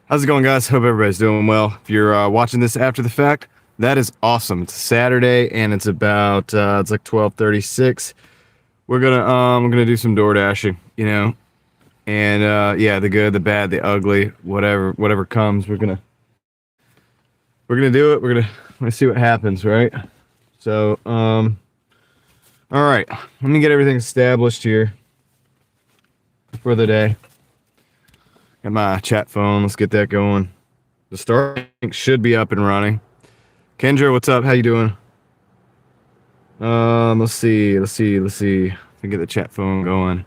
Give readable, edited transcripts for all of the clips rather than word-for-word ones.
How's it going, guys? Hope everybody's doing well. If you're watching this after the fact, that is awesome. It's a Saturday and it's about it's like 12:36. We're gonna do some Doordashing, and yeah, the good, the bad, the ugly, whatever comes, we're gonna do it. We're gonna see what happens, right? So all right, let me get everything established here for the day. Got my chat phone. Let's get that going. The start should be up and running. Kendra, what's up? How you doing? Let's see. Let me get the chat phone going.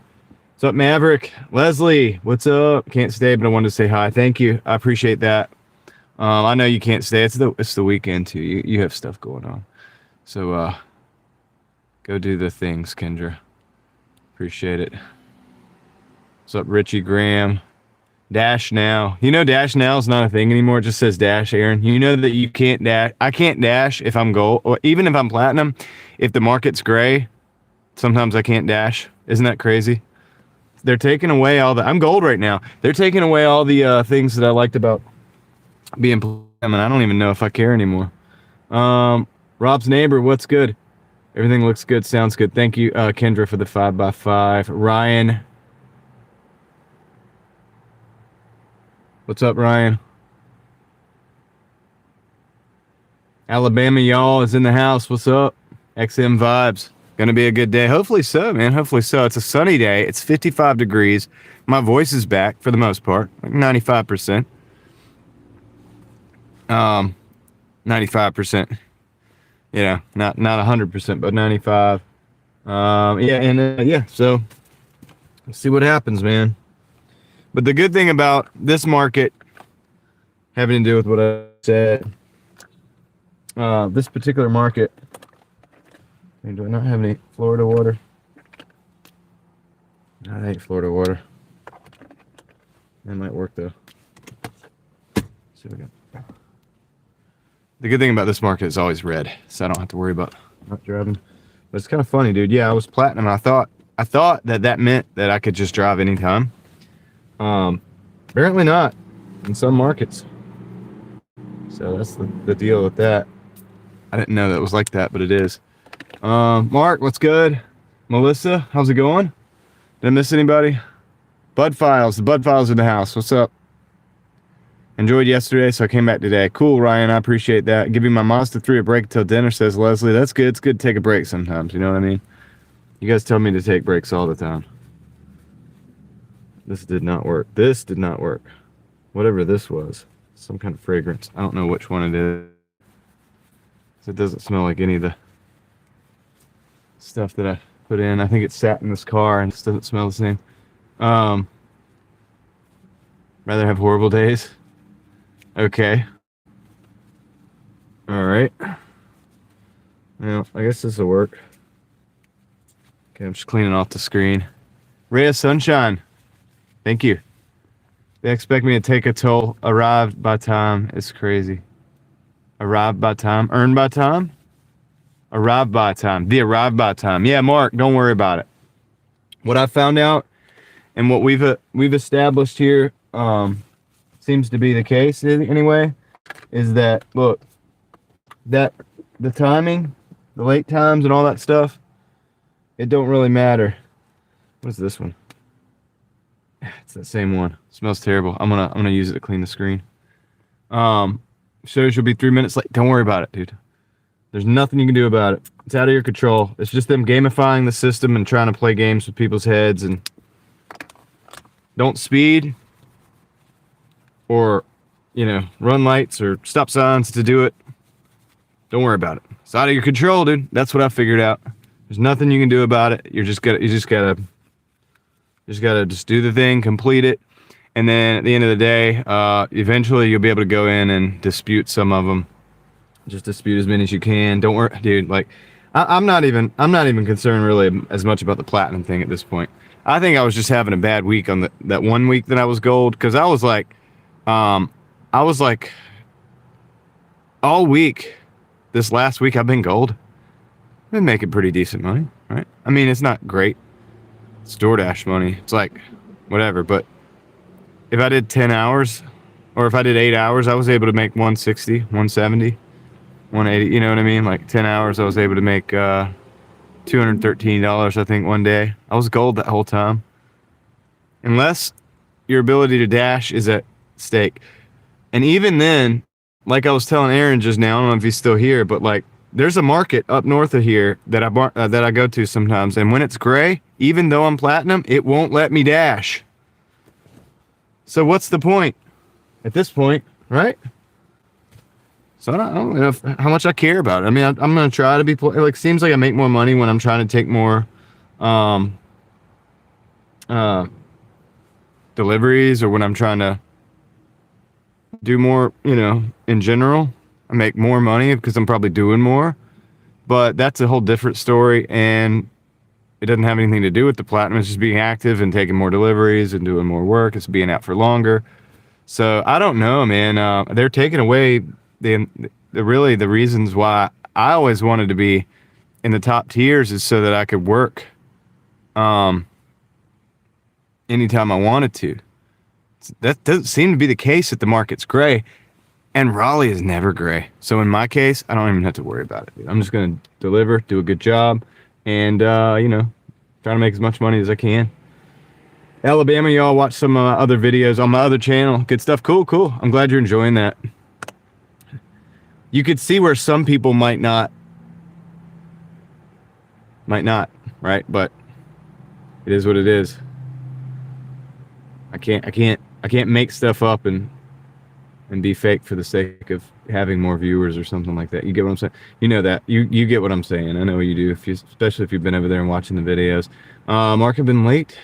What's up, Maverick? Leslie, what's up? Can't stay, but I wanted to say hi. Thank you. I appreciate that. I know you can't stay. It's the weekend too. You have stuff going on. So go do the things, Kendra. Appreciate it. What's up, Richie Graham? Dash now. Dash now is not a thing anymore. It just says dash, Aaron. You know that you can't dash. I can't dash if I'm gold, or even if I'm platinum. If the market's gray, sometimes I can't dash. Isn't that crazy? They're taking away I'm gold right now. They're taking away all the things that I liked about being platinum, and I don't even know if I care anymore. Rob's neighbor, what's good? Everything looks good. Sounds good. Thank you, Kendra, for the 5x5. Ryan. What's up, Ryan? Alabama, y'all, is in the house. What's up? XM vibes. Gonna be a good day. Hopefully so, man. Hopefully so. It's a sunny day. It's 55 degrees. My voice is back for the most part, like 95%. 95%. Not 100%, but 95. So let's see what happens, man. But the good thing about this market, having to do with what I said, this particular market, do I not have any Florida water? I ain't Florida water. That might work though. Let's see what we got. The good thing about this market is always red, so I don't have to worry about not driving. But it's kind of funny, dude. Yeah, I was platinum. I thought that meant that I could just drive anytime. Apparently not in some markets. So that's the deal with that. I didn't know that was like that, but it is. Mark, what's good? Melissa, how's it going? Did I miss anybody? Bud Files, the Bud Files in the house. What's up? Enjoyed yesterday, so I came back today. Cool, Ryan, I appreciate that. Giving my Mazda 3 a break until dinner, says Leslie. That's good. It's good to take a break sometimes, you know what I mean? You guys tell me to take breaks all the time. This did not work. Whatever this was. Some kind of fragrance. I don't know which one it is. It doesn't smell like any of the stuff that I put in. I think it sat in this car and it doesn't smell the same. Rather have horrible days. Okay. All right. Well, I guess this will work. Okay, I'm just cleaning off the screen. Ray of Sunshine. Thank you. They expect me to take a toll. Arrived by time. It's crazy. Arrived by time. Earned by time? Arrived by time. The arrived by time. Yeah, Mark, don't worry about it. What I found out and what we've established here seems to be the case anyway, is that, look, that the timing, the late times and all that stuff, it don't really matter. What is this one? It's that same one. It smells terrible. I'm gonna use it to clean the screen. Shows you'll be 3 minutes late. Don't worry about it, dude. There's nothing you can do about it. It's out of your control. It's just them gamifying the system and trying to play games with people's heads. And don't speed or run lights or stop signs to do it. Don't worry about it. It's out of your control, dude. That's what I figured out. There's nothing you can do about it. You just gotta just do the thing, complete it, and then at the end of the day, eventually you'll be able to go in and dispute some of them. Just dispute as many as you can. Don't worry, dude. Like, I'm not even concerned really as much about the platinum thing at this point. I think I was just having a bad week on that 1 week that I was gold, because I was like all week. This last week I've been gold. I've been making pretty decent money, right? I mean, it's not great. It's Doordash money. It's like whatever, but if I did 10 hours Or if I did 8 hours, I was able to make 160, 170, 180. You know what I mean? Like 10 hours, I was able to make $213, I think, one day. I was gold that whole time. Unless your ability to dash is at stake. And even then, like I was telling Aaron just now, I don't know if he's still here, but like there's a market up north of here that I go to sometimes, and when it's gray, even though I'm platinum, it won't let me dash. So what's the point at this point, right? So I don't know how much I care about it. I mean, I'm gonna try to be like. Seems like I make more money when I'm trying to take more deliveries, or when I'm trying to do more, in general. I make more money because I'm probably doing more, but that's a whole different story, and it doesn't have anything to do with the platinum. It's just being active and taking more deliveries and doing more work. It's being out for longer. So I don't know, man. They're taking away the reasons why I always wanted to be in the top tiers is so that I could work anytime I wanted to. That doesn't seem to be the case if the market's gray, and Raleigh is never gray. So in my case, I don't even have to worry about it. I'm just going to deliver, do a good job, and try to make as much money as I can. Alabama, y'all watch some other videos on my other channel. Good stuff. Cool. I'm glad you're enjoying that. You could see where some people might not, right? But it is what it is. I can't make stuff up and be fake for the sake of having more viewers or something like that. You get what I'm saying? You know that. You get what I'm saying. I know you do, especially if you've been over there and watching the videos. Mark, I've been late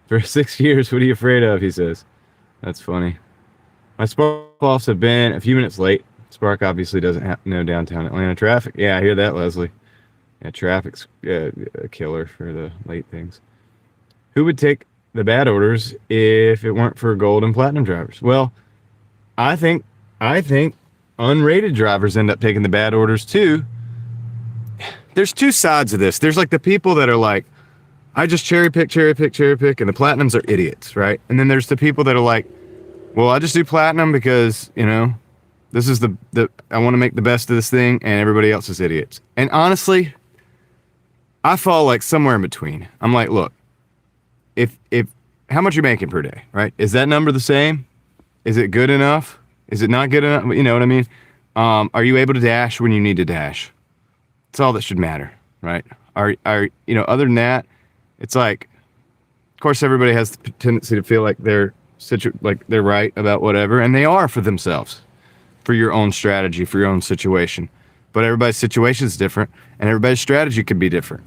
for 6 years. What are you afraid of? He says. That's funny. My spark-offs have been a few minutes late. Spark obviously doesn't have no downtown Atlanta traffic. Yeah, I hear that, Leslie. Yeah, traffic's a killer for the late things. Who would take the bad orders if it weren't for gold and platinum drivers? Well, I think unrated drivers end up taking the bad orders too. There's two sides of this. There's like the people that are like, I just cherry pick, and the platinums are idiots, right? And then there's the people that are like, well, I just do platinum because, this is the I want to make the best of this thing, and everybody else is idiots. And honestly, I fall like somewhere in between. I'm like, look, if how much you're making per day, right? Is that number the same? Is it good enough? Is it not good enough? You know what I mean? Are you able to dash when you need to dash? That's all that should matter, right? Are other than that, it's like, of course, everybody has the tendency to feel like they're right about whatever, and they are for themselves, for your own strategy, for your own situation. But everybody's situation is different, and everybody's strategy could be different.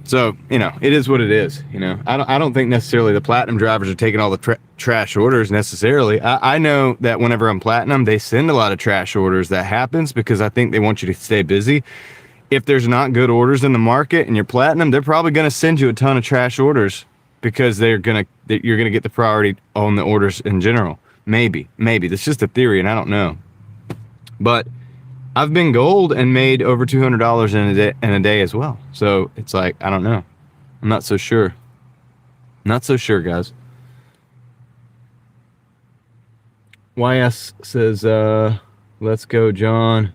So, it is what it is. I don't think necessarily the platinum drivers are taking all the trash orders necessarily. I know that whenever I'm platinum, they send a lot of trash orders. That happens because I think they want you to stay busy. If there's not good orders in the market and you're platinum, they're probably going to send you a ton of trash orders because you're going to get the priority on the orders in general. Maybe. That's just a theory, and I don't know. But I've been gold and made over $200 in a day as well. So it's like, I don't know. I'm not so sure. Not so sure, guys. YS says, let's go, John.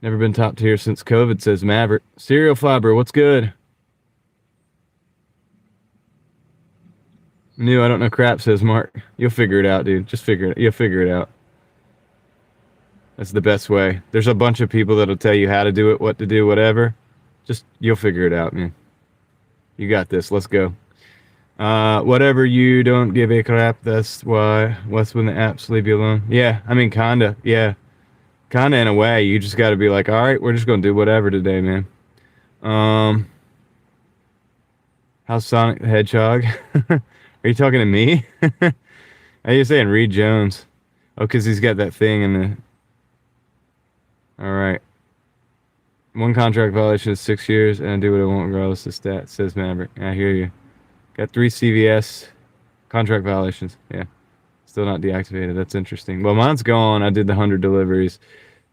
Never been top tier since COVID, says Maverick. Cereal Fiber, what's good? New, I don't know crap, says Mark. You'll figure it out, dude. Just figure it. You'll figure it out. That's the best way. There's a bunch of people that'll tell you how to do it, what to do, whatever. Just, you'll figure it out, man. You got this. Let's go. Whatever, you don't give a crap. That's why. What's when the apps leave you alone? Yeah, I mean, kinda. Yeah. Kinda in a way. You just got to be like, all right, we're just going to do whatever today, man. How's Sonic the Hedgehog? Are you talking to me? Are you saying Reed Jones? Oh, because he's got that thing in the... All right. One contract violation is 6 years, and I do what I want regardless of stats, says Maverick. I hear you. Got 3 CVS contract violations. Yeah. Still not deactivated. That's interesting. Well, mine's gone. I did the 100 deliveries.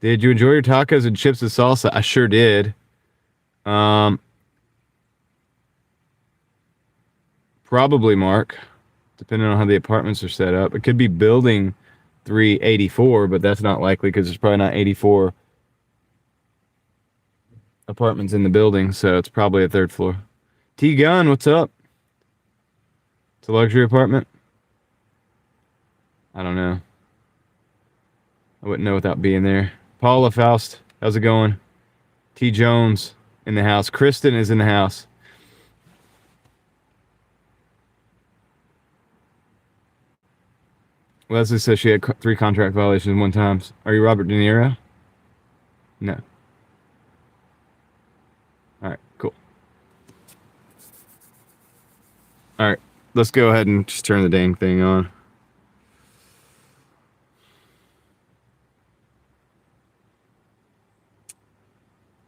Did you enjoy your tacos and chips and salsa? I sure did. Probably, Mark, depending on how the apartments are set up. It could be building 384, but that's not likely because there's probably not 84 apartments in the building, so it's probably a third floor. T Gun, what's up? It's a luxury apartment? I don't know. I wouldn't know without being there. Paula Faust, how's it going? T Jones in the house. Kristen is in the house. Leslie says she had 3 contract violations one time. Are you Robert De Niro? No. All right, cool. All right, let's go ahead and just turn the dang thing on.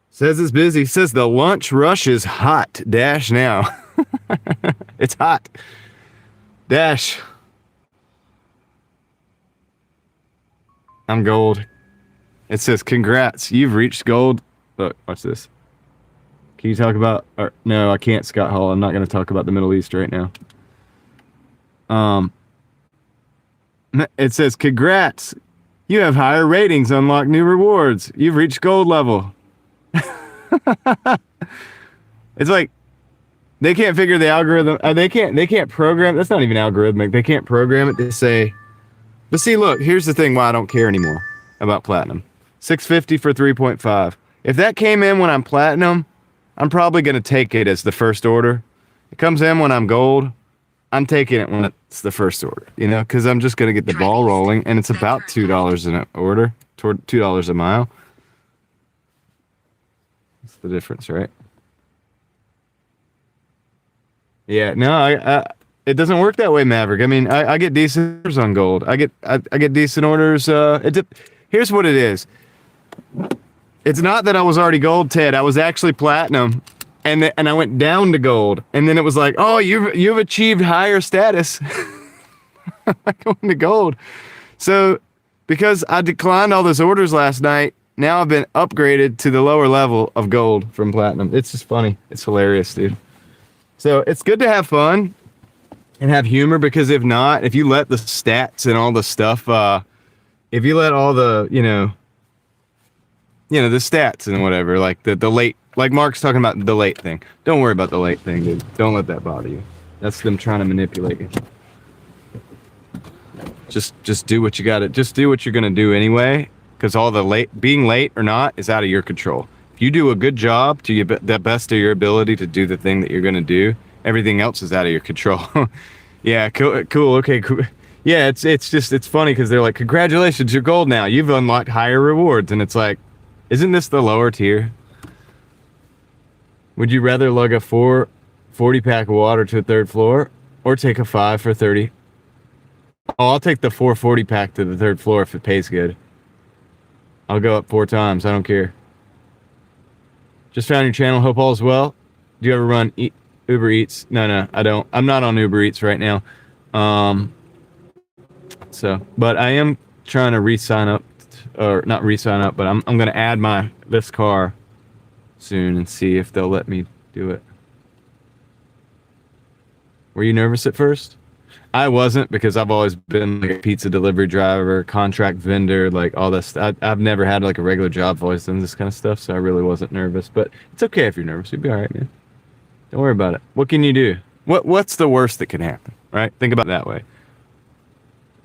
Says it's busy. Says the lunch rush is hot. Dash now. It's hot. Dash. I'm gold. It says, congrats, you've reached gold. Look, watch this. Can you talk about... no, I can't, Scott Hall. I'm not going to talk about the Middle East right now. It says, congrats. You have higher ratings, unlock new rewards. You've reached gold level. It's like, they can't figure the algorithm... they can't program... That's not even algorithmic. They can't program it to say... But see, look, here's the thing why I don't care anymore about platinum. $650 for 3.5. If that came in when I'm platinum, I'm probably going to take it as the first order. It comes in when I'm gold, I'm taking it when it's the first order, you know, because I'm just going to get the ball rolling, and it's about $2 an order, toward $2 a mile. That's the difference, right? Yeah, no, it doesn't work that way, Maverick. I mean, I get decent orders on gold. I get decent orders. Here's what it is. It's not that I was already gold, Ted. I was actually platinum, and I went down to gold, and then it was like, oh, you've achieved higher status. Going to gold. So because I declined all those orders last night, now I've been upgraded to the lower level of gold from platinum. It's just funny. It's hilarious, dude. So it's good to have fun and have humor, because if not, if you let the stats and all the stuff, if you let all the, you know, the stats and whatever, like the late, like Mark's talking about the late thing. Don't worry about the late thing, dude. Don't let that bother you. That's them trying to manipulate you. Just do what you got to, just do what you're going to do anyway, because all the being late or not is out of your control. If you do a good job to the best of your ability to do the thing that you're going to do, everything else is out of your control. Yeah, cool. Okay, cool. Yeah, it's funny because they're like, congratulations, you're gold now. You've unlocked higher rewards. And it's like, isn't this the lower tier? Would you rather lug a 40-pack of water to the 3rd floor or take a 5 for 30? Oh, I'll take the 40-pack to the 3rd floor if it pays good. I'll go up 4 times. I don't care. Just found your channel. Hope all is well. Do you ever run Uber Eats? No, I don't. I'm not on Uber Eats right now. But I am trying to re-sign up, or not re-sign up, but I'm going to add this car soon and see if they'll let me do it. Were you nervous at first? I wasn't, because I've always been like a pizza delivery driver, contract vendor, like all this. I've never had like a regular job. I've always done this kind of stuff, so I really wasn't nervous. But it's okay if you're nervous. You'll be all right, man. Don't worry about it. What can you do? What's the worst that can happen, right? Think about it that way.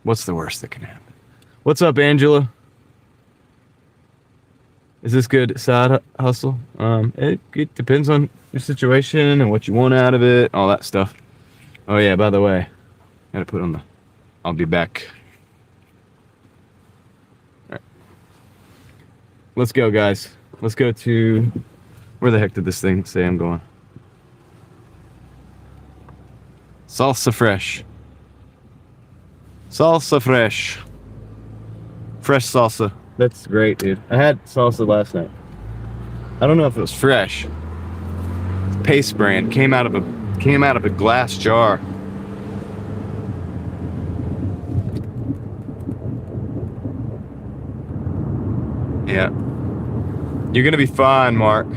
What's the worst that can happen? What's up, Angela? Is this good side hustle? It depends on your situation and what you want out of it, all that stuff. Oh yeah, by the way, gotta put on the... I'll be back. All right. Let's go, guys. Let's go to... Where the heck did this thing say I'm going? Salsa fresh. Salsa fresh. Fresh salsa. That's great, dude. I had salsa last night. I don't know if it was fresh. Paste brand came out of a glass jar. Yeah. You're gonna be fine, Mark.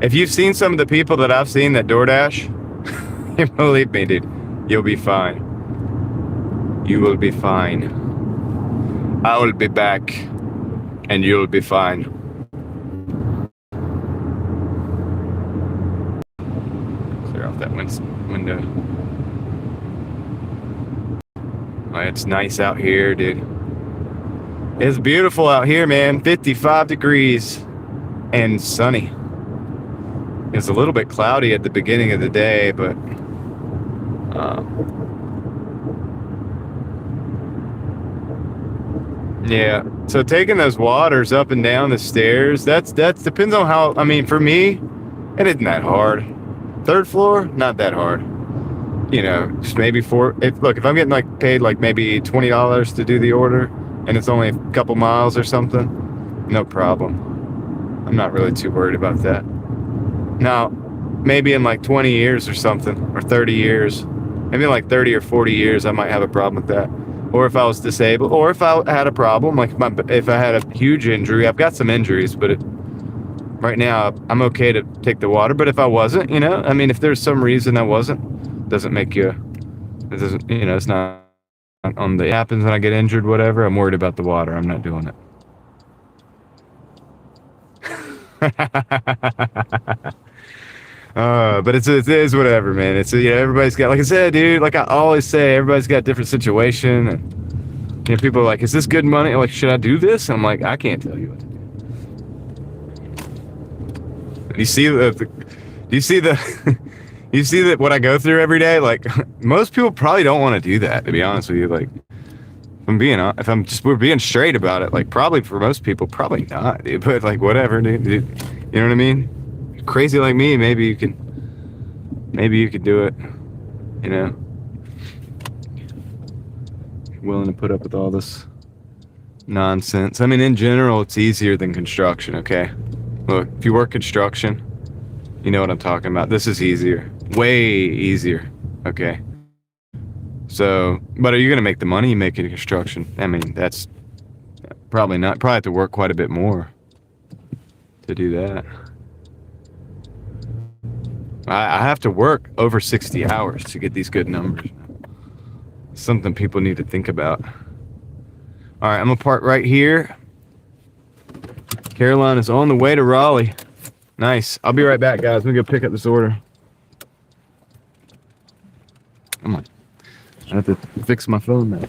If you've seen some of the people that I've seen that DoorDash, Believe me, dude. You'll be fine. You will be fine. I will be back, and you'll be fine. Clear off that window. Oh, it's nice out here, dude. It's beautiful out here, man. 55 degrees and sunny. It's a little bit cloudy at the beginning of the day, but yeah. So taking those waters up and down the stairs, that's depends on how. I mean, for me, it isn't that hard. Third floor, not that hard. You know, just maybe if I'm getting like paid like maybe $20 to do the order, and it's only a couple miles or something, no problem. I'm not really too worried about that. Now, maybe in like 20 years or something, or 30 years, maybe in like 30 or 40 years, I might have a problem with that. Or if I was disabled, or if I had a problem, like if I had a huge injury. I've got some injuries, but right now I'm okay to take the water. But if I wasn't, you know, I mean, if there's some reason I wasn't, it's not on the, it happens when I get injured, whatever. I'm worried about the water. I'm not doing it. But it is whatever, man. It's, you know, everybody's got, like I said, dude, like I always say, everybody's got a different situation. And, you know, people are like, is this good money? Like, should I do this? I'm like, I can't tell you what to do. You see you see that what I go through every day? Like, most people probably don't want to do that, to be honest with you. Like, we're being straight about it, like, probably for most people, probably not, dude. But like, whatever, dude. You know what I mean? Crazy like me, maybe you could do it, you know. Willing to put up with all this nonsense. I mean, in general, it's easier than construction, okay? Look, if you work construction, you know what I'm talking about. This is easier, way easier, okay? So, but are you gonna make the money you make in construction? I mean, that's probably not. Probably have to work quite a bit more to do that. I have to work over 60 hours to get these good numbers. Something people need to think about. All right, I'm gonna park right here. Caroline is on the way to Raleigh. Nice. I'll be right back, guys. I'm gonna go pick up this order. Come on. I have to fix my phone now.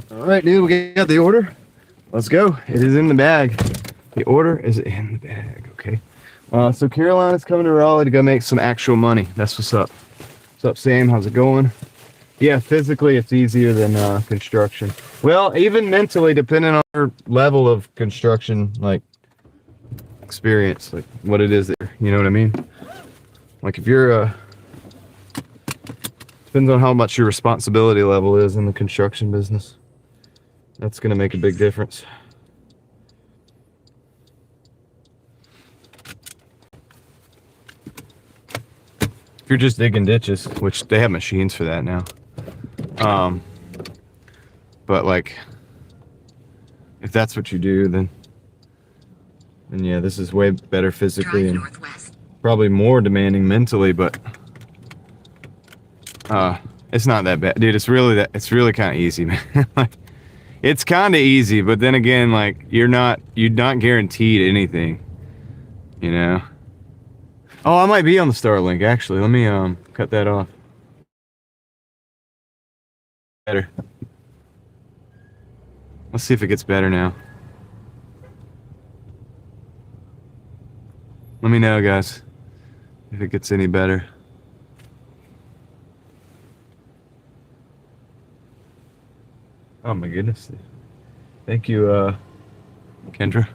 All right, dude, we got the order. Let's go. It is in the bag. The order is in the bag, okay? So Caroline is coming to Raleigh to go make some actual money. That's what's up. What's up, Sam? How's it going? Yeah, physically it's easier than construction. Well, even mentally, depending on your level of construction, like, experience, like what it is there. You know what I mean? Like if you're depends on how much your responsibility level is in the construction business. That's gonna make a big difference. If you're just digging ditches, which they have machines for that now. But like, if that's what you do, then yeah, this is way better physically and probably more demanding mentally, but it's not that bad, dude. It's really kind of easy, man. Like, it's kind of easy, but then again, like, you're not guaranteed anything, you know. Oh, I might be on the Starlink actually. Let me cut that off. better. Let's see if it gets better now. Let me know, guys, if it gets any better. Oh my goodness. Thank you, Kendra.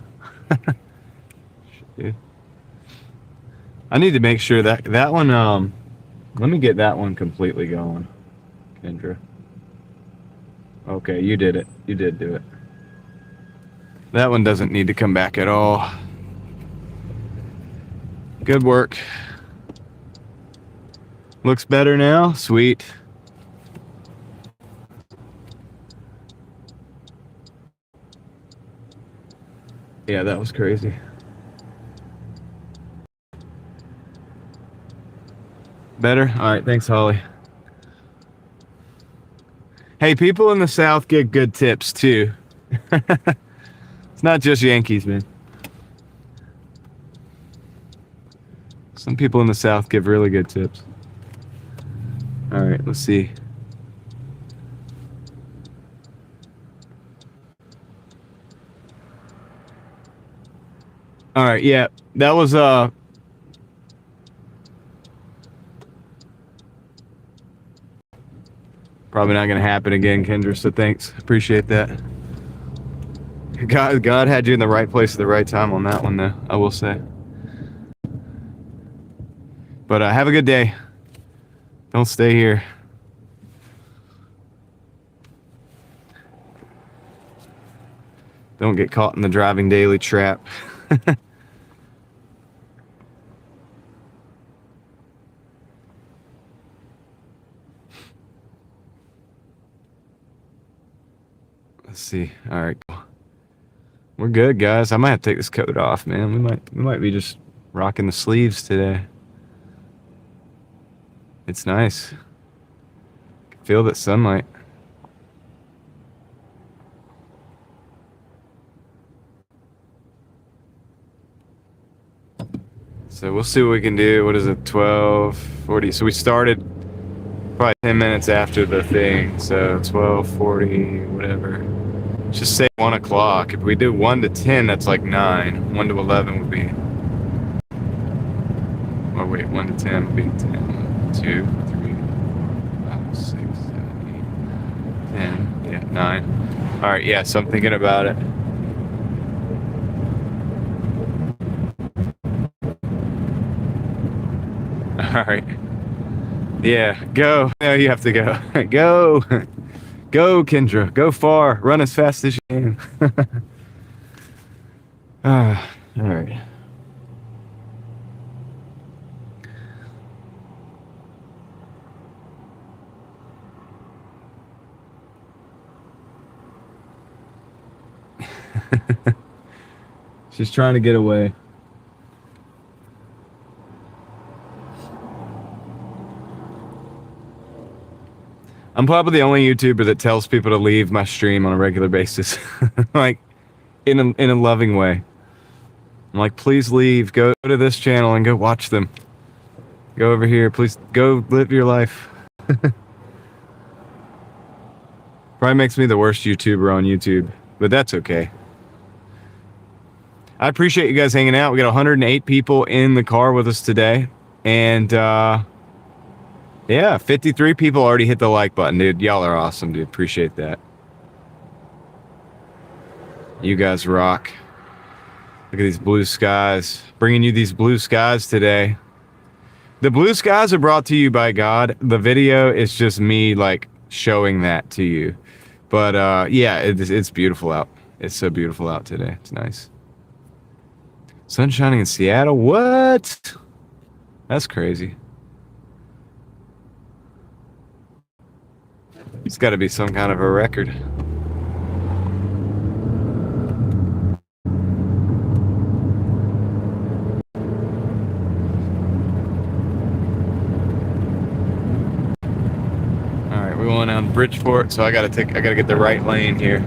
Dude. I need to make sure that one, let me get that one completely going, Kendra. Okay, you did it. You did do it. That one doesn't need to come back at all. Good work. Looks better now. Sweet. Yeah, that was crazy. Better? All right, thanks, Holly. Hey, people in the South get good tips, too. It's not just Yankees, man. Some people in the South give really good tips. All right, let's see. All right, yeah, that was probably not gonna happen again, Kendra. So thanks, appreciate that. God had you in the right place at the right time on that one, though. I will say. But have a good day. Don't stay here. Don't get caught in the Driving Daily trap. Let's see. All right. We're good, guys. I might have to take this coat off, man. We might be just rocking the sleeves today. It's nice. Feel that sunlight. So we'll see what we can do. What is it? 12:40. So we started probably 10 minutes after the thing. So 12:40, whatever. Just say 1 o'clock. If we do 1 to 10, that's like 9. 1 to 11 would be. Oh wait, 1 to 10 would be 10. 2, 3, 5, 6, 7, 8, 10. Yeah, 9. All right, yeah. So I'm thinking about it. All right. Yeah, go. No, you have to go. Go. Go, Kendra. Go far. Run as fast as you can. All right. She's trying to get away. I'm probably the only YouTuber that tells people to leave my stream on a regular basis. Like, in a loving way. I'm like, please leave. Go to this channel and go watch them. Go over here. Please go live your life. Probably makes me the worst YouTuber on YouTube, but that's okay. I appreciate you guys hanging out. We got 108 people in the car with us today. And, yeah, 53 people already hit the like button, dude. Y'all are awesome, dude. Appreciate that. You guys rock. Look at these blue skies. Bringing you these blue skies today. The blue skies are brought to you by God. The video is just me, like, showing that to you. But, yeah, it's beautiful out. It's so beautiful out today. It's nice. Sun shining in Seattle? What? That's crazy. It's got to be some kind of a record. All right, we're going down Bridgeport, so I gotta get the right lane here.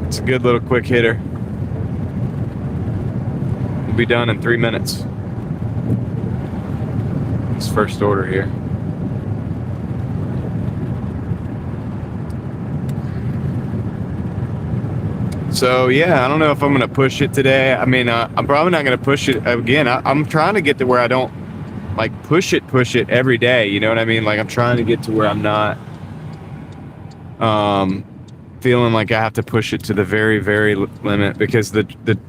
It's a good little quick hitter. We'll be done in 3 minutes. this first order here. So yeah, I don't know if I'm gonna push it today. I mean, I'm probably not gonna push it again. I'm trying to get to where I don't like push it every day. You know what I mean? Like I'm trying to get to where I'm not feeling like I have to push it to the very, very limit, because the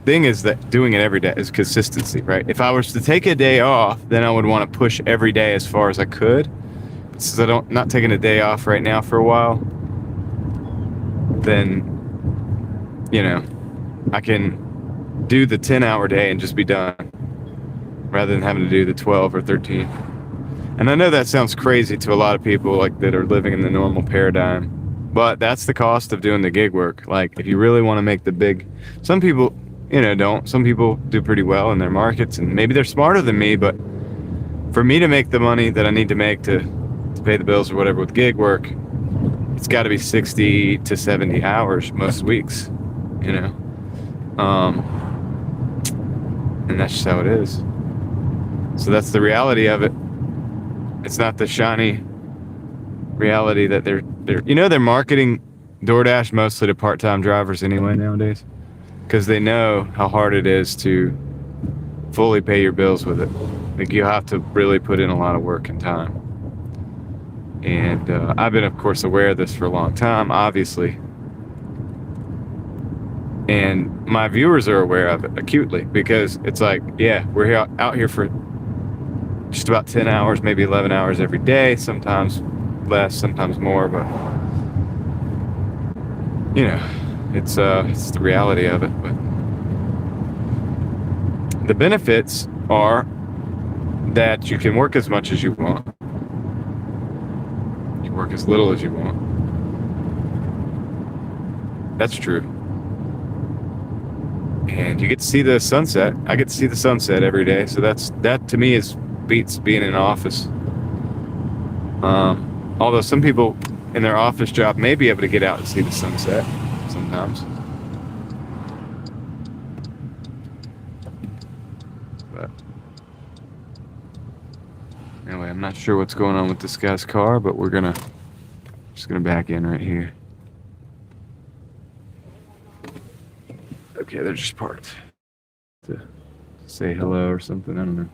thing is that doing it every day is consistency, right? If I was to take a day off, then I would want to push every day as far as I could. But since not taking a day off right now for a while, then, you know, I can do the 10-hour day and just be done, rather than having to do the 12 or 13. And I know that sounds crazy to a lot of people, like, that are living in the normal paradigm, but that's the cost of doing the gig work. Like, if you really want to make the big, some people, you know, don't. Some people do pretty well in their markets, and maybe they're smarter than me, but for me to make the money that I need to make to pay the bills or whatever with gig work, it's got to be 60 to 70 hours most weeks, you know. And that's just how it is. So that's the reality of it. It's not the shiny reality that they're marketing DoorDash mostly to part-time drivers anyway nowadays, because they know how hard it is to fully pay your bills with it. Like, you have to really put in a lot of work and time. And I've been, of course, aware of this for a long time, obviously. And my viewers are aware of it acutely, because it's like, yeah, we're out here for just about 10 hours, maybe 11 hours every day, sometimes less, sometimes more, but you know, it's the reality of it. But the benefits are that you can work as much as you want, you work as little as you want. That's true. And you get to see the sunset. I get to see the sunset every day, so that to me beats being in an office. Although some people in their office job may be able to get out and see the sunset sometimes. But anyway, I'm not sure what's going on with this guy's car, but we're just gonna back in right here. Okay, they're just parked to say hello or something. I don't know.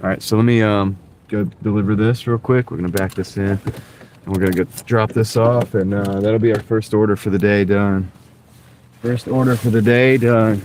All right, so let me go deliver this real quick. We're gonna back this in, and we're gonna go drop this off, and that'll be our first order for the day done. First order for the day done.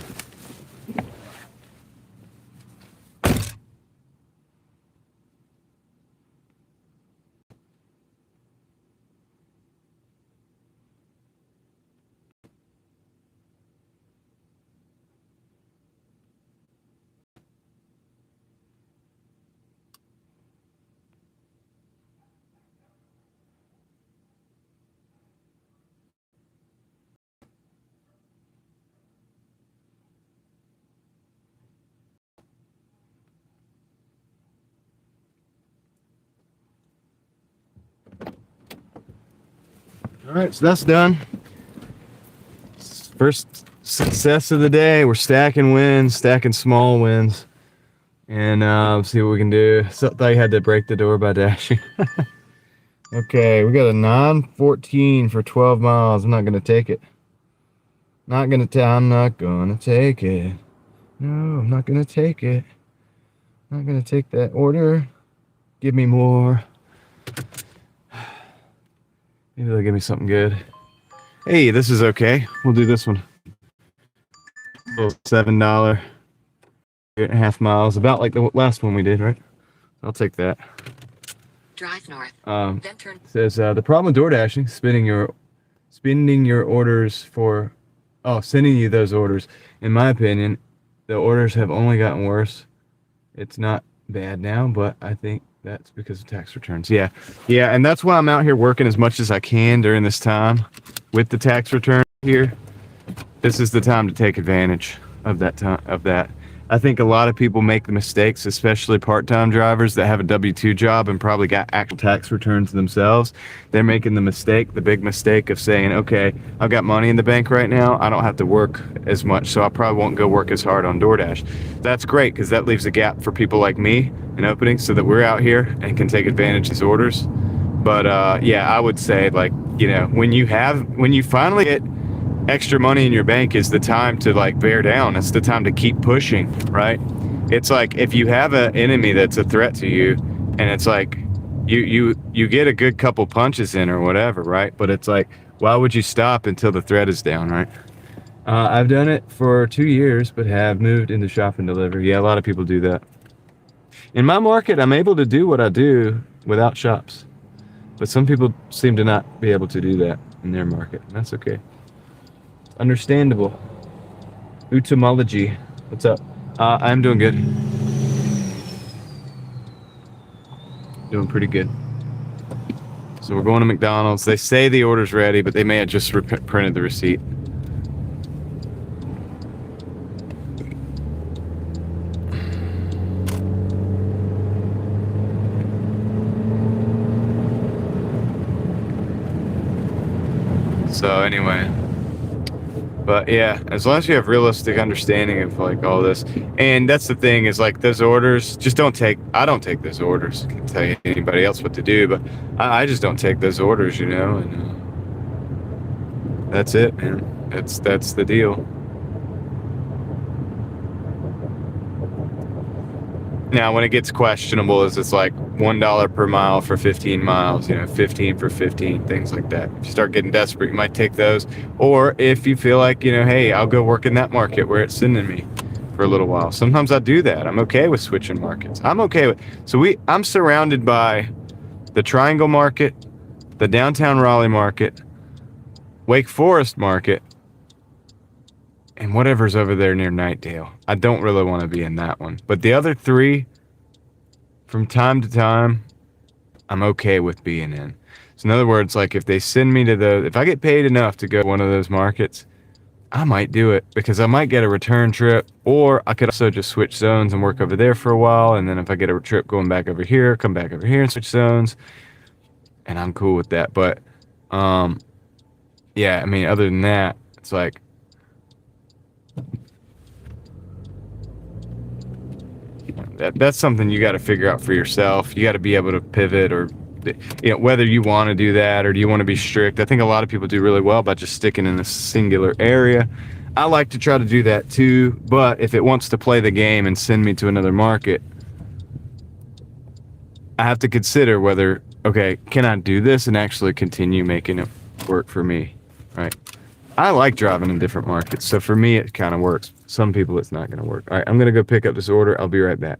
All right, so that's done. First success of the day. We're stacking wins, stacking small wins, and see what we can do. So, thought you had to break the door by dashing. Okay, we got a 914 for 12 miles. I'm not gonna take it. I'm not gonna take it. No, I'm not gonna take it. Not gonna take that order. Give me more. Maybe they'll give me something good. Hey, this is okay. We'll do this one. $7, 8.5 miles, about like the last one we did, right? I'll take that. Drive north. Then turn. Says the problem with Doordashing, sending your orders for, sending you those orders. In my opinion, the orders have only gotten worse. It's not bad now, but I think that's because of tax returns. Yeah, and that's why I'm out here working as much as I can during this time with the tax return here. This is the time to take advantage of that time, I think a lot of people make the mistakes, especially part-time drivers that have a W-2 job and probably got actual tax returns themselves. They're making the big mistake of saying, okay, I've got money in the bank right now. I don't have to work as much, so I probably won't go work as hard on DoorDash. That's great because that leaves a gap for people like me in openings so that we're out here and can take advantage of these orders. But yeah, I would say, like, when you finally get extra money in your bank, is the time to like bear down. It's the time to keep pushing, right? It's like if you have an enemy that's a threat to you, and it's like you get a good couple punches in or whatever, right? But it's like, why would you stop until the threat is down, right? I've done it for 2 years, but have moved into shop and deliver. Yeah, a lot of people do that. In my market, I'm able to do what I do without shops, but some people seem to not be able to do that in their market, and that's okay. Understandable. Utomology. What's up? I'm doing good. Doing pretty good. So we're going to McDonald's. They say the order's ready, but they may have just printed the receipt. So anyway, but yeah, as long as you have realistic understanding of like all this, and that's the thing is like those orders, just I don't take those orders. I can't tell you anybody else what to do, but I just don't take those orders, and that's it, man. That's the deal. Now, when it gets questionable, is it's like $1 per mile for 15 miles, 15 for 15, things like that. If you start getting desperate, you might take those. Or if you feel like, hey, I'll go work in that market where it's sending me for a little while. Sometimes I do that. I'm okay with switching markets. I'm okay with. I'm surrounded by the Triangle Market, the downtown Raleigh Market, Wake Forest Market, and whatever's over there near Nightdale. I don't really want to be in that one. But the other three, from time to time, I'm okay with being in. So in other words, like if they send me to if I get paid enough to go to one of those markets, I might do it because I might get a return trip, or I could also just switch zones and work over there for a while. And then if I get a trip going back over here, come back over here and switch zones. And I'm cool with that. But, yeah, I mean, other than that, it's like, that's something you got to figure out for yourself. You got to be able to pivot, or whether you want to do that or do you want to be strict. I think a lot of people do really well by just sticking in a singular area. I like to try to do that too, but if it wants to play the game and send me to another market, I have to consider whether, okay, can I do this and actually continue making it work for me, right? I like driving in different markets, so for me it kind of works. Some people it's not going to work. All right, I'm going to go pick up this order. I'll be right back.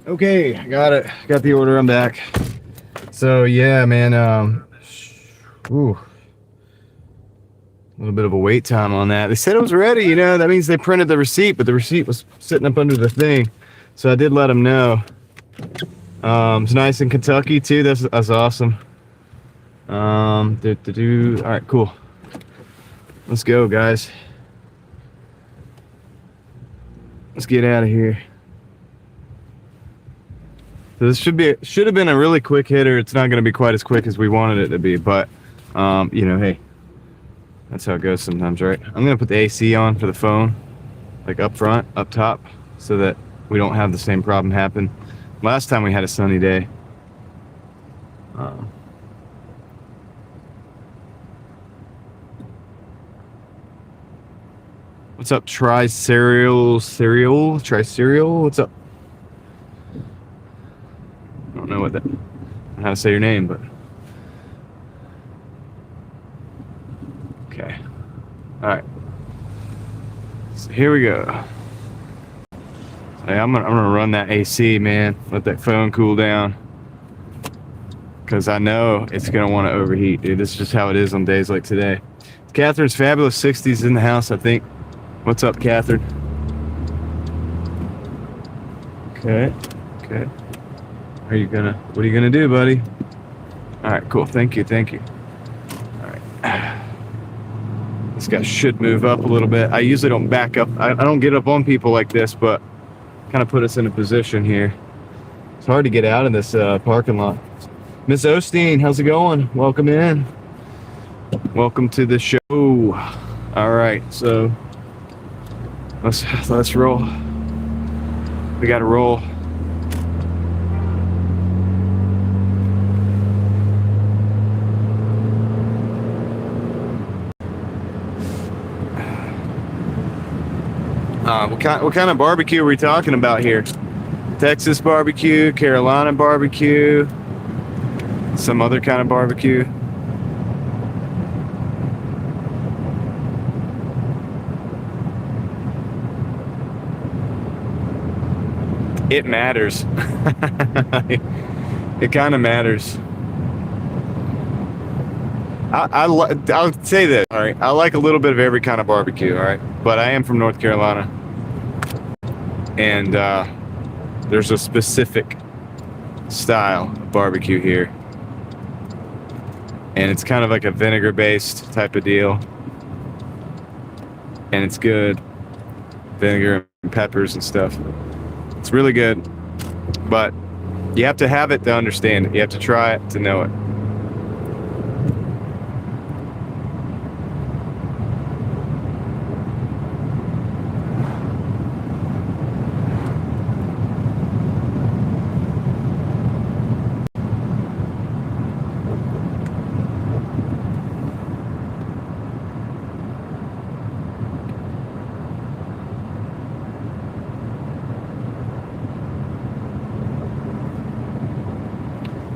Okay, I got it. Got the order. I'm back. So yeah, man. Ooh, a little bit of a wait time on that. They said it was ready. You know, that means they printed the receipt, but the receipt was sitting up under the thing. So I did let them know. It's nice in Kentucky too. That's awesome. All right, cool. Let's go, guys. Let's get out of here. So this should have been a really quick hitter. It's not going to be quite as quick as we wanted it to be, but you know, hey, that's how it goes sometimes, right? I'm going to put the AC on for the phone, like up front, up top, so that we don't have the same problem happen. Last time we had a sunny day. What's up, Tri-Cereal? What's up? I don't know how to say your name, but okay. All right. So here we go. Hey, I'm gonna run that AC, man. Let that phone cool down, because I know it's gonna want to overheat, dude. This is just how it is on days like today. Catherine's Fabulous 60s in the house, I think. What's up, Catherine? Okay. What are you gonna do, buddy? All right, cool. Thank you. All right. This guy should move up a little bit. I usually don't back up. I don't get up on people like this, but kind of put us in a position here. It's hard to get out of this parking lot. Miss Osteen, how's it going? Welcome in. Welcome to the show. All right, so let's roll. We got to roll. What kind of barbecue are we talking about here? Texas barbecue, Carolina barbecue, some other kind of barbecue? It matters. It kind of matters. I'll say this, all right? I like a little bit of every kind of barbecue, all right? But I am from North Carolina. And there's a specific style of barbecue here. And it's kind of like a vinegar-based type of deal. And it's good. Vinegar and peppers and stuff. It's really good. But you have to have it to understand it. You have to try it to know it.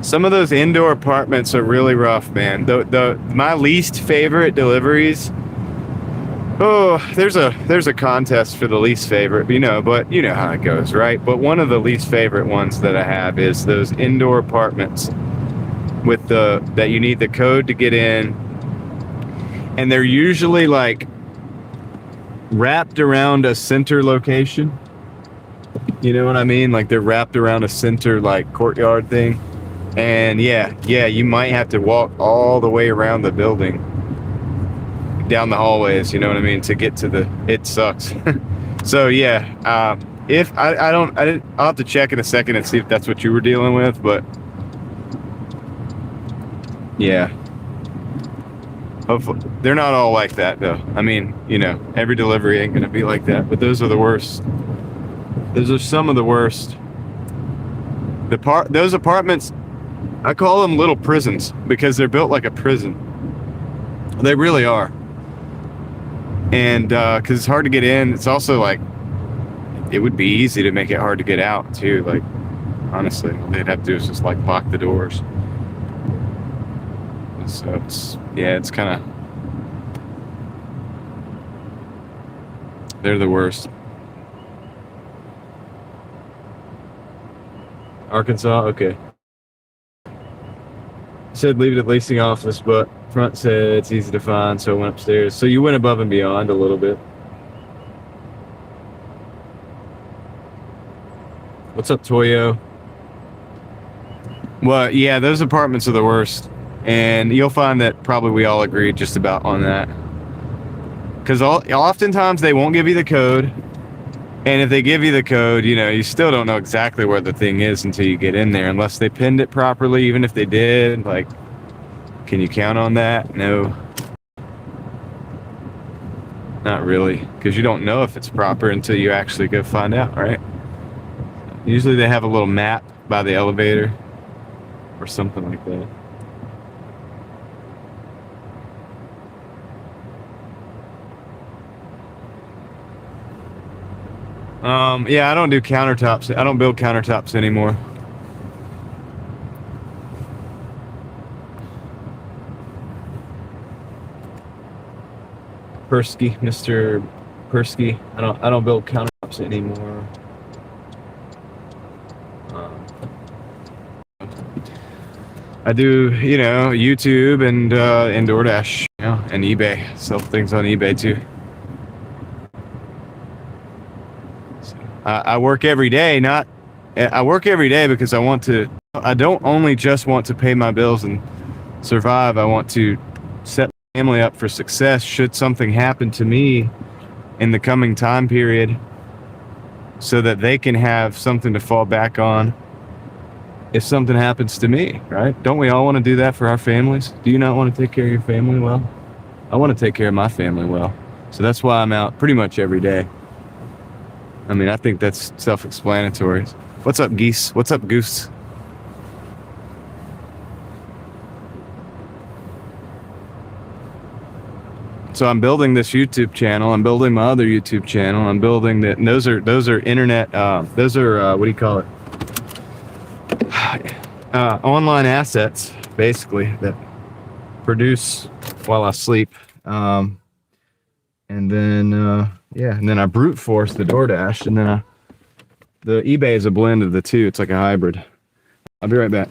Some of those indoor apartments are really rough, man. My least favorite deliveries. Oh, there's a contest for the least favorite, but you know how it goes, right? But one of the least favorite ones that I have is those indoor apartments with that you need the code to get in, and they're usually like wrapped around a center location. You know what I mean? Like they're wrapped around a center like courtyard thing. And yeah, you might have to walk all the way around the building, down the hallways, you know what I mean, to get to it sucks. So yeah, if I'll have to check in a second and see if that's what you were dealing with, but yeah. Hopefully, they're not all like that though. I mean, every delivery ain't gonna be like that, but those are the worst. Those are some of the worst. Those apartments, I call them little prisons because they're built like a prison. They really are. And because it's hard to get in, it's also like, it would be easy to make it hard to get out too. Like, honestly, what they'd have to do is just like lock the doors. So it's kind of, they're the worst. Arkansas? Okay. Said leave it at leasing office, but front said it's easy to find, so I went upstairs. So you went above and beyond a little bit. What's up, Toyo? Well, yeah, those apartments are the worst. And you'll find that probably we all agree just about on that. Because oftentimes they won't give you the code. And if they give you the code, you know, you still don't know exactly where the thing is until you get in there. Unless they pinned it properly, even if they did. Like, can you count on that? No. Not really. Because you don't know if it's proper until you actually go find out, right? Usually they have a little map by the elevator. Or something like that. Yeah, I don't do countertops. I don't build countertops anymore. Persky, Mr. Persky. I don't build countertops anymore. I do, you know, YouTube and Doordash, you know, and eBay. Sell things on eBay too. So, I work every day. I work every day because I don't only just want to pay my bills and survive. I want to set my family up for success should something happen to me in the coming time period, so that they can have something to fall back on if something happens to me, right? Don't we all want to do that for our families? Do you not want to take care of your family well? I want to take care of my family well. So that's why I'm out pretty much every day. I mean, I think that's self-explanatory. What's up, Geese? What's up, Goose? So I'm building this YouTube channel. I'm building my other YouTube channel. I'm building that. And those are internet. Those are what do you call it? Online assets, basically, that produce while I sleep. And then I brute force the Doordash, and then the eBay is a blend of the two. It's like a hybrid. I'll be right back.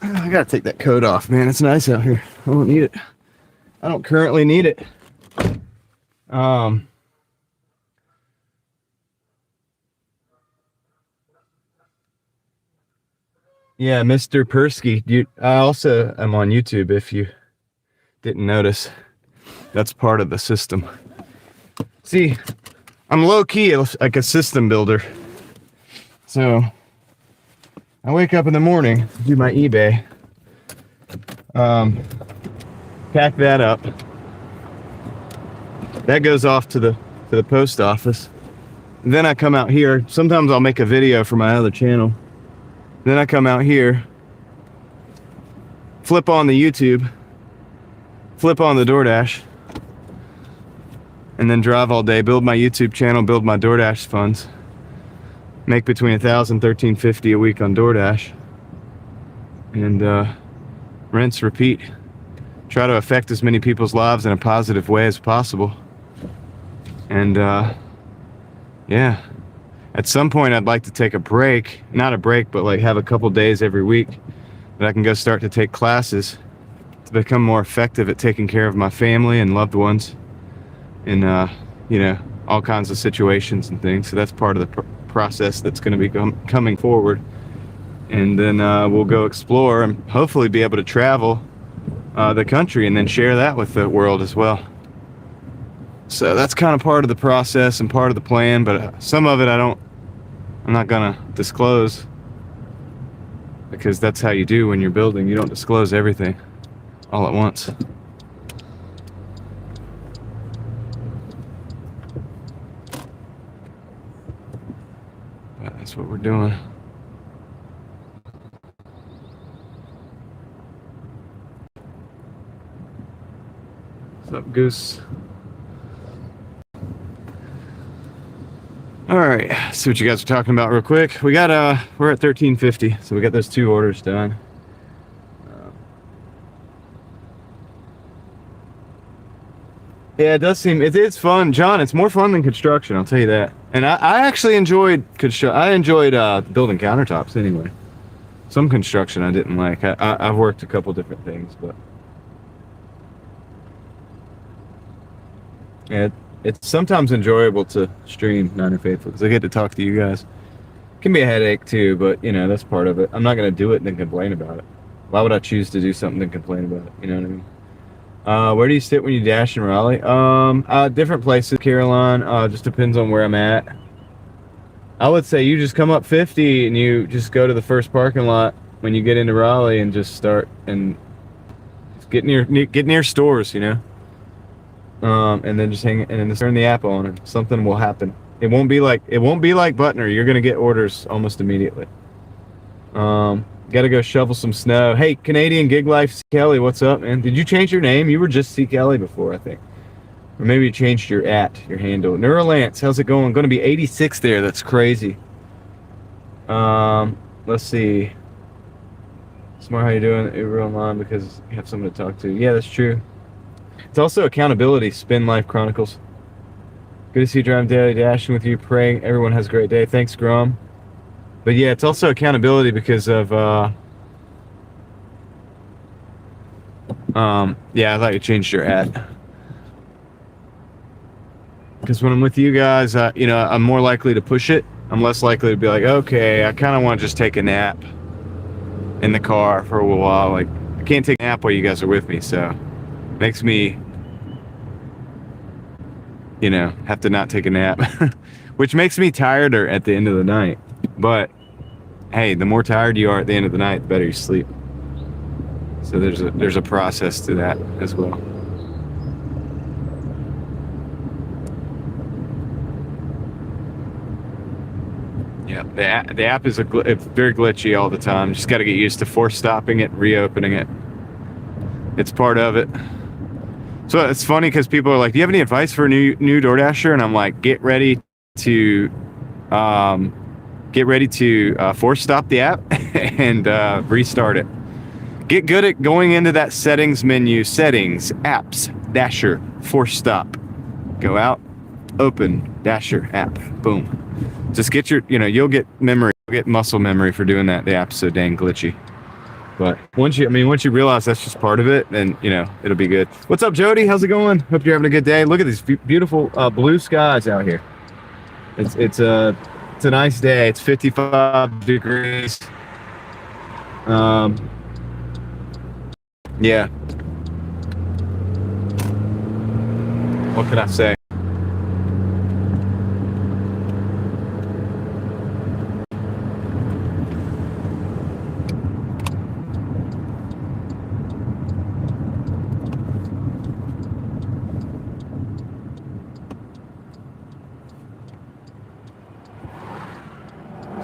I gotta take that coat off, man. It's nice out here. I don't need it. I don't currently need it. Yeah, Mr. Persky. I also am on YouTube, if you didn't notice. That's part of the system. See, I'm low-key like a system builder. So I wake up in the morning, do my eBay, pack that up. That goes off to the post office. And then I come out here. Sometimes I'll make a video for my other channel. Then I come out here, flip on the YouTube, flip on the Doordash, and then drive all day, build my YouTube channel, build my Doordash funds, make between $1,000 and $1,350 a week on Doordash, and rinse, repeat. Try to affect as many people's lives in a positive way as possible. And yeah. At some point, I'd like to take a break. Not a break, but like have a couple days every week that I can go start to take classes to become more effective at taking care of my family and loved ones in, you know, all kinds of situations and things. So that's part of the process that's going to be coming forward. And then we'll go explore and hopefully be able to travel the country and then share that with the world as well. So that's kind of part of the process and part of the plan, but some of it I don't I'm not gonna disclose, because that's how you do when you're building. You don't disclose everything all at once. But that's what we're doing. What's up, Goose? All right, see what you guys are talking about real quick. We got we're at 1350, so we got those 2 orders done. Yeah, it does seem it's fun, John. It's more fun than construction, I'll tell you that. And I actually enjoyed building countertops anyway. Some construction I didn't like. I've worked a couple different things, but yeah, it's sometimes enjoyable to stream Niner Faithful because I get to talk to you guys. It can be a headache too, but you know, that's part of it. I'm not going to do it and then complain about it. Why would I choose to do something and complain about it? You know what I mean? Where do you sit when you dash in Raleigh? Different places, Caroline. Just depends on where I'm at. I would say you just come up 50 and you just go to the first parking lot when you get into Raleigh and just start and just get near stores, you know. And then just hang and then just turn the app on and something will happen. It won't be like Butner. You're gonna get orders almost immediately. Gotta go shovel some snow. Hey, Canadian Gig Life C. Kelly, what's up, man? Did you change your name? You were just C. Kelly before, I think. Or maybe you changed your handle. Neuralance, how's it going? Gonna be 86 there. That's crazy. Let's see. Smart, how you doing? Uber online because you have someone to talk to. Yeah, that's true. It's also accountability. Spin Life Chronicles. Good to see you driving daily, dashing with you, praying everyone has a great day. Thanks, Grom. But yeah, it's also accountability because of yeah, I thought you changed your ad. Because when I'm with you guys, you know, I'm more likely to push it. I'm less likely to be like, okay, I kind of want to just take a nap in the car for a while. Like, I can't take a nap while you guys are with me, so it makes me, you know, have to not take a nap, which makes me tireder at the end of the night. But hey, the more tired you are at the end of the night, the better you sleep. So there's a process to that as well. Yeah, the app is it's very glitchy all the time. Just got to get used to force stopping it, reopening it. It's part of it. So it's funny because people are like, "Do you have any advice for a new Doordasher?" And I'm like, "Get ready to force stop the app and restart it. Get good at going into that settings menu, settings, apps, Dasher, force stop. Go out, open, Dasher, app, boom. Just get your, you know, you'll get muscle memory for doing that. The app's so dang glitchy. But once you realize that's just part of it, then, you know, it'll be good. What's up, Jody? How's it going? Hope you're having a good day. Look at these beautiful blue skies out here. It's a nice day. It's 55 degrees. Yeah. What can I say?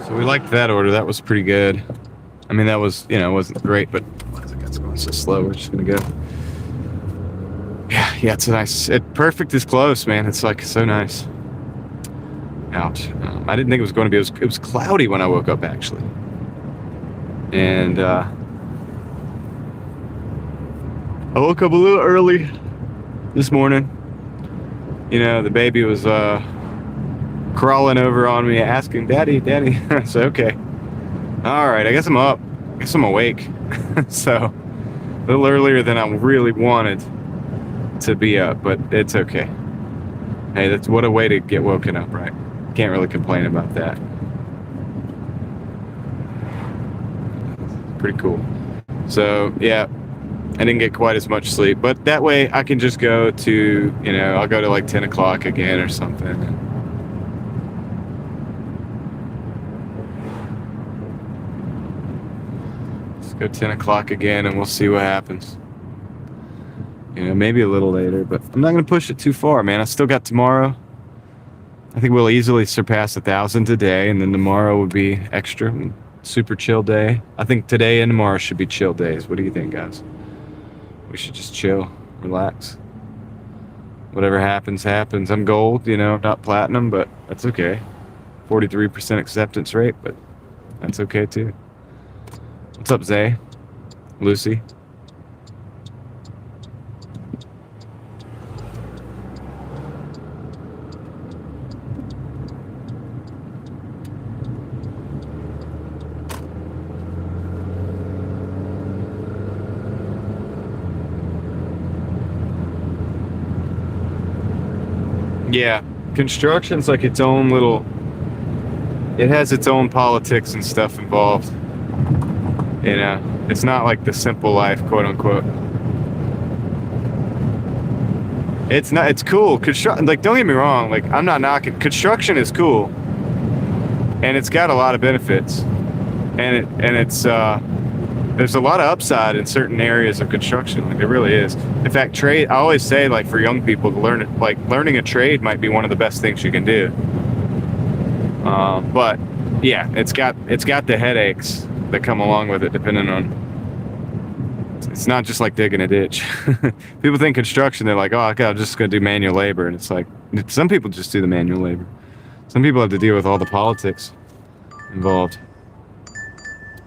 So we liked that order. That was pretty good. I mean, that was, you know, it wasn't great, but it's going so slow. We're just going to go. Yeah, it's a nice, perfect is close, man. It's like so nice. Out. I didn't think it was going to be, it was cloudy when I woke up, actually. And I woke up a little early this morning. You know, the baby was crawling over on me asking, Daddy. I said, okay. All right, I guess I'm up. I guess I'm awake. So a little earlier than I really wanted to be up, but it's okay. Hey, that's what a way to get woken up, right? Can't really complain about that. Pretty cool. So yeah, I didn't get quite as much sleep, but that way I can just go to, you know, I'll go to like 10 o'clock again or something. go 10 o'clock again and we'll see what happens. You know, maybe a little later, but I'm not going to push it too far, man. I still got tomorrow. I think we'll easily surpass 1,000 today, and then tomorrow will be extra. Super chill day. I think today and tomorrow should be chill days. What do you think, guys? We should just chill, relax. Whatever happens, happens. I'm gold, you know, not platinum, but that's okay. 43% acceptance rate, but that's okay too. What's up, Zay? Lucy? Yeah, construction's like its own little, it has its own politics and stuff involved. You know, it's not like the simple life, quote unquote. It's not, it's cool. Like, don't get me wrong, like, I'm not knocking. Construction is cool. And it's got a lot of benefits. And it's, there's a lot of upside in certain areas of construction. Like, it really is. In fact, trade, I always say, like, for young people to learn it, like, learning a trade might be one of the best things you can do. But yeah, it's got the headaches that come along with it, depending on, it's not just like digging a ditch. People think construction, they're like, oh, okay, I'm just going to do manual labor. And it's like, some people just do the manual labor. Some people have to deal with all the politics involved.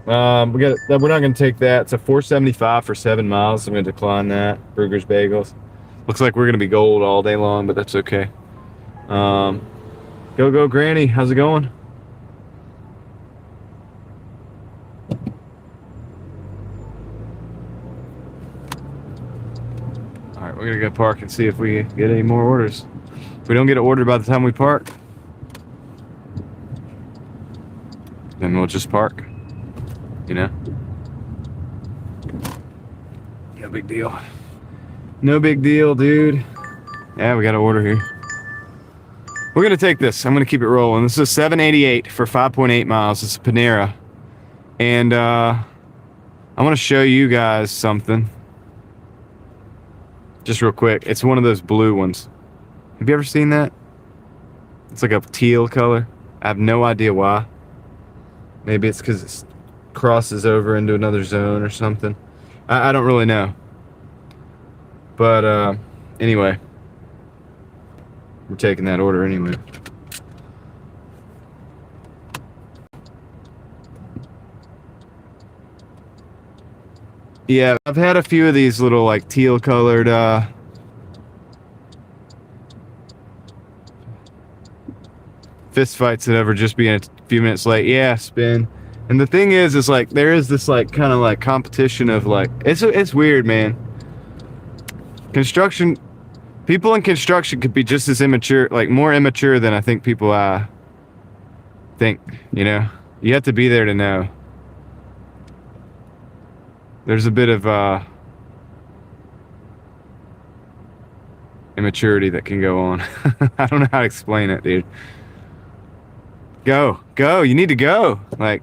We're not going to take that. It's a $4.75 for 7 miles. I'm going to decline that. Burgers, bagels. Looks like we're going to be gold all day long, but that's okay. Go Granny. How's it going? All right, we're going to go park and see if we get any more orders. If we don't get an order by the time we park, then we'll just park. You know? No big deal. No big deal, dude. Yeah, we got an order here. We're going to take this. I'm going to keep it rolling. This is $7.88 for 5.8 miles. It's a Panera. And I want to show you guys something. Just real quick. It's one of those blue ones. Have you ever seen that? It's like a teal color. I have no idea why. Maybe it's because it's crosses over into another zone or something. I don't really know. But anyway, we're taking that order anyway. Yeah, I've had a few of these little like teal colored fist fights that ever just being a few minutes late. Yeah, spin. And the thing is like there is this like kind of like competition of like it's weird, man. Construction, people in construction could be just as immature, like more immature than I think people think. You know, you have to be there to know. There's a bit of immaturity that can go on. I don't know how to explain it, dude. Go, you need to go. Like,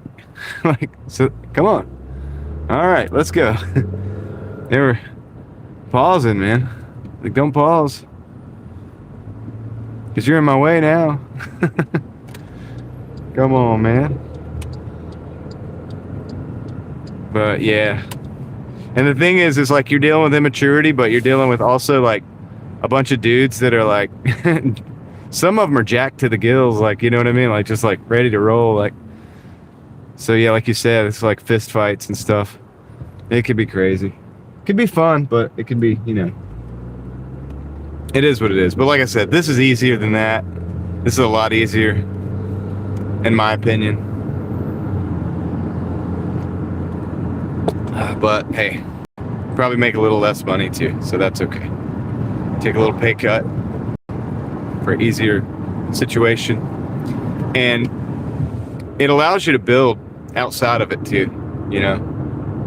so come on. All right, let's go. They were pausing, man. Like, don't pause. Cause you're in my way now. Come on, man. But yeah. And the thing is like you're dealing with immaturity, but you're dealing with also like a bunch of dudes that are like, some of them are jacked to the gills, like, you know what I mean? Like just like ready to roll. Like, so yeah, like you said, it's like fist fights and stuff. It could be crazy. It could be fun, but it could be, you know, it is what it is. But like I said, this is easier than that. This is a lot easier, in my opinion. But hey, probably make a little less money too, so that's okay. Take a little pay cut for an easier situation, and it allows you to build outside of it too. You know,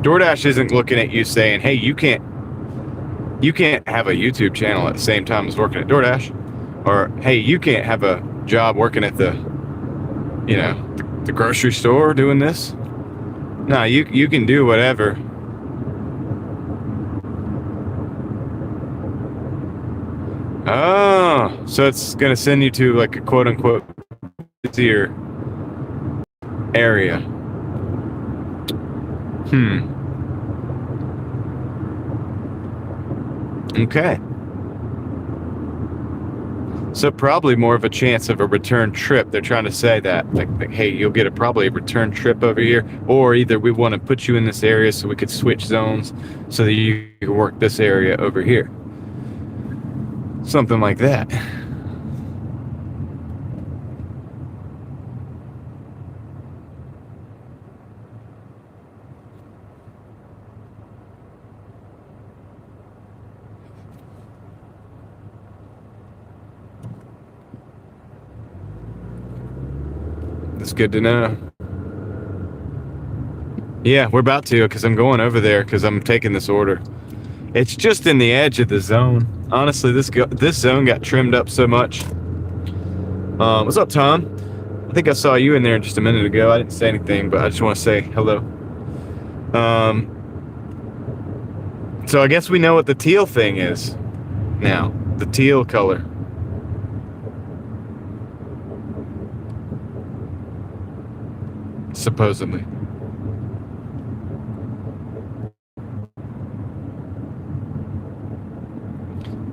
DoorDash isn't looking at you saying, "Hey, you can't have a YouTube channel at the same time as working at DoorDash," or "Hey, you can't have a job working at the, you know, the grocery store doing this." No, you can do whatever. Oh, so it's gonna send you to like a quote unquote easier area. Okay. So probably more of a chance of a return trip. They're trying to say that, like hey, you'll get probably a return trip over here, or either we want to put you in this area so we could switch zones so that you can work this area over here. Something like that. That's good to know. Yeah, we're about to, because I'm going over there because I'm taking this order. It's just in the edge of the zone. Honestly, this zone got trimmed up so much. What's up, Tom? I think I saw you in there just a minute ago. I didn't say anything, but I just want to say hello. So I guess we know what the teal thing is now. The teal color. Supposedly.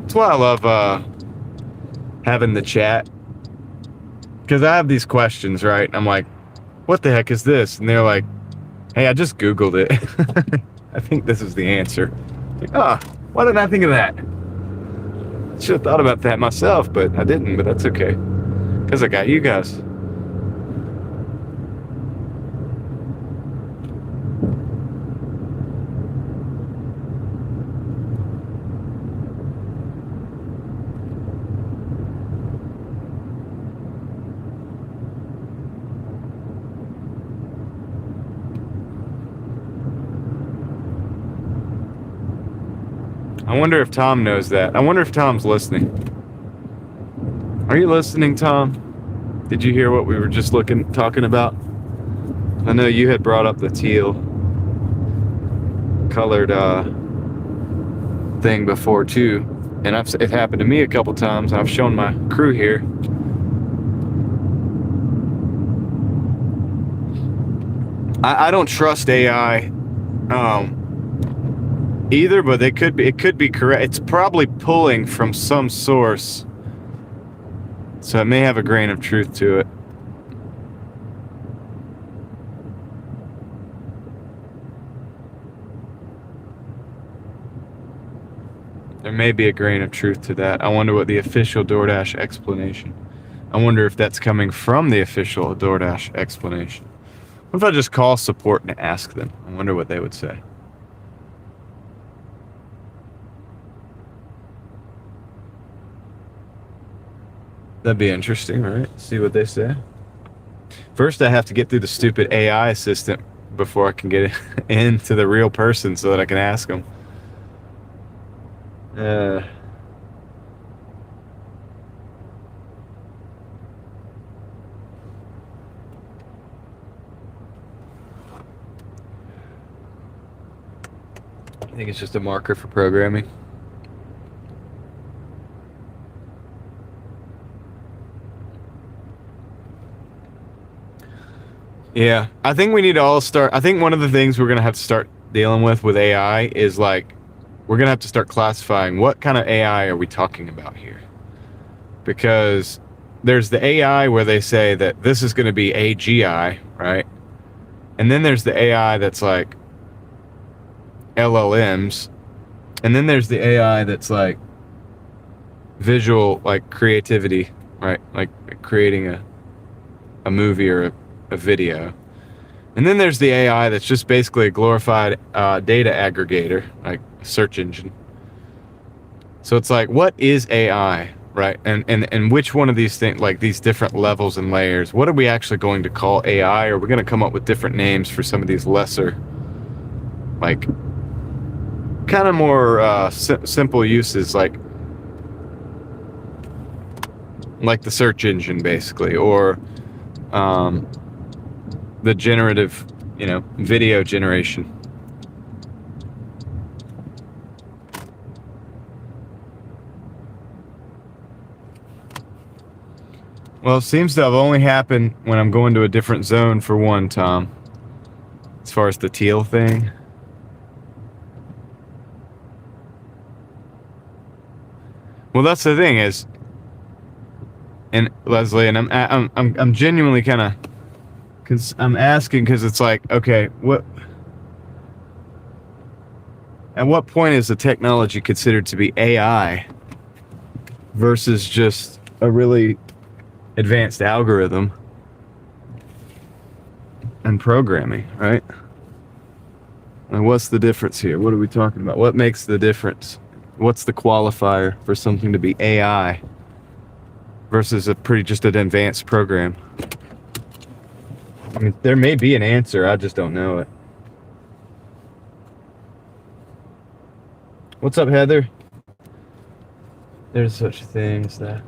That's why I love having the chat. Because I have these questions, right? I'm like, what the heck is this? And they're like, hey, I just Googled it. I think this is the answer. Like, why didn't I think of that? Should have thought about that myself, but I didn't, but that's okay. Because I got you guys. I wonder if Tom knows that. I wonder if Tom's listening. Are you listening, Tom? Did you hear what we were just talking about? I know you had brought up the teal colored thing before too, and it happened to me a couple times. I've shown my crew here. I don't trust AI either, but it could be correct. It's probably pulling from some source, so it may have a grain of truth to it. There may be a grain of truth to that. I wonder what the official Doordash explanation. I wonder if that's coming from the official Doordash explanation. What if I just call support and ask them? I wonder what they would say. That'd be interesting, right? See what they say. First, I have to get through the stupid AI assistant before I can get into the real person so that I can ask them. I think it's just a marker for programming. Yeah, I think we need to all start. I think one of the things we're going to have to start dealing with AI is like, we're going to have to start classifying what kind of AI are we talking about here. Because there's the AI where they say that this is going to be AGI, right? And then there's the AI that's like LLMs. And then there's the AI that's like visual, like creativity, right? Like creating a movie or a video. And then there's the AI that's just basically a glorified data aggregator, like a search engine. So it's like, what is AI, right? And which one of these things, like these different levels and layers, what are we actually going to call AI? Or we're going to come up with different names for some of these lesser, like kind of more simple uses, like the search engine basically, or the generative video generation. Well, it seems to have only happened when I'm going to a different zone for one, Tom. As far as the teal thing. Well, that's the thing is, and Leslie, and I'm genuinely kind of, because I'm asking because it's like, okay, at what point is the technology considered to be AI versus just a really advanced algorithm and programming, right? And what's the difference here? What are we talking about? What makes the difference? What's the qualifier for something to be AI versus just an advanced program? I mean, there may be an answer, I just don't know it. What's up, Heather? There's such a thing as that.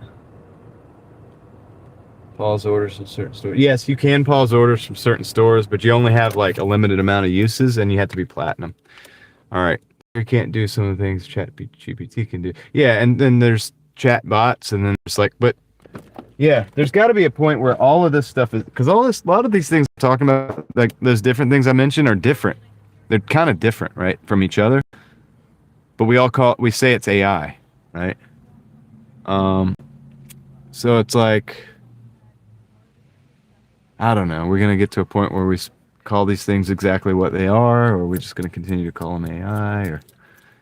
Pause orders from certain stores. Yes, you can pause orders from certain stores, but you only have like a limited amount of uses, and you have to be platinum. All right, you can't do some of the things ChatGPT can do. Yeah, and then there's chat bots, and then it's like, but yeah, there's got to be a point where all of this stuff is, because a lot of these things I'm talking about, like those different things I mentioned, are different. They're kind of different, right, from each other. But we say it's AI, right? So it's like, I don't know. We're gonna get to a point where we call these things exactly what they are, or we're just gonna continue to call them AI, or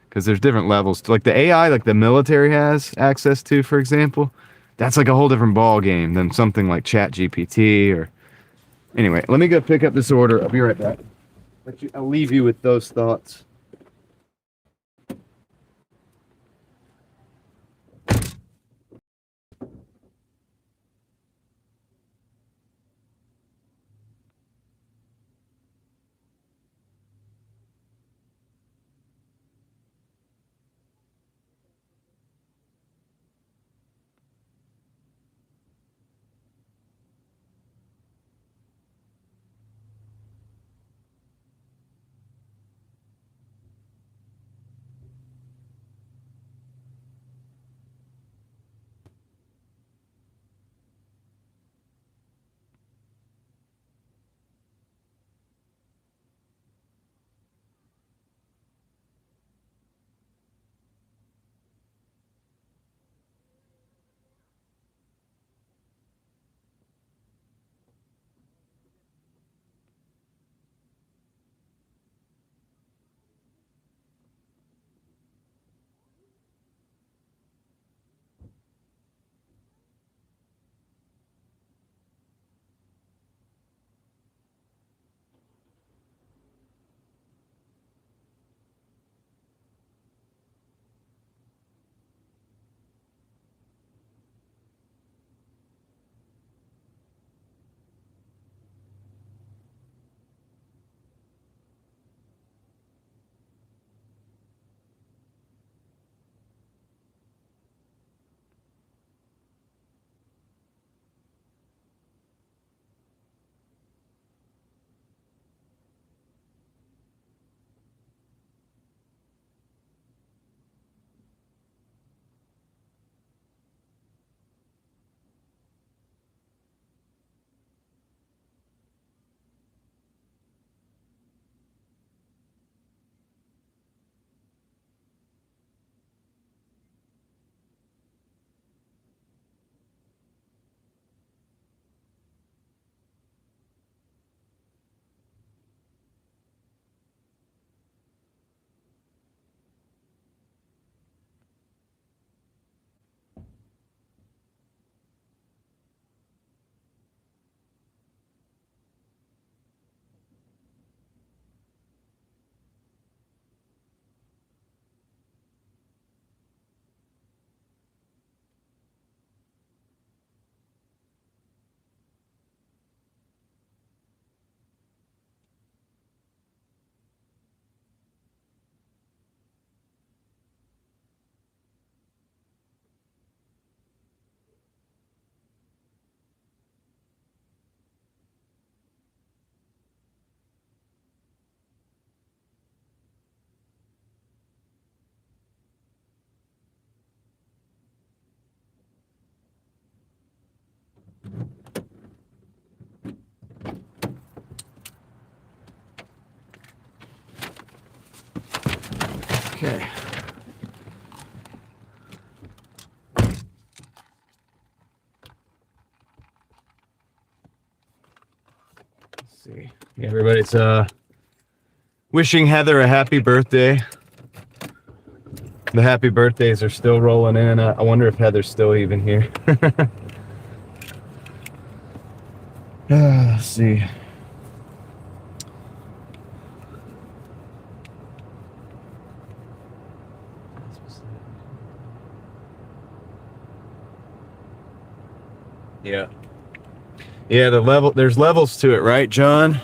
because there's different levels. Like the AI, like the military has access to, for example, that's like a whole different ball game than something like Chat GPT. Or anyway, let me go pick up this order. I'll be right back. I'll leave you with those thoughts. see. Everybody's wishing Heather a happy birthday. The happy birthdays are still rolling in. I wonder if Heather's still even here. Let's see. Yeah. Yeah, there's levels to it, right, John?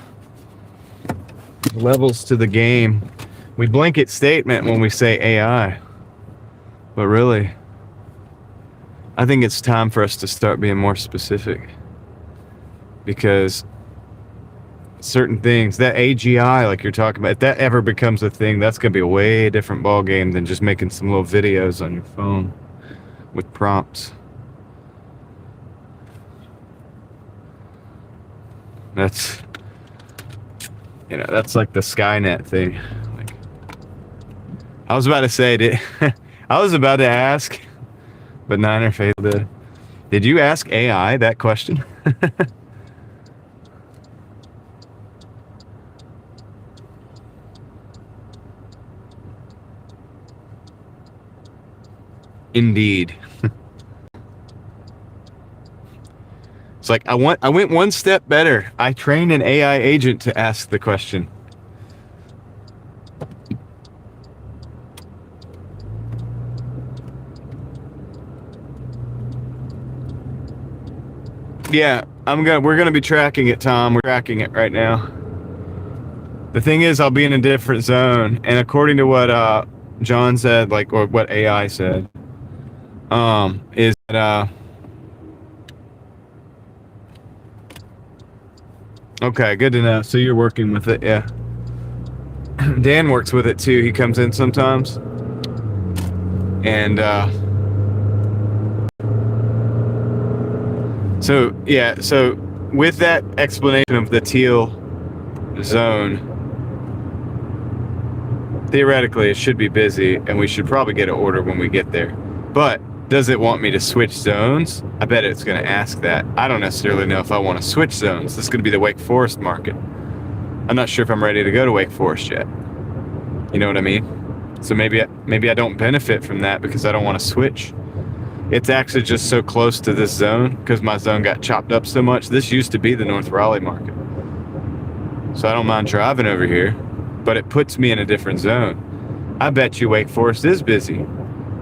Levels to the game. We blanket statement when we say AI. But really, I think it's time for us to start being more specific. Because certain things, that AGI, like you're talking about, if that ever becomes a thing, that's going to be a way different ball game than just making some little videos on your phone with prompts. That's, that's like the Skynet thing. Like, I was about to say, I was about to ask, but Niner Faith did. Did you ask AI that question? Indeed. It's like I went one step better. I trained an AI agent to ask the question. Yeah, we're gonna be tracking it, Tom. We're tracking it right now. The thing is, I'll be in a different zone, and according to what John said, or what AI said, is that okay, good to know. So you're working with it, yeah. Dan works with it too. He comes in sometimes, and so with that explanation of the teal zone, theoretically it should be busy, and we should probably get an order when we get there. But does it want me to switch zones? I bet it's going to ask that. I don't necessarily know if I want to switch zones. This is going to be the Wake Forest market. I'm not sure if I'm ready to go to Wake Forest yet. You know what I mean? So maybe I don't benefit from that because I don't want to switch. It's actually just so close to this zone because my zone got chopped up so much. This used to be the North Raleigh market. So I don't mind driving over here, but it puts me in a different zone. I bet you Wake Forest is busy.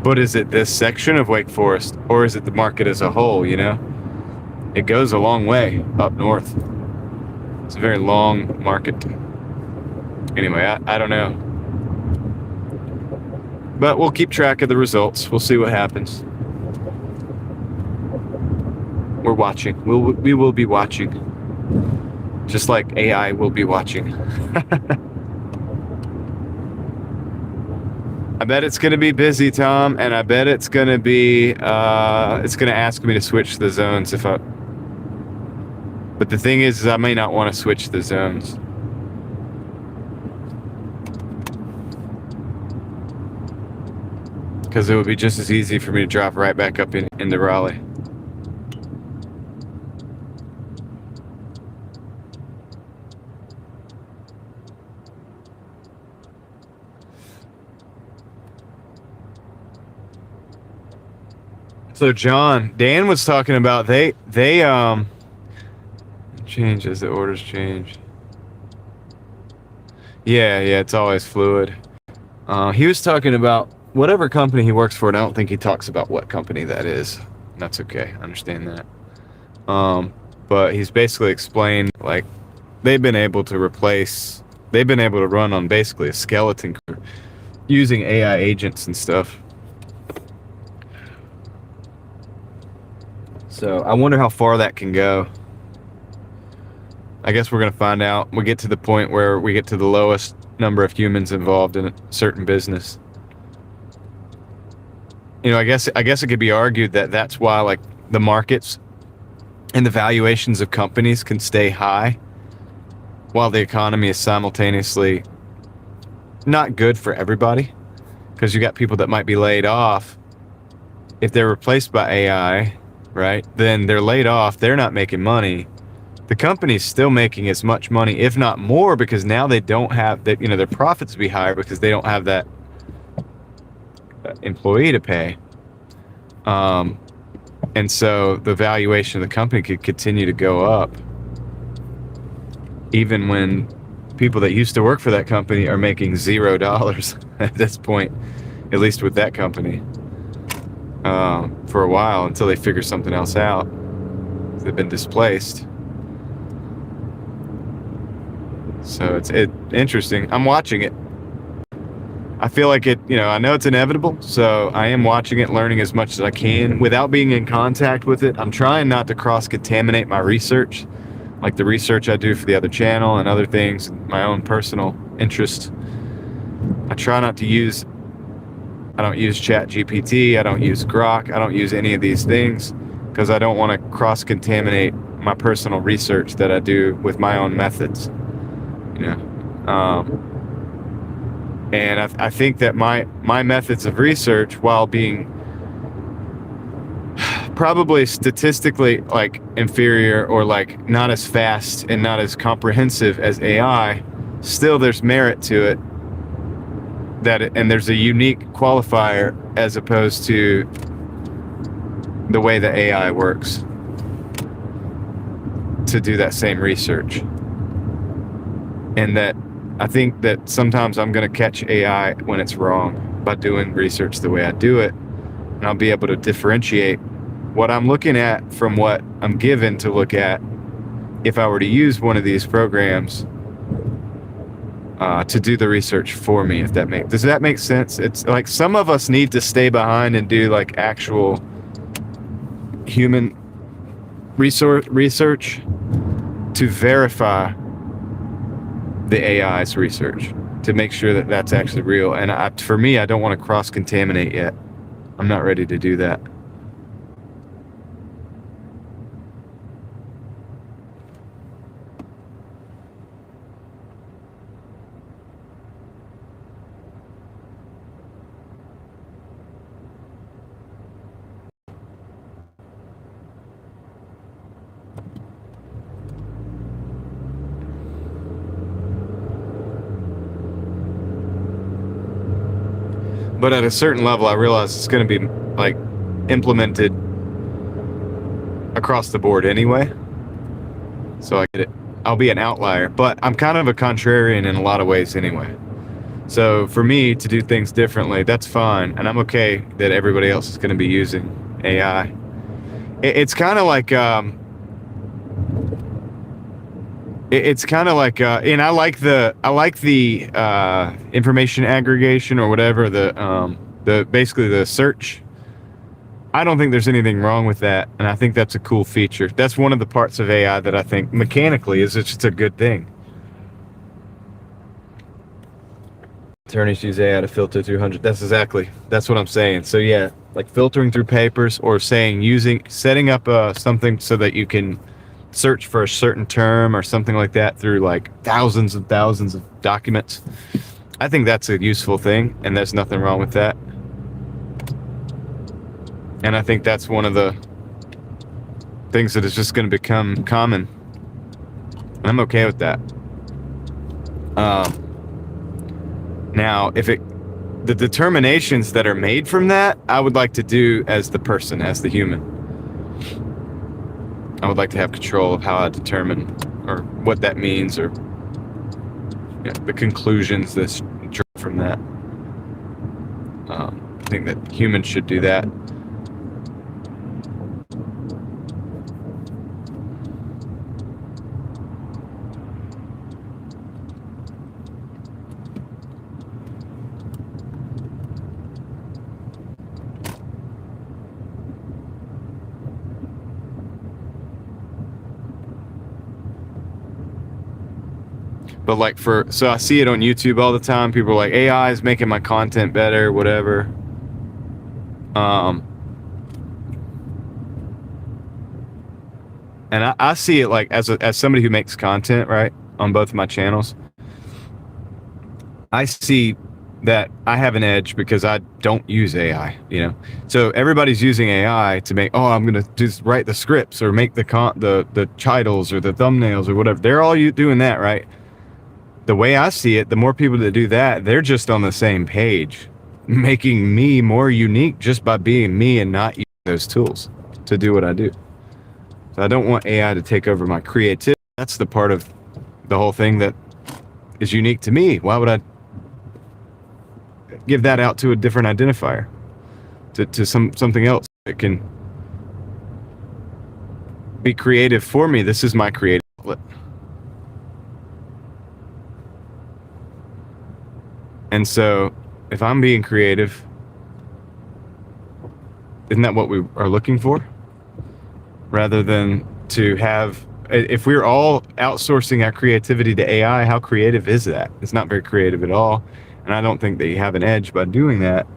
But is it this section of Wake Forest, or is it the market as a whole, It goes a long way up north. It's a very long market. Anyway, I don't know. But we'll keep track of the results. We'll see what happens. We're watching. We will be watching. Just like AI will be watching. I bet it's going to be busy, Tom, and I bet it's going to be, it's going to ask me to switch the zones but the thing is I may not want to switch the zones. Because it would be just as easy for me to drop right back up into Raleigh. So Dan was talking about they change as the orders change. Yeah, it's always fluid. He was talking about whatever company he works for, and I don't think he talks about what company that is. That's okay, I understand that. But he's basically explained like they've been able to run on basically a skeleton crew using AI agents and stuff. So I wonder how far that can go. I guess we're going to find out. We get to the point where we get to the lowest number of humans involved in a certain business. I guess it could be argued that that's why like the markets and the valuations of companies can stay high while the economy is simultaneously not good for everybody, because you got people that might be laid off. If they're replaced by AI, right, then they're laid off, they're not making money. the company's still making as much money, if not more, because now they don't have that, their profits be higher because they don't have that employee to pay. And so the valuation of the company could continue to go up, even when people that used to work for that company are making $0 at this point, at least with that company, for a while until they figure something else out. They've been displaced. So it's interesting. I'm watching it. I feel like it, I know it's inevitable, so I am watching it, learning as much as I can without being in contact with it. I'm trying not to cross-contaminate my research, like the research I do for the other channel and other things, my own personal interest. I try not to I don't use ChatGPT, I don't use Grok, I don't use any of these things because I don't want to cross-contaminate my personal research that I do with my own methods, And I think that my methods of research, while being probably statistically like inferior or like not as fast and not as comprehensive as AI, still there's merit to it. And there's a unique qualifier as opposed to the way that AI works to do that same research. And that I think that sometimes I'm going to catch AI when it's wrong by doing research the way I do it. And I'll be able to differentiate what I'm looking at from what I'm given to look at if I were to use one of these programs to do the research for me. Does that make sense? It's like some of us need to stay behind and do like actual human research to verify the AI's research, to make sure that that's actually real. And for me, I don't want to cross-contaminate yet. I'm not ready to do that. But at a certain level, I realize it's going to be like implemented across the board anyway. So I'll be an outlier, but I'm kind of a contrarian in a lot of ways anyway. So for me to do things differently, that's fine. And I'm okay that everybody else is going to be using AI. It's kind of like, and I like the information aggregation or whatever, the basically the search. I don't think there's anything wrong with that, and I think that's a cool feature. That's one of the parts of AI that I think mechanically is just a good thing. Attorneys use AI to filter through hundreds. That's what I'm saying. So yeah, like filtering through papers or setting up something so that you can search for a certain term or something like that through like thousands and thousands of documents. I think that's a useful thing, and there's nothing wrong with that. And I think that's one of the things that is just going to become common. I'm okay with that. Now, the determinations that are made from that, I would like to do as the person, as the human. I would like to have control of how I determine or what that means or the conclusions that draw from that. I think that humans should do that. But so I see it on YouTube all the time. People are like, AI is making my content better, whatever. And I see it like as somebody who makes content, right, on both of my channels. I see that I have an edge because I don't use AI, you know. So everybody's using AI to make, oh, I'm gonna just write the scripts or make the titles or the thumbnails or whatever. They're all doing that, right? The way I see it, the more people that do that, they're just on the same page, making me more unique just by being me and not using those tools to do what I do. So I don't want AI to take over my creativity. That's the part of the whole thing that is unique to me. Why would I give that out to a different identifier, to something else that can be creative for me? This is my creative outlet. And so if I'm being creative, isn't that what we are looking for? Rather than to have, if we're all outsourcing our creativity to AI, how creative is that? It's not very creative at all. And I don't think that you have an edge by doing that.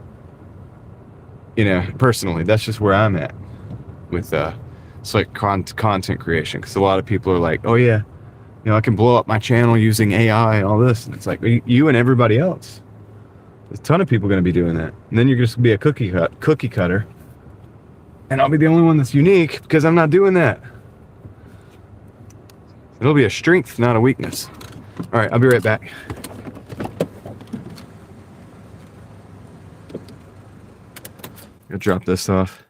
You know, personally, that's just where I'm at with it's like content creation. Because a lot of people are like, oh yeah, you know, I can blow up my channel using AI and all this. And it's like, you and everybody else. There's a ton of people going to be doing that. And then you're just going to be a cookie cutter. And I'll be the only one that's unique because I'm not doing that. It'll be a strength, not a weakness. All right, I'll be right back. I'll drop this off.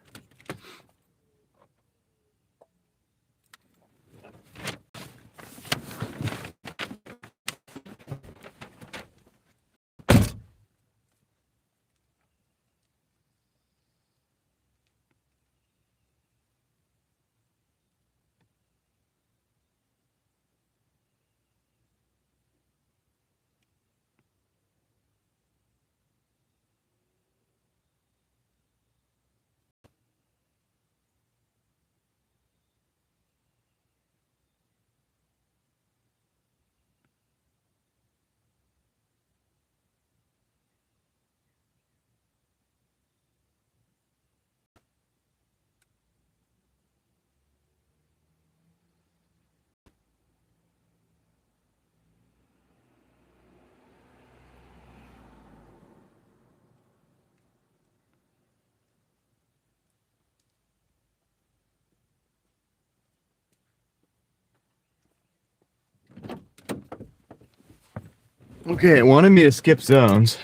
Okay, it wanted me to skip zones,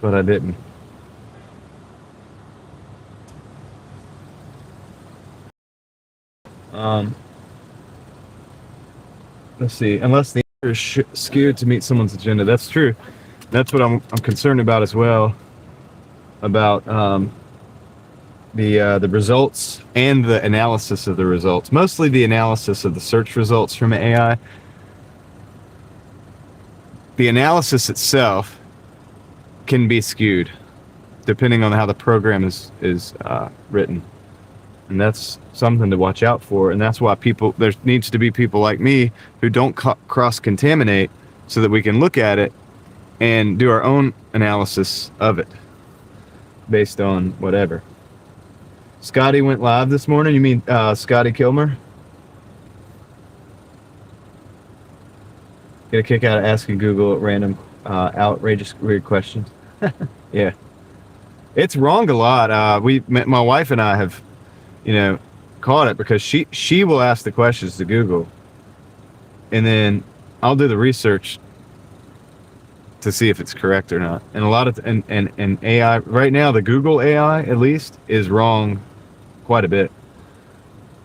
but I didn't. Let's see. Unless the answer is skewed to meet someone's agenda, that's true. That's what I'm concerned about as well. About the results and the analysis of the results. Mostly the analysis of the search results from AI. The analysis itself can be skewed depending on how the program is written. And that's something to watch out for. And that's why there needs to be people like me who don't cross-contaminate so that we can look at it and do our own analysis of it based on whatever. Scotty went live this morning. You mean Scotty Kilmer? Get a kick out of asking Google random outrageous weird questions. Yeah. It's wrong a lot. My wife and I have, you know, caught it because she will ask the questions to Google, and then I'll do the research to see if it's correct or not. And a lot of and AI right now, the Google AI at least is wrong quite a bit.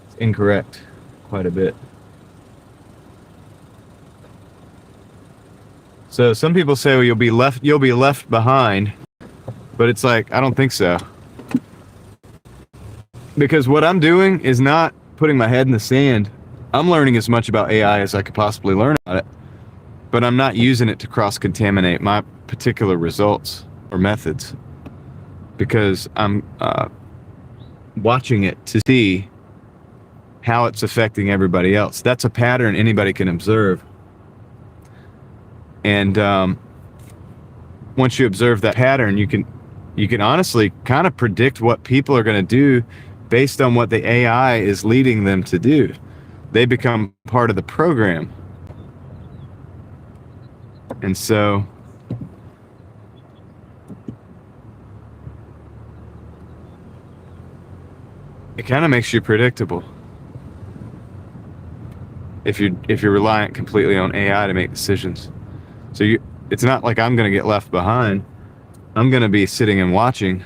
It's incorrect quite a bit. So some people say, well, you'll be left behind, but it's like, I don't think so. Because what I'm doing is not putting my head in the sand. I'm learning as much about AI as I could possibly learn about it, but I'm not using it to cross-contaminate my particular results or methods, because I'm watching it to see how it's affecting everybody else. That's a pattern anybody can observe. And once you observe that pattern, you can honestly kind of predict what people are going to do based on what the AI is leading them to do. They become part of the program. And so it kind of makes you predictable if you're reliant completely on AI to make decisions. So it's not like I'm going to get left behind. I'm going to be sitting and watching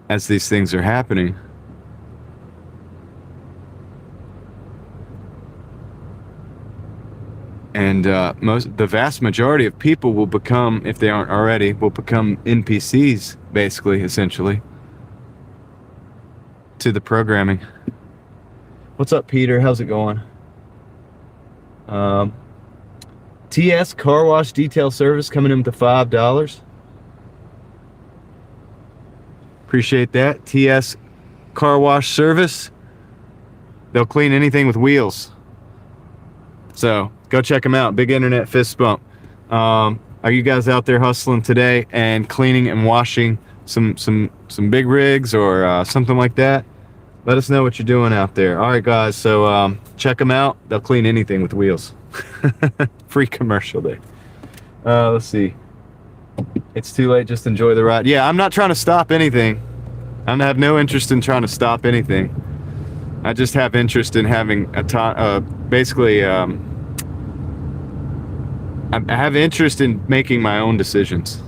as these things are happening. And the vast majority of people will become, if they aren't already, will become NPCs, basically, essentially, to the programming. What's up, Peter? How's it going? TS Car Wash Detail Service coming in to $5. Appreciate that. TS Car Wash Service. They'll clean anything with wheels. So go check them out. Big internet fist bump. Are you guys out there hustling today and cleaning and washing some big rigs or something like that? Let us know what you're doing out there. All right, guys. So check them out. They'll clean anything with wheels. Free commercial day. Let's see. It's too late. Just enjoy the ride. Yeah, I'm not trying to stop anything. I have no interest in trying to stop anything. I just have interest in having basically, I have interest in making my own decisions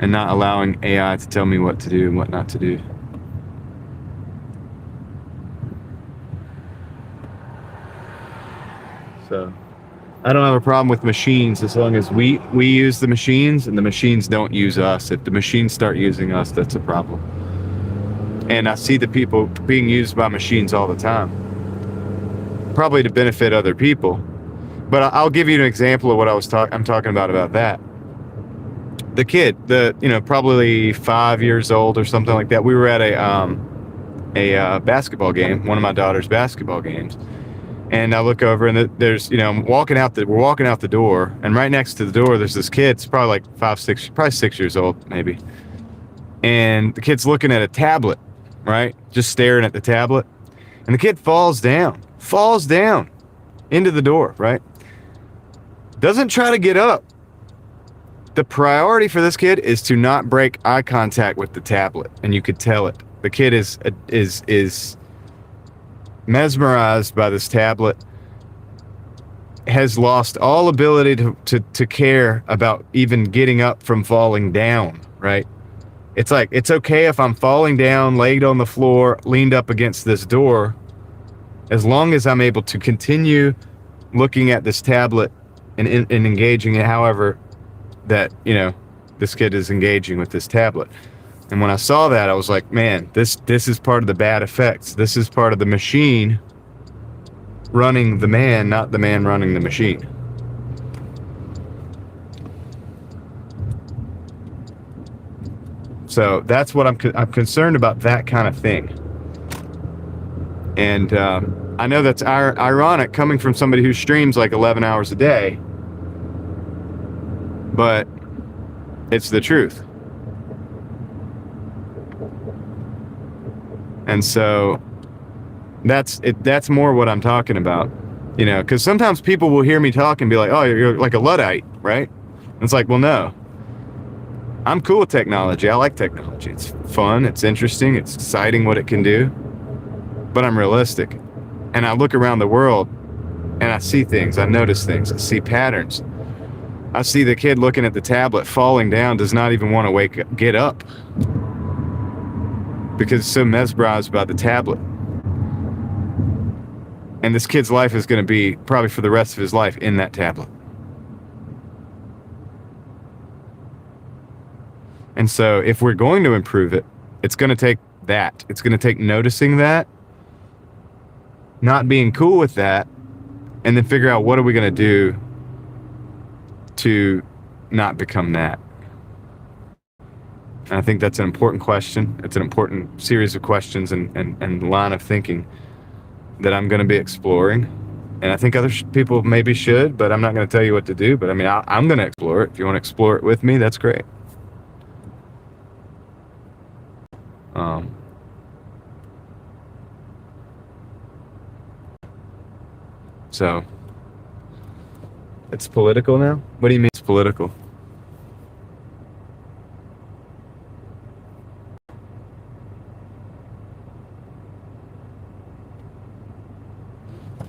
and not allowing AI to tell me what to do and what not to do. So I don't have a problem with machines as long as we use the machines and the machines don't use us. If the machines start using us, that's a problem. And I see the people being used by machines all the time, probably to benefit other people. But I'll give you an example of what I'm talking about that. The kid, probably 5 years old or something like that. We were at a basketball game, one of my daughter's basketball games. And I look over and there's, we're walking out the door, and right next to the door, there's this kid. It's probably like 6 years old, maybe. And the kid's looking at a tablet, right? Just staring at the tablet. And the kid falls down into the door, right? Doesn't try to get up. The priority for this kid is to not break eye contact with the tablet. And you could tell it. The kid is mesmerized by this tablet, has lost all ability to care about even getting up from falling down, right? It's like, it's okay if I'm falling down, laid on the floor, leaned up against this door, as long as I'm able to continue looking at this tablet and engaging it however that, this kid is engaging with this tablet. And when I saw that, I was like, man, this is part of the bad effects. This is part of the machine running the man, not the man running the machine. So that's what I'm concerned about, that kind of thing. And I know that's ironic coming from somebody who streams like 11 hours a day, but it's the truth. And so that's more what I'm talking about, because sometimes people will hear me talk and be like, oh, you're like a Luddite, right? And it's like, well, no. I'm cool with technology. I like technology. It's fun. It's interesting. It's exciting what it can do. But I'm realistic. And I look around the world and I see things. I notice things. I see patterns. I see the kid looking at the tablet, falling down, does not even want to get up, because it's so mesmerized by the tablet. And this kid's life is going to be probably for the rest of his life in that tablet. And so if we're going to improve it, it's going to take that. It's going to take noticing that, not being cool with that, and then figure out what are we going to do to not become that. And I think that's an important question. It's an important series of questions and line of thinking that I'm going to be exploring. And I think other people maybe should, but I'm not going to tell you what to do. But I mean, I'm going to explore it. If you want to explore it with me, that's great. So It's political now? What do you mean it's political?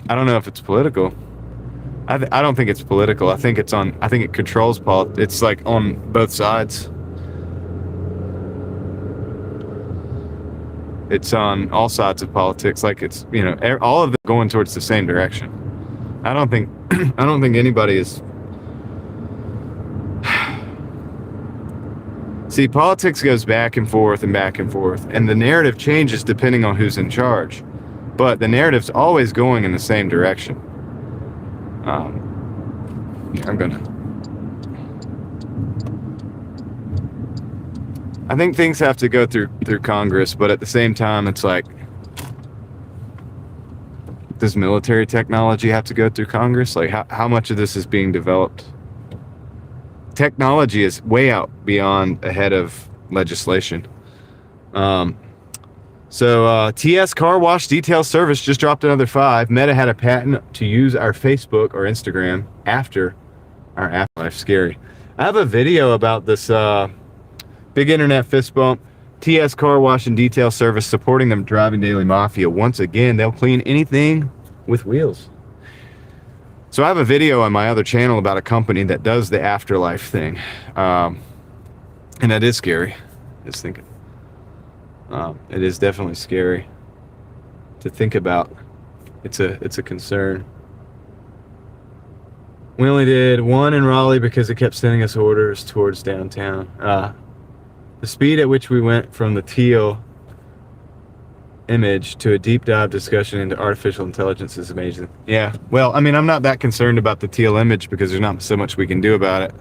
I don't know if it's political. I don't think it's political. I think it controls it's like on both sides. It's on all sides of politics. Like it's, all of them going towards the same direction. I don't think anybody is. See, politics goes back and forth and back and forth, and the narrative changes depending on who's in charge. But the narrative's always going in the same direction. I think things have to go through Congress, but at the same time, it's like, does military technology have to go through Congress? Like, how much of this is being developed? Technology is way out beyond ahead of legislation. So TS Car Wash Detail Service just dropped another 5. Meta had a patent to use our Facebook or Instagram after our afterlife. Scary. I have a video about this big internet fist bump. TS Car Wash and Detail Service supporting them Driving Daily Mafia. Once again, they'll clean anything with wheels. So I have a video on my other channel about a company that does the afterlife thing. And that is scary. Just thinking. It is definitely scary to think about. It's a concern. We only did 1 in Raleigh because it kept sending us orders towards downtown. The speed at which we went from the teal image to a deep dive discussion into artificial intelligence is amazing. Yeah, well, I mean, I'm not that concerned about the teal image because there's not so much we can do about it.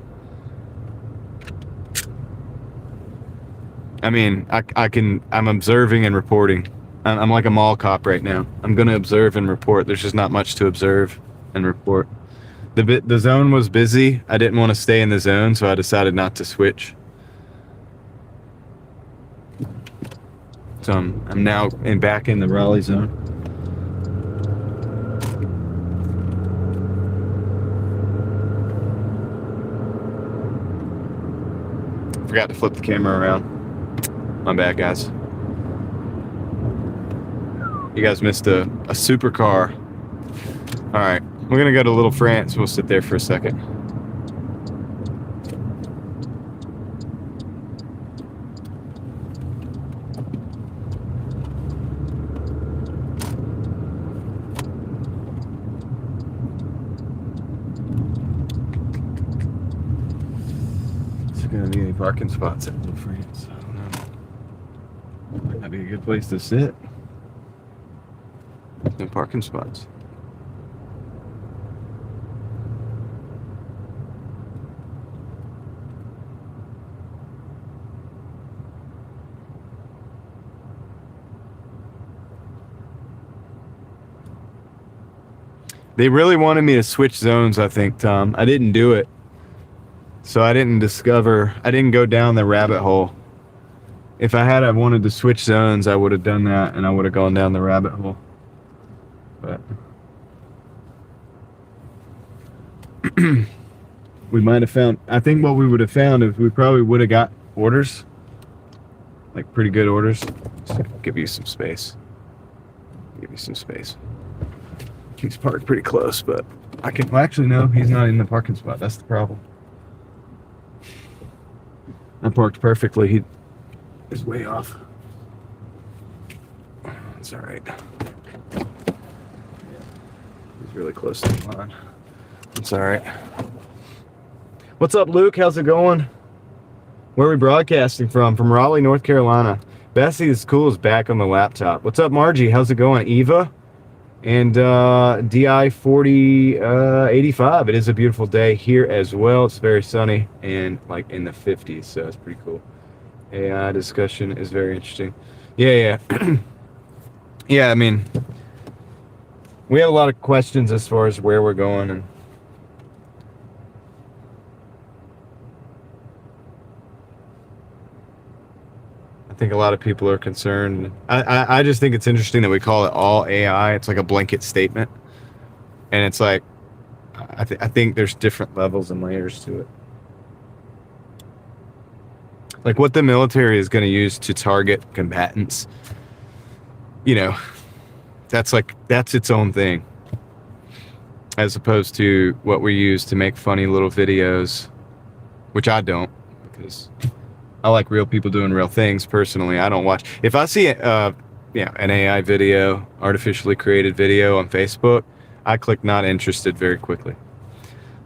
I mean, I'm observing and reporting. I'm like a mall cop right now. I'm going to observe and report. There's just not much to observe and report. The zone was busy. I didn't want to stay in the zone, so I decided not to switch. So I'm now back in the Raleigh zone. Forgot to flip the camera around. My bad, guys. You guys missed a supercar. All right, we're gonna go to Little France. We'll sit there for a second. Is there gonna be any parking spots at Little France? I don't know. Might not be a good place to sit. No parking spots. They really wanted me to switch zones, I think, Tom. I didn't do it. So I didn't go down the rabbit hole. If I wanted to switch zones, I would have done that and I would have gone down the rabbit hole. But we might have found, I think what we would have found is we probably would have got orders, like pretty good orders. So give you some space. He's parked pretty close, but actually no, he's not in the parking spot. That's the problem. I parked perfectly. He is way off. It's all right. He's really close to the line. It's all right. What's up, Luke? How's it going? Where are we broadcasting from? From Raleigh, North Carolina. Bessie is cool is back on the laptop. What's up, Margie? How's it going? Eva? And DI 4085. It is a beautiful day here as well. It's very sunny and like in the 50s, so it's pretty cool. AI discussion is very interesting. Yeah. Yeah, I mean, we have a lot of questions as far as where we're going, and I think a lot of people are concerned. I just think it's interesting that we call it all AI. It's like a blanket statement. And it's like, I think there's different levels and layers to it. Like what the military is going to use to target combatants, you know, that's its own thing, as opposed to what we use to make funny little videos, which I don't, because I like real people doing real things. Personally, I don't watch. If I see an AI video, artificially created video on Facebook, I click not interested very quickly.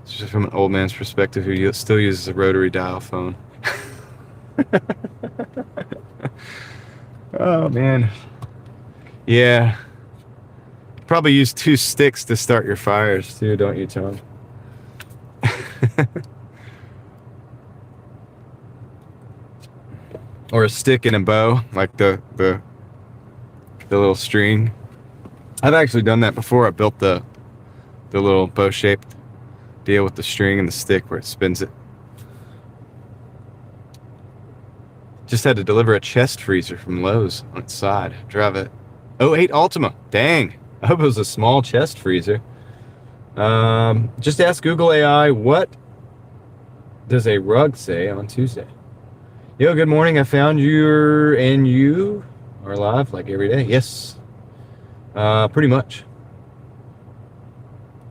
It's just from an old man's perspective who still uses a rotary dial phone. Oh man, yeah. Probably use 2 sticks to start your fires too, don't you, Tom? Or a stick and a bow, like the little string. I've actually done that before. I built the little bow-shaped deal with the string and the stick where it spins it. Just had to deliver a chest freezer from Lowe's on its side. Drive it. 08 Ultima. Dang. I hope it was a small chest freezer. Just ask Google AI, what does a rug say on Tuesday? Yo, good morning. I found you are live like every day. Yes. Pretty much.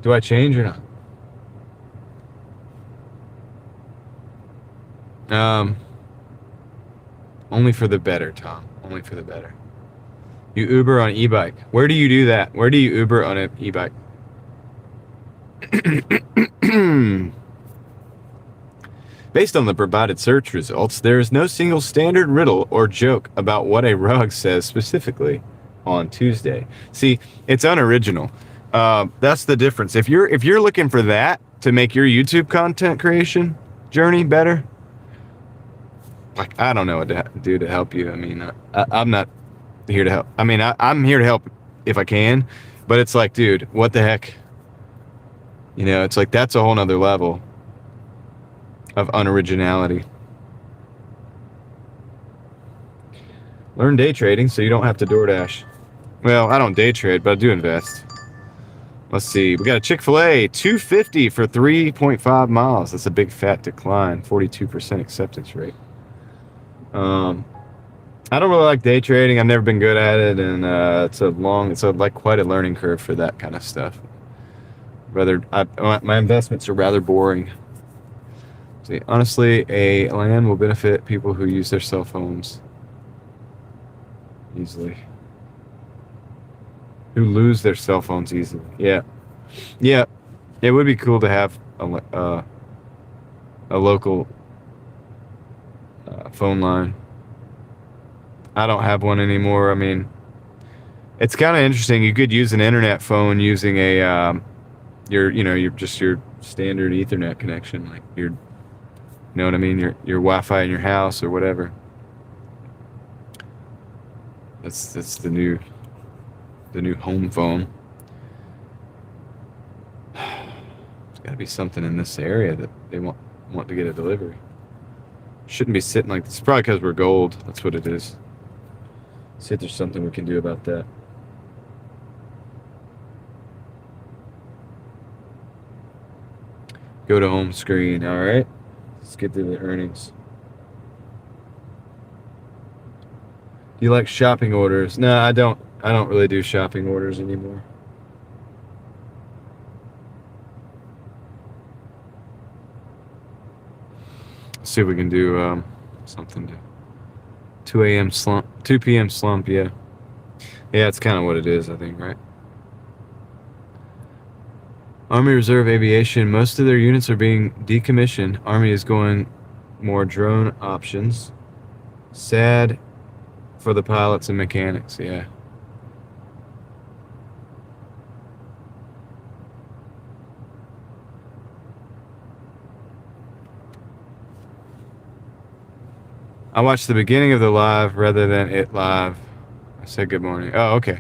Do I change or not? Only for the better, Tom. Only for the better. You Uber on e-bike. Where do you do that? Where do you Uber on an e-bike? Based on the provided search results, there is no single standard riddle or joke about what a rug says specifically on Tuesday. See, it's unoriginal. That's the difference. If you're looking for that to make your YouTube content creation journey better, like I don't know what to do to help you. I mean, I'm not here to help. I mean, I'm here to help if I can, but it's like, dude, what the heck? You know, it's like that's a whole nother level of unoriginality. Learn day trading so you don't have to Doordash. Well, I don't day trade, but I do invest. Let's see. We got a Chick-fil-A, $2.50 for 3.5 miles. That's a big fat decline. 42% acceptance rate. I don't really like day trading. I've never been good at it, and it's like quite a learning curve for that kind of stuff. My investments are rather boring. See, honestly, a land will benefit people who use their cell phones easily. Who lose their cell phones easily. Yeah. It would be cool to have a local phone line. I don't have one anymore. I mean, it's kind of interesting. You could use an internet phone using your standard Ethernet connection, like your what I mean, your Wi-Fi in your house or whatever. That's the new home phone. There's got to be something in this area that they want to get a delivery. Shouldn't be sitting like this. It's probably because we're gold. That's what it is. See if there's something we can do about that. Go to home screen. All right. Let's get to the earnings. Do you like shopping orders? No, I don't. I don't really do shopping orders anymore. Let's see if we can do something to 2 a.m. slump, 2 p.m. slump. Yeah, it's kind of what it is, I think, right? Army Reserve Aviation, most of their units are being decommissioned. Army is going more drone options. Sad for the pilots and mechanics, yeah. I watched the beginning of the live rather than it live. I said good morning. Oh, okay.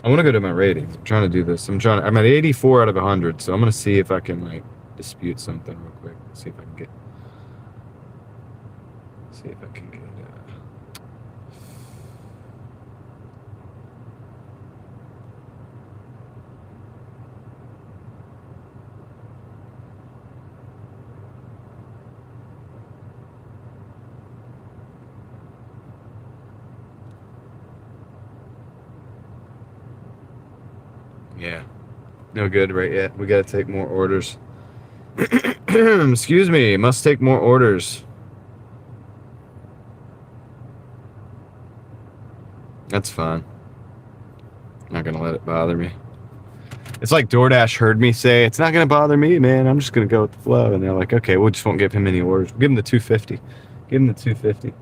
I want to go to my ratings. I'm trying to do this. I'm at 84 out of 100, so I'm going to see if I can like dispute something real quick. See if I can get Yeah. No good right yet. We got to take more orders. Excuse me. Must take more orders. That's fine. Not going to let it bother me. It's like DoorDash heard me say, it's not going to bother me, man. I'm just going to go with the flow. And they're like, okay, we just won't give him any orders. We'll give him the 250. Give him the 250.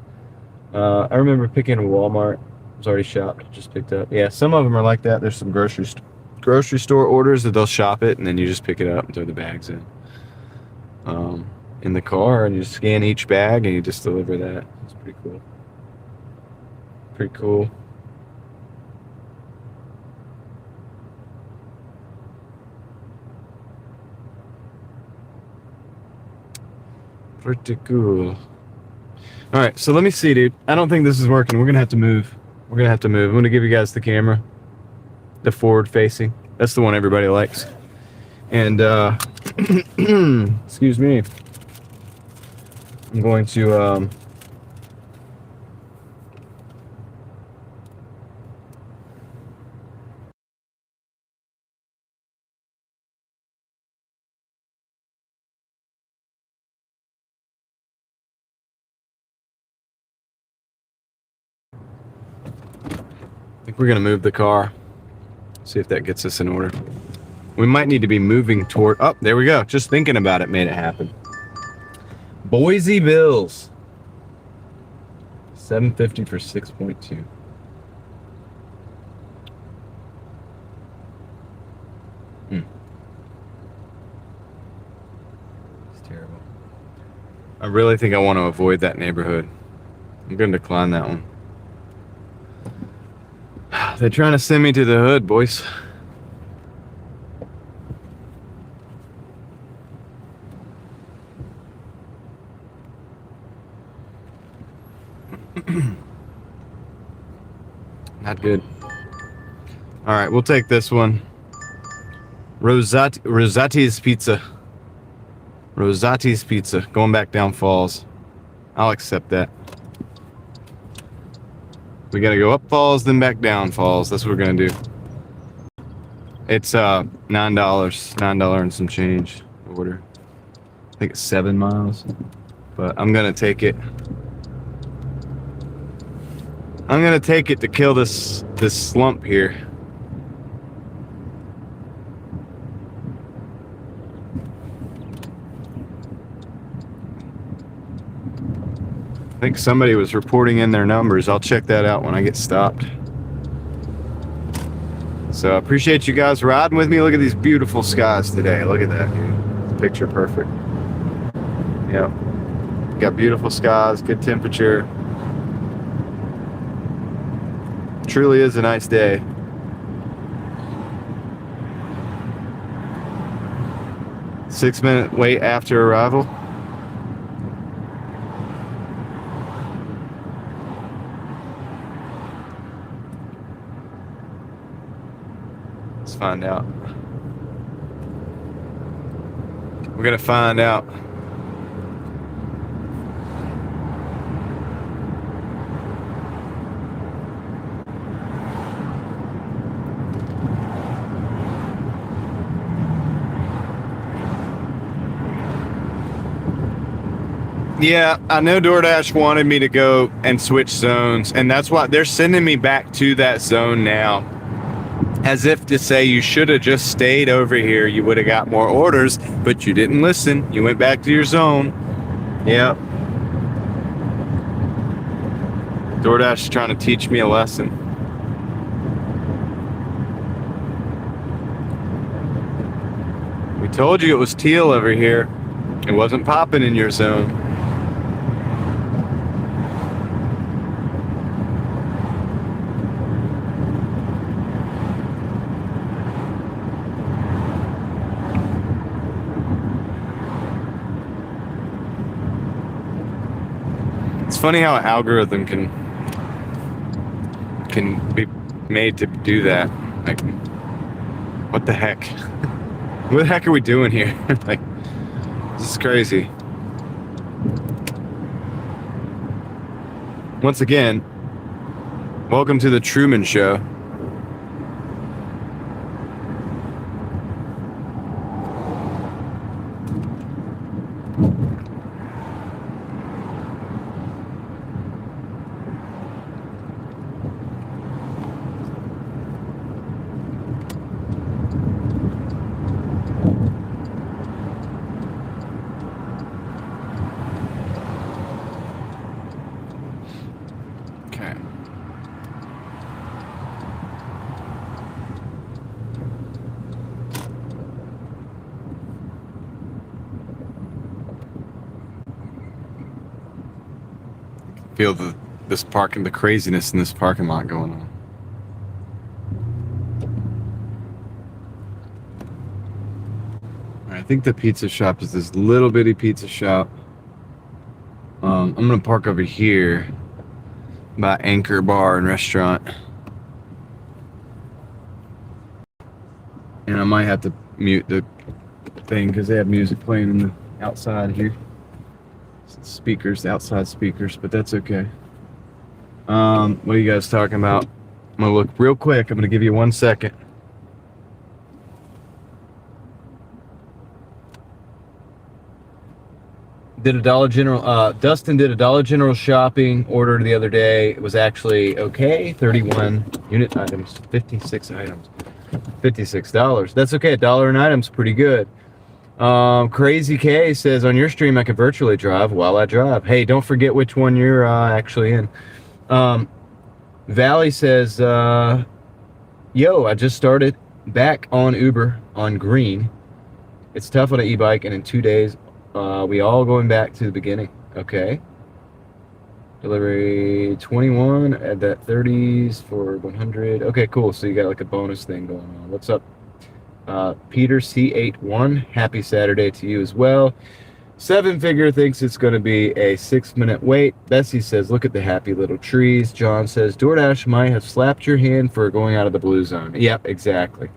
I remember picking a Walmart. It was already shopped. Just picked up. Yeah, some of them are like that. There's some grocery store orders that they'll shop it, and then you just pick it up and throw the bags in the car, and you just scan each bag, and you just deliver that. It's pretty cool. Pretty cool. Pretty cool. All right, so let me see, dude. I don't think this is working. We're gonna have to move. I'm gonna give you guys the camera, the forward facing. That's the one everybody likes. And excuse me. I'm going to I think we're gonna move the car. See if that gets us in order. We might need to be moving toward. Oh, there we go. Just thinking about it made it happen. Boise Bills. $7.50 for 6.2. It's terrible. I really think I want to avoid that neighborhood. I'm going to decline that one. They're trying to send me to the hood, boys. Not good. All right, we'll take this one. Rosati's Pizza. Rosati's Pizza. Going back down Falls. I'll accept that. We gotta go up Falls, then back down Falls. That's what we're gonna do. It's $9. $9 and some change order. I think it's 7 miles. But I'm gonna take it. I'm gonna take it to kill this slump here. I think somebody was reporting in their numbers. I'll check that out when I get stopped. So I appreciate you guys riding with me. Look at these beautiful skies today. Look at that, dude. Picture perfect. Yep. Got beautiful skies, good temperature. Truly is a nice day. Six-minute wait after arrival. Let's find out. We're gonna find out. Yeah, I know DoorDash wanted me to go and switch zones, and that's why they're sending me back to that zone now. As if to say, you should have just stayed over here. You would have got more orders, but you didn't listen. You went back to your zone. Yep. DoorDash is trying to teach me a lesson. We told you it was teal over here. It wasn't popping in your zone. It's funny how an algorithm can be made to do that. Like, what the heck? What the heck are we doing here? Like, this is crazy. Once again, welcome to the Truman Show. feel the craziness in this parking lot going on. I think the pizza shop is this little bitty pizza shop. I'm gonna park over here by Anchor Bar and Restaurant, and I might have to mute the thing because they have music playing in the outside here. Speakers, outside speakers, but that's okay. What are you guys talking about? I'm gonna look real quick. I'm gonna give you 1 second. Did a Dollar General, Dustin did a Dollar General shopping order the other day. It was actually okay. 31 unit items, 56 items, $56. That's okay. $1 an item's pretty good. Crazy K says, on your stream, I can virtually drive while I drive. Hey, don't forget which one you're actually in. Valley says, yo, I just started back on Uber on green. It's tough on an e-bike, and in 2 days, we all going back to the beginning. Okay. Delivery 21 at that 30s for 100. Okay, cool. So you got like a bonus thing going on. What's up? Peter C81, happy Saturday to you as well. Seven Figure thinks it's going to be a 6-minute wait. Bessie says, look at the happy little trees. John says, Doordash might have slapped your hand for going out of the blue zone. Yep, exactly.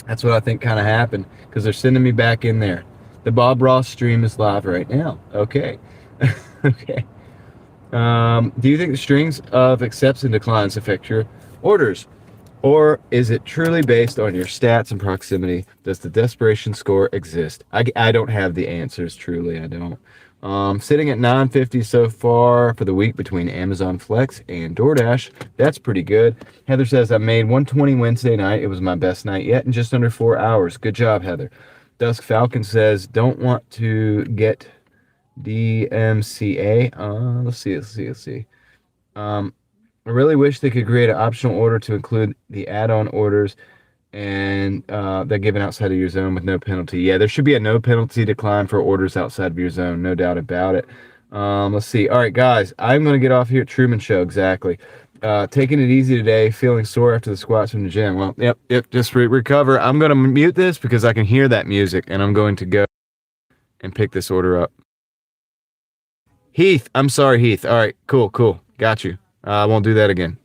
That's what I think kind of happened, because they're sending me back in there. The Bob Ross stream is live right now. Okay. Okay. Do you think the strings of accepts and declines affect your orders? Or is it truly based on your stats and proximity? Does the desperation score exist? I don't have the answers, truly, I don't. Sitting at 950 so far for the week between Amazon Flex and DoorDash. That's pretty good. Heather says, I made 120 Wednesday night. It was my best night yet in just under 4 hours. Good job, Heather. Dusk Falcon says, don't want to get DMCA. Let's see. I really wish they could create an optional order to include the add-on orders and they're given outside of your zone with no penalty. Yeah, there should be a no penalty decline for orders outside of your zone, no doubt about it. Let's see. All right, guys, I'm going to get off here at Truman Show, exactly. Taking it easy today, feeling sore after the squats from the gym. Well, yep, just recover. I'm going to mute this because I can hear that music, and I'm going to go and pick this order up. Heath, I'm sorry, Heath. All right, cool. Got you. I won't do that again.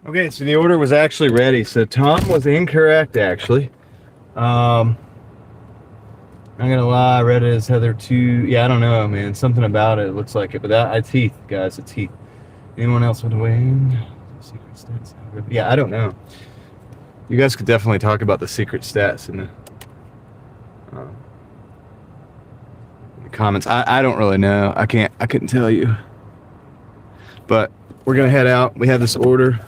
Okay, so the order was actually ready. So Tom was incorrect, actually. I'm gonna lie, I read it as Heather 2. Yeah, I don't know, man. Something about it looks like it, but it's Heath, guys. It's Heath. Anyone else want to weigh in? Secret Yeah, I don't know. You guys could definitely talk about the secret stats in uh, the comments. I don't really know. I couldn't tell you. But we're gonna head out. We have this order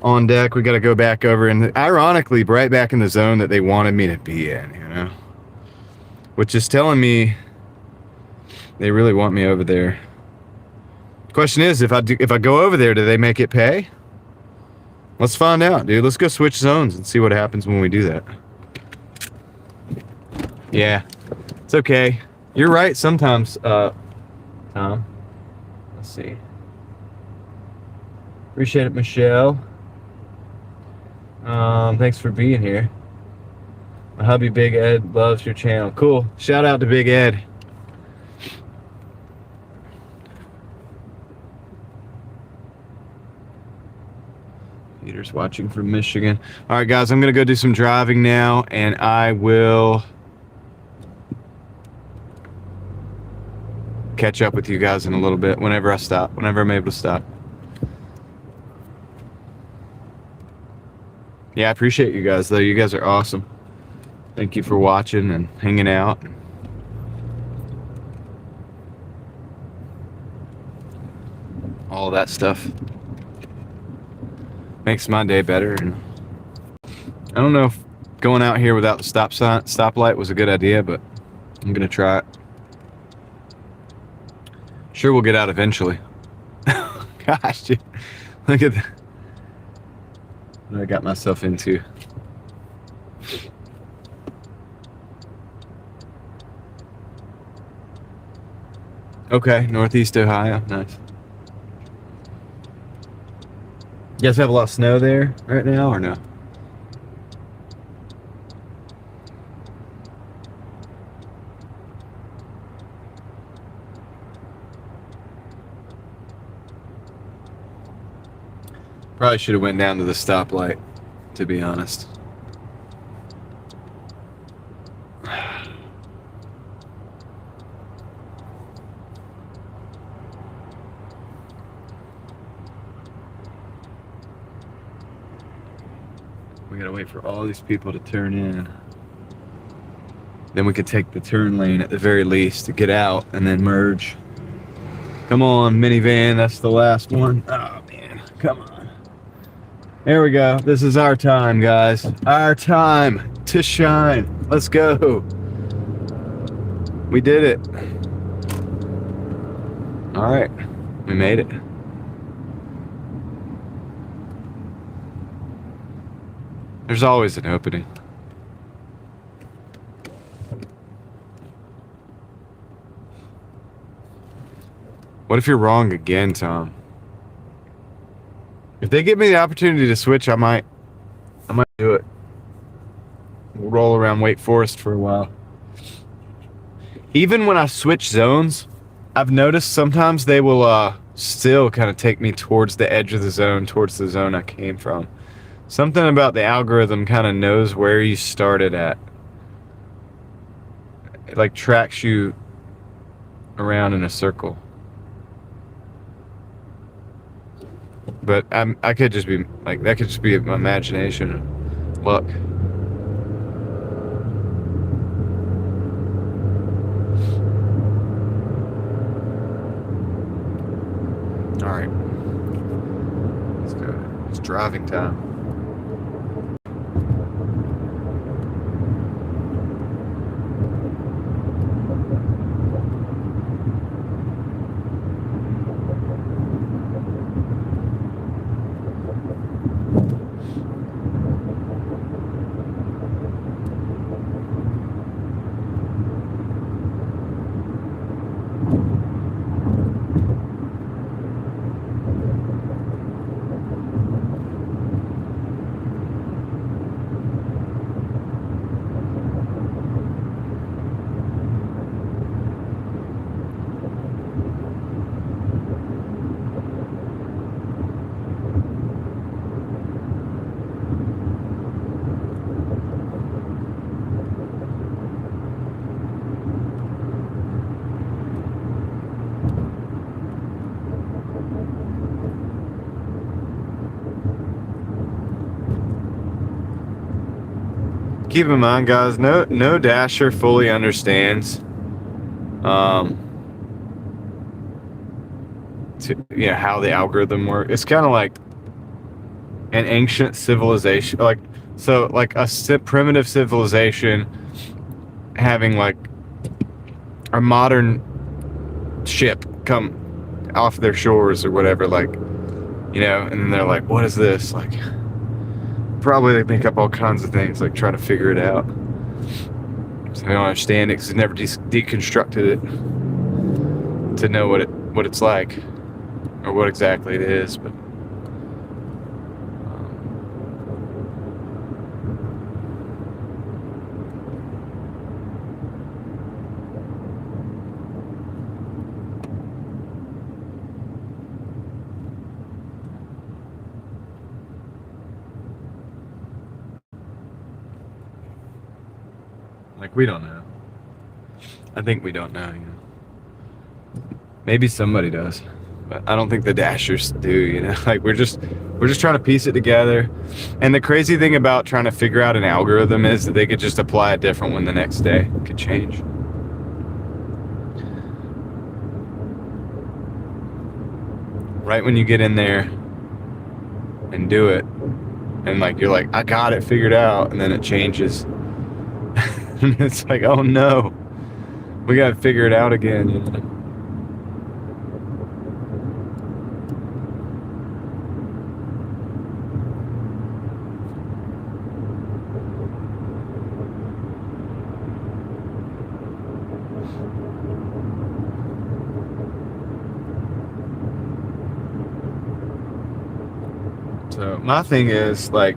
on deck. We got to go back over, and ironically, right back in the zone that they wanted me to be in. You know, which is telling me they really want me over there. Question is, if I go over there, do they make it pay? Let's find out, dude. Let's go switch zones and see what happens when we do that. Yeah, it's okay. You're right sometimes, Tom. Let's see. Appreciate it, Michelle. Thanks for being here. My hubby Big Ed loves your channel. Cool. Shout out to Big Ed. Peter's watching from Michigan. All right, guys, I'm going to go do some driving now, and I will catch up with you guys in a little bit whenever I'm able to stop. Yeah, I appreciate you guys, though. You guys are awesome. Thank you for watching and hanging out. All that stuff makes my day better. And I don't know if going out here without the stoplight was a good idea, but I'm gonna try it. Sure, we'll get out eventually. Gosh, dude. Look at that. What I got myself into. Okay, Northeast Ohio. Nice. You guys have a lot of snow there right now, or no? Probably should have went down to the stoplight, to be honest. We gotta wait for all these people to turn in. Then we could take the turn lane at the very least to get out and then merge. Come on, minivan, that's the last one. Oh man, come on. There we go. This is our time, guys. Our time to shine. Let's go. We did it. All right, we made it. There's always an opening. What if you're wrong again, Tom? If they give me the opportunity to switch, I might do it. We'll roll around Wake Forest for a while. Even when I switch zones, I've noticed sometimes they will still kind of take me towards the edge of the zone, towards the zone I came from. Something about the algorithm kind of knows where you started at. It like tracks you around in a circle. But I could just be like, that could just be my imagination. Luck. All right. Let's go. It's driving time. keep in mind, guys, no Dasher fully understands how the algorithm works. It's kind of like an ancient civilization, like a primitive civilization having like a modern ship come off their shores or whatever, like, and then they're like, what is this? Like, probably they make up all kinds of things, like trying to figure it out. So they don't understand it because they've never deconstructed it to know what it's like or what exactly it is. But like, we don't know. I think we don't know. Maybe somebody does, but I don't think the Dashers do. Like, we're just trying to piece it together. And the crazy thing about trying to figure out an algorithm is that they could just apply a different one the next day. It could change. Right when you get in there and do it, and like you're like, I got it figured out, and then it changes. And it's like, oh no, we gotta figure it out again. So my thing is like,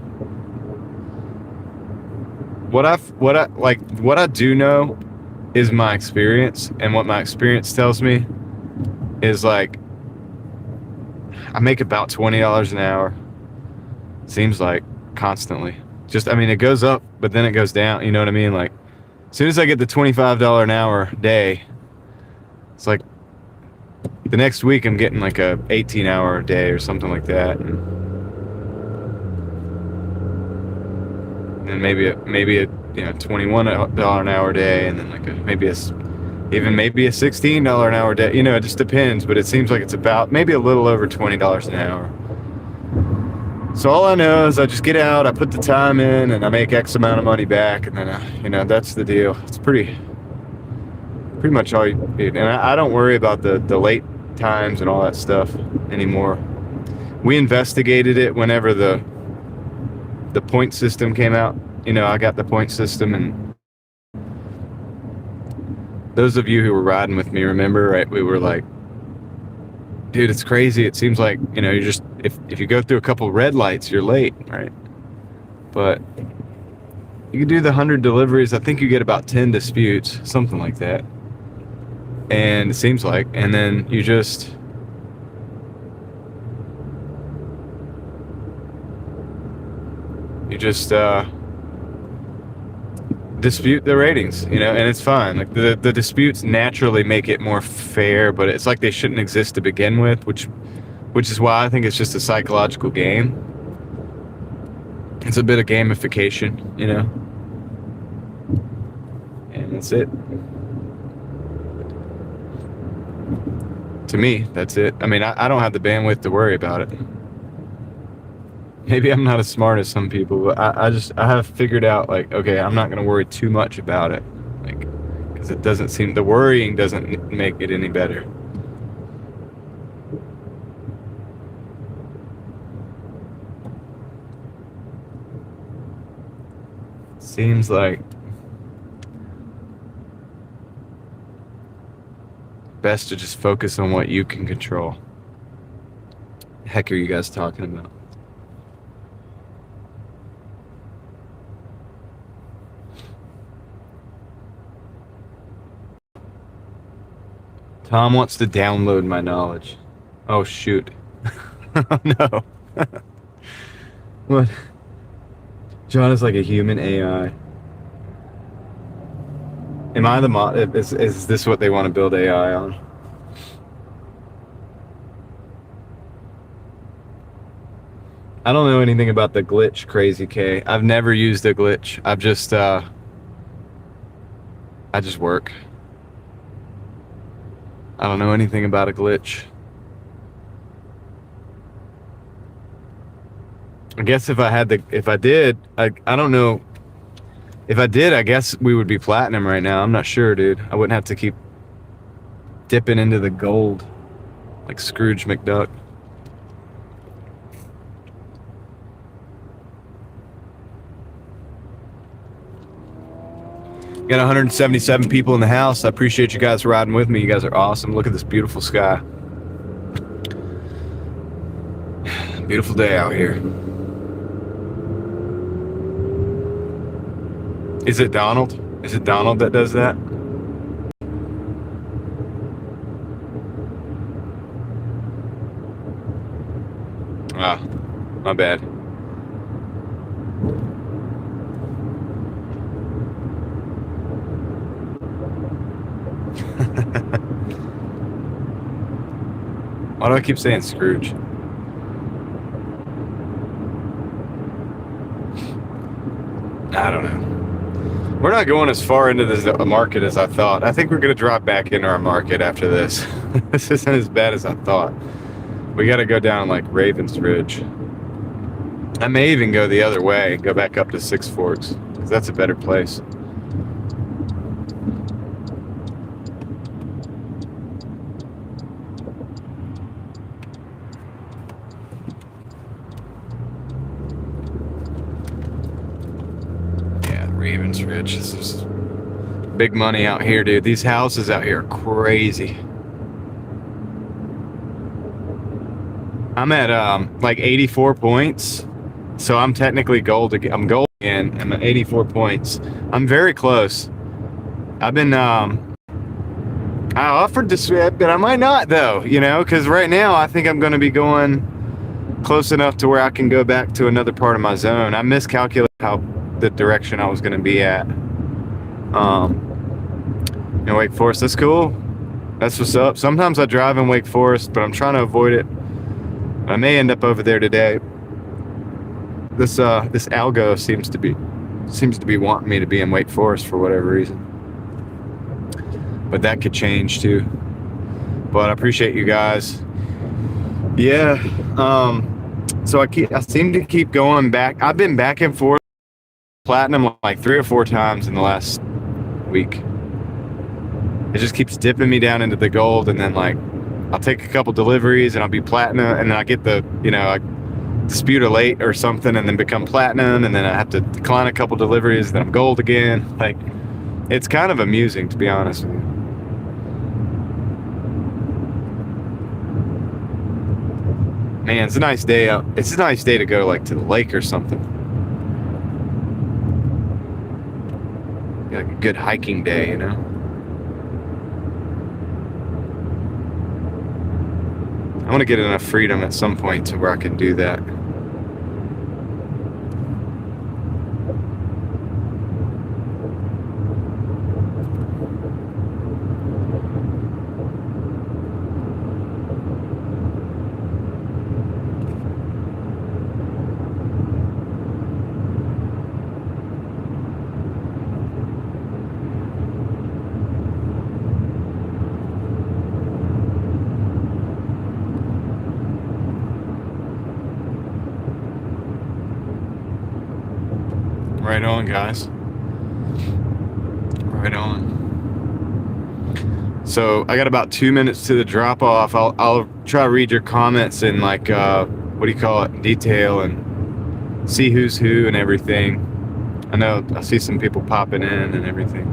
what I do know is my experience, and what my experience tells me is like, I make about $20 an hour. Seems like constantly. It goes up, but then it goes down. You know what I mean? Like, as soon as I get the $25 an hour day, it's like the next week I'm getting like a 18-hour day or something like that. And maybe a $21 an hour day, and then like maybe a $16 an hour day. It just depends, but it seems like it's about maybe a little over $20 an hour. So all I know is I just get out, I put the time in, and I make X amount of money back, and then that's the deal. It's pretty much all you need. And I don't worry about the late times and all that stuff anymore. We investigated it whenever the point system came out. I got the point system, and those of you who were riding with me remember, right? We were like, dude, it's crazy. It seems like, you're just, if you go through a couple red lights, you're late, right? But you can do the 100 deliveries. I think you get about 10 disputes, something like that. And it seems like, and then you just dispute the ratings, and it's fine. Like, the disputes naturally make it more fair, but it's like they shouldn't exist to begin with, which is why I think it's just a psychological game. It's a bit of gamification, and that's it. To me, that's it. I don't have the bandwidth to worry about it. Maybe I'm not as smart as some people, but I have figured out, like, okay, I'm not going to worry too much about it, like, because it doesn't seem, the worrying doesn't make it any better. Seems like best to just focus on what you can control. The heck are you guys talking about? Tom wants to download my knowledge. Oh, shoot. Oh, no. What? John is like a human AI. Am I the mod? Is this what they want to build AI on? I don't know anything about the glitch, Crazy K. I've never used a glitch. I just work. I don't know anything about a glitch. I guess if I did, I don't know. If I did, I guess we would be platinum right now. I'm not sure, dude. I wouldn't have to keep dipping into the gold like Scrooge McDuck. Got 177 people in the house. I appreciate you guys riding with me. You guys are awesome. Look at this beautiful sky. Beautiful day out here. Is it Donald? Is it Donald that does that? Ah, my bad. Why do I keep saying Scrooge? I don't know. We're not going as far into this market as I thought. I think we're going to drop back into our market after this. This isn't as bad as I thought. We got to go down like Ravens Ridge. I may even go the other way, go back up to Six Forks, because that's a better place. Ravens Ridge. This is big money out here, dude. These houses out here are crazy. I'm at like 84 points, so I'm technically gold again. I'm gold again. I'm at 84 points. I'm very close. I've been I offered to swap, but I might not though, you know, because right now I think I'm going to be going close enough to where I can go back to another part of my zone. I miscalculated how the direction I was going to be at. In Wake Forest, that's cool. That's what's up. Sometimes I drive in Wake Forest, but I'm trying to avoid it. I may end up over there today. This algo seems to be wanting me to be in Wake Forest for whatever reason. But that could change too. But I appreciate you guys. Yeah. So I seem to keep going back. I've been back and forth platinum like 3 or 4 times in the last week. It just keeps dipping me down into the gold, and then like I'll take a couple deliveries and I'll be platinum, and then I get the, you know, I dispute a late or something and then become platinum, and then I have to decline a couple deliveries, then I'm gold again. Like, it's kind of amusing, to be honest with you. Man, it's a nice day out. It's a nice day to go like to the lake or something. Like a good hiking day, you know. I want to get enough freedom at some point to where I can do that. Right on, guys. Right on. So I got about 2 minutes to the drop off. I'll try to read your comments in like what do you call it, detail, and see who's who and everything. I know I see some people popping in and everything.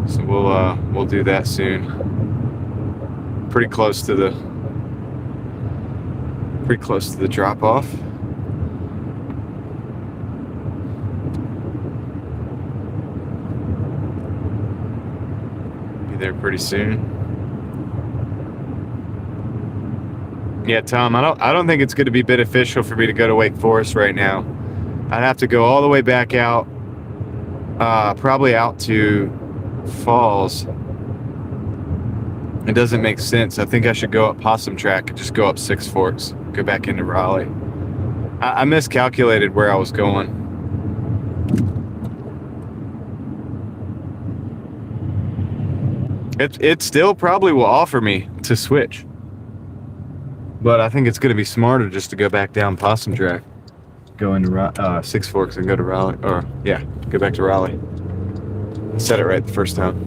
So we'll do that soon. Pretty close to the drop off. There pretty soon. Yeah, Tom, I don't think it's going to be beneficial for me to go to Wake Forest right now. I'd have to go all the way back out, probably out to Falls. It doesn't make sense. I think I should go up Possum Track and just go up Six Forks. go back into Raleigh. I miscalculated where I was going. It still probably will offer me to switch, but I think it's going to be smarter just to go back down Possum Track, go into Six Forks and go to Raleigh, or yeah, go back to Raleigh. I said it right the first time.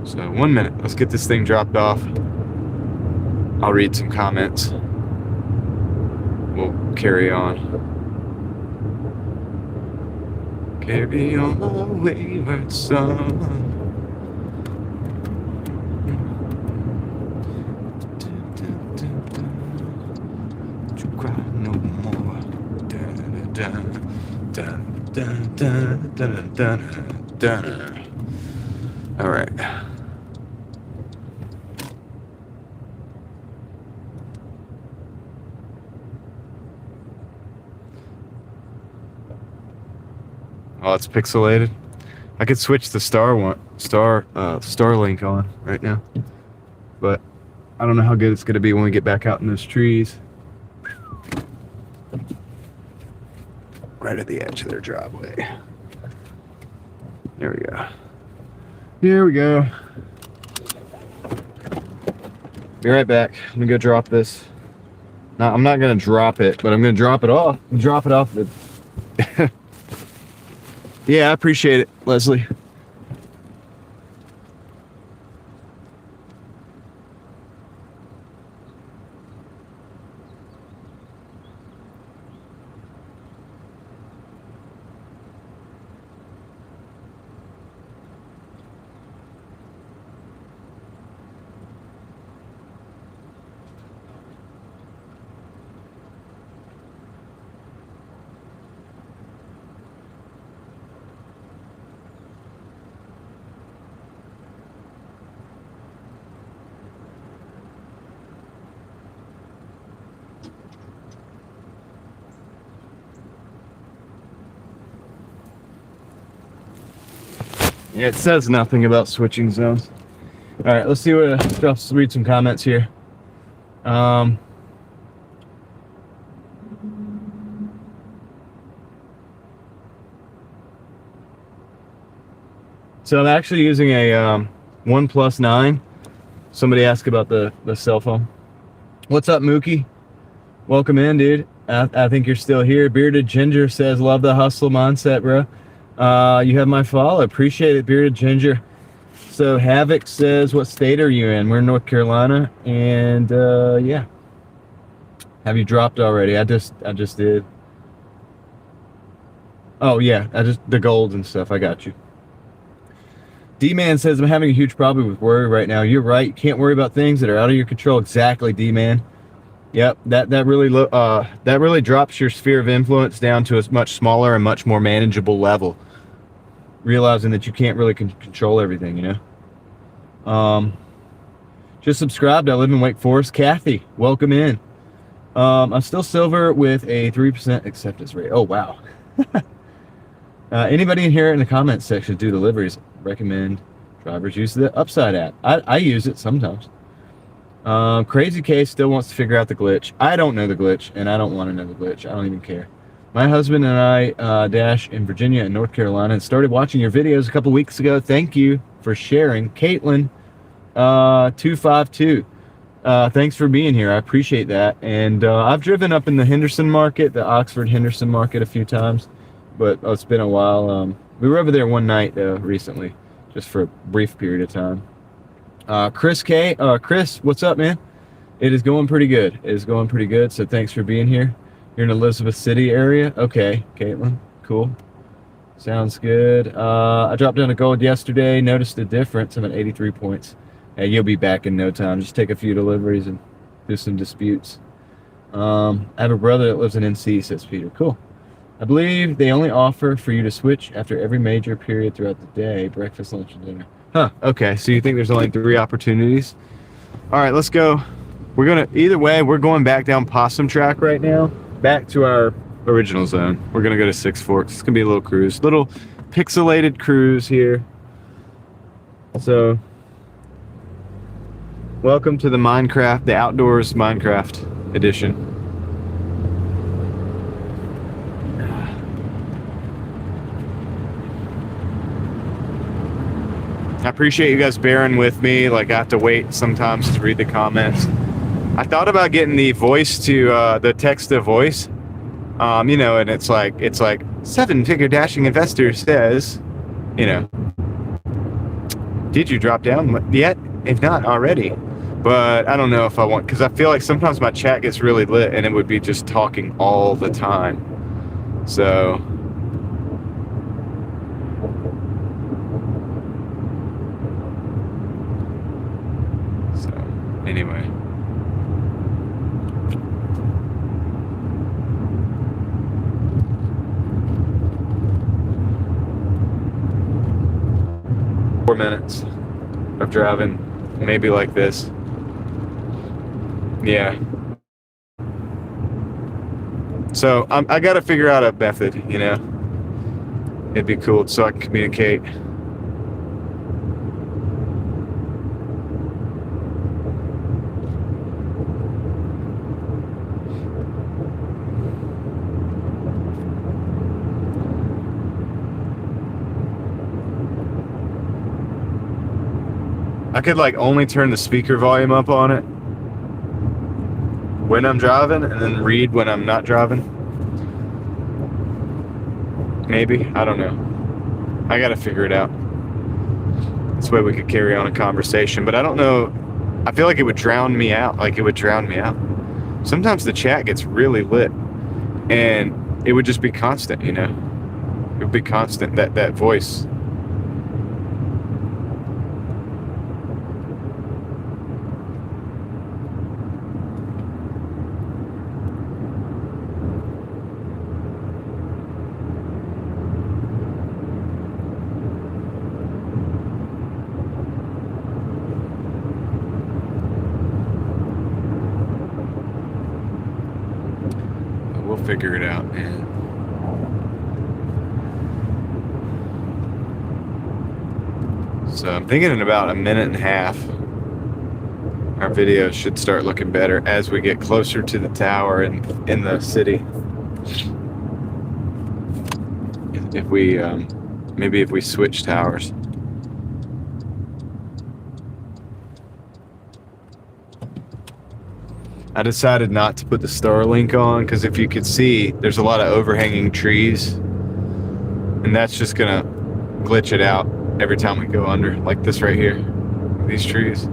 So 1 minute, let's get this thing dropped off. I'll read some comments. We'll carry on. Carry on my wayward son. Don't you cry no more. All right. Oh, it's pixelated. I could switch the Starlink on right now, but I don't know how good it's going to be when we get back out in those trees. Right at the edge of their driveway. There we go. Here we go. Be right back. I'm gonna go drop this. Now, I'm not gonna drop it, but I'm gonna drop it off. Drop it off the. Yeah, I appreciate it, Leslie. Yeah, it says nothing about switching zones. All right, let's see what. Let's read some comments here. So I'm actually using a OnePlus 9. Somebody asked about the cell phone. What's up, Mookie? Welcome in, dude. I think you're still here. Bearded Ginger says, love the hustle mindset, bro. You have my follow. Appreciate it, Bearded Ginger. So Havoc says, what state are you in? We're in North Carolina. And yeah. Have you dropped already? I just did. Oh yeah, the gold and stuff. I got you. D-Man says, I'm having a huge problem with worry right now. You're right. You can't worry about things that are out of your control. Exactly, D-Man. Yep, that really drops your sphere of influence down to a much smaller and much more manageable level. Realizing that you can't really control everything, you know. Just subscribed. I live in Wake Forest. Kathy, welcome in. I'm still silver with a 3% acceptance rate. Oh wow. Anybody in here in the comments section do deliveries? Recommend drivers use the Upside app. I use it sometimes. Crazy K still wants to figure out the glitch. I don't know the glitch, and I don't want to know the glitch. I don't even care. My husband and I dash in Virginia and North Carolina and started watching your videos a couple weeks ago. Thank you for sharing. Caitlin 252. Thanks for being here. I appreciate that. And I've driven up in the Henderson market, the Oxford Henderson market, a few times, but it's been a while. We were over there one night recently, just for a brief period of time. Chris K. Chris, what's up, man? It is going pretty good. It is going pretty good. So thanks for being here. You're in Elizabeth City area. Okay, Caitlin. Cool. Sounds good. I dropped down to gold yesterday. Noticed the difference. I'm at 83 points. Hey, you'll be back in no time. Just take a few deliveries and do some disputes. I have a brother that lives in NC, says Peter. Cool. I believe they only offer for you to switch after every major period throughout the day. Breakfast, lunch, and dinner. Huh. Okay. So you think there's only 3 opportunities? All right, let's go. We're going to, either way, we're going back down Possum Track right now, back to our original zone. We're going to go to Six Forks. It's going to be a little cruise, little pixelated cruise here. So Welcome to the Minecraft, the outdoors Minecraft edition. I appreciate you guys bearing with me. Like, I have to wait sometimes to read the comments. I thought about getting the voice to the text to voice, you know, and it's like 7-figure dashing investor says, you know, did you drop down yet? If not already. But I don't know if I want, because I feel like sometimes my chat gets really lit and it would be just talking all the time. So anyway. Four minutes of driving, maybe like this. Yeah. So I got to figure out a method, you know. It'd be cool so I can communicate. I could like only turn the speaker volume up on it when I'm driving and then read when I'm not driving. Maybe, I don't know. I gotta figure it out. This way we could carry on a conversation, but I don't know. I feel like it would drown me out. Sometimes the chat gets really lit and it would just be constant, you know. It would be constant, that voice. We'll figure it out, man. So I'm thinking in about a minute and a half, our video should start looking better as we get closer to the tower and in the city. If we, maybe if we switch towers. I decided not to put the Starlink on because if you could see, there's a lot of overhanging trees and that's just gonna glitch it out every time we go under, like this right here, these trees.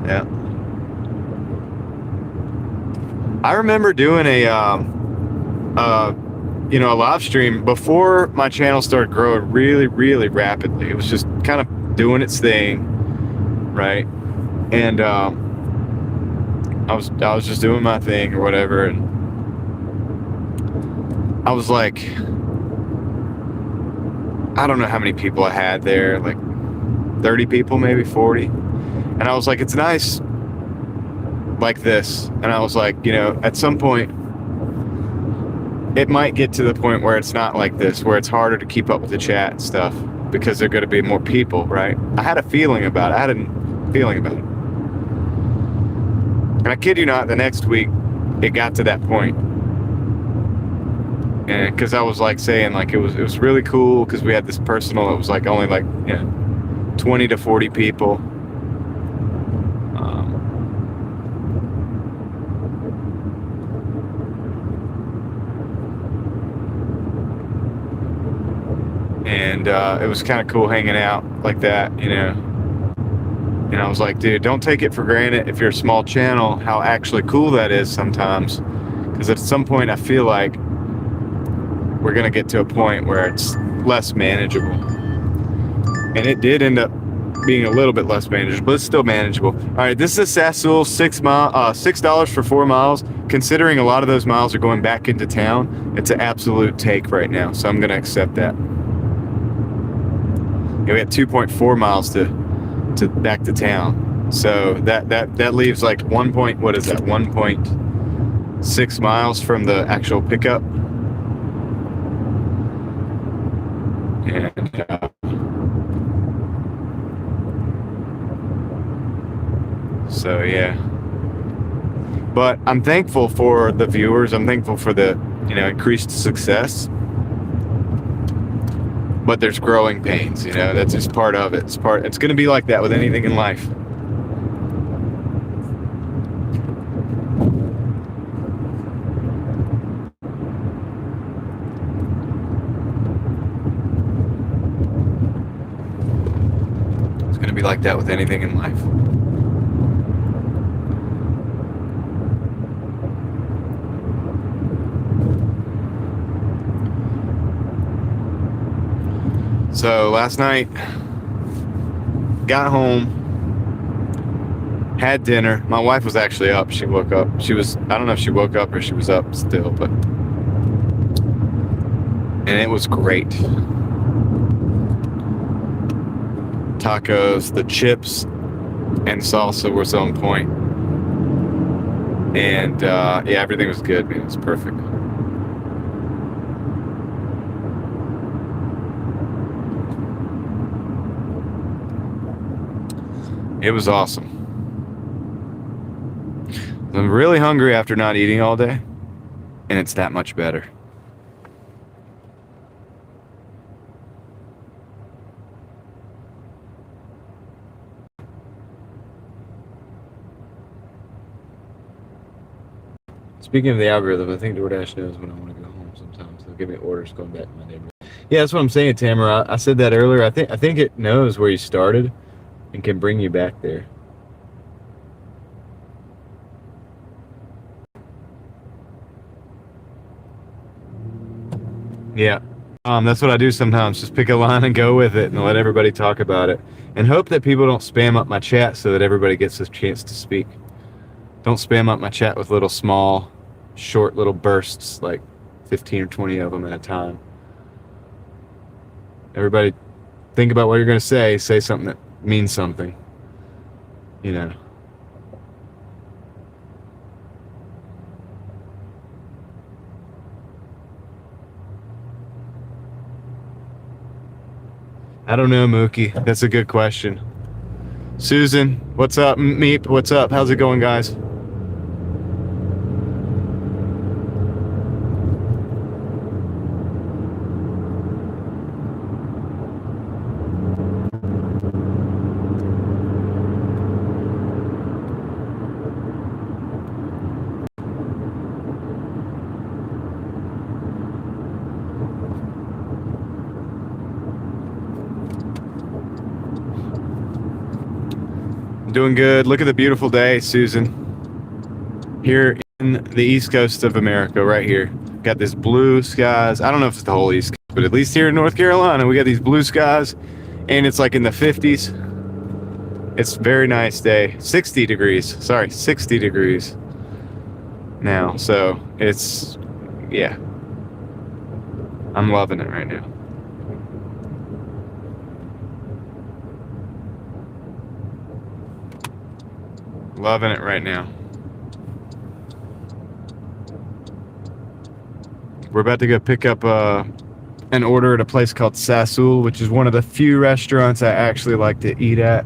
Yeah. I remember doing a live stream before my channel started growing really, really rapidly. It was just kind of doing its thing, right? And I was just doing my thing or whatever, and I was like, I don't know how many people I had there, like 30 people, maybe 40. And I was like, it's nice like this. And I was like, you know, at some point, it might get to the point where it's not like this, where it's harder to keep up with the chat and stuff because there are going to be more people, right? I had a feeling about it. And I kid you not, the next week, it got to that point. And because I was like saying, like, it was really cool because we had this personal, it was like only like, you know, 20 to 40 people. And it was kind of cool hanging out like that, you know. And I was like, dude, don't take it for granted if you're a small channel, how actually cool that is sometimes. Because at some point, I feel like we're going to get to a point where it's less manageable. And it did end up being a little bit less manageable, but it's still manageable. All right, this is Sassoul, $6 for 4 miles. Considering a lot of those miles are going back into town, it's an absolute take right now. So I'm going to accept that. Yeah, we have 2.4 miles to back to town. So that leaves like 1.6 miles from the actual pickup. And so yeah. But I'm thankful for the viewers. I'm thankful for the, increased success. But there's growing pains, that's just part of it. It's going to be like that with anything in life. It's going to be like that with anything in life. So last night, got home, had dinner. My wife was actually up. She woke up. I don't know if she woke up or she was up still, and it was great. Tacos, the chips and salsa was on point. And yeah, everything was good, man. It was perfect. It was awesome. I'm really hungry after not eating all day, and it's that much better. Speaking of the algorithm, I think Doordash knows when I want to go home sometimes. They'll give me orders going back to my neighborhood. Yeah, that's what I'm saying, Tamara. I said that earlier. I think it knows where you started and can bring you back there. Yeah. That's what I do sometimes. Just pick a line and go with it and let everybody talk about it. And hope that people don't spam up my chat so that everybody gets a chance to speak. Don't spam up my chat with little small, short little bursts, like 15 or 20 of them at a time. Everybody think about what you're going to say. Say something that means something. I don't know, Mookie. That's a good question. Susan, what's up? Meep, what's up? How's it going, guys? Doing good. Look at the beautiful day, Susan. Here in the east coast of America, right here. Got this blue skies. I don't know if it's the whole east coast, but at least here in North Carolina, we got these blue skies, and it's like in the 50s. It's a very nice day. 60 degrees. Sorry, 60 degrees now. So it's, yeah. I'm loving it right now. Loving it right now. We're about to go pick up an order at a place called Sassoul, which is one of the few restaurants I actually like to eat at.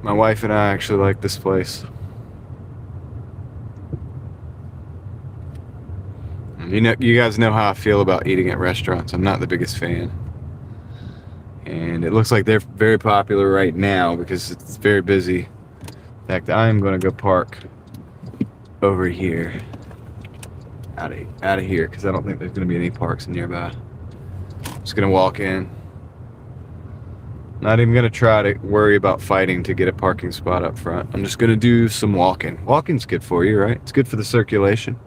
My wife and I actually like this place. You guys know how I feel about eating at restaurants. I'm not the biggest fan. And it looks like they're very popular right now because it's very busy. In fact, I'm going to go park over here. Out of here, because I don't think there's going to be any parks nearby. Just going to walk in. Not even going to try to worry about fighting to get a parking spot up front. I'm just going to do some walking. Walking's good for you, right? It's good for the circulation.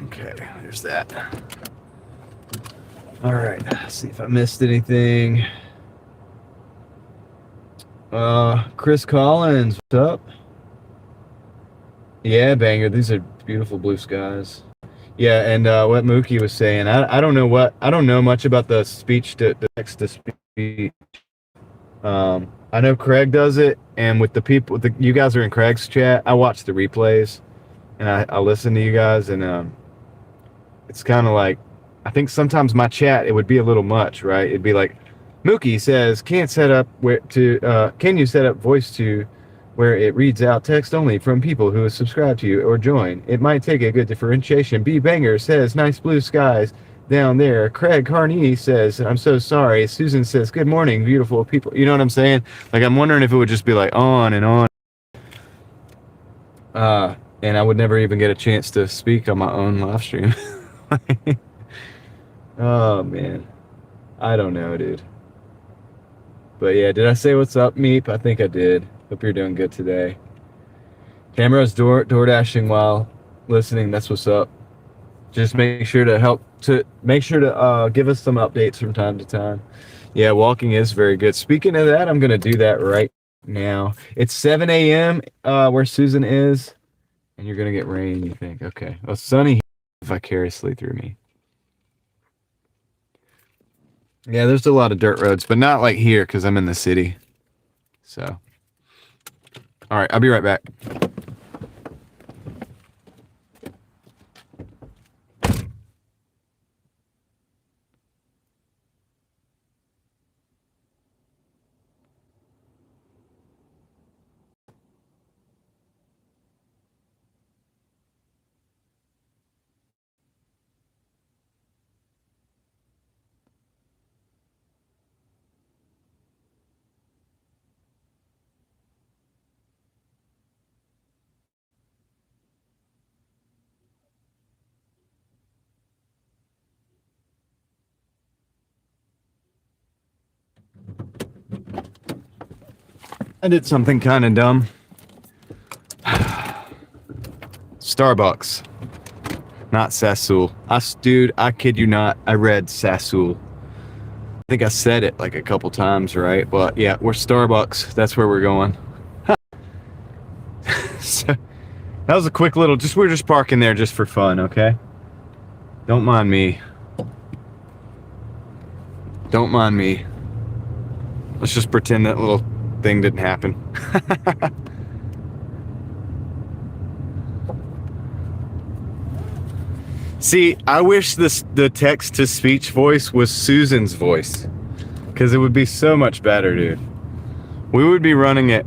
Okay, there's that. All right, let's see if I missed anything. Chris Collins, what's up? Yeah, banger. These are beautiful blue skies. Yeah, and what Mookie was saying, I don't know much about the speech to text to speech. I know Craig does it, and with the people, you guys are in Craig's chat. I watch the replays, and I listen to you guys, and it's kind of like, I think sometimes my chat, it would be a little much, right? It'd be like, Mookie says, can you set up voice to where it reads out text only from people who have subscribed to you or join? It might take a good differentiation. B Banger says, nice blue skies down there. Craig Carney says, I'm so sorry. Susan says, good morning, beautiful people. You know what I'm saying? Like, I'm wondering if it would just be like on and on. And I would never even get a chance to speak on my own live stream. Oh, man. I don't know, dude. But yeah, did I say what's up, Meep? I think I did. Hope you're doing good today. Tamara's Doordashing while listening. That's what's up. Just make sure to give us some updates from time to time. Yeah, walking is very good. Speaking of that, I'm gonna do that right now. It's 7 a.m. Where Susan is, and you're gonna get rain. You think? Okay. Well, sunny vicariously through me. Yeah, there's a lot of dirt roads, but not like here because I'm in the city. So, all right, I'll be right back. I did something kind of dumb. Starbucks, not Sassool. Dude, I kid you not. I read Sassool. I think I said it like a couple times, right? But yeah, we're Starbucks. That's where we're going. So, that was a quick little. We're just parking there just for fun, okay? Don't mind me. Don't mind me. Let's just pretend that little thing didn't happen. See, I wish the text-to-speech voice was Susan's voice, because it would be so much better, dude. We would be running it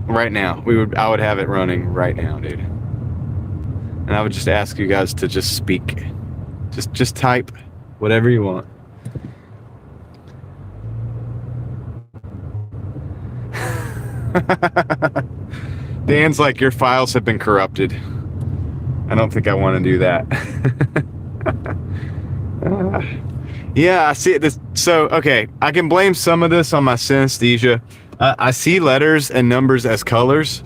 right now. I would have it running right now, dude. And I would just ask you guys to just speak. Just type whatever you want. Dan's like, your files have been corrupted. I don't think I want to do that. Yeah, I see it. So, okay, I can blame some of this on my synesthesia. I see letters and numbers as colors,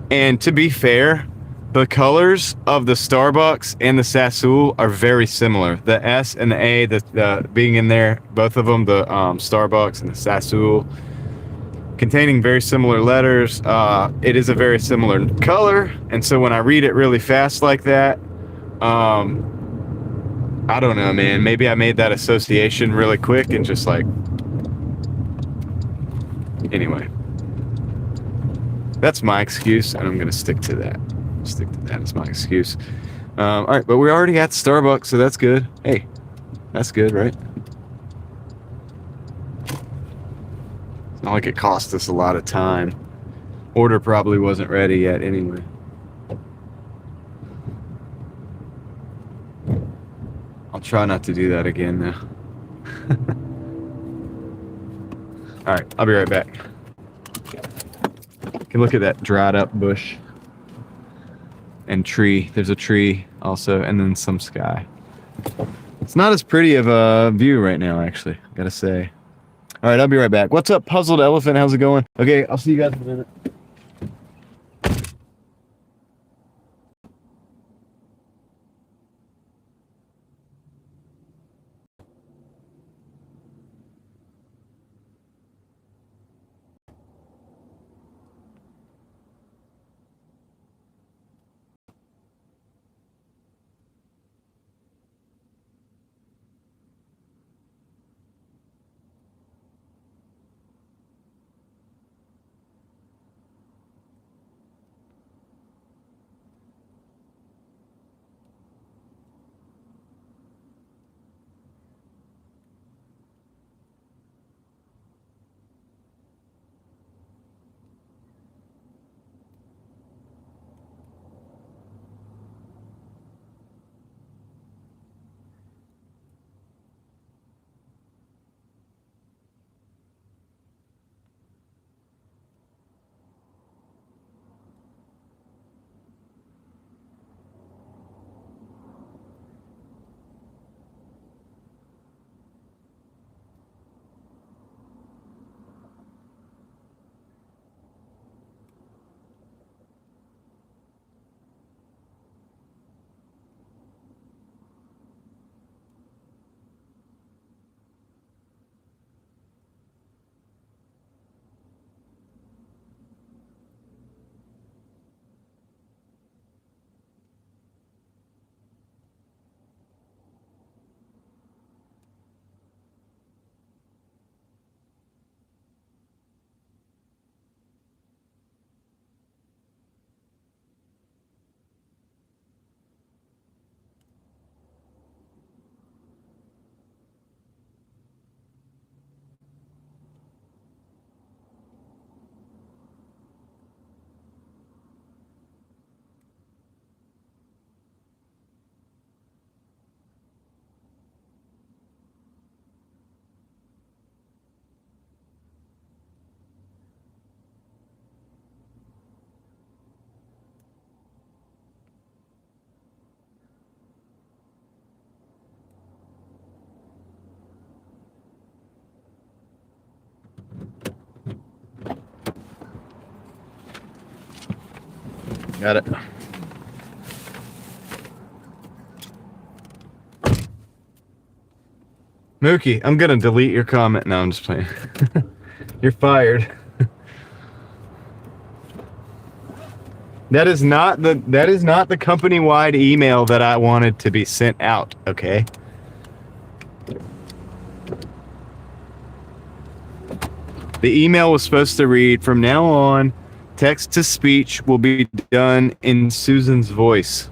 and to be fair, the colors of the Starbucks and the Sassool are very similar. The S and the A, the being in there, both of them, the Starbucks and the Sassool, containing very similar letters. It is a very similar color, and so when I read it really fast like that, I don't know, man. Maybe I made that association really quick and just like... Anyway. That's my excuse, and I'm going to stick to that. Stick to that as my excuse. All right, but we're already at Starbucks, so that's good. Hey, that's good, right? It's not like it cost us a lot of time. Order probably wasn't ready yet anyway. I'll try not to do that again now. All right, I'll be right back. You can look at that dried up bush and tree. There's a tree also, and then some sky. It's not as pretty of a view right now, actually, I gotta say. All right, I'll be right back. What's up, Puzzled Elephant? How's it going? Okay, I'll see you guys in a minute. Got it. Mookie, I'm gonna delete your comment. No, I'm just playing. You're fired. That is not the company-wide email that I wanted to be sent out, okay? The email was supposed to read, from now on, text to speech will be done in Susan's voice.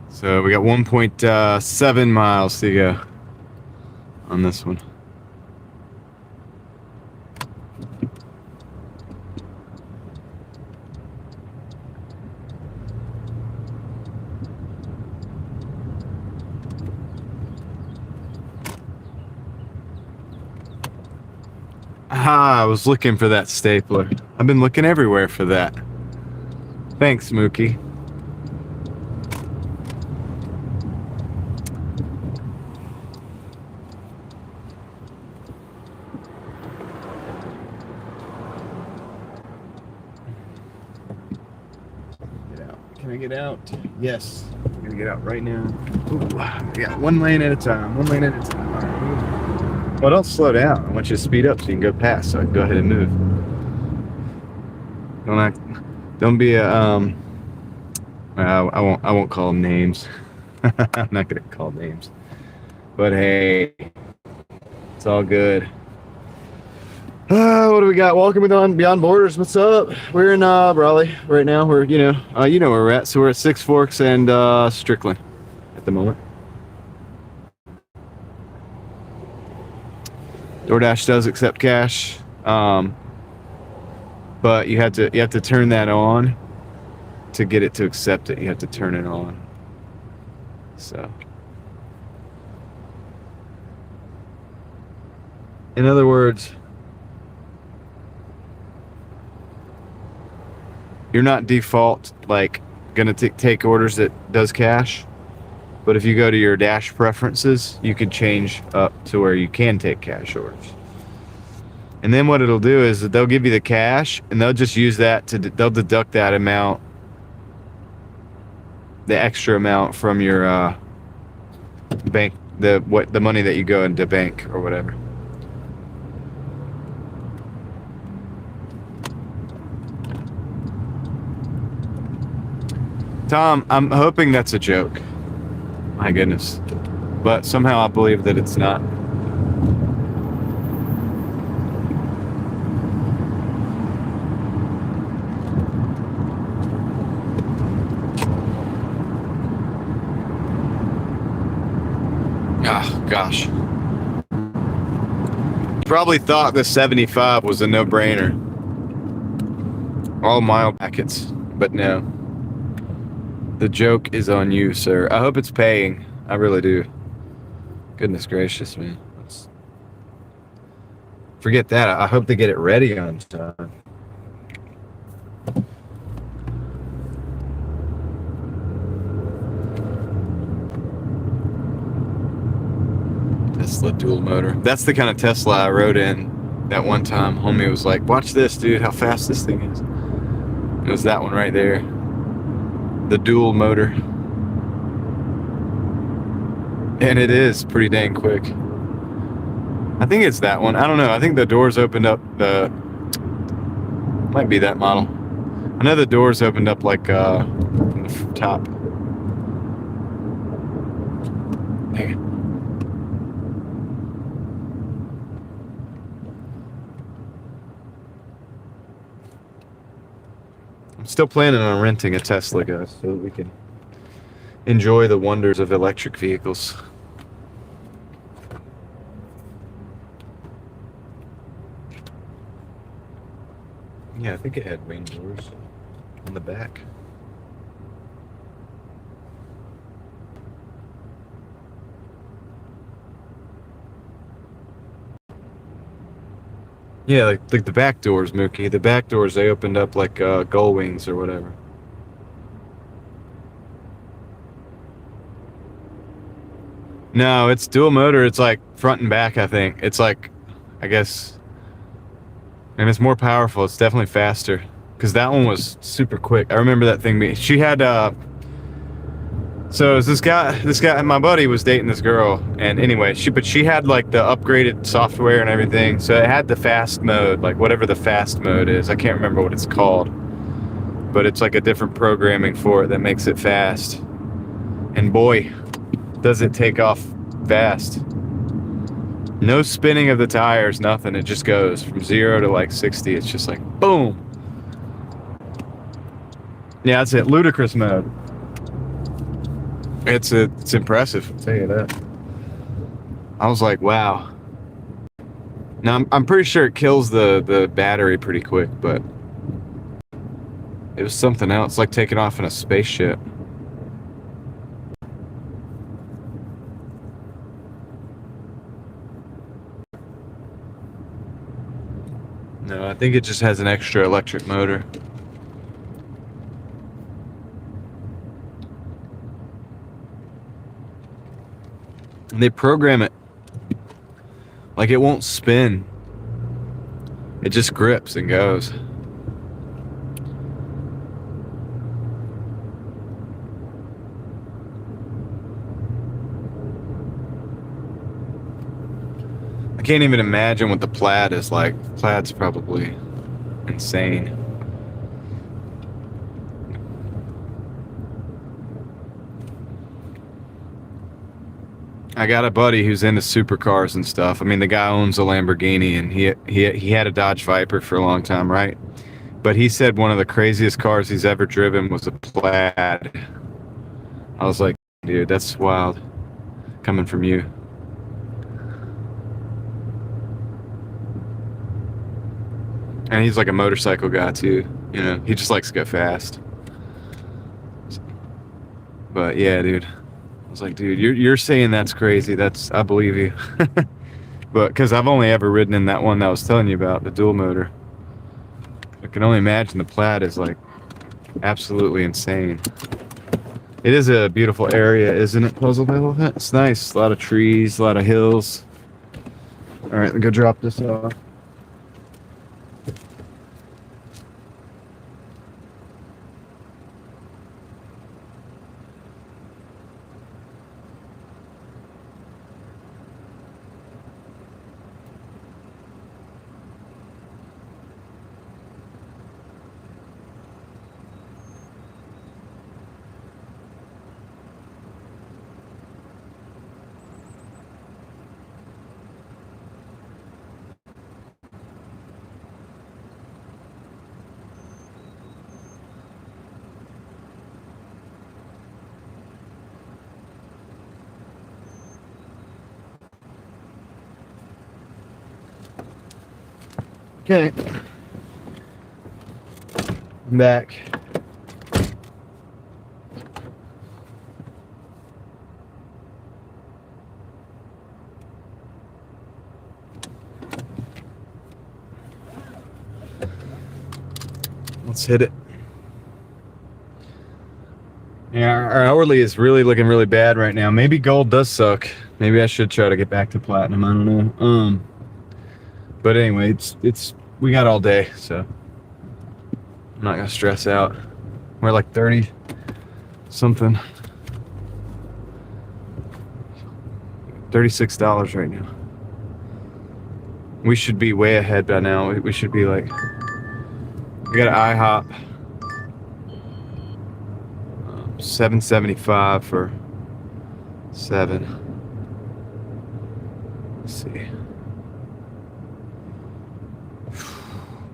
So we got 1.7 miles to go on this one. Ah, I was looking for that stapler. I've been looking everywhere for that. Thanks, Mookie. Can I get out? Yes. I'm gonna get out right now. Ooh, yeah, one lane at a time. One lane at a time. All right, move. Well, don't slow down. I want you to speed up so you can go past. So I can go ahead and move. Don't be a I won't call them names. I'm not gonna call names. But hey, it's all good. What do we got? Welcome Beyond Borders. What's up? We're in Raleigh right now. We're you know where we're at. So we're at Six Forks and Strickland at the moment. Doordash does accept cash, but you have to turn that on to get it to accept it. You have to turn it on. So, in other words, you're not default like gonna take orders that does cash, but if you go to your Dash preferences, you can change up to where you can take cash orders. And then what it'll do is that they'll give you the cash, and they'll just use that they'll deduct that amount, the extra amount from your bank, the money that you go into bank or whatever. Tom, I'm hoping that's a joke. My goodness. But somehow I believe that it's not. Ah, gosh. Probably thought the 75 was a no-brainer. All mile packets, but no. The joke is on you, sir. I hope it's paying. I really do. Goodness gracious, man. Forget that. I hope they get it ready on time. Tesla dual motor. That's the kind of Tesla I rode in that one time. Homie was like, watch this, dude, how fast this thing is. It was that one right there. The dual motor. And it is pretty dang quick. I think it's that one. I don't know. I think the doors opened up. Might be that model. I know the doors opened up like from the top. Dang it. I'm still planning on renting a Tesla, guys, so that we can enjoy the wonders of electric vehicles. Yeah, I think it had wing doors on the back. Yeah, like the back doors, Mookie. The back doors, they opened up like gull wings or whatever. No, it's dual motor. It's like front and back, I think. It's like, I guess, and it's more powerful. It's definitely faster. Because that one was super quick. I remember that thing. She had, so this guy, my buddy was dating this girl. And anyway, she had like the upgraded software and everything. So it had the fast mode, like whatever the fast mode is. I can't remember what it's called. But it's like a different programming for it that makes it fast. And boy, does it take off fast. No spinning of the tires, nothing. It just goes from 0 to like 60. It's just like boom. Yeah, that's it. Ludicrous mode. It's impressive, I'll tell you that. I was like, wow. Now I'm pretty sure it kills the battery pretty quick, but it was something else, like taking off in a spaceship. No, I think it just has an extra electric motor. And they program it like it won't spin. It just grips and goes. I can't even imagine what the Plaid is like. Plaid's probably insane. I got a buddy who's into supercars and stuff. I mean, the guy owns a Lamborghini, and he had a Dodge Viper for a long time, right? But he said one of the craziest cars he's ever driven was a Plaid. I was like, dude, that's wild coming from you. And he's like a motorcycle guy too. You know, he just likes to go fast. But yeah, dude. I was like, dude, you're saying that's crazy. I believe you. But because I've only ever ridden in that one that I was telling you about, the dual motor. I can only imagine the Plaid is like absolutely insane. It is a beautiful area, isn't it, Puzzle Bill? It's nice. A lot of trees, a lot of hills. All right, let's go drop this off. Okay. I'm back. Let's hit it. Yeah, our hourly is really looking really bad right now. Maybe gold does suck. Maybe I should try to get back to platinum. I don't know. But anyway, it's we got all day, so I'm not gonna stress out. We're like 30 something, $36 right now. We should be way ahead by now. We should be like, we got an IHOP, $7.75 for 7. Let's see.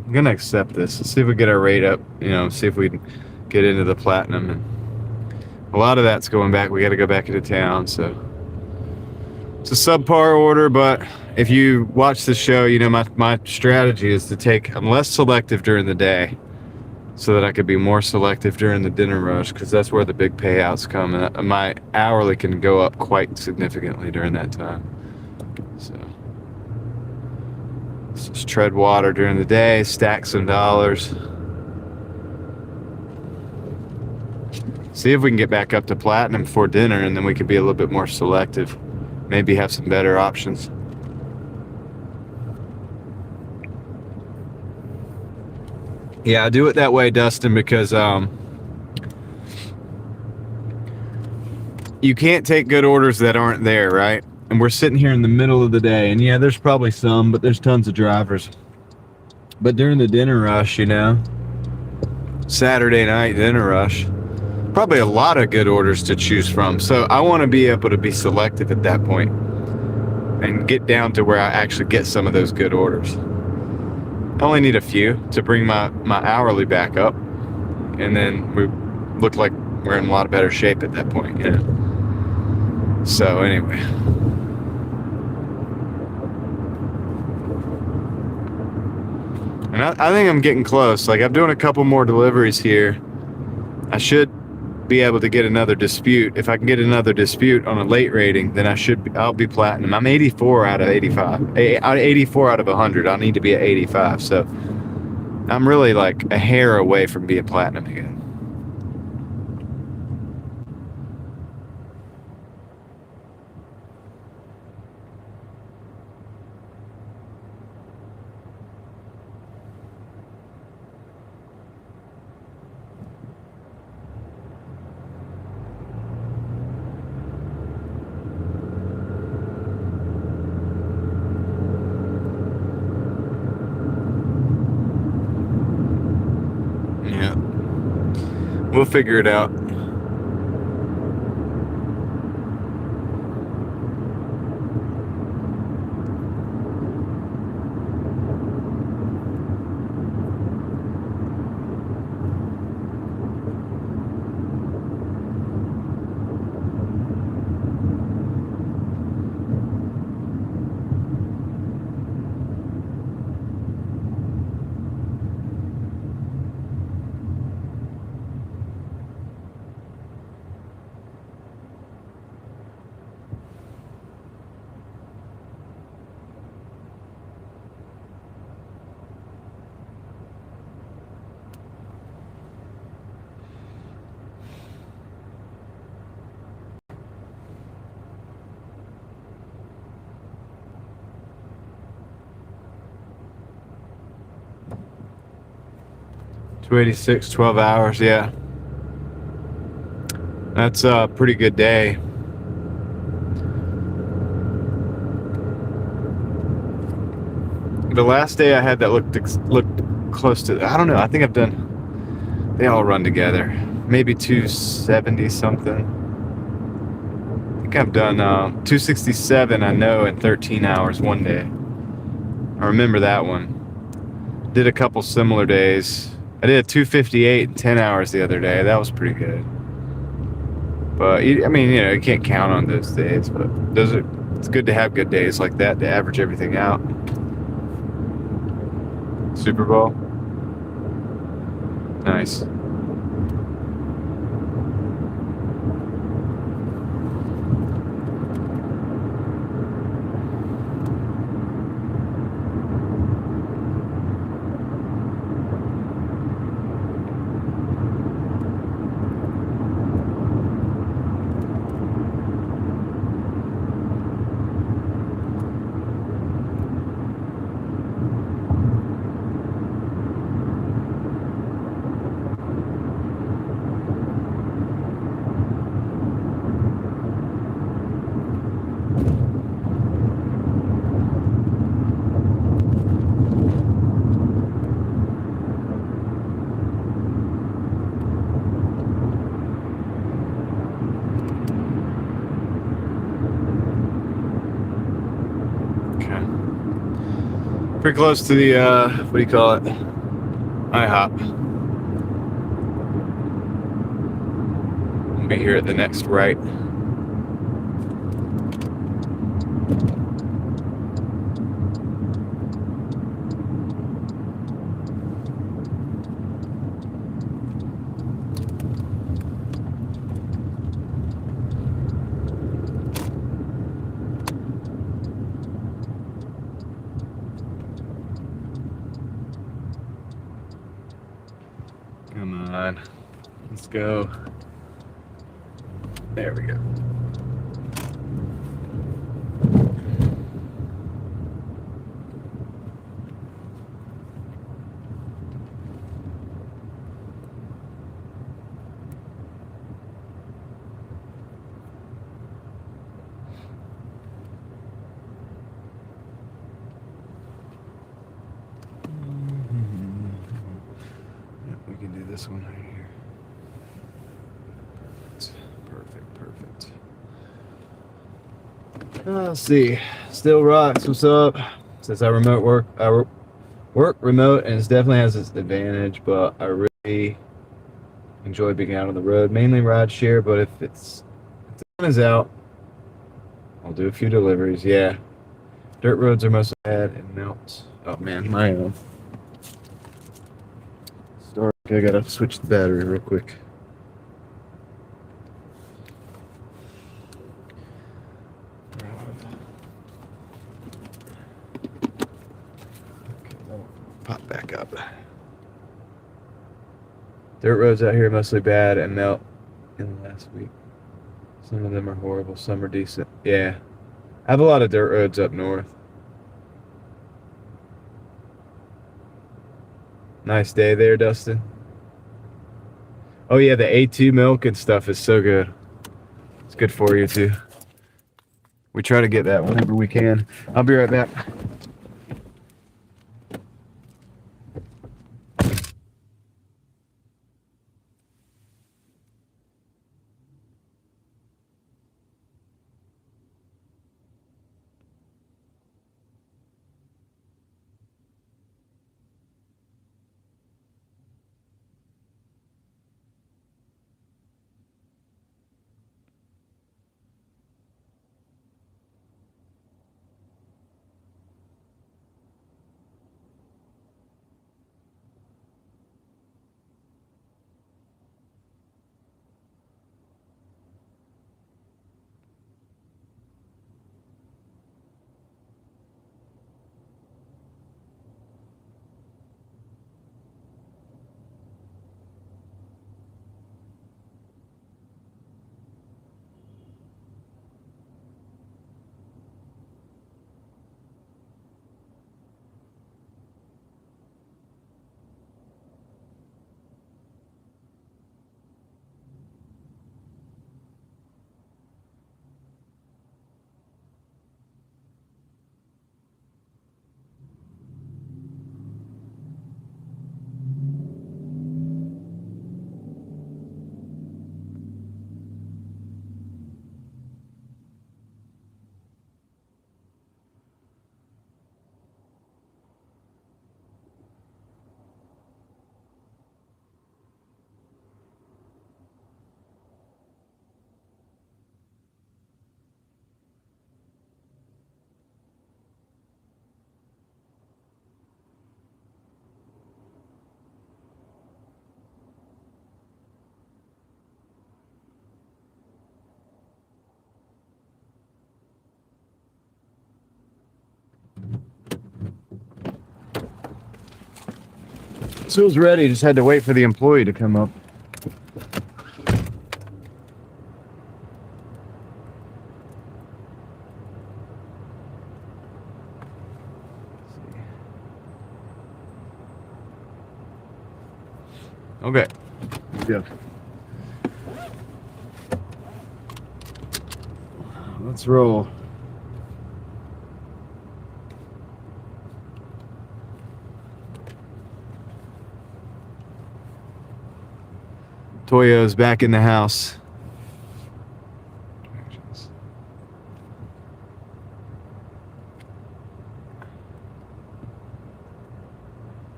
I'm gonna accept this. Let's see if we get our rate up. You know, see if we can get into the platinum. And a lot of that's going back. We got to go back into town, so it's a subpar order. But if you watch the show, you know my strategy is to take. I'm less selective during the day, so that I could be more selective during the dinner rush, because that's where the big payouts come. And my hourly can go up quite significantly during that time. So Let's just tread water during the day, stack some dollars. See if we can get back up to platinum before dinner, and then we could be a little bit more selective. Maybe have some better options. Yeah, I do it that way, Dustin, because you can't take good orders that aren't there, right? And we're sitting here in the middle of the day, and yeah, there's probably some, but there's tons of drivers. But during the dinner rush, you know, Saturday night dinner rush, probably a lot of good orders to choose from. So I want to be able to be selective at that point and get down to where I actually get some of those good orders. I only need a few to bring my hourly back up, and then we look like we're in a lot better shape at that point, you know. So anyway, and I think I'm getting close. Like, I'm doing a couple more deliveries here. I should be able to get another dispute. If I can get another dispute on a late rating, then I'll be platinum. I'm 84 out of 85. 84 out of 100. I need to be at 85. So I'm really like a hair away from being platinum again. Yeah. We'll figure it out. $286, 12 hours, yeah. That's a pretty good day. The last day I had that looked close to, I don't know, I think I've done, they all run together. Maybe 270 something. I think I've done 267, I know, in 13 hours one day. I remember that one. Did a couple similar days. I did a 258 in 10 hours the other day. That was pretty good. But I mean, you know, you can't count on those days, but it's good to have good days like that to average everything out. Super Bowl. Nice. Pretty close to the, what do you call it? IHOP. We'll be here at the next right. line. Let's go. There we go. Yep, we can do this one right here. Perfect. Let's see. Still rocks. What's up? Since I work remote, and it definitely has its advantage, but I really enjoy being out on the road, mainly ride share. But if the sun is out, I'll do a few deliveries. Yeah, dirt roads are mostly bad and melt. Oh man, my start. I gotta switch the battery real quick. Pop back up. Dirt roads out here are mostly bad and melt in the last week. Some of them are horrible, some are decent. Yeah. I have a lot of dirt roads up north. Nice day there, Dustin. Oh yeah, the A2 milk and stuff is so good. It's good for you too. We try to get that whenever we can. I'll be right back. So it was ready, just had to wait for the employee to come up. Okay. Good. Let's roll. Toyo's back in the house.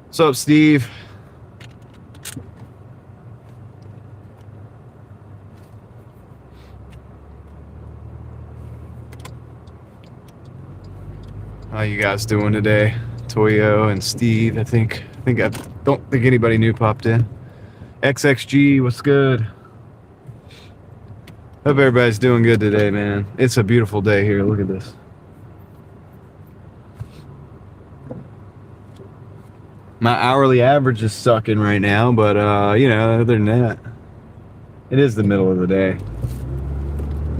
What's up, Steve? How you guys doing today? Toyo and Steve, I don't think anybody new popped in. XXG, what's good? Hope everybody's doing good today, man. It's a beautiful day here. Look at this. My hourly average is sucking right now, but you know, other than that, it is the middle of the day.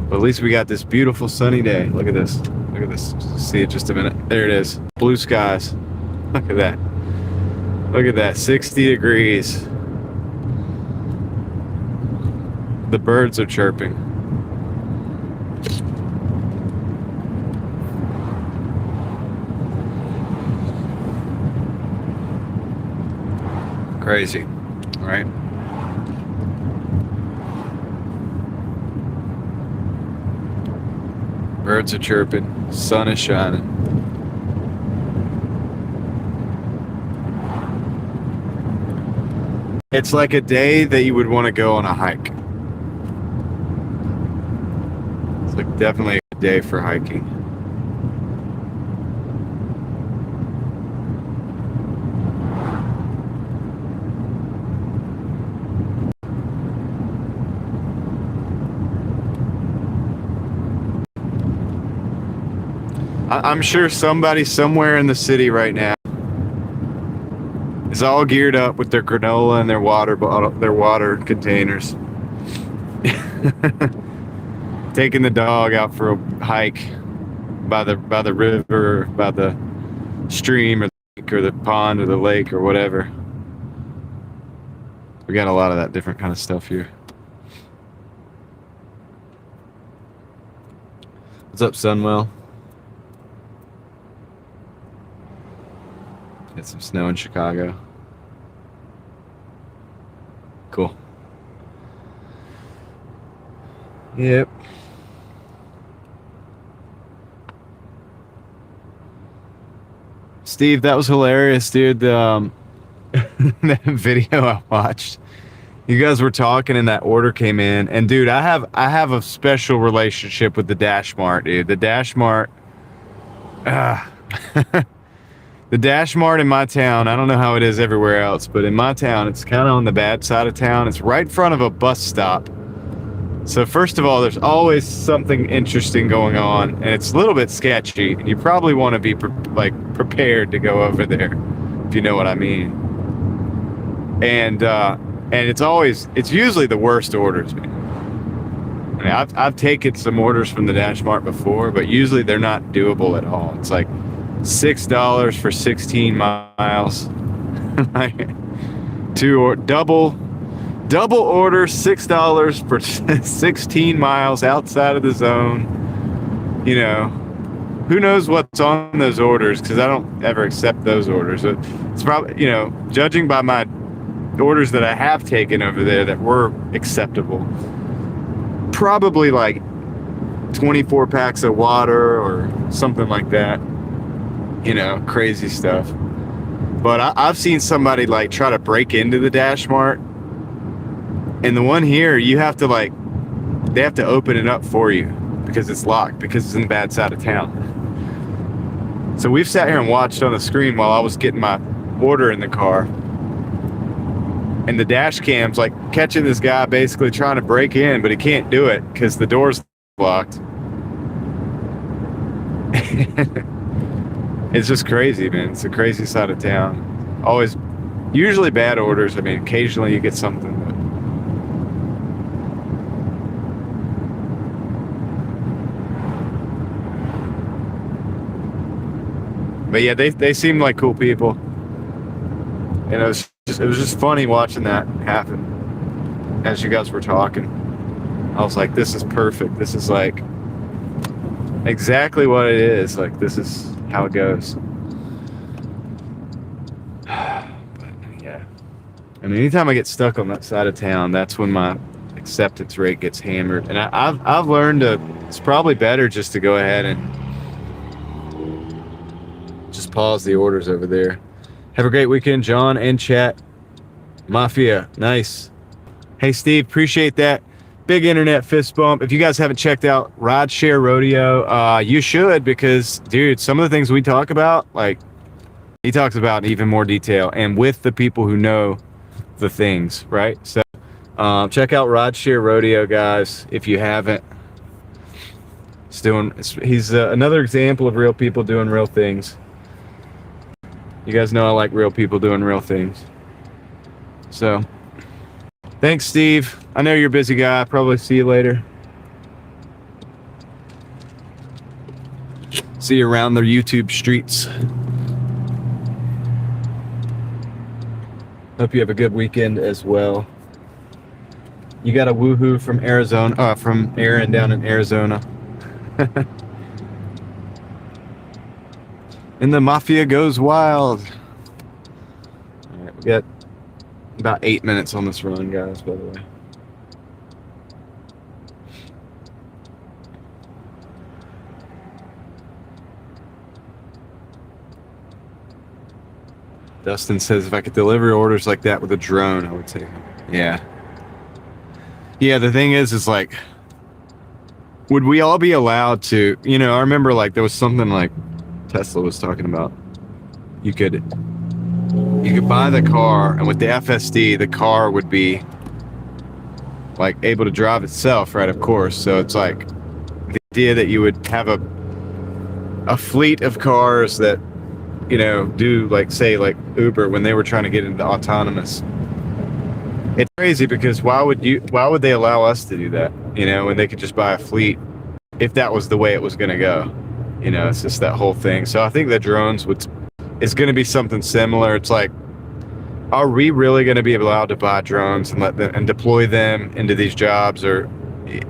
But at least we got this beautiful sunny day. Look at this. Look at this. See it just a minute. There it is. Blue skies. Look at that. Look at that. 60 degrees. The birds are chirping. Crazy, right? Birds are chirping, sun is shining. It's like a day that you would want to go on a hike. It's like definitely a day for hiking. I'm sure somebody somewhere in the city right now is all geared up with their granola and their water bottle, their water containers, taking the dog out for a hike by the river, by the stream, or the pond, or the lake, or whatever. We got a lot of that different kind of stuff here. What's up, Sunwell? Get some snow in Chicago. Cool. Yep. Steve, that was hilarious, dude. That video I watched. You guys were talking and that order came in. And dude, I have a special relationship with the Dash Mart, dude. The Dash Mart. The Dash Mart in my town, I don't know how it is everywhere else, but in my town, it's kind of on the bad side of town. It's right in front of a bus stop. So first of all, there's always something interesting going on, and it's a little bit sketchy. And you probably want to be prepared to go over there, if you know what I mean. And it's usually the worst orders, man. I mean, I've taken some orders from the Dash Mart before, but usually they're not doable at all. It's like $6 for 16 miles. Double order, $6 for 16 miles outside of the zone. You know, who knows what's on those orders, because I don't ever accept those orders. It's probably, you know, judging by my orders that I have taken over there that were acceptable, probably like 24 packs of water or something like that. You know, crazy stuff. But I've seen somebody like try to break into the Dash Mart, and the one here, you have to they have to open it up for you because it's locked, because it's in the bad side of town. So we've sat here and watched on the screen while I was getting my order in the car, and the dash cam's like catching this guy basically trying to break in, but he can't do it because the door's locked. It's just crazy, man. It's a crazy side of town. Always, usually bad orders. I mean, occasionally you get something. But yeah, they seem like cool people. And it was just funny watching that happen as you guys were talking. I was like, this is perfect. This is like exactly what it is. Like, this is how it goes. But yeah, I mean, anytime I get stuck on that side of town, that's when my acceptance rate gets hammered. And I've learned it's probably better just to go ahead and just pause the orders over there. Have a great weekend, John and chat. Mafia, nice. Hey Steve, appreciate that. Big internet fist bump. If you guys haven't checked out Rideshare Rodeo, you should, because dude, some of the things we talk about, like he talks about in even more detail and with the people who know the things, right? So check out Rideshare Rodeo, guys, if you haven't. He's another example of real people doing real things. You guys know I like real people doing real things. So, thanks, Steve. I know you're a busy guy. I'll probably see you later. See you around the YouTube streets. Hope you have a good weekend as well. You got a woohoo from Arizona, from Aaron down in Arizona. And the mafia goes wild. All right, we got about 8 minutes on this run, guys, by the way. Dustin says if I could deliver orders like that with a drone, I would take them. Yeah. Yeah, the thing is like, would we all be allowed to, I remember like there was something like Tesla was talking about. You could buy the car, and with the FSD, the car would be like able to drive itself, right? Of course. So it's like the idea that you would have a fleet of cars that, do like, say, like Uber when they were trying to get into autonomous. It's crazy because why would they allow us to do that? When they could just buy a fleet if that was the way it was going to go. It's just that whole thing. So I think the drones is going to be something similar. It's like, are we really going to be allowed to buy drones and let them and deploy them into these jobs, or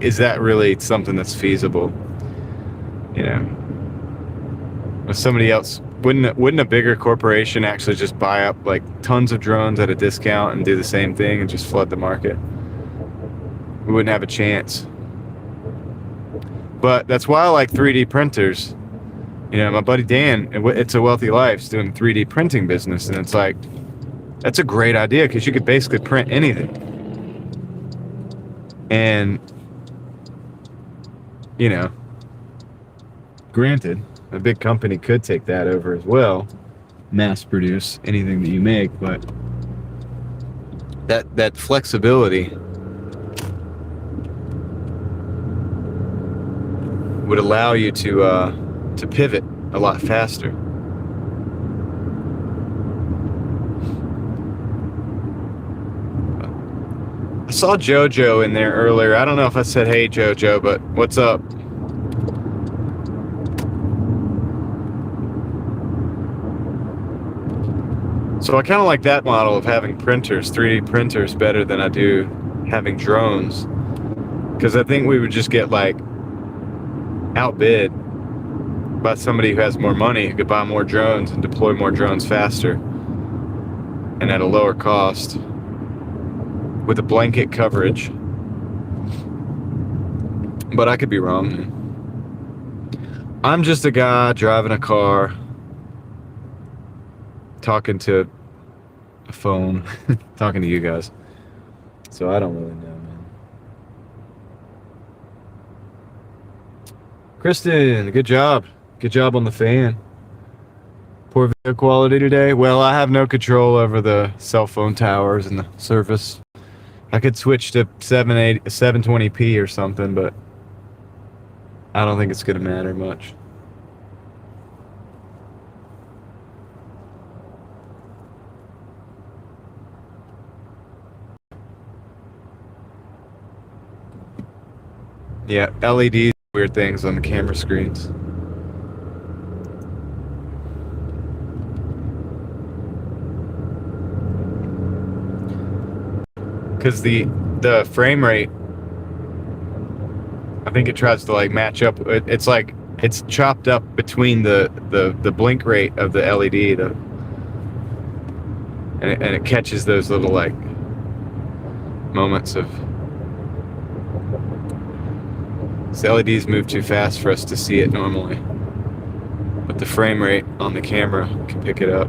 is that really something that's feasible? If somebody else wouldn't a bigger corporation actually just buy up like tons of drones at a discount and do the same thing and just flood the market? We wouldn't have a chance. But that's why I like 3D printers. My buddy Dan, It's a Wealthy Life, is doing 3D printing business, and it's like, that's a great idea because you could basically print anything. And, granted, a big company could take that over as well, mass produce anything that you make, but that flexibility would allow you to pivot a lot faster. I saw JoJo in there earlier. I don't know if I said hey JoJo, but what's up? So I kind of like that model of having printers, 3D printers, better than I do having drones, because I think we would just get like outbid by somebody who has more money, who could buy more drones and deploy more drones faster and at a lower cost with a blanket coverage. But I could be wrong. I'm just a guy driving a car, talking to a phone, talking to you guys. So I don't really know, man. Kristen, good job. Good job on the fan. Poor video quality today. Well, I have no control over the cell phone towers and the service. I could switch to 720p or something, but I don't think it's going to matter much. Yeah, LEDs, weird things on the camera screens. Because the frame rate, I think it tries to like match up. It's like it's chopped up between the blink rate of the LED, and it catches those little like moments of. The LEDs move too fast for us to see it normally, but the frame rate on the camera can pick it up.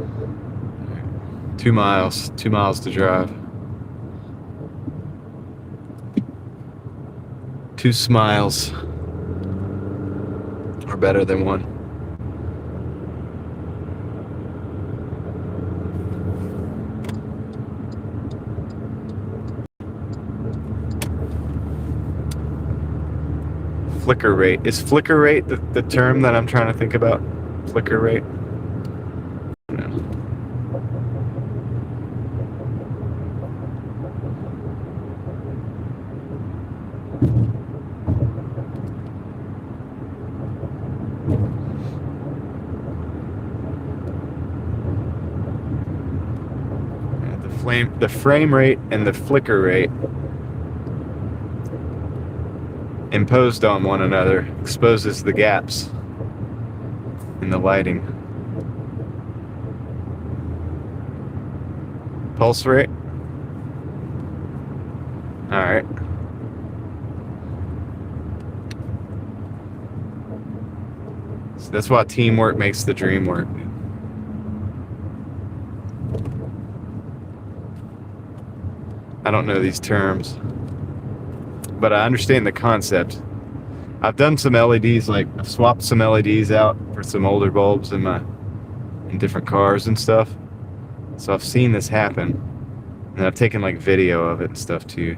Right. 2 miles to drive. 2 smiles are better than 1. flicker rate. Is flicker rate the term that I'm trying to think about? Flicker rate? No. The frame rate and the flicker rate imposed on one another exposes the gaps in the lighting. Pulse rate. All right. So that's why teamwork makes the dream work. I don't know these terms, but I understand the concept. I've done some LEDs, like I've swapped some LEDs out for some older bulbs in different cars and stuff. So I've seen this happen, and I've taken like video of it and stuff too.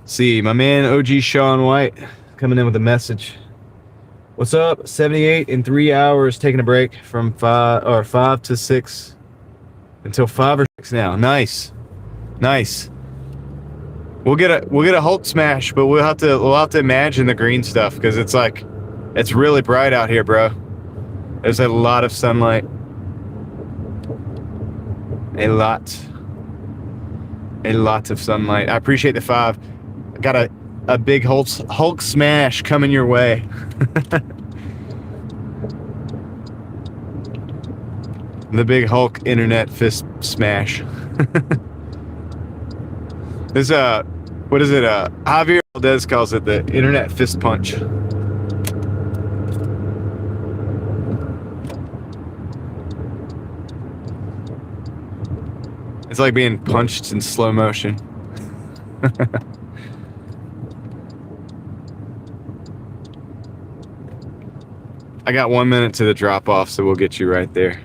See, my man OG Sean White coming in with a message. What's up? 78 in 3 hours, taking a break from 5 to 6 until 5 or 6 now. Nice. We'll get a Hulk smash, but we'll have to imagine the green stuff, because it's really bright out here, bro. There's a lot of sunlight. A lot of sunlight. I appreciate the 5. I got a big Hulk smash coming your way. The big Hulk internet fist smash. There's what is it? Javier Valdez calls it the internet fist punch. It's like being punched in slow motion. I got 1 minute to the drop off, so we'll get you right there.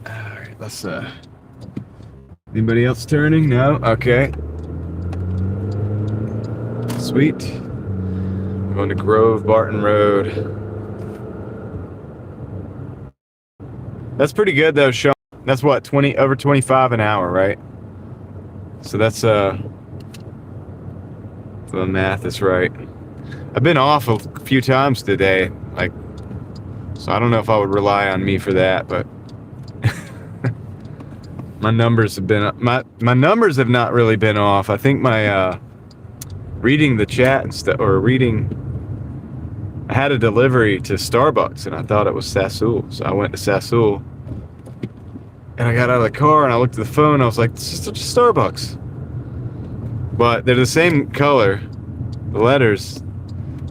Alright, let's anybody else turning? No? Okay. Sweet. I'm going to Grove Barton Road. That's pretty good though, Sean. That's what, over 25 an hour, right? So that's the math is right. I've been off a few times today, so I don't know if I would rely on me for that, but my numbers have been my numbers have not really been off. I think my reading the chat and stuff, or I had a delivery to Starbucks and I thought it was Sassoul, so I went to Sassoul and I got out of the car and I looked at the phone and I was like, this is such a Starbucks, but they're the same color, the letters.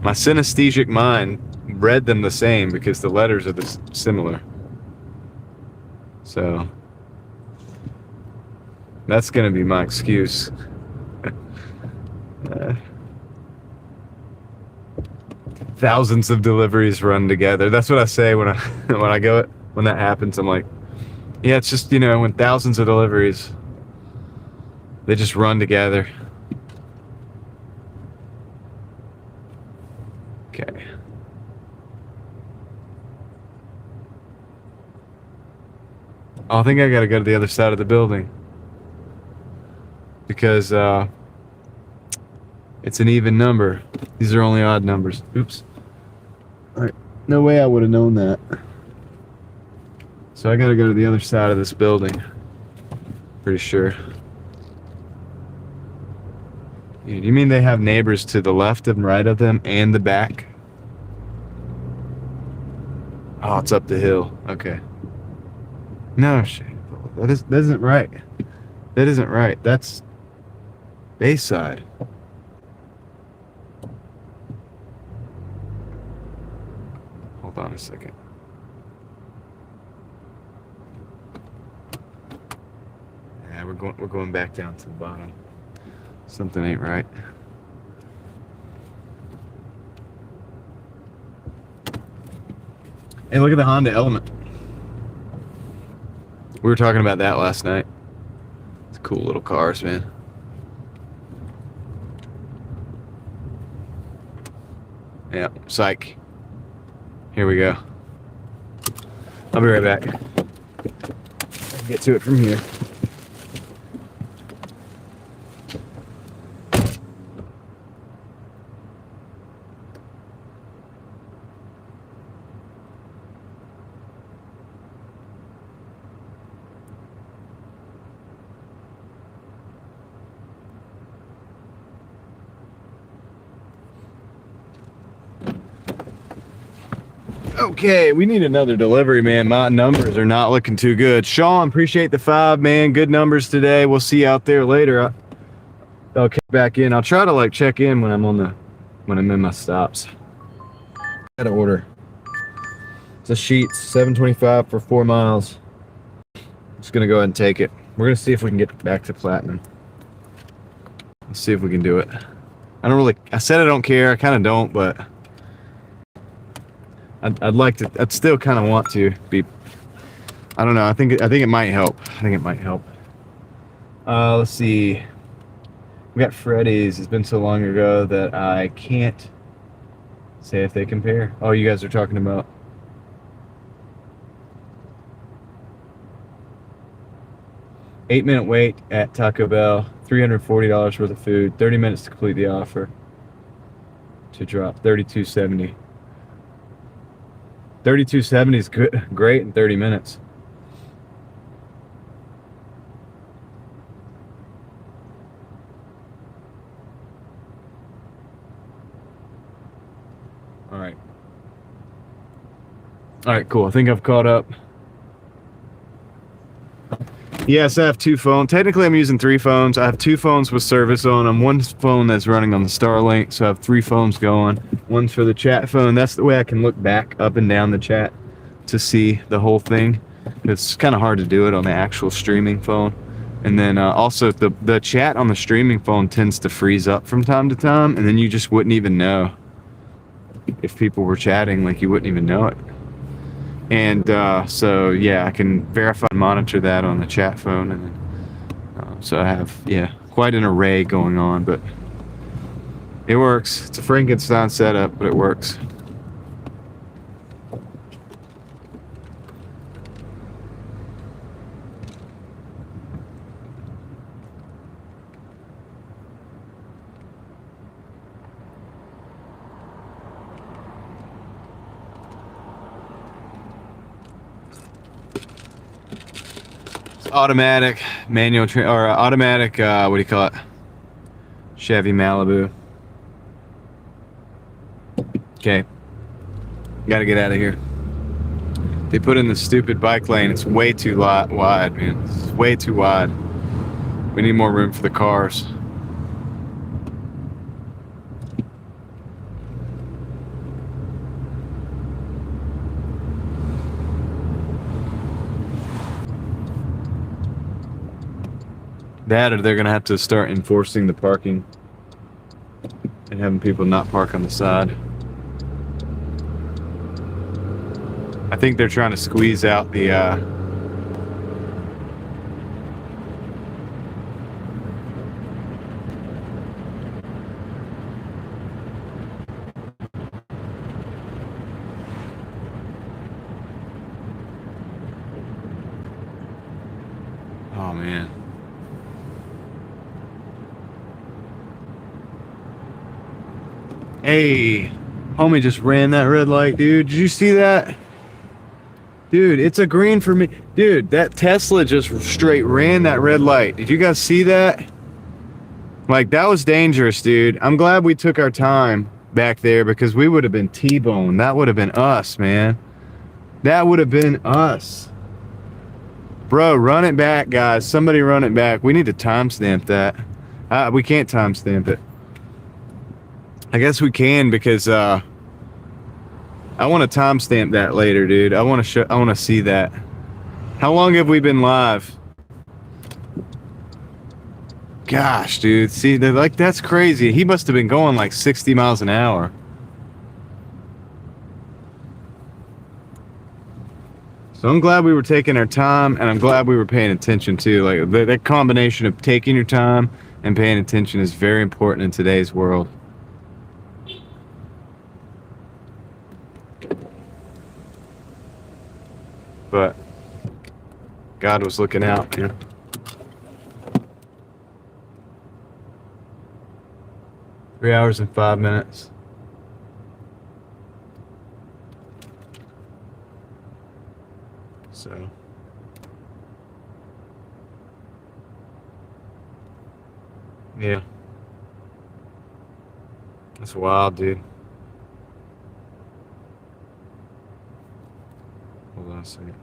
My synesthetic mind read them the same because the letters are similar. So that's going to be my excuse. Thousands of deliveries run together. That's what I say when that happens. I'm like, yeah, it's just, when thousands of deliveries, they just run together. Okay. I think I gotta go to the other side of the building because it's an even number. These are only odd numbers. Oops. All right. No way I would have known that. So I gotta go to the other side of this building. Pretty sure. You mean they have neighbors to the left and right of them and the back? Oh, it's up the hill. Okay. No, shit. That isn't right. That isn't right. That's Bayside. Hold on a second. Yeah, we're going back down to the bottom. Something ain't right. Hey, look at the Honda Element. We were talking about that last night. It's cool little cars, man. Yeah, psych. Here we go. I'll be right back. Get to it from here. Okay, we need another delivery, man. My numbers are not looking too good. Sean, appreciate the 5, man. Good numbers today. We'll see you out there later. I'll kick back in. I'll try to like check in when I'm in my stops. Got to order. It's a Sheets, $7.25 for 4 miles. Just gonna go ahead and take it. We're gonna see if we can get back to platinum. Let's see if we can do it. I said I don't care. I kind of don't, but I'd like to. I'd still kind of want to be. I don't know. I think it might help. Let's see. We got Freddy's. It's been so long ago that I can't say if they compare. Oh, you guys are talking about. Eight-minute wait at Taco Bell. $340 worth of food. 30 minutes to complete the offer. To drop $32.70. $32.70 is great in 30 minutes. All right, cool. I think I've caught up. Yes, I have 2 phones. Technically, I'm using 3 phones. I have 2 phones with service on them. One phone that's running on the Starlink, so I have 3 phones going. One's for the chat phone. That's the way I can look back up and down the chat to see the whole thing. It's kind of hard to do it on the actual streaming phone. And then also the chat on the streaming phone tends to freeze up from time to time, and then you just wouldn't even know if people were chatting. Like, you wouldn't even know it. And so yeah, I can verify and monitor that on the chat phone, and then, so I have quite an array going on, but it works. It's a Frankenstein setup, but it works. Automatic manual or automatic what do you call it, Chevy Malibu. Okay, gotta get out of here. They put in the stupid bike lane. It's way too wide, man. It's way too wide. We need more room for the cars. That, or they're gonna have to start enforcing the parking and having people not park on the side. I think they're trying to squeeze out the oh man. Hey, homie just ran that red light, dude. Did you see that? Dude, it's a green for me. Dude, that Tesla just straight ran that red light. Did you guys see that? Like, that was dangerous, dude. I'm glad we took our time back there, because we would have been T-boned. That would have been us, man. That would have been us. Bro, run it back, guys. Somebody run it back. We need to timestamp that. We can't timestamp it. I guess we can, because I want to timestamp that later, dude. I want to see that. How long have we been live? Gosh, dude. See, they're like, that's crazy. He must have been going like 60 miles an hour. So I'm glad we were taking our time, and I'm glad we were paying attention too. Like, that combination of taking your time and paying attention is very important in today's world. but God was looking out, man. Three hours and 5 minutes. So. Yeah. That's wild, dude. Hold on a second.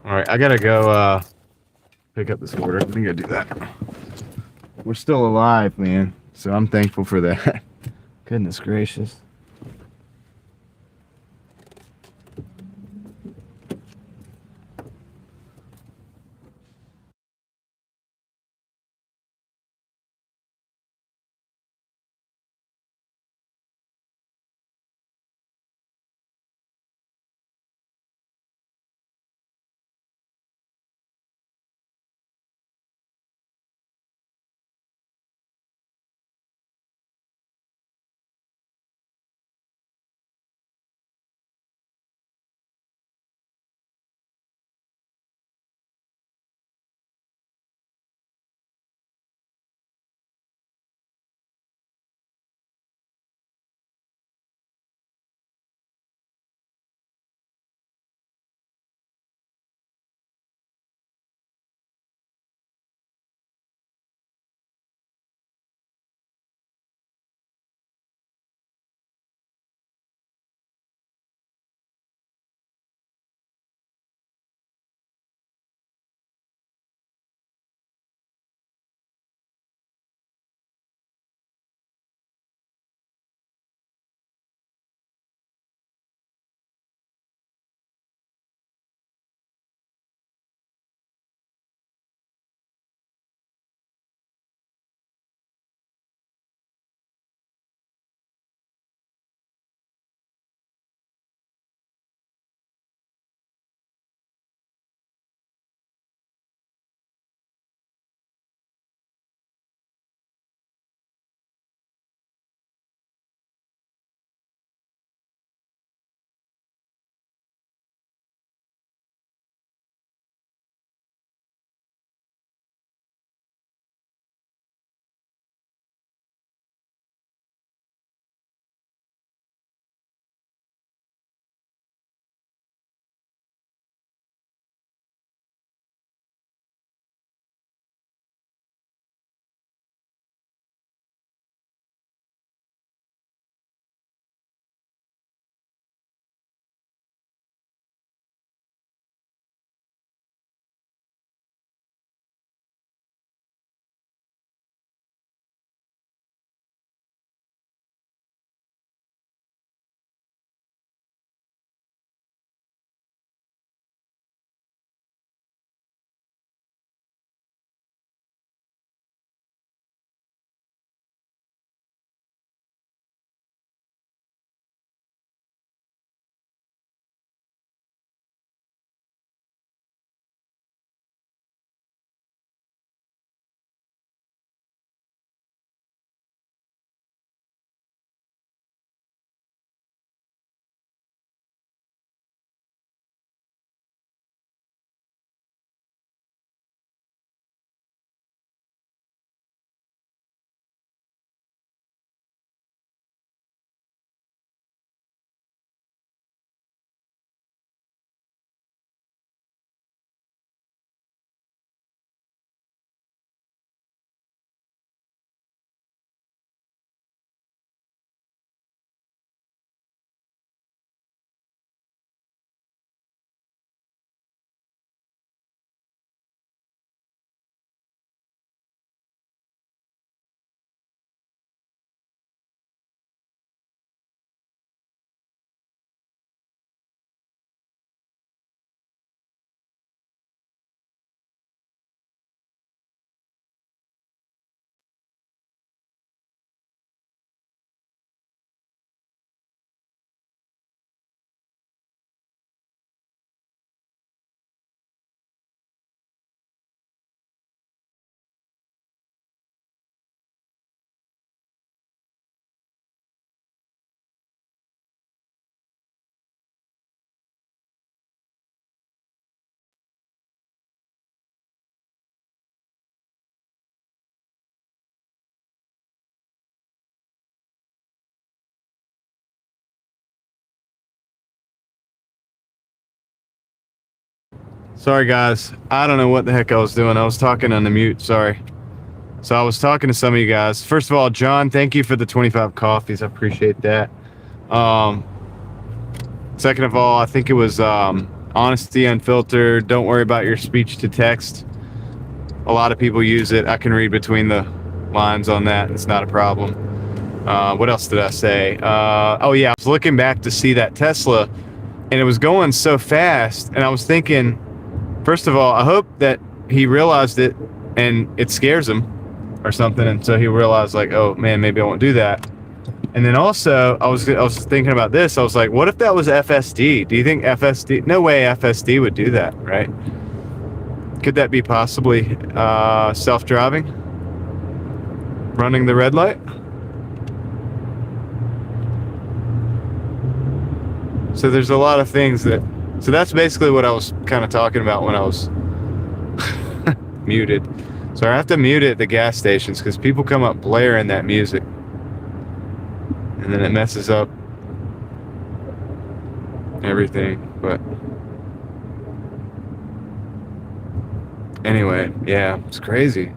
All right, I gotta go pick up this order. I think I do that. We're still alive, man. So I'm thankful for that. Goodness gracious. Sorry, guys. I don't know what the heck I was doing. I was talking on the mute. Sorry. So I was talking to some of you guys. First of all, John, thank you for the 25 coffees. I appreciate that. Second of all, I think it was honesty unfiltered. Don't worry about your speech to text. A lot of people use it. I can read between the lines on that. It's not a problem. What else did I say? Oh, yeah. I was looking back to see that Tesla, and it was going so fast. And I was thinking, first of all, I hope that he realized it and it scares him or something. And so he realized, like, oh, man, maybe I won't do that. And then also, I was thinking about this. I was like, what if that was FSD? Do you think FSD? No way FSD would do that, right? Could that be possibly self-driving? Running the red light? So there's a lot of things that... So that's basically what I was kind of talking about when I was muted. So I have to mute it at the gas stations because people come up blaring that music. And then it messes up everything. But anyway, yeah, it's crazy.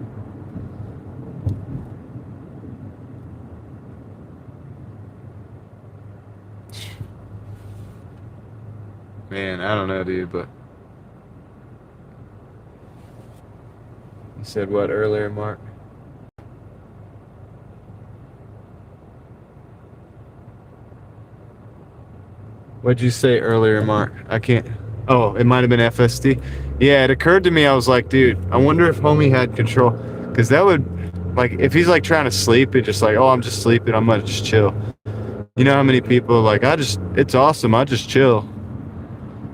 Man, I don't know, dude, but you said what earlier, Mark? What'd you say earlier, Mark? I can't... Oh, it might have been FSD. Yeah, it occurred to me, I was like, dude, I wonder if homie had control. Because that would... Like, if he's, like, trying to sleep, it's just like, oh, I'm just sleeping, I'm gonna just chill. You know how many people, like, it's awesome, I just chill.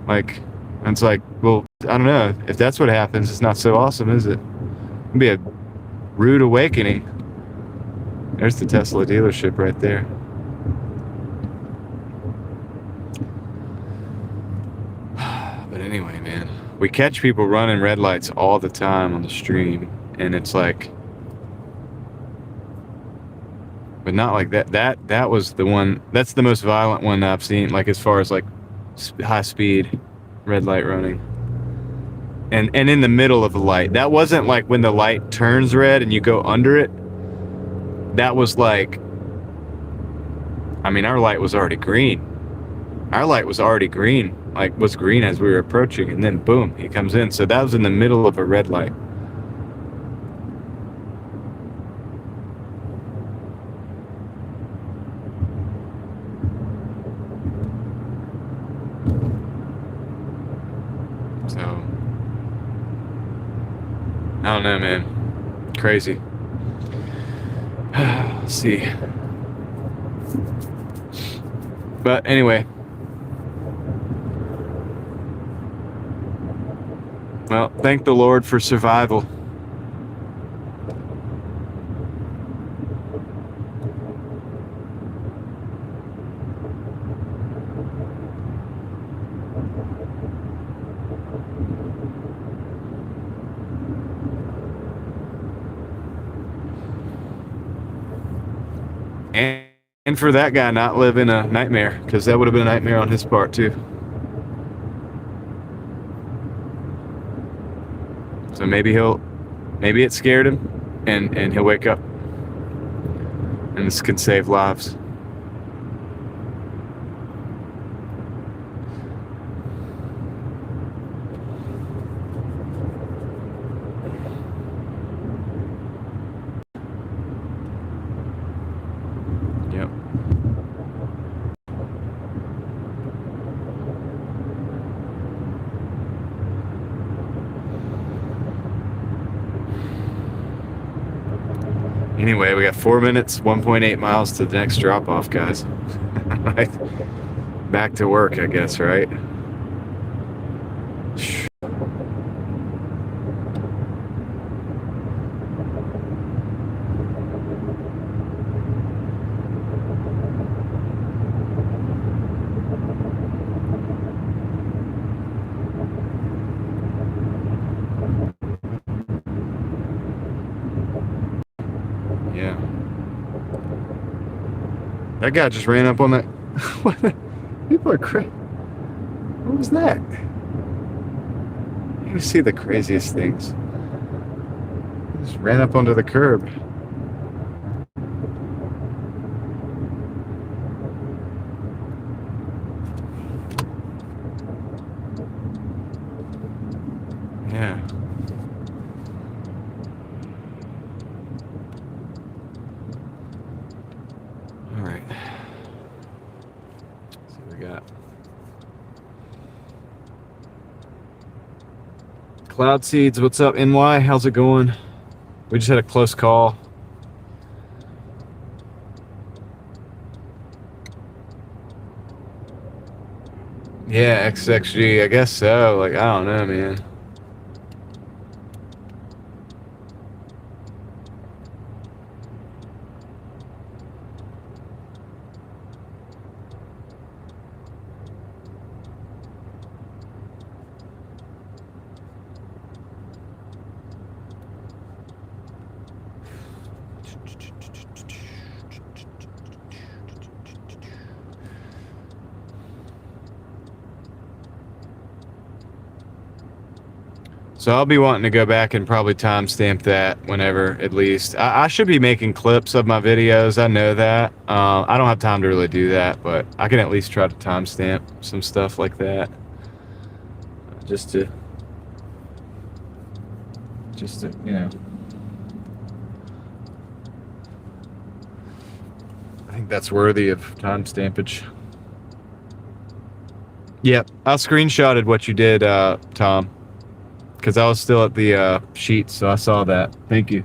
Like, and it's like, well, I don't know. If that's what happens, it's not so awesome, is it? It'd be a rude awakening. There's the Tesla dealership right there. But anyway, man, we catch people running red lights all the time on the stream, and it's like, but not like that. That was the one. That's the most violent one I've seen. Like as far as like high speed red light running, and in the middle of the light. That wasn't like when the light turns red and you go under it. That was like, I mean, our light was already green. Our light was already green. Like was green as we were approaching, and then boom, he comes in. So that was in the middle of a red light. So I don't know, man. Crazy. Let's see. But anyway. Well, thank the Lord for survival. And for that guy not living a nightmare, because that would have been a nightmare on his part too. So maybe it scared him, and he'll wake up, and this can save lives. Yep. Anyway, we got 4 minutes, 1.8 miles to the next drop-off, guys. Right. Back to work, I guess, right? Yeah. That guy just ran up on that. What? People are crazy. What was that? You see the craziest things. Just ran up onto the curb. Yeah. All right. Let's see what we got. Cloud Seeds, what's up, NY? How's it going? We just had a close call. Yeah, XXG, I guess so. Like, I don't know, man. So I'll be wanting to go back and probably timestamp that whenever, at least. I should be making clips of my videos. I know that. I don't have time to really do that, but I can at least try to timestamp some stuff like that. Just to, you know. I think that's worthy of timestampage. Yep, I screenshotted what you did, Tom. Because I was still at the sheet, so I saw that. Thank you.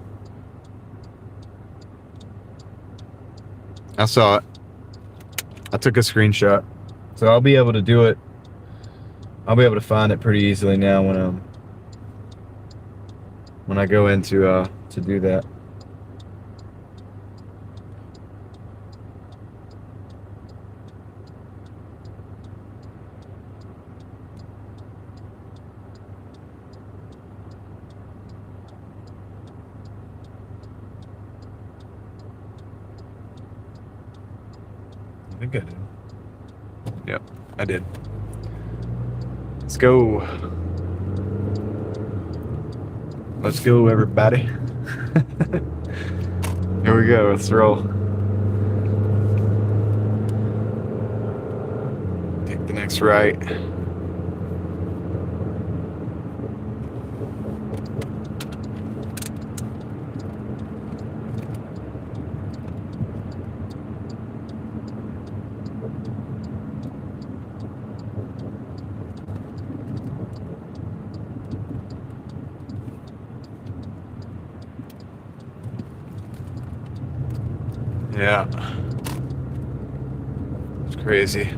I saw it. I took a screenshot. So I'll be able to do it. I'll be able to find it pretty easily now when I go into to do that. I think I did. Yep, I did. Let's go. Let's go, everybody. Here we go. Let's roll. Take the next right. Yeah. It's crazy.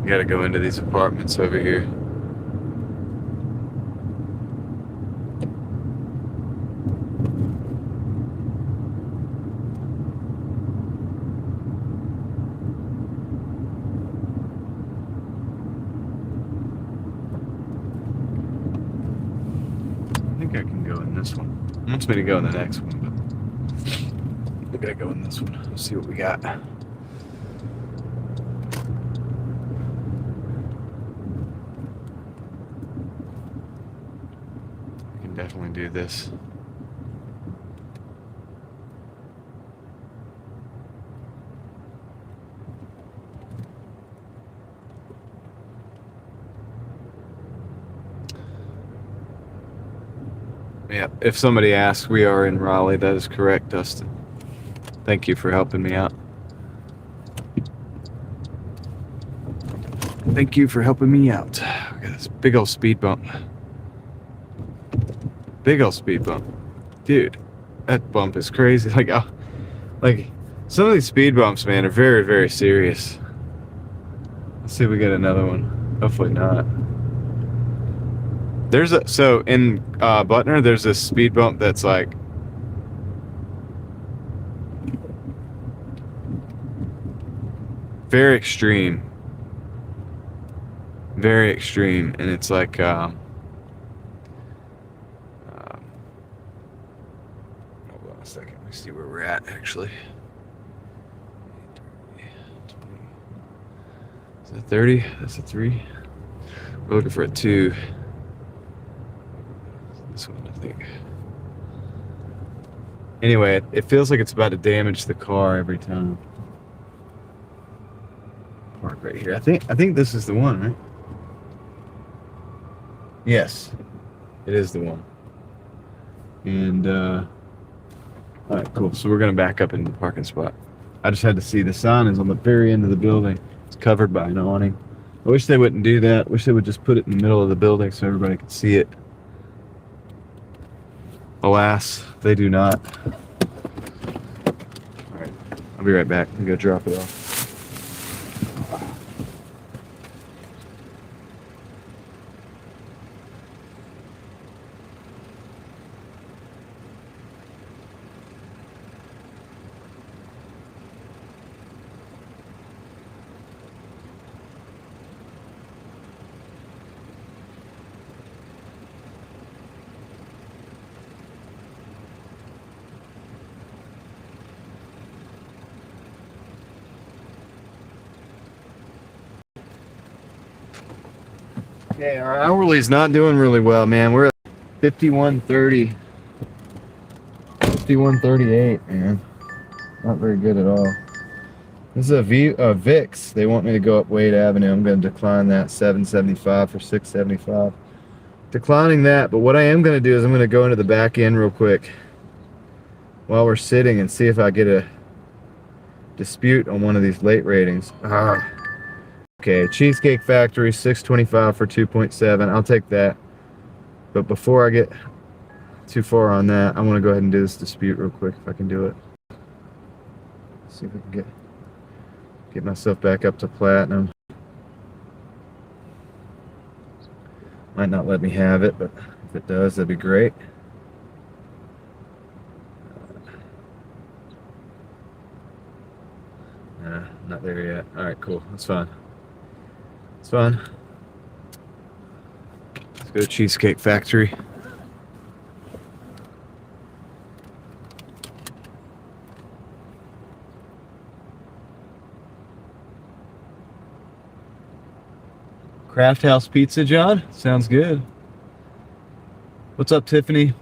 You gotta go into these apartments over here. I think I can go in this one. It wants me to go in the next one, but we gotta go in this one. Let's see what we got. We can definitely do this. Yeah, if somebody asks, we are in Raleigh. That is correct, Dustin. Thank you for helping me out. Thank you for helping me out. Look at this big old speed bump. Big old speed bump. Dude, that bump is crazy. Like some of these speed bumps, man, are very, very serious. Let's see if we get another one. Hopefully not. So in Butner, there's this speed bump that's like very extreme, and it's like we're at, actually. Is that 30? That's a 3. We're looking for a 2. This one, I think. Anyway, it feels like it's about to damage the car every time. Park right here. I think this is the one, right? Yes, it is the one. And all right, cool. So we're gonna back up into the parking spot. I just had to see the sign is on the very end of the building. It's covered by an awning. I wish they wouldn't do that. I wish they would just put it in the middle of the building so everybody could see it. Alas, they do not. All right, I'll be right back. I'm gonna drop it off. Okay, our hourly's not doing really well, man. We're at 51.30. 51.38, man. Not very good at all. This is a VIX. They want me to go up Wade Avenue. I'm going to decline that. 775 for 675. Declining that, but what I am going to do is I'm going to go into the back end real quick while we're sitting and see if I get a dispute on one of these late ratings. Okay, Cheesecake Factory, 625 for 2.7. I'll take that. But before I get too far on that, I want to go ahead and do this dispute real quick if I can do it. See if I can get myself back up to platinum. Might not let me have it, but if it does, that'd be great. Nah, not there yet. Alright, cool. That's fine. It's fun. Let's go to Cheesecake Factory. Craft House Pizza, John? Sounds good. What's up, Tiffany?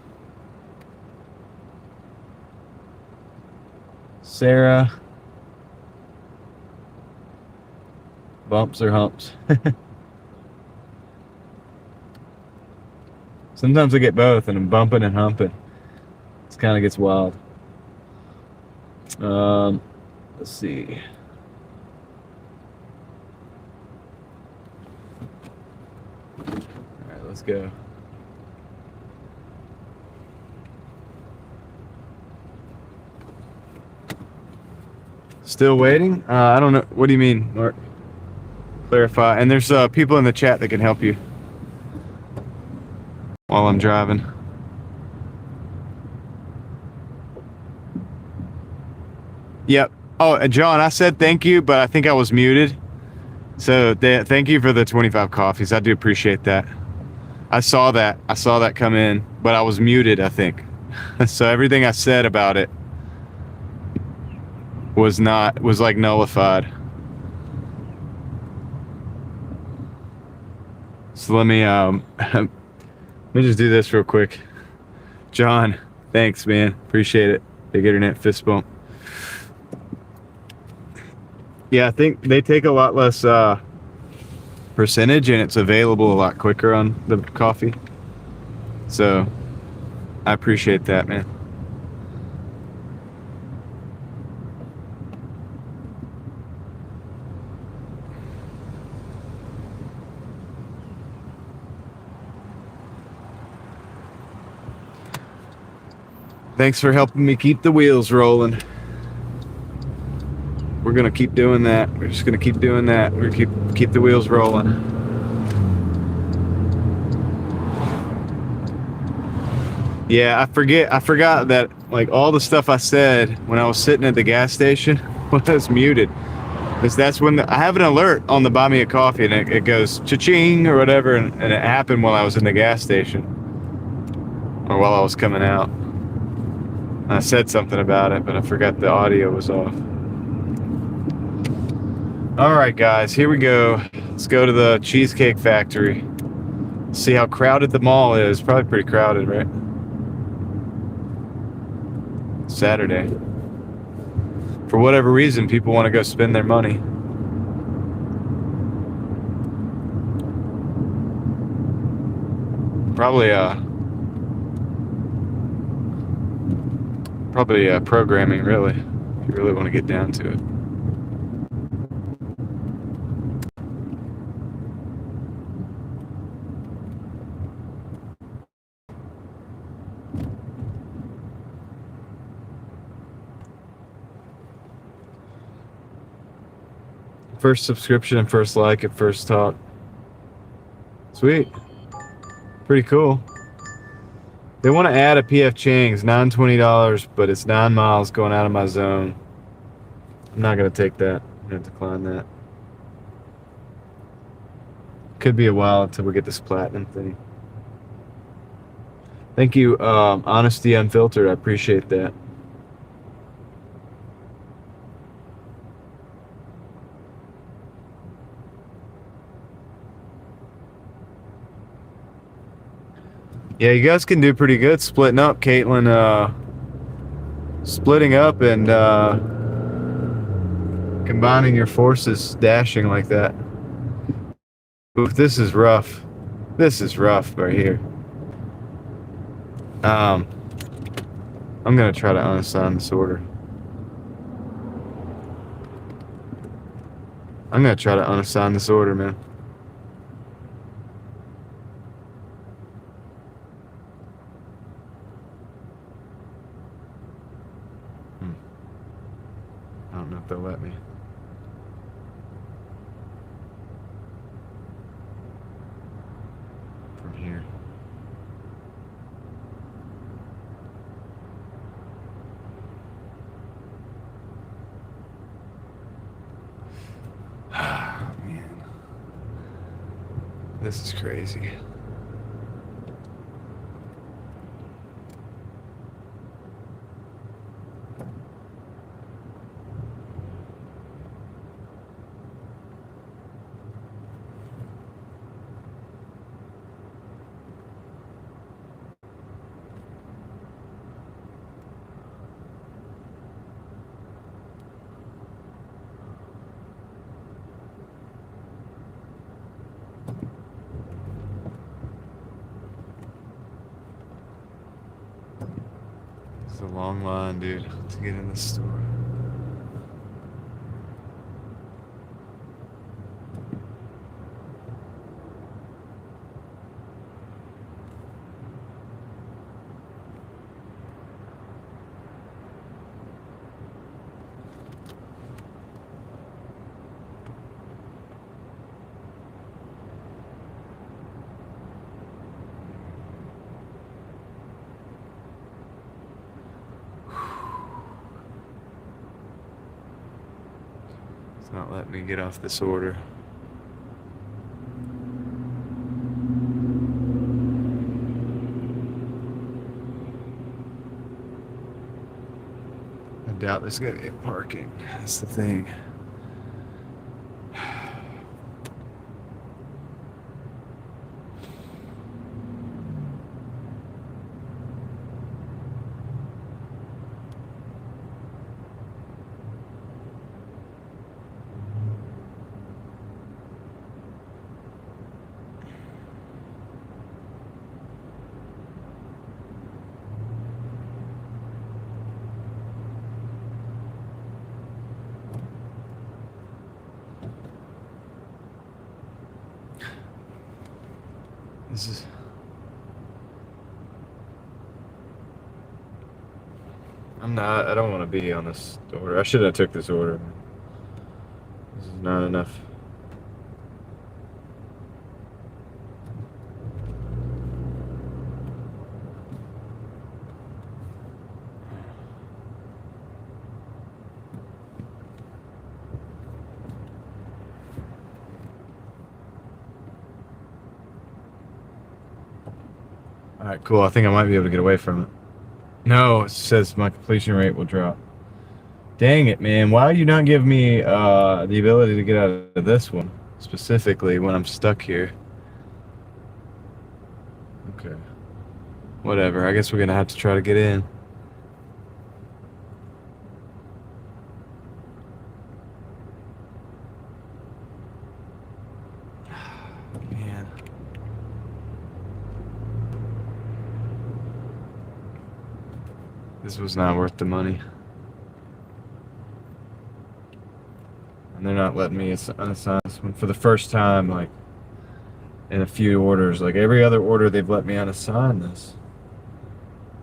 Sarah. Bumps or humps? Sometimes I get both, and I'm bumping and humping. It kind of gets wild. Let's see. All right, let's go. Still waiting? I don't know. What do you mean, Mark? Clarify. And there's people in the chat that can help you while I'm driving. Yep. Oh, and John, I said thank you, but I think I was muted. So thank you for the 25 coffees. I do appreciate that. I saw that come in, but I was muted, I think. So everything I said about it was like nullified. So let me just do this real quick. John, thanks, man. Appreciate it. Big internet fist bump. Yeah, I think they take a lot less percentage, and it's available a lot quicker on the coffee. So I appreciate that, man. Thanks for helping me keep the wheels rolling. We're gonna keep doing that. We're just gonna keep doing that. We're gonna keep the wheels rolling. Yeah, I forgot that like all the stuff I said when I was sitting at the gas station was muted. Because that's when I have an alert on the buy me a coffee, and it goes cha-ching or whatever, and it happened while I was in the gas station or while I was coming out. I said something about it, but I forgot the audio was off. All right, guys, here we go. Let's go to the Cheesecake Factory. See how crowded the mall is. Probably pretty crowded, right? Saturday. For whatever reason, people want to go spend their money. Probably programming, really, if you really want to get down to it. First subscription and first like at first talk. Sweet. Pretty cool. They want to add a PF Chang's, $920, but it's 9 miles going out of my zone. I'm not going to take that. I'm going to decline that. Could be a while until we get this platinum thing. Thank you, Honesty Unfiltered. I appreciate that. Yeah, you guys can do pretty good splitting up, Caitlin. Splitting up and combining your forces, dashing like that. Oof, this is rough. This is rough right here. I'm gonna try to unassign this order. I'm gonna try to unassign this order, man. I don't know if they'll let me. From here. Man. This is crazy. It's a long line, dude, to get in the store. It's not letting me get off this order. I doubt there's gonna be parking. That's the thing. This is... I don't want to be on this order. I should have took this order. This is not enough. All right, cool. I think I might be able to get away from it. No, it says my completion rate will drop. Dang it, man. Why are you not giving me the ability to get out of this one, specifically when I'm stuck here? Okay. Whatever. I guess we're going to have to try to get in. Man. This was not worth the money. And they're not letting me unassign this one for the first time, like, in a few orders. Like, every other order, they've let me unassign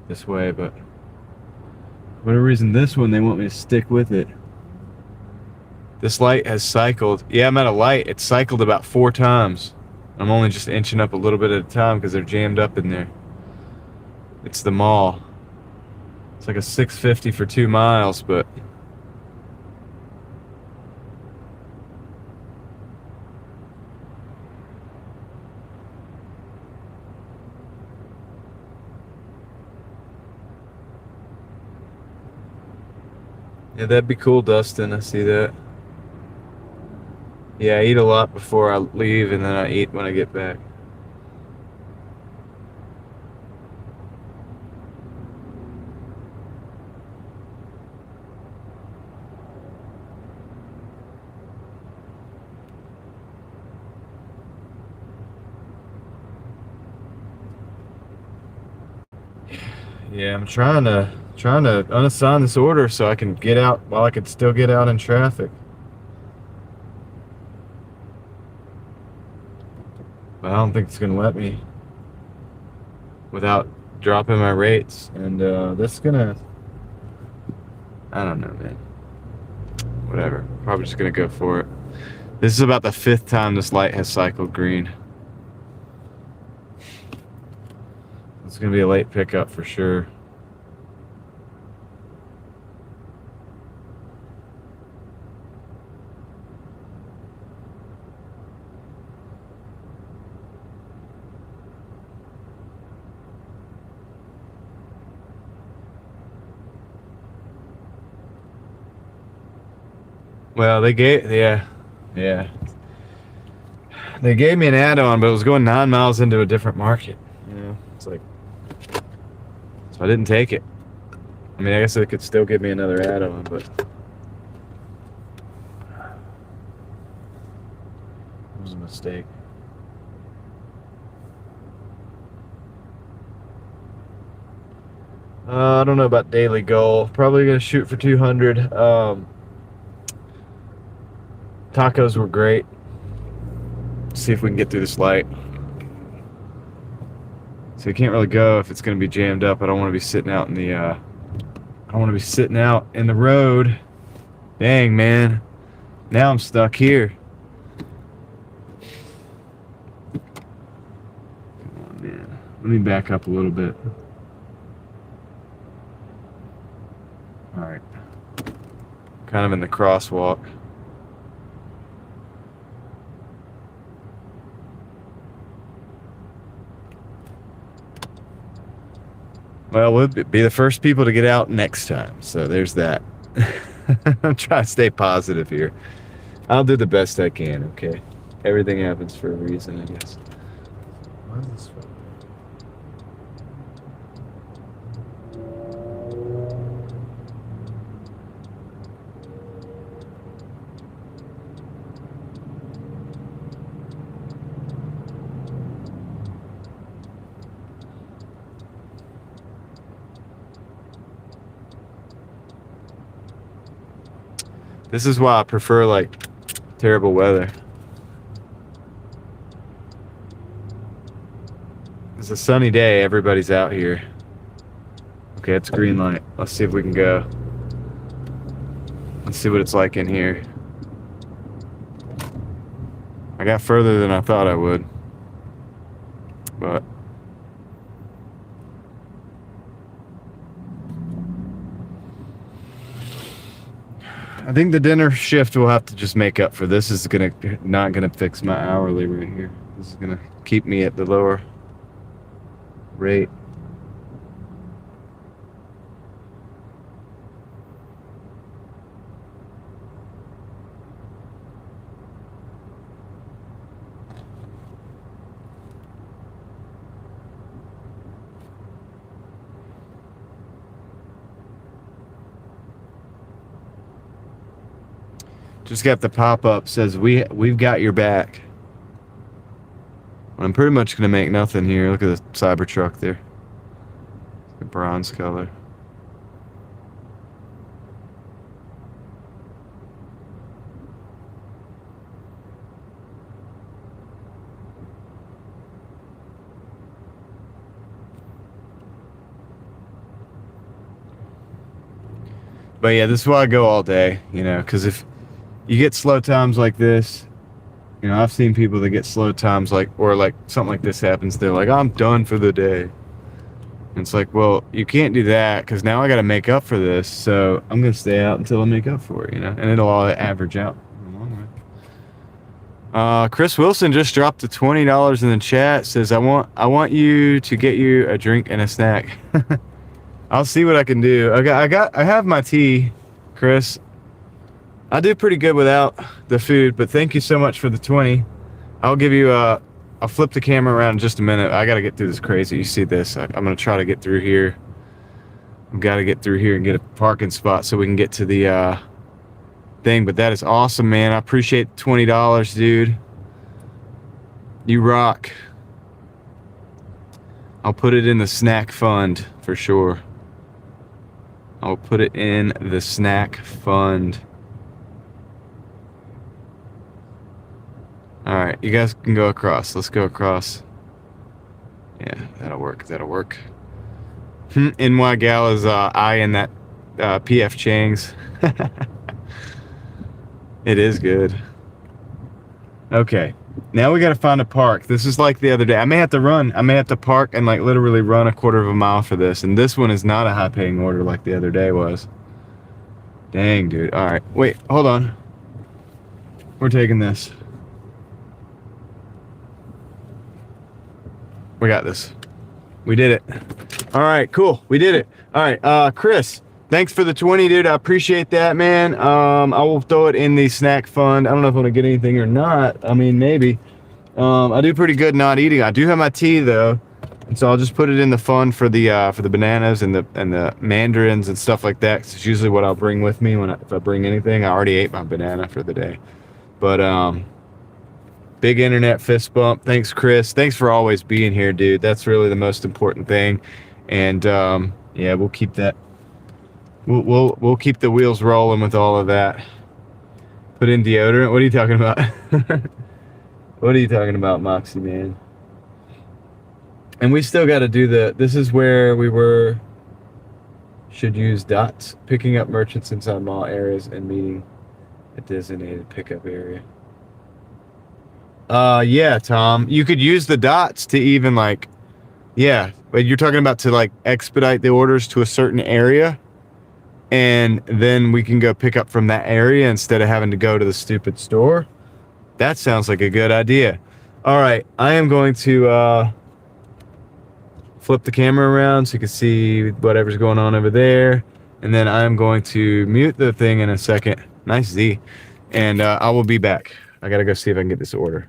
this way, but for whatever reason, this one, they want me to stick with it. This light has cycled. Yeah, I'm at a light. It's cycled about 4 times. I'm only just inching up a little bit at a time because they're jammed up in there. It's the mall. It's like a 650 for 2 miles, but yeah, that'd be cool, Dustin. I see that. Yeah, I eat a lot before I leave, and then I eat when I get back. Yeah, I'm trying to unassign this order so I can get out while I could still get out in traffic. But I don't think it's gonna let me without dropping my rates. And this is gonna, I don't know, man. Whatever. Probably just gonna go for it. This is about the 5th time this light has cycled green. It's gonna be a late pickup for sure. Well, they gave, yeah. They gave me an add-on, but it was going 9 miles into a different market. You know, it's like, so I didn't take it. I mean, I guess they could still give me another add-on, but it was a mistake. I don't know about daily goal. Probably gonna shoot for 200. Tacos were great. See if we can get through this light. So you can't really go if it's gonna be jammed up. I don't want to be sitting out in the. I don't want to be sitting out in the road. Dang, man. Now I'm stuck here. Come on, man. Let me back up a little bit. All right. Kind of in the crosswalk. Well, we'll be the first people to get out next time. So there's that. I'm trying to stay positive here. I'll do the best I can, okay? Everything happens for a reason, I guess. Why is this phone? This is why I prefer, like, terrible weather. It's a sunny day, everybody's out here. Okay, it's green light. Let's see if we can go. Let's see what it's like in here. I got further than I thought I would. But I think the dinner shift will have to just make up for this. Is not gonna fix my hourly right here. This is gonna keep me at the lower rate. Just got the pop-up says we've got your back. I'm pretty much gonna make nothing here. Look at the Cybertruck there. The bronze color. But yeah, this is why I go all day, you know, because if you get slow times like this, you know, I've seen people that get slow times like, or like something like this happens, they're like, I'm done for the day. And it's like, well, you can't do that because now I got to make up for this. So I'm going to stay out until I make up for it, you know, and it'll all average out in the long run. Chris Wilson just dropped the $20 in the chat. Says, I want you to get you a drink and a snack. I'll see what I can do. I have my tea, Chris. I do pretty good without the food, but thank you so much for the 20. I'll give you I'll flip the camera around in just a minute. I got to get through this crazy. You see this? I'm going to try to get through here. I've got to get through here and get a parking spot so we can get to the thing. But that is awesome, man. I appreciate the $20, dude. You rock. I'll put it in the snack fund for sure. I'll put it in the snack fund. All right, you guys can go across. Let's go across. Yeah, that'll work. That'll work. NY Gal is eyeing that PF Chang's. It is good. Okay, now we got to find a park. This is like the other day. I may have to run. I may have to park and like literally run a quarter of a mile for this. And this one is not a high-paying order like the other day was. Dang, dude. All right, wait, hold on. We're taking this. We got this. We did it. All right, cool. We did it. All right, Chris, thanks for the 20, dude. I appreciate that, man. I will throw it in the snack fund. I don't know if I'm gonna get anything or not. I mean, maybe. I do pretty good not eating. I do have my tea though, and so I'll just put it in the fund for the bananas and the mandarins and stuff like that. 'Cause it's usually what I'll bring with me if I bring anything. I already ate my banana for the day, but big internet fist bump. Thanks, Chris. Thanks for always being here, dude. That's really the most important thing. And yeah, we'll keep that. We'll keep the wheels rolling with all of that. Put in deodorant. What are you talking about? What are you talking about, Moxie, man? And we still got to do this is where we were. Should use dots. Picking up merchants inside mall areas and meeting a designated pickup area. Yeah, Tom. You could use the dots to even like, yeah, but you're talking about to like expedite the orders to a certain area, and then we can go pick up from that area instead of having to go to the stupid store. That sounds like a good idea. All right, I am going to flip the camera around so you can see whatever's going on over there, and then I'm going to mute the thing in a second. Nice Z, and I will be back. I gotta go see if I can get this order.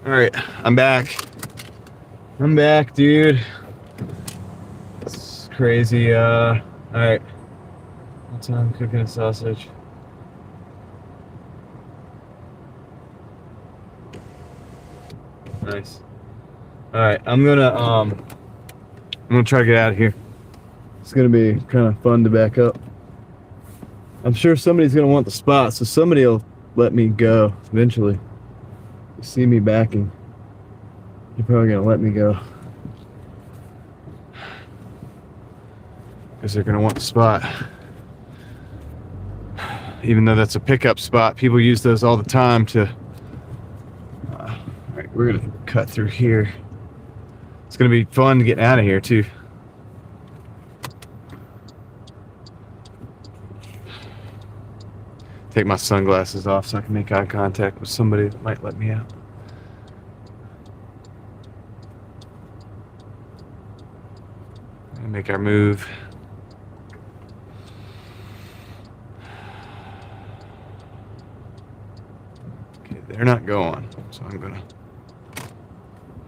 All right, I'm back. I'm back, dude. It's crazy. All right. What's on cooking a sausage? Nice. All right, I'm gonna try to get out of here. It's gonna be kind of fun to back up. I'm sure somebody's gonna want the spot, so somebody will let me go eventually. You see me backing, you're probably gonna let me go because they're gonna want the spot. Even though that's a pickup spot, people use those all the time to. All right, we're gonna cut through here. It's gonna be fun getting out of here too. Take my sunglasses off so I can make eye contact with somebody that might let me out. And make our move. Okay, they're not going, so I'm gonna.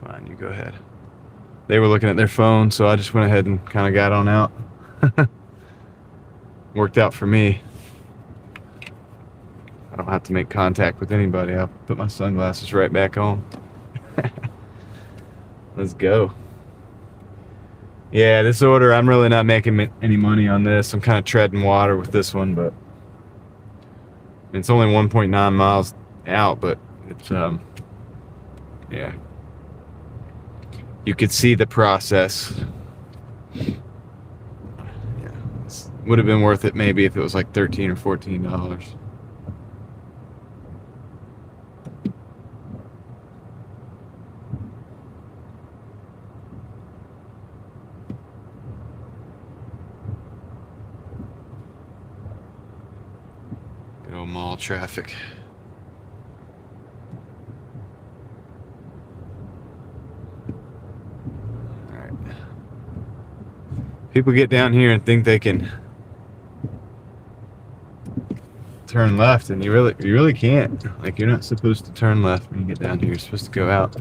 Fine, you go ahead. They were looking at their phone, so I just went ahead and kind of got on out. Worked out for me. I don't have to make contact with anybody. I'll put my sunglasses right back on. Let's go. Yeah, this order, I'm really not making any money on this. I'm kind of treading water with this one, but it's only 1.9 miles out, but it's, yeah. You could see the process. Yeah, would have been worth it maybe if it was like $13 or $14. Good old mall traffic. People get down here and think they can turn left, and you really can't. Like, you're not supposed to turn left when you get down here. You're supposed to go out.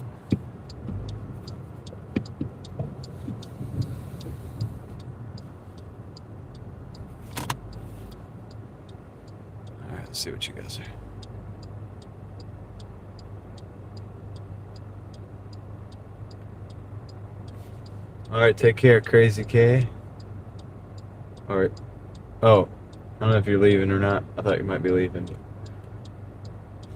All right, let's see what you guys are. All right, take care, Crazy K. All right. Oh, I don't know if you're leaving or not. I thought you might be leaving.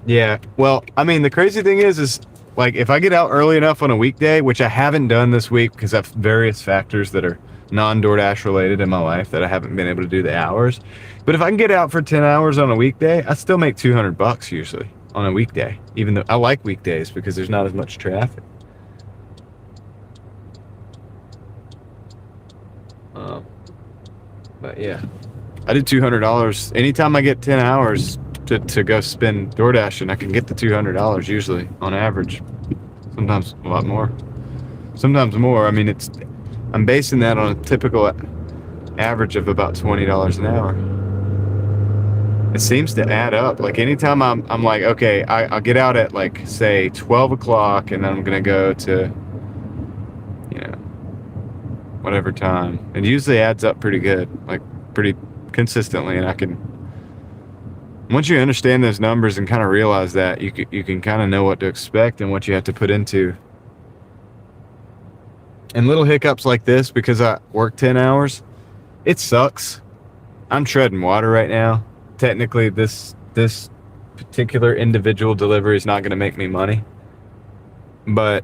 Yeah, well, I mean, the crazy thing is like, if I get out early enough on a weekday, which I haven't done this week because I have various factors that are non-DoorDash related in my life that I haven't been able to do the hours. But if I can get out for 10 hours on a weekday, I still make $200 usually on a weekday, even though I like weekdays because there's not as much traffic. But yeah, I did $200 anytime I get 10 hours to go spend DoorDashing. I can get the $200 usually on average. Sometimes a lot more. Sometimes more. I mean, I'm basing that on a typical average of about $20 an hour. It seems to add up. Like, anytime I'm like, okay, I'll get out at, like, say 12 o'clock, and then I'm gonna go to, you know, whatever time. It usually adds up pretty good, like pretty consistently, and I can, once you understand those numbers and kind of realize that, you can kind of know what to expect and what you have to put into. And little hiccups like this, because I work 10 hours, it sucks. I'm treading water right now. Technically, this particular individual delivery is not going to make me money, but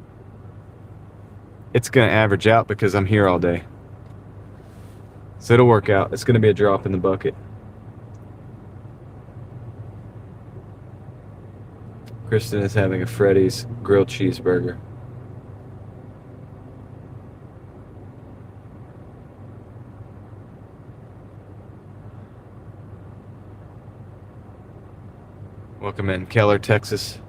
it's going to average out because I'm here all day. So it'll work out. It's going to be a drop in the bucket. Kristen is having a Freddy's grilled cheeseburger. Welcome in, Keller, Texas.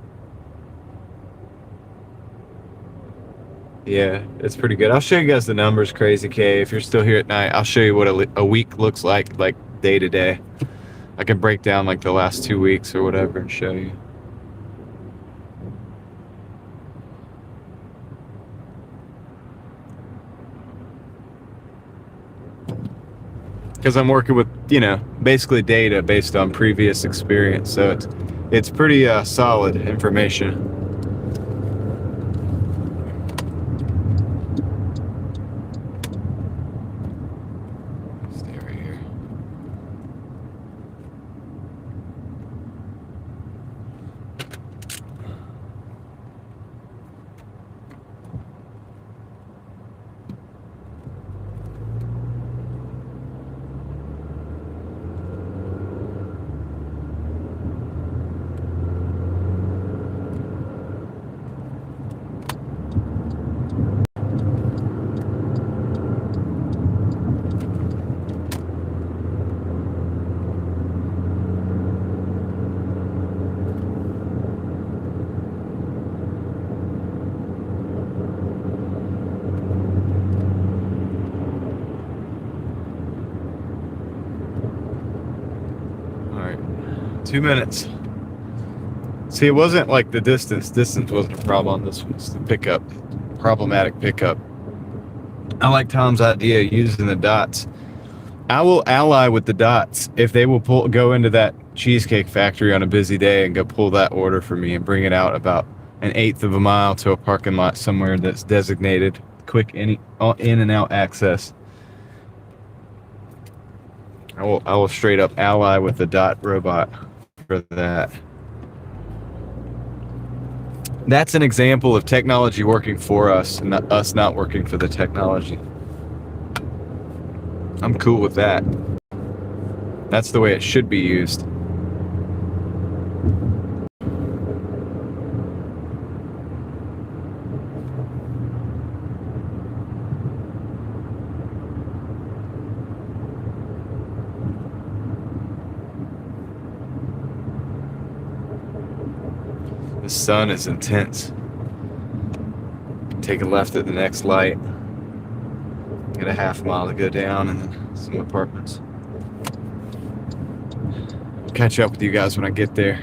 Yeah, it's pretty good. I'll show you guys the numbers, Crazy K. If you're still here at night, I'll show you what a week looks like day to day. I can break down like the last 2 weeks or whatever and show you. because I'm working with, basically data based on previous experience. So it's pretty solid information. Stay right here. All right, 2 minutes. See, it wasn't like the distance. Distance wasn't a problem on this one. It's the pickup. Problematic pickup. I like Tom's idea of using the dots. I will ally with the dots if they will go into that cheesecake factory on a busy day and go pull that order for me and bring it out about 1/8 of a mile to a parking lot somewhere that's designated. Quick in and out access. I will straight up ally with the dot robot for that. That's an example of technology working for us and us not working for the technology. I'm cool with that. That's the way it should be used. The sun is intense. Take a left at the next light. Got a half mile to go down and then some apartments. I'll catch up with you guys when I get there.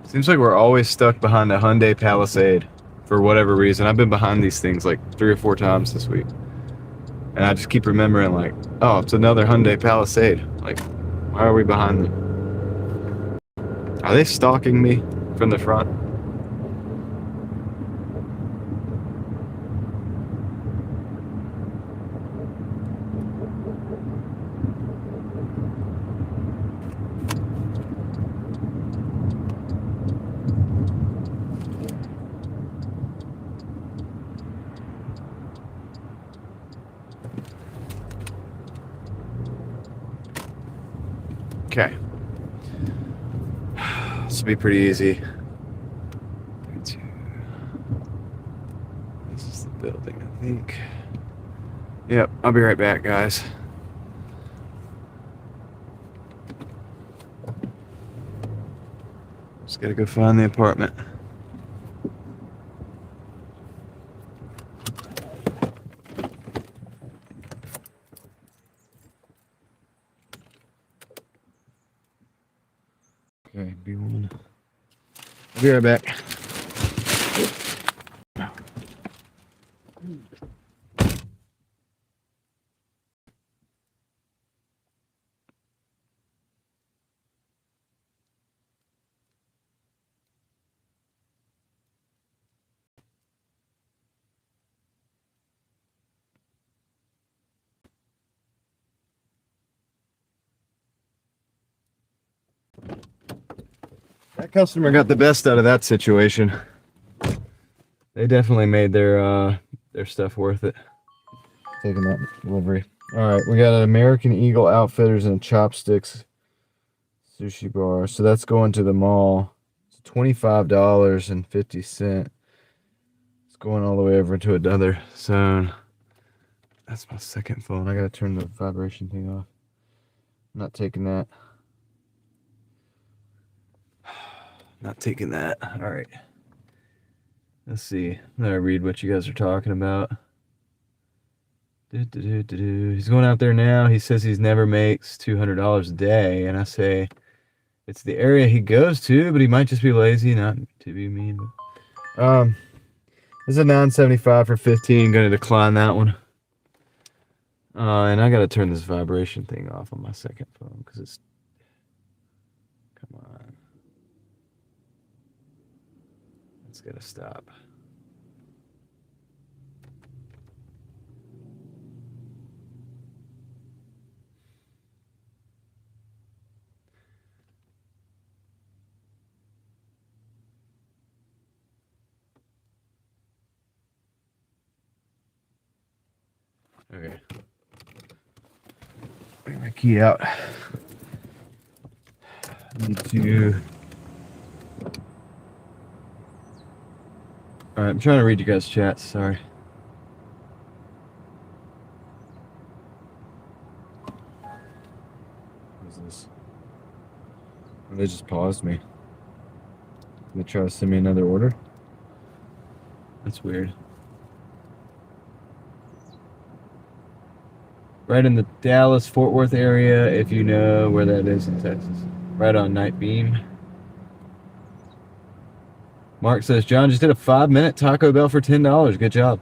Seems like we're always stuck behind a Hyundai Palisade for whatever reason. I've been behind these things like 3 or 4 times this week. And I just keep remembering like, oh, it's another Hyundai Palisade. Like, why are we behind them? Are they stalking me from the front? Okay. This will be pretty easy. This is the building, I think. Yep, I'll be right back, guys. Just gotta go find the apartment. Okay, B1. I'll be right back. That customer got the best out of that situation. They definitely made their stuff worth it. Taking that delivery. All right, we got an American Eagle Outfitters and Chopsticks sushi bar. So that's going to the mall. It's $25.50. It's going all the way over to another zone. That's my second phone. I gotta turn the vibration thing off. I'm not taking that. Not taking that. All right. Let's see. Let me read what you guys are talking about. He's going out there now. He says he's never makes $200 a day, and I say it's the area he goes to, but he might just be lazy, not to be mean. But, this is a 975 for 15. Going to decline that one. And I got to turn this vibration thing off on my second phone because it's. Come on. It's got to stop. Okay. Bring my key out. Need to. All right, I'm trying to read you guys' chats. Sorry. What is this? Oh, they just paused me. They try to send me another order. That's weird. Right in the Dallas-Fort Worth area, if you know where that is in Texas. Right on Night Beam. Mark says, John just did a 5-minute Taco Bell for $10. Good job.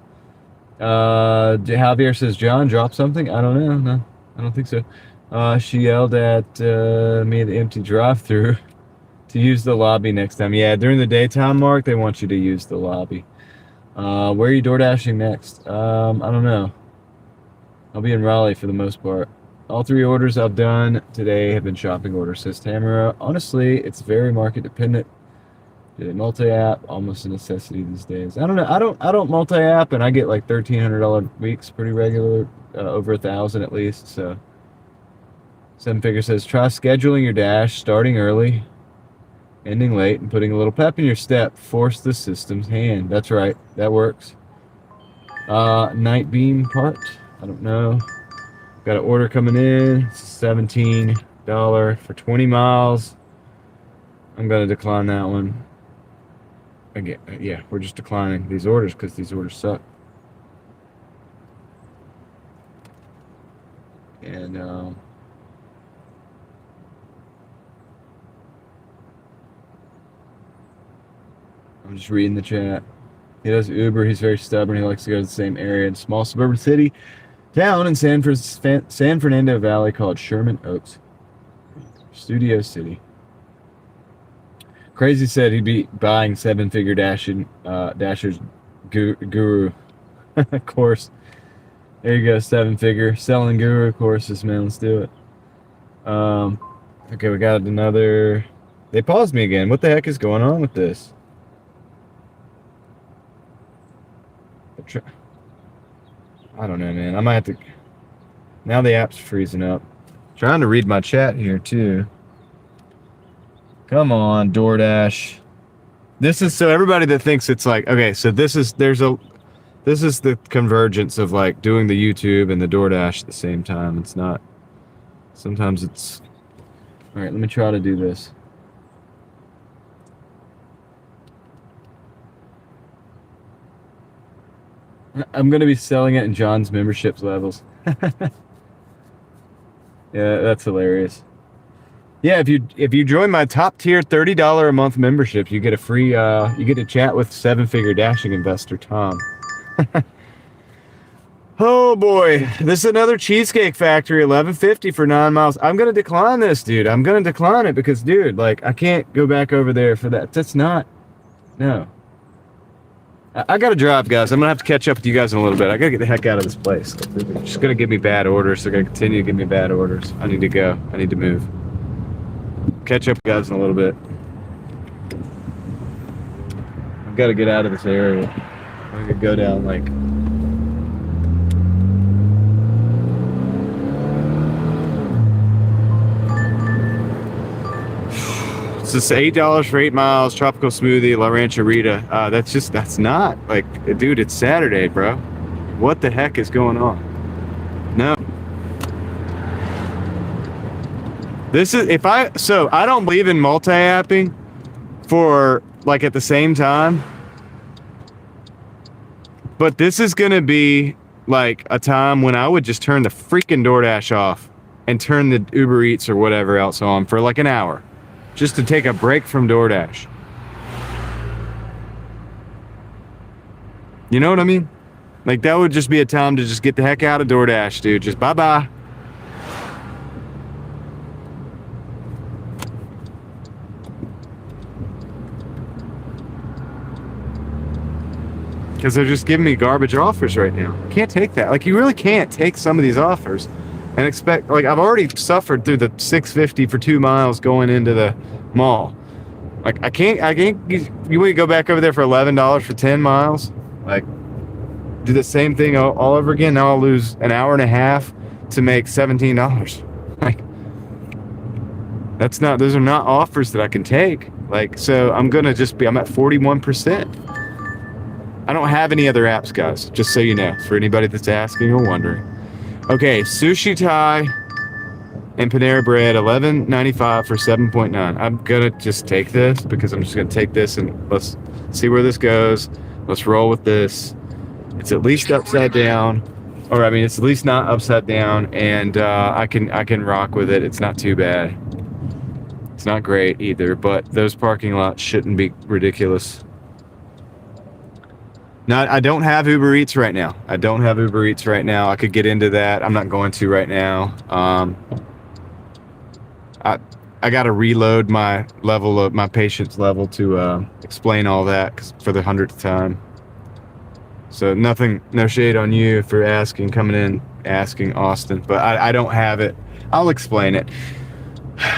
Javier says, John, drop something? I don't know. No, I don't think so. She yelled at me at the empty drive-thru to use the lobby next time. Yeah, during the daytime, Mark, they want you to use the lobby. Where are you Doordashing next? I don't know. I'll be in Raleigh for the most part. All 3 orders I've done today have been shopping orders, says Tamara. Honestly, it's very market dependent. Did a multi-app, almost a necessity these days. I don't know. I don't multi-app, and I get like $1,300 weeks pretty regular, over 1,000 at least. So, Seven Figure says, try scheduling your dash, starting early, ending late, and putting a little pep in your step. Force the system's hand. That's right. That works. Night Beam part. I don't know. Got an order coming in. It's $17 for 20 miles. I'm going to decline that one. Again, yeah, we're just declining these orders because these orders suck. And I'm just reading the chat. He does Uber. He's very stubborn. He likes to go to the same area in a small suburban city town in San Fernando Valley called Sherman Oaks. Studio City. Crazy said he'd be buying 7-figure Dasher's Guru. Of course. There you go, 7-figure. Selling Guru courses, man. Let's do it. Okay, we got another. They paused me again. What the heck is going on with this? I don't know, man. I might have to. Now the app's freezing up. Trying to read my chat here, too. Come on, Doordash. This is so everybody that thinks it's like, okay, so this is the convergence of like doing the YouTube and the Doordash at the same time. It's not. Sometimes it's. All right, let me try to do this. I'm going to be selling it in John's memberships levels. Yeah, that's hilarious. Yeah, if you join my top tier $30 a month membership, you get a free you get to chat with 7-figure dashing investor Tom. Oh boy, this is another Cheesecake Factory, $11.50 for 9 miles. I'm gonna decline this, dude. I'm gonna decline it because, dude, like I can't go back over there for that. That's not. No. I gotta drive, guys. I'm gonna have to catch up with you guys in a little bit. I gotta get the heck out of this place. They're just gonna give me bad orders. They're gonna continue to give me bad orders. I need to go. I need to move. Catch up, guys, in a little bit. I've got to get out of this area. I could go down like. It's just $8 for 8 miles. Tropical smoothie, La Rancherita. That's not like, dude. It's Saturday, bro. What the heck is going on? No. This is I don't believe in multi-apping for like at the same time. But this is going to be like a time when I would just turn the freaking DoorDash off and turn the Uber Eats or whatever else on for like an hour just to take a break from DoorDash. You know what I mean? Like that would just be a time to just get the heck out of DoorDash, dude. Just bye-bye. Because they're just giving me garbage offers right now. Can't take that. Like you really can't take some of these offers and expect, like I've already suffered through the $6.50 for 2 miles going into the mall. Like I can't, you want to go back over there for $11 for 10 miles? Like do the same thing all over again. Now I'll lose an hour and a half to make $17. Like those are not offers that I can take. Like, so I'm at 41%. I don't have any other apps, guys, just so you know, for anybody that's asking or wondering. Okay, Sushi Thai and Panera Bread, $11.95 for 7.9. I'm gonna just take this because I'm just gonna take this and let's see where this goes. Let's roll with this. It's at least upside down, or I mean, it's at least not upside down, and I can rock with it. It's not too bad. It's not great either, but those parking lots shouldn't be ridiculous. Now, I don't have Uber Eats right now. I could get into that. I'm not going to right now. I got to reload my patience level to explain all that for the 100th time. So no shade on you for asking, Austin, but I don't have it. I'll explain it.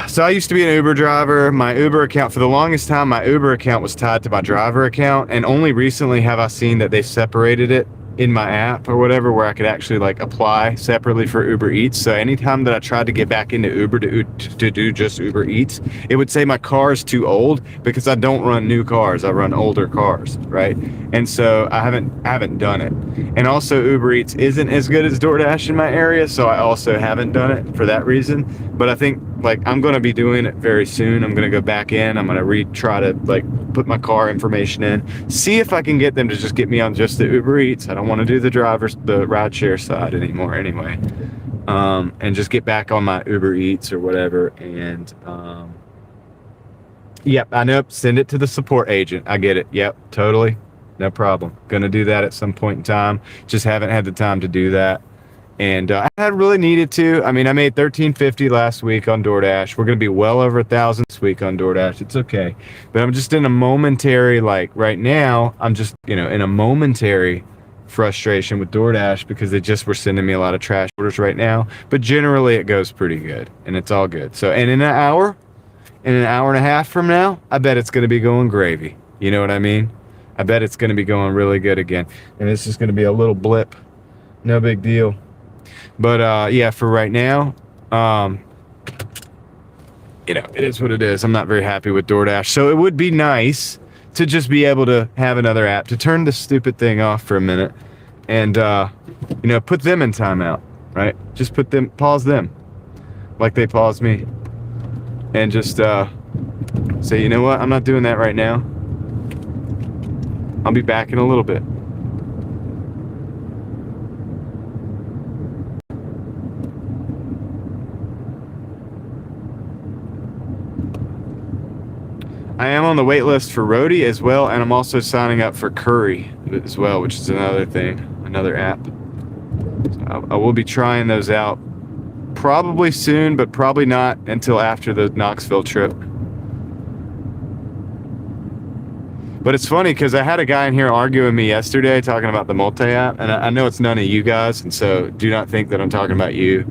So I used to be an Uber driver. My Uber account, for the longest time, my Uber account was tied to my driver account. And only recently have I seen that they separated it in my app or whatever, where I could actually like apply separately for Uber Eats. So anytime that I tried to get back into Uber to do just Uber Eats, it would say my car is too old because I don't run new cars. I run older cars, right? And so I haven't done it. And also Uber Eats isn't as good as DoorDash in my area, so I also haven't done it for that reason. But I think like I'm going to be doing it very soon. I'm going to go back in. I'm going to try to like put my car information in, see if I can get them to just get me on just the Uber Eats. I don't want to do the rideshare side anymore anyway. And just get back on my Uber Eats or whatever. And yep, I know. Send it to the support agent. I get it. Yep, totally. No problem. Gonna do that at some point in time. Just haven't had the time to do that. And I had really needed to. I mean, I made $13.50 last week on DoorDash. We're going to be well over 1,000 this week on DoorDash. It's okay. But I'm just in a momentary, like right now, I'm just, in a momentary frustration with DoorDash because they just were sending me a lot of trash orders right now. But generally it goes pretty good and it's all good. So, and in an hour and a half from now, I bet it's going to be going gravy. You know what I mean? I bet it's going to be going really good again. And it's just going to be a little blip. No big deal. But yeah, for right now, it is what it is. I'm not very happy with DoorDash. So it would be nice to just be able to have another app to turn this stupid thing off for a minute and, put them in timeout, right? Just pause them like they paused me and just say, you know what? I'm not doing that right now. I'll be back in a little bit. I am on the wait list for Roadie as well, and I'm also signing up for Curry as well, which is another thing, another app. So I will be trying those out probably soon, but probably not until after the Knoxville trip. But it's funny because I had a guy in here arguing with me yesterday talking about the multi-app, and I know it's none of you guys, and so do not think that I'm talking about you.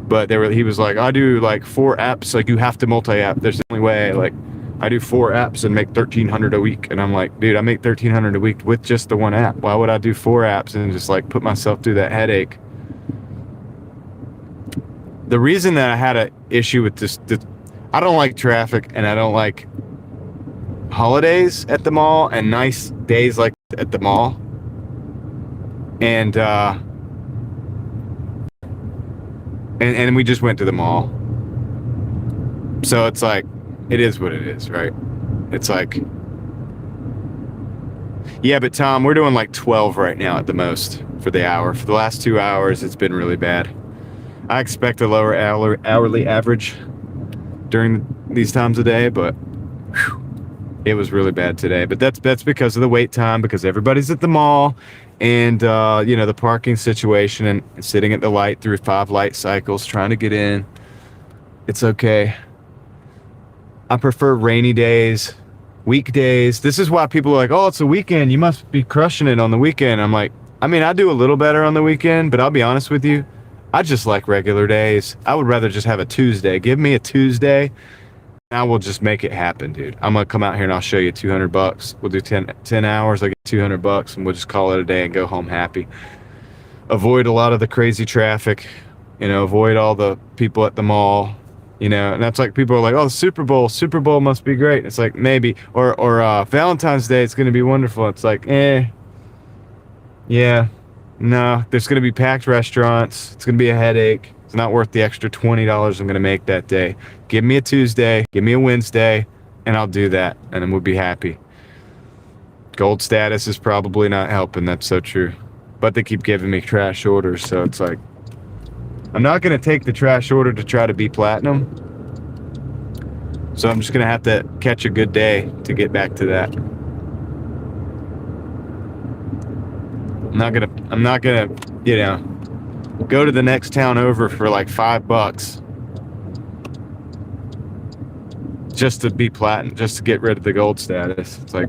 But he was like, I do like 4 apps, like you have to multi-app. There's the only way, like I do 4 apps and make $1,300 a week. And I'm like, dude, I make $1,300 a week with just the one app. Why would I do 4 apps and just like put myself through that headache? The reason that I had an issue with this, I don't like traffic and I don't like holidays at the mall and nice days like at the mall. And and we just went to the mall. So it's like, it is what it is, right? It's like, yeah, but Tom, we're doing like 12 right now at the most for the hour. For the last 2 hours, it's been really bad. I expect a lower hourly average during these times of day, but whew, it was really bad today. But that's because of the wait time, because everybody's at the mall, and the parking situation, and sitting at the light through 5 light cycles trying to get in. It's okay. I prefer rainy days, weekdays. This is why people are like, oh, it's a weekend, you must be crushing it on the weekend. I'm like, I mean, I do a little better on the weekend, but I'll be honest with you, I just like regular days. I would rather just have a Tuesday. Give me a Tuesday, and I will just make it happen, dude. I'm gonna come out here and I'll show you $200. We'll do 10 hours. I get $200, and we'll just call it a day and go home happy. Avoid a lot of the crazy traffic, avoid all the people at the mall. And that's like, people are like, oh, the Super Bowl must be great. It's like, maybe. Or Valentine's Day, it's going to be wonderful. It's like, yeah, no, there's going to be packed restaurants. It's going to be a headache. It's not worth the extra $20 I'm going to make that day. Give me a Tuesday, give me a Wednesday, and I'll do that, and then we'll be happy. Gold status is probably not helping. That's so true. But they keep giving me trash orders, so it's like, I'm not going to take the trash order to try to be platinum. So I'm just going to have to catch a good day to get back to that. I'm not going to, go to the next town over for like $5 just to be platinum, just to get rid of the gold status. It's like,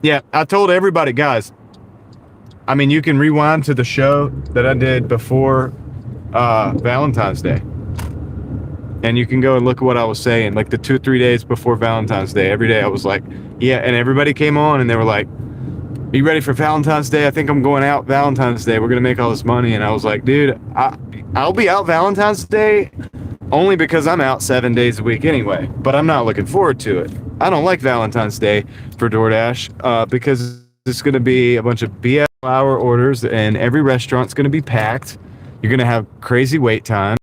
yeah, I told everybody, guys, I mean, you can rewind to the show that I did before Valentine's Day. And you can go and look at what I was saying, like the 2 or 3 days before Valentine's Day. Every day I was like, yeah, and everybody came on and they were like, are you ready for Valentine's Day? I think I'm going out Valentine's Day. We're going to make all this money. And I was like, dude, I'll be out Valentine's Day only because I'm out 7 days a week anyway. But I'm not looking forward to it. I don't like Valentine's Day for DoorDash because it's going to be a bunch of BS hour orders, and every restaurant's going to be packed. You're going to have crazy wait time,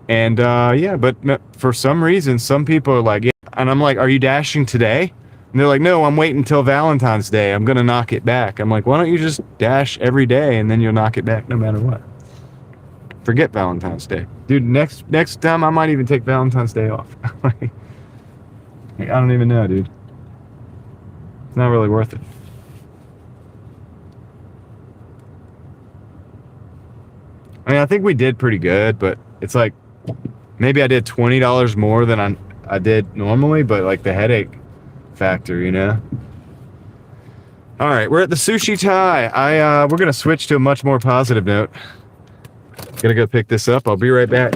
And but for some reason, some people are like, yeah. And I'm like, are you dashing today? And they're like, no, I'm waiting until Valentine's Day. I'm going to knock it back. I'm like, why don't you just dash every day and then you'll knock it back no matter what? Forget Valentine's Day. Dude, next time I might even take Valentine's Day off. I don't even know, dude. It's not really worth it. I mean, I think we did pretty good, but it's like, maybe I did $20 more than I did normally, but like the headache factor, All right, we're at the Sushi Thai. We're gonna switch to a much more positive note. Gonna go pick this up. I'll be right back.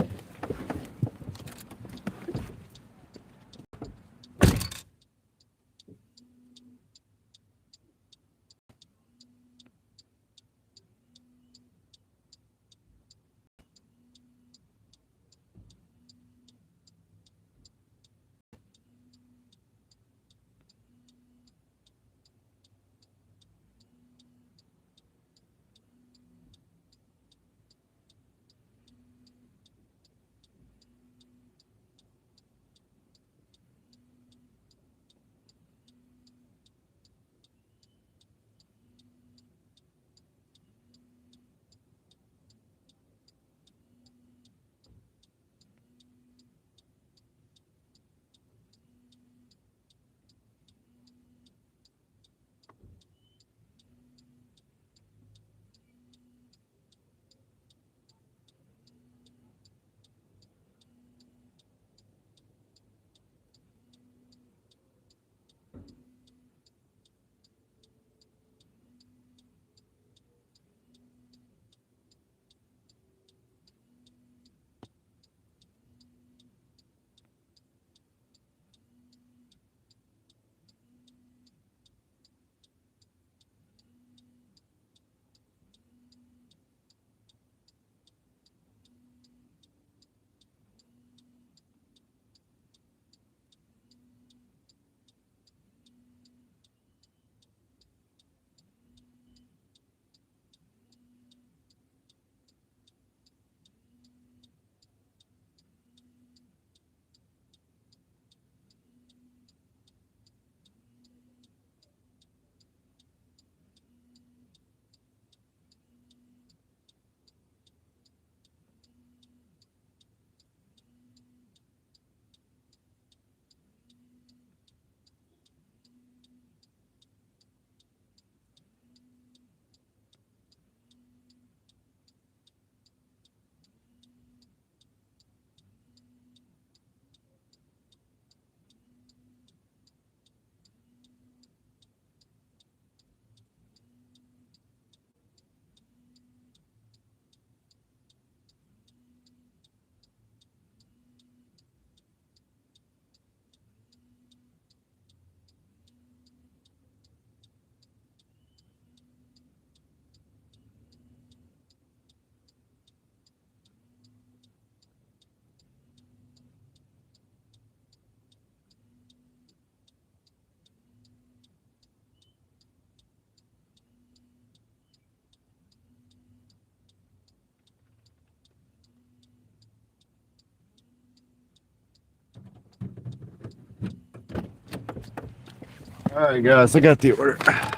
All right, guys, I got the order. There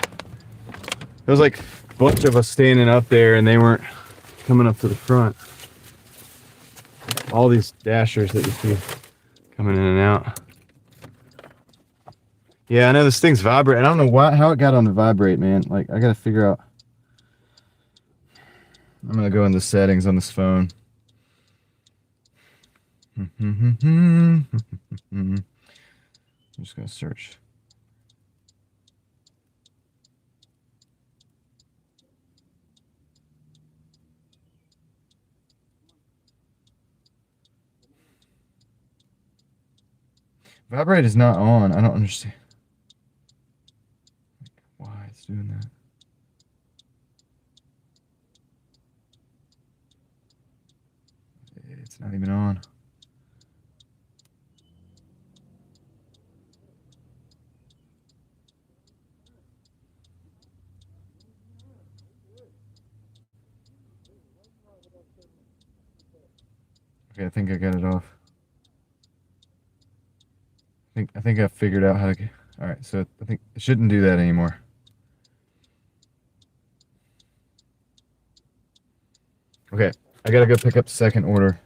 was like a bunch of us standing up there, and they weren't coming up to the front. All these dashers that you see coming in and out. Yeah, I know this thing's vibrating. I don't know how it got on the vibrate, man. Like, I gotta figure out. I'm gonna go in the settings on this phone. I'm just gonna search. Vibrate is not on. I don't understand why it's doing that. It's not even on. Okay, I think I got it off. I think I figured out how to get. All right, so I think it shouldn't do that anymore. Okay, I gotta go pick up the second order.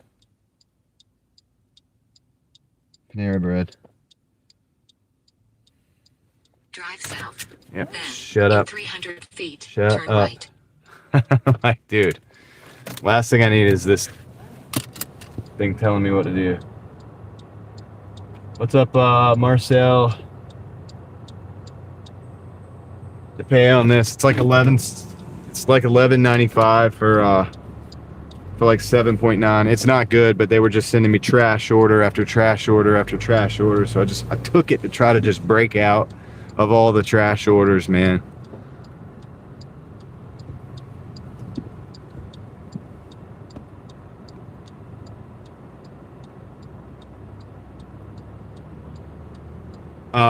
Panera bread. Drive south. Yep. Then, Shut up. 300 feet, Shut turn up. right. Like, dude, last thing I need is this thing telling me what to do. What's up, Marcel? The pay on this, it's like 11.95 for like 7.9. It's not good, but they were just sending me trash order after trash order after trash order, so I took it to try to just break out of all the trash orders, man.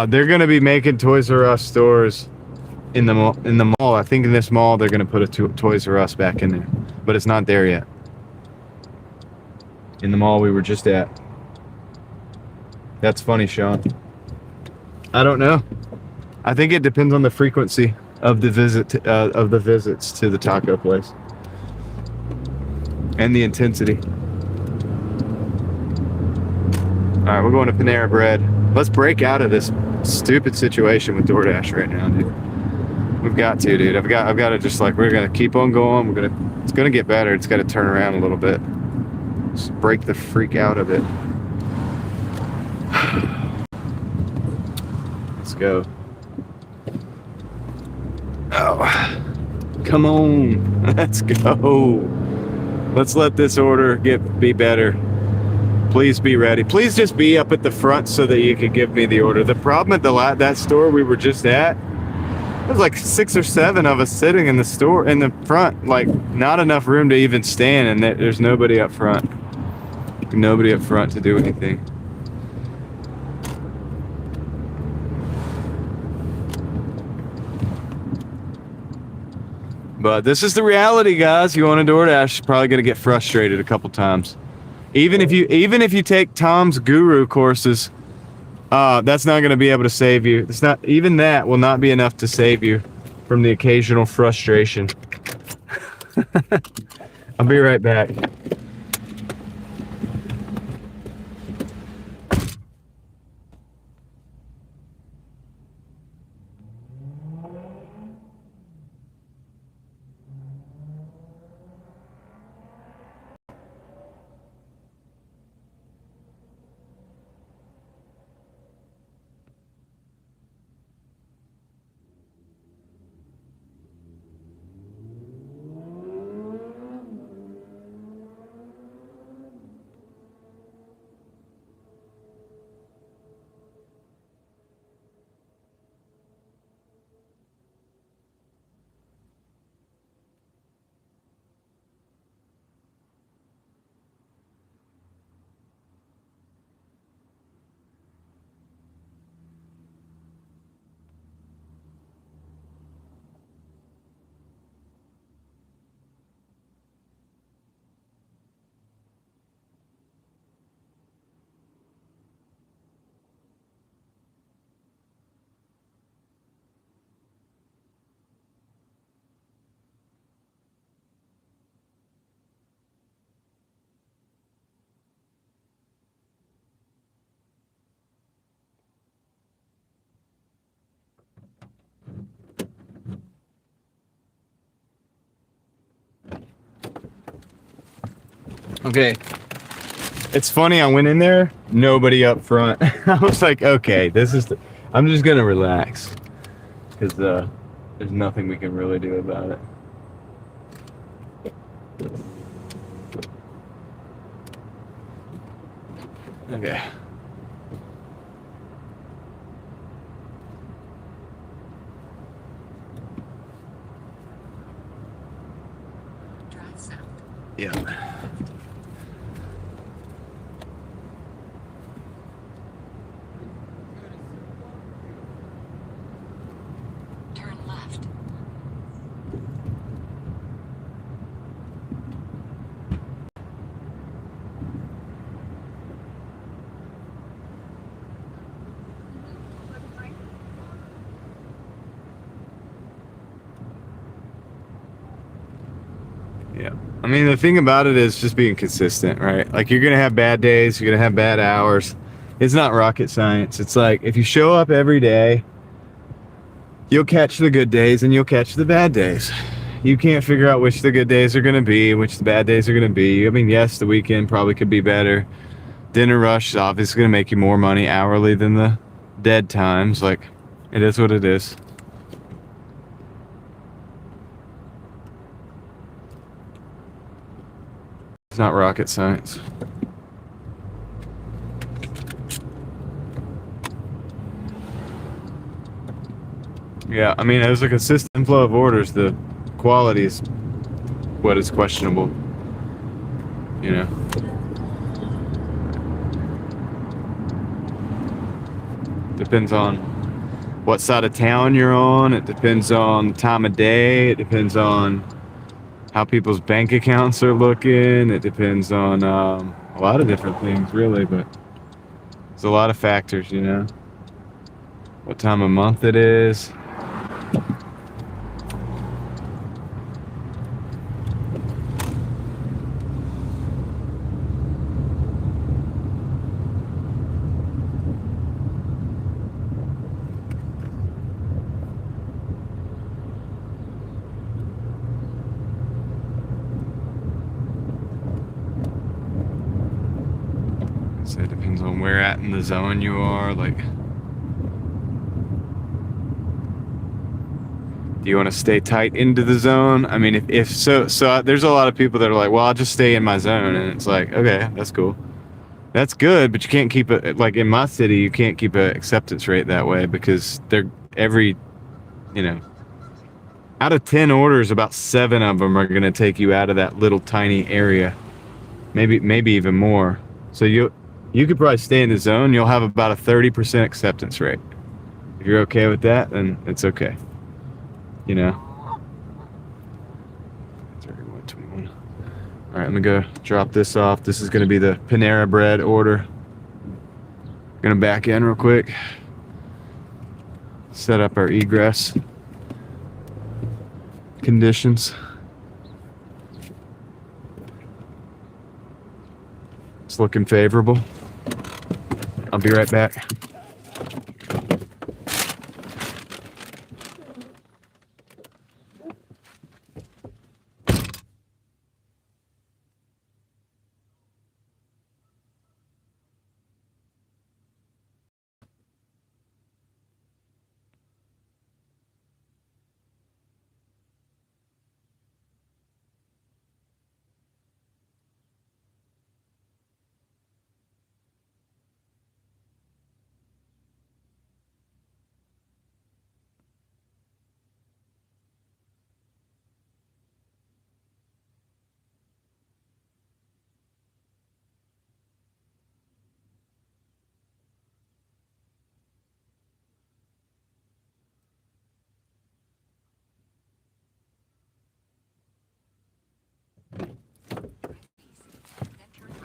They're gonna be making Toys R Us stores in the mall. I think in this mall they're gonna put a Toys R Us back in there, but it's not there yet. In the mall we were just at. That's funny, Sean. I don't know. I think it depends on the frequency of the visits to the taco place and the intensity. All right, we're going to Panera Bread. Let's break out of this stupid situation with DoorDash right now, dude. We've got to, dude. I've got to just like, we're gonna keep on going. It's gonna get better. It's got to turn around a little bit. Just break the freak out of it. Let's go. Oh, come on. Let's go. Let's let this order be better. Please be ready. Please just be up at the front so that you could give me the order. The problem at that store we were just at, there's like 6 or 7 of us sitting in the store in the front, like not enough room to even stand, and there's nobody up front. Nobody up front to do anything. But this is the reality, guys. You want a DoorDash, you're probably gonna get frustrated a couple times. Even if you take Tom's Guru courses, that's not going to be able to save you. It's not, even that will not be enough to save you from the occasional frustration. I'll be right back. Okay. It's funny, I went in there, nobody up front. I was like, okay, I'm just gonna relax. Because there's nothing we can really do about it. Okay. Drive south. Yeah. Turn left. Yeah. I mean, the thing about it is just being consistent, right? Like, you're going to have bad days, you're going to have bad hours. It's not rocket science. It's like, if you show up every day, you'll catch the good days and you'll catch the bad days. You can't figure out which the good days are going to be, which the bad days are going to be. I mean, yes, the weekend probably could be better. Dinner rush is obviously going to make you more money hourly than the dead times. Like, it is what it is. It's not rocket science. Yeah, I mean, as a consistent flow of orders, the quality is what is questionable. You know? Depends on what side of town you're on. It depends on the time of day. It depends on how people's bank accounts are looking. It depends on a lot of different things, really, but there's a lot of factors, you know? What time of month it is. So it depends on where at in the zone you are. Like, do you want to stay tight into the zone? I mean, if so, there's a lot of people that are like, well, I'll just stay in my zone. And it's like, okay, that's cool. That's good, but you can't keep it, like in my city, you can't keep an acceptance rate that way because you know, out of 10 orders, about 7 of them are going to take you out of that little tiny area. Maybe even more. So you could probably stay in the zone. You'll have about a 30% acceptance rate. If you're okay with that, then it's okay. You know? 3121. All right, let me go drop this off. This is going to be the Panera Bread order. Going to back in real quick. Set up our egress conditions. It's looking favorable. I'll be right back.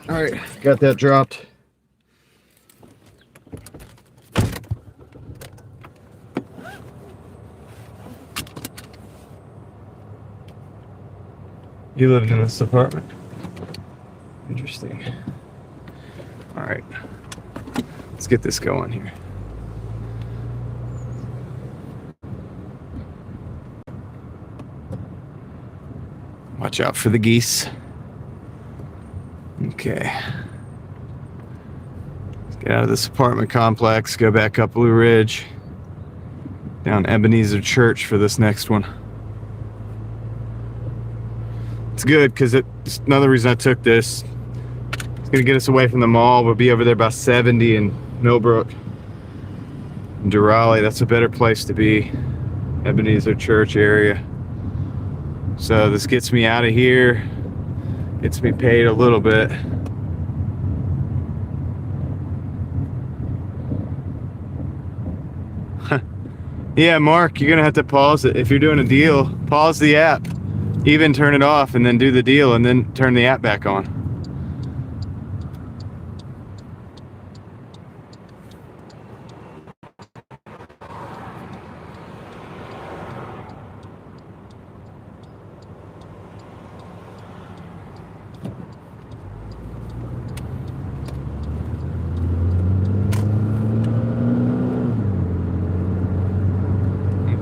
All right, got that dropped. You lived in this apartment? Interesting. All right, let's get this going here. Watch out for the geese. Okay. Let's get out of this apartment complex, go back up Blue Ridge, down Ebenezer Church for this next one. It's good because it's another reason I took this. It's gonna get us away from the mall. We'll be over there by 70 in Millbrook. And Raleigh, that's a better place to be. Ebenezer Church area. So this gets me out of here. Gets me paid a little bit. Yeah, Mark, you're gonna have to pause it. If you're doing a deal, pause the app. Even turn it off and then do the deal and then turn the app back on.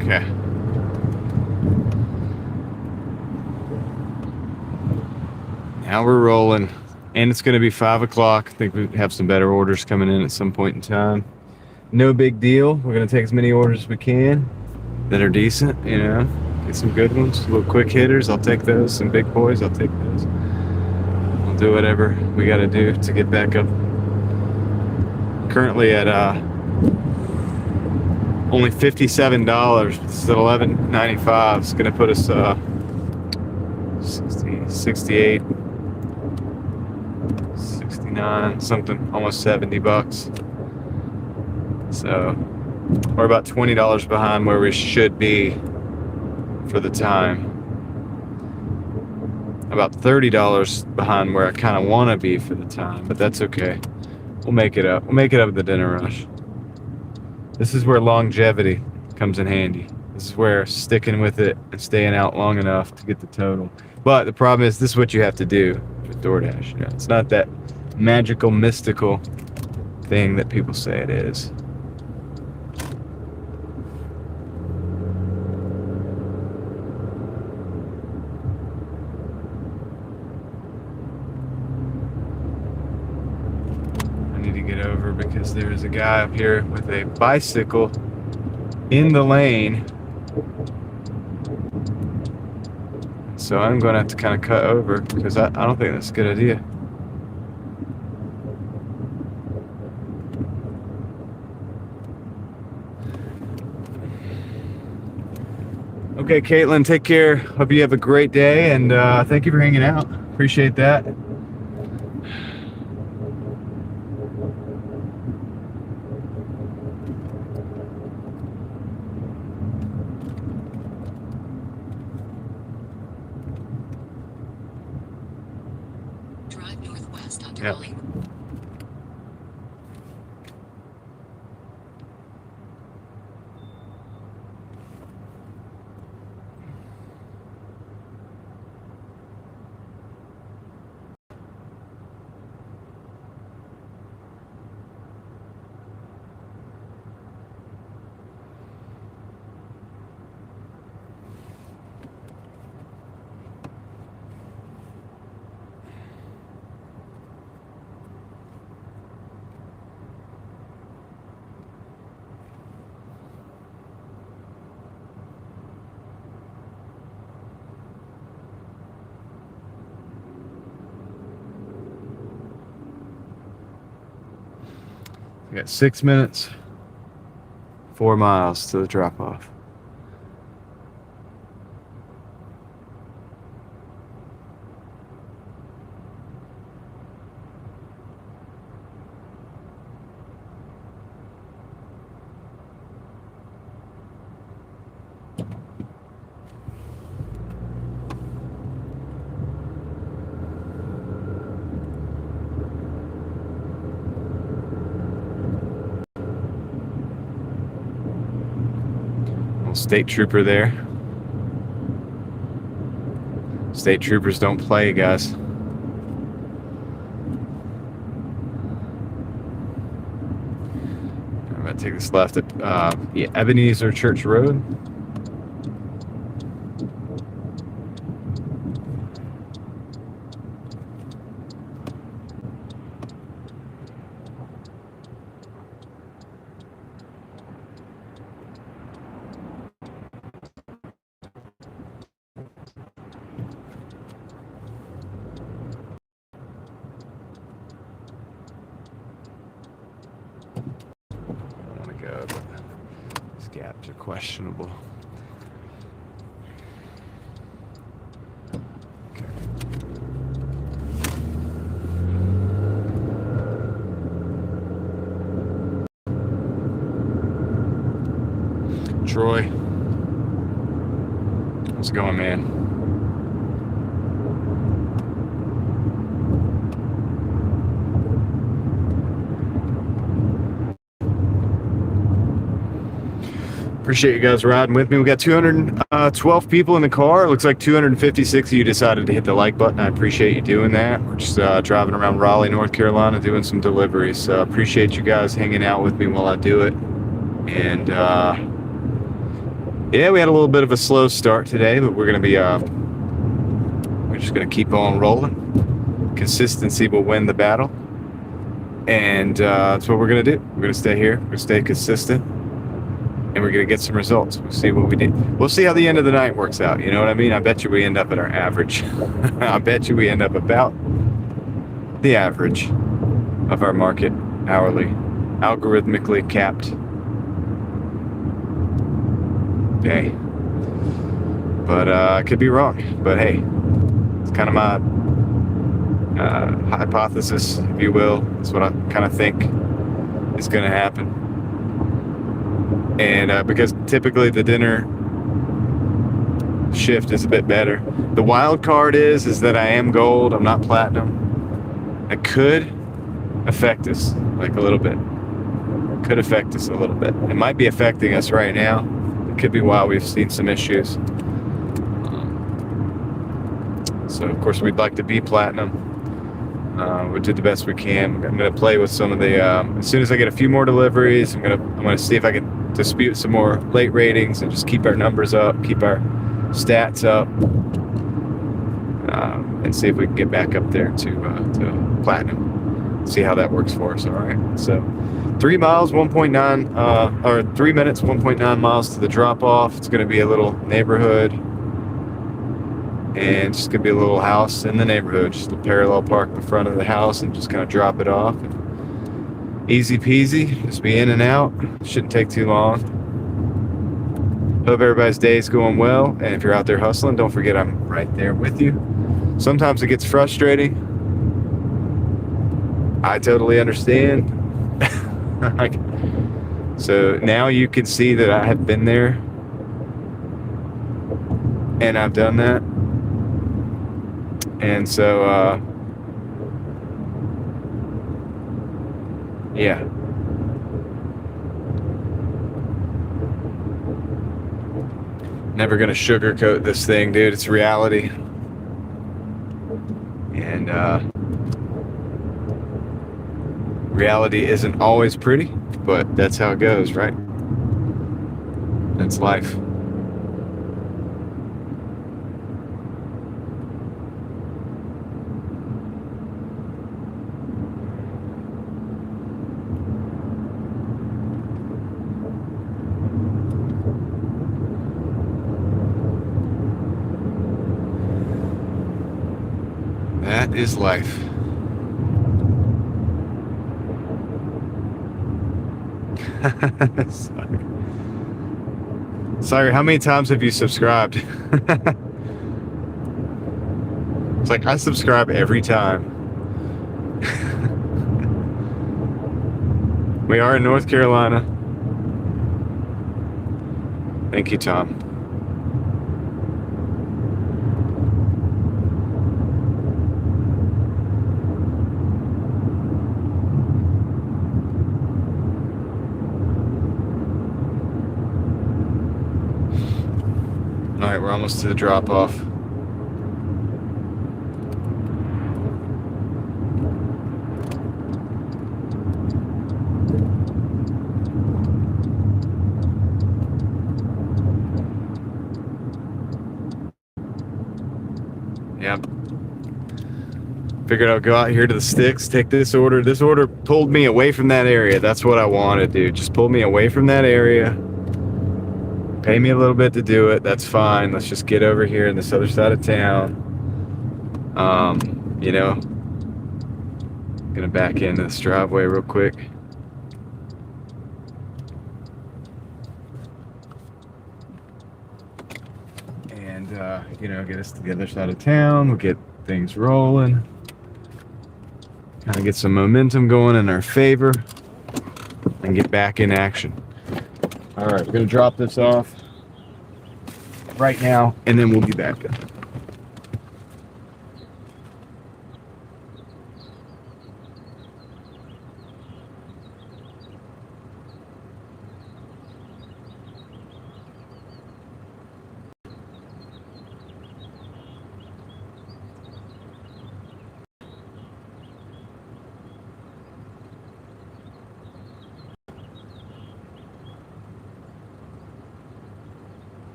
Okay. Now we're rolling, and it's going to be 5 o'clock. I think we have some better orders coming in at some point in time. No big deal. We're going to take as many orders as we can that are decent, you know, get some good ones, little quick hitters. I'll take those. Some big boys, I'll take those. We'll do whatever we got to do to get back up. Currently at only $57. This is at $11.95. It's going to put us 60, 68. 69, something, almost $70. So we're about $20 behind where we should be for the time. About $30 behind where I kind of want to be for the time, but that's okay. We'll make it up. We'll make it up at the dinner rush. This is where longevity comes in handy. This is where sticking with it and staying out long enough to get the total. But the problem is, this is what you have to do with DoorDash. You know, it's not that magical, mystical thing that people say it is. I need to get over because there is a guy up here with a bicycle in the lane. So I'm going to have to kind of cut over because I don't think that's a good idea. Okay, Caitlin, take care. Hope you have a great day, and thank you for hanging out. Appreciate that. Drive northwest onto Yep. Raleigh. We got 6 minutes, 4 miles to the drop off. State trooper there. State troopers don't play, guys. I'm gonna take this left at Ebenezer Church Road. These gaps are questionable. Okay. Troy, how's it going, man? Appreciate you guys riding with me. We got 212 people in the car. It looks like 256 of you decided to hit the like button. I appreciate you doing that. We're just driving around Raleigh, North Carolina, doing some deliveries. So appreciate you guys hanging out with me while I do it. And yeah, we had a little bit of a slow start today, but we're gonna be we're just gonna keep on rolling. Consistency will win the battle, and that's what we're gonna do. We're gonna stay here. We're gonna stay consistent. And we're going to get some results. We'll see what we did. We'll see how the end of the night works out. You know what I mean? I bet you we end up at our average. I bet you we end up about the average of our market hourly, algorithmically capped pay. But I could be wrong. But hey, it's kind of my hypothesis, if you will. It's what I kind of think is going to happen. And because typically the dinner shift is a bit better. The wild card is that I am gold. I'm not platinum. It could affect us like a little bit. Could affect us a little bit. It might be affecting us right now. It could be why we've seen some issues. So of course we'd like to be platinum. We did the best we can. I'm gonna play with some of the. As soon as I get a few more deliveries, I'm gonna see if I can dispute some more late ratings and just keep our numbers up, keep our stats up, and see if we can get back up there to platinum. See how that works for us. All right. So 3 miles, 1.9, or 3 minutes, 1.9 miles to the drop off. It's gonna be a little neighborhood. And just gonna be a little house in the neighborhood, just a parallel park in front of the house and just kind of drop it off. Easy peasy, just be in and out. Shouldn't take too long. Hope everybody's day is going well. And if you're out there hustling, don't forget I'm right there with you. Sometimes it gets frustrating. I totally understand. So now you can see that I have been there and I've done that. And so, yeah. Never gonna sugarcoat this thing, dude. It's reality. And reality isn't always pretty, but that's how it goes, right? That's life. That is life. Sorry, how many times have you subscribed? It's like I subscribe every time. We are in North Carolina. Thank you, Tom. All right, we're almost to the drop off. Yep. Figured I'd go out here to the sticks, take this order. This order pulled me away from that area. That's what I wanted, dude. Just pull me away from that area. Pay me a little bit to do it. That's fine. Let's just get over here on this other side of town. You know, gonna back into this driveway real quick. and get us to the other side of town. We'll get things rolling, kind of get some momentum going in our favor, and get back in action. All right, we're gonna drop this off right now, and then we'll be back.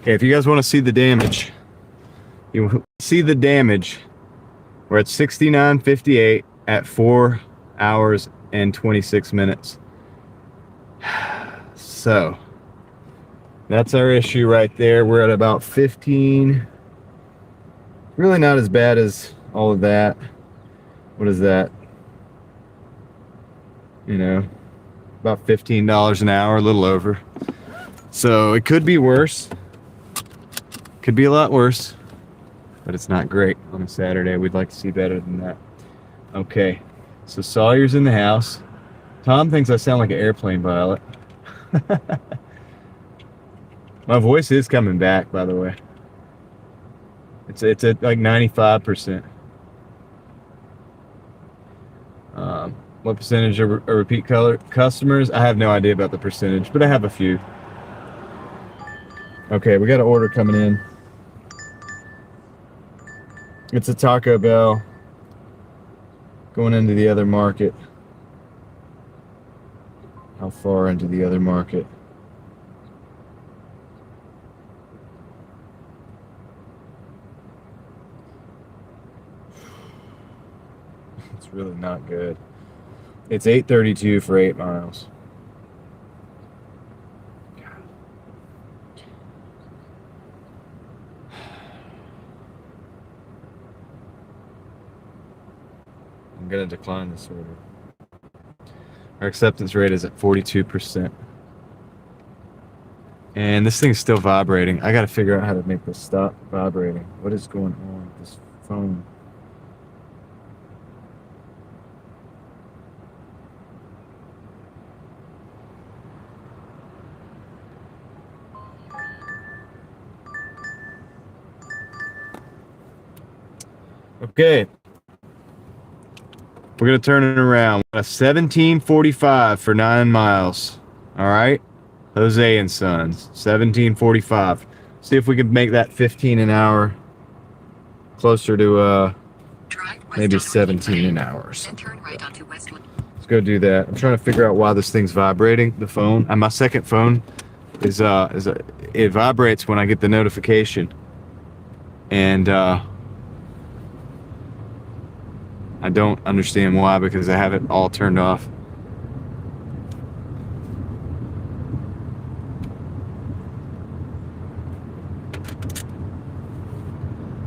Okay, if you guys want to see the damage, you see the damage. We're at 69.58 at 4 hours and 26 minutes. So that's our issue right there. We're at about 15. Really not as bad as all of that. What is that? About $15 an hour, a little over. So it could be worse. Could be a lot worse, but it's not great on a Saturday. We'd like to see better than that. Okay, so Sawyer's in the house. Tom thinks I sound like an airplane pilot. My voice is coming back, by the way. It's at like 95%. What percentage are repeat customers? I have no idea about the percentage, but I have a few. Okay, we got an order coming in. It's a Taco Bell going into the other market. How far into the other market? It's really not good. It's 8:32 for 8 miles. I'm going to decline this order. Our acceptance rate is at 42%. And this thing's still vibrating. I got to figure out how to make this stop vibrating. What is going on with this phone? Okay. We're going to turn it around. A 17:45 for 9 miles. All right. Jose and Sons. 17:45. See if we can make that 15 an hour closer to maybe 17 an hour or something. Let's go do that. I'm trying to figure out why this thing's vibrating, the phone. And my second phone is it vibrates when I get the notification. And I don't understand why, because I have it all turned off.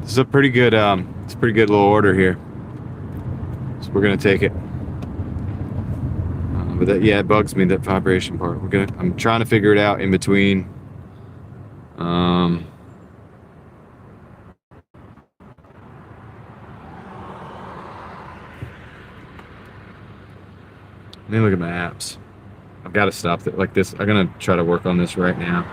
This is a pretty good little order here. So we're gonna take it. But that, yeah, it bugs me, that vibration part. I'm trying to figure it out in between. Let me look at my apps. I've got to stop it like this. I'm gonna try to work on this right now.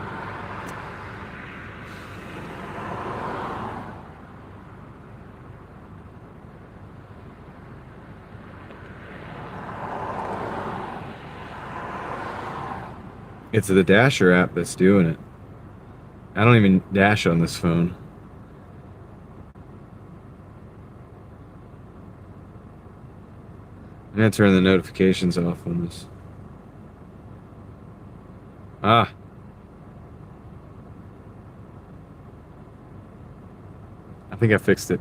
It's the Dasher app that's doing it. I don't even dash on this phone. I'm gonna turn the notifications off on this. I think I fixed it.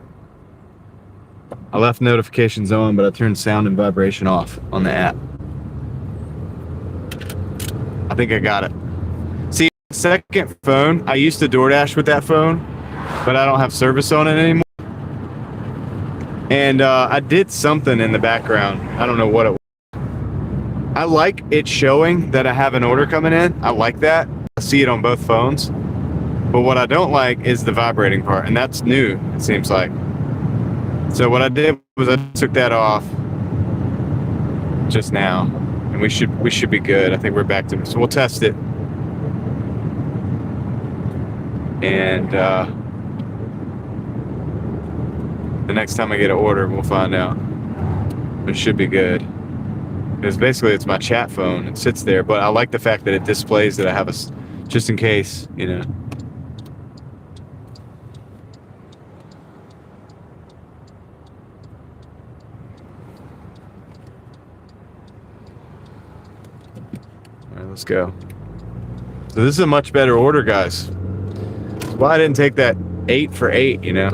I left notifications on, but I turned sound and vibration off on the app. I think I got it. See, second phone, I used to DoorDash with that phone, but I don't have service on it anymore. And I did something in the background. I don't know what it was. I like it showing that I have an order coming in. I like that. I see it on both phones. But what I don't like is the vibrating part, and that's new, it seems like. So what I did was I took that off just now, and we should be good. I think we're back to, so we'll test it. And the next time I get an order, we'll find out. But it should be good. Because basically it's my chat phone. It sits there, but I like the fact that it displays that I have a, just in case, you know. All right, let's go. So this is a much better order, guys. That's why I didn't take that 8 for 8, you know.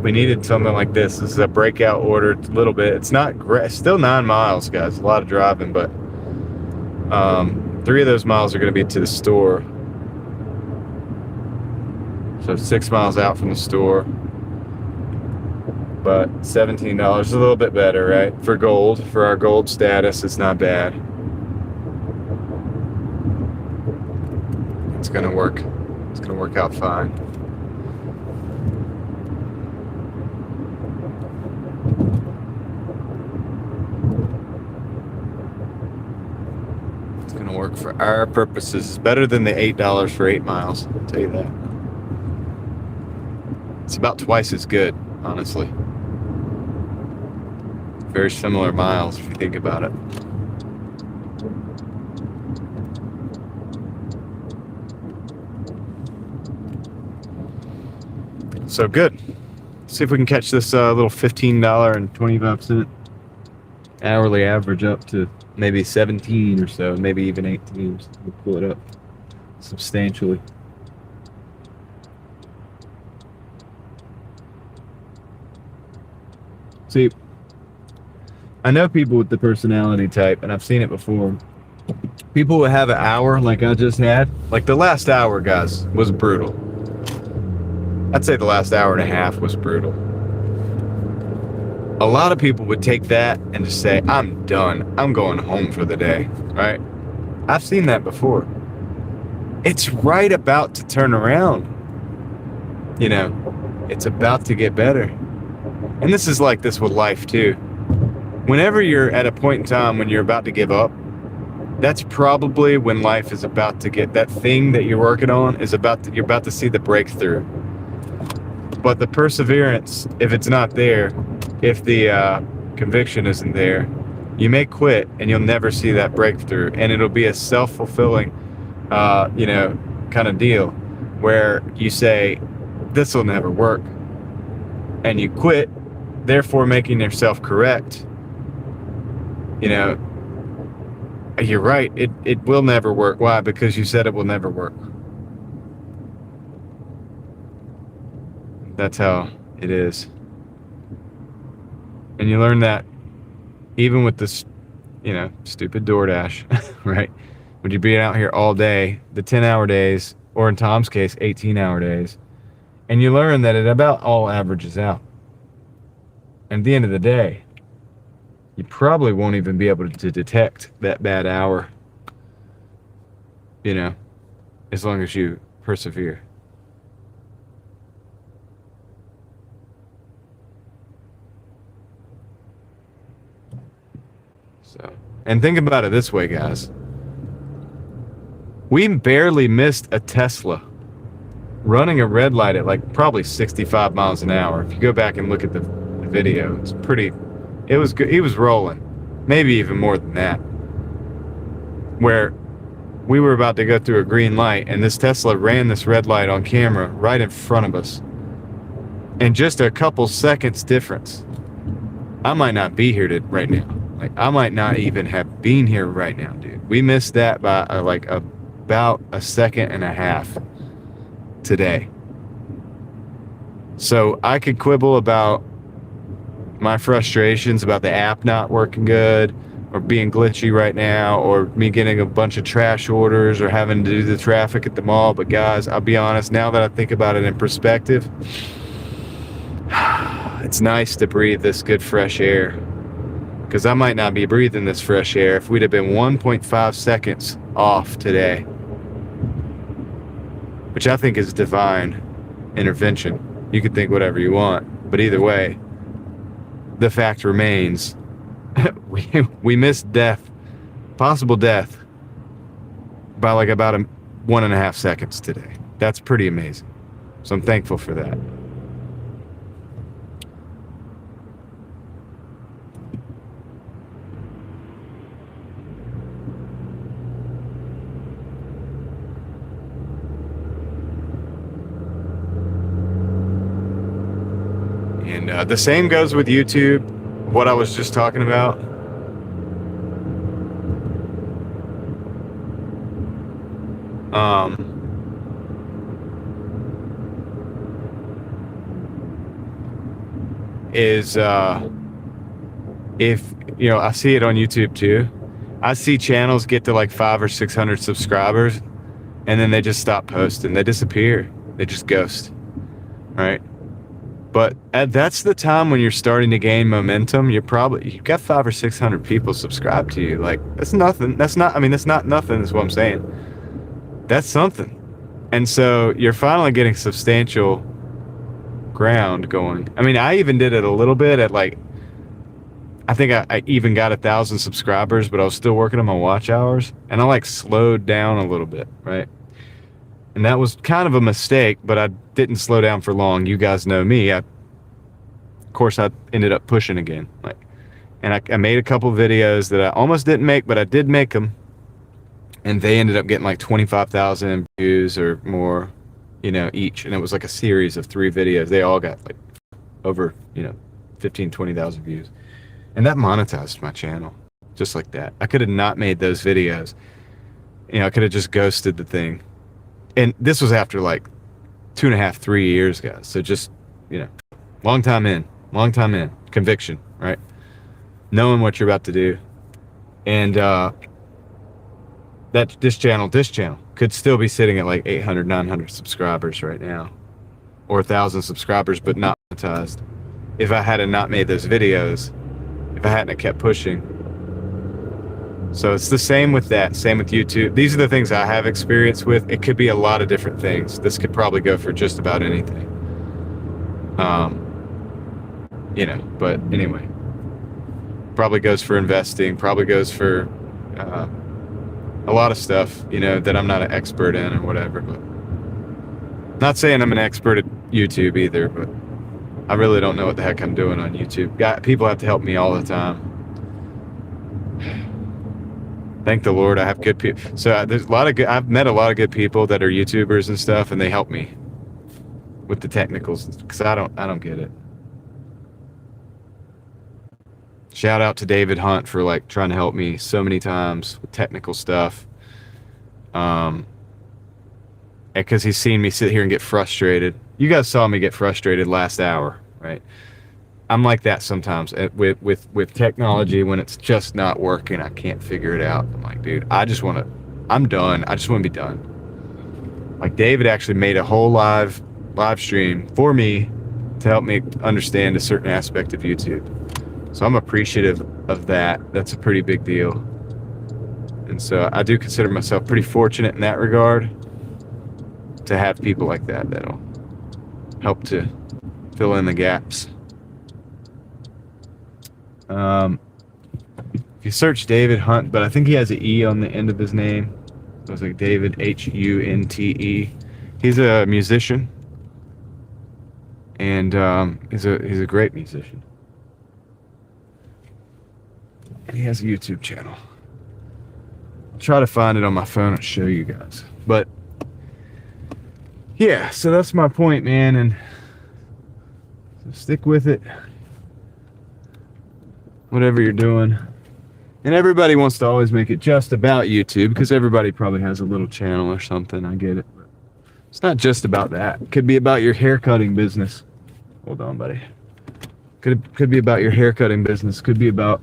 We needed something like this. This is a breakout order, a little bit. It's not great. Still 9 miles, guys. A lot of driving, but 3 of those miles are going to be to the store. So 6 miles out from the store. But $17 is a little bit better, right? For gold, for our gold status, it's not bad. It's going to work. It's going to work out fine. It's going to work for our purposes. It's better than the $8 for 8 miles. I'll tell you that. It's about twice as good, honestly. Very similar miles if you think about it. So good. Let's see if we can catch this little $15.25 hourly average up to maybe 17 or so, maybe even 18. So we'll pull it up substantially. See, I know people with the personality type, and I've seen it before. People who have an hour like I just had, like the last hour, guys, was brutal. I'd say the last hour and a half was brutal. A lot of people would take that and just say, I'm done. I'm going home for the day, right? I've seen that before. It's right about to turn around. You know, it's about to get better. And this is like this with life too. Whenever you're at a point in time when you're about to give up, that's probably when life is about to get, that thing that you're working on is about to, you're about to see the breakthrough. But the perseverance, if it's not there, if the conviction isn't there, you may quit and you'll never see that breakthrough. And it'll be a self-fulfilling, you know, kind of deal where you say, this will never work. And you quit, therefore making yourself correct. You know, you're right. It will never work. Why? Because you said it will never work. That's how it is. And you learn that even with this, you know, stupid Doordash, right? When you're being out here all day, the 10-hour days, or in Tom's case, 18-hour days, and you learn that it about all averages out. And at the end of the day, you probably won't even be able to detect that bad hour, you know, as long as you persevere. So, and think about it this way, guys. We barely missed a Tesla running a red light at like probably 65 miles an hour. If you go back and look at the video, it's pretty, it was good. He was rolling, maybe even more than that, where we were about to go through a green light and this Tesla ran this red light on camera right in front of us. And just a couple seconds difference, I might not be here right now. Like, I might not even have been here right now, dude. We missed that by about a second and a half today. So I could quibble about my frustrations about the app not working good or being glitchy right now or me getting a bunch of trash orders or having to do the traffic at the mall. But guys, I'll be honest, now that I think about it in perspective, it's nice to breathe this good fresh air, because I might not be breathing this fresh air if we'd have been 1.5 seconds off today, which I think is divine intervention. You could think whatever you want, but either way, the fact remains, we missed death, possible death, by like about 1.5 seconds today. That's pretty amazing. So I'm thankful for that. And the same goes with YouTube, what I was just talking about. If you know, I see it on YouTube too. I see channels get to like 500 or 600 subscribers, and then they just stop posting. They disappear. They just ghost. Right? But that's the time when you're starting to gain momentum. You've got 500 or 600 people subscribed to you. Like, that's nothing. That's not nothing is what I'm saying. That's something. And so you're finally getting substantial ground going. I mean, I even did it a little bit at like, I think I even got 1,000 subscribers, but I was still working on my watch hours, and I like slowed down a little bit, right? And that was kind of a mistake, but I didn't slow down for long. You guys know me. Of course, I ended up pushing again. And I made a couple videos that I almost didn't make, but I did make them. And they ended up getting like 25,000 views or more, you know, each. And it was like a series of 3 videos. They all got like over, 15, 20,000 views. And that monetized my channel just like that. I could have not made those videos. I could have just ghosted the thing. And this was after like 2.5, 3 years, guys. So just, long time in, conviction, right? Knowing what you're about to do. And this channel could still be sitting at like 800, 900 subscribers right now, or 1,000 subscribers, but not monetized. If I had not made those videos, if I hadn't kept pushing. So it's the same with that, same with YouTube. These are the things I have experience with. It could be a lot of different things. This could probably go for just about anything. But anyway, probably goes for investing, probably goes for a lot of stuff, that I'm not an expert in or whatever. But not saying I'm an expert at YouTube either, but I really don't know what the heck I'm doing on YouTube. People have to help me all the time. Thank the Lord, I have good people. So there's I've met a lot of good people that are YouTubers and stuff, and they help me with the technicals, because I don't get it. Shout out to David Hunt for like trying to help me so many times with technical stuff. Because he's seen me sit here and get frustrated. You guys saw me get frustrated last hour, right? I'm like that sometimes with technology. When it's just not working, I can't figure it out. I'm like, dude, I'm done. I just want to be done. Like, David actually made a whole live stream for me to help me understand a certain aspect of YouTube. So I'm appreciative of that. That's a pretty big deal. And so I do consider myself pretty fortunate in that regard to have people like that that'll help to fill in the gaps. If you search David Hunt, but I think he has an E on the end of his name. So it's like David Hunte. He's a musician, and he's a great musician. And he has a YouTube channel. I'll try to find it on my phone and show you guys. But yeah, so that's my point, man, and so stick with it. Whatever you're doing. And everybody wants to always make it just about YouTube, because everybody probably has a little channel or something. I get it. But it's not just about that. It could be about your haircutting business. Hold on, buddy. Could be about your haircutting business. Could be about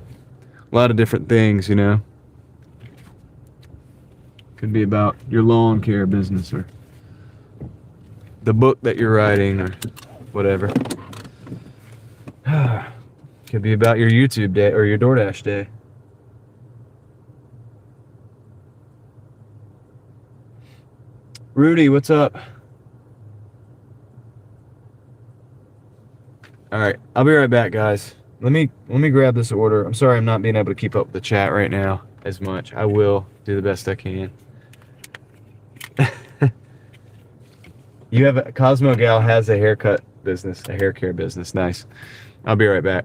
a lot of different things, Could be about your lawn care business, or the book that you're writing, or whatever. Could be about your YouTube day or your DoorDash day. Rudy, what's up? All right, I'll be right back, guys. Let me grab this order. I'm sorry I'm not being able to keep up with the chat right now as much. I will do the best I can. You have a Cosmo Gal has a haircut business, a hair care business. Nice. I'll be right back.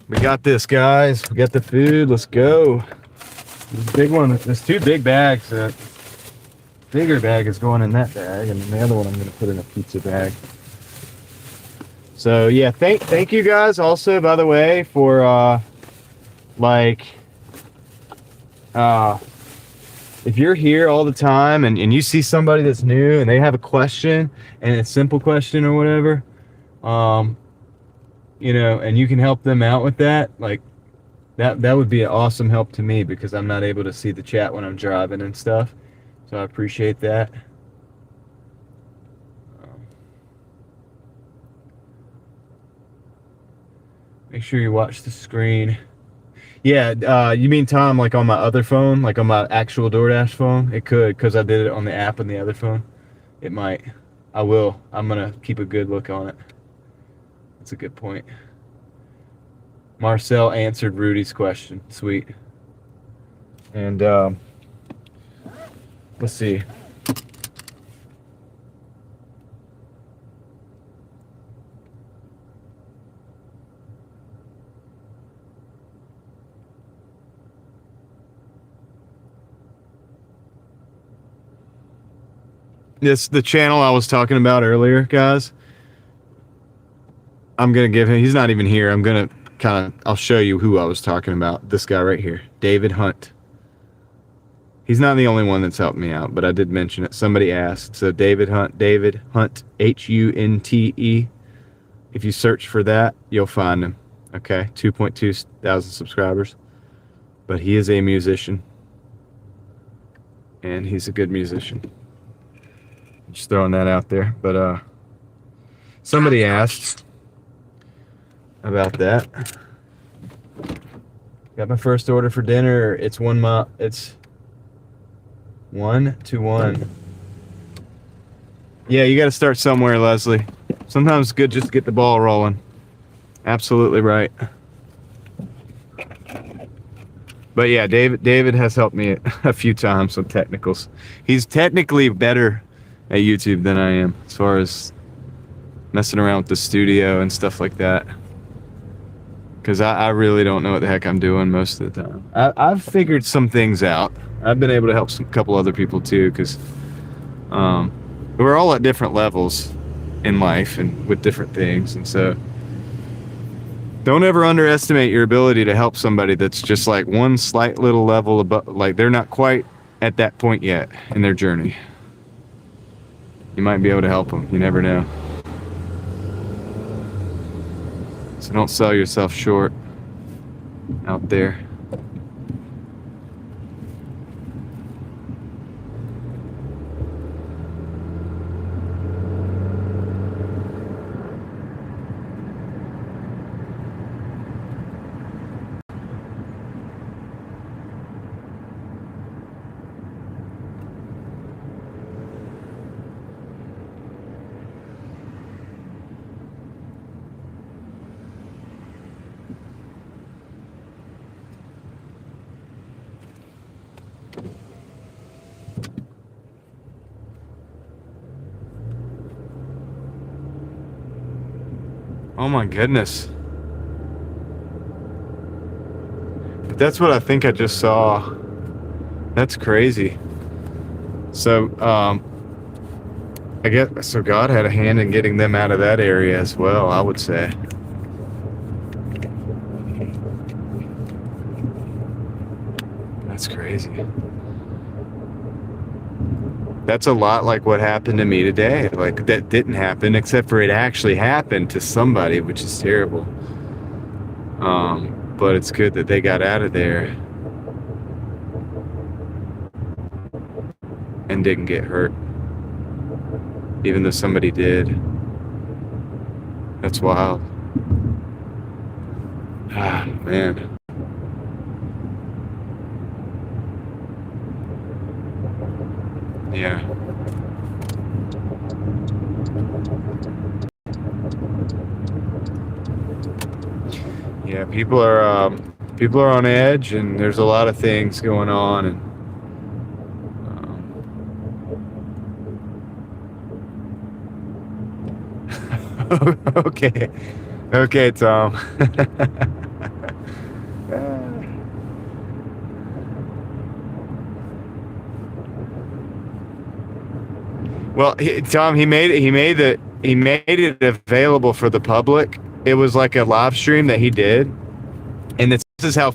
We got this, guys. We got the food. Let's go. This big one. There's two big bags. Bigger bag is going in that bag, and then the other one I'm going to put in a pizza bag. So yeah, thank you guys also, by the way, for if you're here all the time and you see somebody that's new and they have a question and it's a simple question or whatever, and you can help them out with that, like that would be an awesome help to me because I'm not able to see the chat when I'm driving and stuff. So I appreciate that. Make sure you watch the screen. Yeah, you mean Tom, like on my other phone, like on my actual DoorDash phone? It could, because I did it on the app on the other phone. It might. I will. I'm going to keep a good look on it. That's a good point. Marcel answered Rudy's question. Sweet. And let's see. The channel I was talking about earlier, guys. I'm gonna give him. He's not even here. I'm gonna I'll show you who I was talking about. This guy right here, David Hunt. He's not the only one that's helped me out, but I did mention it. Somebody asked. So David Hunt, Hunte. If you search for that, you'll find him. Okay, 2.2 thousand subscribers. But he is a musician, and he's a good musician. Just throwing that out there. But somebody asked about that. Got my first order for dinner. It's 1 mile. It's 1 to 1. Yeah, you got to start somewhere, Leslie. Sometimes it's good just to get the ball rolling. Absolutely right. But yeah, David has helped me a few times with technicals. He's technically better at YouTube than I am as far as messing around with the studio and stuff like that. Because I really don't know what the heck I'm doing most of the time. I've figured some things out. I've been able to help a couple other people too, because we're all at different levels in life and with different things. And so don't ever underestimate your ability to help somebody that's just like one slight little level above, like they're not quite at that point yet in their journey. You might be able to help them. You never know. So don't sell yourself short out there. Oh my goodness. But that's what I think I just saw. That's crazy. So, I guess so. God had a hand in getting them out of that area as well, I would say. That's crazy. That's a lot like what happened to me today. Like, that didn't happen, except for it actually happened to somebody, which is terrible. But it's good that they got out of there and didn't get hurt, even though somebody did. That's wild. Ah, man. Yeah. Yeah, people are on edge, and there's a lot of things going on, and okay, Tom. Well, Tom, he made it available for the public. It was like a live stream that he did, and this is how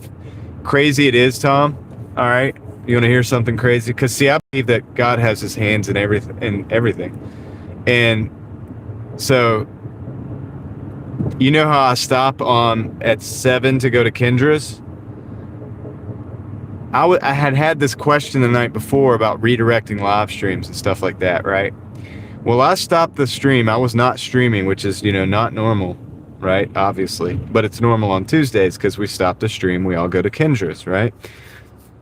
crazy it is, Tom. All right, you want to hear something crazy? Because see, I believe that God has His hands in everything, and so you know how I stop at 7 to go to Kendra's. I had this question the night before about redirecting live streams and stuff like that, right? Well, I stopped the stream. I was not streaming, which is, not normal, right? Obviously. But it's normal on Tuesdays because we stopped the stream. We all go to Kendra's, right?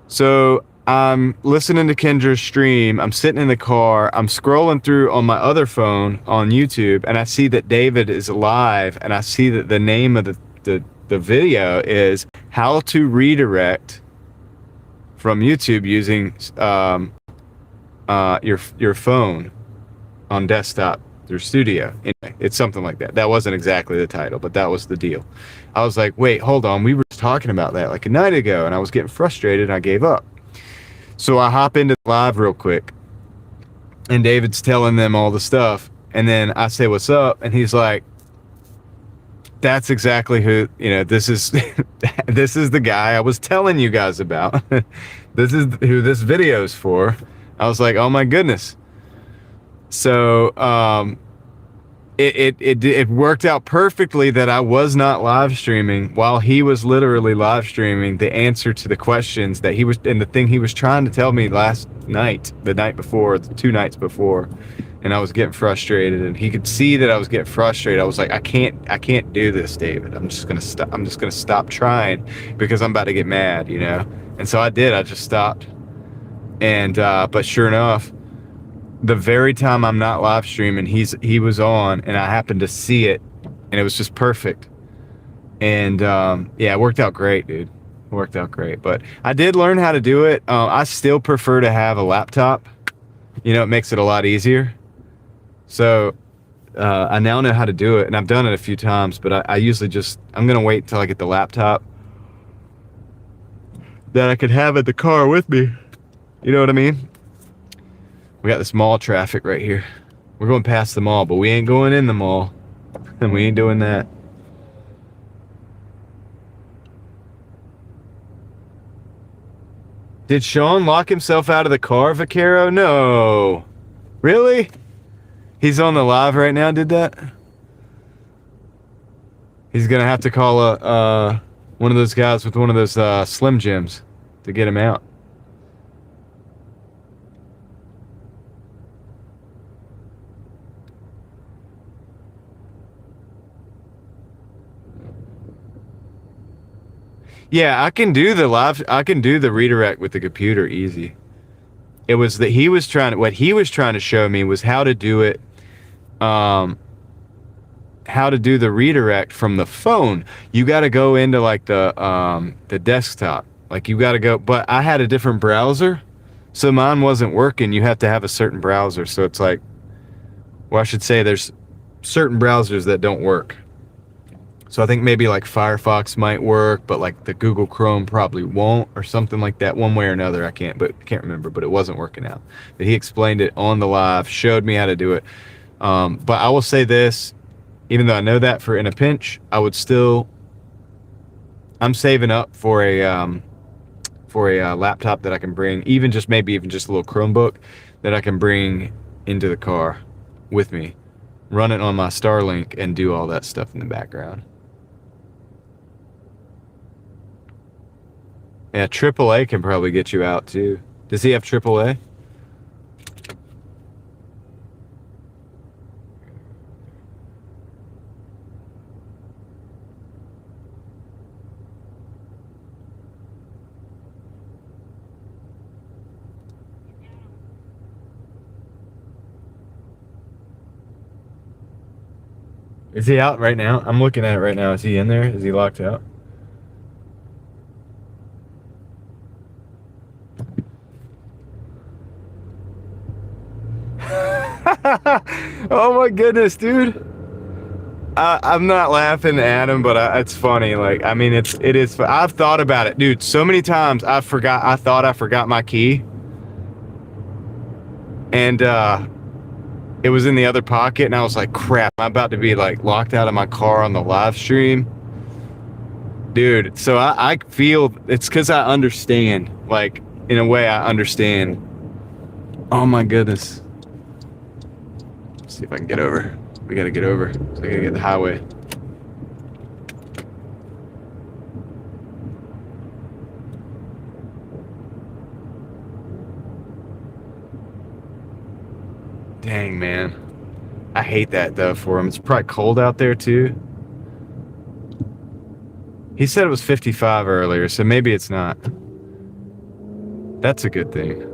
So I'm listening to Kendra's stream. I'm sitting in the car. I'm scrolling through on my other phone on YouTube, and I see that David is live, and I see that the name of the video is How to Redirect from YouTube using your phone on desktop through Studio. Anyway, it's something like that. That wasn't exactly the title, but that was the deal. I was like, wait, hold on. We were talking about that like a night ago, and I was getting frustrated, and I gave up. So I hop into live real quick, and David's telling them all the stuff, and then I say, what's up? And he's like, that's exactly who, this is this is the guy I was telling you guys about. This is who this video is for. I was like, oh my goodness. So it worked out perfectly that I was not live streaming while he was literally live streaming the answer to the questions that he was, and the thing he was trying to tell me last night, the night before, the 2 nights before. And I was getting frustrated, and he could see that I was getting frustrated. I was like, I can't do this, David. I'm just gonna stop trying because I'm about to get mad, And so I did. I just stopped. And but sure enough, the very time I'm not live streaming, he was on, and I happened to see it, and it was just perfect. And yeah, it worked out great, dude. It worked out great. But I did learn how to do it. I still prefer to have a laptop. It makes it a lot easier. So I now know how to do it, and I've done it a few times, but I usually I'm going to wait until I get the laptop that I could have at the car with me. You know what I mean? We got this mall traffic right here. We're going past the mall, but we ain't going in the mall, and we ain't doing that. Did Sean lock himself out of the car, Vaquero? No. Really? He's on the live right now, did that? He's going to have to call one of those guys with one of those Slim Jims to get him out. Yeah, I can do the redirect with the computer easy. It was that what he was trying to show me was how to do it, how to do the redirect from the phone. You got to go into like the desktop, like you got to go, but I had a different browser, so mine wasn't working. You have to have a certain browser. So it's like, well, I should say there's certain browsers that don't work. So I think maybe like Firefox might work, but like the Google Chrome probably won't, or something like that. One way or another, I can't remember. But it wasn't working out. But he explained it on the live, showed me how to do it. But I will say this, even though I know that for in a pinch, I'm saving up for a laptop that I can bring, maybe even just a little Chromebook that I can bring into the car with me, run it on my Starlink, and do all that stuff in the background. Yeah, AAA can probably get you out too. Does he have AAA? Is he out right now? I'm looking at it right now. Is he in there? Is he locked out? Oh my goodness, dude. I'm not laughing at him, but it's funny. Like, I mean, it is. I've thought about it, dude. So many times I thought I forgot my key, and it was in the other pocket, and I was like, crap, I'm about to be like locked out of my car on the live stream, dude. So I feel it's because I understand. Like, in a way, I understand. Oh my goodness. Let's see if I can get over. We gotta get over. So I gotta get the highway. Dang, man. I hate that though for him. It's probably cold out there too. He said it was 55 earlier, so maybe it's not. That's a good thing.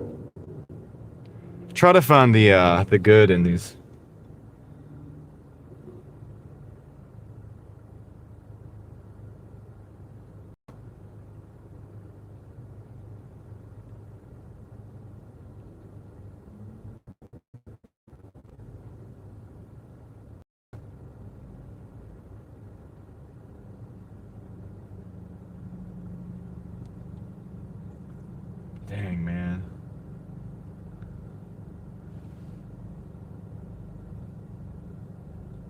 Try to find the good in these. Dang, man.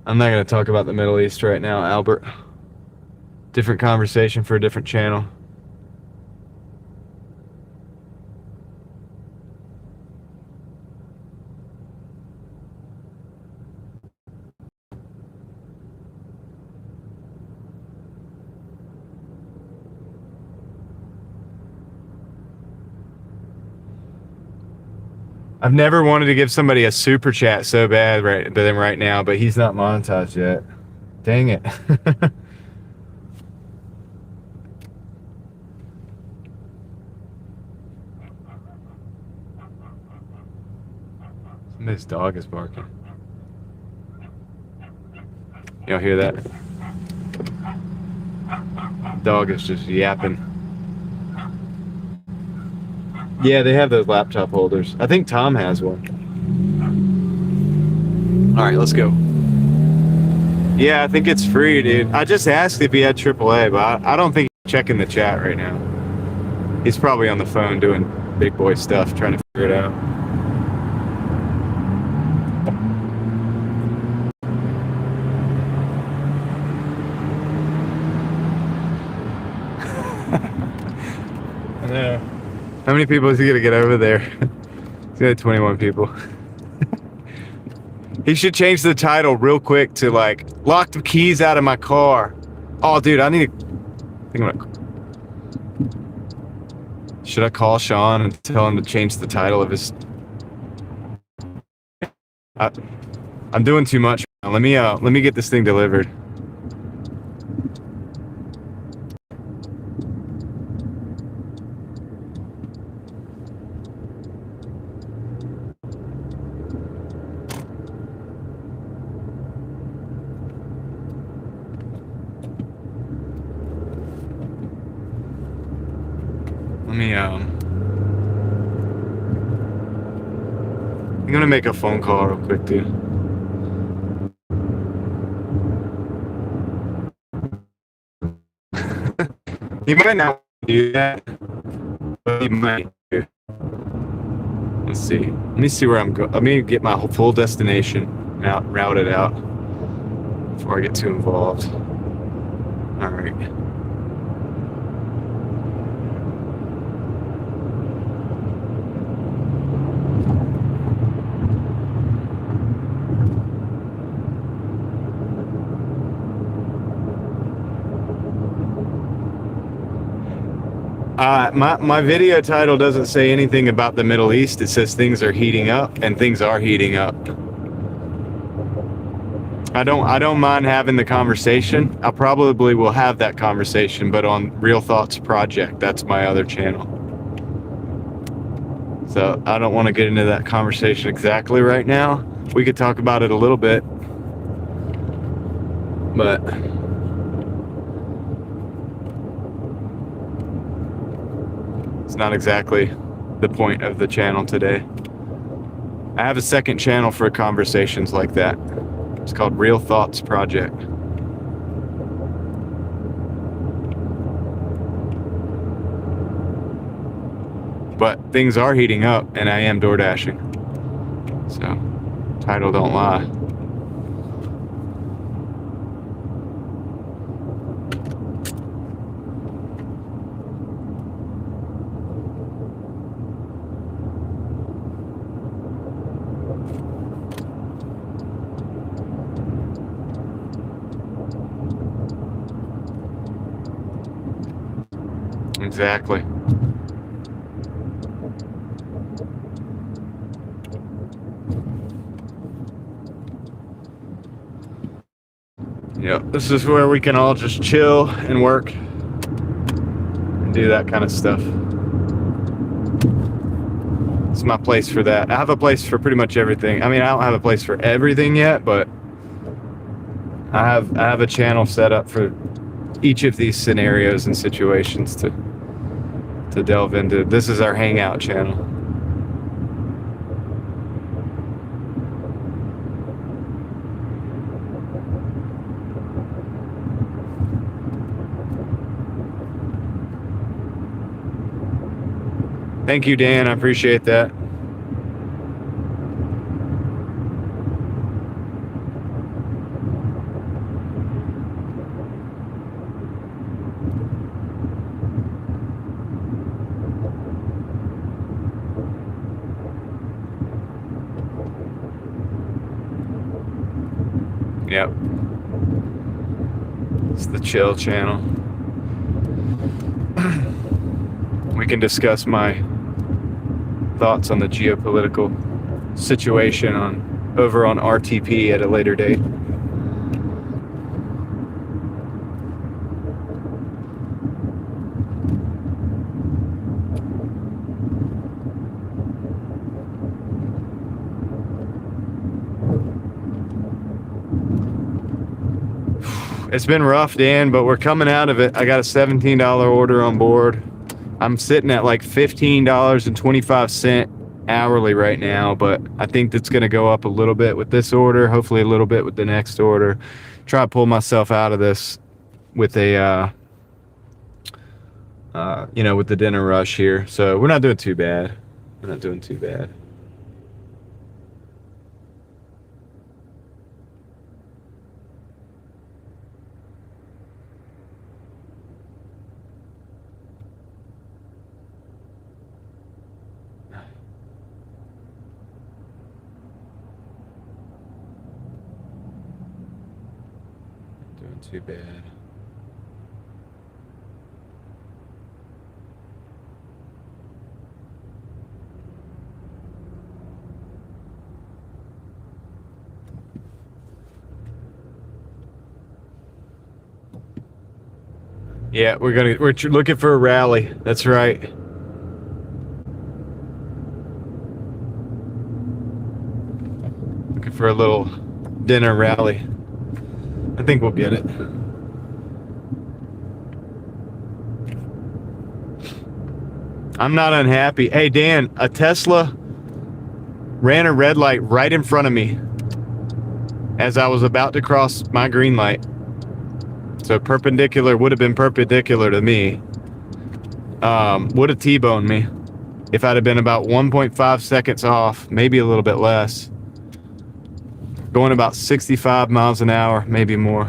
I'm not going to talk about the Middle East right now, Albert. Different conversation for a different channel. I've never wanted to give somebody a super chat so bad right now, but he's not monetized yet. Dang it. Somebody's dog is barking. Y'all hear that? Dog is just yapping. Yeah, they have those laptop holders. I think Tom has one. All right, let's go. Yeah, I think it's free, dude. I just asked if he had AAA, but I don't think he's checking the chat right now. He's probably on the phone doing big boy stuff, trying to figure it out. I know. How many people is he gonna get over there? He's got 21 people. He should change the title real quick to like, lock the keys out of my car. Oh, dude, I think I'm gonna... Should I call Sean and tell him to change the title of his... I'm doing too much. Let me get this thing delivered. I'm gonna make a phone call real quick, dude. He might not do that, but he might do. Let's see. Let me see where I'm going. Let me get my full destination routed out before I get too involved. All right. My video title doesn't say anything about the Middle East. It says things are heating up, and things are heating up. I don't mind having the conversation. I probably will have that conversation, but on Real Thoughts Project, that's my other channel. So I don't want to get into that conversation exactly right now. We could talk about it a little bit, but it's not exactly the point of the channel today. I have a second channel for conversations like that. It's called Real Thoughts Project. But things are heating up, and I am Doordashing. So, title don't lie. Exactly. Yep, this is where we can all just chill and work and do that kind of stuff. It's my place for that. I have a place for pretty much everything. I mean, I don't have a place for everything yet, but I have a channel set up for each of these scenarios and situations to delve into. This is our hangout channel. Thank you, Dan. I appreciate that. Yep. It's the chill channel. We can discuss my thoughts on the geopolitical situation over on RTP at a later date. It's been rough, Dan, but we're coming out of it. I got a $17 order on board. I'm sitting at like $15.25 hourly right now, but I think that's going to go up a little bit with this order, hopefully a little bit with the next order. Try to pull myself out of this with a, with the dinner rush here. So we're not doing too bad. We're not doing too bad. Too bad. Yeah, we're looking for a rally. That's right. Looking for a little dinner rally. I think we'll get it. I'm not unhappy. Hey, Dan, a Tesla ran a red light right in front of me as I was about to cross my green light. So perpendicular would have been perpendicular to me. would have T-boned me if I'd have been about 1.5 seconds off, maybe a little bit less. Going about 65 miles an hour, maybe more.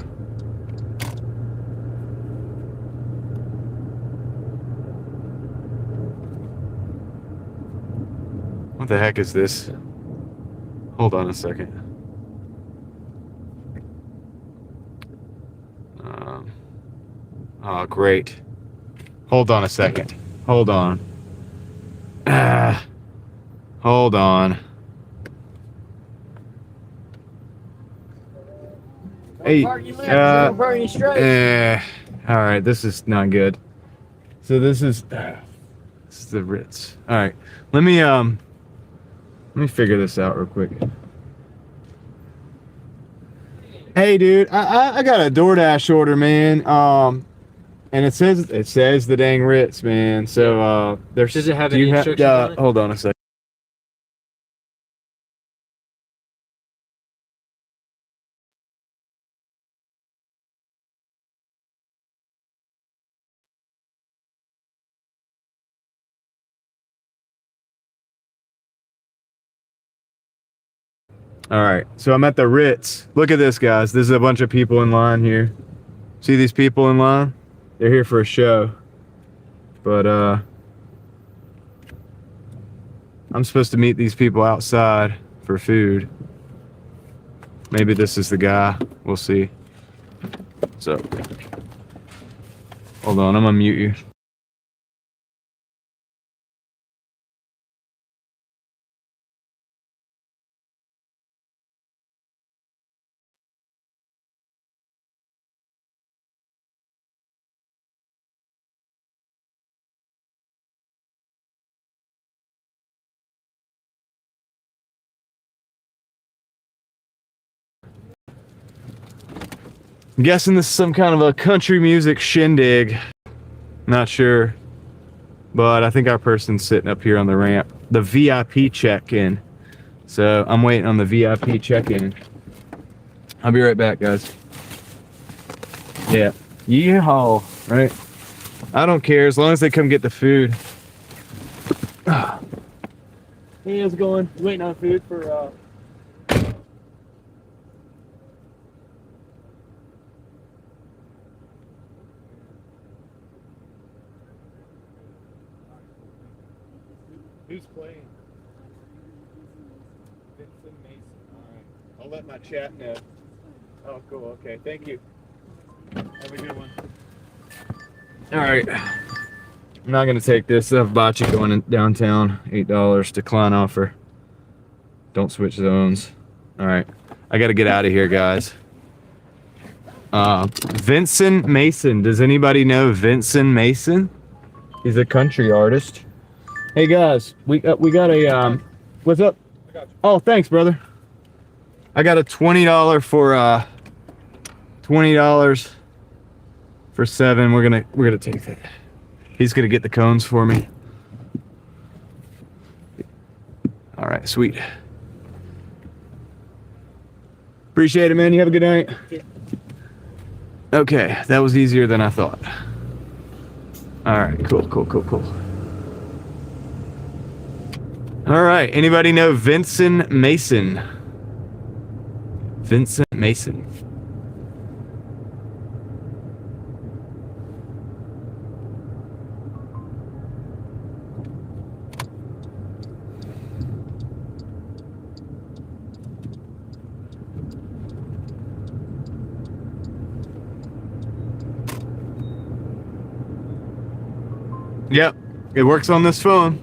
What the heck is this? Hold on a second. Oh, great. Hold on a second. Hold on. Hold on. Hey, all right, this is not good. So this is the Ritz. All right, let me figure this out real quick. Hey, dude, I got a Doordash order, man. And it says the dang Ritz, man. So there's. Does it have any instructions on it? Hold on a second. All right, so I'm at the Ritz. Look at this, guys. This is a bunch of people in line here. See these people in line? They're here for a show. But I'm supposed to meet these people outside for food. Maybe this is the guy. We'll see. So, hold on, I'm gonna mute you. I'm guessing this is some kind of a country music shindig. Not sure. But I think our person's sitting up here on the ramp. The VIP check-in. So I'm waiting on the VIP check-in. I'll be right back, guys. Yeah. Yeehaw, right? I don't care as long as they come get the food. Hey, how's it going? Waiting on food for Who's playing? Vincent Mason. All right. I'll let my chat know. Oh, cool. Okay. Thank you. Have a good one. All right. I'm not going to take this. Hibachi going in downtown. $8. Decline offer. Don't switch zones. All right. I got to get out of here, guys. Vincent Mason. Does anybody know Vincent Mason? He's a country artist. Hey guys, we got a what's up? I got you. Oh, thanks, brother. I got a $20 for $20 for 7. We're gonna take that. He's gonna get the cones for me. All right, sweet. Appreciate it, man. You have a good night. Yeah. Okay, that was easier than I thought. All right, cool. All right, anybody know Vincent Mason? Vincent Mason. Yep, it works on this phone.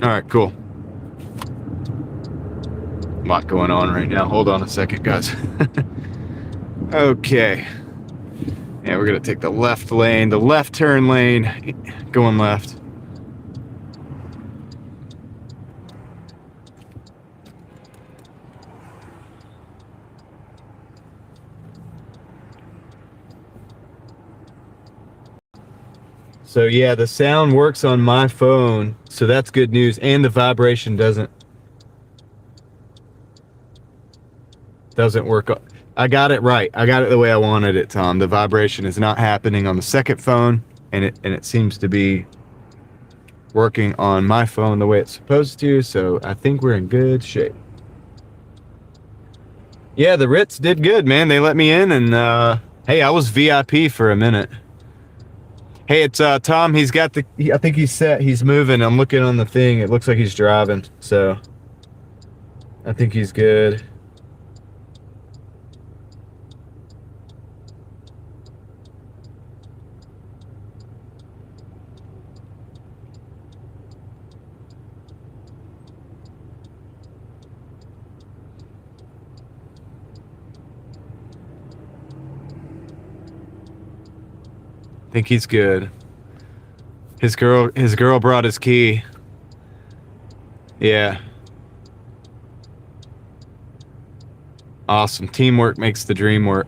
All right, cool. A lot going on right now. Hold on a second, guys. Okay. Yeah, we're gonna take the left lane, the left turn lane, going left. So yeah, the sound works on my phone, so that's good news, and the vibration doesn't work. I got it right. I got it the way I wanted it, Tom. The vibration is not happening on the second phone, and it seems to be working on my phone the way it's supposed to, so I think we're in good shape. Yeah, the Ritz did good, man. They let me in, and hey, I was VIP for a minute. Hey, it's Tom. He's got the. I think he's set. He's moving. I'm looking on the thing. It looks like he's driving, so I think he's good. I think he's good. His girl brought his key. Yeah. Awesome. Teamwork makes the dream work.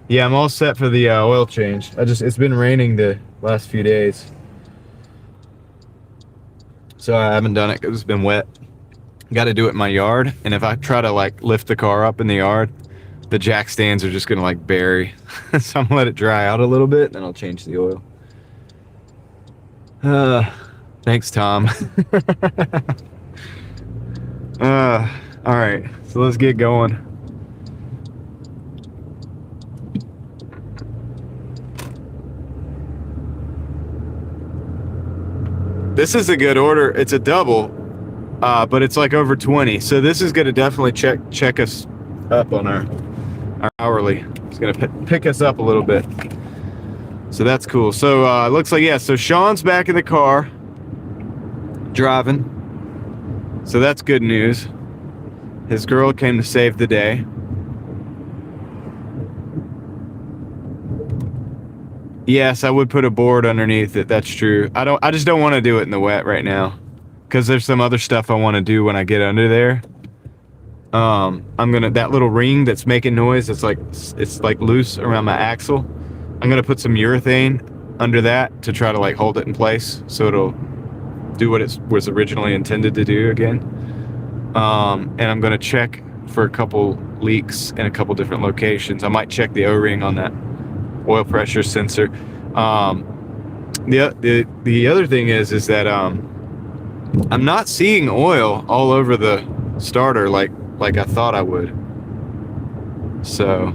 Yeah, I'm all set for the oil change. It's been raining the last few days, so I haven't done it because it's been wet. Got to do it in my yard, and if I try to like lift the car up in the yard, the jack stands are just gonna like bury. So I'm gonna let it dry out a little bit, then I'll change the oil. Thanks, Tom. All right, so let's get going. This is a good order. It's a double, but it's like over 20. So this is gonna definitely check us up on our hourly. It's gonna pick us up a little bit. So that's cool. So it looks like, yeah, so Sean's back in the car driving. So that's good news. His girl came to save the day. Yes, I would put a board underneath it. That's true. I just don't want to do it in the wet right now, because there's some other stuff I want to do when I get under there. That little ring that's making noise, it's like loose around my axle. I'm gonna put some urethane under that to try to like hold it in place so it'll do what it was originally intended to do again. And I'm gonna check for a couple leaks in a couple different locations. I might check the O-ring on that oil pressure sensor. The other thing is that I'm not seeing oil all over the starter like I thought I would. So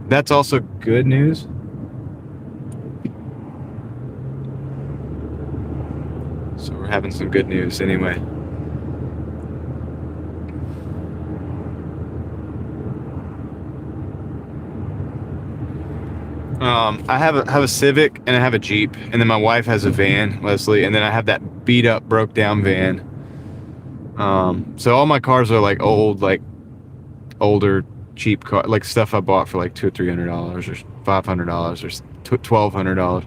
that's also good news. So we're having some good news anyway. I have a Civic and I have a Jeep, and then my wife has a van, Leslie, and then I have that beat up, broke down van. So all my cars are like older, cheap car, like stuff I bought for like $200 or $300 or $500 or $1,200.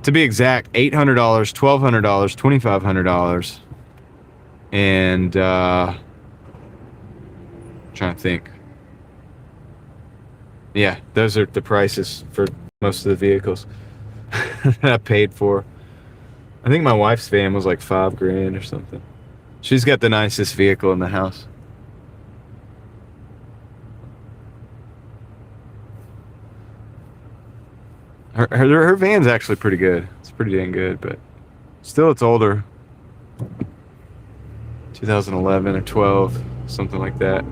To be exact, $800, $1,200, $2,500, and trying to think. Yeah, those are the prices for most of the vehicles that I paid for. I think my wife's van was like $5,000 or something. She's got the nicest vehicle in the house. Her van's actually pretty good. It's pretty dang good, but still it's older. 2011 or 12, something like that.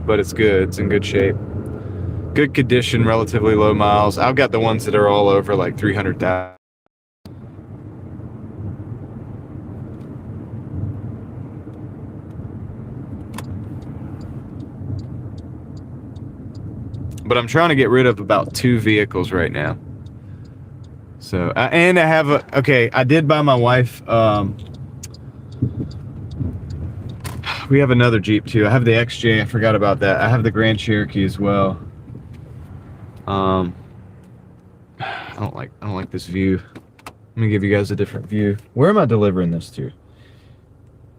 But it's good. It's in good shape. Good condition, relatively low miles. I've got the ones that are all over like 300,000. But I'm trying to get rid of about 2 vehicles right now. So, and I have I did buy my wife, we have another Jeep too. I have the XJ, I forgot about that. I have the Grand Cherokee as well. I don't like this view. Let me give you guys a different view. Where am I delivering this to?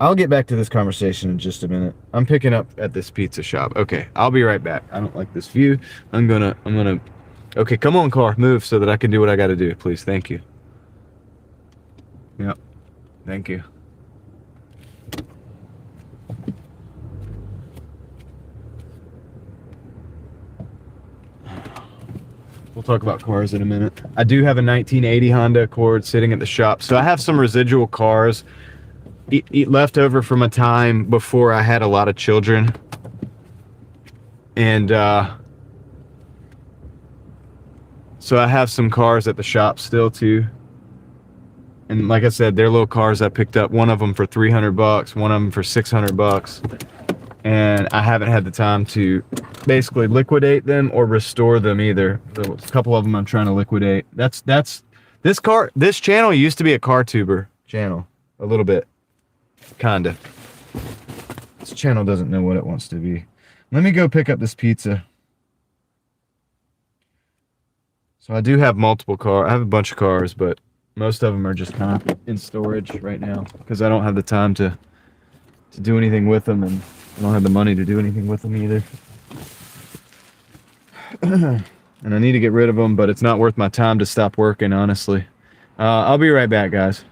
I'll get back to this conversation in just a minute. I'm picking up at this pizza shop. Okay, I'll be right back. I don't like this view. I'm gonna okay, come on, car, move so that I can do what I gotta do, please. Thank you. Yep, thank you. We'll talk about cars in a minute. I do have a 1980 Honda Accord sitting at the shop. So I have some residual cars left over from a time before I had a lot of children. And so I have some cars at the shop still too. And like I said, they're little cars I picked up. One of them for $300, one of them for $600. And I haven't had the time to basically liquidate them or restore them either. So a couple of them I'm trying to liquidate. This channel used to be a car tuber channel, a little bit, kinda. This channel doesn't know what it wants to be. Let me go pick up this pizza. So I do have multiple cars. I have a bunch of cars, but most of them are just kind of in storage right now because I don't have the time to do anything with them, and I don't have the money to do anything with them either. And I need to get rid of them, but it's not worth my time to stop working, honestly. I'll be right back, guys.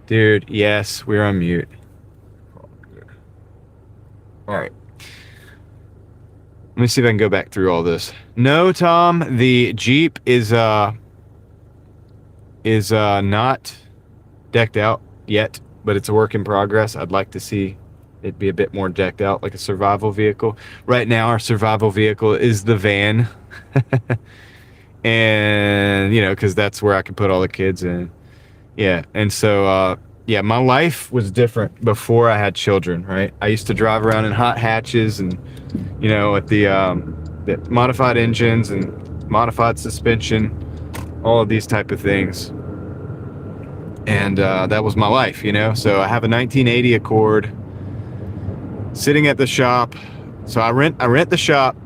Dude, yes, we're on mute. All right. Let me see if I can go back through all this. No, Tom, the Jeep is not decked out yet, but it's a work in progress. I'd like to see it be a bit more decked out like a survival vehicle. Right now our survival vehicle is the van. And, you know, cuz that's where I can put all the kids in. Yeah, and so yeah, my life was different before I had children, right? I used to drive around in hot hatches and, you know, with the modified engines and modified suspension, all of these type of things. And that was my life, you know. So I have a 1980 Accord sitting at the shop. So I rent the shop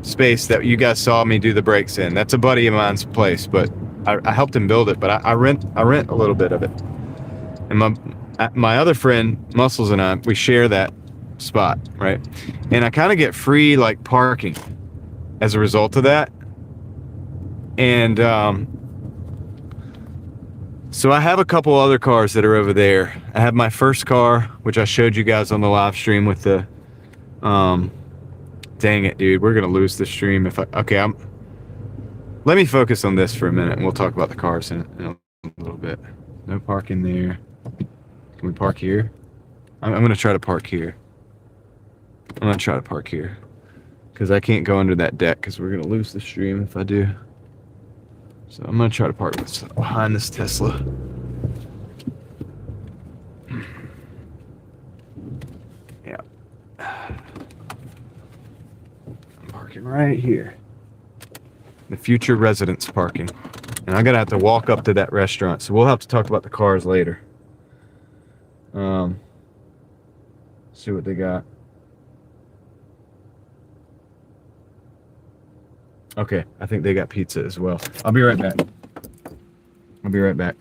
space that you guys saw me do the brakes in. That's a buddy of mine's place, but I helped him build it. But I rent a little bit of it. And my other friend Muscles and I, we share that spot, right? And I kind of get free like parking as a result of that. And so I have a couple other cars that are over there. I have my first car, which I showed you guys on the live stream with the dang it, dude, we're gonna lose the stream if let me focus on this for a minute and we'll talk about the cars in a little bit. No parking there. Can we park here? I'm gonna try to park here. I'm gonna try to park here because I can't go under that deck because we're gonna lose the stream if I do. So I'm gonna try to park behind this Tesla. Yeah. I'm parking right here. The future residence parking. And I'm gonna have to walk up to that restaurant. So we'll have to talk about the cars later. See what they got. Okay, I think they got pizza as well. I'll be right back. I'll be right back.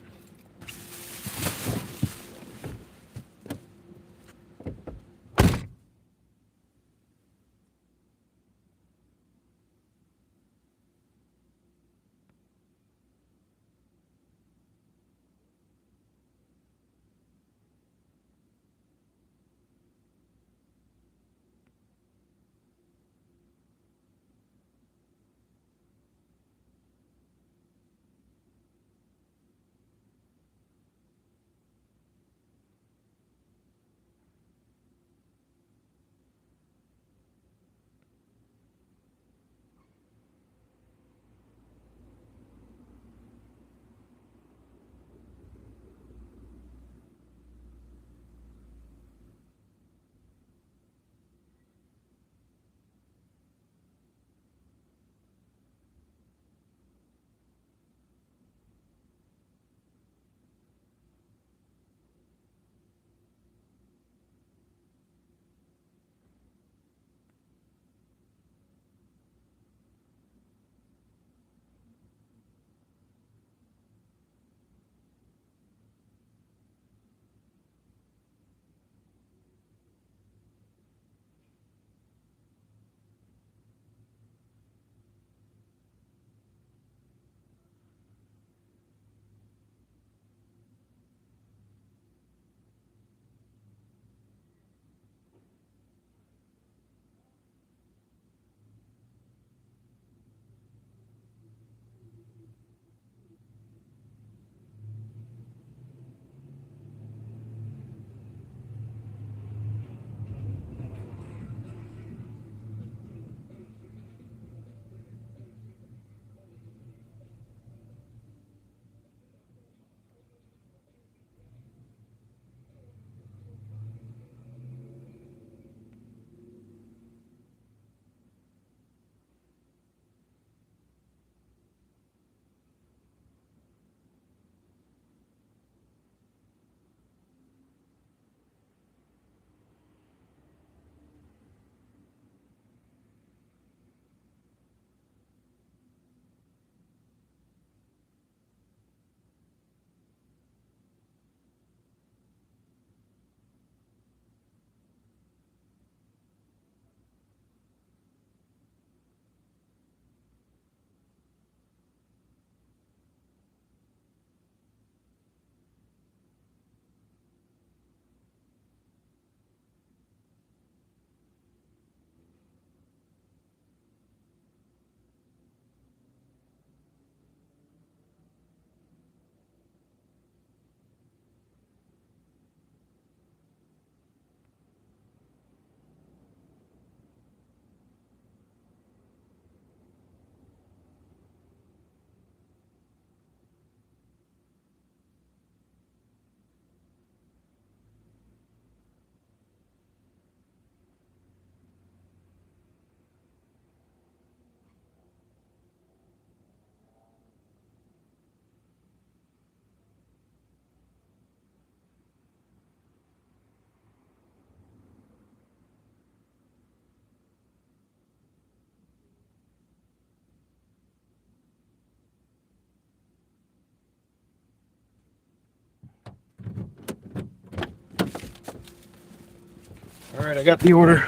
All right, I got the order.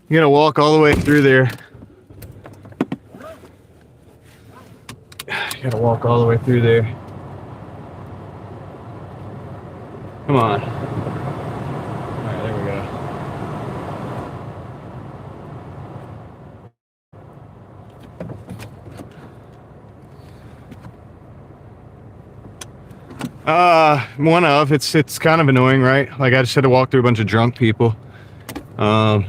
You gotta walk all the way through there. You gotta walk all the way through there. Come on. All right, there we go. One of it's kind of annoying, right? Like I just had to walk through a bunch of drunk people, at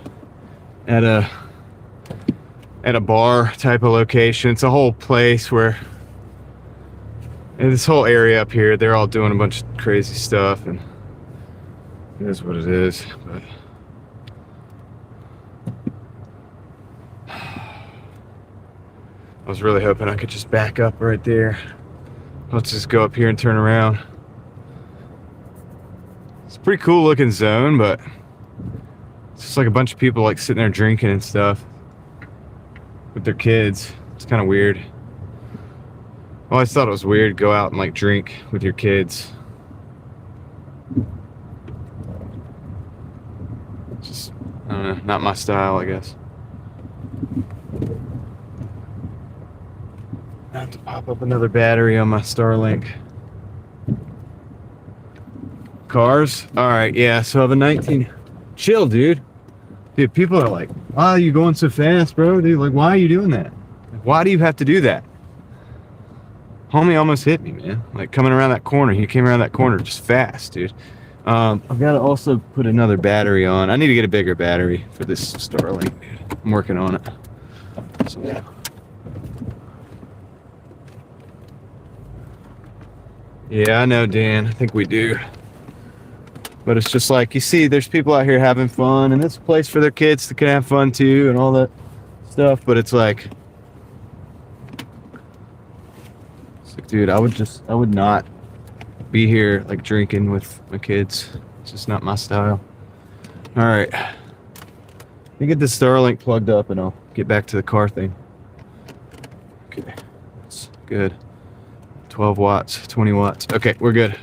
a bar type of location. It's a whole place where, and this whole area up here, they're all doing a bunch of crazy stuff, and it is what it is. But I was really hoping I could just back up right there. Let's just go up here and turn around. It's a pretty cool looking zone, but it's just like a bunch of people like sitting there drinking and stuff with their kids. It's kind of weird. I always thought it was weird to go out and like drink with your kids. Just, I don't know, not my style, I guess. I have to pop up another battery on my Starlink. Cars? Alright, yeah, so I have a 19. Chill, dude. Dude, people are like, why are you going so fast, bro? Dude, like, why are you doing that? Why do you have to do that? Homie almost hit me, man. Like, coming around that corner. He came around that corner just fast, dude. I've got to also put another battery on. I need to get a bigger battery for this Starlink, dude. I'm working on it. So, yeah. Yeah, I know, Dan. I think we do. But it's just like, you see, there's people out here having fun, and it's a place for their kids to have fun too, and all that stuff. But it's like, dude, I would not be here like drinking with my kids. It's just not my style. All right, let me get this Starlink plugged up, and I'll get back to the car thing. Okay, that's good. 12 watts, 20 watts. Okay, we're good.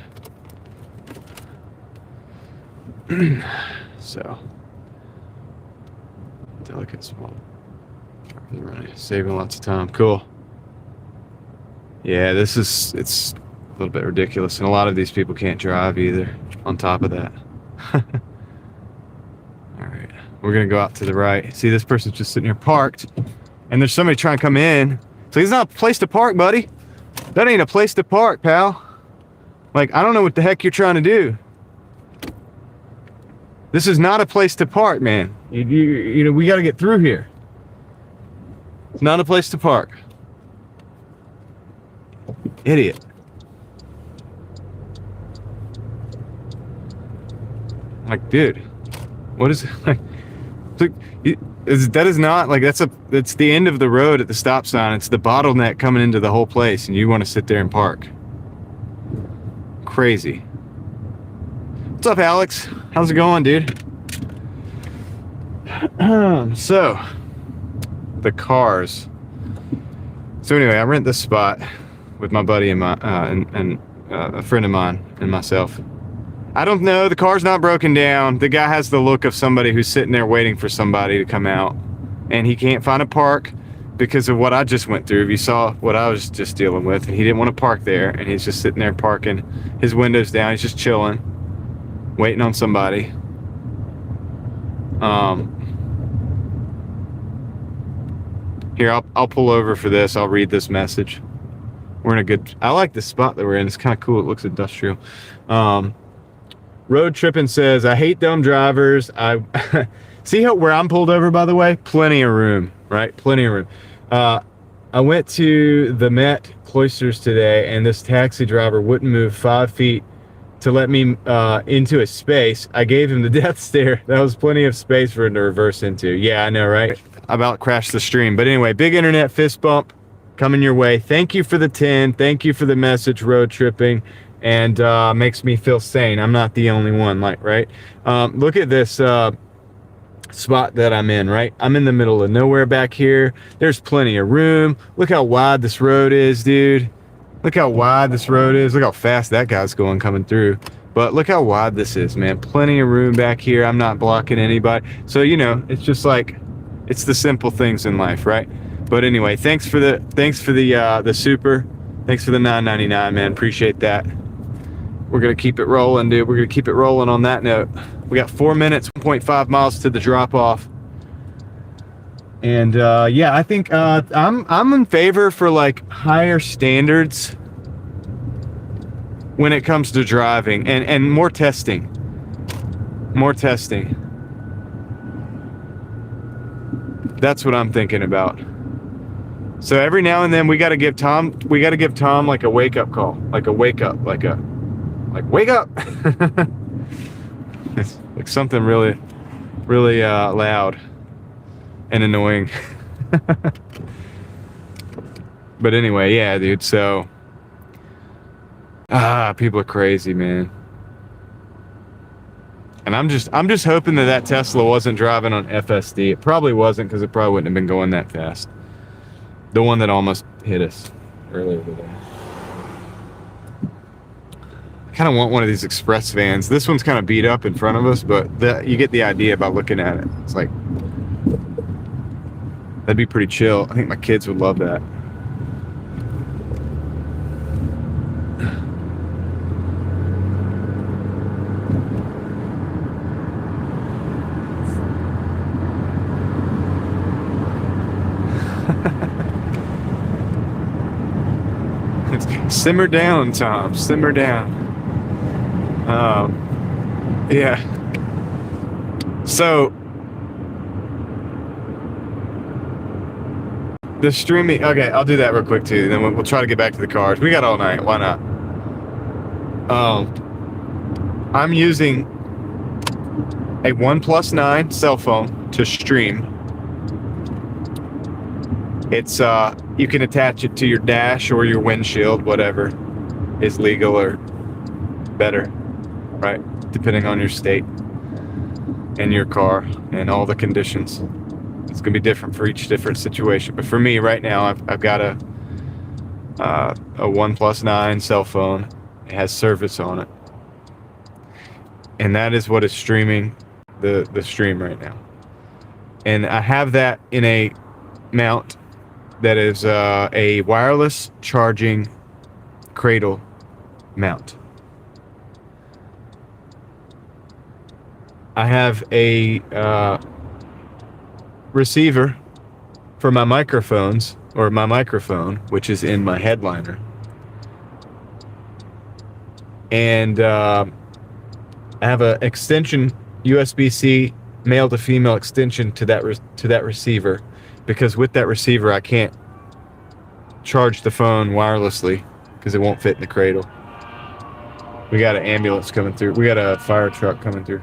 So, delicate small. Saving lots of time. Cool. Yeah, it's a little bit ridiculous. And a lot of these people can't drive either, on top of that. Alright, we're going to go out to the right. See, this person's just sitting here parked, and there's somebody trying to come in. So it's not a place to park, buddy. That ain't a place to park, pal. Like, I don't know what the heck you're trying to do. This is not a place to park, man. You know, we got to get through here. It's not a place to park. Idiot. Like, dude, what is it? Like, that is not like, that's the end of the road at the stop sign. It's the bottleneck coming into the whole place, and you want to sit there and park. Crazy. What's up, Alex? How's it going, dude? So, the cars. So anyway, I rent this spot with my buddy and a friend of mine and myself. I don't know, the car's not broken down. The guy has the look of somebody who's sitting there waiting for somebody to come out, and he can't find a park because of what I just went through. If you saw what I was just dealing with, and he didn't want to park there, and he's just sitting there parking his windows down. He's just chilling, waiting on somebody. Here, I'll pull over for this. I'll read this message. We're in a good, I like this spot that we're in. It's kind of cool. It looks industrial. Road Tripping says, I hate dumb drivers. I see where I'm pulled over, by the way? Plenty of room, right? Plenty of room. I went to the Met Cloisters today, and this taxi driver wouldn't move 5 feet to let me into a space. I gave him the death stare. That was plenty of space for him to reverse into. Yeah, I know, right? I about crashed the stream. But anyway, big internet fist bump coming your way. Thank you for the 10. Thank you for the message, Road Tripping. And makes me feel sane. I'm not the only one, like, right? Look at this spot that I'm in, right? I'm in the middle of nowhere back here. There's plenty of room. Look how wide this road is, dude. Look how wide this road is. Look how fast that guy's going coming through. But look how wide this is, man. Plenty of room back here. I'm not blocking anybody. So, you know, it's just like, it's the simple things in life, right? But anyway, thanks for the super. Thanks for the $9.99, man. Appreciate that. We're gonna keep it rolling, dude. We're gonna keep it rolling on that note. We got 4 minutes, 1.5 miles to the drop off. And yeah, I think I'm in favor for like higher standards when it comes to driving, and more testing. More testing. That's what I'm thinking about. So every now and then we got to give Tom like a wake up call, like wake up. It's like something really loud and annoying. But anyway, yeah, dude. So people are crazy, man. And I'm just hoping that Tesla wasn't driving on FSD. It probably wasn't, because it probably wouldn't have been going that fast. The one that almost hit us earlier today. I kind of want one of these express vans. This one's kind of beat up in front of us, but you get the idea by looking at it. It's like, that'd be pretty chill. I think my kids would love that. Simmer down, Tom. Simmer down. Yeah. So the streaming. Okay, I'll do that real quick too. Then we'll try to get back to the cars. We got all night. Why not? I'm using a OnePlus 9 cell phone to stream. It's you can attach it to your dash or your windshield, whatever is legal or better, right? Depending on your state and your car and all the conditions. It's gonna be different for each different situation. But for me right now, I've got a OnePlus 9 cell phone. It has service on it. And that is what is streaming the stream right now. And I have that in a mount that is a wireless charging cradle mount. I have a receiver for my microphones, or my microphone, which is in my headliner. And I have an extension, USB-C male to female extension to that receiver. Because with that receiver, I can't charge the phone wirelessly because it won't fit in the cradle. We got an ambulance coming through. We got a fire truck coming through.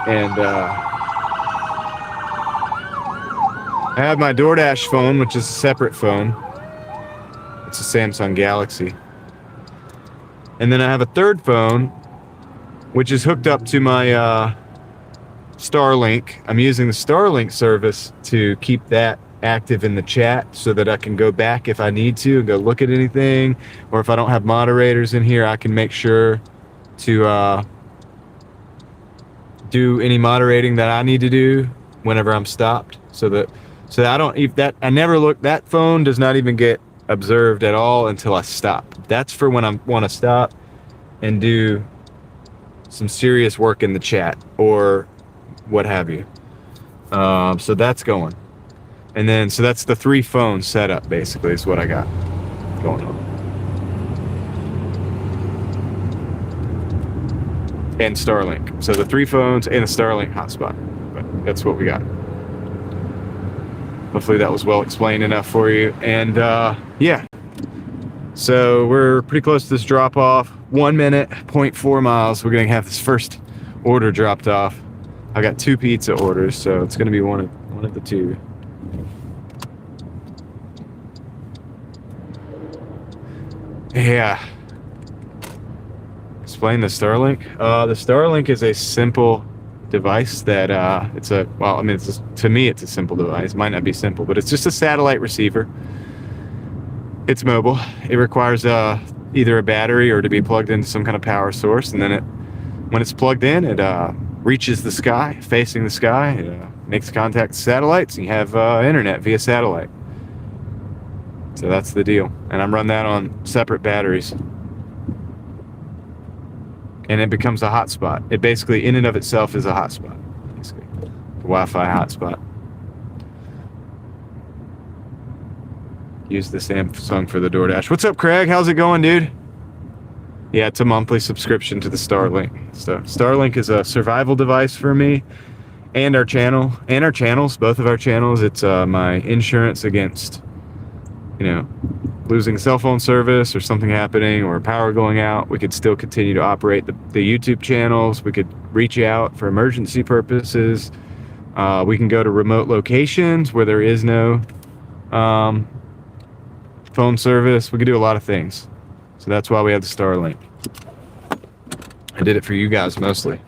And I have my Doordash phone, which is a separate phone. It's a Samsung Galaxy. And then I have a third phone, which is hooked up to my Starlink. I'm using the Starlink service to keep that active in the chat so that I can go back if I need to and go look at anything, or if I don't have moderators in here, I can make sure to do any moderating that I need to do whenever I'm stopped, so that I don't, if that, I never look, that phone does not even get observed at all until I stop. That's for when I want to stop and do some serious work in the chat or what have you. So that's going. And then, so that's the 3 phone setup, basically, is what I got going on. And Starlink. So the 3 phones and a Starlink hotspot. But that's what we got. Hopefully that was well explained enough for you. And yeah. So we're pretty close to this drop off. 1 minute, 0.4 miles. We're going to have this first order dropped off. I got 2 pizza orders, so it's going to be one of the 2. Yeah. Explain the Starlink. The Starlink is a simple device that to me it's a simple device. It might not be simple, but it's just a satellite receiver. It's mobile. It requires either a battery or to be plugged into some kind of power source. And then when it's plugged in, it reaches the sky, facing the sky. It makes contact with satellites, and you have internet via satellite. So that's the deal. And I'm running that on separate batteries. And it becomes a hotspot. It basically, in and of itself, is a hotspot. Basically, a Wi-Fi hotspot. Use the Samsung for the Doordash. What's up, Craig? How's it going, dude? Yeah, it's a monthly subscription to the Starlink. So Starlink is a survival device for me and our channel, and our channels, both of our channels. It's my insurance against, losing cell phone service or something happening or power going out. We could still continue to operate the YouTube channels. We could reach out for emergency purposes. We can go to remote locations where there is no phone service. We could do a lot of things. So that's why we have the Starlink. I did it for you guys mostly.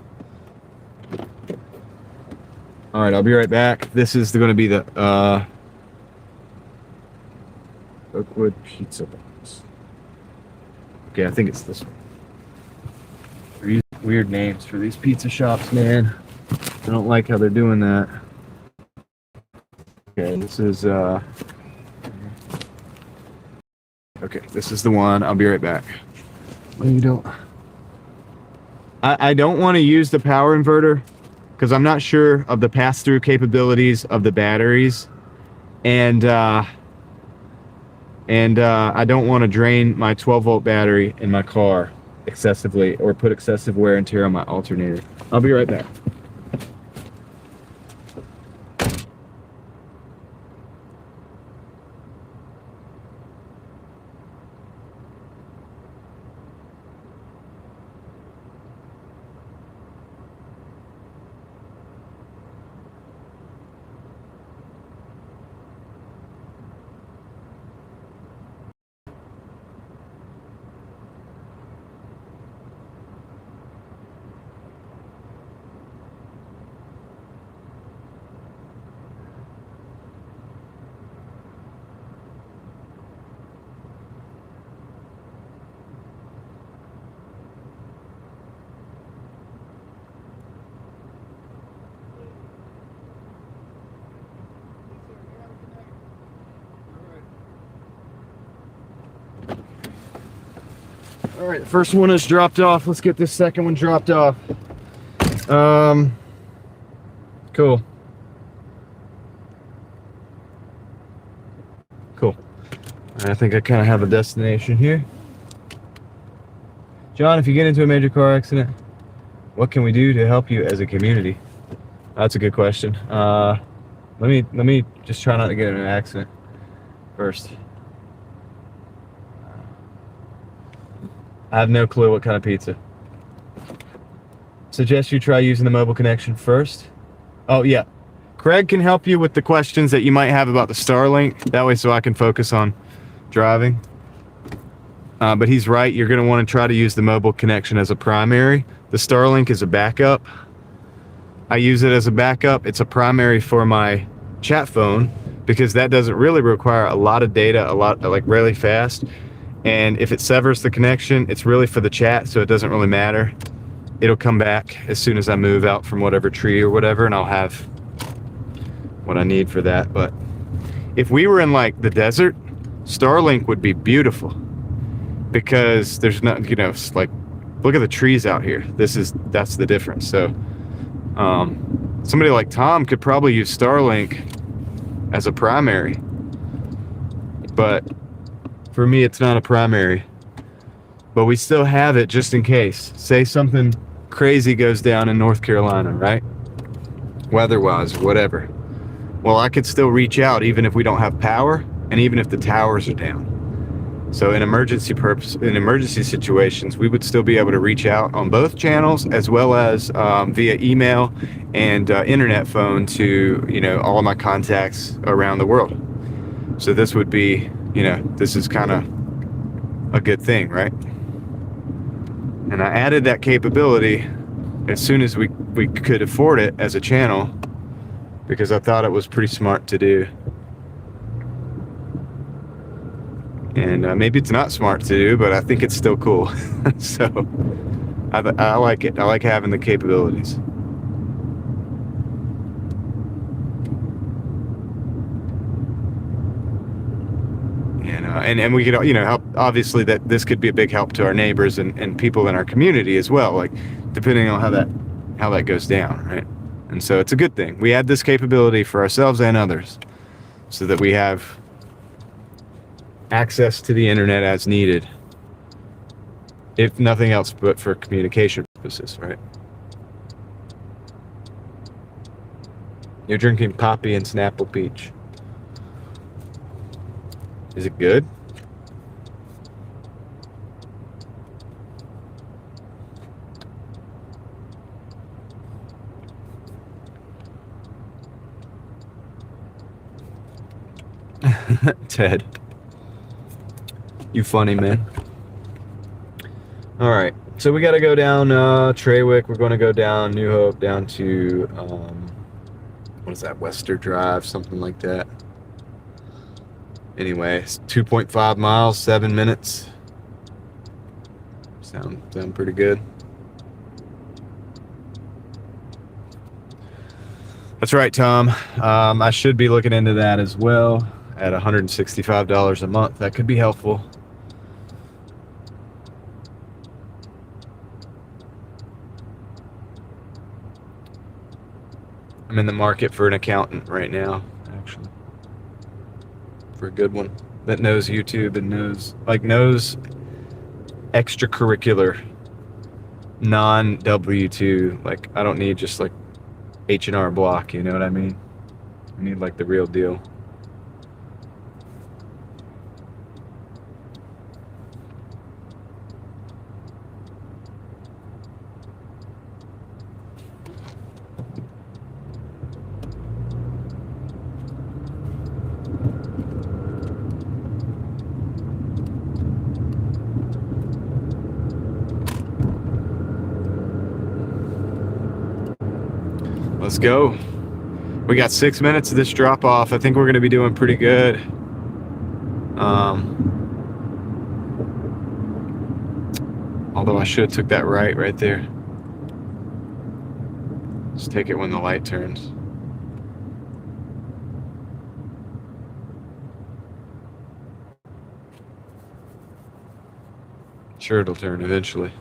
All right, I'll be right back. This is going to be the Oakwood Pizza Box. Okay, I think it's this one. These weird names for these pizza shops, man. I don't like how they're doing that. Okay, this is okay, this is the one. I'll be right back. Well, you don't. I don't want to use the power inverter because I'm not sure of the pass-through capabilities of the batteries, and I don't want to drain my 12-volt battery in my car excessively or put excessive wear and tear on my alternator. I'll be right back. All right, the first one is dropped off. Let's get this second one dropped off. Cool. Cool. I think I kind of have a destination here. John, if you get into a major car accident, what can we do to help you as a community? That's a good question. Let me just try not to get in an accident first. I have no clue what kind of pizza. Suggest you try using the mobile connection first. Oh, yeah. Craig can help you with the questions that you might have about the Starlink. That way so I can focus on driving. But he's right. You're going to want to try to use the mobile connection as a primary. The Starlink is a backup. I use it as a backup. It's a primary for my chat phone because that doesn't really require a lot of data, really fast. And if it severs the connection, it's really for the chat, so it doesn't really matter. It'll come back as soon as I move out from whatever tree or whatever, and I'll have what I need for that. But if we were in like the desert, Starlink would be beautiful because there's not, like, look at the trees out here. That's the difference. So somebody like Tom could probably use Starlink as a primary, but for me, it's not a primary, but we still have it just in case. Say something crazy goes down in North Carolina, right? Weather-wise, whatever. Well, I could still reach out even if we don't have power and even if the towers are down. So in emergency situations, we would still be able to reach out on both channels as well as via email and internet phone to, all of my contacts around the world. So this would be, this is kind of a good thing, right? And I added that capability as soon as we could afford it as a channel because I thought it was pretty smart to do. And maybe it's not smart to do, but I think it's still cool. So I like it. I like having the capabilities. And we could, help. Obviously, that this could be a big help to our neighbors and people in our community as well. Like, depending on how that goes down, right? And so it's a good thing. We add this capability for ourselves and others, so that we have access to the internet as needed, if nothing else but for communication purposes, right? You're drinking Poppy and Snapple Peach. Is it good? Ted, you funny man. All right, so we got to go down Treywick. We're going to go down New Hope, down to what is that, Wester Drive, something like that. Anyway, it's 2.5 miles, 7 minutes. Sound pretty good. That's right, Tom. I should be looking into that as well at $165 a month. That could be helpful. I'm in the market for an accountant right now, actually. For a good one that knows YouTube and knows extracurricular, non-W2. Like, I don't need just like H&R Block, you know what I mean? I need like the real deal. Let's go. We got 6 minutes of this drop off. I think we're going to be doing pretty good. Although I should have took that right there. Just take it when the light turns. Sure, it'll turn eventually.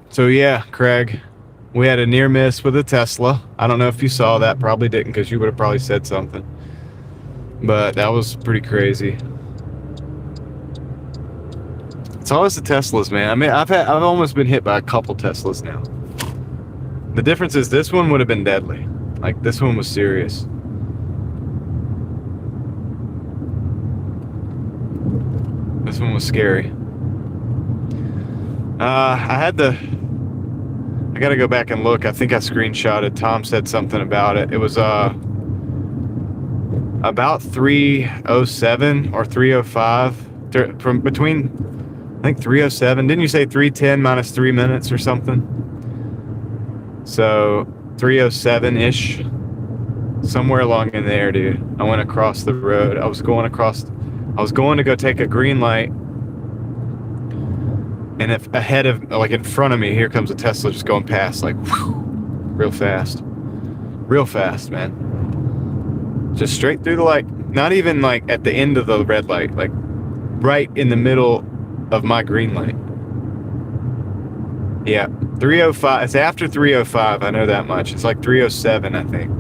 So yeah, Craig, we had a near miss with a Tesla. I don't know if you saw that. Probably didn't, because you would have probably said something. But that was pretty crazy. It's always the Teslas, man. I mean, I've almost been hit by a couple Teslas now. The difference is this one would have been deadly. Like, this one was serious. This one was scary. I gotta go back and look. I think I screenshotted. Tom said something about it. It was about 307 or 305 from between, I think 307. Didn't you say 310 minus 3 minutes or something? So 307-ish, somewhere along in there, dude. I went across the road. I was going to go take a green light. And if ahead of, like in front of me, here comes a Tesla just going past, like, whew, real fast, man. Just straight through the light. Not even like at the end of the red light, like right in the middle of my green light. Yeah, 305. It's after 305. I know that much. It's like 307, I think.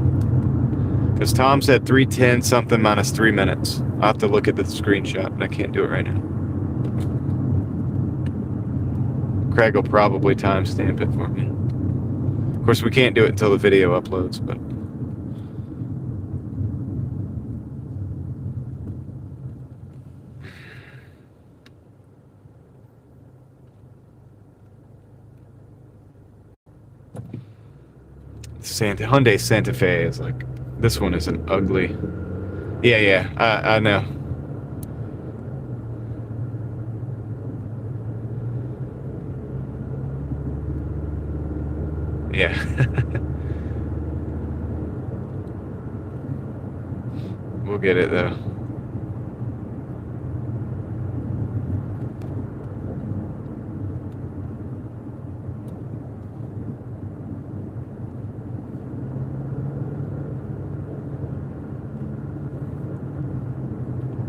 Because Tom said 310 something minus 3 minutes. I'll have to look at the screenshot, but I can't do it right now. Craig will probably timestamp it for me. Of course, we can't do it until the video uploads, but... Hyundai Santa Fe is like... This one is an ugly... Yeah, I know. Yeah. We'll get it though.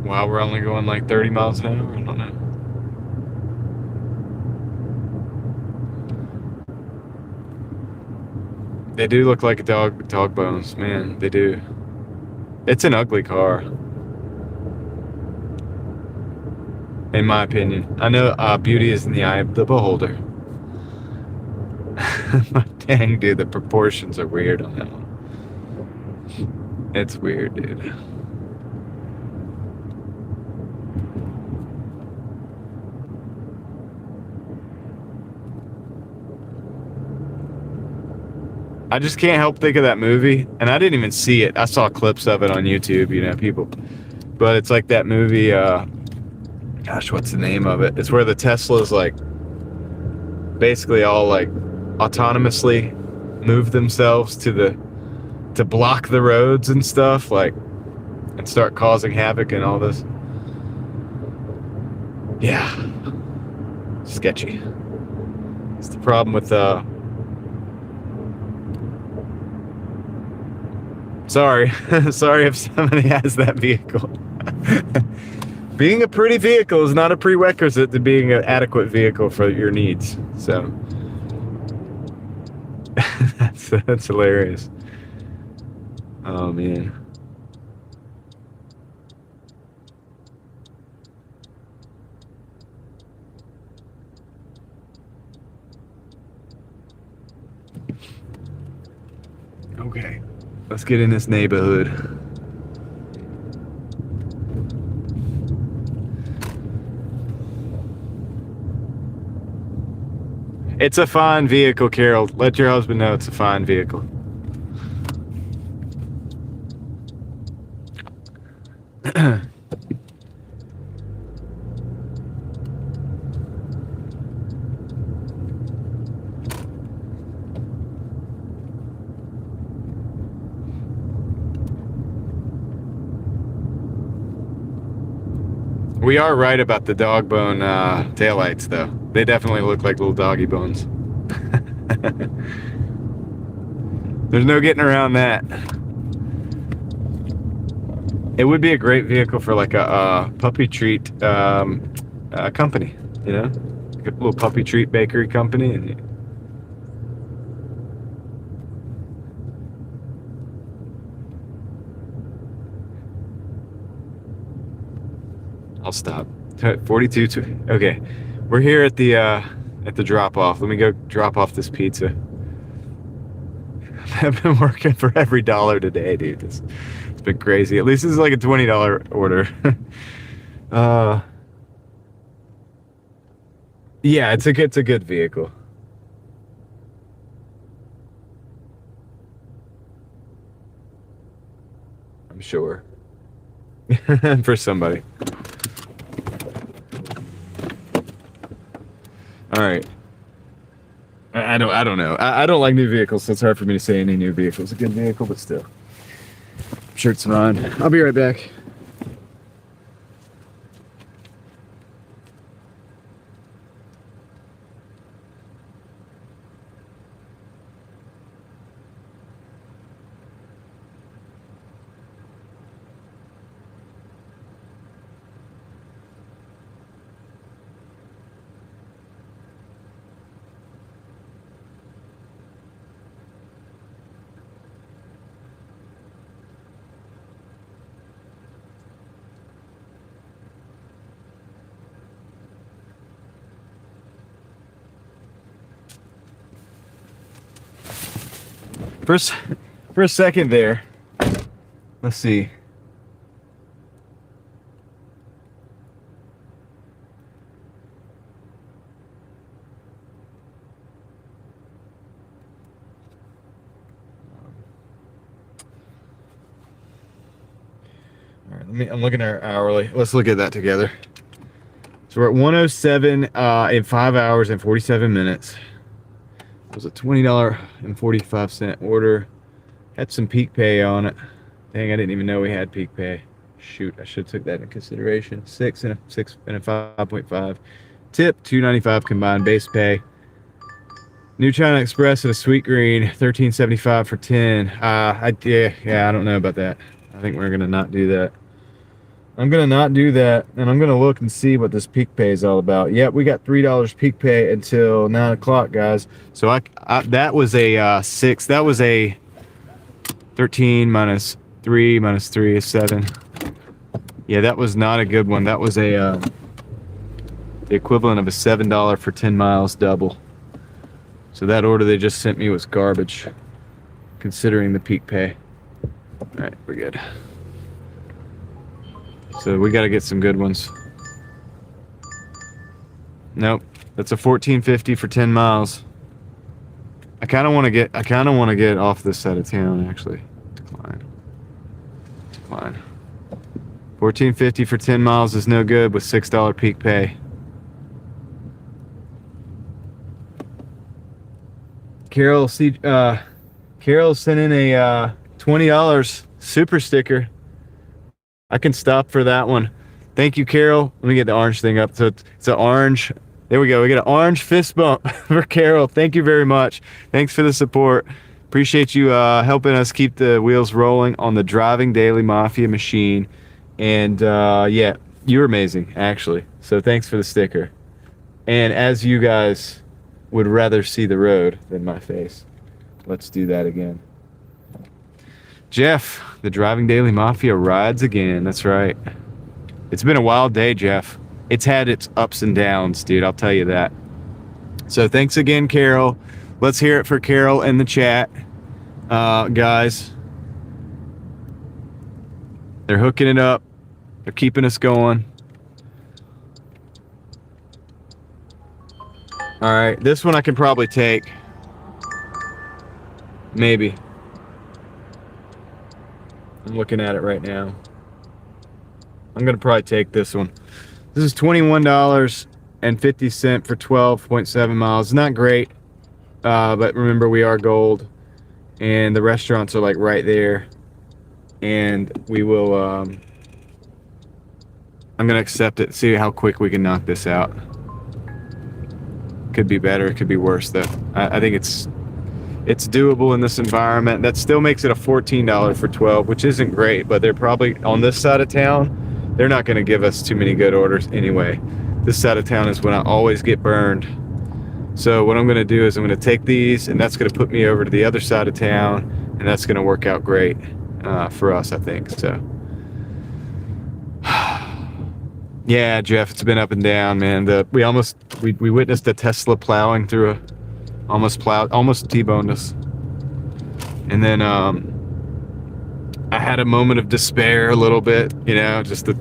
Wow, we're only going like 30 miles an hour. I don't know. They do look like dog bones, man. They do. It's an ugly car, in my opinion. I know beauty is in the eye of the beholder. Dang, dude, the proportions are weird on that one. It's weird, dude. I just can't help think of that movie, and I didn't even see it. I saw clips of it on YouTube, you know, people. But it's like that movie, gosh, what's the name of it? It's where the Teslas, like, basically all, like, autonomously move themselves to block the roads and stuff, like, and start causing havoc and all this. Yeah. Sketchy. It's the problem with, sorry. Sorry if somebody has that vehicle. Being a pretty vehicle is not a prerequisite to being an adequate vehicle for your needs. So that's hilarious. Oh man. Okay. Let's get in this neighborhood. It's a fine vehicle, Carol. Let your husband know it's a fine vehicle. We are right about the dog bone taillights, though. They definitely look like little doggy bones. There's no getting around that. It would be a great vehicle for like a puppy treat company, you know? Like a little puppy treat bakery company. And I'll stop. 42. Okay, we're here at the drop off. Let me go drop off this pizza. I've been working for every dollar today, dude. It's been crazy. At least this is like a $20 order. Yeah, it's a good vehicle. I'm sure. For somebody. All right. I don't know. I don't like new vehicles, so it's hard for me to say any new vehicle is a good vehicle, but still. I'm sure it's fine. I'll be right back. For a second there, let's see. All right, I'm looking at our hourly. Let's look at that together. So we're at 107 in 5 hours and 47 minutes. was a $20.45 order. Had some peak pay on it. Dang, I didn't even know we had peak pay. Shoot, I should have took that into consideration. 6 and a 5.5. Tip, $2.95 combined base pay. New China Express at a Sweet Green, $13.75 for 10. I don't know about that. I think we're gonna not do that. I'm gonna not do that, and I'm gonna look and see what this peak pay is all about. Yep, we got $3 peak pay until 9 o'clock, guys. So I that was a 6. That was a 13 minus 3 minus 3 is 7. Yeah, that was not a good one. That was a the equivalent of a $7 for 10 miles double. So that order they just sent me was garbage, considering the peak pay. All right, we're good. So we got to get some good ones. Nope, that's a $14.50 for 10 miles. I kind of want to get off this side of town, actually. Decline. $14.50 for 10 miles is no good with $6 peak pay. Carol sent in a $20 super sticker. I can stop for that one. Thank you, Carol. Let me get the orange thing up. So it's an orange. There we go. We get an orange fist bump for Carol. Thank you very much. Thanks for the support. Appreciate you helping us keep the wheels rolling on the Driving Daily Mafia machine. And yeah, you're amazing, actually. So thanks for the sticker. And as you guys would rather see the road than my face, let's do that again. Jeff, the Driving Daily Mafia rides again. That's right. It's been a wild day, Jeff. It's had its ups and downs, dude. I'll tell you that. So thanks again, Carol. Let's hear it for Carol in the chat. Guys, they're hooking it up. They're keeping us going. All right, this one I can probably take. Maybe. I'm looking at it right now. I'm gonna probably take this one. This is $21.50 for 12.7 miles. Not great, but remember we are gold, and the restaurants are like right there. And we will. I'm gonna accept it. See how quick we can knock this out. Could be better. It could be worse though. I think it's doable in this environment. That still makes it a $14 for 12, which isn't great, but they're probably on this side of town. They're not going to give us too many good orders anyway. This side of town is when I always get burned. So what I'm going to do is I'm going to take these, and that's going to put me over to the other side of town, and that's going to work out great for us, I think. So yeah, Jeff, it's been up and down, man. We witnessed a Tesla plowing through almost T-boned us. And then I had a moment of despair a little bit, just the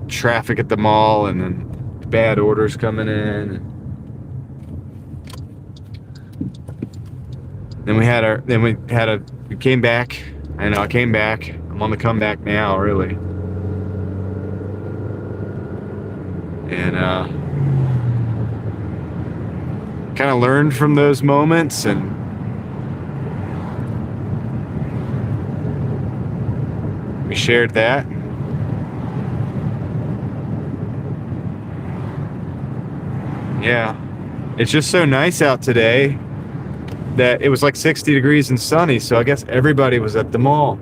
traffic at the mall and then bad orders coming in. Then we came back. I came back. I'm on the comeback now, really. And kind of learned from those moments, and we shared that. Yeah, it's just so nice out today that it was like 60 degrees and sunny, so I guess everybody was at the mall.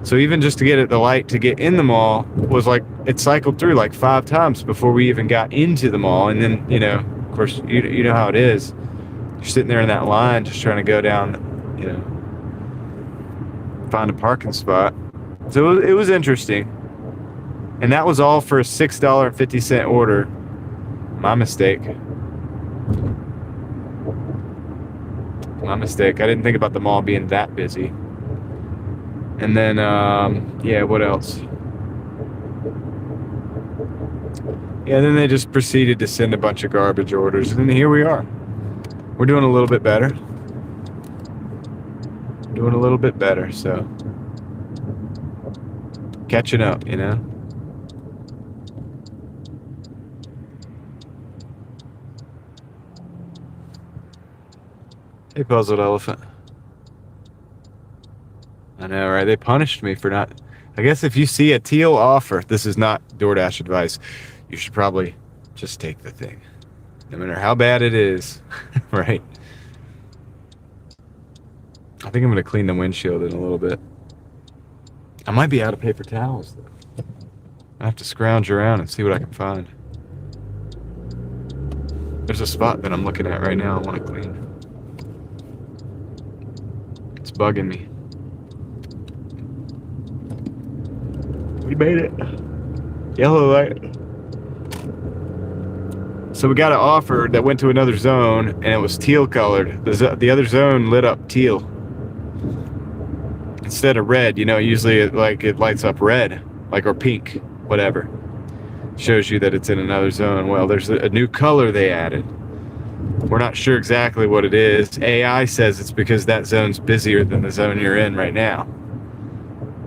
So even just to get at the light to get in the mall was like, it cycled through like 5 times before we even got into the mall. And then, of course, you know how it is. You're sitting there in that line just trying to go down, find a parking spot. So it was interesting. And that was all for a $6.50 order. My mistake. I didn't think about the mall being that busy. And then, yeah, what else? Yeah, then they just proceeded to send a bunch of garbage orders. And then here we are. We're doing a little bit better. So catching up, Hey, puzzled elephant. I know, right? They punished me for not. I guess if you see a teal offer, this is not DoorDash advice. You should probably just take the thing, no matter how bad it is, right? I think I'm gonna clean the windshield in a little bit. I might be out of paper towels though. I have to scrounge around and see what I can find. There's a spot that I'm looking at right now I want to clean. It's bugging me. We made it. Yellow light. So we got an offer that went to another zone, and it was teal colored. The other zone lit up teal instead of red. You know, usually it lights up red, like, or pink, whatever. Shows you that it's in another zone. Well, there's a new color they added. We're not sure exactly what it is. AI says it's because that zone's busier than the zone you're in right now.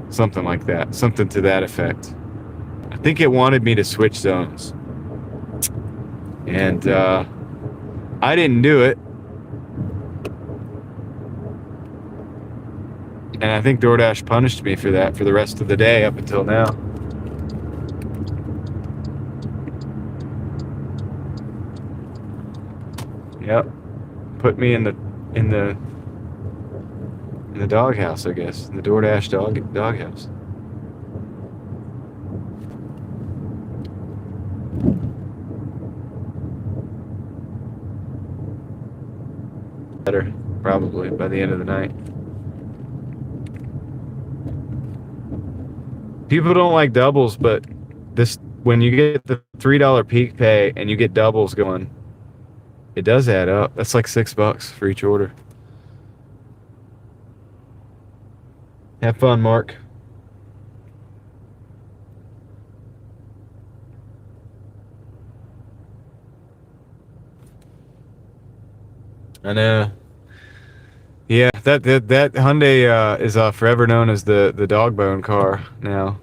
Something like that. Something to that effect. I think it wanted me to switch zones. And I didn't do it. And I think DoorDash punished me for that for the rest of the day up until now. Yep. Put me in the doghouse, I guess. In the DoorDash doghouse. Better, probably, by the end of the night. People don't like doubles, but this, when you get the $3 peak pay and you get doubles going, it does add up. That's like $6 for each order. Have fun, Mark. I know. Yeah, that Hyundai is forever known as the dog bone car now.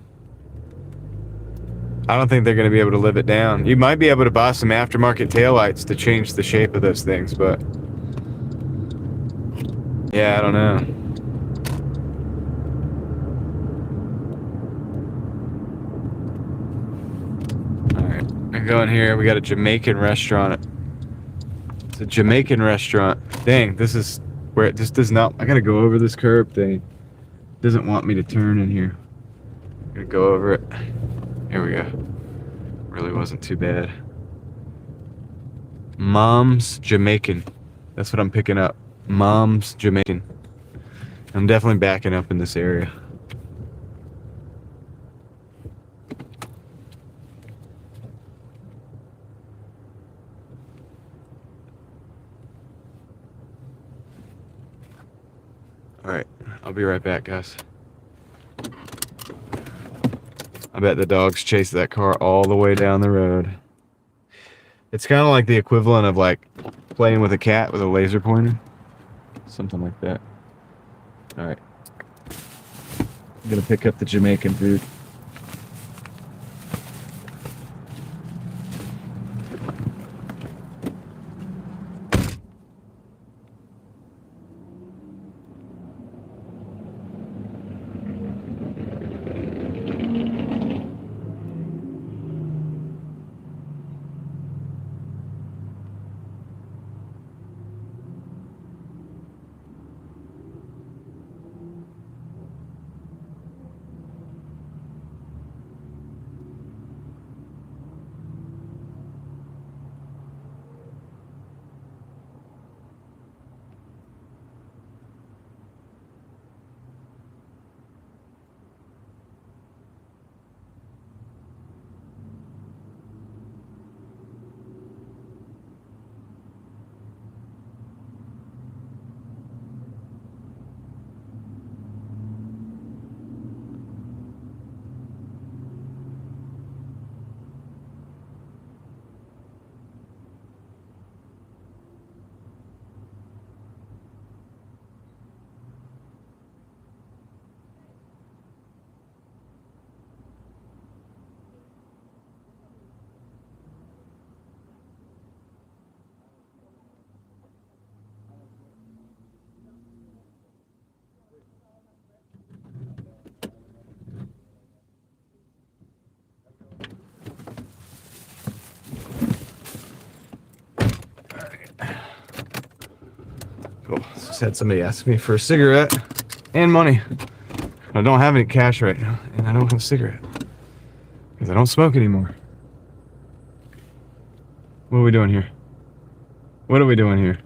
I don't think they're going to be able to live it down. You might be able to buy some aftermarket taillights to change the shape of those things, but yeah, I don't know. All right, I go in here. We got a Jamaican restaurant. It's a Jamaican restaurant. Dang, this is where it just does not. I got to go over this curb thing. It doesn't want me to turn in here. I'm gonna go over it. Here we go. Really wasn't too bad. Mom's Jamaican. That's what I'm picking up. Mom's Jamaican. I'm definitely backing up in this area. Alright, I'll be right back, guys. I bet the dogs chased that car all the way down the road. It's kind of like the equivalent of like playing with a cat with a laser pointer. Something like that. Alright. I'm gonna pick up the Jamaican food. Cool. Just had somebody ask me for a cigarette and money. I don't have any cash right now, and I don't have a cigarette because I don't smoke anymore. What are we doing here? What are we doing here?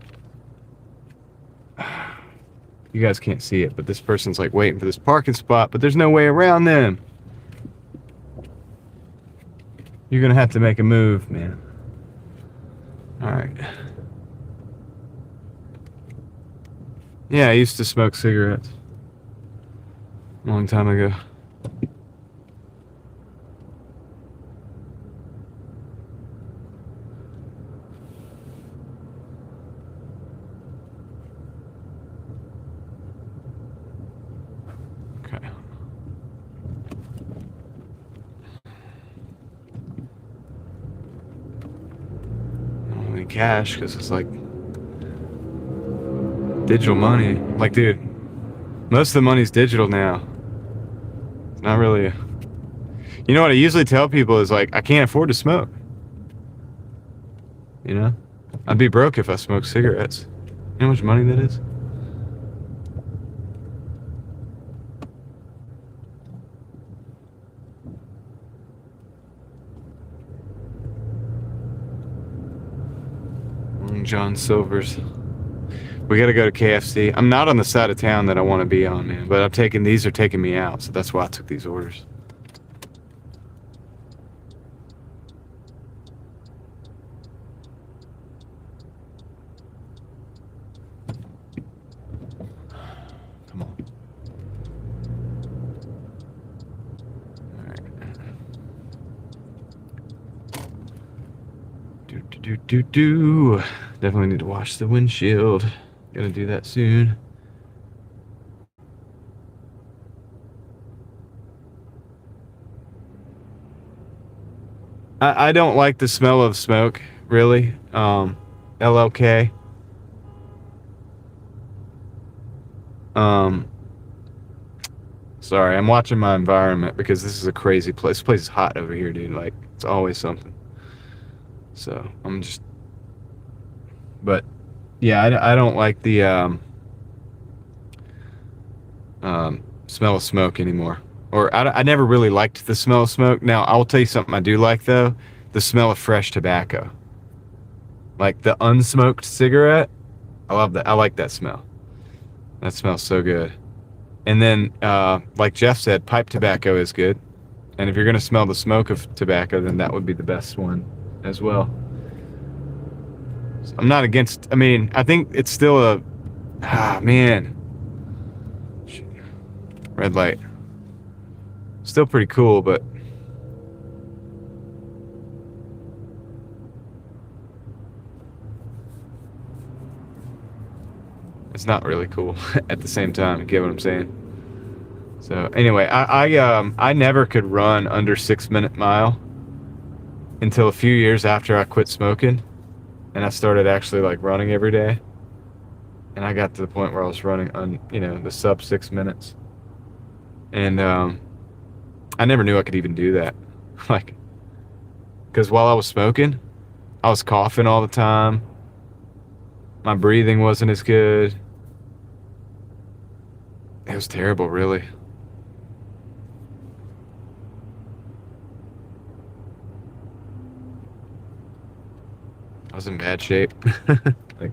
You guys can't see it, but this person's like waiting for this parking spot, but there's no way around them. You're gonna have to make a move, man. All right. Yeah, I used to smoke cigarettes a long time ago. Okay. I don't have any cash because it's like digital money. Like, dude, most of the money's digital now. It's not really. You know what I usually tell people is like, I can't afford to smoke. You know? I'd be broke if I smoked cigarettes. You know how much money that is? John Silver's. We gotta go to KFC. I'm not on the side of town that I want to be on, man. But these are taking me out, so that's why I took these orders. Come on. All right. Do. Definitely need to wash the windshield. Gonna do that soon. I don't like the smell of smoke, really. LLK. Sorry, I'm watching my environment because this is a crazy place. This place is hot over here, dude. Like, it's always something. So, I'm just... But, yeah, I don't like the smell of smoke anymore. Or I never really liked the smell of smoke. Now, I'll tell you something I do like, though. The smell of fresh tobacco. Like the unsmoked cigarette. I love that. I like that smell. That smells so good. And then, like Jeff said, pipe tobacco is good. And if you're going to smell the smoke of tobacco, then that would be the best one as well. So I'm not against... I mean, I think it's still a... man. Red light. Still pretty cool, but... it's not really cool at the same time. You get what I'm saying? So anyway, I never could run under 6-minute mile until a few years after I quit smoking, and I started actually like running every day. And I got to the point where I was running on, the sub 6 minutes. And I never knew I could even do that. Like, because while I was smoking, I was coughing all the time. My breathing wasn't as good. It was terrible, really. I was in bad shape. Like,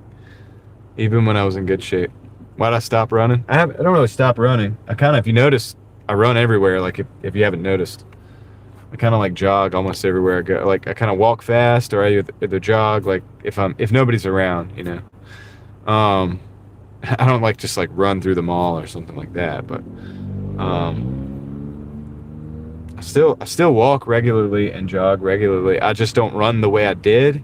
even when I was in good shape. Why'd I stop running? I don't really stop running. I kind of, if you notice, I run everywhere. Like, if you haven't noticed, I kind of like jog almost everywhere I go. Like, I kind of walk fast, or I either jog. Like, if nobody's around, I don't like just like run through the mall or something like that. But I still walk regularly and jog regularly. I just don't run the way I did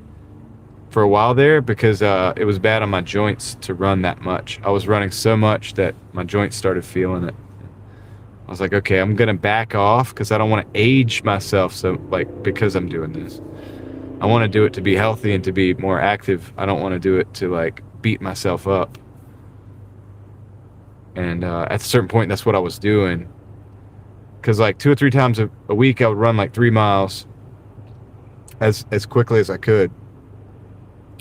for a while there because it was bad on my joints to run that much. I was running so much that my joints started feeling it. I was like, okay, I'm gonna back off because I don't want to age myself. So because I'm doing this, I want to do it to be healthy and to be more active. I don't want to do it to like beat myself up. And at a certain point, that's what I was doing. Because like 2 or 3 times a week, I would run like 3 miles as quickly as I could.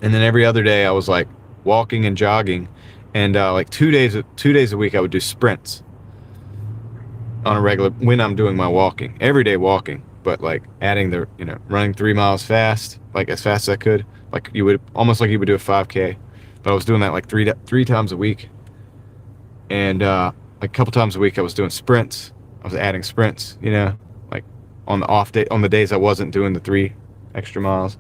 And then every other day I was like walking and jogging, and like 2 days a week I would do sprints on a regular when I'm doing my walking, everyday walking, but like adding the running 3 miles fast, like as fast as I could, like you would almost like you would do a 5K, but I was doing that like three times a week, and like a couple times a week I was doing sprints. I was adding sprints, like on the off day, on the days I wasn't doing the 3 extra miles.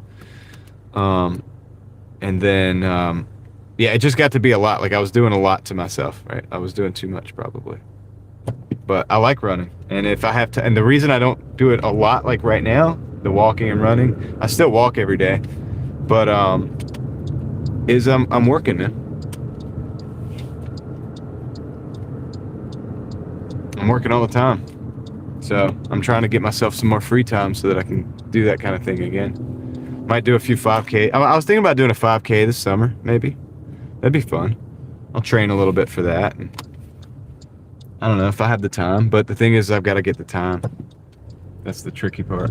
And then yeah, it just got to be a lot. Like I was doing a lot to myself, right? I was doing too much probably. But I like running, and if I have to, and the reason I don't do it a lot, like right now, the walking and running, I still walk every day, but is I'm working, man. I'm working all the time, so I'm trying to get myself some more free time so that I can do that kind of thing again. Might do a few 5K. I was thinking about doing a 5K this summer, maybe. That'd be fun. I'll train a little bit for that. And I don't know if I have the time, but the thing is I've got to get the time. That's the tricky part.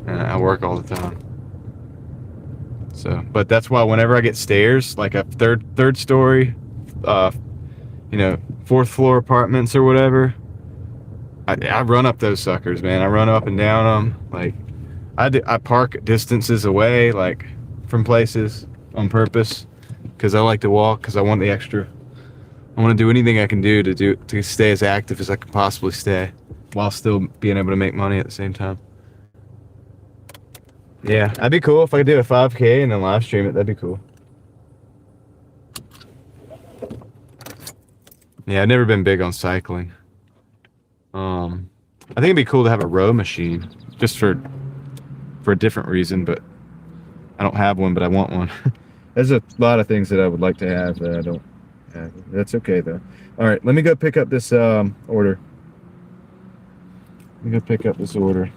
And I work all the time. So, but that's why whenever I get stairs, like a third story, fourth floor apartments or whatever, I run up those suckers, man. I run up and down them. Like I park distances away, like from places on purpose, because I like to walk, because I want the extra. I want to do anything I can do to stay as active as I can possibly stay, while still being able to make money at the same time. Yeah, that'd be cool if I could do a 5K and then live stream it. That'd be cool. Yeah, I've never been big on cycling. I think it'd be cool to have a row machine, just for a different reason, but I don't have one, but I want one. There's a lot of things that I would like to have that I don't have. That's okay though. All right, let me go pick up this order. Let me go pick up this order.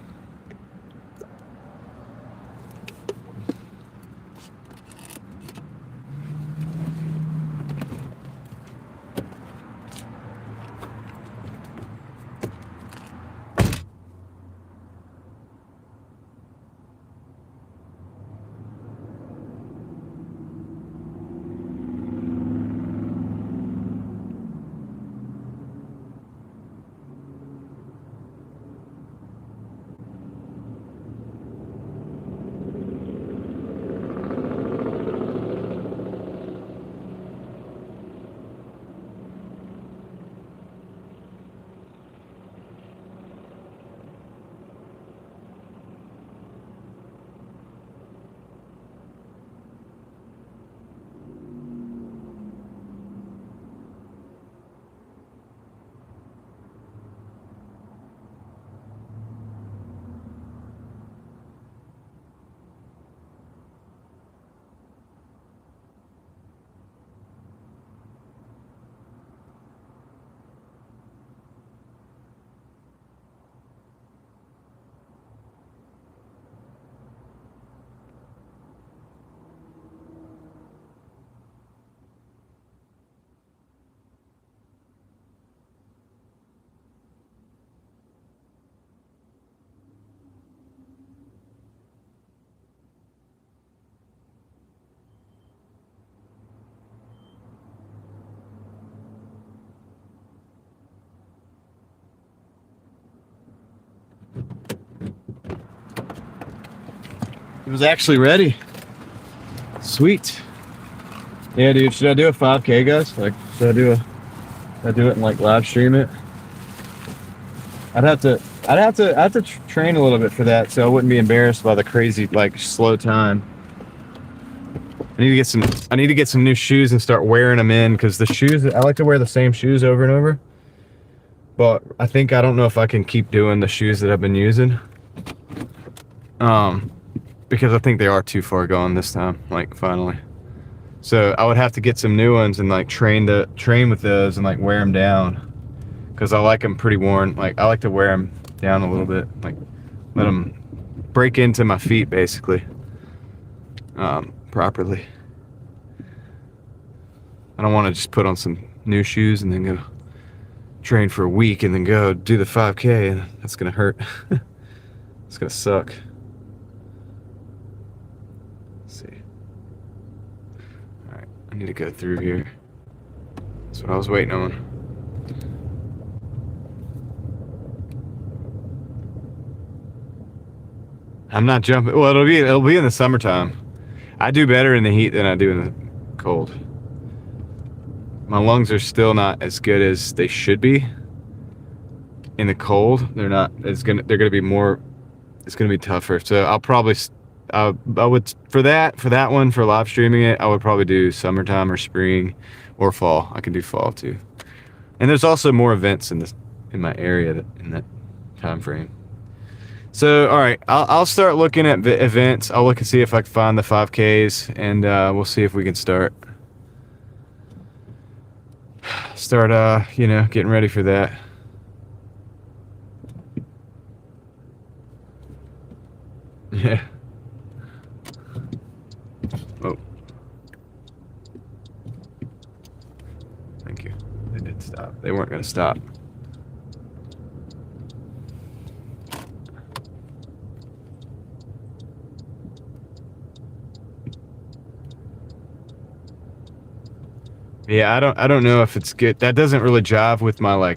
It was actually ready. Sweet. Yeah, dude. Should I do a 5K, guys? Like, should I do it and like live stream it? I'd have to train a little bit for that, so I wouldn't be embarrassed by the crazy like slow time. I need to get some new shoes and start wearing them in, because the shoes, I like to wear the same shoes over and over. But I don't know if I can keep doing the shoes that I've been using. Because I think they are too far gone this time, like finally. So I would have to get some new ones and like train with those and like wear them down, because I like them pretty worn. Like I like to wear them down a little bit, like let them break into my feet basically, properly. I don't want to just put on some new shoes and then go train for a week and then go do the 5K. That's gonna hurt. It's gonna suck. Let's see. All right, I need to go through here. That's what I was waiting on. I'm not jumping. Well, it'll be in the summertime. I do better in the heat than I do in the cold. My lungs are still not as good as they should be. In the cold, they're not. They're gonna be more. It's gonna be tougher. So I'll probably. I would for that one for live streaming it. I would probably do summertime or spring, or fall. I can do fall too. And there's also more events in my area in that time frame. So, all right, I'll start looking at the events. I'll look and see if I can find the 5Ks, and we'll see if we can start, getting ready for that. Yeah. Oh. Thank you. They did stop. They weren't going to stop. Yeah, I don't know if it's good. That doesn't really jive with my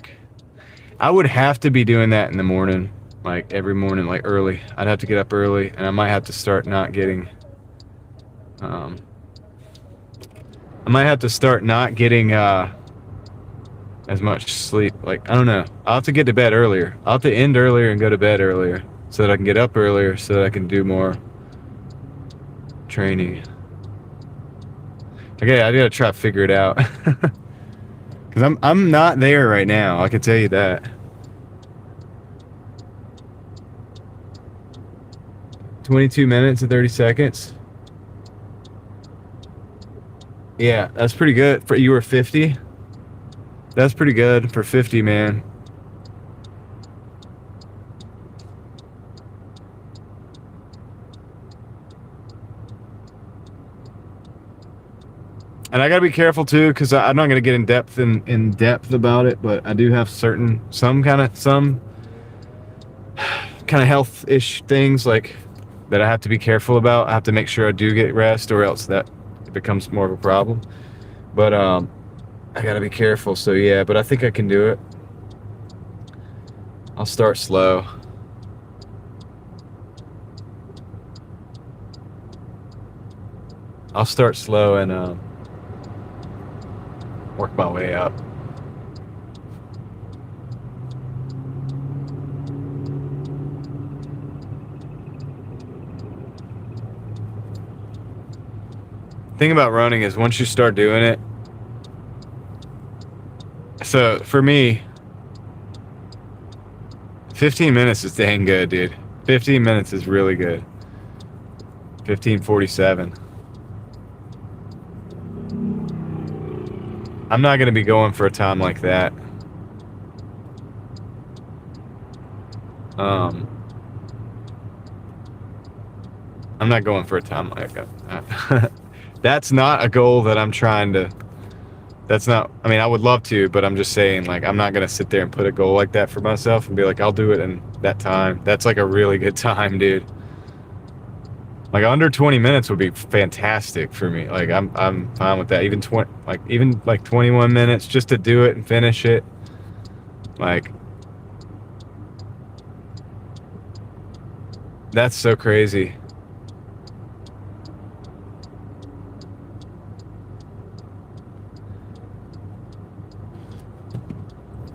I would have to be doing that in the morning, like every morning, like early. I'd have to get up early, and I might have to start not getting I might have to start not getting as much sleep. Like, I don't know. I'll have to get to bed earlier. I'll have to end earlier and go to bed earlier so that I can get up earlier so that I can do more training. Okay, I gotta try to figure it out. Cause I'm not there right now, I can tell you that. 22 minutes and 30 seconds. Yeah, that's pretty good. You were 50? That's pretty good for 50, man. And I gotta be careful too, because I'm not gonna get in depth about it, but I do have some kind of health-ish things like that I have to be careful about. I have to make sure I do get rest, or else that it becomes more of a problem. But I gotta be careful. So yeah, but I think I can do it. I'll start slow. And work my way up. The thing about running is once you start doing it, so for me, 15 minutes is dang good, dude. 15 minutes is really good. 15:47. I'm not going to be going for a time like that. I'm not going for a time like that. That's not a goal that I'm trying to. I mean, I would love to, but I'm just saying, like, I'm not going to sit there and put a goal like that for myself and be like, I'll do it in that time. That's like a really good time, dude. Like under 20 minutes would be fantastic for me. Like I'm fine with that. Even 21 minutes just to do it and finish it. Like that's so crazy.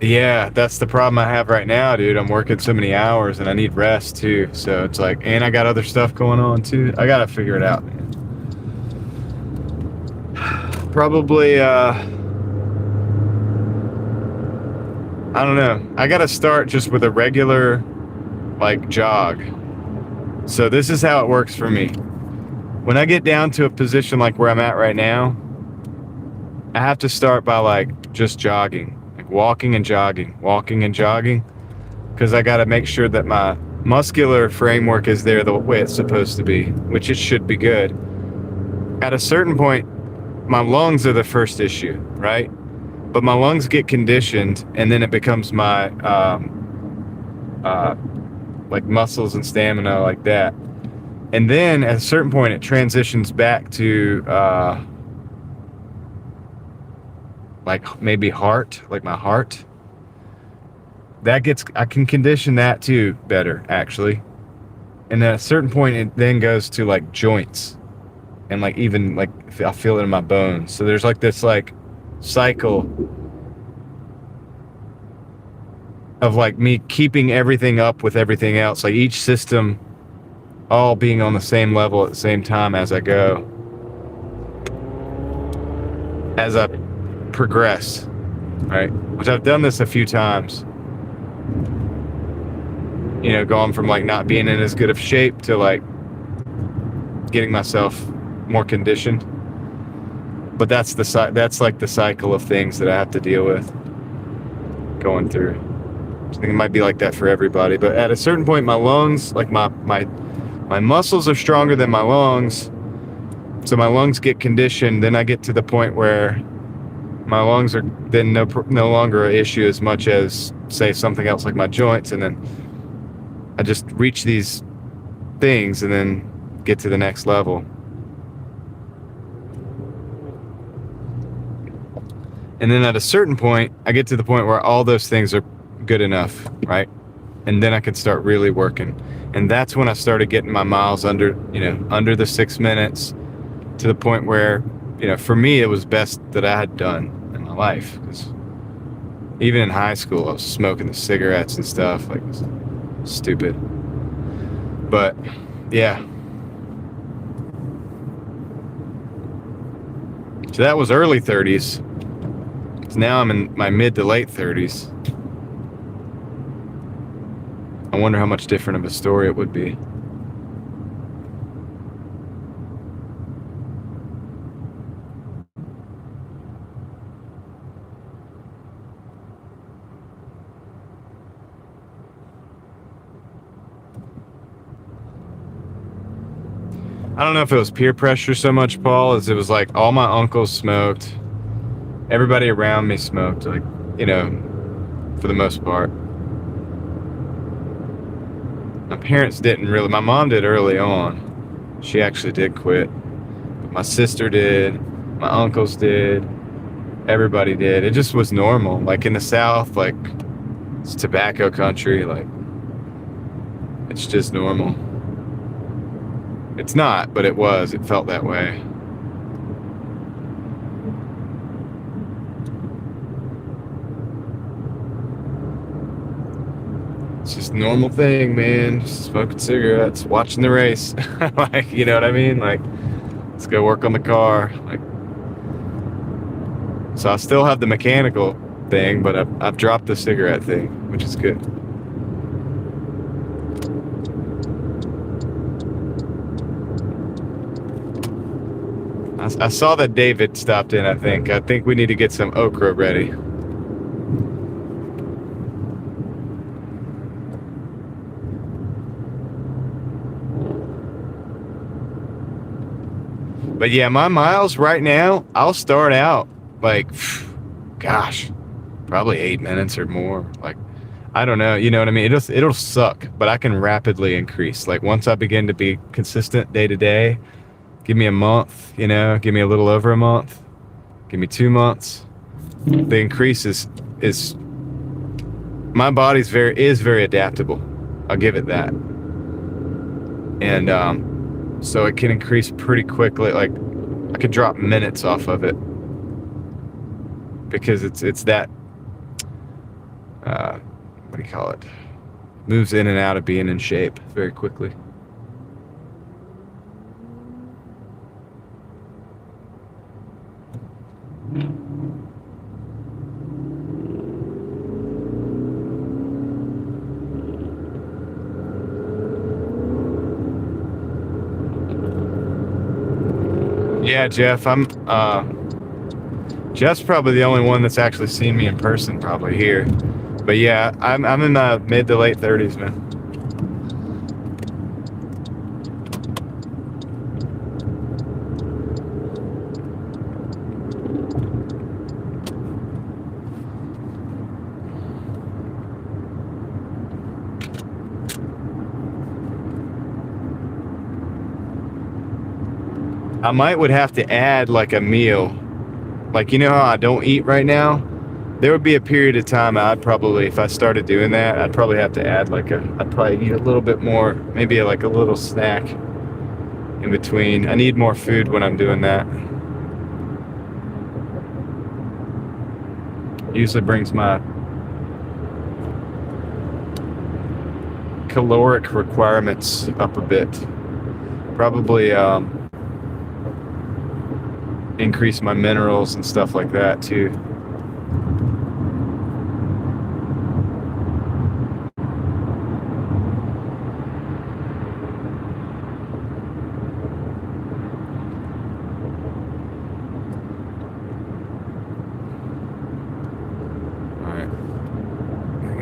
Yeah, that's the problem I have right now, dude. I'm working so many hours and I need rest too. So it's like, and I got other stuff going on too. I gotta figure it out, man. Probably, I don't know. I gotta start just with a regular, like, jog. So this is how it works for me. When I get down to a position like where I'm at right now, I have to start by, like, just jogging. Walking and jogging, because I got to make sure that my muscular framework is there the way it's supposed to be, which it should be good. At a certain point, my lungs are the first issue, right? But my lungs get conditioned, and then it becomes my like muscles and stamina like that. And then at a certain point, it transitions back to like maybe heart, like my heart. I can condition that too better, actually. And at a certain point, it then goes to like joints, and like even like I feel it in my bones. So there's like this like cycle of like me keeping everything up with everything else, like each system all being on the same level at the same time as I go, as I progress, right? Which I've done this a few times. You know, going from like not being in as good of shape to like getting myself more conditioned. But that's like the cycle of things that I have to deal with going through. I think it might be like that for everybody. But at a certain point, my lungs, like my muscles are stronger than my lungs. So my lungs get conditioned. Then I get to the point where my lungs are then no longer an issue as much as, say, something else like my joints. And then I just reach these things and then get to the next level. And then at a certain point, I get to the point where all those things are good enough, right? And then I can start really working. And that's when I started getting my miles under the 6 minutes, to the point where, for me, it was best that I had done in my life. Because even in high school, I was smoking the cigarettes and stuff, like, it was stupid. But yeah. So that was early 30s. So now I'm in my mid to late 30s. I wonder how much different of a story it would be. I don't know if it was peer pressure so much, Paul, as it was like all my uncles smoked. Everybody around me smoked, like, for the most part. My parents didn't really. My mom did early on. She actually did quit. But my sister did. My uncles did. Everybody did. It just was normal. Like in the South, like, it's tobacco country. Like, it's just normal. It's not, but it was. It felt that way. It's just a normal thing, man. Just smoking cigarettes, watching the race. Like, you know what I mean? Like, let's go work on the car. Like, so I still have the mechanical thing, but I've dropped the cigarette thing, which is good. I saw that David stopped in, I think we need to get some okra ready. But yeah, my miles right now, I'll start out like, gosh, probably 8 minutes or more. Like, I don't know, you know what I mean? It'll suck, but I can rapidly increase. Like, once I begin to be consistent day to day, give me a month, give me a little over a month, give me 2 months. The increase is my body's very adaptable. I'll give it that. And so it can increase pretty quickly. Like, I could drop minutes off of it because it's that what do you call it? Moves in and out of being in shape very quickly. Yeah, Jeff, Jeff's probably the only one that's actually seen me in person probably here. But yeah, I'm in my mid to late 30s, man. I would have to add like a meal. Like, you know how I don't eat right now? There would be a period of time I'd probably, if I started doing that, I'd probably have to add I'd probably eat a little bit more, maybe like a little snack in between. I need more food when I'm doing that. Usually brings my caloric requirements up a bit. Probably increase my minerals and stuff like that too.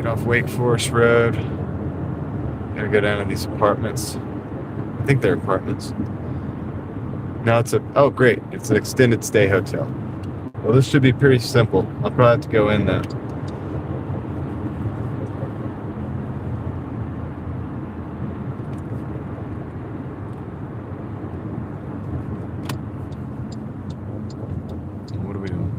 Off Wake Forest Road. Gotta go down to these apartments. I think they're apartments. No, oh great, it's an extended stay hotel. Well, this should be pretty simple. I'll probably have to go in though. What are we doing?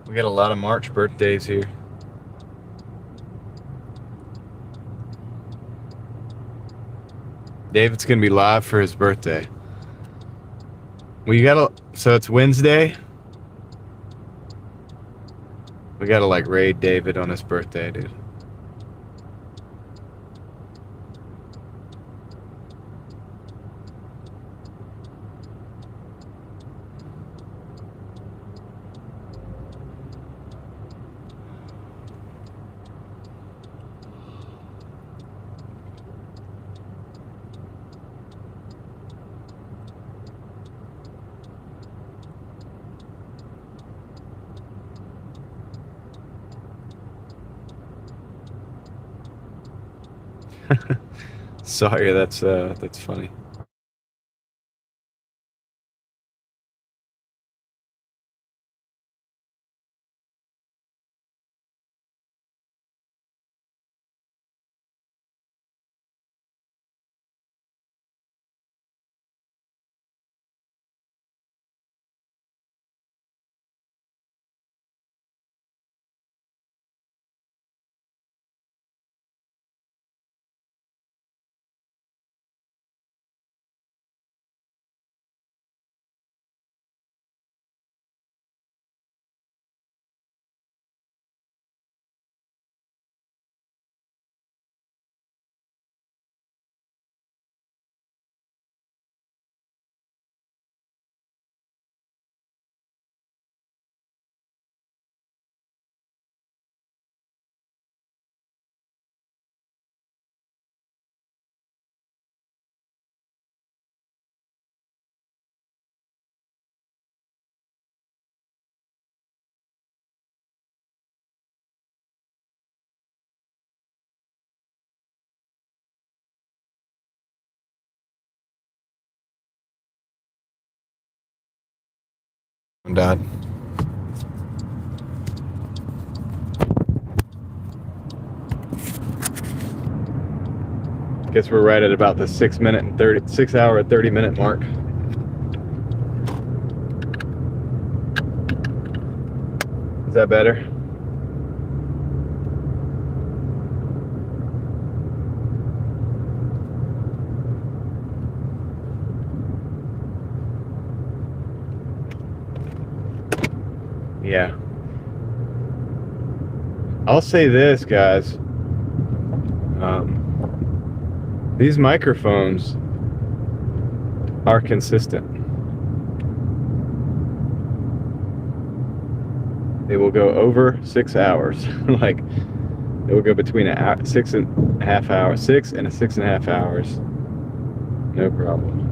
We got a lot of March birthdays here. David's gonna be live for his birthday. So it's Wednesday. We gotta like raid David on his birthday, dude. Sorry, that's funny. I'm done. Guess we're right at about the 6 hour and 30 minute mark. Is that better? Yeah. I'll say this, guys. These microphones are consistent. They will go over 6 hours. Like, it will go between 6.5 hours, 6 and 6.5 hours. No problem.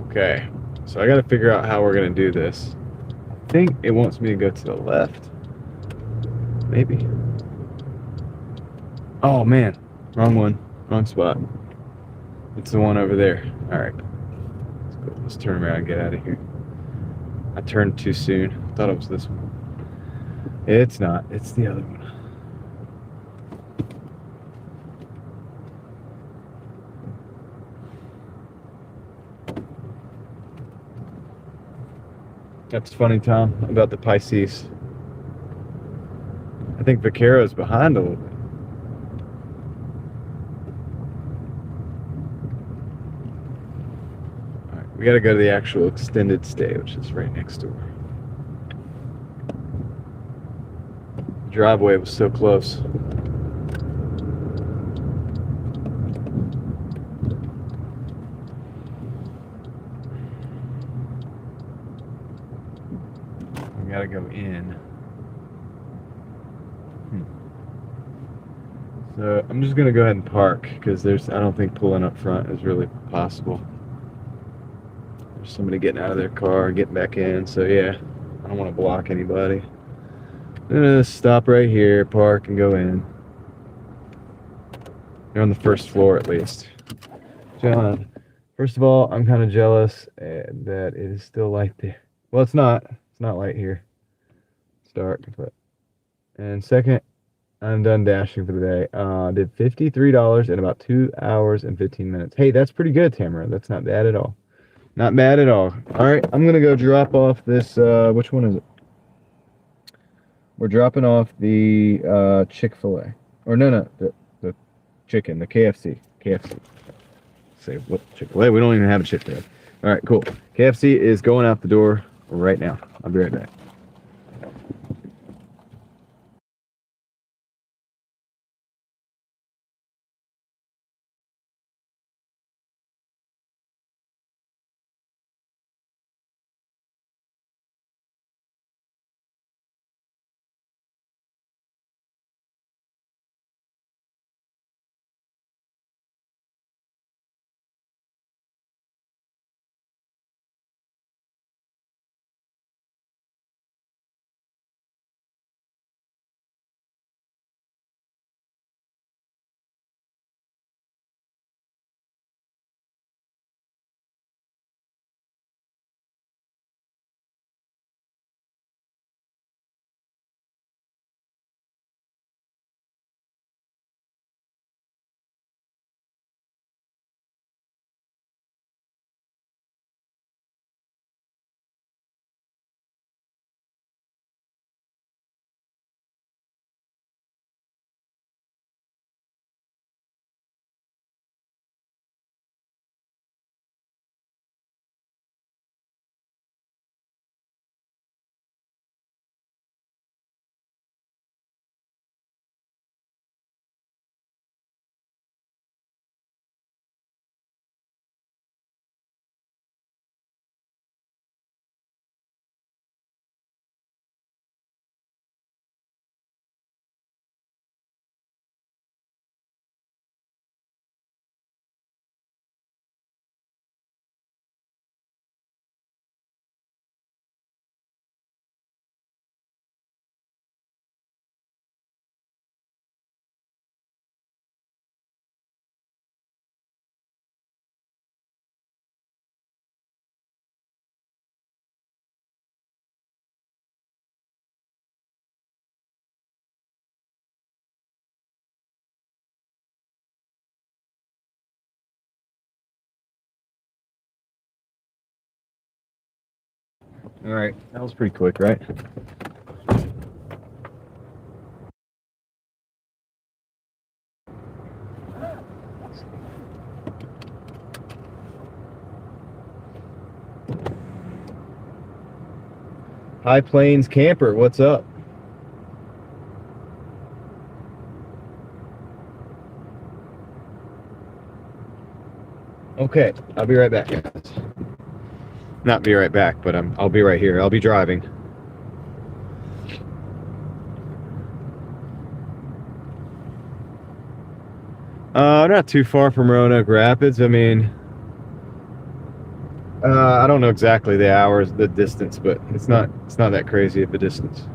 Okay, so I got to figure out how we're going to do this. I think it wants me to go to the left. Maybe. Oh man, wrong one, wrong spot. It's the one over there. All right, let's turn around and get out of here. I turned too soon. Thought it was this one. It's not. It's the other one. That's funny, Tom, about the Pisces. I think Vaquero's behind a little bit. All right, we got to go to the actual extended stay, which is right next door. The driveway was so close. We got to go in. So I'm just gonna go ahead and park because I don't think pulling up front is really possible. There's somebody getting out of their car, getting back in. So yeah, I don't want to block anybody. I'm gonna stop right here, park, and go in. You're on the first floor at least. John, first of all, I'm kind of jealous that it is still light there. Well, it's not. It's not light here. It's dark, but. And second, I'm done dashing for the day. Did $53 in about 2 hours and 15 minutes. Hey, that's pretty good, Tamara. That's not bad at all. Not bad at all. All right, I'm going to go drop off this. Which one is it? We're dropping off the Chick-fil-A. Or no, the chicken, the KFC. KFC. Say, what? Chick-fil-A? We don't even have a Chick-fil-A. All right, cool. KFC is going out the door right now. I'll be right back. All right, that was pretty quick, right? High Plains Camper, what's up? Okay, I'll be right back, guys. Not be right back, but I'll be right here. I'll be driving. Not too far from Roanoke Rapids. I mean, I don't know exactly the hours, the distance, but it's not that crazy of a distance.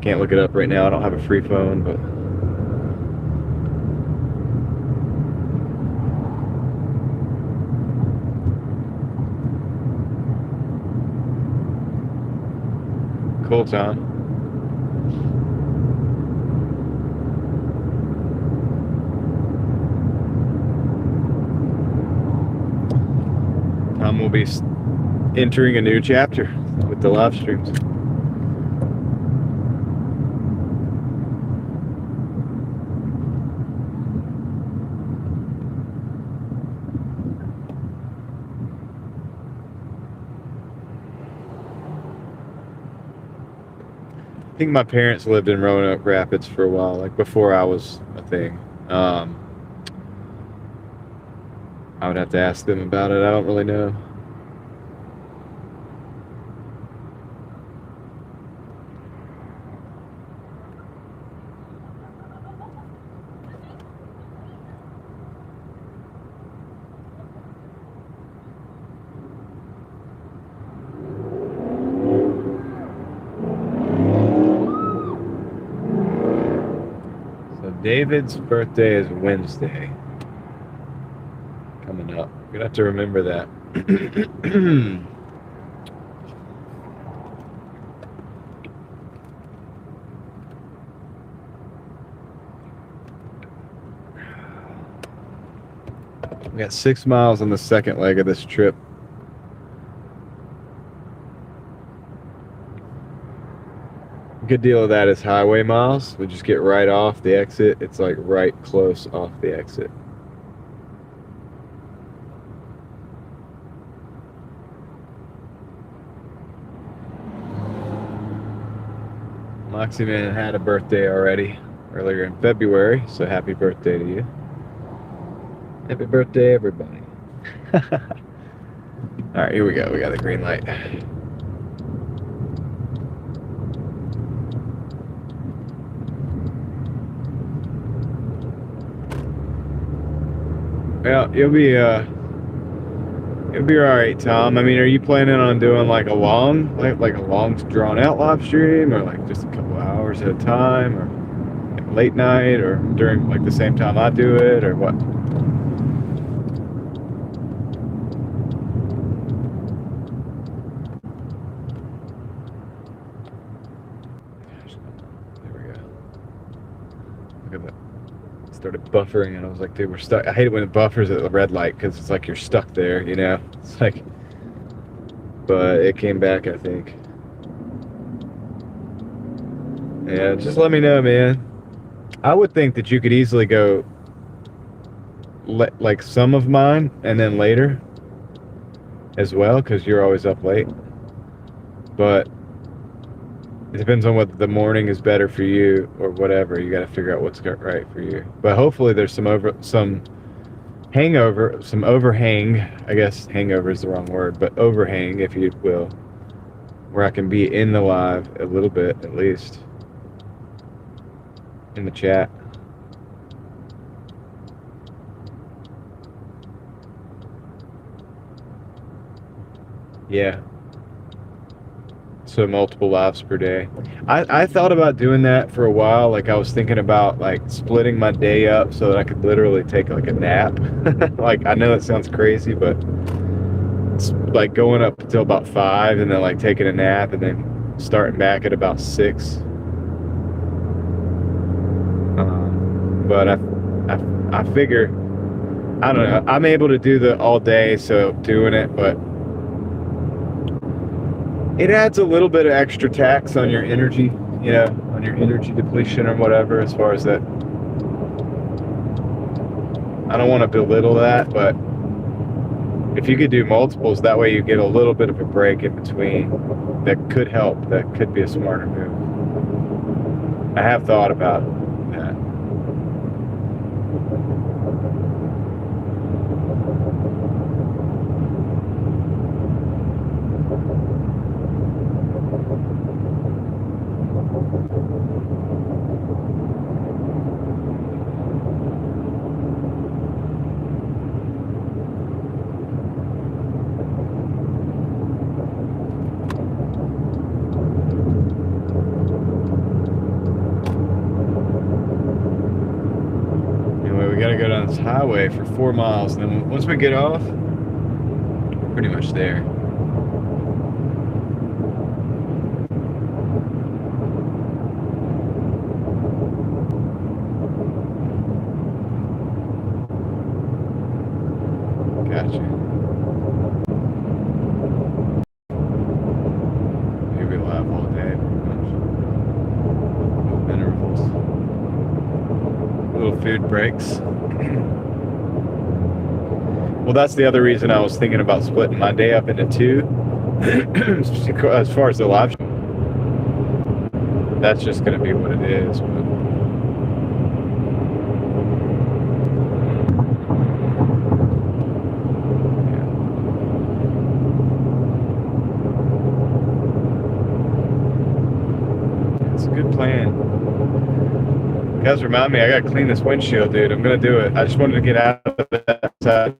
Can't look it up right now. I don't have a free phone, but cool, Tom. Tom will be entering a new chapter with the live streams. I think my parents lived in Roanoke Rapids for a while, like before I was a thing. I would have to ask them about it. I don't really know. David's birthday is Wednesday. Coming up. We're gonna have to remember that. We got 6 miles on the second leg of this trip. Good deal of that is highway miles. We just get right off the exit. It's like right close off the exit. Moxie Man had a birthday already earlier in February, so happy birthday to you. Happy birthday, everybody. All right, here we go. We got the green light. Well, you'll be all right, Tom. I mean, are you planning on doing like a long drawn out live stream, or like just a couple hours at a time, or like late night, or during like the same time I do it, or what? There we go. Look at that. Started buffering, and I was like, dude, we're stuck. I hate it when it buffers at the red light, because it's like you're stuck there, you know? It's like, but it came back, I think. Yeah, just let me know, man. I would think that you could easily go like some of mine and then later as well, because you're always up late. But it depends on whether the morning is better for you or whatever. You got to figure out what's right for you. But hopefully there's some overhang. I guess hangover is the wrong word, but overhang, if you will, where I can be in the live a little bit at least in the chat. Yeah. So multiple lives per day. I thought about doing that for a while. Like I was thinking about like splitting my day up so that I could literally take like a nap. Like I know it sounds crazy, but it's like going up until about 5 and then like taking a nap and then starting back at about 6. But I figure, I don't know, I'm able to do the all day, so doing it, but it adds a little bit of extra tax on your energy, you know, on your energy depletion or whatever, as far as that. I don't want to belittle that, but if you could do multiples, that way you get a little bit of a break in between. That could help. That could be a smarter move. I have thought about that. this highway for 4 miles, and then once we get off, we're pretty much there. Gotcha. You'll be live all day, pretty much. Little intervals. Little food breaks. Well, that's the other reason I was thinking about splitting my day up into two. As far as the live show, that's just going to be what it is. But it's a good plan. You guys remind me, I got to clean this windshield, dude. I'm going to do it. I just wanted to get out of that side.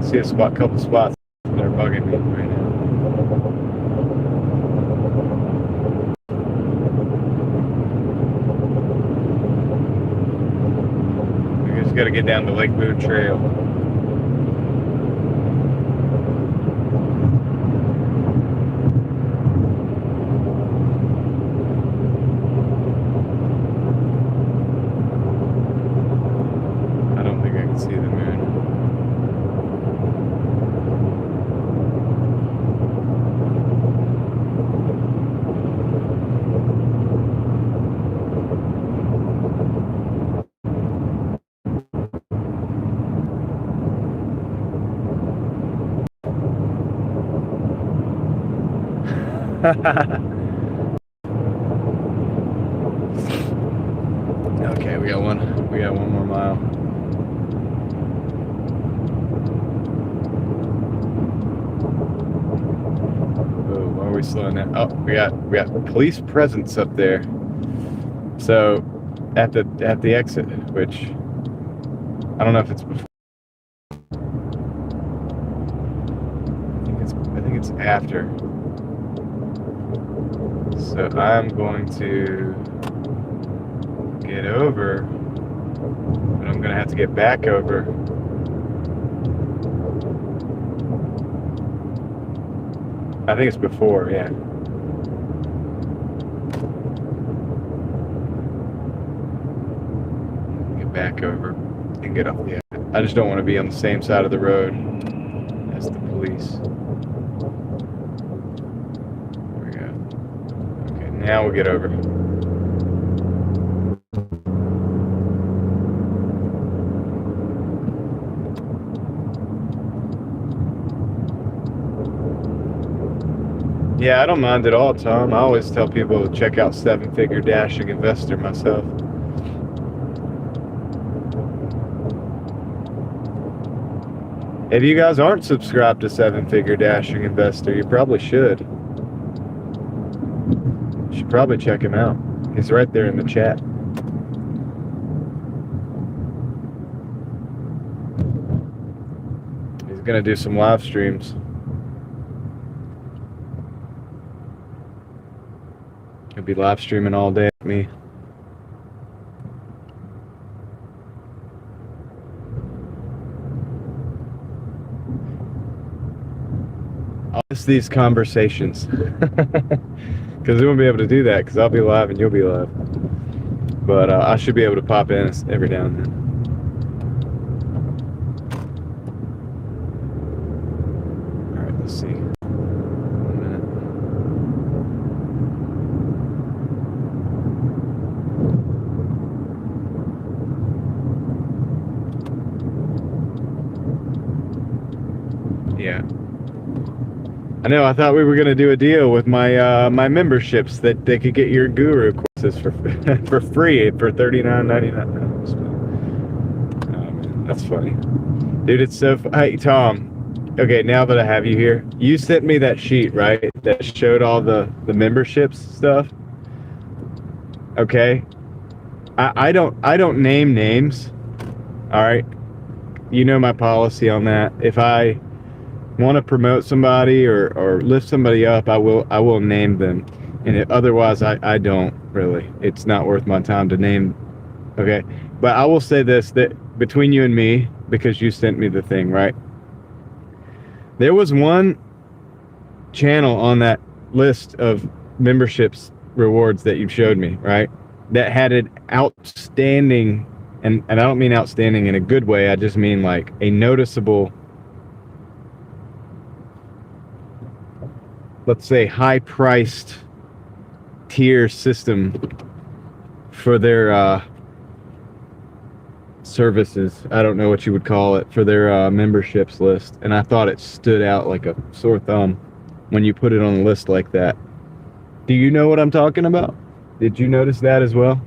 See a couple spots that are bugging me right now. We just got to get down the Lake Boone Trail. I don't think I can see the moon. Okay, we got one more mile. Oh, why are we slowing down? Oh, we got police presence up there. So at the exit, which I don't know if it's before. I think it's after. So I'm going to get over, but I'm going to have to get back over. I think it's before, yeah. Get back over and get off the exit. I just don't want to be on the same side of the road as the police. Now we'll get over. Yeah, I don't mind at all, Tom. I always tell people to check out Seven Figure Dashing Investor myself. If you guys aren't subscribed to Seven Figure Dashing Investor, you probably should. Should probably check him out. He's right there in the chat. He's gonna do some live streams. He'll be live streaming all day with me. I'll miss these conversations. Because we won't be able to do that because I'll be live and you'll be live. But I should be able to pop in every now and then. All right, let's see. 1 minute. Yeah. I know. I thought we were going to do a deal with my my memberships that they could get your guru courses for for free for $39.99. Oh, man, that's funny, dude. It's so. Hey, Tom. Okay, now that I have you here, you sent me that sheet, right? That showed all the memberships stuff. Okay. I don't name names. All right. You know my policy on that. If I want to promote somebody or lift somebody up, I will name them, and otherwise I don't really. It's not worth my time to name. Okay, But I will say this, that between you and me, because you sent me the thing, right? There was one channel on that list of memberships rewards that you showed me, right? That had an outstanding, and I don't mean outstanding in a good way, I just mean like a noticeable, let's say, high-priced tier system for their services. I don't know what you would call it, for their memberships list. And I thought it stood out like a sore thumb when you put it on a list like that. Do you know what I'm talking about? Did you notice that as well?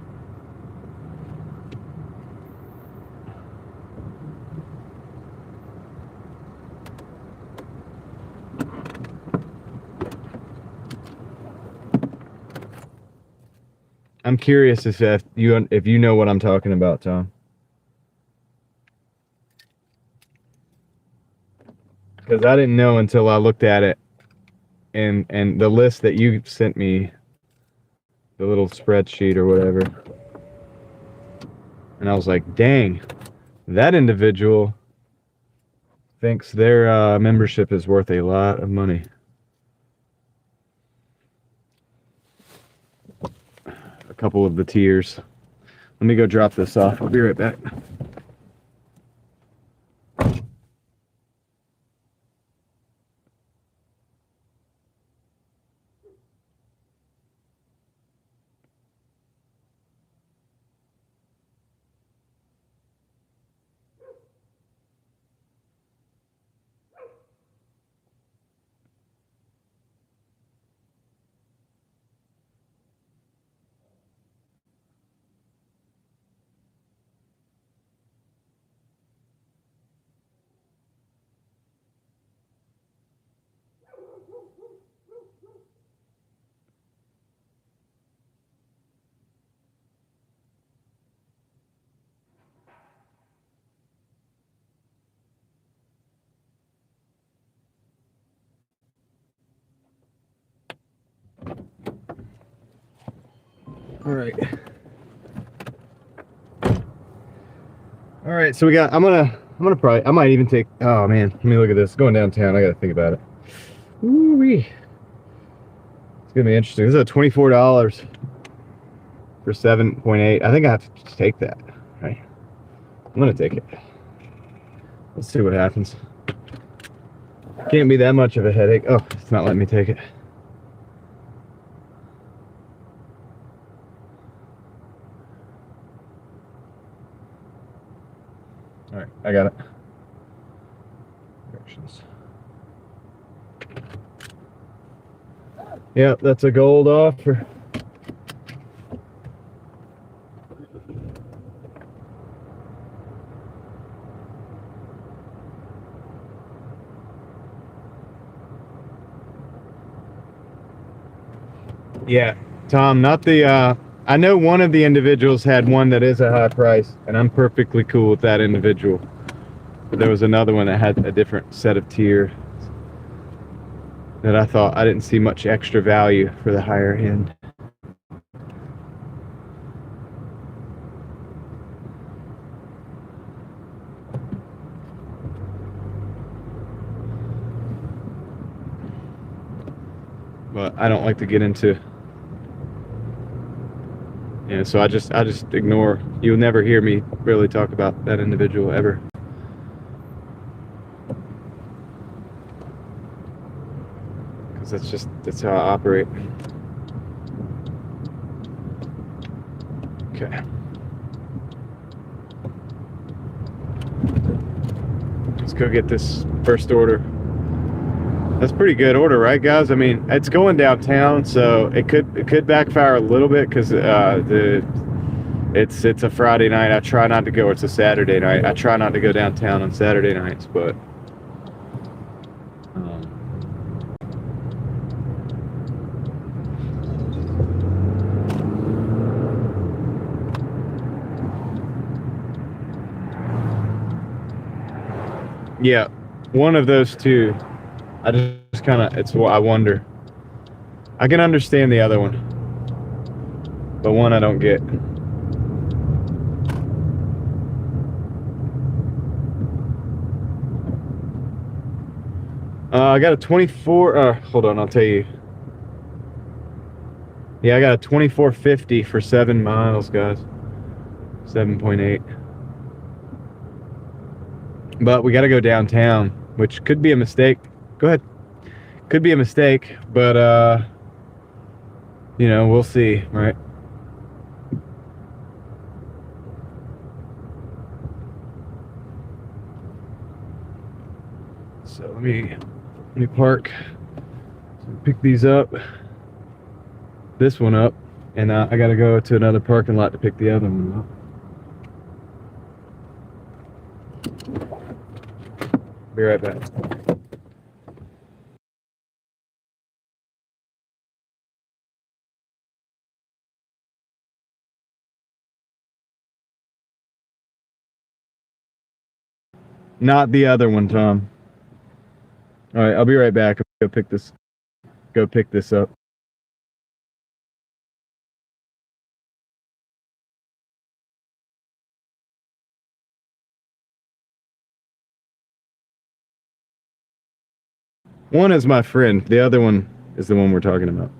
I'm curious if you know what I'm talking about, Tom. Because I didn't know until I looked at it, and the list that you sent me, the little spreadsheet or whatever, and I was like, dang, that individual thinks their membership is worth a lot of money. A couple of the tiers. Let me go drop this off. I'll be right back. All right, so I'm gonna probably, I might even take, oh man, let me look at this. Going downtown, I gotta think about it. Ooh-wee. It's gonna be interesting. This is $24 for 7.8. I think I have to take that, right? I'm gonna take it. Let's see what happens. Can't be that much of a headache. Oh, it's not letting me take it. All right, I got it. Directions. Yep, that's a gold offer. Yeah, Tom, not the, I know one of the individuals had one that is a high price, and I'm perfectly cool with that individual. But there was another one that had a different set of tier that I thought I didn't see much extra value for the higher end. But I don't like to get into, yeah, so I just ignore. You'll never hear me really talk about that individual ever. Because that's how I operate. Okay. Let's go get this first order. That's a pretty good order, right, guys? I mean, it's going downtown, so it could backfire a little bit because it's a Friday night. I try not to go. It's a Saturday night. I try not to go downtown on Saturday nights, but yeah, one of those two. I just kind of, it's what I wonder. I can understand the other one, but one I don't get. I got a 24. Hold on, I'll tell you. Yeah, I got a 2450 for 7 miles, guys. 7.8. But we got to go downtown, which could be a mistake. Go ahead. Could be a mistake, but you know, we'll see, right? So let me park. So pick these up. This one up, and I got to go to another parking lot to pick the other one up. Be right back. Not the other one, Tom. All right, I'll be right back. Go pick this up. One is my friend. The other one is the one we're talking about.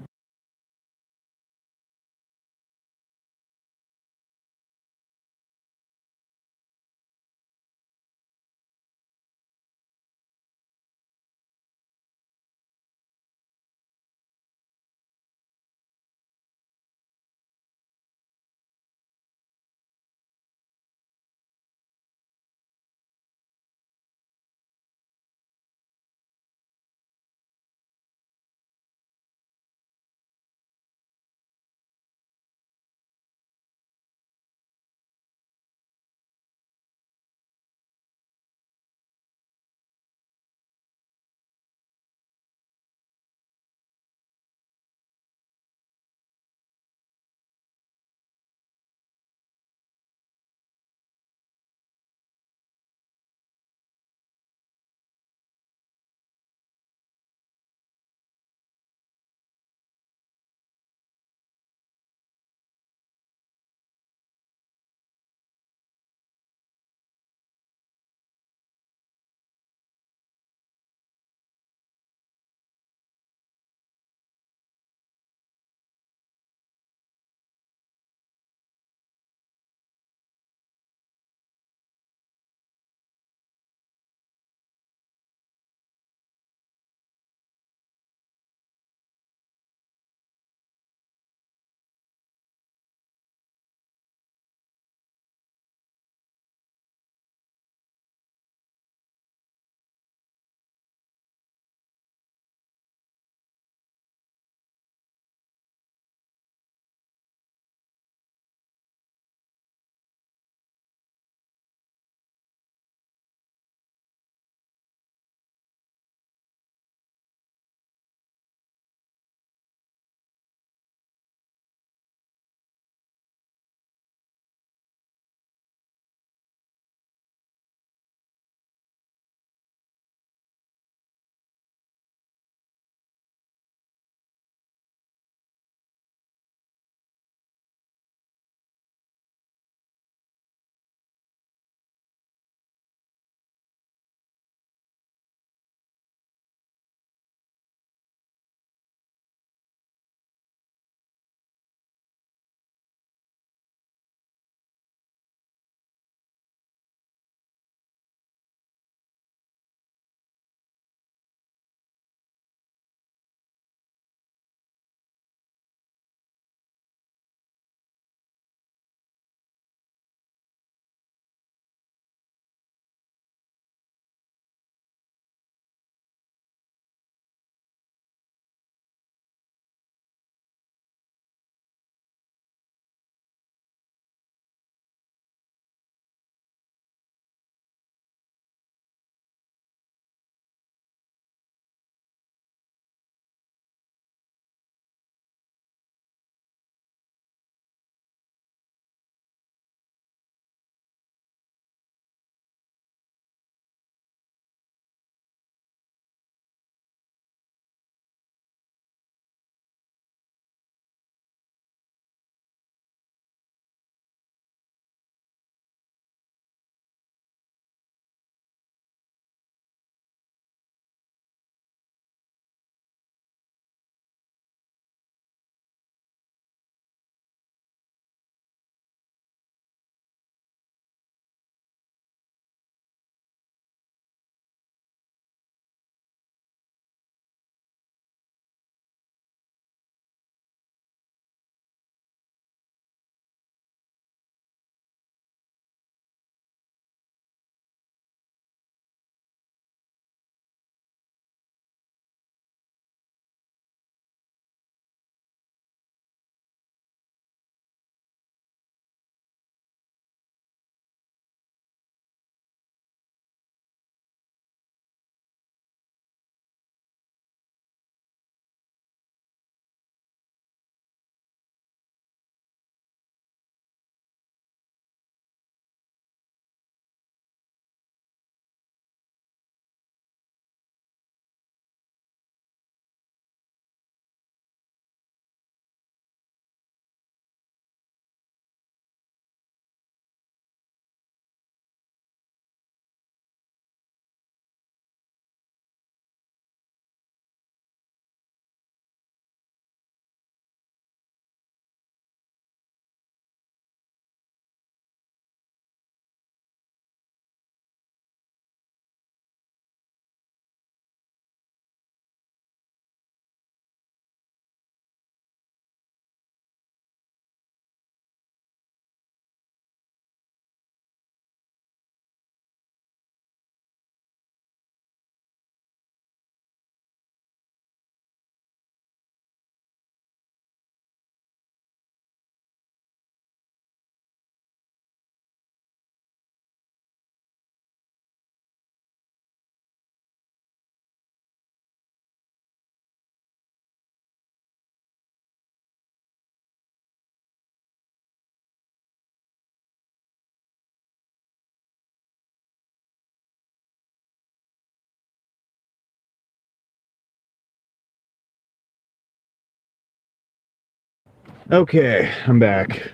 Okay, I'm back.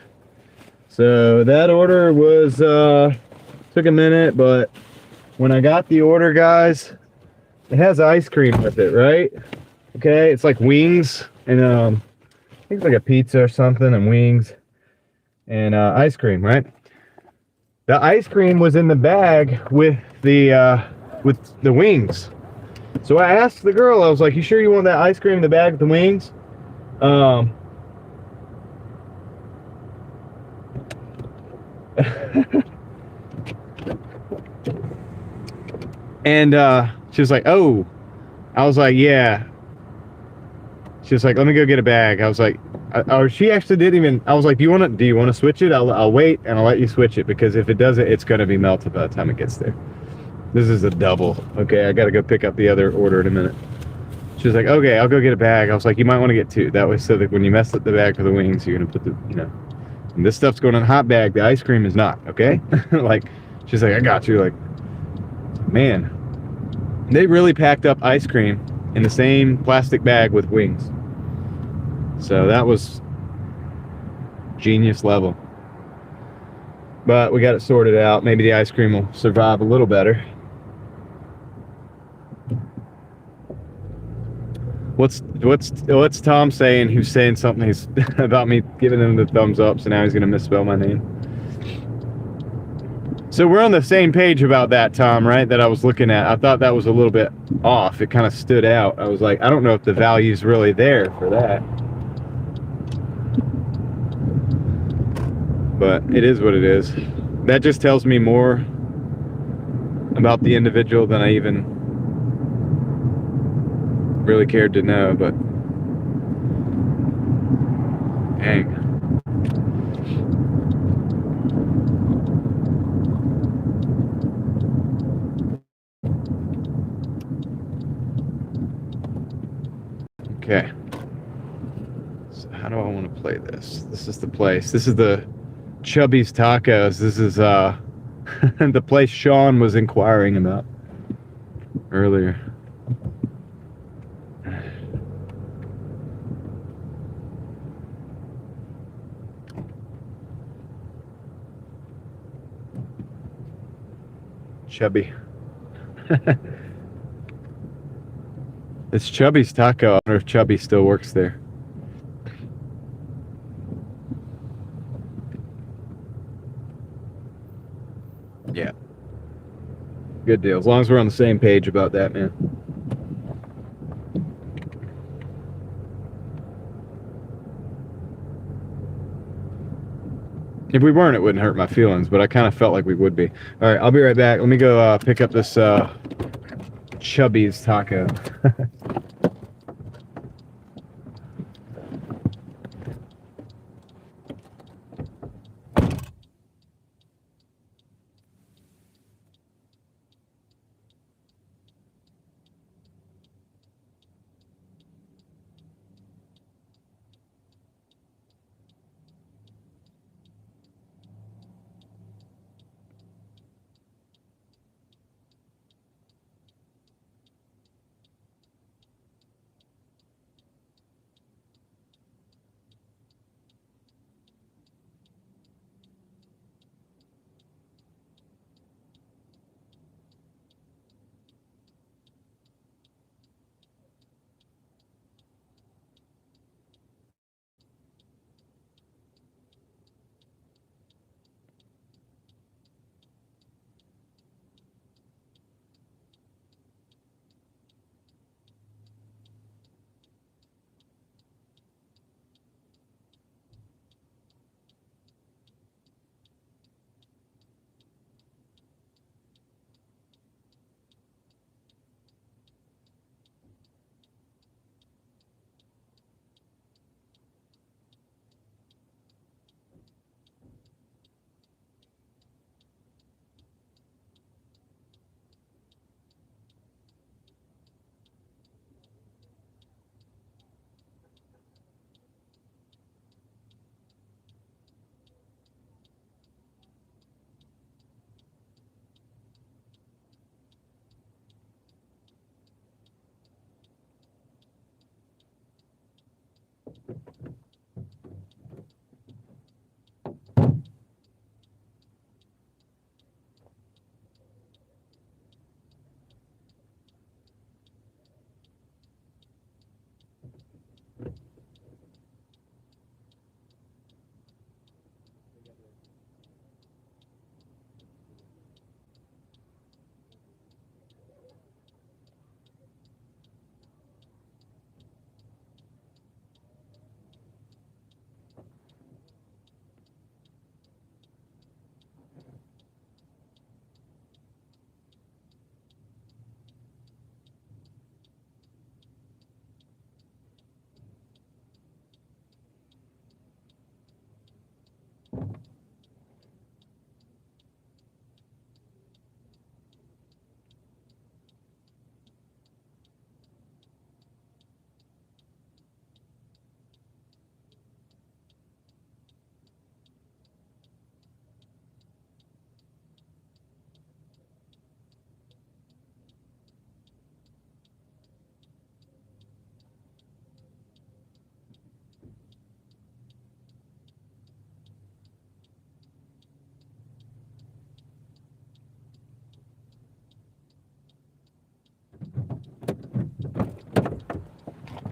So that order was took a minute, but when I got the order, guys, it has ice cream with it, right? Okay, it's like wings and I think it's like a pizza or something and wings and ice cream, right? The ice cream was in the bag with the wings. So I asked the girl, I was like, "You sure you want that ice cream in the bag with the wings?" Um, and she was like, "Oh." I was like, "Yeah." She was like, "Let me go get a bag." I was like, or she actually didn't even. I was like, Do you want to switch it? I'll wait and I'll let you switch it because if it doesn't, it's gonna be melted by the time it gets there." This is a double. Okay, I gotta go pick up the other order in a minute. She was like, "Okay, I'll go get a bag." I was like, "You might want to get two. That way, so that when you mess up the bag for the wings, you're gonna put and this stuff's going in a hot bag. The ice cream is not. Okay." Like, she's like, "I got you." Like, man, they really packed up ice cream in the same plastic bag with wings. So that was genius level. But we got it sorted out. Maybe the ice cream will survive a little better. What's Tom saying? He was saying something about me giving him the thumbs up, so now he's gonna misspell my name. So we're on the same page about that, Tom, right? That I was looking at. I thought that was a little bit off. It kind of stood out. I was like, I don't know if the value's really there for that. But it is what it is. That just tells me more about the individual than I even really cared to know, but dang. Okay. So how do I want to play this? This is the place. This is the Chubby's Tacos. This is the place Sean was inquiring about earlier. Chubby. It's Chubby's Taco. I wonder if Chubby still works there. Yeah. Good deal. As long as we're on the same page about that, man. If we weren't, it wouldn't hurt my feelings, but I kind of felt like we would be. All right, I'll be right back. Let me go pick up this Chubby's Taco.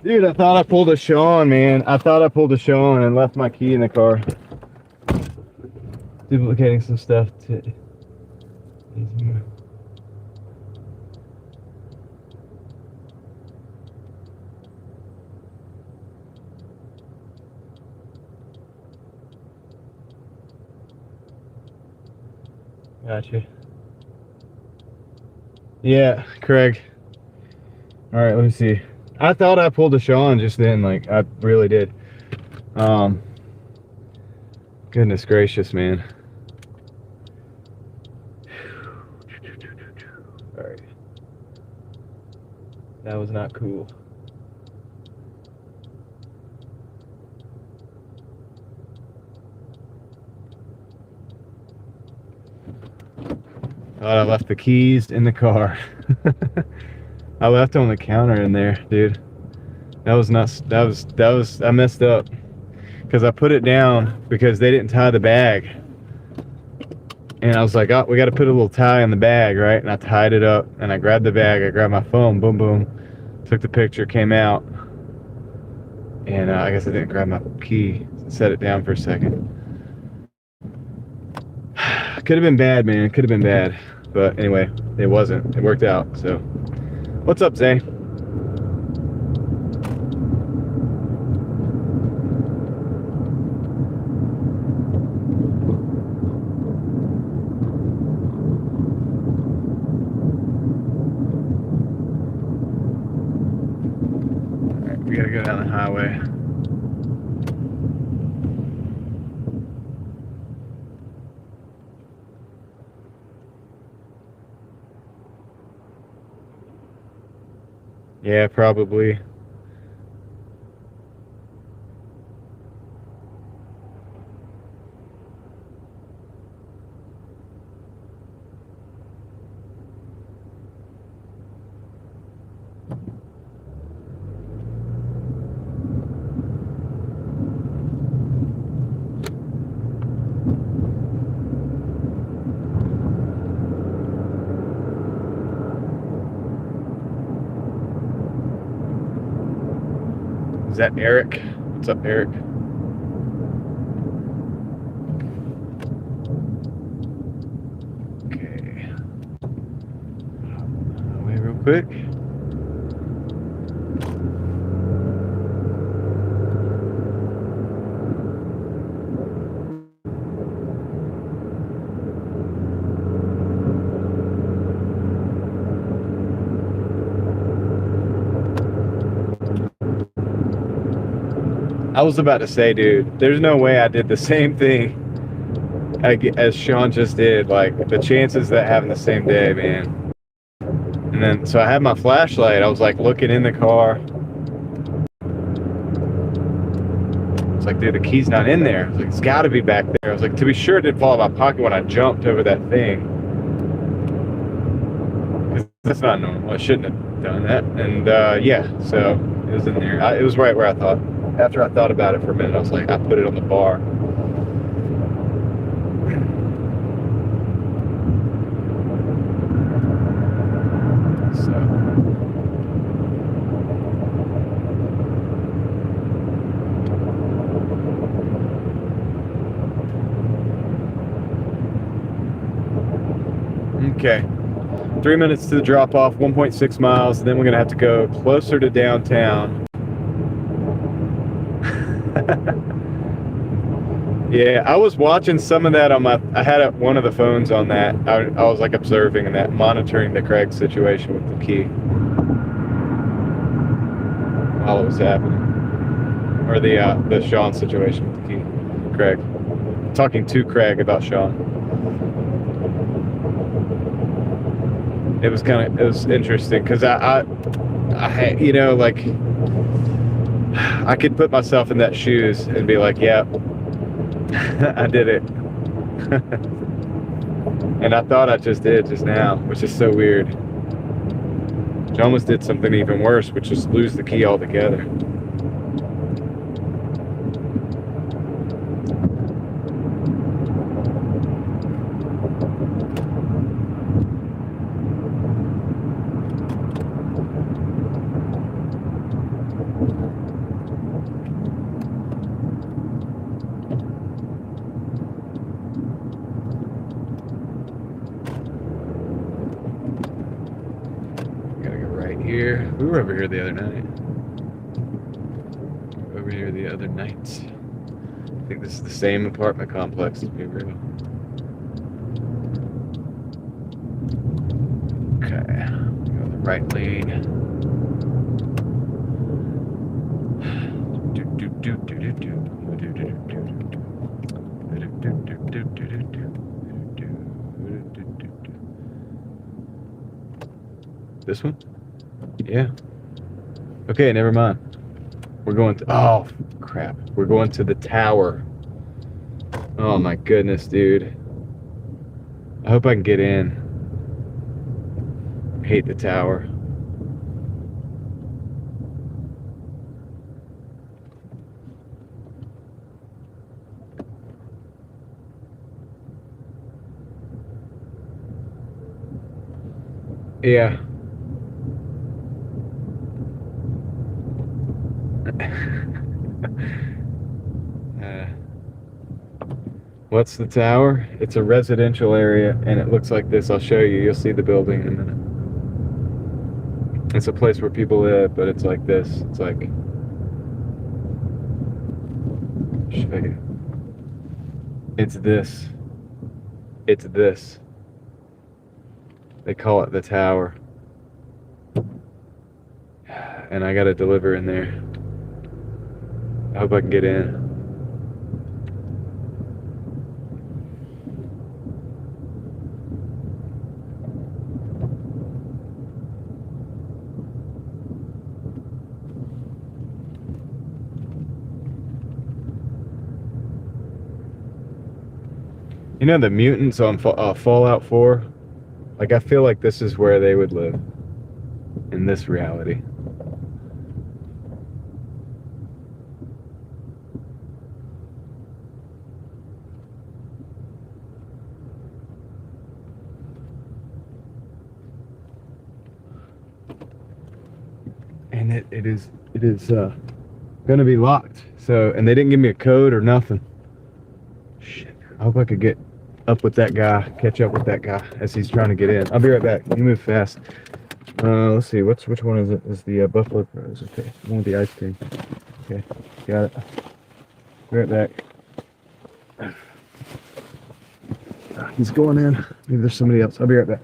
Dude, I thought I pulled a Sean, man. I thought I pulled a Sean and left my key in the car. Duplicating some stuff to... Gotcha. Yeah, Craig. All right, let me see. I thought I pulled a Sean just then, like I really did. Goodness gracious, man. All right. That was not cool. Thought I left the keys in the car. I left on the counter in there, dude. That was nuts. That was I messed up because I put it down because they didn't tie the bag, and I was like, oh, we got to put a little tie in the bag, right? And I tied it up, and I grabbed the bag, I grabbed my phone, boom boom, took the picture, came out, and I guess I didn't grab my key, set it down for a second. Could have been bad, man. Could have been bad. But anyway, it wasn't. It worked out. So, what's up, Zay? All right, we gotta go down the highway. Yeah, probably. Is that Eric? What's up, Eric? Okay. Wait real quick. I was about to say, dude, there's no way I did the same thing as Sean just did. Like, the chances that happened the same day, man. And then, so I had my flashlight. I was like looking in the car. It's like, dude, the key's not in there. I was like, it's got to be back there. I was like, to be sure, it didn't fall out of my pocket when I jumped over that thing. That's not normal. I shouldn't have done that. And yeah, so it was in there. It was right where I thought. After I thought about it for a minute, I was like, I put it on the bar. So. Okay. 3 minutes to the drop off, 1.6 miles, and then we're going to have to go closer to downtown. Yeah, I was watching some of that on my. I had one of the phones on that. I was like observing that, monitoring the Craig situation with the key while it was happening, or the Sean situation with the key. Craig, talking to Craig about Sean. It was interesting because I you know, like, I could put myself in that shoes and be like, yeah, I did it. And I thought I just did just now, which is so weird. I almost did something even worse, which is lose the key altogether. We were over here the other night. Over here the other night. I think this is the same apartment complex, to be real. Okay, go the right lane. This one? Yeah. Okay, never mind. We're going to, oh, crap. We're going to the tower. Oh my goodness, dude. I hope I can get in. I hate the tower. Yeah. What's the tower? It's a residential area, and it looks like this. I'll show you. You'll see the building in a minute. It's a place where people live, but it's like this. It's like... show you. It's this. It's this. They call it the tower. And I gotta deliver in there. I hope I can get in. You know the mutants on Fallout 4? Like, I feel like this is where they would live. In this reality. And it is going to be locked. So, and they didn't give me a code or nothing. Shit. I hope I could get up with that guy, catch up with that guy as he's trying to get in. I'll be right back. You move fast. Let's see. Which one is it? Is the Buffalo Fries? Okay. One with the ice cream. Okay. Got it. Be right back. He's going in. Maybe there's somebody else. I'll be right back.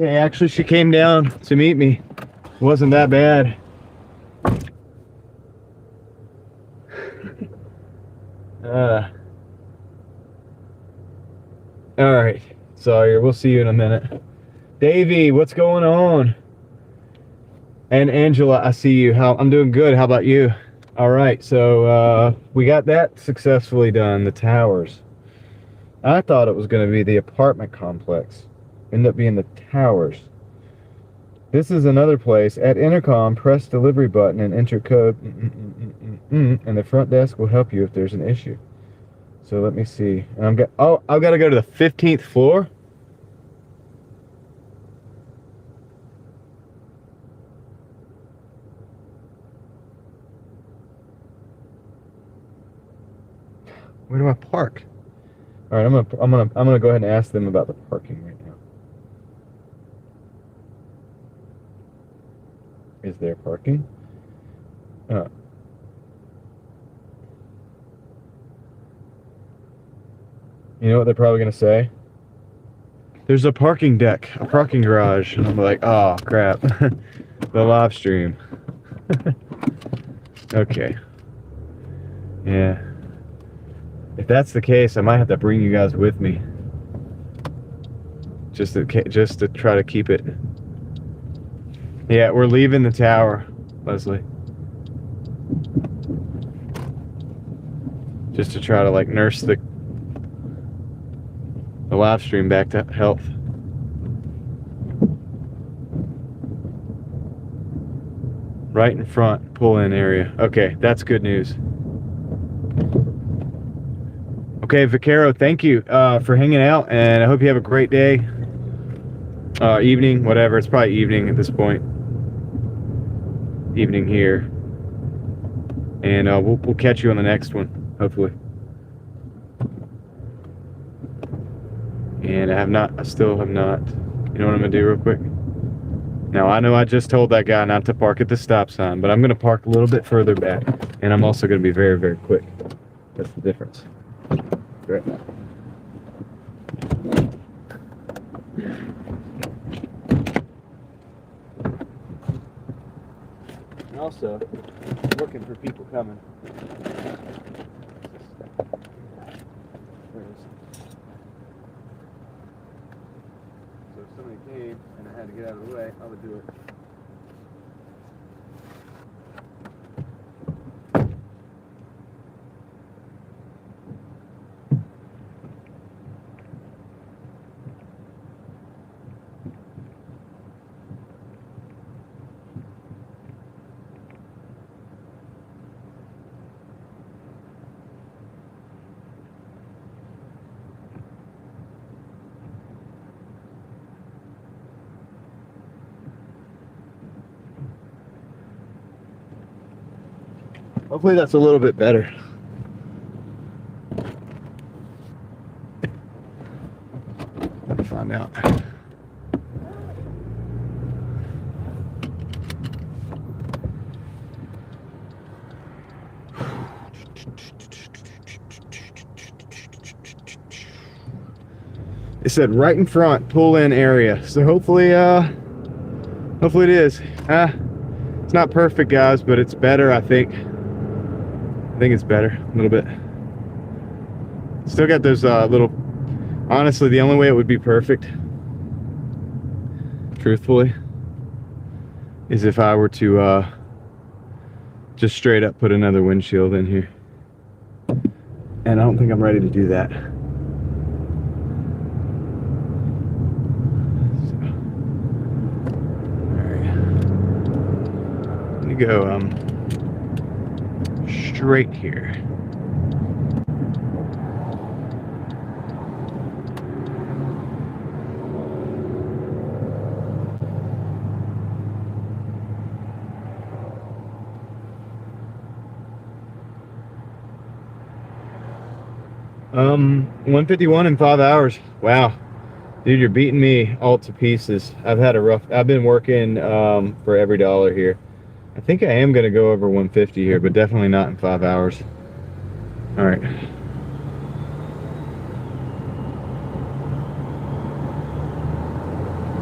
Okay, actually she came down to meet me. It wasn't that bad. All right. Sorry, we'll see you in a minute. Davey, what's going on? And Angela, I see you. I'm doing good. How about you? All right, so we got that successfully done, the towers. I thought it was going to be the apartment complex. Ended up being the towers. This is another place. At intercom, press delivery button and enter code. And the front desk will help you if there's an issue. So let me see. And I've got to go to the 15th floor. Where do I park? All right, I'm gonna go ahead and ask them about the parking right now. Is there parking? You know what they're probably gonna say? There's a parking deck, a parking garage, and I'm like, oh crap, the live stream. Okay. Yeah. If that's the case, I might have to bring you guys with me, just to try to keep it. Yeah, we're leaving the tower, Leslie. Just to try to like nurse the live stream back to health. Right in front, pull-in area. Okay, that's good news. Okay, Vaquero, thank you for hanging out, and I hope you have a great day, evening, whatever. It's probably evening at this point. Evening here, and we'll catch you on the next one, hopefully. And I still have not. You know what I'm gonna do real quick? Now I know I just told that guy not to park at the stop sign, but I'm gonna park a little bit further back, and I'm also gonna be very, very quick. That's the difference. Right now. And also, looking for people coming. So if somebody came and I had to get out of the way, I would do it. Hopefully that's a little bit better. Let's find out. It said right in front, pull-in area. So hopefully it is. It's not perfect, guys, but it's better, I think. I think it's better a little bit. Still got those little. Honestly, the only way it would be perfect, truthfully, is if I were to just straight up put another windshield in here. And I don't think I'm ready to do that. Go straight here. $151 in 5 hours. Wow. Dude, you're beating me all to pieces. I've been working for every dollar here. I think I am going to go over 150 here, but definitely not in 5 hours. All right.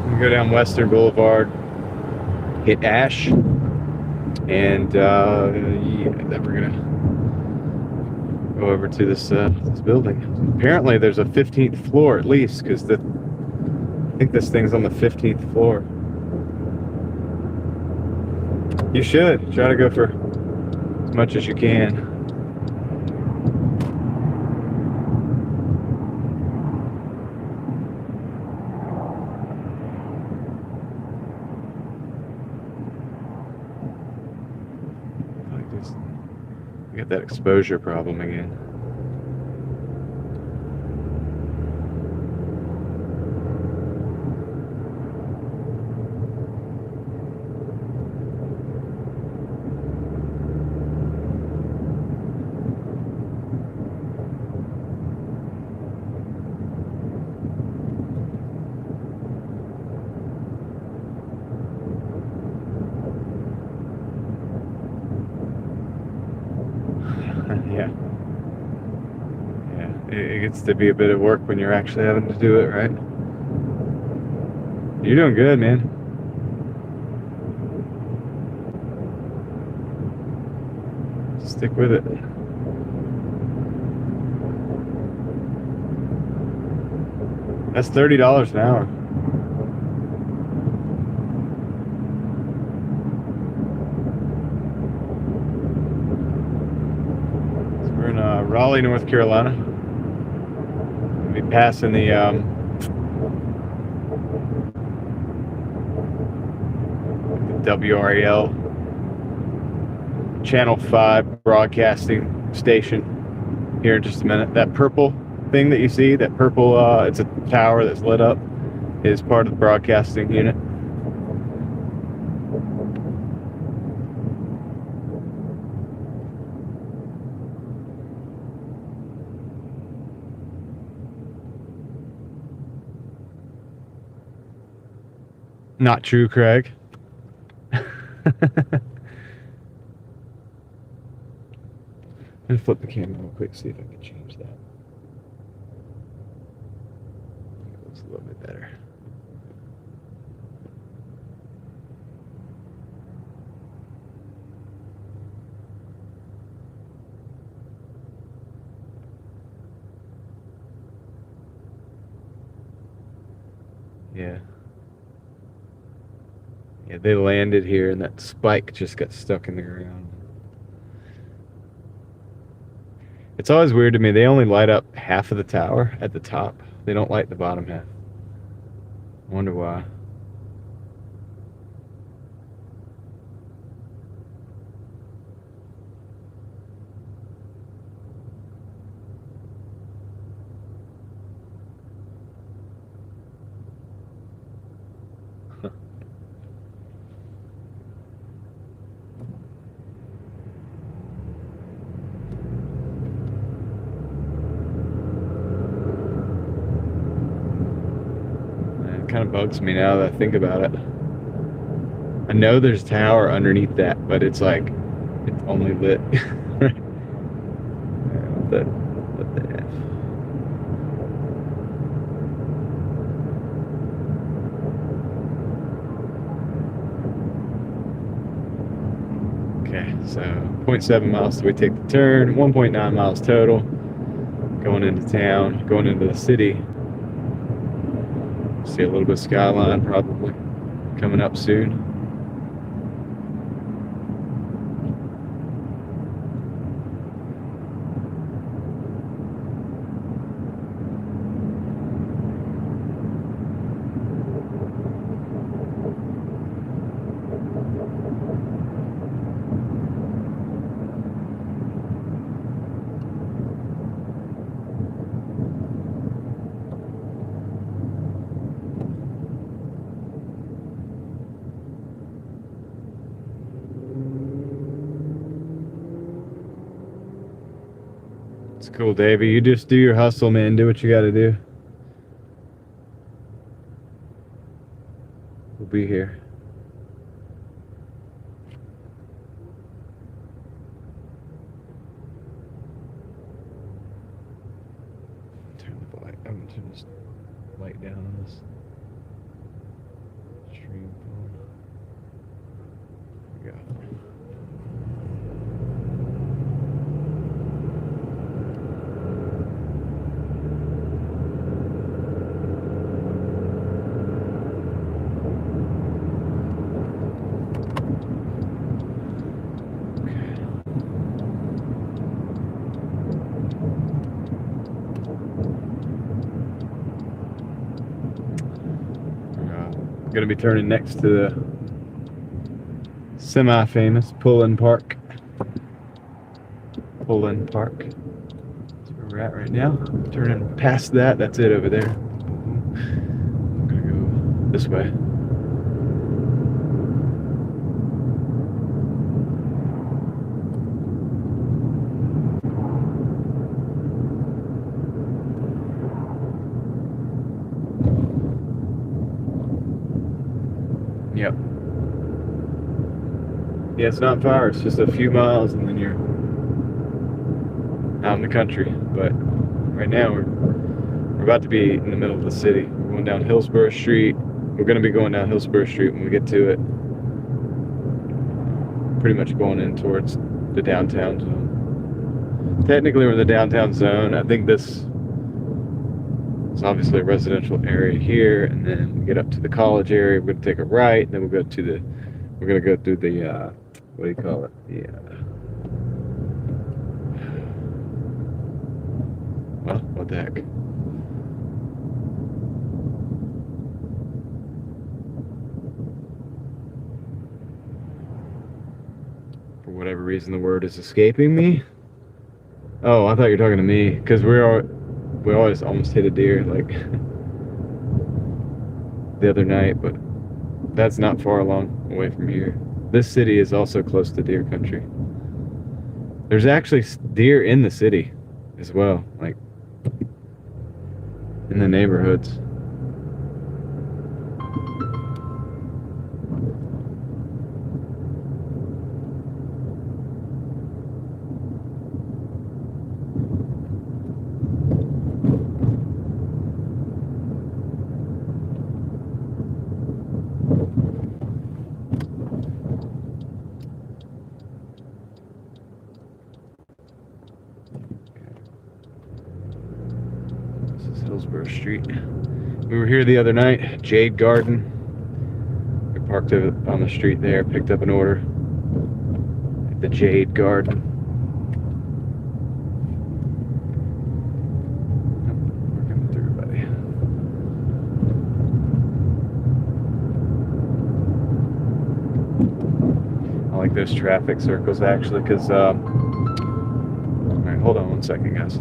I'm going to go down Western Boulevard, hit Ash, and yeah, then we're going to go over to this building. Apparently there's a 15th floor at least, because I think this thing's on the 15th floor. You should try to go for as much as you can. Like this, we got that exposure problem again. Yeah. gets to be a bit of work when you're actually having to do it, right? You're doing good, man. Stick with it. That's $30 an hour. So we're in Raleigh, North Carolina. We'll be passing the WRAL Channel 5 broadcasting station here in just a minute. That purple thing that you see, that purple, it's a tower that's lit up, is part of the broadcasting unit. Not true, Craig. Let me flip the camera real quick, see if I can change that. It looks a little bit better. Yeah. Yeah, they landed here and that spike just got stuck in the ground. It's always weird to me. They only light up half of the tower at the top. They don't light the bottom half. I wonder why. Kind of bugs me now that I think about it. I know there's a tower underneath that, but it's like it's only lit. What the F? Okay, so 0.7 miles till we take the turn, 1.9 miles total. Going into town, going into the city. See a little bit of skyline probably coming up soon. It's cool, Davey. You just do your hustle, man. Do what you got to do. We'll be here. Turn the light. I'm going to turn this light down on this stream phone. There we go. Going to be turning next to the semi-famous Pullin Park. Pullin Park. That's where we're at right now. Turning past that. That's it over there. I'm going to go this way. Yep. Yeah, it's not far. It's just a few miles and then you're out in the country. But right now we're about to be in the middle of the city. We're going down Hillsborough Street. We're going to be going down Hillsborough Street when we get to it. Pretty much going in towards the downtown zone. Technically, we're in the downtown zone. I think this is obviously a residential area here, and then we get up to the college area. We're going to take a right, and then we're going to go through the what do you call it? Well, what the heck? For whatever reason, the word is escaping me. Oh, I thought you were talking to me, because we always almost hit a deer like the other night, but that's not far along away from here. This city is also close to deer country. There's actually deer in the city as well, like in the neighborhoods. Hillsborough Street. We were here the other night, Jade Garden. We parked on the street there, picked up an order at the Jade Garden. We're coming through, buddy. I like those traffic circles actually, because all right, hold on one second, guys.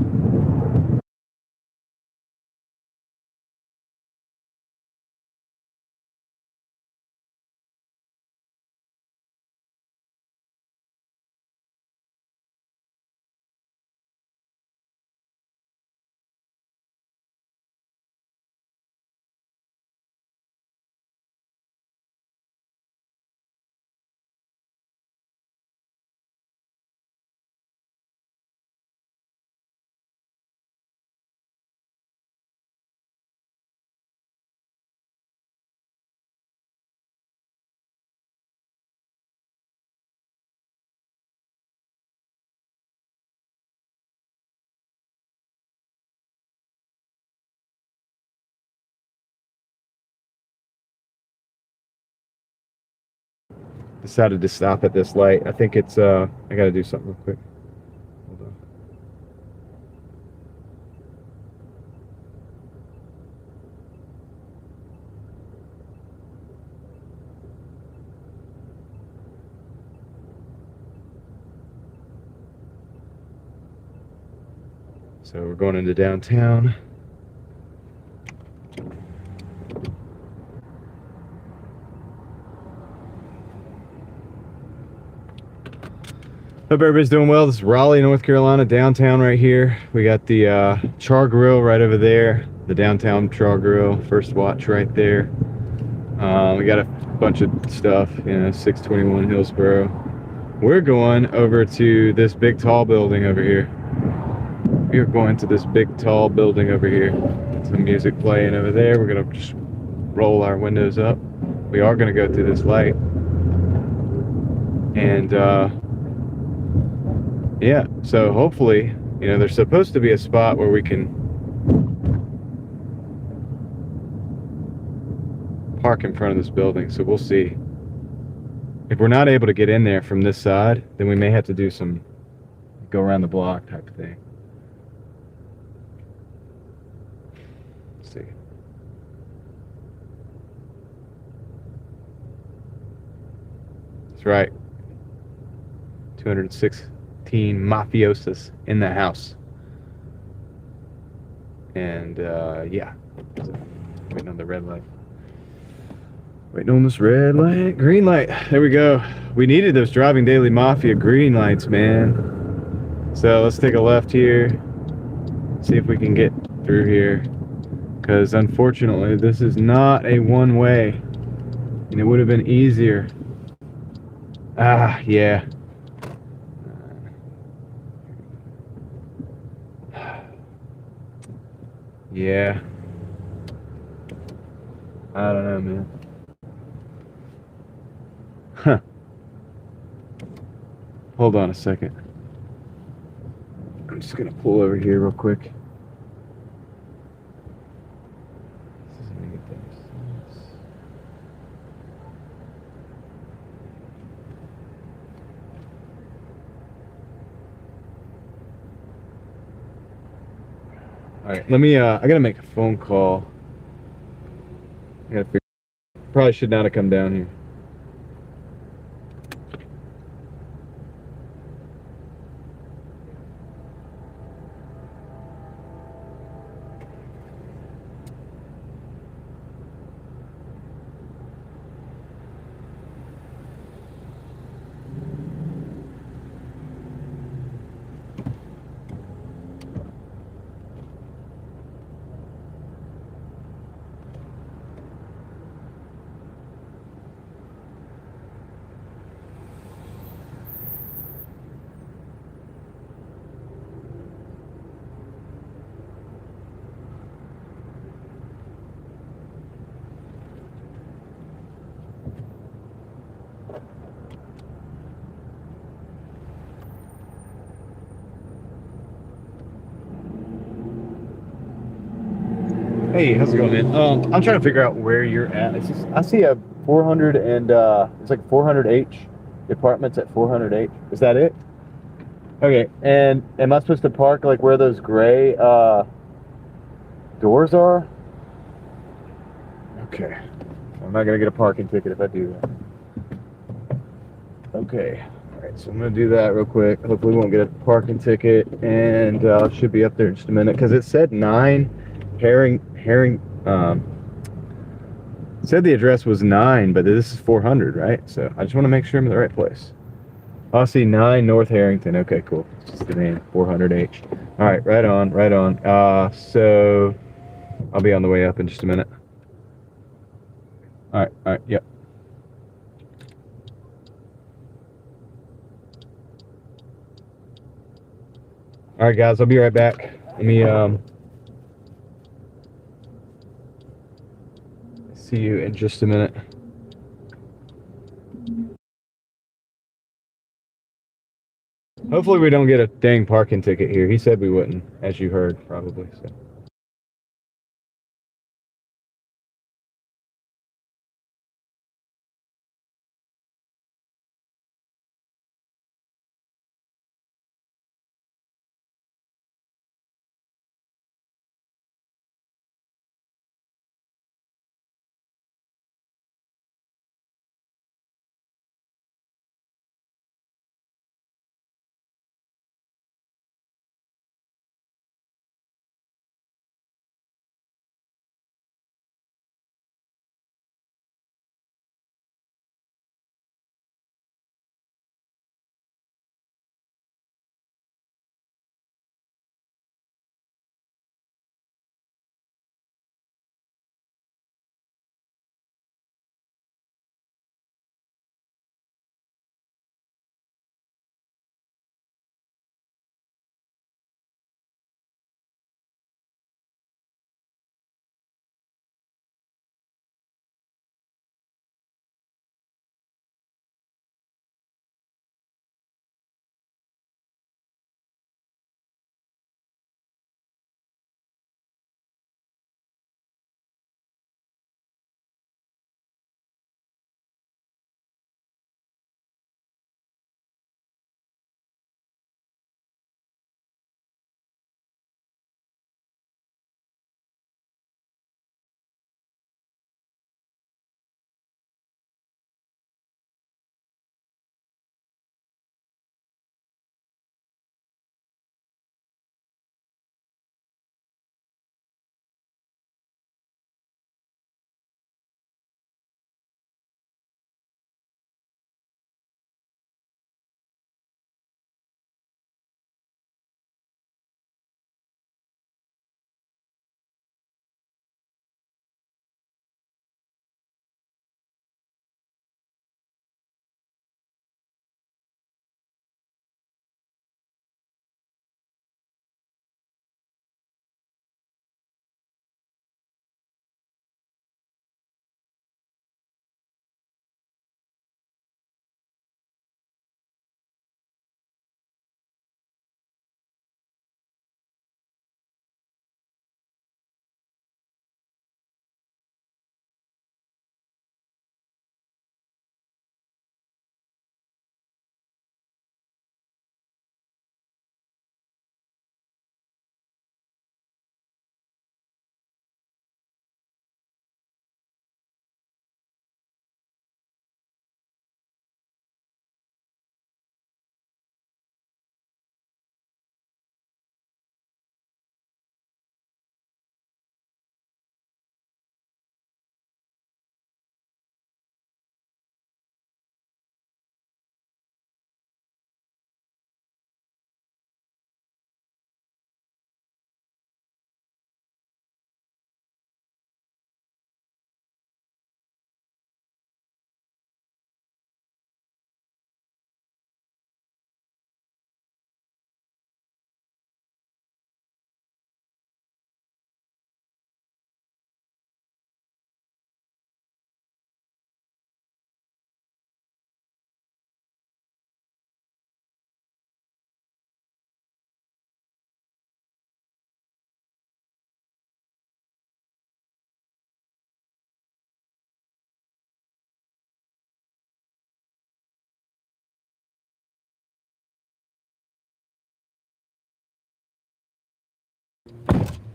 Decided to stop at this light. I think it's I gotta do something real quick. Hold on. So we're going into downtown. Hope everybody's doing well. This is Raleigh, North Carolina, downtown right here. We got the Char Grill right over there, the downtown Char Grill, First Watch right there. We got a bunch of stuff, 621 Hillsborough. We're going over to this big tall building over here. We are going to this big tall building over here. Some music playing over there. We're gonna just roll our windows up. We are gonna go through this light. And yeah, so hopefully, there's supposed to be a spot where we can park in front of this building, so we'll see. If we're not able to get in there from this side, then we may have to do some go around the block type of thing. Let's see. That's right. 216 mafiosos in the house. And yeah, waiting on the red light. Waiting on this red light, green light. There we go. We needed those Driving Daily Mafia green lights, man. So let's take a left here, see if we can get through here, because unfortunately this is not a one-way, and it would have been easier. Yeah. Yeah. I don't know, man. Huh. Hold on a second. I'm just gonna pull over here real quick. All right, let me. I gotta make a phone call. I gotta figure. Probably should not have come down here. Hey, how's it going, man? I'm trying to figure out where you're at. I see a 400 and it's like 400H. The apartment's at 400H. Is that it? Okay. And am I supposed to park like where those gray doors are? Okay. I'm not gonna get a parking ticket if I do that. Okay. All right. So I'm gonna do that real quick. Hopefully, we won't get a parking ticket, and should be up there in just a minute because it said 9 Herring. Said the address was 9, but this is 400, right? So I just want to make sure I'm in the right place. Oh, I see 9 North Harrington. Okay, cool. It's just the name, 400H. All right, right on, right on. So I'll be on the way up in just a minute. All right, yep. All right, guys, I'll be right back. Let me see you in just a minute. Hopefully we don't get a dang parking ticket here. He said we wouldn't, as you heard, probably. So.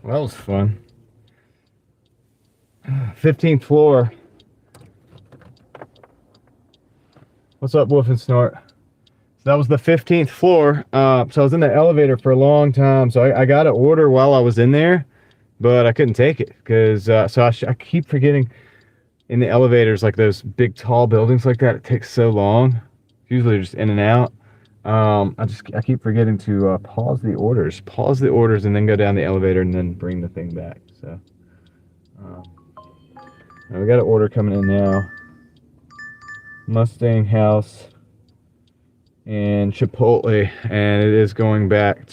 Well, that was fun. 15th floor. What's up, Wolf and Snort? So that was the 15th floor. So I was in the elevator for a long time. So I got an order while I was in there, but I couldn't take it because I keep forgetting in the elevators, like those big tall buildings like that. It takes so long. Usually just in and out. I keep forgetting to pause the orders, and then go down the elevator and then bring the thing back. So we got an order coming in now. Mustang House and Chipotle, and it is going back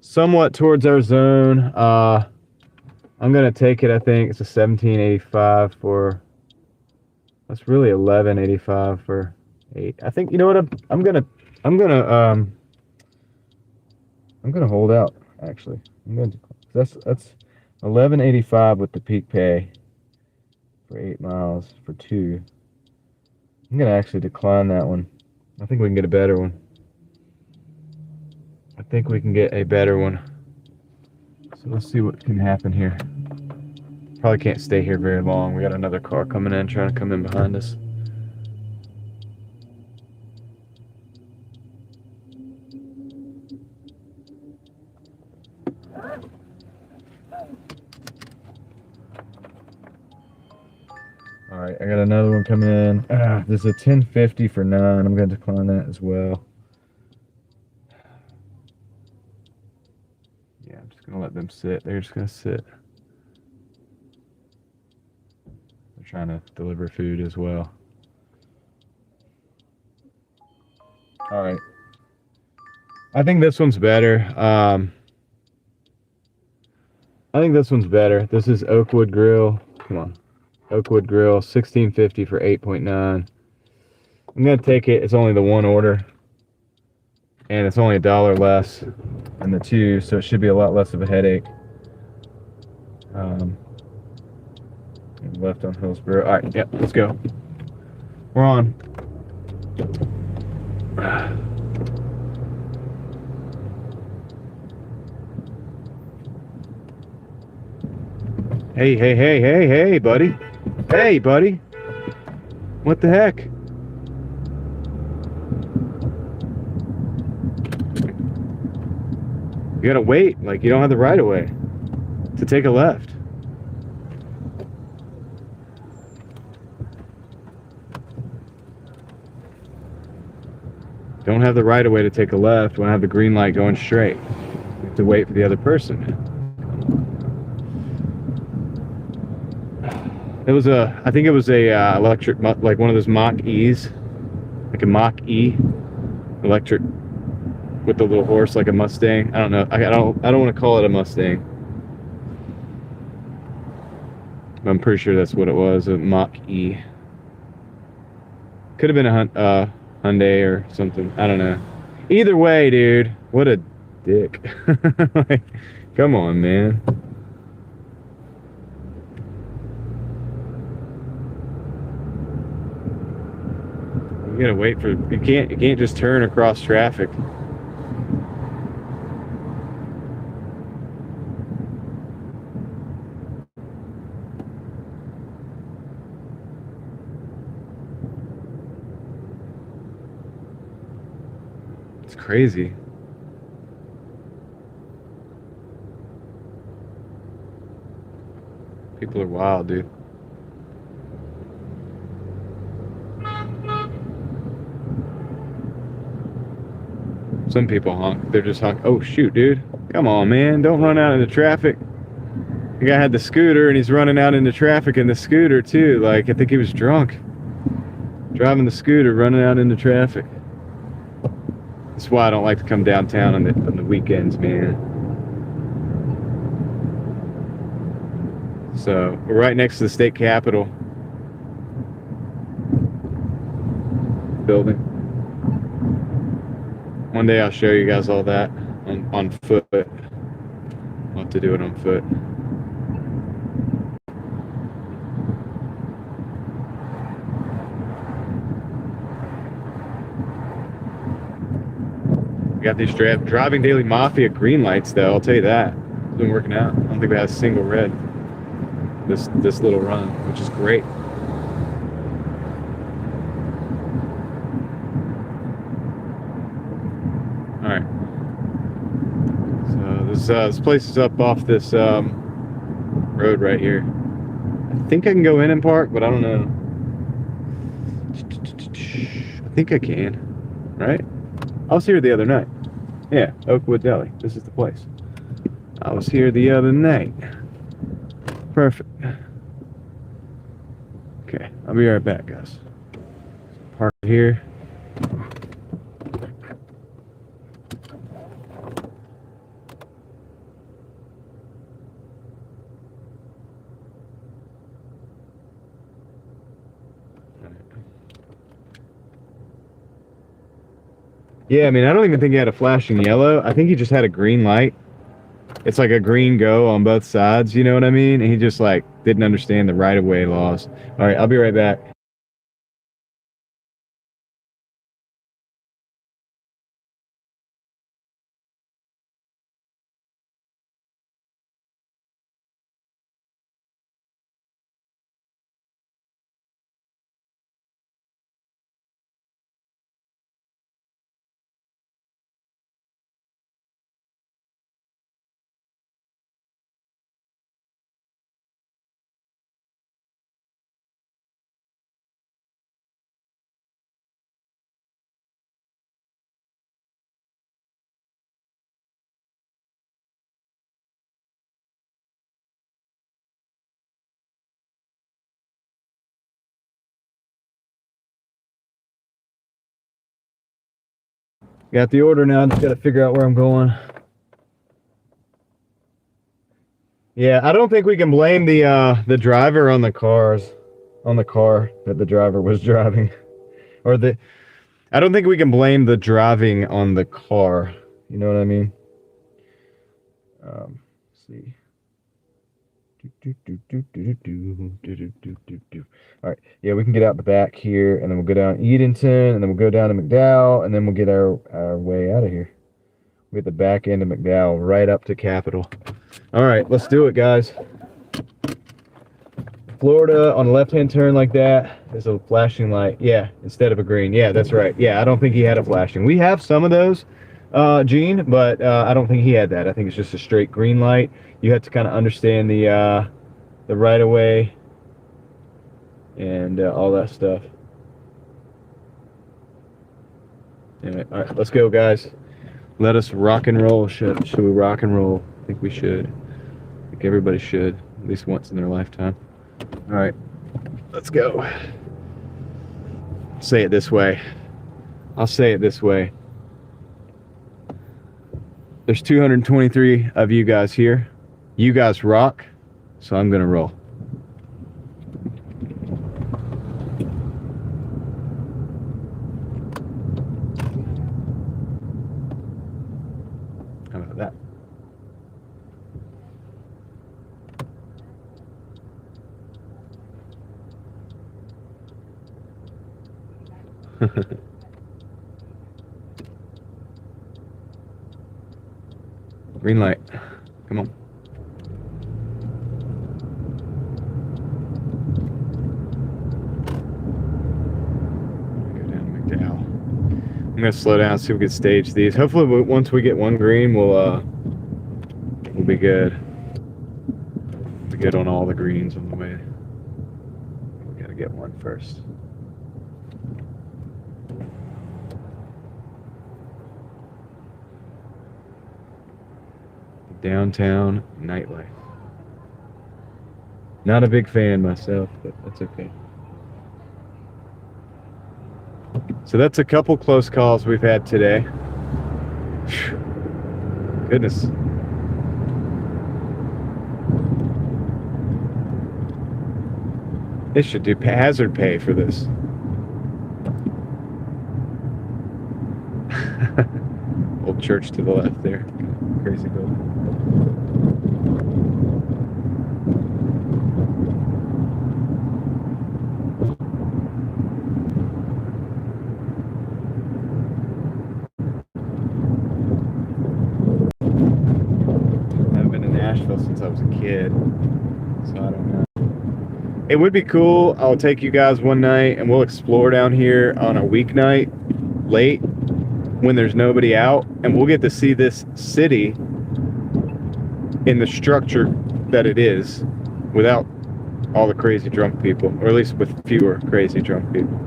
somewhat towards our zone. I'm gonna take it. I think it's a 1785 for. That's really 1185 for 8. I think, you know what, I'm gonna hold out. Actually, that's 1185 with the peak pay for 8 miles for 2. I'm gonna actually decline that one. I think we can get a better one. So let's see what can happen here. Probably can't stay here very long. We got another car coming in, trying to come in behind us. All right, I got another one coming in. This is a 1050 for 9. I'm going to decline that as well. Yeah, I'm just going to let them sit. They're just going to sit. They're trying to deliver food as well. All right. I think this one's better. This is Oakwood Grill. Come on. Oakwood Grill, 1650 for 8.9. I'm gonna take it. It's only the one order, and it's only $1 less than the 2, so it should be a lot less of a headache. Left on Hillsborough. All right, yep, let's go. We're on. Hey, buddy. Hey, buddy. What the heck? You gotta wait. Like, you don't have the right of way to take a left. Don't have the right of way to take a left when I have the green light going straight. You have to wait for the other person. I think it was a electric, like one of those Mach-E's, like a Mach-E, electric with the little horse, like a Mustang. I don't know. I don't want to call it a Mustang. I'm pretty sure that's what it was, a Mach-E. Could have been a Hyundai or something. I don't know. Either way, dude, what a dick. Like, come on, man. You gotta wait for, you can't just turn across traffic. It's crazy. People are wild, dude. Some people honk. They're just honk. Oh, shoot, dude. Come on, man. Don't run out into traffic. The guy had the scooter, and he's running out into traffic in the scooter, too. Like, I think he was drunk. Driving the scooter, running out into traffic. That's why I don't like to come downtown on the weekends, man. So, we're right next to the state capitol building. One day I'll show you guys all that on foot. I'll have to do it on foot. We got these DrivingDaily Mafia green lights, though, I'll tell you that. It's been working out. I don't think we had a single red this little run, which is great. All right. So this place is up off this road right here. I think I can go in and park, but I don't know. I think I can, right? I was here the other night. Yeah, Oakwood Deli. This is the place. I was here the other night. Perfect. Okay, I'll be right back, guys. Park here. Yeah, I mean, I don't even think he had a flashing yellow. I think he just had a green light. It's like a green go on both sides, you know what I mean? And he just like didn't understand the right-of-way laws. All right, I'll be right back. Got the order now. Just got to figure out where I'm going. Yeah, I don't think we can blame the driver on the car that the driver was driving, or I don't think we can blame the driving on the car. You know what I mean? Let's see. All right, yeah, we can get out the back here, and then we'll go down Edenton, and then we'll go down to McDowell, and then we'll get our way out of here. We get the back end of McDowell right up to Capitol. All right, let's do it, guys. Florida on a left-hand turn like that, there's a flashing light. Yeah, instead of a green. Yeah, that's right. Yeah, I don't think he had a flashing. We have some of those, Gene, but I don't think he had that. I think it's just a straight green light. You have to kind of understand the right-of-way and all that stuff. Anyway, all right, let's go, guys. Let us rock and roll. Should we rock and roll? I think we should. I think everybody should, at least once in their lifetime. All right, let's go. Say it this way. I'll say it this way. There's 223 of you guys here. You guys rock, so I'm gonna roll. How about that? Green light. Come on. Go down to McDowell. I'm gonna slow down, see if we can stage these. Hopefully, once we get one green, we'll be good. We'll be good on all the greens on the way. We gotta get one first. Downtown nightlife. Not a big fan myself, but that's okay. So that's a couple close calls we've had today. Whew. Goodness. They should do hazard pay for this. Old church to the left there. Crazy building. kid. So I don't know. It would be cool. I'll take you guys one night and we'll explore down here on a weeknight late when there's nobody out, and we'll get to see this city in the structure that it is without all the crazy drunk people, or at least with fewer crazy drunk people.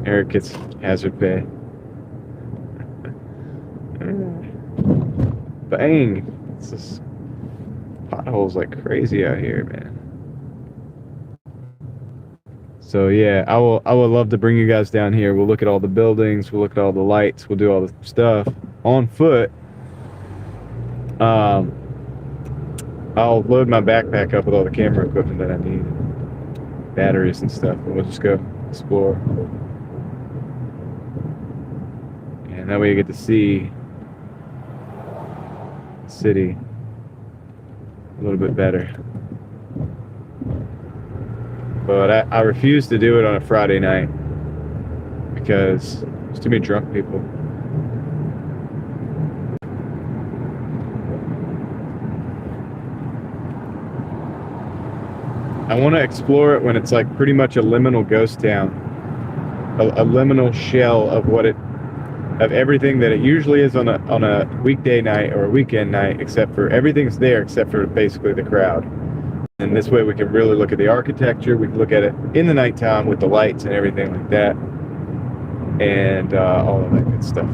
Eric gets hazard pay. Bang! It's just potholes like crazy out here, man. So yeah, I would love to bring you guys down here. We'll look at all the buildings, we'll look at all the lights, we'll do all the stuff on foot. I'll load my backpack up with all the camera equipment that I need, batteries and stuff, and we'll just go explore. And that way you get to see the city a little bit better. But I refuse to do it on a Friday night because there's too many drunk people. I want to explore it when it's like pretty much a liminal ghost town, a liminal shell of everything that it usually is on a weekday night or a weekend night, except for everything's there except for basically the crowd. And this way we can really look at the architecture. We can look at it in the nighttime with the lights and everything like that, and all of that good stuff.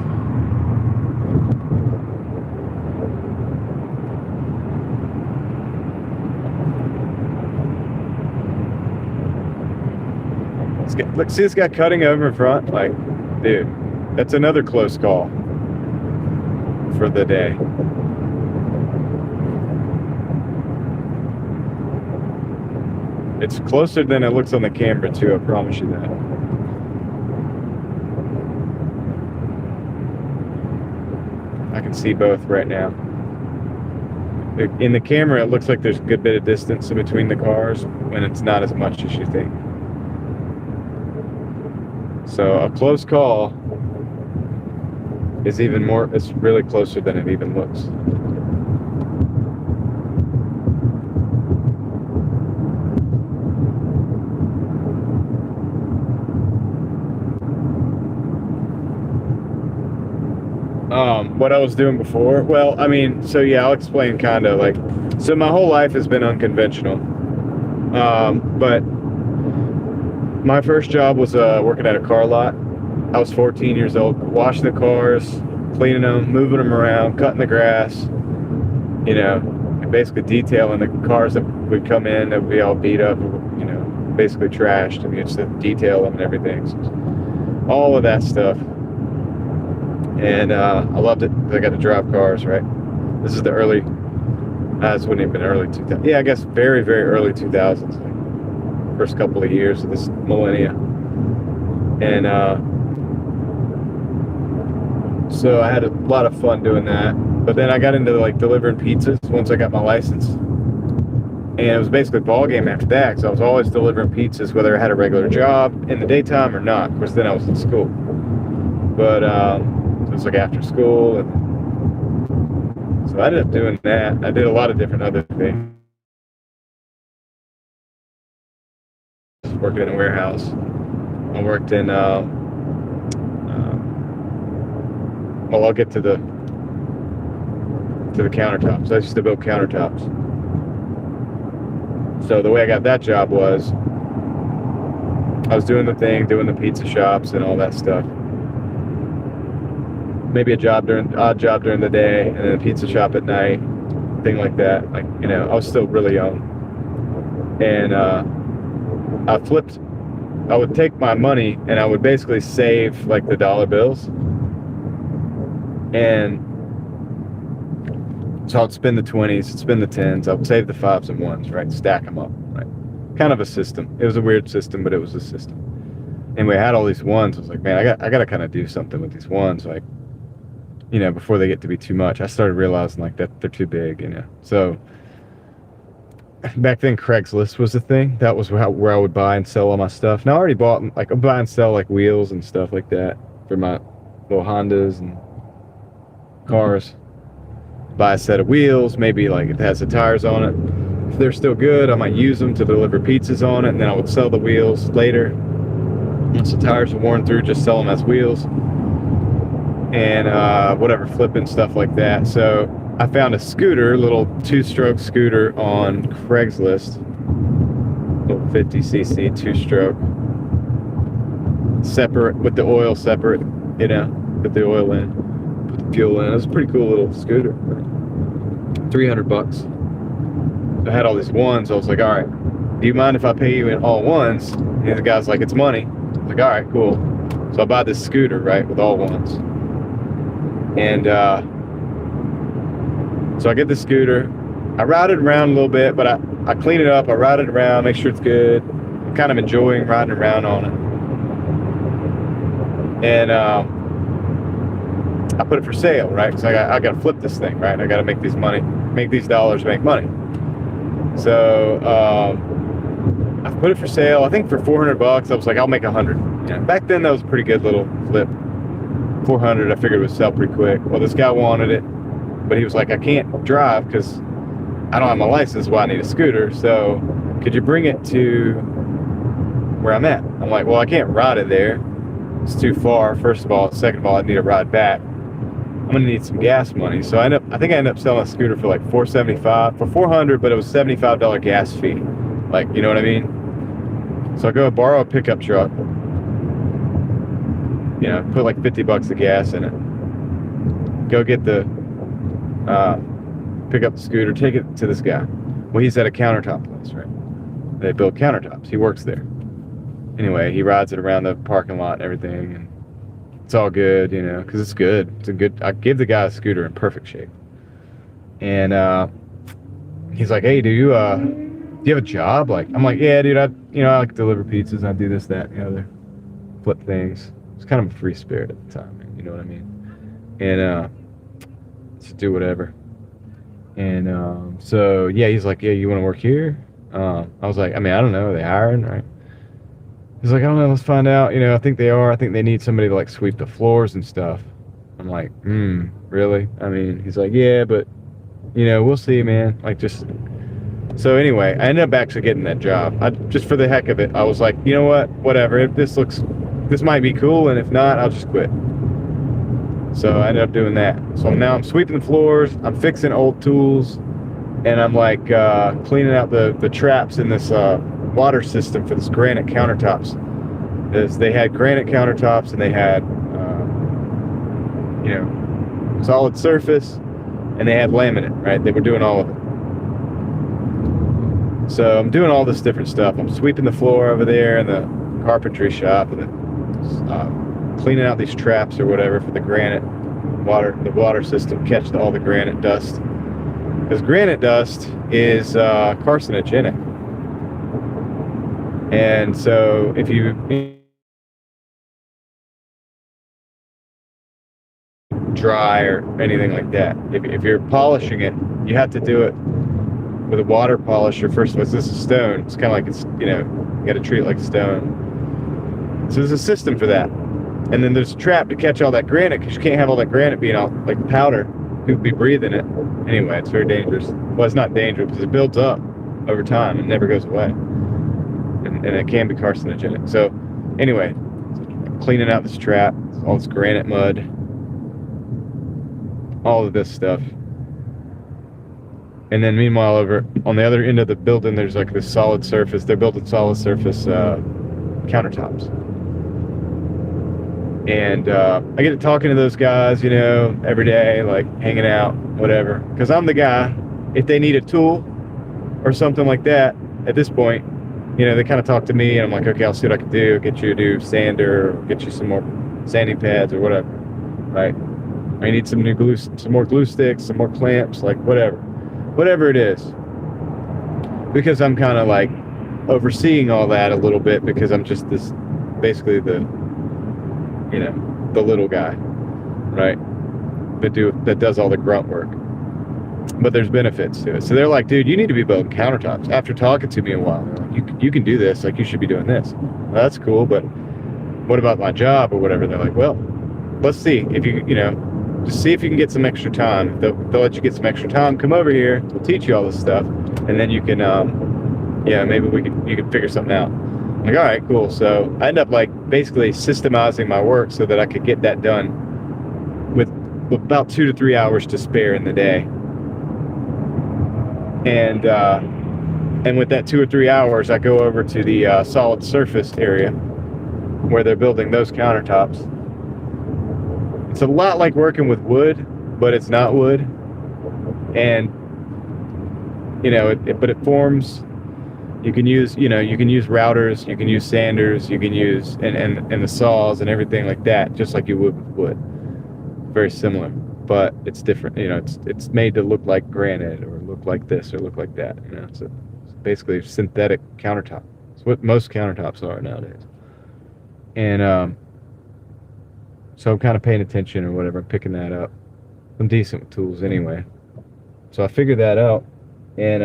Look, see this guy cutting over in front? Like, dude, that's another close call for the day. It's closer than it looks on the camera too, I promise you that. I can see both right now. In the camera, it looks like there's a good bit of distance in between the cars when it's not as much as you think. So a close call is even more, it's really closer than it even looks. What I was doing before, well, I mean, so yeah, I'll explain kind of like, so my whole life has been unconventional. But my first job was working at a car lot. I was 14 years old, washing the cars, cleaning them, moving them around, cutting the grass, you know, basically detailing the cars that would come in that would be all beat up, you know, basically trashed, and you just detail them and everything. So all of that stuff. And I loved it. I got to drive cars, right? This is the early, this wouldn't have been early 2000s. Yeah, I guess very, very early 2000s. Like first couple of years of this millennia. And so I had a lot of fun doing that. But then I got into like delivering pizzas once I got my license. And it was basically a ball game after that, because I was always delivering pizzas, whether I had a regular job in the daytime or not. Of course, then I was in school. But it was like after school, and so I ended up doing that. I did a lot of different other things. Working in a warehouse. I worked in well, I'll get to the countertops. I used to build countertops. So the way I got that job was I was doing the thing, doing the pizza shops and all that stuff. Maybe odd job during the day, and then a pizza shop at night, thing like that. Like, you know, I was still really young. And I would take my money and I would basically save like the dollar bills. And so I'd spend the 20s, I'd spend the 10s, I would save the 5s and 1s, right? Stack them up, right? Kind of a system. It was a weird system, but it was a system. Anyway, I had all these 1s. I was like, man, I got to kind of do something with these 1s, like, you know, before they get to be too much. I started realizing like that they're too big, you know. So back then Craigslist was the thing. That was where I would buy and sell all my stuff. Now I already bought, like, I buy and sell like wheels and stuff like that for my little Hondas and cars. Buy a set of wheels, maybe like it has the tires on it. If they're still good, I might use them to deliver pizzas on it, and then I would sell the wheels later. Once the tires are worn through, just sell them as wheels. And whatever, flipping stuff like that. So I found a scooter, little 2-stroke scooter on Craigslist. Little 50cc 2-stroke. Separate, with the oil separate, you know, put the oil in, put the fuel in. It was a pretty cool little scooter. $300. I had all these ones. I was like, all right, do you mind if I pay you in all ones? And the guy's like, it's money. I was like, all right, cool. So I buy this scooter, right, with all ones. And so I get the scooter. I ride it around a little bit, but I clean it up. I ride it around, make sure it's good. I'm kind of enjoying riding around on it. And I put it for sale, right? Because I got to flip this thing, right? I got to make these dollars make money. So I put it for sale. I think for $400. I was like, I'll make 100. Yeah. Back then, that was a pretty good little flip. 400. I figured it would sell pretty quick. Well, this guy wanted it, but he was like, I can't drive because I don't have my license. Well, I need a scooter. So could you bring it to where I'm at? I'm like, well, I can't ride it there. It's too far, first of all. Second of all, I need a ride back. I'm gonna need some gas money. So I think I ended up selling a scooter for like $475 for $400, but it was $75 gas fee. Like, you know what I mean? So I go borrow a pickup truck. You know, put like $50 of gas in it. Go get the pick up the scooter, take it to this guy. Well, he's at a countertop place, right? They build countertops. He works there. Anyway, he rides it around the parking lot and everything, and it's all good, you know, because it's good. I give the guy a scooter in perfect shape. And he's like, hey, do you have a job? Like, I'm like, yeah, dude, I like to deliver pizzas, and I do this, that, and the other, flip things. It's kind of a free spirit at the time, you know what I mean? And just do whatever. And so yeah, he's like, yeah, you want to work here? I was like, I mean, I don't know, are they hiring, right? He's like, I don't know, let's find out. You know, I think they are. I think they need somebody to like sweep the floors and stuff. I'm like, really? I mean, he's like, yeah, but you know, we'll see, man. Like, just so anyway, I ended up actually getting that job. Just for the heck of it, I was like, you know what? Whatever. If this might be cool, and if not, I'll just quit. So I ended up doing that. So now I'm sweeping the floors, I'm fixing old tools, and I'm like cleaning out the traps in this water system for this granite countertops. They had granite countertops, and they had solid surface, and they had laminate, right? They were doing all of it. So I'm doing all this different stuff. I'm sweeping the floor over there in the carpentry shop, and cleaning out these traps or whatever for the granite the water system, catch all the granite dust, because granite dust is carcinogenic. And so if you dry or anything like that, if you're polishing it, you have to do it with a water polisher. First of all, this is stone. It's kind of like you got to treat it like stone. So there's a system for that. And then there's a trap to catch all that granite, because you can't have all that granite being all like powder. You'll be breathing it. Anyway, it's very dangerous. Well, it's not dangerous because it builds up over time and never goes away. And it can be carcinogenic. So anyway, cleaning out this trap, all this granite mud, all of this stuff. And then meanwhile, over on the other end of the building, there's like this solid surface. They're building solid surface countertops. And I get to talking to those guys, every day, like hanging out, whatever. Because I'm the guy, if they need a tool or something like that, at this point, they kind of talk to me, and I'm like, okay, I'll see what I can do. Get you a new sander, or get you some more sanding pads or whatever, right? I need some more glue sticks, some more clamps, like whatever it is. Because I'm kind of like overseeing all that a little bit, because I'm just basically the little guy, right? That does all the grunt work. but there's benefits to it. So they're like, dude, you need to be building countertops. After talking to me a while, they're like, you can do this. Like, you should be doing this. Well, that's cool, but what about my job or whatever? They're like, well, let's see if just see if you can get some extra time. They'll let you get some extra time. Come over here. We'll teach you all this stuff, and then you can, maybe you can figure something out. I'm like, all right, cool. So I end up like basically systemizing my work so that I could get that done with about 2 to 3 hours to spare in the day. And with that 2 or 3 hours, I go over to the solid surface area where they're building those countertops. It's a lot like working with wood, but it's not wood. And but it forms. You can use routers, you can use sanders, you can use and the saws and everything like that, just like you would with wood. Very similar, but it's different. It's made to look like granite or look like this or look like that. It's basically a synthetic countertop. It's what most countertops are nowadays. And so I'm kind of paying attention or whatever. I'm picking that up. I'm decent with tools anyway. So I figured that out, and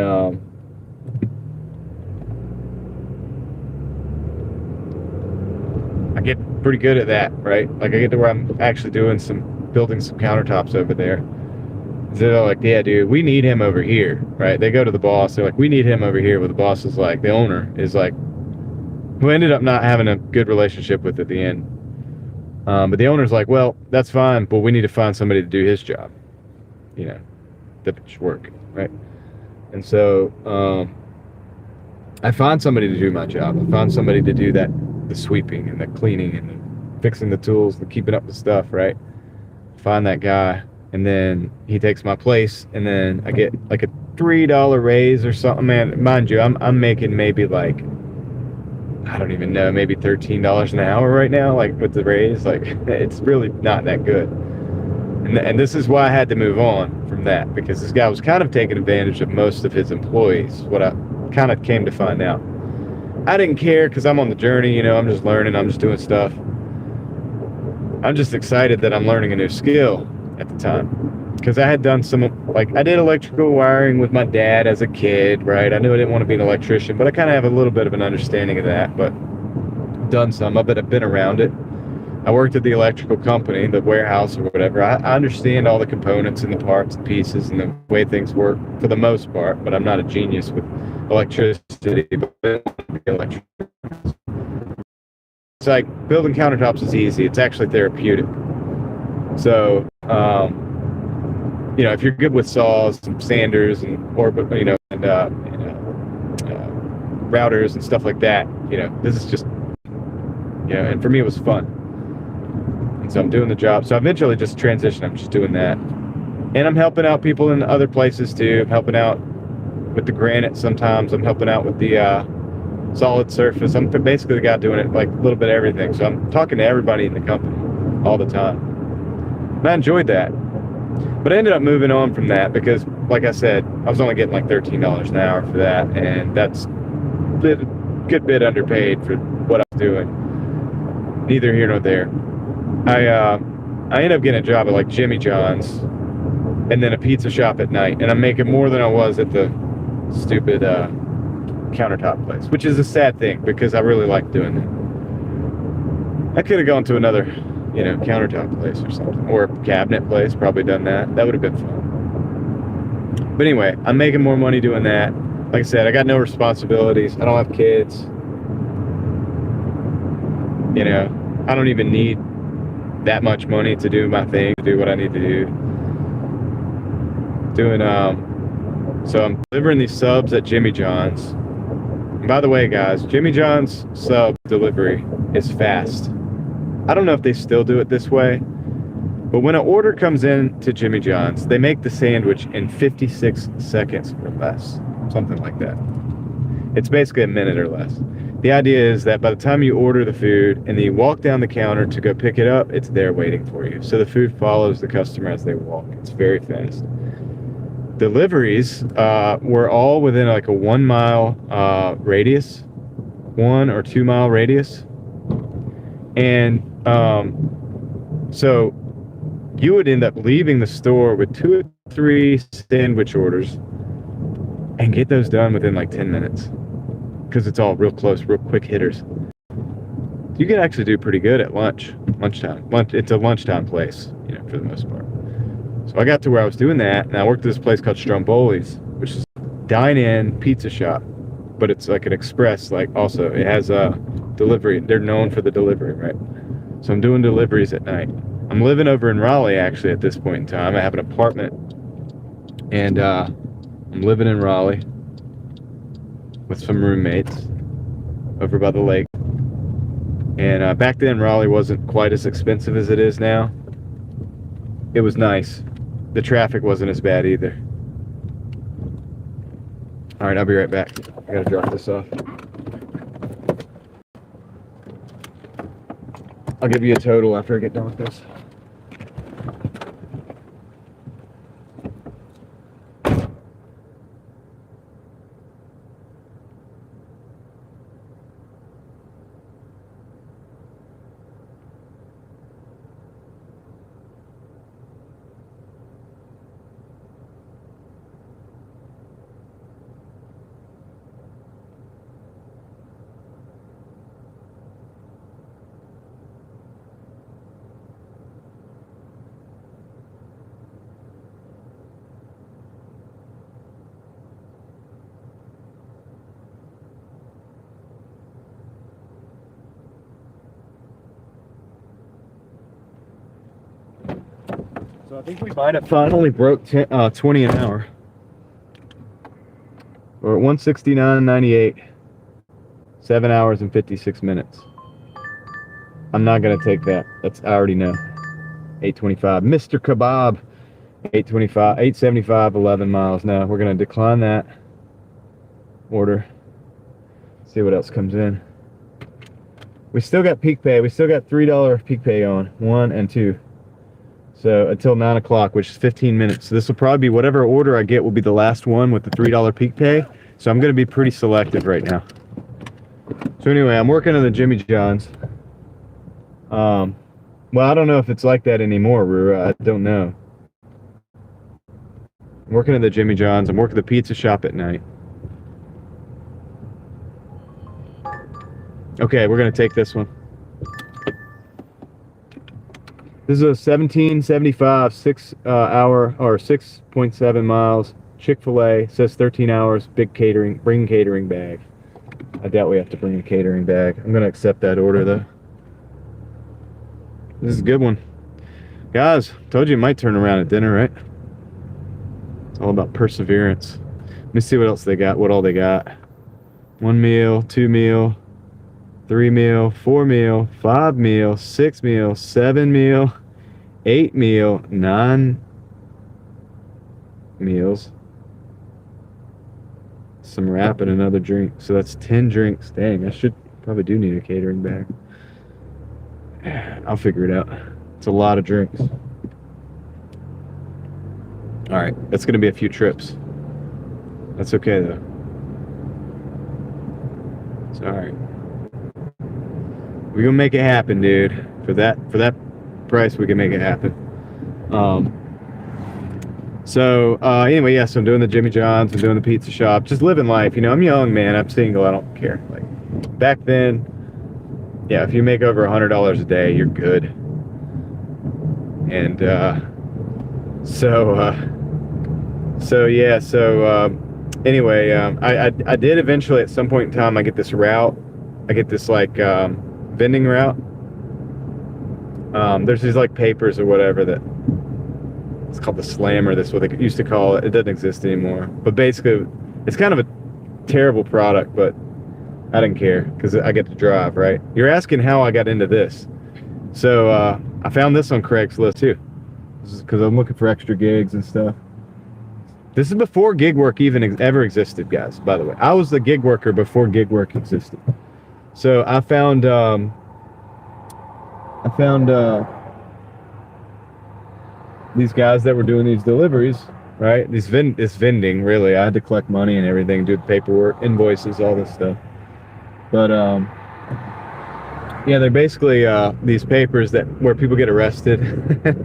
I get pretty good at that, right? Like I get to where I'm actually building some countertops over there. So they're like, yeah, dude, we need him over here, right? They go to the boss. They're like, we need him over here. But the boss is like, the owner is like, who ended up not having a good relationship with at the end. But the owner's like, well, that's fine, but we need to find somebody to do his job. That should work, right? And so I find somebody to do my job. I find somebody to do the sweeping and the cleaning and the fixing the tools, the keeping up the stuff, right? Find that guy, and then he takes my place, and then I get like a $3 raise or something. Man, mind you, I'm making maybe like, I don't even know, maybe $13 an hour right now, like with the raise. Like, it's really not that good. And this is why I had to move on from that, because this guy was kind of taking advantage of most of his employees, what I kind of came to find out. I didn't care because I'm on the journey, I'm just learning, I'm just doing stuff. I'm just excited that I'm learning a new skill at the time, because I had done I did electrical wiring with my dad as a kid, right? I knew I didn't want to be an electrician, but I kind of have a little bit of an understanding of that, but done some of it. I've been around it. I worked at the electrical company, the warehouse or whatever. I understand all the components and the parts and pieces and the way things work for the most part, but I'm not a genius with electricity. It's like building countertops is easy. It's actually therapeutic. So, if you're good with saws and sanders and routers and stuff like that, this is just, and for me it was fun. And so I'm doing the job. So I eventually just transitioned. I'm just doing that. And I'm helping out people in other places too. I'm helping out with the granite sometimes. I'm helping out with the solid surface. I'm basically the guy doing it, like a little bit of everything. So I'm talking to everybody in the company all the time. And I enjoyed that. But I ended up moving on from that because, like I said, I was only getting like $13 an hour for that. And that's a good bit underpaid for what I was doing. Neither here nor there. I ended up getting a job at like Jimmy John's and then a pizza shop at night. And I'm making more than I was at the stupid countertop place, which is a sad thing because I really like doing that. I could have gone to another, countertop place or something, or a cabinet place, probably done that. That would have been fun. But anyway, I'm making more money doing that. Like I said, I got no responsibilities. I don't have kids. I don't even need that much money to do my thing, to do what I need to do. So I'm delivering these subs at Jimmy John's. And by the way, guys, Jimmy John's sub delivery is fast. I don't know if they still do it this way, but when an order comes in to Jimmy John's, they make the sandwich in 56 seconds or less, something like that. It's basically a minute or less. The idea is that by the time you order the food and then you walk down the counter to go pick it up, it's there waiting for you. So the food follows the customer as they walk. It's very fast. Deliveries were all within like a 1 mile radius, 1 or 2 mile radius. And so you would end up leaving the store with 2 or 3 sandwich orders and get those done within like 10 minutes because it's all real close, real quick hitters. You can actually do pretty good at lunchtime. It's a lunchtime place, you know, for the most part. So I got to where I was doing that, and I worked at this place called Stromboli's, which is a dine-in pizza shop, but it's like an express. Like also, it has a delivery. They're known for the delivery, right? So I'm doing deliveries at night. I'm living over in Raleigh actually at this point in time. I have an apartment, and I'm living in Raleigh with some roommates over by the lake. And back then, Raleigh wasn't quite as expensive as it is now. It was nice. The traffic wasn't as bad either. All right, I'll be right back. I gotta drop this off. I'll give you a total after I get done with this. So I think we might have finally broke 20 an hour. We're at 169.98. 7 hours and 56 minutes. I'm not gonna take that. I already know. 825. Mr. Kebab. 825. 875. 11 miles. No, we're gonna decline that order. See what else comes in. We still got peak pay. We still got $3 peak pay on 1 and 2. So until 9 o'clock, which is 15 minutes. So this will probably be whatever order I get will be the last one with the $3 peak pay. So I'm going to be pretty selective right now. So anyway, I'm working on the Jimmy John's. Well, I don't know if it's like that anymore, Rura. I don't know. I'm working at the Jimmy John's. I'm working the pizza shop at night. Okay, we're going to take this one. This is a 1775 6-hour or 6.7 miles Chick-fil-A. Says 13 hours. Big catering. Bring catering bag. I doubt we have to bring a catering bag. I'm gonna accept that order though. This is a good one, guys. Told you it might turn around at dinner, right? It's all about perseverance. Let me see what else they got. What all they got? 1 meal, 2 meal, 3 meal, 4 meal, 5 meal, 6 meal, 7 meal, 8 meal, 9 meals, some wrap and another drink. So that's 10 drinks. Dang, I should probably do need a catering bag. I'll figure it out. It's a lot of drinks. All right, that's gonna be a few trips. That's okay though. It's all right. We're gonna make it happen, dude. For that price, we can make it happen. Anyway, yeah, so I'm doing the Jimmy John's, I'm doing the pizza shop, just living life. You know, I'm young, man. I'm single. I don't care. Like back then, yeah, if you make over $100 a day, you're good. And anyway, I did eventually at some point in time. I get this route. I get this like vending route. There's these like papers or whatever that it's called the slammer. That's what they used to call it. It doesn't exist anymore. But basically, it's kind of a terrible product, but I didn't care because I get to drive, right? You're asking how I got into this. So I found this on Craigslist too. This is because I'm looking for extra gigs and stuff. This is before gig work even ever existed, guys, by the way. I was the gig worker before gig work existed. So I found these guys that were doing these deliveries, right? This vending, really. I had to collect money and everything, do the paperwork, invoices, all this stuff. But yeah, they're basically these papers where people get arrested,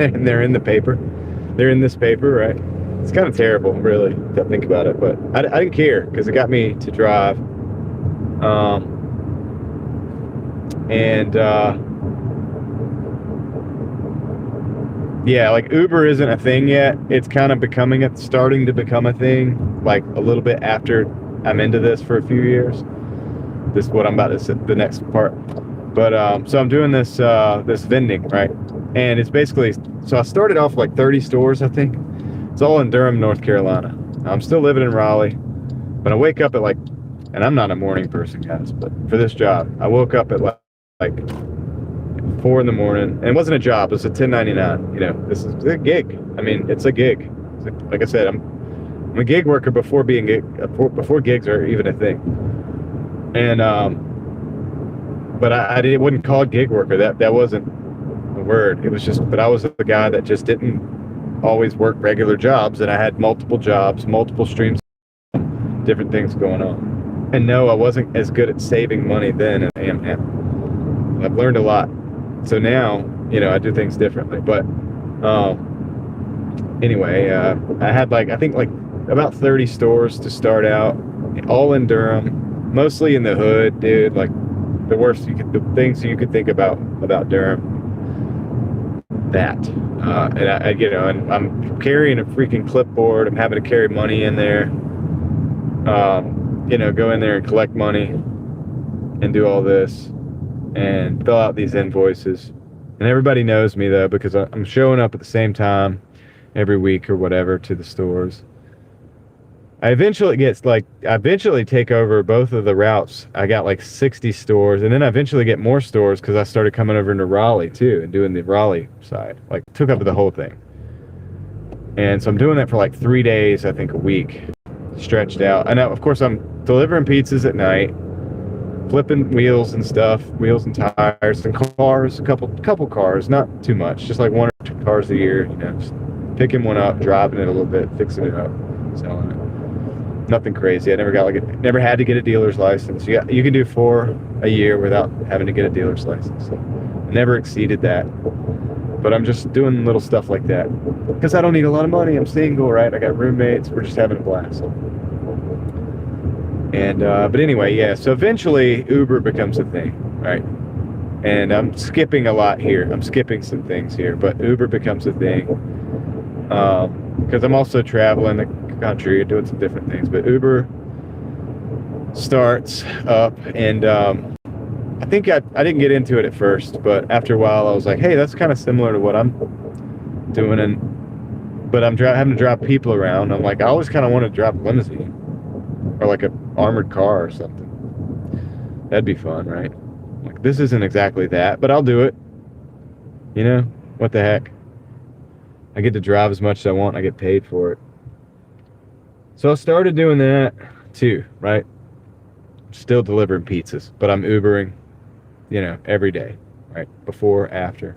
and they're in the paper. They're in this paper, right? It's kind of terrible, really, to think about it. But I didn't care because it got me to drive. And yeah, like Uber isn't a thing yet. It's kind of starting to become a thing, like a little bit after I'm into this for a few years. This is what I'm about to say, the next part. But so I'm doing this this vending, right? And it's basically, so I started off like 30 stores, I think. It's all in Durham, North Carolina. I'm still living in Raleigh, but I wake up at like, and I'm not a morning person, guys, but for this job, I woke up at like 4 in the morning, and it wasn't a job, it was a 1099. You know, this is a gig. I mean, it's a gig. Like I said, I'm a gig worker before before gigs are even a thing. And but I wouldn't call it gig worker. That wasn't the word. It was just, but I was the guy that just didn't always work regular jobs, and I had multiple jobs, multiple streams, different things going on. And no, I wasn't as good at saving money then as I am now. I've learned a lot. So now, you know, I do things differently. But anyway, I had like, I think like about 30 stores to start out, all in Durham, mostly in the hood, dude. Like the things you could think about Durham. That and I you know, and I'm carrying a freaking clipboard. I'm having to carry money in there, you know, go in there and collect money and do all this and fill out these invoices. And everybody knows me though, because I'm showing up at the same time every week or whatever to the stores. I eventually take over both of the routes. I got like 60 stores, and then I eventually get more stores because I started coming over into Raleigh too and doing the Raleigh side. Like, took up the whole thing. And so I'm doing that for like 3 days, I think a week, stretched out. And now, of course, I'm delivering pizzas at night, flipping wheels and stuff, wheels and tires and cars, a couple cars, not too much, just like 1 or 2 cars a year, you know, just picking one up, driving it a little bit, fixing it up, selling it. Nothing crazy. I never had to get a dealer's license. You can do 4 a year without having to get a dealer's license. So I never exceeded that. But I'm just doing little stuff like that because I don't need a lot of money. I'm single, right? I got roommates. We're just having a blast. And but anyway, yeah. So eventually Uber becomes a thing, right? And I'm skipping a lot here. I'm skipping some things here, but Uber becomes a thing because I'm also traveling the country doing some different things. But Uber starts up, and I think I didn't get into it at first, but after a while I was like, hey, that's kind of similar to what I'm doing, but I'm having to drive people around. I'm like, I always kind of want to drive a limousine or like a armored car or something. That'd be fun, right? Like, this isn't exactly that, but I'll do it. You know, what the heck? I get to drive as much as I want. I get paid for it. So I started doing that too, right? Still delivering pizzas, but I'm Ubering, you know, every day, right? Before, after.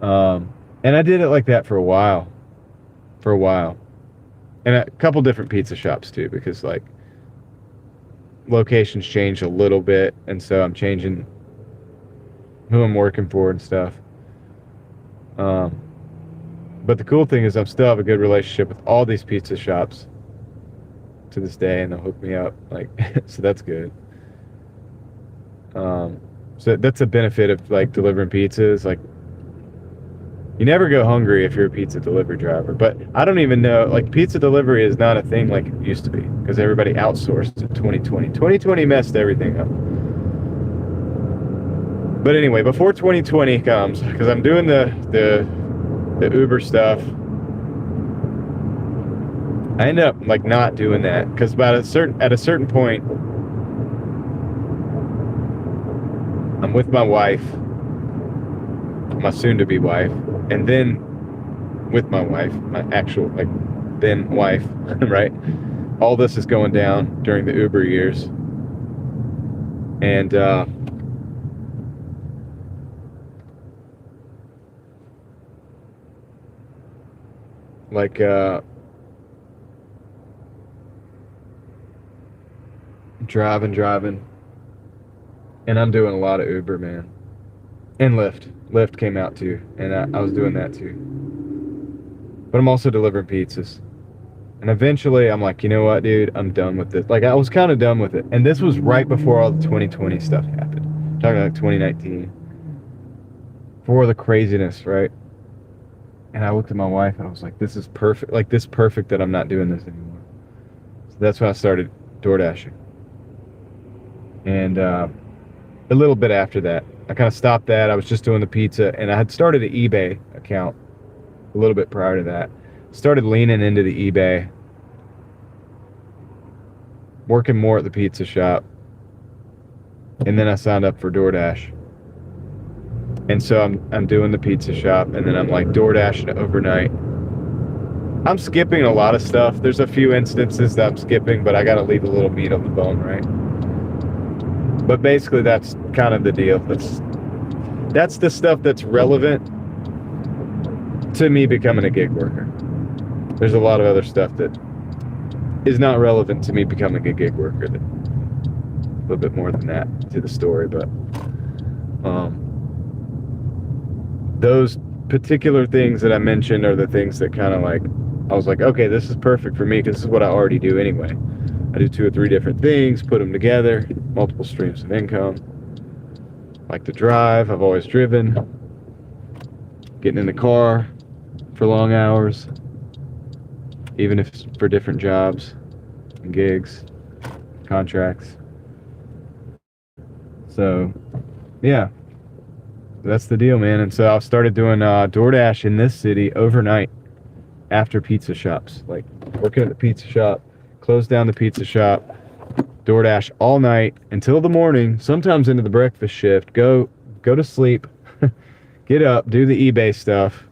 And I did it like that for a while. And a couple different pizza shops too, because like locations change a little bit, and so I'm changing who I'm working for and stuff. But the cool thing is I still have a good relationship with all these pizza shops to this day, and they'll hook me up, like, so that's good. So that's a benefit of like delivering pizzas. Like, you never go hungry if you're a pizza delivery driver. But I don't even know, like, pizza delivery is not a thing like it used to be because everybody outsourced in 2020. 2020 messed everything up. But anyway, before 2020 comes, because I'm doing the Uber stuff, I ended up like not doing that because at a certain point, I'm with my wife, my soon-to-be wife, and then with my wife, my actual like then wife, right? All this is going down during the Uber years, and driving, and I'm doing a lot of Uber, man, and Lyft came out too, and I was doing that too, but I'm also delivering pizzas. And eventually I'm like, you know what, dude, I'm done with this. Like, I was kind of done with it. And this was right before all the 2020 stuff happened. I'm talking like 2019. For the craziness, right? And I looked at my wife and I was like, this is perfect. Like, this perfect that I'm not doing this anymore. So that's when I started Doordashing. And a little bit after that, I kind of stopped that. I was just doing the pizza. And I had started an eBay account a little bit prior to that. Started leaning into the eBay, working more at the pizza shop, and then I signed up for DoorDash. And so I'm doing the pizza shop, and then I'm like DoorDashing overnight. I'm skipping a lot of stuff. There's a few instances that I'm skipping, but I got to leave a little meat on the bone, right? But basically, that's kind of the deal. That's the stuff that's relevant to me becoming a gig worker. There's a lot of other stuff that is not relevant to me becoming a gig worker. That, a little bit more than that to the story, but those particular things that I mentioned are the things that kind of like, I was like, okay, this is perfect for me because this is what I already do anyway. I do 2 or 3 different things, put them together, multiple streams of income. Like to drive, I've always driven. Getting in the car for long hours, even if it's for different jobs and gigs, contracts. So, yeah, that's the deal, man. And so I started doing DoorDash in this city overnight after pizza shops. Like working at the pizza shop, close down the pizza shop, DoorDash all night until the morning, sometimes into the breakfast shift, go to sleep, get up, do the eBay stuff,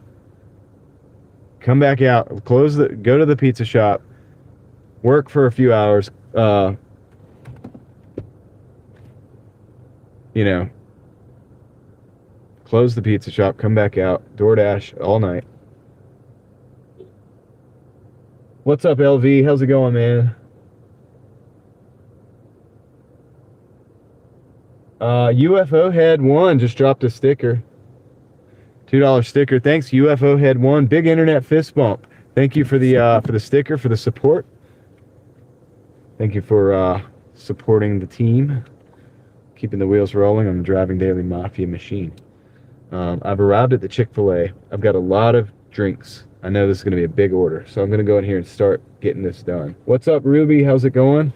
come back out, go to the pizza shop, work for a few hours, close the pizza shop, come back out, DoorDash all night. What's up, LV? How's it going, man? UFO Head 1 just dropped a sticker. $2 sticker. Thanks, UFO Head 1. Big internet fist bump. Thank you for the sticker, for the support. Thank you for supporting the team, keeping the wheels rolling on the Driving Daily Mafia machine. I've arrived at the Chick-fil-A. I've got a lot of drinks. I know this is going to be a big order, so I'm going to go in here and start getting this done. What's up, Ruby? How's it going?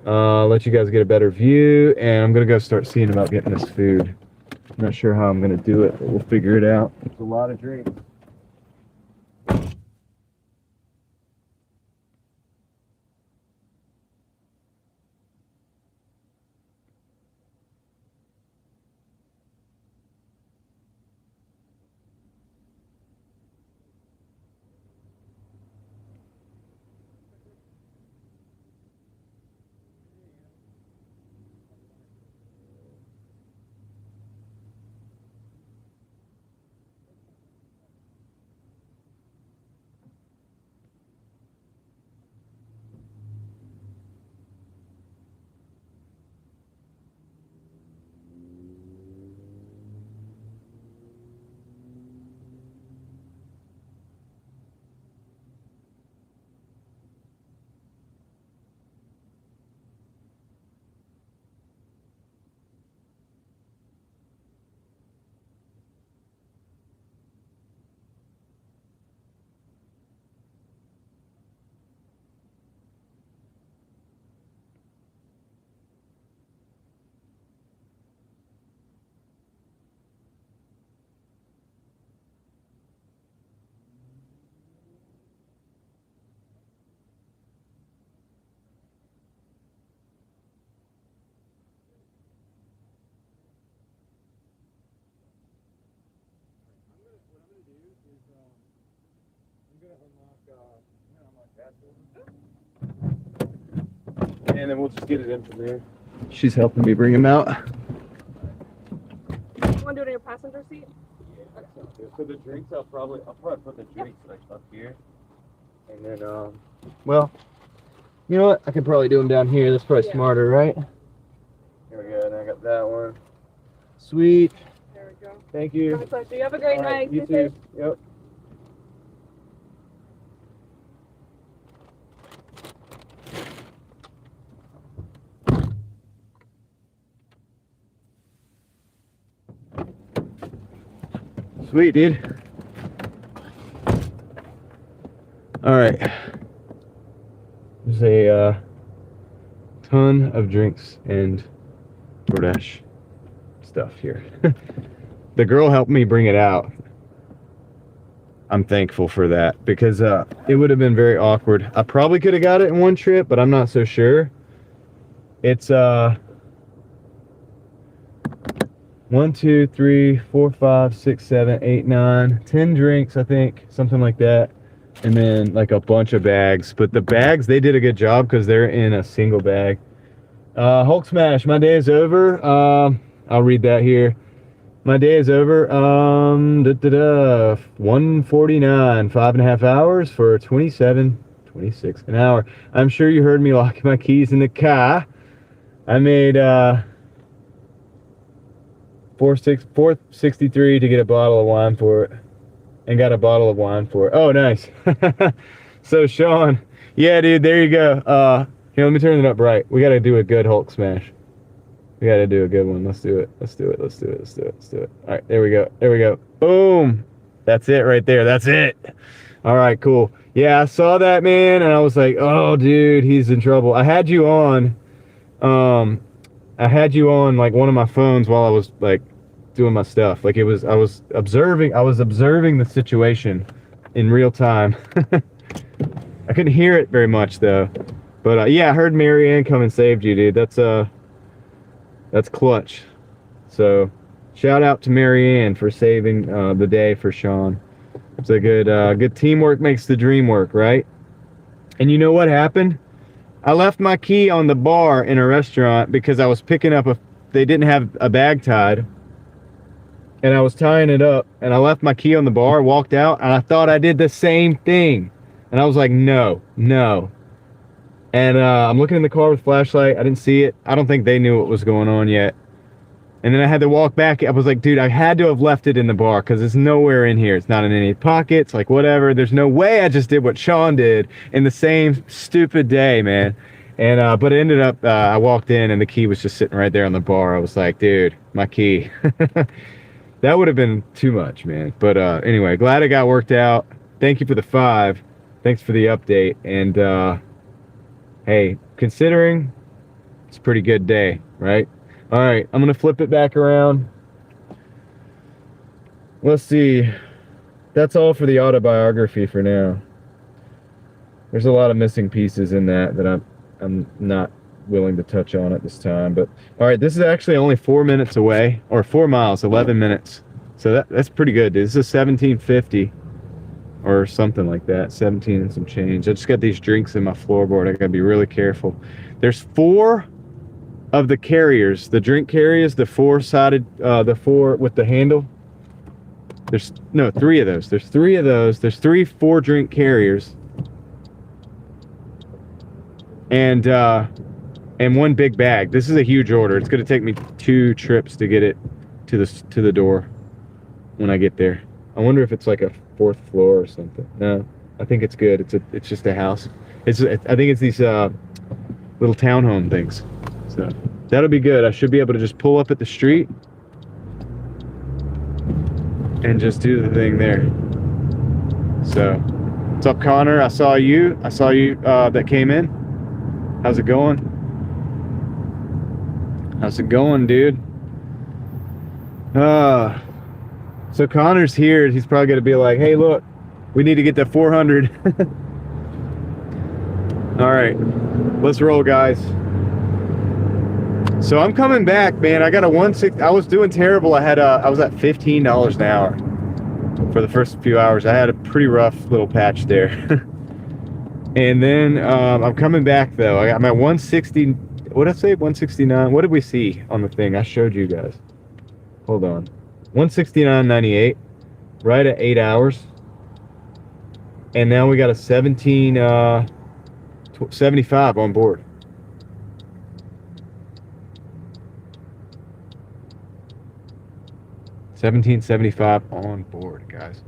Let you guys get a better view, and I'm going to go start seeing about getting this food. I'm not sure how I'm going to do it, but we'll figure it out. It's a lot of drinks. And then we'll just get it in from there. She's helping me bring him out. You want to do it in your passenger seat? Yeah, so the drinks, I'll probably put the drinks like up here. And then, well, you know what? I could probably do them down here. That's probably smarter, right? Here we go. And I got that one. Sweet. There we go. Thank you. My pleasure. You have a great night. You too. Yep. Sweet, dude. All right. There's a ton of drinks and Doordash stuff here. The girl helped me bring it out. I'm thankful for that because it would have been very awkward. I probably could have got it in one trip, but I'm not so sure. It's 1, 2, 3, 4, 5, 6, 7, 8, 9, 10 drinks, I think, something like that. And then like a bunch of bags. But the bags, they did a good job because they're in a single bag. Hulk Smash, my day is over. I'll read that here. My day is over. 1:49, 5.5 hours for 27.26 an hour. I'm sure you heard me locking my keys in the car. I made $4.63 to get a bottle of wine for it, and got a bottle of wine for it. Oh, nice. So Sean, yeah, dude, there you go. Here, let me turn it up bright. We got to do a good Hulk Smash. We got to do a good one. Let's do it. Let's do it. Let's do it. Let's do it. Let's do it. All right, there we go. There we go. Boom. That's it right there. That's it. All right, cool. Yeah, I saw that, man, and I was like, oh, dude, he's in trouble. I had you on like one of my phones while I was like doing my stuff. Like I was observing the situation in real time. I couldn't hear it very much though. But yeah, I heard Marianne come and saved you, dude. That's clutch. So shout out to Marianne for saving the day for Sean. It's a good teamwork makes the dream work, right? And you know what happened? I left my key on the bar in a restaurant because I was picking up they didn't have a bag tied. And I was tying it up, and I left my key on the bar, walked out, and I thought I did the same thing. And I was like, no. And I'm looking in the car with flashlight. I didn't see it. I don't think they knew what was going on yet. And then I had to walk back. I was like, dude, I had to have left it in the bar because it's nowhere in here. It's not in any pockets, like whatever. There's no way I just did what Sean did in the same stupid day, man. And but it ended up, I walked in and the key was just sitting right there on the bar. I was like, dude, my key. That would have been too much, man. But anyway, glad it got worked out. Thank you for the 5. Thanks for the update. And hey, considering it's a pretty good day, right? All right, I'm going to flip it back around. Let's see. That's all for the autobiography for now. There's a lot of missing pieces in that I'm not willing to touch on at this time. But all right, this is actually only 4 minutes away, or 4 miles, 11 minutes. So that's pretty good, dude. This is 1750 or something like that, 17 and some change. I just got these drinks in my floorboard. I gotta be really careful. There's 4 of the carriers, the drink carriers, the 4-sided, the 4 with the handle. There's no 3 of those. There's 3 of those. There's 3 4-drink carriers. And 1 big bag. This is a huge order. It's going to take me 2 trips to get it to the door when I get there. I wonder if it's like a 4th floor or something. No, I think it's good. It's just a house. I think it's these little townhome things. So that'll be good. I should be able to just pull up at the street and just do the thing there. So what's up, Connor? I saw you that came in. How's it going? How's it going, dude? So Connor's here. He's probably gonna be like, hey, look, we need to get to 400. All right, let's roll, guys. So I'm coming back, man. I got a 160. I was doing terrible. I was at $15 an hour for the first few hours. I had a pretty rough little patch there. And then I'm coming back though. I got my 160. What did I say? 169. What did we see on the thing? I showed you guys. Hold on. 169.98. Right at 8 hours. And now we got a 17.75 on board. $17.75 on board, guys.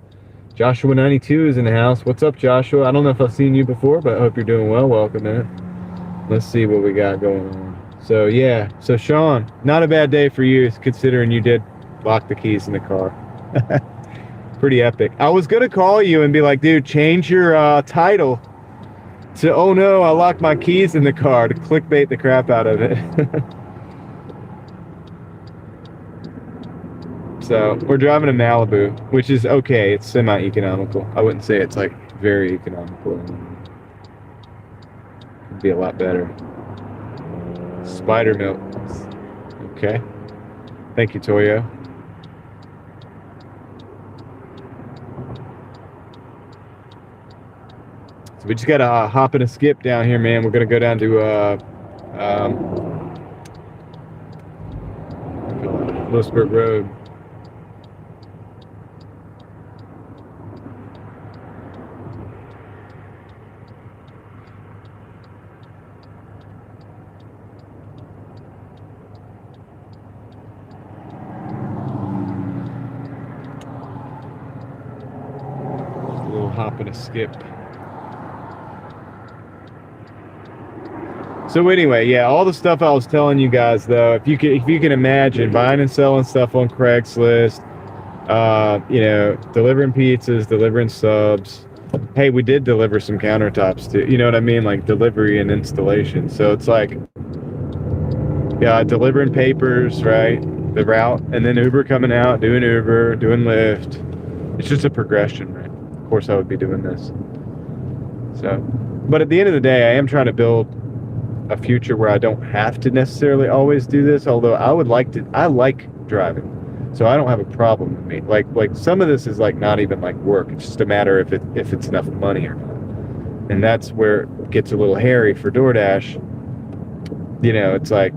Joshua 92 is in the house. What's up, Joshua? I don't know if I've seen you before, but I hope you're doing well. Welcome in. Let's see what we got going on. So yeah, so Sean, not a bad day for you considering you did lock the keys in the car. Pretty epic. I was gonna call you and be like, dude, change your title to "Oh no, I locked my keys in the car," to clickbait the crap out of it. So we're driving to Malibu, which is okay. It's semi-economical. I wouldn't say it's like very economical. It'd be a lot better. Spider milk. Okay. Thank you, Toyo. So we just got to hop and a skip down here, man. We're going to go down to Lewisburg Road. A little hop and a skip. So anyway, yeah, all the stuff I was telling you guys, though, if you can imagine buying and selling stuff on Craigslist, you know, delivering pizzas, delivering subs. Hey, we did deliver some countertops too. You know what I mean? Like delivery and installation. So it's like, yeah, delivering papers, right? The route, and then Uber coming out, doing Uber, doing Lyft. It's just a progression, right? Of course, I would be doing this. So, but at the end of the day, I am trying to build a future where I don't have to necessarily always do this, although I like driving, so I don't have a problem with me. Like some of this is like not even like work. It's just a matter if it's enough money or not. And that's where it gets a little hairy for Doordash. You know, it's like,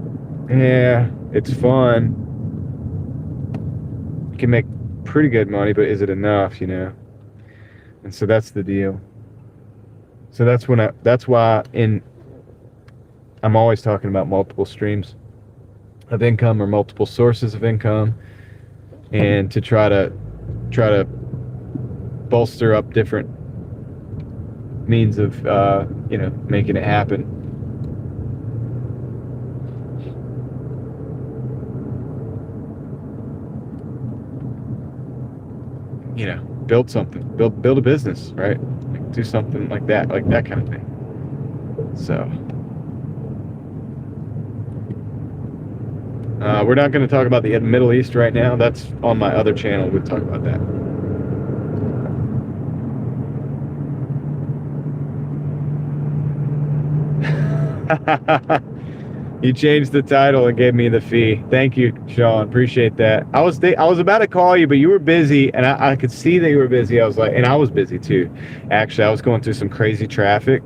yeah, it's fun. You can make pretty good money, but is it enough, you know? And so that's the deal. So that's why I'm always talking about multiple streams of income or multiple sources of income, and to try to bolster up different means of you know, making it happen. You know, build something, build a business, right? Like, do something like that kind of thing. So. We're not going to talk about the Middle East right now. That's on my other channel. We'll talk about that. You changed the title and gave me the fee. Thank you, Sean. Appreciate that. I was about to call you, but you were busy, and I could see that you were busy. I was like, and I was busy too. Actually, I was going through some crazy traffic.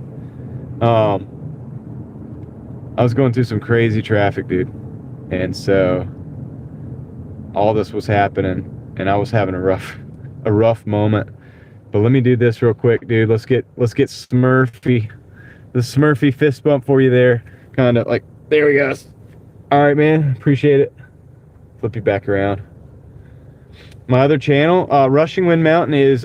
I was going through some crazy traffic, dude. And so all this was happening, and I was having a rough moment. But let me do this real quick, dude. Let's get Smurfy, the Smurfy fist bump for you there. Kind of like, there we go. All right, man. Appreciate it. Flip you back around. My other channel, Rushing Wind Mountain, is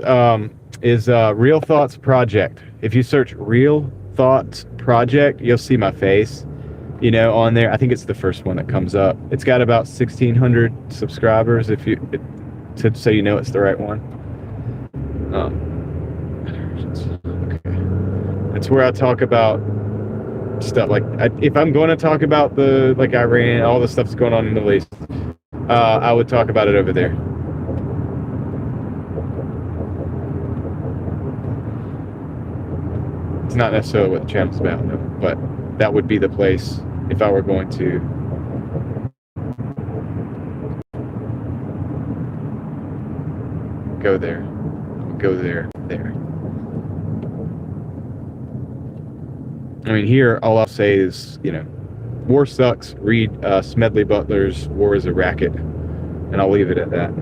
Real Thoughts Project. If you search Real Thoughts Project, you'll see my face. You know, on there, I think it's the first one that comes up. It's got about 1,600 subscribers. So you know it's the right one. Okay. It's where I talk about stuff like, if I'm going to talk about the like Iran, all the stuff that's going on in the Middle East, I would talk about it over there. It's not necessarily what the channel's about, though, but that would be the place if I were going to go there. There. I mean, here, all I'll say is, you know, war sucks. Read Smedley Butler's War is a Racket, and I'll leave it at that.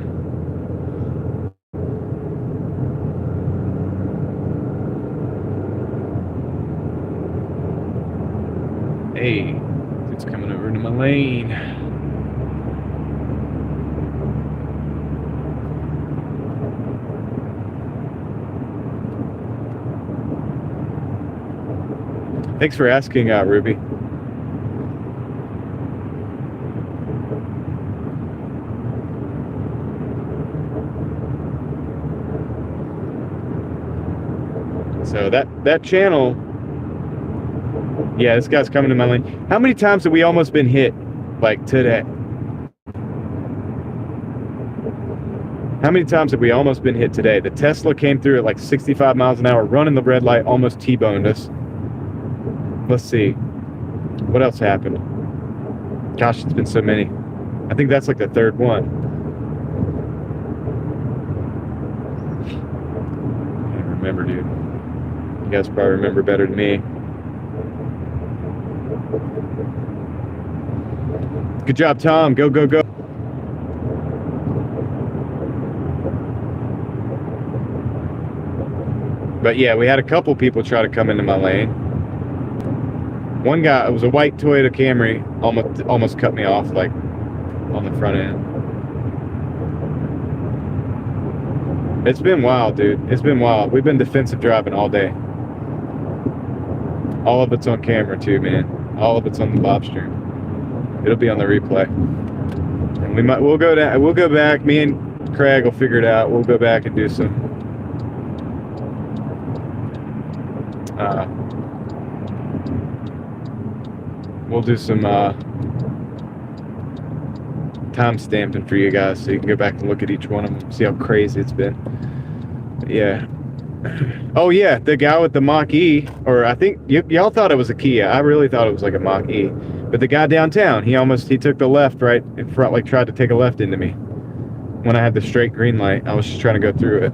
Hey, it's coming over into my lane. Thanks for asking, Ruby. So that channel, yeah, this guy's coming to my lane. How many times have we almost been hit, like today? How many times have we almost been hit today? The Tesla came through at like 65 miles an hour, running the red light, almost T-boned us. Let's see. What else happened? Gosh, it's been so many. I think that's like the third one. I don't remember, dude. You guys probably remember better than me. Good job, Tom. Go, go, go. But yeah, we had a couple people try to come into my lane. One guy, it was a white Toyota Camry, almost cut me off, like on the front end. It's been wild, dude. It's been wild. We've been defensive driving all day. All of it's on camera too, man. All of it's on the live stream. It'll be on the replay. And we'll go back. Me and Craig will figure it out. We'll go back and do some. We'll do some time stamping for you guys, so you can go back and look at each one of them, see how crazy it's been. But yeah. Oh yeah, the guy with the Mach-E, or I think y'all thought it was a Kia. I really thought it was like a Mach-E. But the guy downtown, he took the left right in front, like tried to take a left into me. When I had the straight green light, I was just trying to go through it.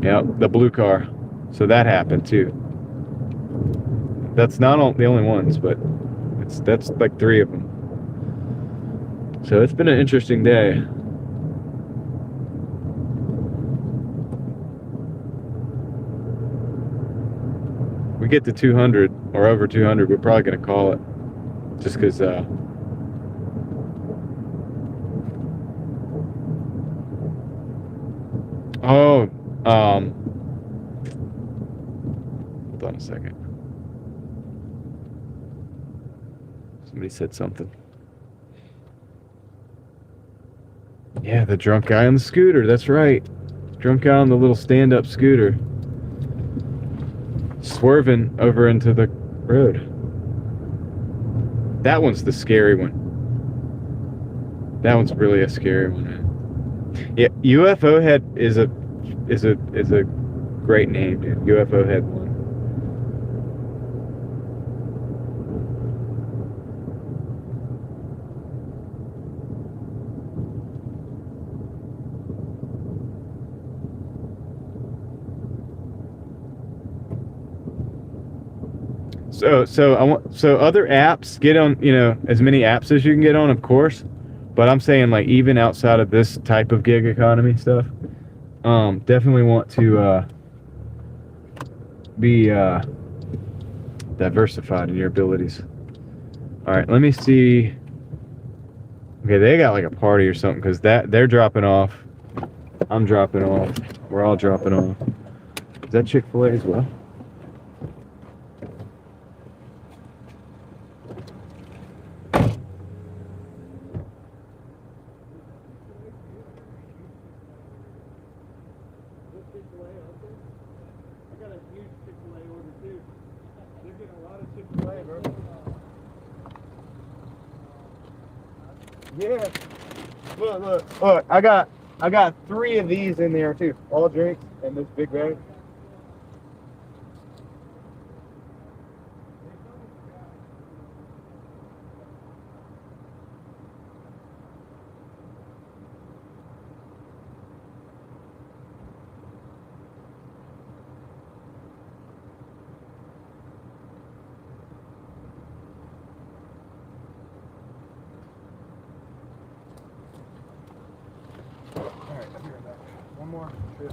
Yep, the blue car. So that happened too. That's not the only ones, but that's like 3 of them. So it's been an interesting day. We get to 200 or over 200, we're probably going to call it. Just because hold on a second. Somebody said something. Yeah, the drunk guy on the scooter, that's right. Drunk guy on the little stand-up scooter. Swerving over into the road. That one's the scary one. That one's really a scary one, man. Yeah, UFO Head is a great name, dude. UFO Head 1. So other apps, get on, as many apps as you can get on, of course. But I'm saying, like, even outside of this type of gig economy stuff, definitely want to be diversified in your abilities. All right, let me see. Okay, they got like a party or something, because they're dropping off. I'm dropping off. We're all dropping off. Is that Chick-fil-A as well? Yeah. Look. I got 3 of these in there too. All drinks and this big bag. One more trip.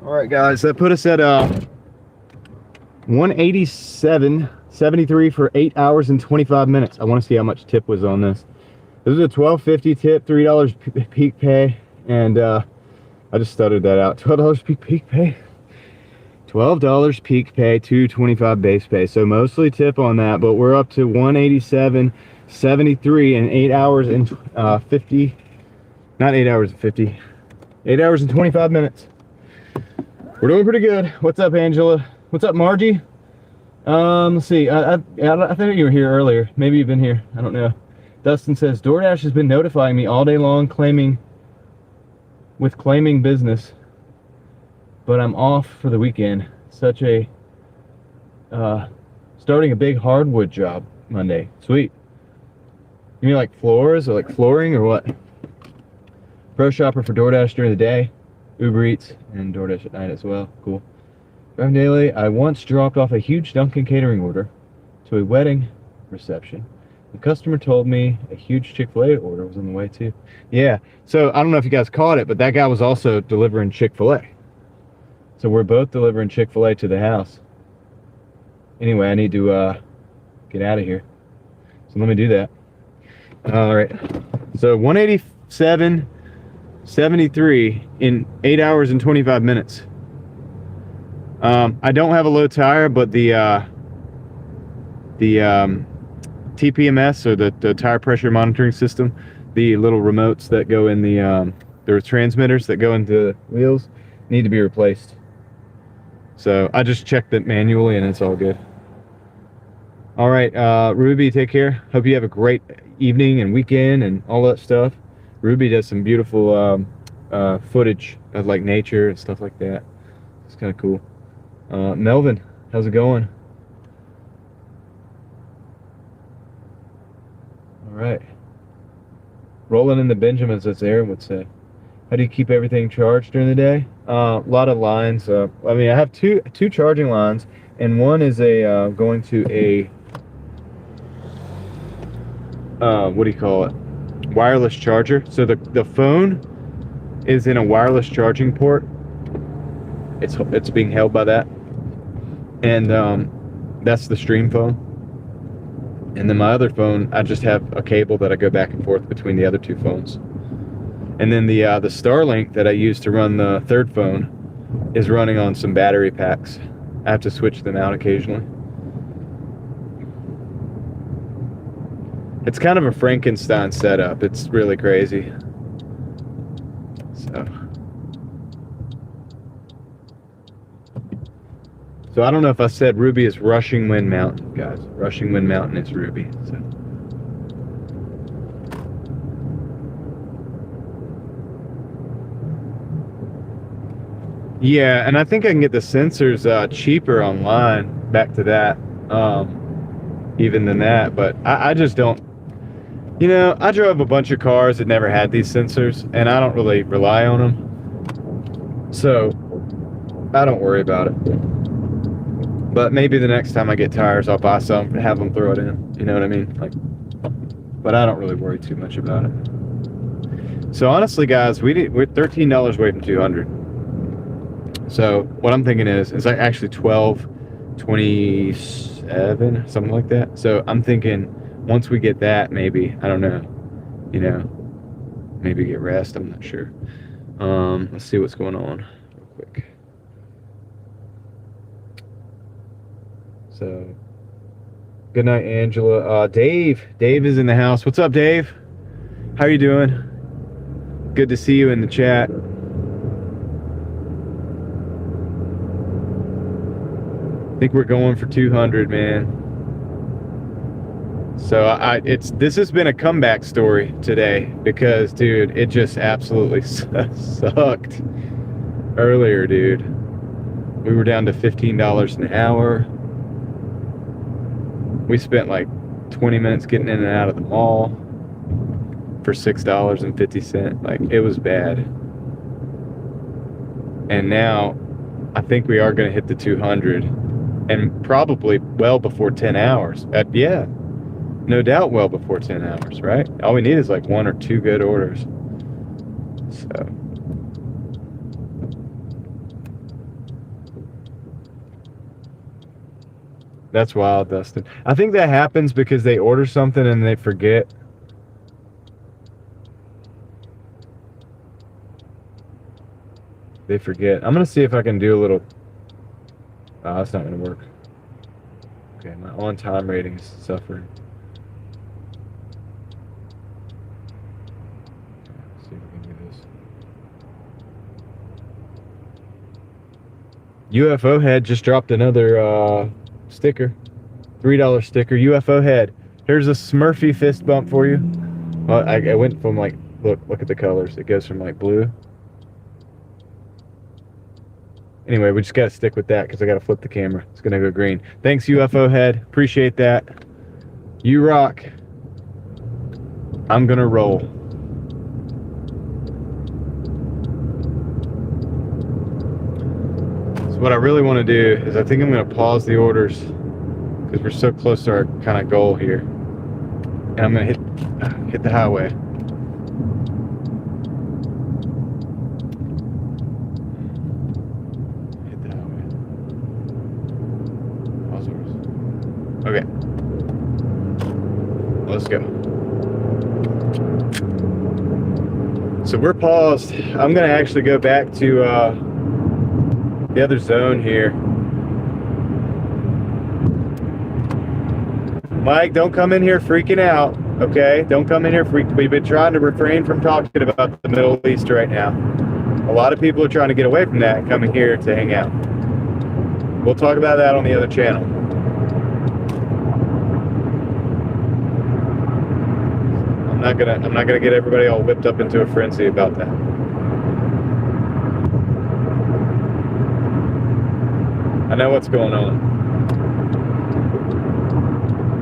All right, guys, that put us at 187.73 for 8 hours and 25 minutes. I want to see how much tip was on this. This is a $12.50 tip, $3 peak pay, and I just stuttered that out. $12 peak pay. $12 peak pay, $2.25 base pay. So mostly tip on that, but we're up to 187.73 in 8 hours and 50. Not 8 hours and 50. 8 hours and 25 minutes. We're doing pretty good. What's up, Angela? What's up, Margie? Let's see. I think you were here earlier. Maybe you've been here. I don't know. Dustin says, DoorDash has been notifying me all day long claiming business, but I'm off for the weekend. Such a, starting a big hardwood job Monday. Sweet. You mean like floors or like flooring or what? Pro shopper for DoorDash during the day, Uber Eats, and DoorDash at night as well. Cool. DrivingDaily, I once dropped off a huge Dunkin' catering order to a wedding reception. The customer told me a huge Chick-fil-A order was on the way too. Yeah, so I don't know if you guys caught it, but that guy was also delivering Chick-fil-A. So we're both delivering Chick-fil-A to the house. Anyway, I need to get out of here. So let me do that. All right. So 187.73 in 8 hours and 25 minutes. I don't have a low tire, but the TPMS, or the tire pressure monitoring system, the little remotes that go in the transmitters that go into the wheels, need to be replaced. So I just checked it manually and it's all good. All right, Ruby, take care. Hope you have a great evening and weekend and all that stuff. Ruby does some beautiful footage of like nature and stuff like that. It's kind of cool. Melvin, how's it going? All right. Rolling in the Benjamins, as Aaron would say. How do you keep everything charged during the day? A lot of lines. I mean, I have two charging lines, and one is a going to a what do you call it? Wireless charger. So the phone is in a wireless charging port. It's being held by that, and that's the stream phone. And then my other phone, I just have a cable that I go back and forth between the other two phones. And then the Starlink that I use to run the third phone is running on some battery packs. I have to switch them out occasionally. It's kind of a Frankenstein setup. It's really crazy. So I don't know if I said Ruby is Rushing Wind Mountain, guys. Rushing Wind Mountain is Ruby. So. Yeah, and I think I can get the sensors cheaper online. Back to that, even than that. But I just don't. You know, I drove a bunch of cars that never had these sensors, and I don't really rely on them. So I don't worry about it. But maybe the next time I get tires, I'll buy some and have them throw it in. You know what I mean? Like, but I don't really worry too much about it. So honestly, guys, we're $13 away from 200. So what I'm thinking is like actually $12.27, something like that. So I'm thinking once we get that, maybe, I don't know, you know, maybe get rest. I'm not sure. Let's see what's going on real quick. So, good night, Angela. Dave is in the house. What's up, Dave? How are you doing? Good to see you in the chat. I think we're going for 200, man. So this has been a comeback story today because, dude, it just absolutely sucked earlier, dude. We were down to $15 an hour. We spent like 20 minutes getting in and out of the mall for $6.50. Like, it was bad. And now I think we are going to hit the 200, and probably well before 10 hours. Yeah, no doubt well before 10 hours, right? All we need is like one or two good orders. So. That's wild, Dustin. I think that happens because they order something and they forget. They forget. I'm gonna see if I can do a little. Oh, that's not gonna work. Okay, my on-time rating is suffering. Let's see if we can do this. UFO Head just dropped another sticker. $3 sticker. UFO Head. Here's a Smurfy fist bump for you. Well, I went from like, look at the colors. It goes from like blue. Anyway, we just got to stick with that because I got to flip the camera. It's going to go green. Thanks, UFO Head. Appreciate that. You rock. I'm going to roll. So what I really want to do is I think I'm going to pause the orders because we're so close to our kind of goal here. And I'm going to hit the highway. Okay. Let's go. So we're paused. I'm going to actually go back to the other zone here. Mike, don't come in here freaking out, okay? Don't come in here freaking. We've been trying to refrain from talking about the Middle East right now. A lot of people are trying to get away from that and coming here to hang out. We'll talk about that on the other channel. I'm not gonna get everybody all whipped up into a frenzy about that. I know what's going on.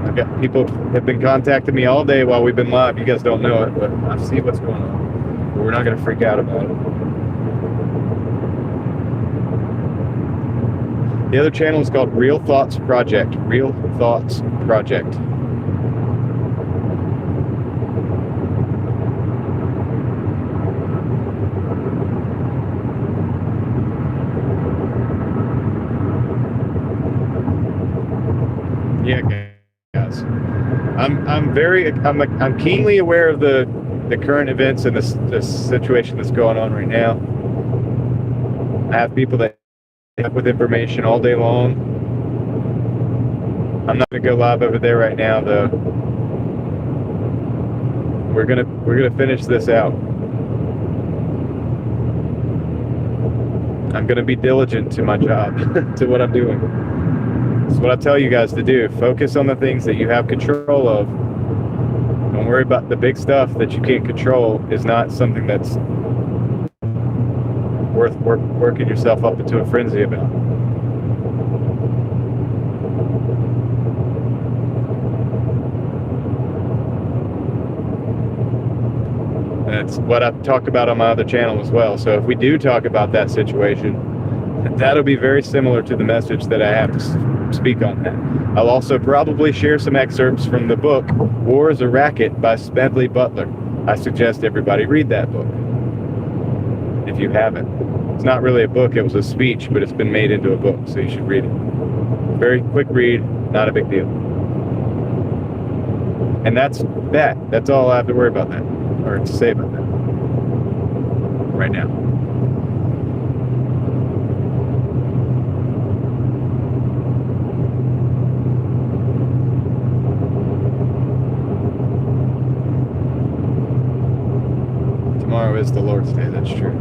I've got people have been contacting me all day while we've been live. You guys don't know it, but I see what's going on. But we're not gonna freak out about it. The other channel is called Real Thoughts Project. Real Thoughts Project. Yeah, guys. I'm keenly aware of the current events and the situation that's going on right now. I have people that help with information all day long. I'm not gonna go live over there right now, though. We're gonna finish this out. I'm gonna be diligent to my job, to what I'm doing. That's what I tell you guys to do. Focus on the things that you have control of. Don't worry about the big stuff that you can't control. Is not something that's worth working yourself up into a frenzy about. And it's what I talk about on my other channel as well. So if we do talk about that situation, that'll be very similar to the message that I have to speak on that. I'll also probably share some excerpts from the book War is a Racket by Smedley Butler. I suggest everybody read that book if you haven't. It's not really a book, it was a speech, but it's been made into a book, so you should read it. Very quick read, not a big deal. And that's that. That's all I have to worry about that, or to say about that right now. Tomorrow is the Lord's Day, that's true.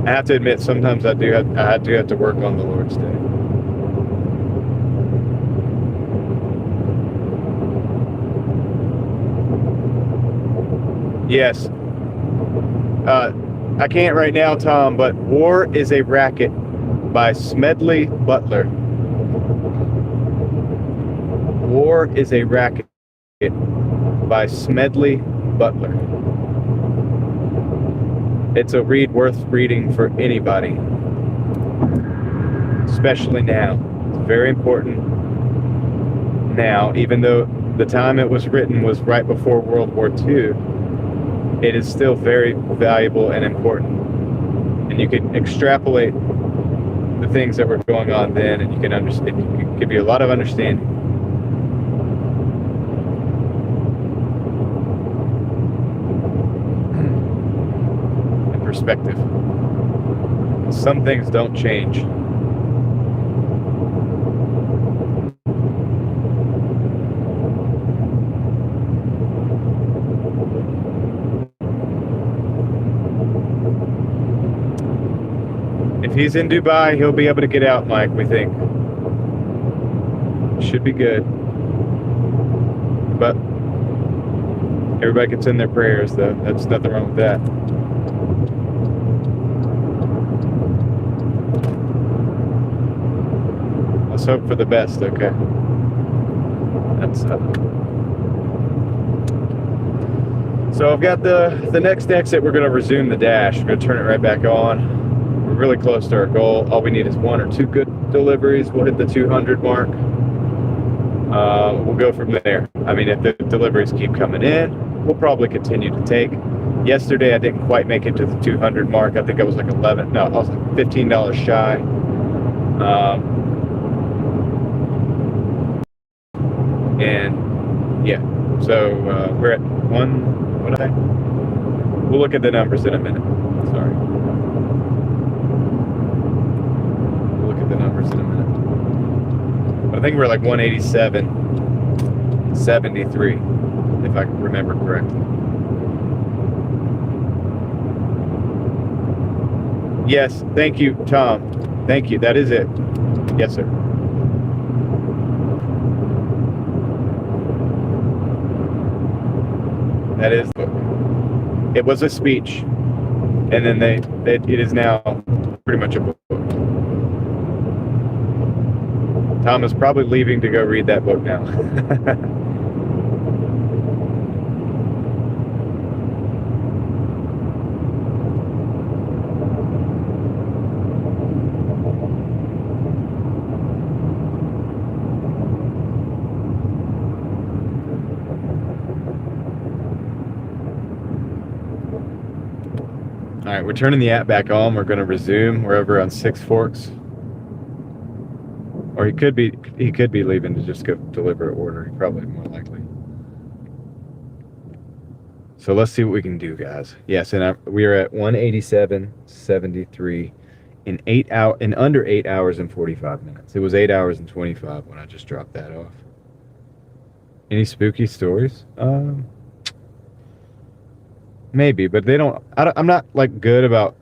I have to admit, sometimes I do have to work on the Lord's Day. Yes. I can't right now, Tom, but War is a Racket by Smedley Butler. War is a Racket by Smedley Butler. It's a read worth reading for anybody, especially now. It's very important now, even though the time it was written was right before World War II. It is still very valuable and important. And you can extrapolate the things that were going on then, and you can understand. It can give you a lot of understanding. And perspective. Some things don't change. If he's in Dubai, he'll be able to get out, Mike, we think. Should be good. But everybody gets in their prayers, though. That's nothing wrong with that. Let's hope for the best, okay? That's So I've got the next exit. We're going to resume the dash. We're going to turn it right back on. We're really close to our goal. All we need is 1 or 2 good deliveries. We'll hit the 200 mark. We'll go from there. I mean, if the deliveries keep coming in, we'll probably continue to take. Yesterday, I didn't quite make it to the 200 mark. I think I was like I was like $15 shy. And yeah, so we're at we'll look at the numbers in a minute. Sorry. We'll look at the numbers in a minute. But I think we're like 187.73, if I can remember correctly. Yes, thank you, Tom. Thank you. That is it. Yes, sir. That is the book. It was a speech, and then it is now pretty much a book. Tom is probably leaving to go read that book now. All right, we're turning the app back on. We're going to resume. We're over on Six Forks. Or he could be leaving to just go deliver an order. Probably more likely. So let's see what we can do, guys. Yes, and we are at 187.73 in under 8 hours and 45 minutes. It was 8 hours and 25 when I just dropped that off. Any spooky stories? Maybe, but they don't. I'm not like good about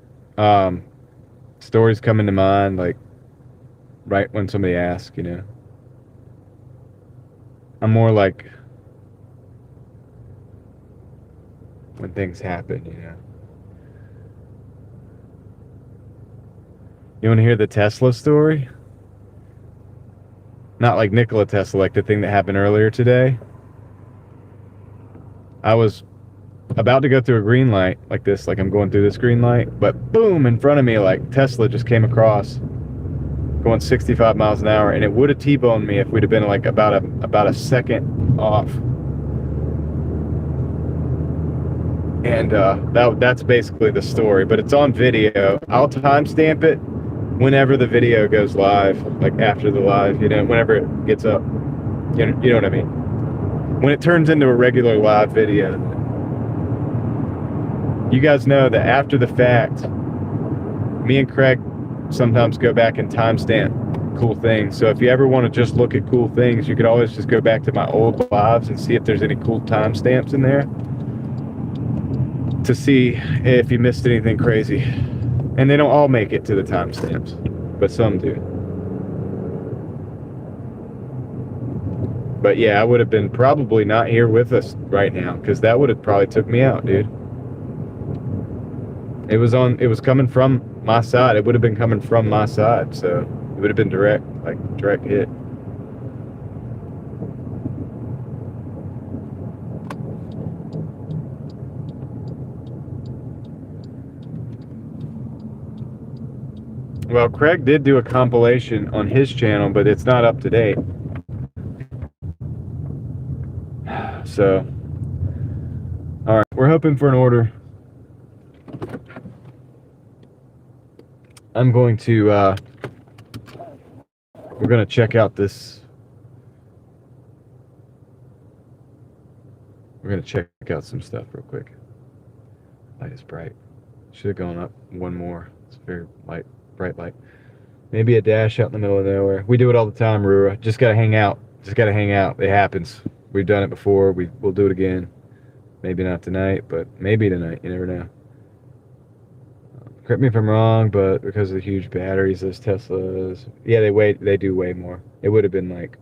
stories coming to mind like right when somebody asks, you know. I'm more like when things happen, you know. You want to hear the Tesla story? Not like Nikola Tesla, like the thing that happened earlier today. I was about to go through a green light like this, like I'm going through this green light, but boom, in front of me, like Tesla just came across going 65 miles an hour, and it would have T-boned me if we'd have been like about a second off. And that's basically the story, but it's on video. I'll timestamp it whenever the video goes live, like after the live, you know, whenever it gets up. You know what I mean? When it turns into a regular live video. You guys know that after the fact, me and Craig sometimes go back and timestamp cool things. So if you ever want to just look at cool things, you could always just go back to my old lives and see if there's any cool timestamps in there to see if you missed anything crazy. And they don't all make it to the timestamps, but some do. But yeah, I would have been probably not here with us right now, because that would have probably took me out, dude. It was coming from my side. It would have been coming from my side, so it would have been direct hit. Well, Craig did do a compilation on his channel, but it's not up to date. So, all right, we're hoping for an order. I'm going to We're gonna check out this. We're gonna check out some stuff real quick. Light is bright. Should have gone up one more. It's very light, bright light. Maybe a dash out in the middle of nowhere. We do it all the time, Rura. Just gotta hang out. Just gotta hang out. It happens. We've done it before. We'll do it again. Maybe not tonight, but maybe tonight. You never know. Correct me if I'm wrong, but because of the huge batteries, those Teslas, yeah, they do weigh more. It would have been like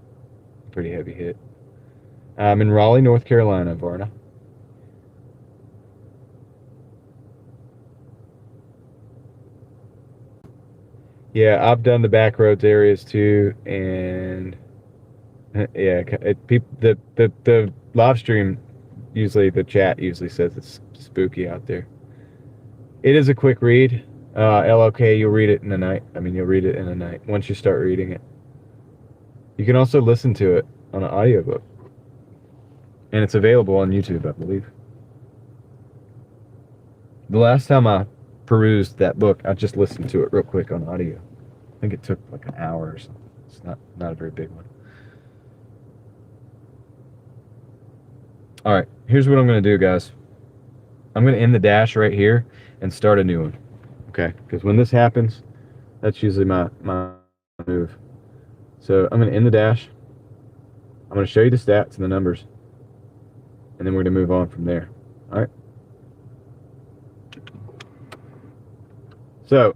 a pretty heavy hit. I'm in Raleigh, North Carolina, Varna. Yeah, I've done the back roads areas too, and yeah, the live stream usually the chat usually says it's spooky out there. It is a quick read. LOK, you'll read it in a night. I mean, you'll read it in a night once you start reading it. You can also listen to it on an audiobook, and it's available on YouTube, I believe. The last time I perused that book, I just listened to it real quick on audio. I think it took like an hour or something. It's not a very big one. All right, here's what I'm going to do, guys. I'm going to end the dash right here and start a new one. Okay, because when this happens, that's usually my move. So I'm going to end the dash. I'm going to show you the stats and the numbers, and then we're going to move on from there. All right. So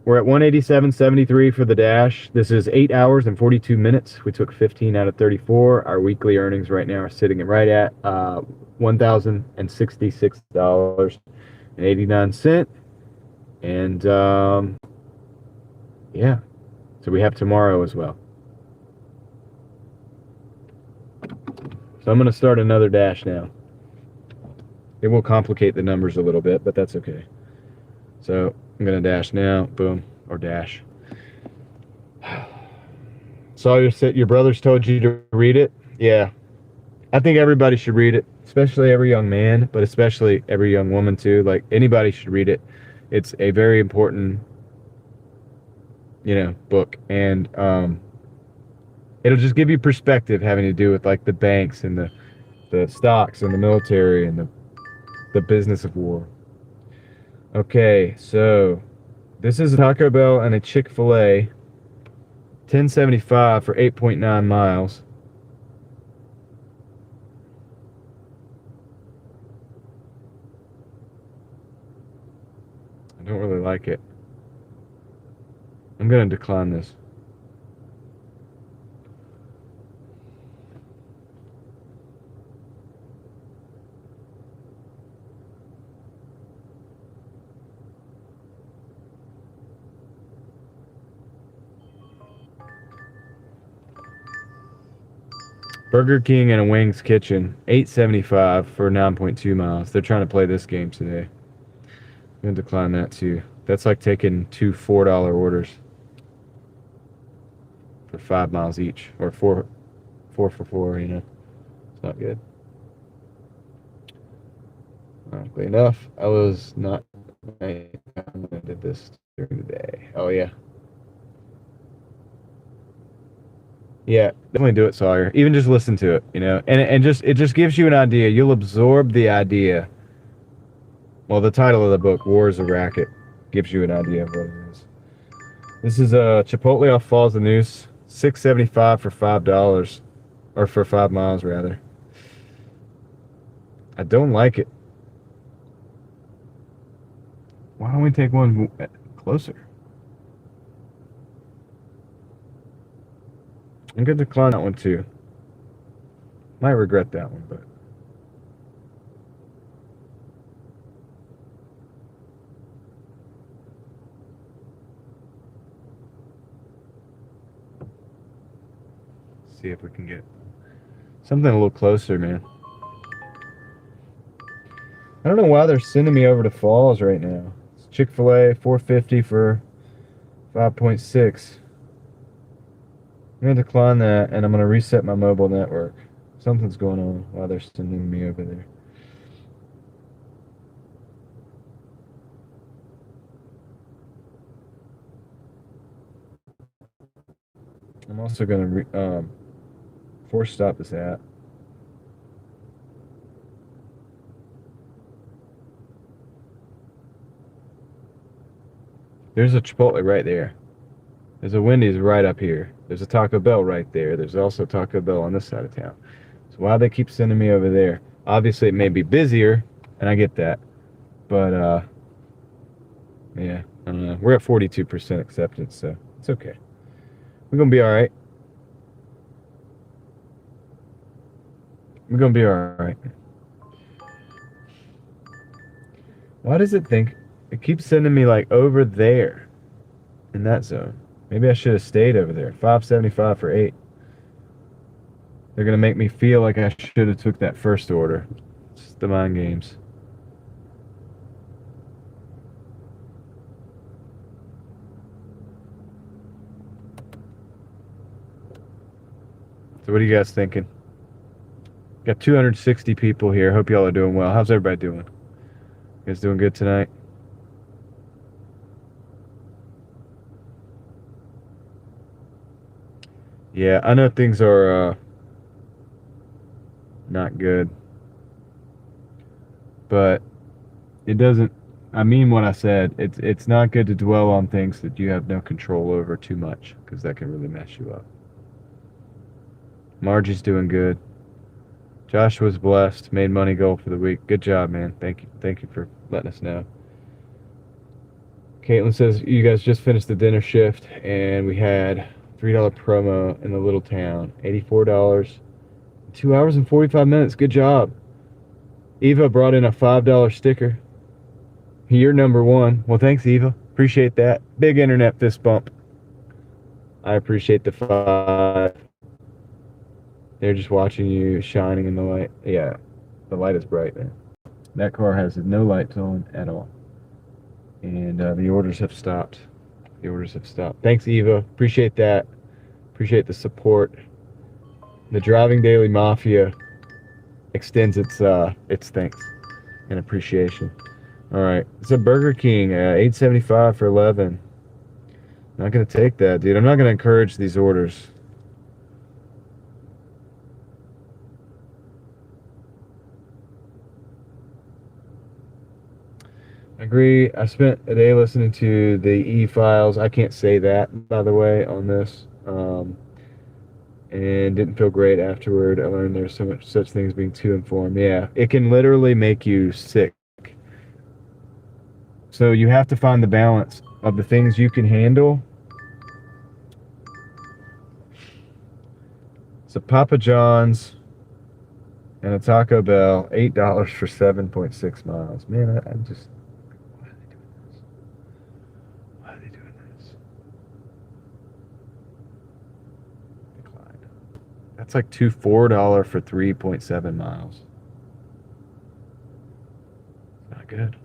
we're at 187.73 for the dash. This is 8 hours and 42 minutes. We took 15 out of 34. Our weekly earnings right now are sitting right at $1,066.89. And yeah, so we have tomorrow as well. So I'm going to start another dash now. It will complicate the numbers a little bit, but that's okay. So I'm going to dash now. Boom. Or dash. So your brothers told you to read it? Yeah. I think everybody should read it, especially every young man, but especially every young woman too. Like, anybody should read it. It's a very important, book. And it'll just give you perspective having to do with like the banks and the stocks and the military and the business of war. Okay, so this is a Taco Bell and a Chick-fil-A, 1075 for 8.9 miles. I don't really like it. I'm going to decline this. Burger King and a Wings Kitchen, $8.75 for 9.2 miles. They're trying to play this game today. I'm going to decline that too. That's like taking two $4 orders for 5 miles each, or four for $4. It's not good. Ironically enough, I was not. I did this during the day. Oh yeah. Yeah, definitely do it, Sawyer. Even just listen to it, and it just gives you an idea. You'll absorb the idea. Well, the title of the book, War is a Racket, gives you an idea of what it is. This is Chipotle off Falls the Noose, $6.75 for $5, or for 5 miles rather. I don't like it. Why don't we take one closer? I'm going to decline that one too. Might regret that one, but. See if we can get something a little closer, man. I don't know why they're sending me over to Falls right now. It's Chick-fil-A, $4.50 for 5.6. I'm going to decline that, and I'm going to reset my mobile network. Something's going on while they're sending me over there. I'm also going to force stop this app. There's a Chipotle right there. There's a Wendy's right up here. There's a Taco Bell right there. There's also Taco Bell on this side of town. So why they keep sending me over there? Obviously, it may be busier, and I get that. But, yeah, I don't know. We're at 42% acceptance, so it's okay. We're going to be all right. We're going to be all right. Why does it think it keeps sending me like over there in that zone? Maybe I should have stayed over there. 575 for 8. They're gonna make me feel like I should have took that first order. It's the mind games. So what are you guys thinking? Got 260 people here. Hope y'all are doing well. How's everybody doing? You guys doing good tonight? Yeah, I know things are not good, but it doesn't. I mean what I said. It's not good to dwell on things that you have no control over too much, because that can really mess you up. Margie's doing good. Joshua's blessed. Made money goal for the week. Good job, man. Thank you for letting us know. Caitlin says you guys just finished the dinner shift, and we had $3 promo in the little town. $84. 2 hours and 45 minutes. Good job. Eva brought in a $5 sticker. You're number one. Well, thanks, Eva. Appreciate that. Big internet fist bump. I appreciate the 5. They're just watching you shining in the light. Yeah, the light is bright, man. That car has no lights on at all. And the orders have stopped. The orders have stopped. Thanks, Eva. Appreciate that. Appreciate the support. The Driving Daily Mafia extends its thanks and appreciation. All right, it's a Burger King, $8.75 for 11. Not gonna take that, dude. I'm not gonna encourage these orders. Agree. I spent a day listening to the E-Files. I can't say that, by the way, on this. And didn't feel great afterward. I learned there's so much such things being too informed. Yeah, it can literally make you sick. So you have to find the balance of the things you can handle. So Papa John's and a Taco Bell, $8 for 7.6 miles. Man, I just... Why are they doing this? Why are they doing this? Declined. That's like $4 for 3.7 miles. Not good.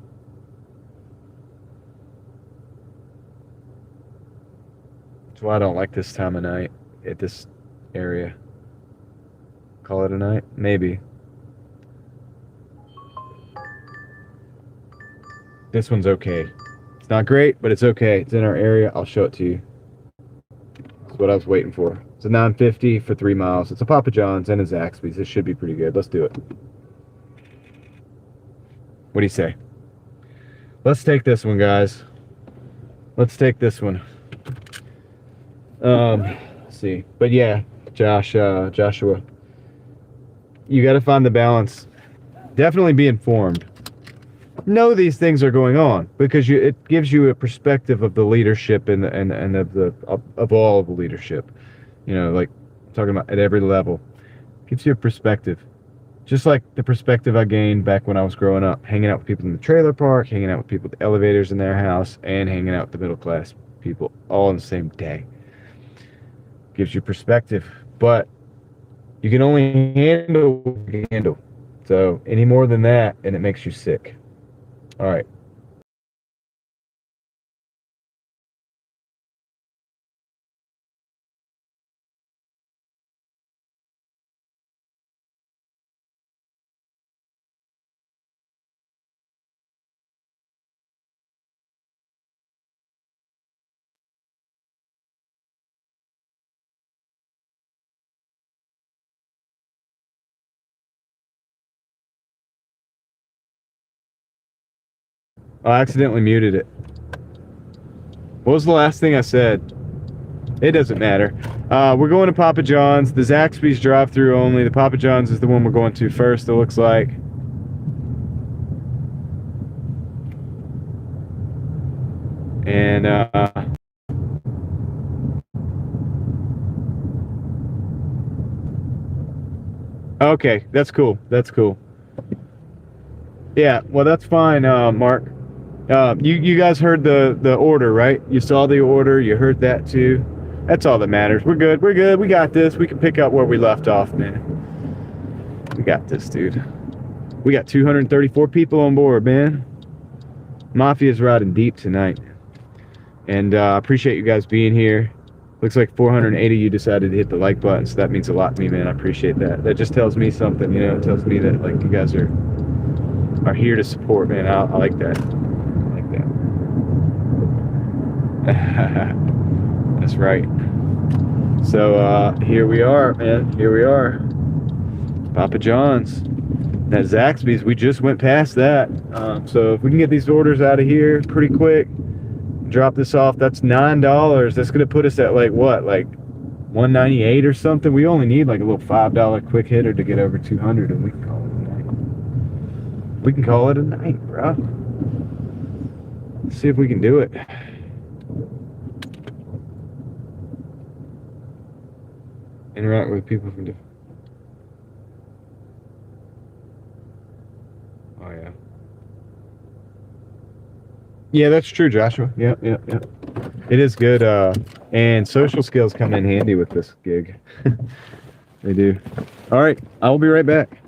That's why I don't like this time of night at this area. Call it a night? Maybe. This one's okay. It's not great, but it's okay. It's in our area. I'll show it to you. That's what I was waiting for. It's a $9.50 for 3 miles. It's a Papa John's and a Zaxby's. This should be pretty good. Let's do it. What do you say? Let's take this one, guys. Let's take this one. Let's see. But yeah, Joshua, you got to find the balance. Definitely be informed. Know these things are going on, because it gives you a perspective of the leadership and of all of the leadership. You know, like I'm talking about at every level. Gives you a perspective. Just like the perspective I gained back when I was growing up, hanging out with people in the trailer park, hanging out with people with elevators in their house, and hanging out with the middle class people all on the same day. Gives you perspective, but you can only handle what you can handle. So any more than that, and it makes you sick. All right. I accidentally muted it. What was the last thing I said? It doesn't matter. We're going to Papa John's. The Zaxby's drive-through only. The Papa John's is the one we're going to first, it looks like. And okay, that's cool. That's cool. Yeah, well, that's fine, Mark. You guys heard the order, right? You saw the order. You heard that too. That's all that matters. We're good. We're good. We got this. We can pick up where we left off, man. We got this, dude. We got 234 people on board, man. Mafia's riding deep tonight. And I appreciate you guys being here. Looks like 480 you decided to hit the like button, so that means a lot to me, man. I appreciate that. That just tells me something, you know. It tells me that like you guys are here to support, man. I like that. I like that. That's right. So here we are, man. Here we are. Papa John's. That Zaxby's, we just went past that. So if we can get these orders out of here pretty quick, drop this off, that's $9. That's gonna put us at like what, like 198 or something. We only need like a little $5 quick hitter to get over 200, and we can call it a night. We can call it a night, bro. Let's see if we can do it. Interact with people from different. Oh yeah. Yeah, that's true, Joshua. Yeah. It is good. And social skills come in handy with this gig. They do. All right, I will be right back.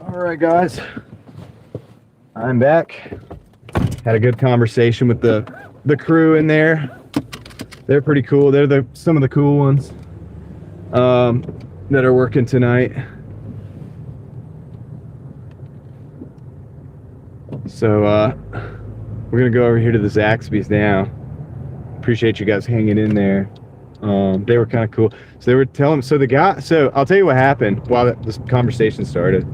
All right, guys. I'm back. Had a good conversation with the crew in there. They're pretty cool. They're some of the cool ones that are working tonight. So we're gonna go over here to the Zaxby's now. Appreciate you guys hanging in there. They were kind of cool. So they were telling. So the guy. So I'll tell you what happened while this conversation started.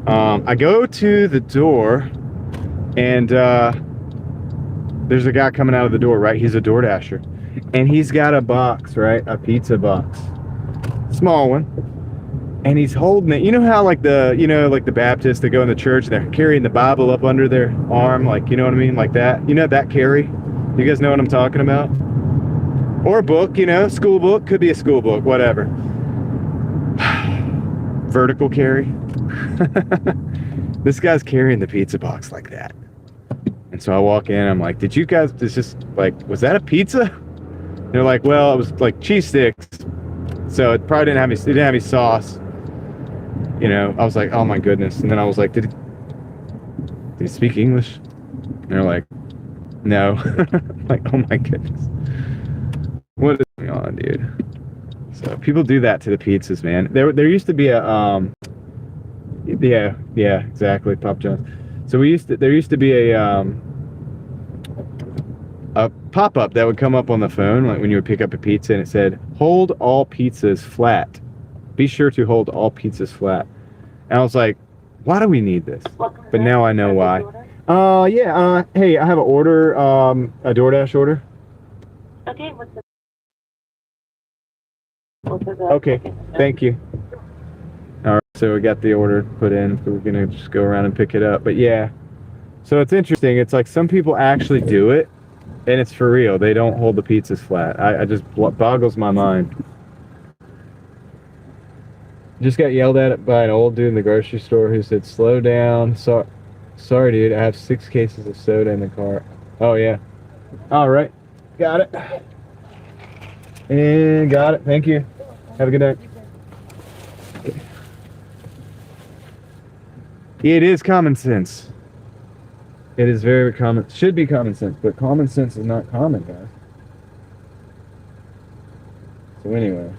I go to the door, and there's a guy coming out of the door. Right, he's a Doordasher, and he's got a box, right, a pizza box, small one, and he's holding it. You know how like the Baptists that go in the church, they're carrying the Bible up under their arm, like, you know what I mean, like that. You know that carry. You guys know what I'm talking about? Or a book, school book, could be a school book, whatever. Vertical carry. This guy's carrying the pizza box like that. And so I walk in, I'm like, did you guys, it's just like, was that a pizza? And they're like, well, it was like cheese sticks. So it probably didn't have any sauce. I was like, oh my goodness. And then I was like, did he speak English? And they're like, no. Like, oh my goodness. What is going on, dude? So people do that to the pizzas, man. There used to be a yeah, exactly, Pop Jones. So there used to be a pop-up that would come up on the phone, like when you would pick up a pizza, and it said, hold all pizzas flat. Be sure to hold all pizzas flat. And I was like, why do we need this? But now I know why. Hey, I have an order, a DoorDash order. Okay, what's the Okay, thank you. All right, so we got the order put in, so we're gonna just go around and pick it up. But yeah, so it's interesting. It's like some people actually do it, and it's for real. They don't hold the pizzas flat. I just boggles my mind. Just got yelled at by an old dude in the grocery store who said, "Slow down." Sorry, dude. I have 6 cases of soda in the car. Oh yeah. All right, got it. And got it. Thank you. Have a good night. It is common sense. It is very common. Should be common sense, but common sense is not common, guys. So anyway.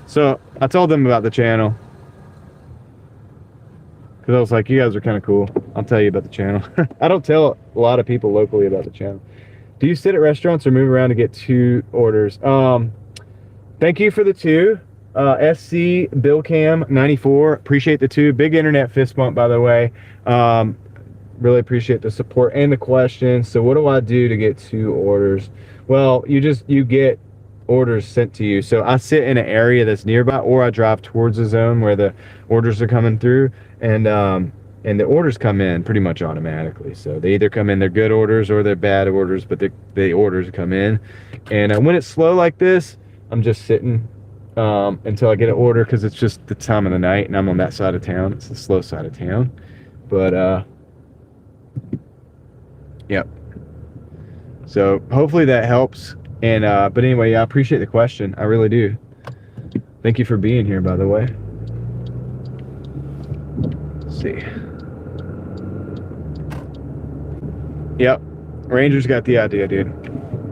So I told them about the channel. Because I was like, you guys are kind of cool. I'll tell you about the channel. I don't tell a lot of people locally about the channel. Do you sit at restaurants or move around to get 2 orders? Thank you for the 2. SC Billcam 94. Appreciate the 2. Big internet fist bump, by the way. Really appreciate the support and the questions. So what do I do to get 2 orders? Well, you get orders sent to you. So I sit in an area that's nearby, or I drive towards the zone where the orders are coming through, and the orders come in pretty much automatically. So they either come in, they're good orders or they're bad orders, but the orders come in. And when it's slow like this, I'm just sitting until I get an order, because it's just the time of the night and I'm on that side of town. It's the slow side of town. But yep. So hopefully that helps. And but anyway, I appreciate the question. I really do. Thank you for being here, by the way. Let's see. Yep. Ranger's got the idea, dude.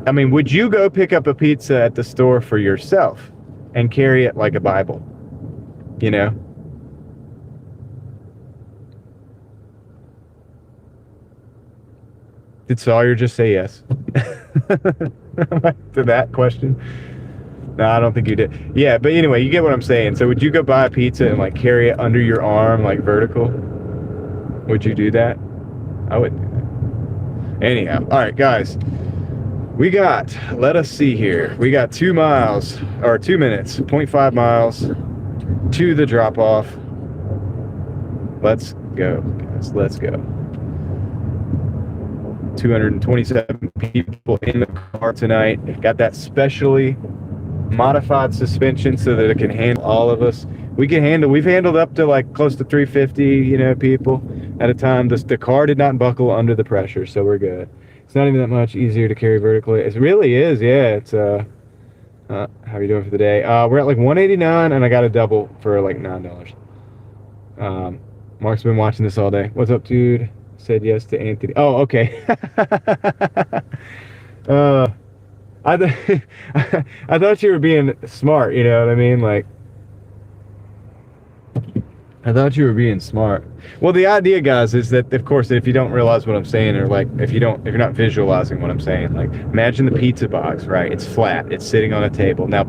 I mean, would you go pick up a pizza at the store for yourself and carry it like a Bible? Did Sawyer just say yes? To that question? No, I don't think you did. Yeah, but anyway, you get what I'm saying. So would you go buy a pizza and like carry it under your arm, like vertical? Would you do that? I wouldn't do that. Anyhow, all right, guys. Let us see here. We got 2 miles, or 2 minutes, 0.5 miles to the drop off. Let's go, guys. Let's go. 227 people in the car tonight. Got that specially modified suspension so that it can handle all of us. We've handled up to like close to 350, people at a time. The car did not buckle under the pressure, so we're good. It's not even that much easier to carry vertically. It really is, yeah. It's How are you doing for the day? We're at like 189, and I got a double for like $9. Mark's been watching this all day. What's up, dude? Said yes to Anthony. Oh, okay. I th- I thought you were being smart. You know what I mean? Like, I thought you were being smart. Well, the idea, guys, is that, of course, if you don't realize what I'm saying, or like if you're not visualizing what I'm saying, like imagine the pizza box, right? It's flat. It's sitting on a table. Now,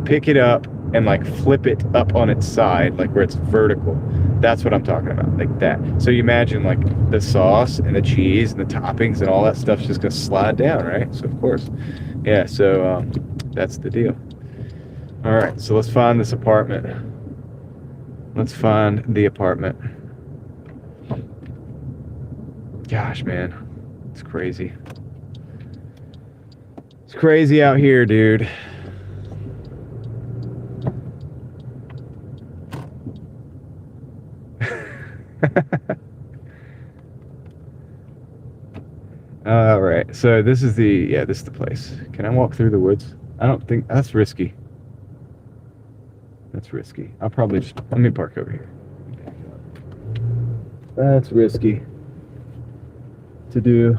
pick it up and like flip it up on its side, like where it's vertical. That's what I'm talking about, like that. So you imagine like the sauce and the cheese and the toppings and all that stuff's just gonna slide down, right? So of course, yeah. So that's the deal. All right. So let's find this apartment. Let's find the apartment. Gosh, man. It's crazy. It's crazy out here, dude. All right. So this is this is the place. Can I walk through the woods? I don't think that's risky. That's risky. I'll probably just let me park over here. That's risky to do.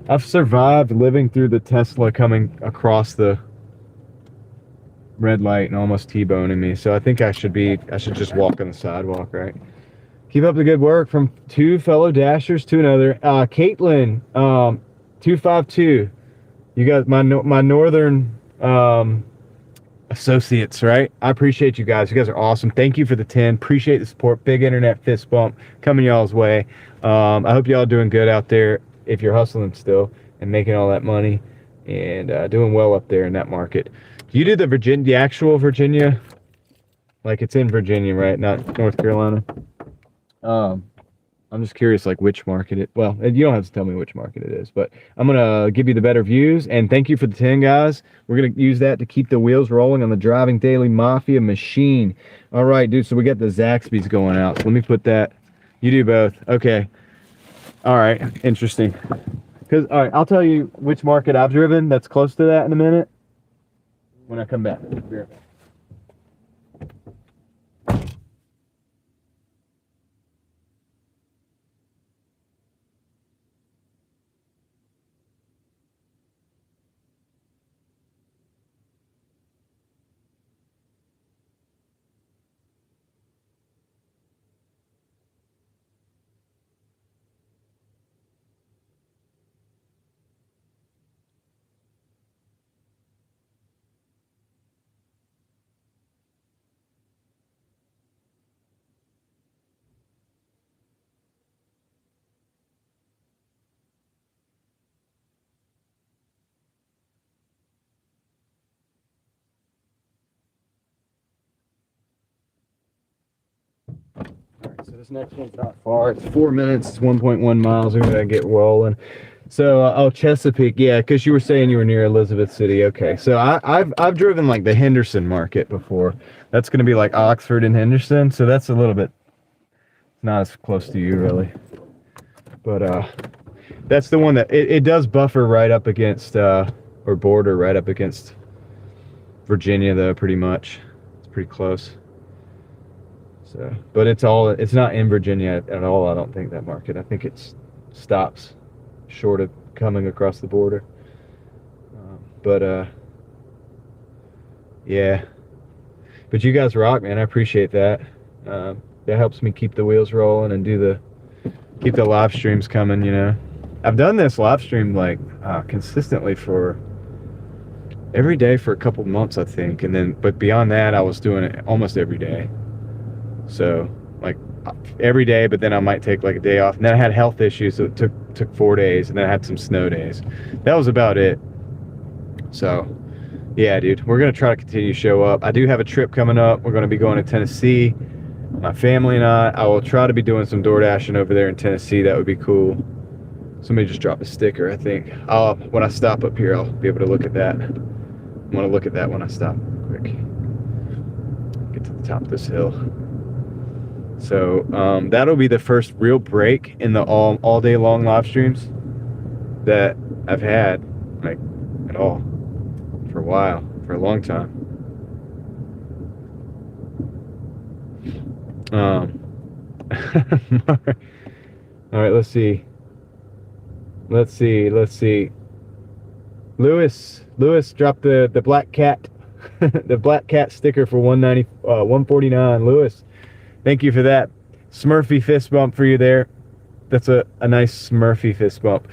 I've survived living through the Tesla coming across the red light and almost T-boning me. So I think I should just walk on the sidewalk, right? Keep up the good work from two fellow dashers to another. Caitlin, 252. You guys, my northern associates, right? I appreciate you guys. You guys are awesome. Thank you for the 10. Appreciate the support. Big internet fist bump coming y'all's way. I hope y'all doing good out there if you're hustling still and making all that money and doing well up there in that market. You did the actual Virginia, like it's in Virginia, right? Not North Carolina. I'm just curious, like which market well, you don't have to tell me which market it is, but I'm going to give you the better views. And thank you for the 10, guys. We're going to use that to keep the wheels rolling on the Driving Daily Mafia machine. All right, dude. So we got the Zaxby's going out. So let me put that. You do both. Okay. All right. Interesting. All right, I'll tell you which market I've driven that's close to that in a minute when I come back. Be right back. So this next one's not far. It's 4 minutes. It's 1.1 miles. We're gonna get rolling. So Chesapeake, yeah, because you were saying you were near Elizabeth City. Okay, so I've driven like the Henderson market before. That's gonna be like Oxford and Henderson. So that's a little bit not as close to you really, but that's the one that it does buffer right up against or border right up against Virginia though, pretty much. It's pretty close. So, but it's not in Virginia at all. I don't think that market. I think it stops short of coming across the border. Yeah. But you guys rock, man. I appreciate that. That helps me keep the wheels rolling and keep the live streams coming. You know, I've done this live stream like consistently for every day for a couple months, I think, but beyond that, I was doing it almost every day. So like every day, but then I might take like a day off. And then I had health issues, so it took 4 days, and then I had some snow days. That was about it. So yeah, dude, we're gonna try to continue to show up. I do have a trip coming up. We're gonna be going to Tennessee. My family and I will try to be doing some Doordashing over there in Tennessee. That would be cool. Somebody just dropped a sticker, I think. When I stop up here, I'll be able to look at that. I'm gonna look at that when I stop. Quick. Get to the top of this hill. So that'll be the first real break in the all day long live streams that I've had, like, at all. for a while, for a long time. All right, let's see. Lewis dropped the black cat, the black cat sticker for 149. Lewis, thank you for that. Smurfy fist bump for you there. That's a nice Smurfy fist bump.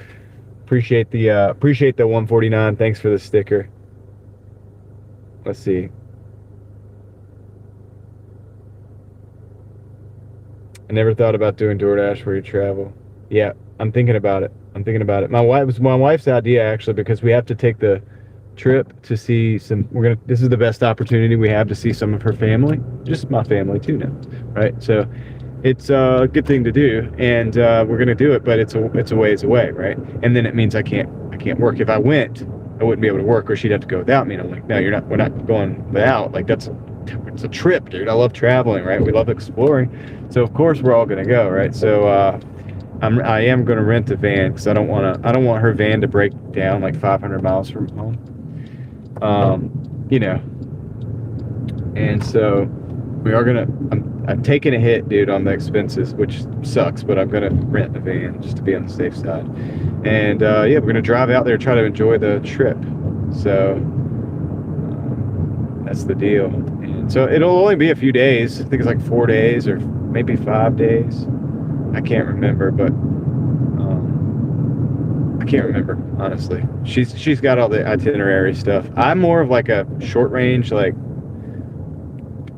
Appreciate the 149. Thanks for the sticker. Let's see. I never thought about doing DoorDash where you travel. Yeah, I'm thinking about it. My wife's idea actually, because we have to take the trip to see some. This is the best opportunity we have to see some of her family, just my family too now, right? So it's a good thing to do, and we're gonna do it, but it's a ways away, right? And then it means I can't work. If I went, I wouldn't be able to work, or she'd have to go without me. And I'm like, no, we're not going without. Like it's a trip, dude. I love traveling, right? We love exploring, so of course we're all gonna go, right? So I am gonna rent a van because I don't want her van to break down like 500 miles from home. And so we are gonna. I'm taking a hit, dude, on the expenses, which sucks, but I'm gonna rent a van just to be on the safe side. And yeah, we're gonna drive out there, try to enjoy the trip. So that's the deal. And so it'll only be a few days. I think it's like 4 days or maybe 5 days. I can't remember, but I can't remember, honestly. She's got all the itinerary stuff. I'm more of like a short range, like,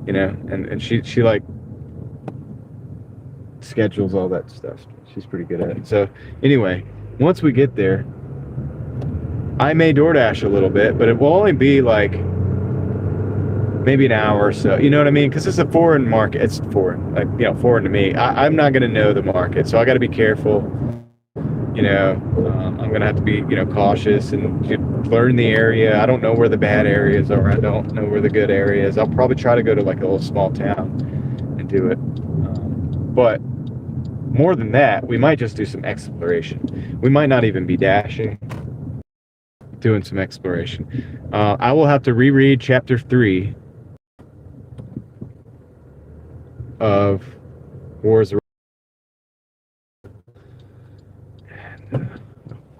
and she like schedules all that stuff. She's pretty good at it. So anyway, once we get there, I may DoorDash a little bit, but it will only be like maybe an hour or so. You know what I mean? Because it's a foreign market. It's foreign, like, foreign to me. I'm not going to know the market, so I got to be careful. I'm going to have to be, cautious and learn the area. I don't know where the bad areas are. I don't know where the good areas. I'll probably try to go to like a little small town and do it. But more than that, we might just do some exploration. We might not even be dashing, doing some exploration. I will have to reread chapter 3 of Wars. Of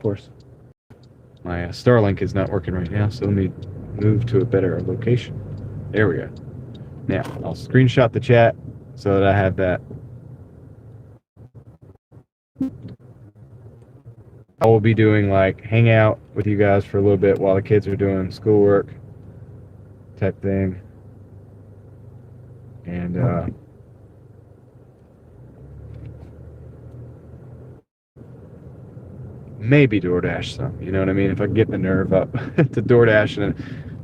course, my Starlink is not working right now, so let me move to a better location. There we go. Now, I'll screenshot the chat so that I have that. I will be doing like hang out with you guys for a little bit while the kids are doing schoolwork type thing. And maybe DoorDash some, you know what I mean? If I can get the nerve up to DoorDash in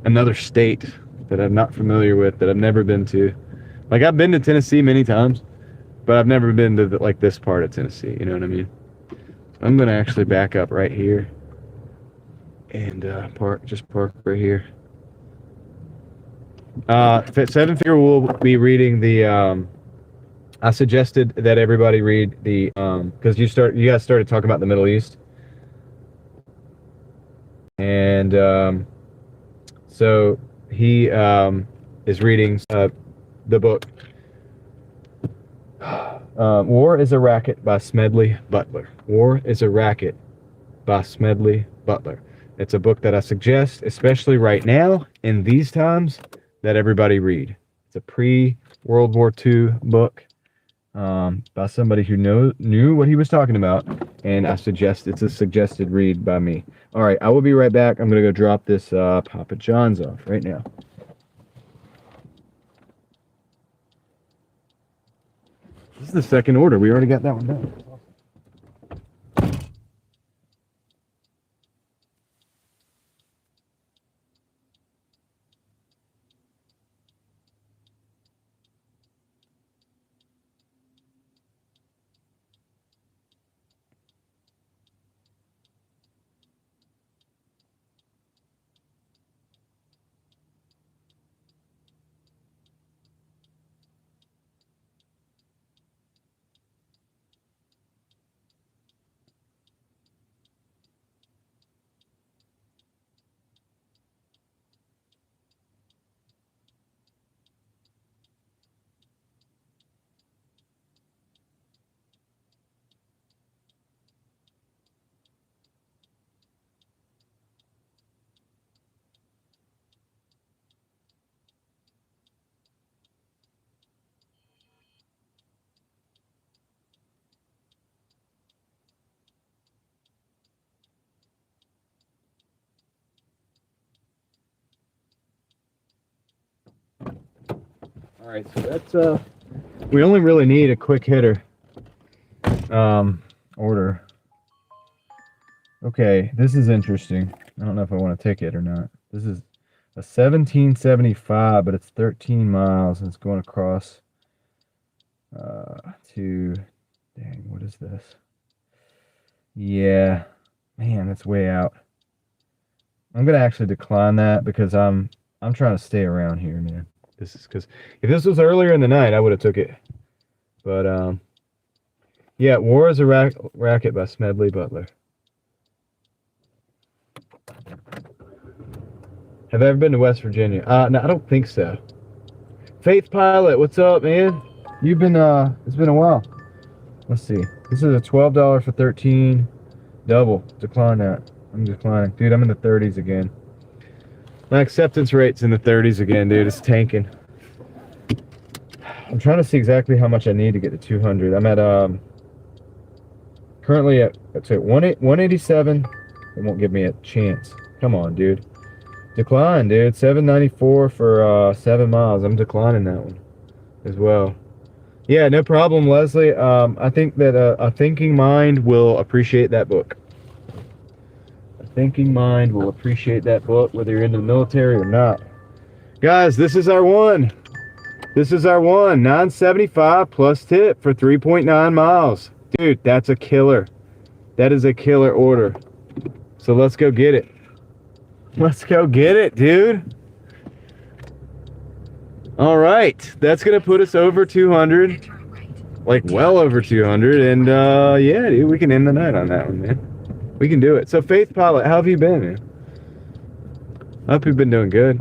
another state that I'm not familiar with, that I've never been to. Like, I've been to Tennessee many times, but I've never been to like this part of Tennessee, you know what I mean? I'm gonna actually back up right here and park right here. Seven Figure will be reading the I suggested that everybody read the because you guys started talking about the Middle East. And so he is reading the book War is a Racket by Smedley Butler. War is a Racket by Smedley Butler. It's a book that I suggest, especially right now in these times, that everybody read. It's a pre-World War II book by somebody who knew what he was talking about, and it's a suggested read by me. All right, I will be right back. I'm going to go drop this Papa John's off right now. This is the second order. We already got that one done. right, so that's we only really need a quick hitter order. Okay, this is interesting. I don't know if I want to take it or not. This is a 1775, but it's 13 miles and it's going across to, dang, what is this? Yeah, man, that's way out. I'm gonna actually decline that because I'm trying to stay around here, man. This is because if this was earlier in the night, I would have took it. But yeah, War is a Racket by Smedley Butler. Have I ever been to West Virginia? No, I don't think so. Faith Pilot, what's up, man? You've been it's been a while. Let's see. This is a $12 for 13 double. Decline that. I'm declining. Dude, I'm in the 30s again. My acceptance rate's in the 30s again, dude. It's tanking. I'm trying to see exactly how much I need to get to 200. I'm at currently at, let's say 187. It won't give me a chance. Come on, dude. Decline, dude. 794 for 7 miles. I'm declining that one as well. Yeah, no problem, Leslie. I think that a thinking mind will appreciate that book. A thinking mind will appreciate that book, whether you're in the military or not. Guys, this is our one. This is our one. 975 plus tip for 3.9 miles. Dude, that's a killer. That is a killer order. So let's go get it. Let's go get it, dude. All right. That's going to put us over 200. Like well over 200. And yeah, dude, we can end the night on that one, man. We can do it. So Faith Pilot, how have you been, man? I hope you've been doing good.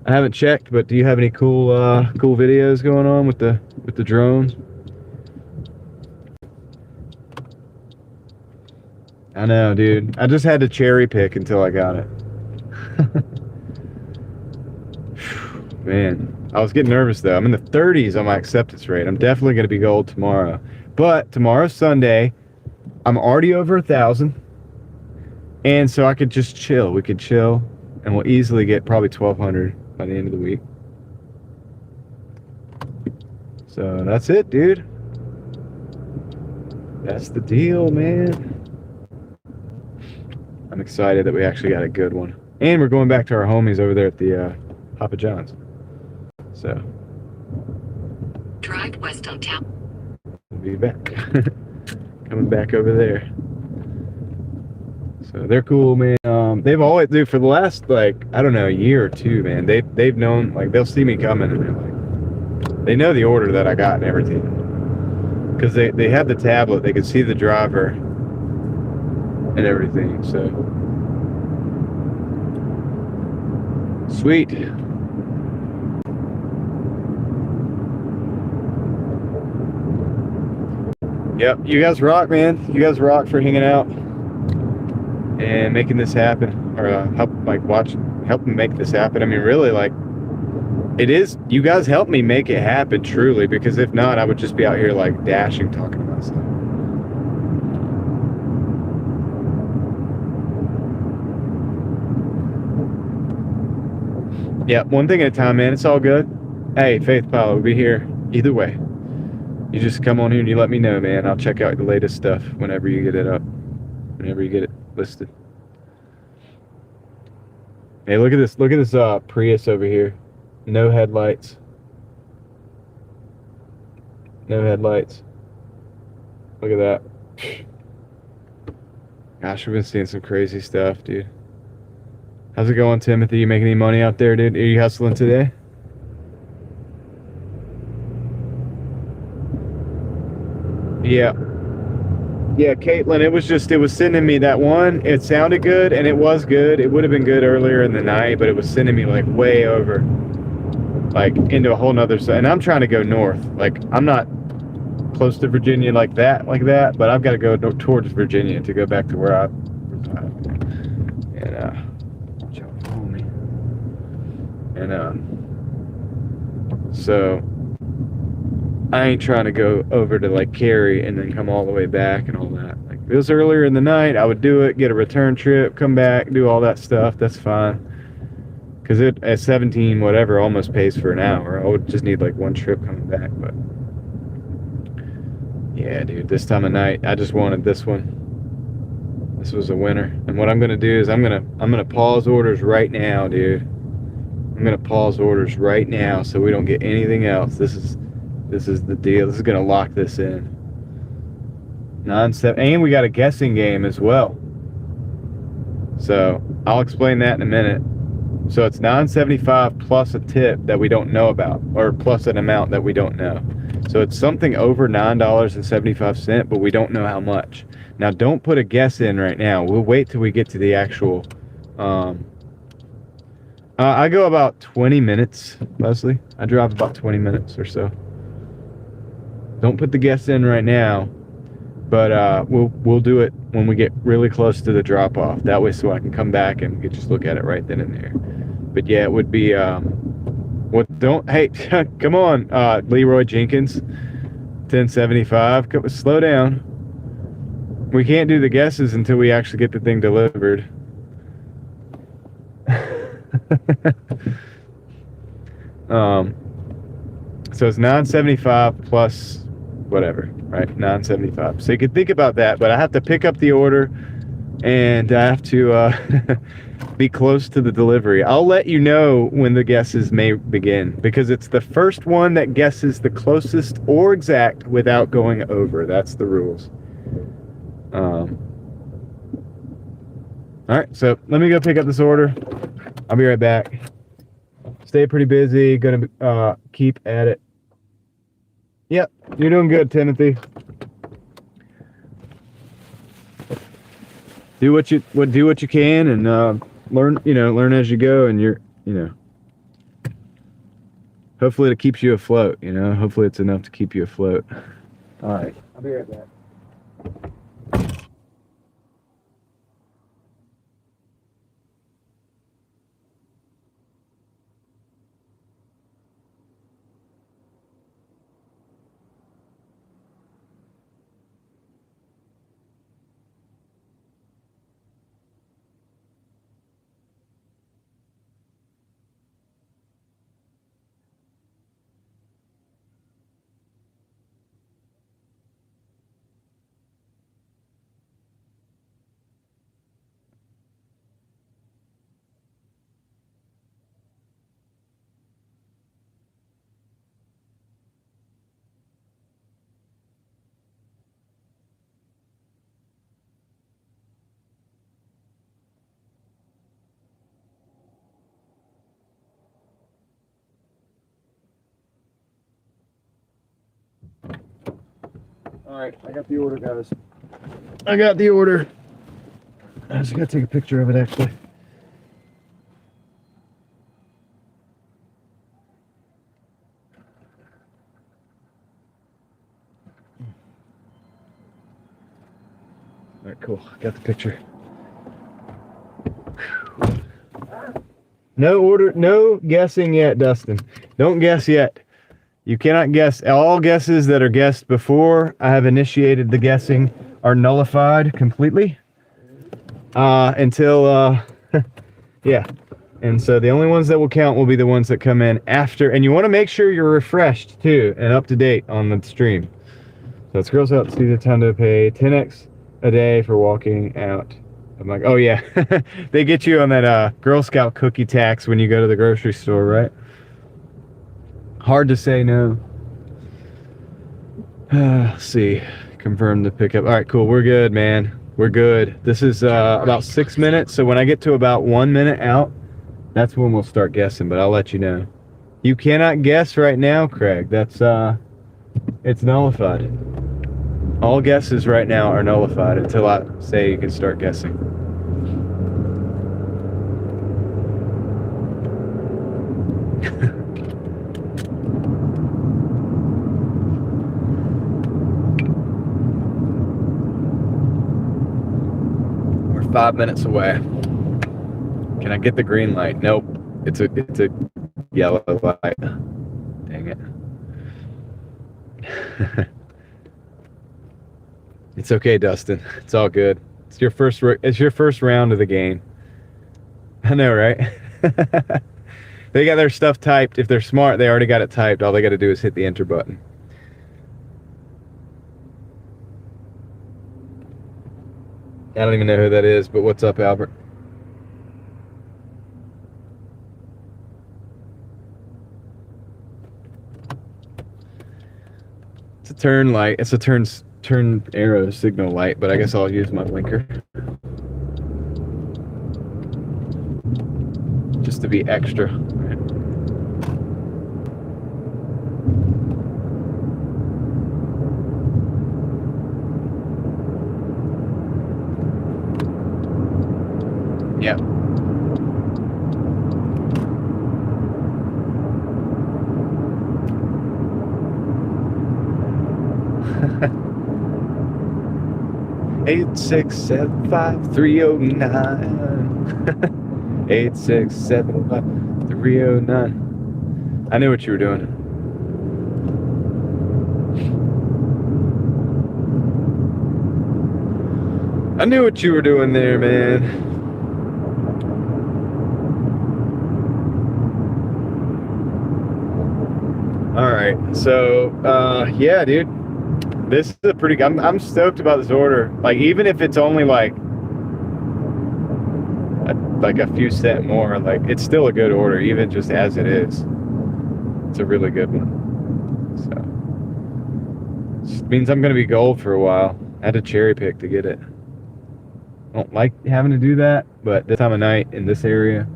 I haven't checked, but do you have any cool cool videos going on with the drones? I know, dude. I just had to cherry pick until I got it. Man, I was getting nervous though. I'm in the 30s on my acceptance rate. I'm definitely going to be gold tomorrow. But tomorrow's Sunday. I'm already over 1,000. And so I could just chill. We could chill and we'll easily get probably 1,200 by the end of the week. So that's it, dude. That's the deal, man. I'm excited that we actually got a good one. And we're going back to our homies over there at the Papa John's. So. Drive west on town. We'll be back. Coming back over there. So they're cool, man. They've always, dude, for the last, like, I don't know, a year or two, man. They've known, like, they'll see me coming and they're like, they know the order that I got and everything. Because they have the tablet. They can see the driver and everything, so. Sweet. Yep, you guys rock, man. You guys rock for hanging out and making this happen, or helping make this happen. I mean, really, like, it is, you guys helped me make it happen, truly, because if not, I would just be out here, like, dashing, talking about stuff. Yeah, one thing at a time, man. It's all good. Hey, Faith Pilot will be here either way. You just come on here and you let me know, man. I'll check out the latest stuff whenever you get it up, whenever you get it listed. Hey, look at this. Look at this Prius over here. No headlights. No headlights. Look at that. Gosh, we've been seeing some crazy stuff, dude. How's it going, Timothy? You making any money out there, dude? Are you hustling today? Yeah. Yeah, Caitlin, it was sending me that one. It sounded good, and it was good. It would have been good earlier in the night, but it was sending me, like, way over, like, into a whole nother side. And I'm trying to go north. Like, I'm not close to Virginia like that, but I've got to go towards Virginia to go back to where I reside. And, so I ain't trying to go over to like Cary and then come all the way back and all that. Like, if it was earlier in the night, I would do it, get a return trip, come back, do all that stuff. That's fine. Because it at 17 whatever almost pays for an hour. I would just need like one trip coming back, but yeah, dude, this time of night I just wanted this one. This was a winner. And what I'm gonna do is I'm gonna pause orders right now, dude. I'm gonna pause orders right now so we don't get anything else. This is the deal. This is gonna lock this in. 9-7, and we got a guessing game as well. So I'll explain that in a minute. So it's $9.75 plus a tip that we don't know about, or plus an amount that we don't know. So it's something over $9.75, but we don't know how much. Now don't put a guess in right now. We'll wait till we get to the actual. I go about 20 minutes, Leslie. I drive about 20 minutes or so. Don't put the guess in right now, but we'll do it when we get really close to the drop off. That way, so I can come back and we can just look at it right then and there. But yeah, it would be. Hey, come on, Leroy Jenkins, 1075. Slow down. We can't do the guesses until we actually get the thing delivered. So it's $9.75 plus whatever, right? $9.75. So you can think about that, but I have to pick up the order and I have to be close to the delivery. I'll let you know when the guesses may begin because it's the first one that guesses the closest or exact without going over. That's the rules. All right, so let me go pick up this order. I'll be right back. Stay pretty busy. Gonna keep at it. Yep, you're doing good, Timothy. Do what you can and learn as you go, and hopefully it keeps you afloat. Hopefully it's enough to keep you afloat. All right, I'll be right back. All right, I got the order, guys. I got the order. I just gotta take a picture of it, actually. All right, cool. Got the picture. No order, no guessing yet, Dustin. Don't guess yet. You cannot guess. All guesses that are guessed before I have initiated the guessing are nullified completely until, yeah. And so the only ones that will count will be the ones that come in after. And you want to make sure you're refreshed, too, and up to date on the stream. So it's Girl Scouts see the time to pay 10x a day for walking out. I'm like, oh, yeah. They get you on that Girl Scout cookie tax when you go to the grocery store, right? Hard to say no. Let's see. Confirm the pickup. All right, cool. We're good, man. We're good. This is about 6 minutes. So when I get to about 1 minute out, that's when we'll start guessing. But I'll let you know. You cannot guess right now, Craig. That's it's nullified. All guesses right now are nullified until I say you can start guessing. We're 5 minutes away. Can I get the green light? Nope. It's a yellow light. Dang it. It's okay, Dustin. It's all good. It's your first round of the game. I know, right? They got their stuff typed. If they're smart, they already got it typed. All they got to do is hit the enter button. I don't even know who that is, but what's up, Albert? It's a turn light. It's a turn arrow signal light, but I guess I'll use my blinker. Just to be extra. Yep. Eight 8675309. 8675309. I knew what you were doing. I knew what you were doing there, man. All right, so yeah, dude, this is a pretty. I'm stoked about this order. Like, even if it's only like a few cent more, like, it's still a good order, even just as it is. It's a really good one. So it means I'm gonna be gold for a while. I had to cherry pick to get it. I don't like having to do that, but this time of night in this area,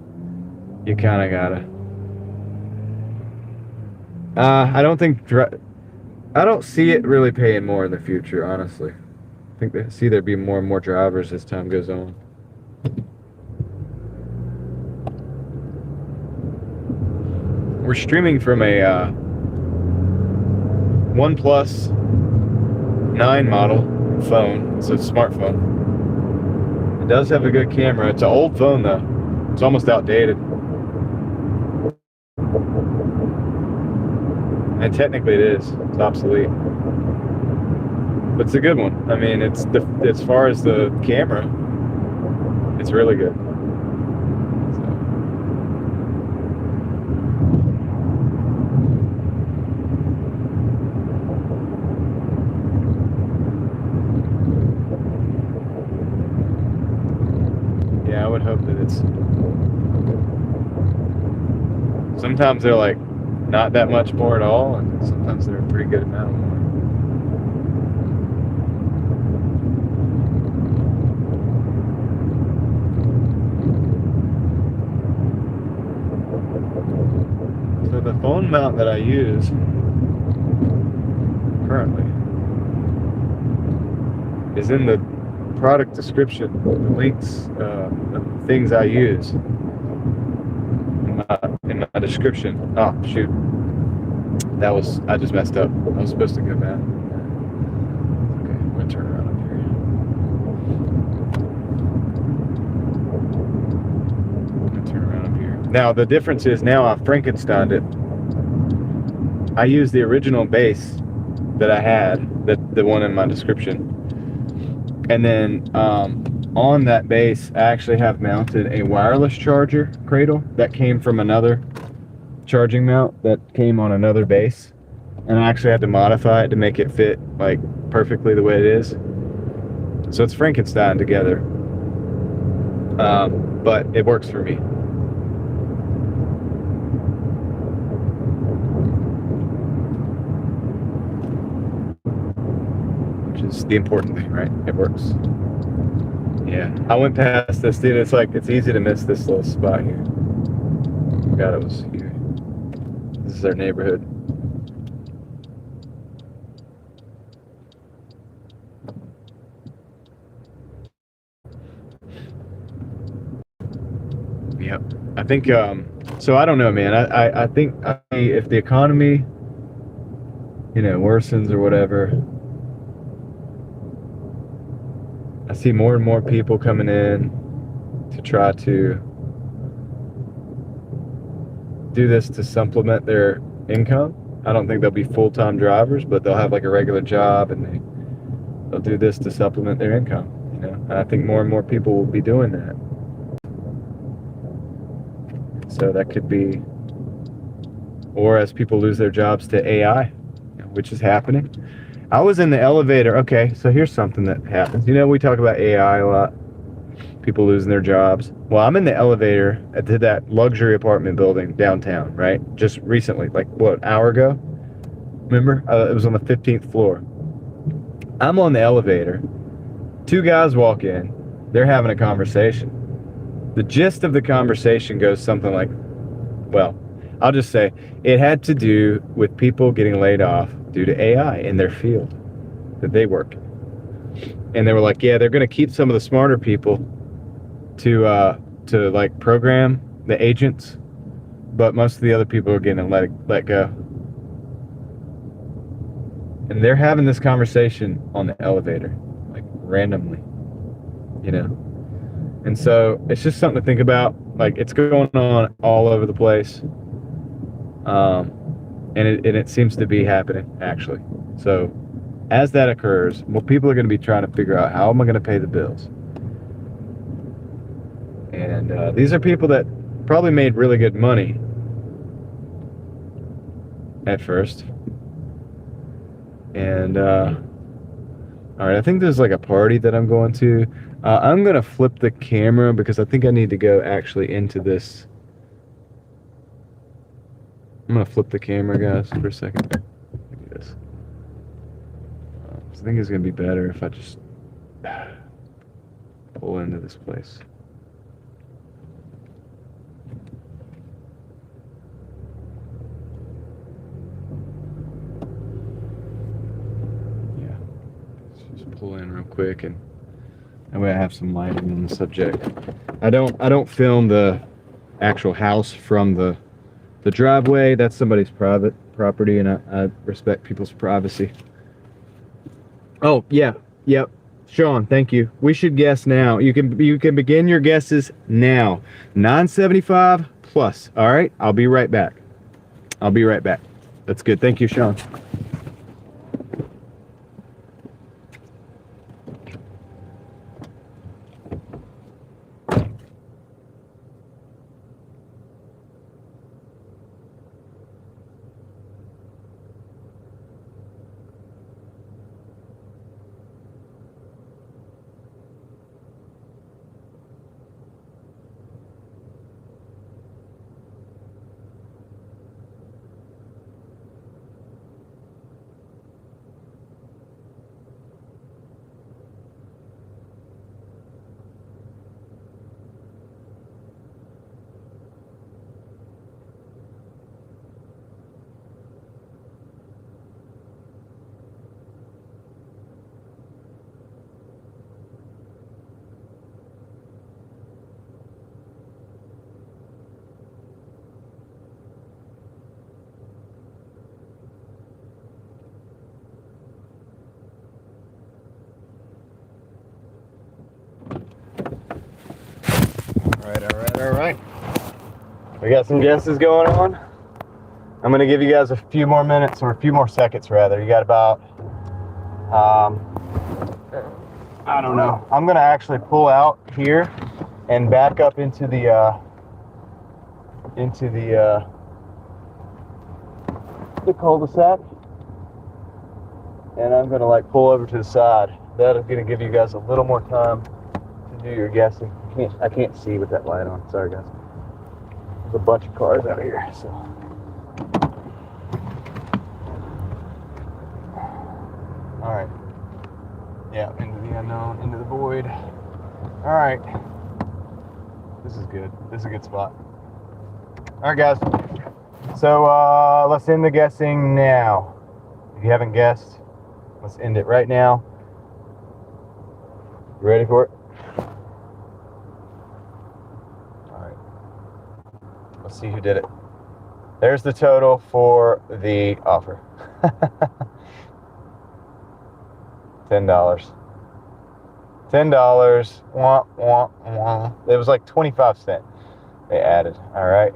you kind of gotta. I don't see it really paying more in the future, honestly. I think there'd be more and more drivers as time goes on. We're streaming from a OnePlus 9 model phone. It's a smartphone. It does have a good camera. It's an old phone though. It's almost outdated. And technically it is. It's obsolete. But it's a good one. I mean, as far as the camera, it's really good. Yeah, I would hope that it's. Sometimes they're like not that much more at all, and sometimes they're a pretty good amount more. So the phone mount that I use currently is in the product description, the links, the things I use in my description. Oh shoot, I just messed up. I was supposed to go back. Okay, I'm gonna turn around up here. Now the difference is, now I've Frankensteined it. I use the original base that I had, the one in my description, and then on that base I actually have mounted a wireless charger cradle that came from another charging mount that came on another base, and I actually had to modify it to make it fit like perfectly the way it is. So it's Frankenstein together, but it works for me. Which is the important thing, right? It works. Yeah, I went past this, dude. It's easy to miss this little spot here. God, it was here. This is our neighborhood. Yep. I think, so I don't know, man. I think if the economy, worsens or whatever, I see more and more people coming in to try to do this to supplement their income. I don't think they'll be full-time drivers, but they'll have like a regular job, and they'll do this to supplement their income. And I think more and more people will be doing that. So that could be or as people lose their jobs to AI, which is happening. I was in the elevator. Okay, so here's something that happens. You know, we talk about AI a lot, people losing their jobs. Well, I'm in the elevator to that luxury apartment building downtown, right? Just recently, like what, an hour ago? Remember? It was on the 15th floor. I'm on the elevator. Two guys walk in. They're having a conversation. The gist of the conversation goes something like, well, I'll just say it had to do with people getting laid off due to AI in their field that they work in. And they were like, yeah, they're going to keep some of the smarter people to like program the agents, but most of the other people are getting let go. And they're having this conversation on the elevator, like randomly, you know. And so it's just something to think about. Like, it's going on all over the place, and it seems to be happening actually. So as that occurs, well, people are going to be trying to figure out, how am I going to pay the bills? And these are people that probably made really good money at first. And all right, I think there's like a party that I'm going to. I'm going to flip the camera because I think I need to go actually into this. I'm going to flip the camera, guys, for a second. Look at this. I think it's going to be better if I just pull into this place. Yeah. Let's just pull in real quick, and that way I have some lighting on the subject. I don't film the actual house from the driveway. That's somebody's private property, and I respect people's privacy. Oh, yeah. Yep. Sean, thank you. We should guess now. You can begin your guesses now. 975 plus. All right? I'll be right back. That's good. Thank you, Sean. All right. We got some guesses going on. I'm going to give you guys a few more minutes, or a few more seconds rather. You got about, I don't know. I'm going to actually pull out here and back up into the cul-de-sac. And I'm going to like pull over to the side. That is going to give you guys a little more time to do your guessing. I can't see with that light on. Sorry, guys. There's a bunch of cars out here, so. All right. Yeah, into the unknown, into the void. All right. This is good. This is a good spot. All right, guys. So let's end the guessing now. If you haven't guessed, let's end it right now. You ready for it? Let's see who did it. There's the total for the offer. $10. $10. Wah, wah, wah. It was like 25 cents they added. All right.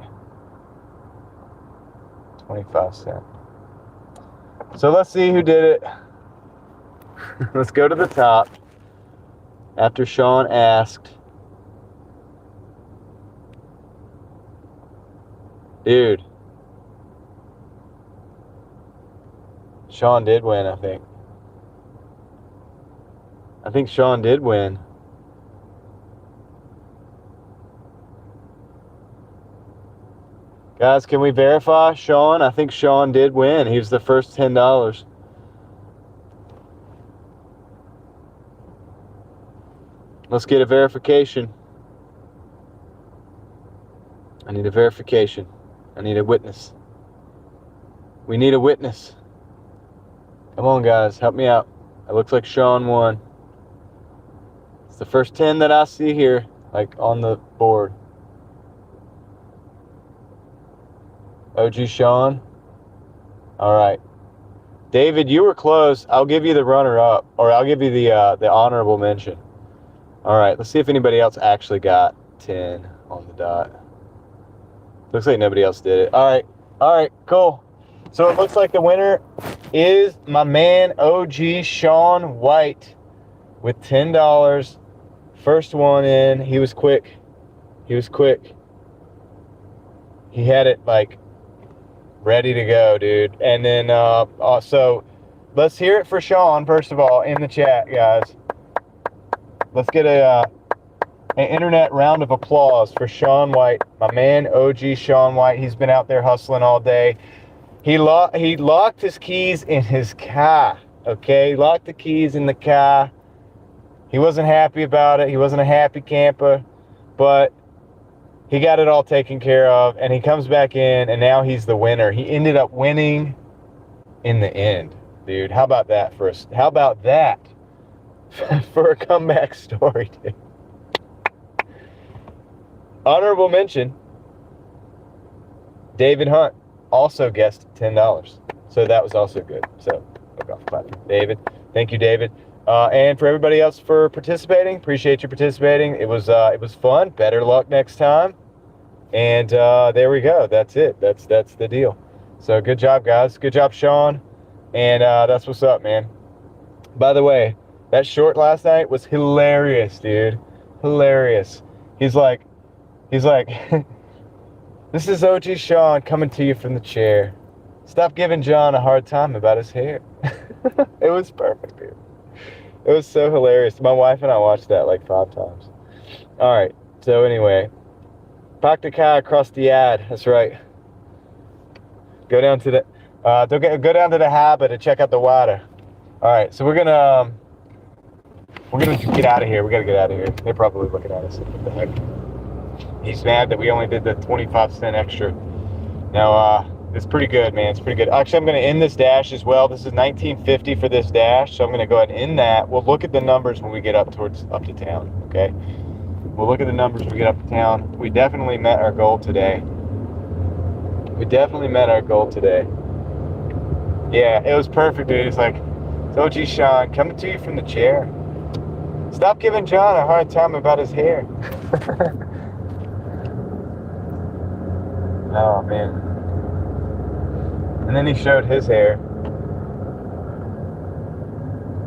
25 cents. So let's see who did it. Let's go to the top. After Sean asked. Dude, Sean did win, I think. I think Sean did win. Guys, can we verify Sean? I think Sean did win. He was the first $10. Let's get a verification. I need a verification. I need a witness. We need a witness. Come on, guys, help me out. It looks like Sean won. It's the first 10 that I see here, like on the board. OG Sean. All right. David, you were close. I'll give you the runner-up, or I'll give you the honorable mention. All right, let's see if anybody else actually got 10 on the dot. Looks like nobody else did it. All right, cool. So it looks like the winner is my man, OG Sean White, with $10. First one in. He was quick. He had it, like, ready to go, dude. And then, so let's hear it for Sean, first of all, in the chat, guys. Let's get an internet round of applause for Sean White, my man, OG Sean White. He's been out there hustling all day. He locked his keys in his car, okay? He locked the keys in the car. He wasn't happy about it. He wasn't a happy camper, but he got it all taken care of, and he comes back in, and now he's the winner. He ended up winning in the end, dude. How about that for us? How about that for a comeback story, dude? Honorable mention, David Hunt also guessed $10. So that was also good. So, David. Thank you, David. And for everybody else for participating, appreciate you participating. It was fun. Better luck next time. And there we go. That's it. That's the deal. So good job, guys. Good job, Sean. And that's what's up, man. By the way, that short last night was hilarious, dude. Hilarious. He's like, this is OG Sean coming to you from the chair. Stop giving John a hard time about his hair. It was perfect, dude. It was so hilarious. My wife and I watched that like 5 times. All right. So anyway, park the car across the ad. That's right. Go down to the go down to the harbor to check out the water. All right. So we're gonna get out of here. We gotta get out of here. They're probably looking at us. What the heck? He's mad that we only did the 25-cent extra. Now, it's pretty good, man. It's pretty good. Actually, I'm going to end this dash as well. This is $19.50 for this dash, so I'm going to go ahead and end that. We'll look at the numbers when we get up to town, okay? We'll look at the numbers when we get up to town. We definitely met our goal today. Yeah, it was perfect, dude. It's like, it's OG Sean coming to you from the chair. Stop giving John a hard time about his hair. Oh, man. And then he showed his hair.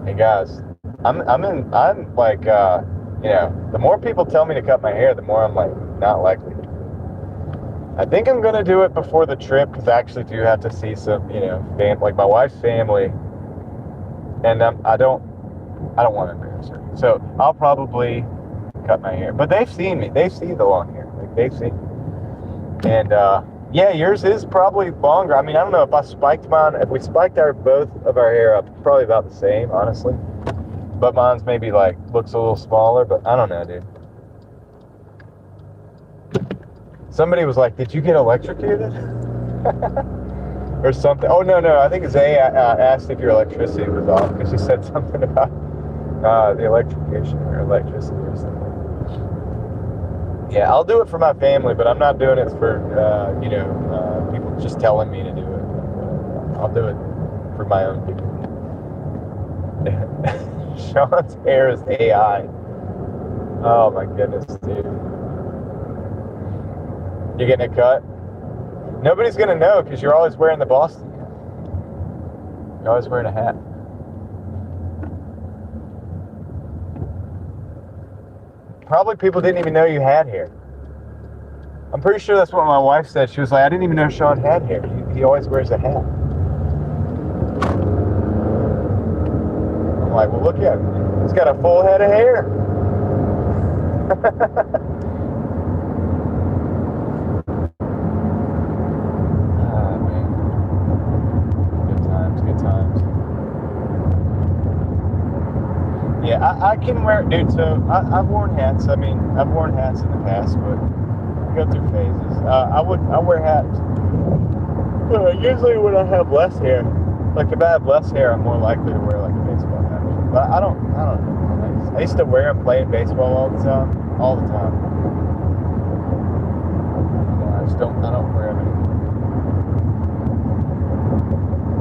Hey, guys, I'm like, you know, the more people tell me to cut my hair, the more I'm like, not likely. I think I'm going to do it before the trip, because I actually do have to see some, you know, like my wife's family. And I don't want to embarrass her. So I'll probably cut my hair. But they've seen me. They've seen the long hair. Like, they've seen me. And yeah, yours is probably longer. I mean, I don't know if I spiked mine. If we spiked both of our hair up, it's probably about the same, honestly. But mine's maybe like looks a little smaller. But I don't know, dude. Somebody was like, "Did you get electrocuted?" or something. Oh no, I think Zay asked if your electricity was off because she said something about the electrocution or electricity or something. Yeah, I'll do it for my family, but I'm not doing it for, you know, people just telling me to do it. I'll do it for my own people. Sean's hair is AI. Oh my goodness, dude. You're getting a cut? Nobody's going to know because you're always wearing the Boston hat. You're always wearing a hat. Probably people didn't even know you had hair. I'm pretty sure that's what my wife said. She was like, I didn't even know Sean had hair. He always wears a hat. like, well, look at him. He's got a full head of hair. Ah, man. Good times, good times. Yeah, I can wear it, dude. So I've worn hats. I mean, I've worn hats in the past, but I go through phases. I wear hats. Usually when I have less hair, like if I have less hair, I'm more likely to wear like a baseball hat. But I don't know. I used to wear them playing baseball all the time. Yeah, I don't wear them anymore.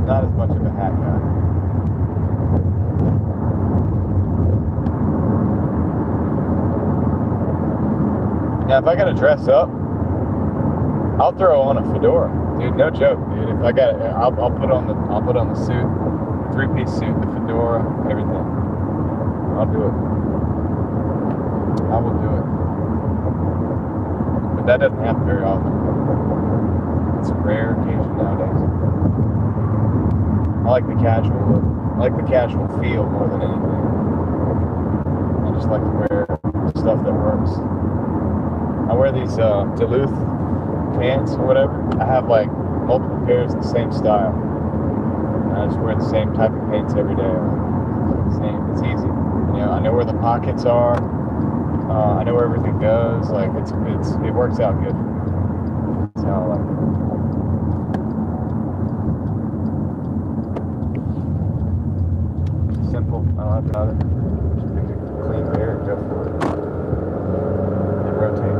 Not as much of a hat guy. Now, if I gotta dress up, I'll throw on a fedora, dude. No joke, dude. If I got it, I'll put on the suit, 3-piece suit, the fedora, everything. I'll do it. I will do it. But that doesn't happen very often. It's a rare occasion nowadays. I like the casual look. I like the casual feel more than anything. I just like to wear stuff that works. I wear these Duluth pants or whatever. I have like multiple pairs of the same style. And I just wear the same type of pants every day. It's easy. You know, I know where the pockets are. I know where everything goes. Like it works out good. That's how I like it. Simple. I don't have about it. Just pick a clean pair and go for it. They rotate.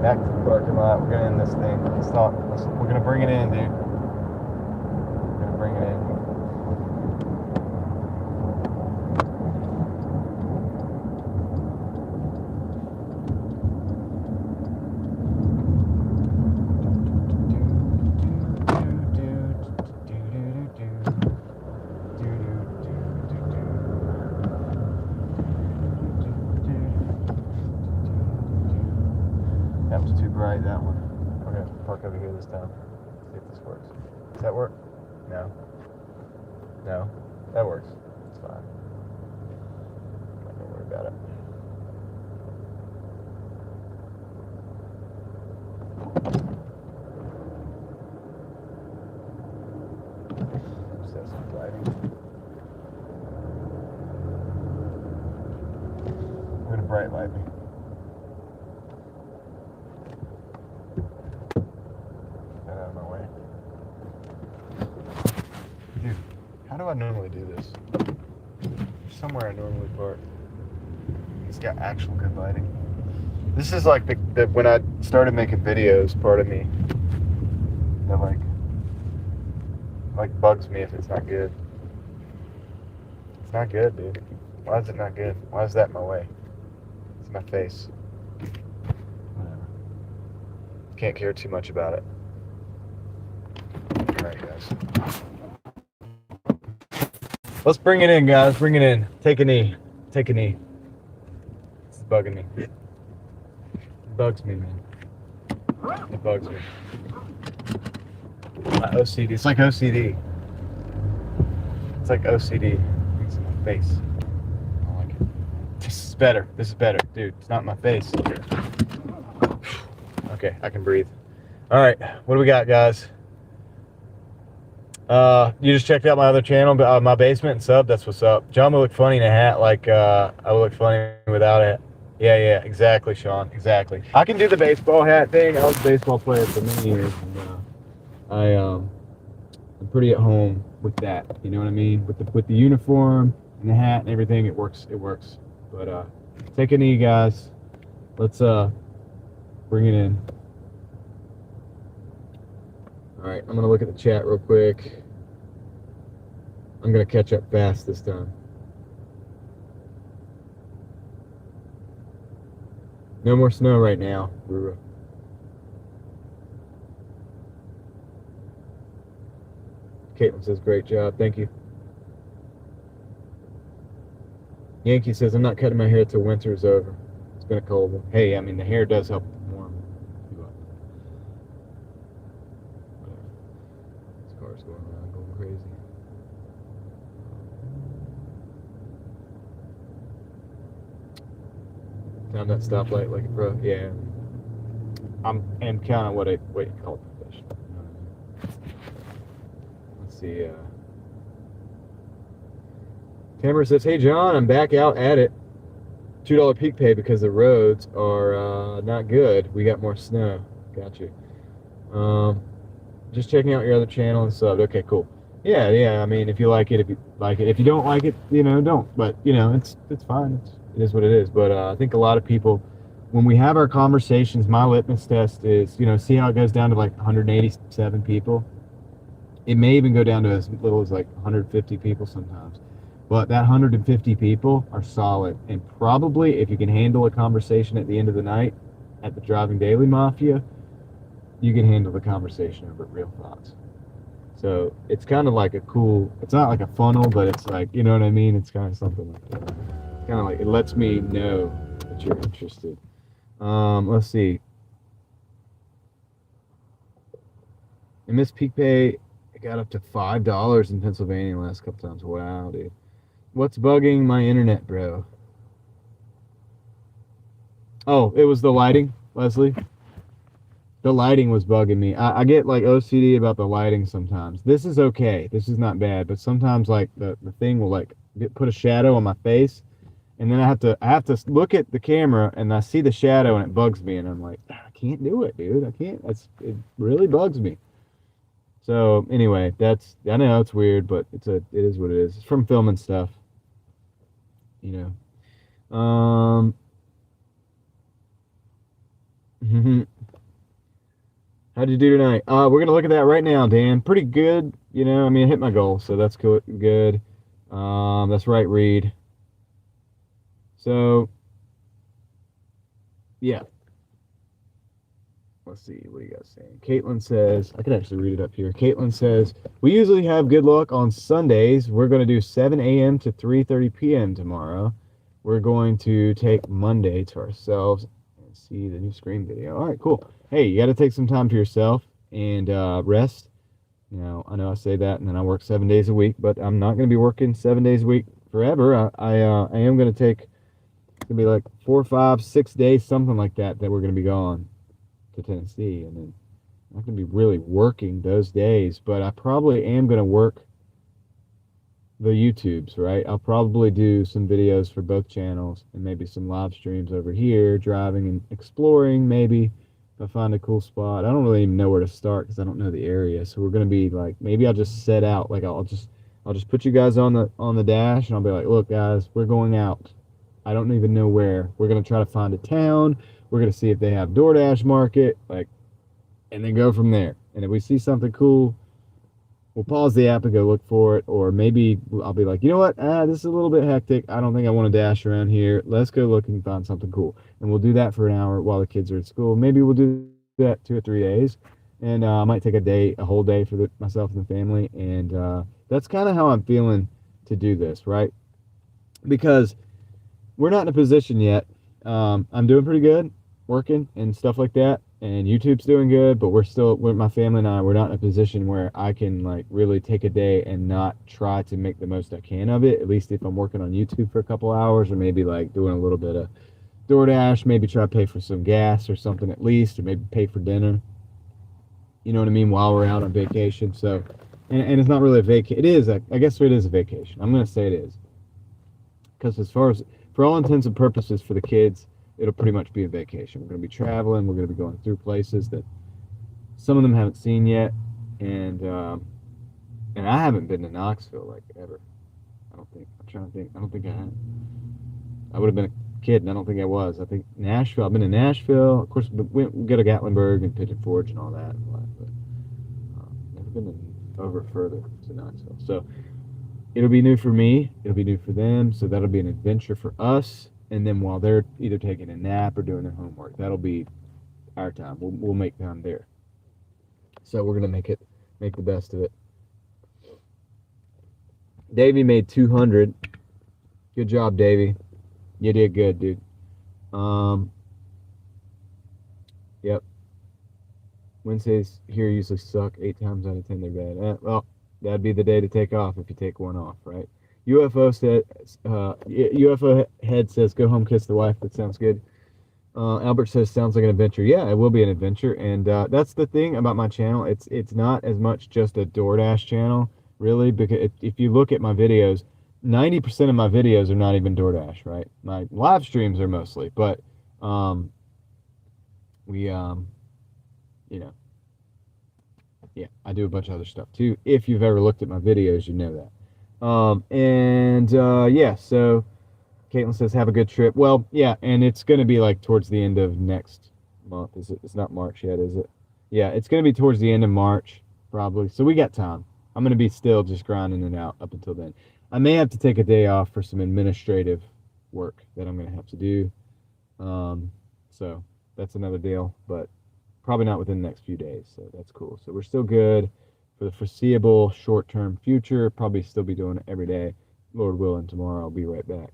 Back to the parking lot. We're gonna end this thing. We're gonna bring it in, dude. We're gonna bring it in. That was too bright, that one. We're going to park over here this time. See if this works. Does that work? No. No. That works. It's fine. I'm not going to worry about it. Just have some lighting. I'm going to bright light me. How do I normally do this? Somewhere I normally park. It's got actual good lighting. This is like the when I started making videos, part of me that like bugs me if it's not good. It's not good, dude. Why is it not good? Why is that in my way? It's my face. Whatever. Can't care too much about it. Alright, guys. Let's bring it in, guys. Bring it in. Take a knee. Take a knee. It's bugging me. It bugs me, man. It bugs me. My OCD. It's like OCD. It's like OCD. It's in my face. I don't like it. This is better. This is better. Dude, it's not in my face. Okay, I can breathe. All right. What do we got, guys? You just checked out my other channel, my basement and sub. That's what's up. John would look funny in a hat, like I would look funny without it. Yeah, exactly, Sean, exactly. I can do the baseball hat thing. I was a baseball player for many years, and I'm pretty at home with that. You know what I mean? With the uniform and the hat and everything, it works. It works. But take a knee, guys. Let's bring it in. All right, I'm gonna look at the chat real quick. I'm gonna catch up fast this time. No more snow right now, Rura. Caitlin says, great job, thank you. Yankee says, I'm not cutting my hair till winter is over. It's been a cold one. Hey, I mean, the hair does help warm you up. Whatever. This car's going around, going crazy. Time that stoplight like a pro. Yeah. I'm kind of what you call it professional. You know what I mean? Let's see. Tamara says, "Hey John, I'm back out at it. $2 peak pay because the roads are not good. We got more snow." Got you. Just checking out your other channel and subbed. Okay, cool. Yeah. I mean, if you like it, if you like it, if you don't like it, don't. But it's fine. It is what it is. But I think a lot of people, when we have our conversations, my litmus test is, see how it goes down to like 187 people. It may even go down to as little as like 150 people sometimes. But that 150 people are solid. And probably if you can handle a conversation at the end of the night at the Driving Daily Mafia, you can handle the conversation over Real Thoughts. So it's kind of like it's not like a funnel, but it's like, you know what I mean? It's kind of something like that. Kind of like, it lets me know that you're interested. Let's see. And Miss Peak Pay, it got up to $5 in Pennsylvania the last couple times. Wow, dude. What's bugging my internet, bro? Oh, it was the lighting, Leslie. The lighting was bugging me. I get like OCD about the lighting sometimes. This is okay. This is not bad. But sometimes like the thing will like put a shadow on my face. And then I have to look at the camera and I see the shadow and it bugs me. And I'm like, I can't do it, dude. I can't. It really bugs me. So anyway, I know it's weird, but it is what it is. It's from filming stuff. How'd you do tonight? We're gonna look at that right now, Dan. Pretty good. I mean, I hit my goal, so that's cool. Good. That's right, Reed. So, yeah. Let's see, what are you guys saying? Caitlin says, I could actually read it up here. Caitlin says, we usually have good luck on Sundays. We're going to do 7 a.m. to 3:30 p.m. tomorrow. We're going to take Monday to ourselves and see the new Scream video. All right, cool. Hey, you got to take some time to yourself and rest. I know I say that, and then I work 7 days a week, but I'm not going to be working 7 days a week forever. I am going to take, it's going to be like 4, 5, 6 days, something like that we're going to be gone to Tennessee, and then I'm not going to be really working those days, but I probably am going to work the YouTubes, right? I'll probably do some videos for both channels and maybe some live streams over here, driving and exploring, maybe if I find a cool spot. I don't really even know where to start because I don't know the area, so we're going to be like, maybe I'll just set out, like I'll just put you guys on the dash, and I'll be like, look guys, we're going out. I don't even know where. We're going to try to find a town. We're going to see if they have Doordash market, and then go from there. And if we see something cool, we'll pause the app and go look for it. Or maybe I'll be like, you know what? This is a little bit hectic. I don't think I want to dash around here. Let's go look and find something cool. And we'll do that for an hour while the kids are at school. Maybe we'll do that 2 or 3 days. And I might take a whole day for myself and the family. And that's kind of how I'm feeling to do this, right? Because we're not in a position yet. I'm doing pretty good working and stuff like that, and YouTube's doing good, but my family and we're not in a position where I can really take a day and not try to make the most I can of it, at least if I'm working on YouTube for a couple hours, or maybe doing a little bit of DoorDash, maybe try to pay for some gas or something at least, or maybe pay for dinner, you know what I mean, while we're out on vacation. So, and it's not really a vacation. It is, I guess it is a vacation. I'm going to say it is. Because for all intents and purposes for the kids, it'll pretty much be a vacation. We're going to be traveling. We're going to be going through places that some of them haven't seen yet. And I haven't been to Knoxville, ever. I'm trying to think. I don't think I have. I would have been a kid, and I don't think I was. I think Nashville. I've been to Nashville. Of course, we go to Gatlinburg and Pigeon Forge and all that. But never been over further to Knoxville. So it'll be new for me. It'll be new for them. So that'll be an adventure for us. And then while they're either taking a nap or doing their homework, that'll be our time. We'll make time there. So we're gonna make the best of it. Davey made 200. Good job, Davey. You did good, dude. Yep. Wednesdays here usually suck. 8 times out of 10 they're bad. Well, that'd be the day to take off if you take one off, right? UFO head says, "Go home, kiss the wife." That sounds good. Albert says, "Sounds like an adventure." Yeah, it will be an adventure, and that's the thing about my channel. It's not as much just a DoorDash channel, really, because if you look at my videos, 90% of my videos are not even DoorDash, right? My live streams are mostly, but you know, yeah, I do a bunch of other stuff too. If you've ever looked at my videos, you know that. Yeah, so Caitlin says, "Have a good trip." Well, yeah, and it's going to be like towards the end of next month. Is it? It's not March yet, is it? Yeah, it's going to be towards the end of March, probably. So we got time. I'm going to be still just grinding it out up until then. I may have to take a day off for some administrative work that I'm going to have to do. So that's another deal, but probably not within the next few days. So that's cool. So we're still good for the foreseeable short-term future. Probably still be doing it every day. Lord willing, tomorrow I'll be right back.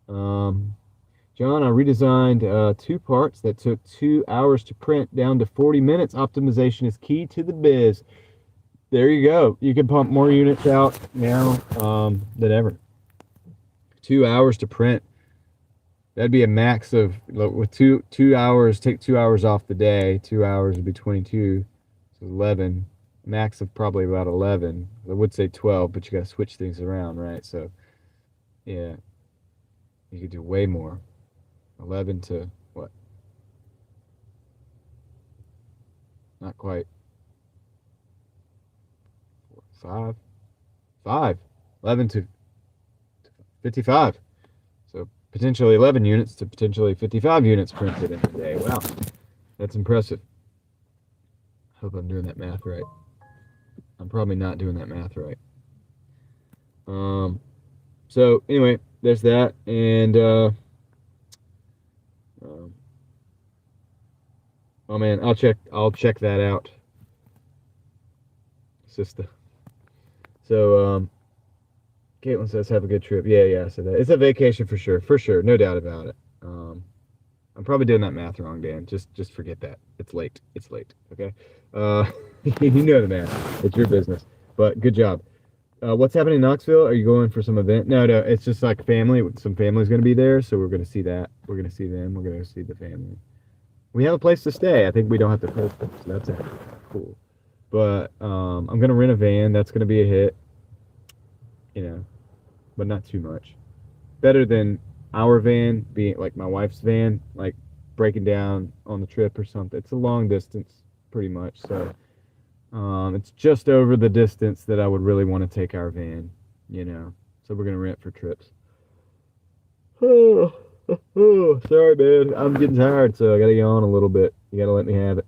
John, I redesigned 2 parts that took 2 hours to print down to 40 minutes. Optimization is key to the biz. There you go. You can pump more units out now than ever. 2 hours to print. That'd be a max of, with two hours, take 2 hours off the day. 2 hours would be 22, so 11. Max of probably about 11. I would say 12, but you got to switch things around, right? So, yeah. You could do way more. 11 to what? Not quite. 5. 11 to 55. So potentially 11 units to potentially 55 units printed in a day. Wow. That's impressive. Hope I'm doing that math right. I'm probably not doing that math right. So anyway, there's that, and oh man, I'll check that out, sister. So Caitlin says, "Have a good trip." Yeah, so that it's a vacation for sure, no doubt about it. I'm probably doing that math wrong, Dan. Just forget that. It's late. Okay. You know the math. It's your business. But good job. What's happening in Knoxville? Are you going for some event? No, it's just like family. Some family's going to be there, so we're going to see that. We're going to see them. We're going to see the family. We have a place to stay. I think we don't have to post it, so that's actually cool. But I'm going to rent a van. That's going to be a hit, but not too much. Better than our van being like my wife's van, like breaking down on the trip or something. It's a long distance, pretty much, so it's just over the distance that I would really want to take our van, so we're gonna rent for trips. Oh, sorry man, I'm getting tired, so I gotta yawn a little bit. You gotta let me have it.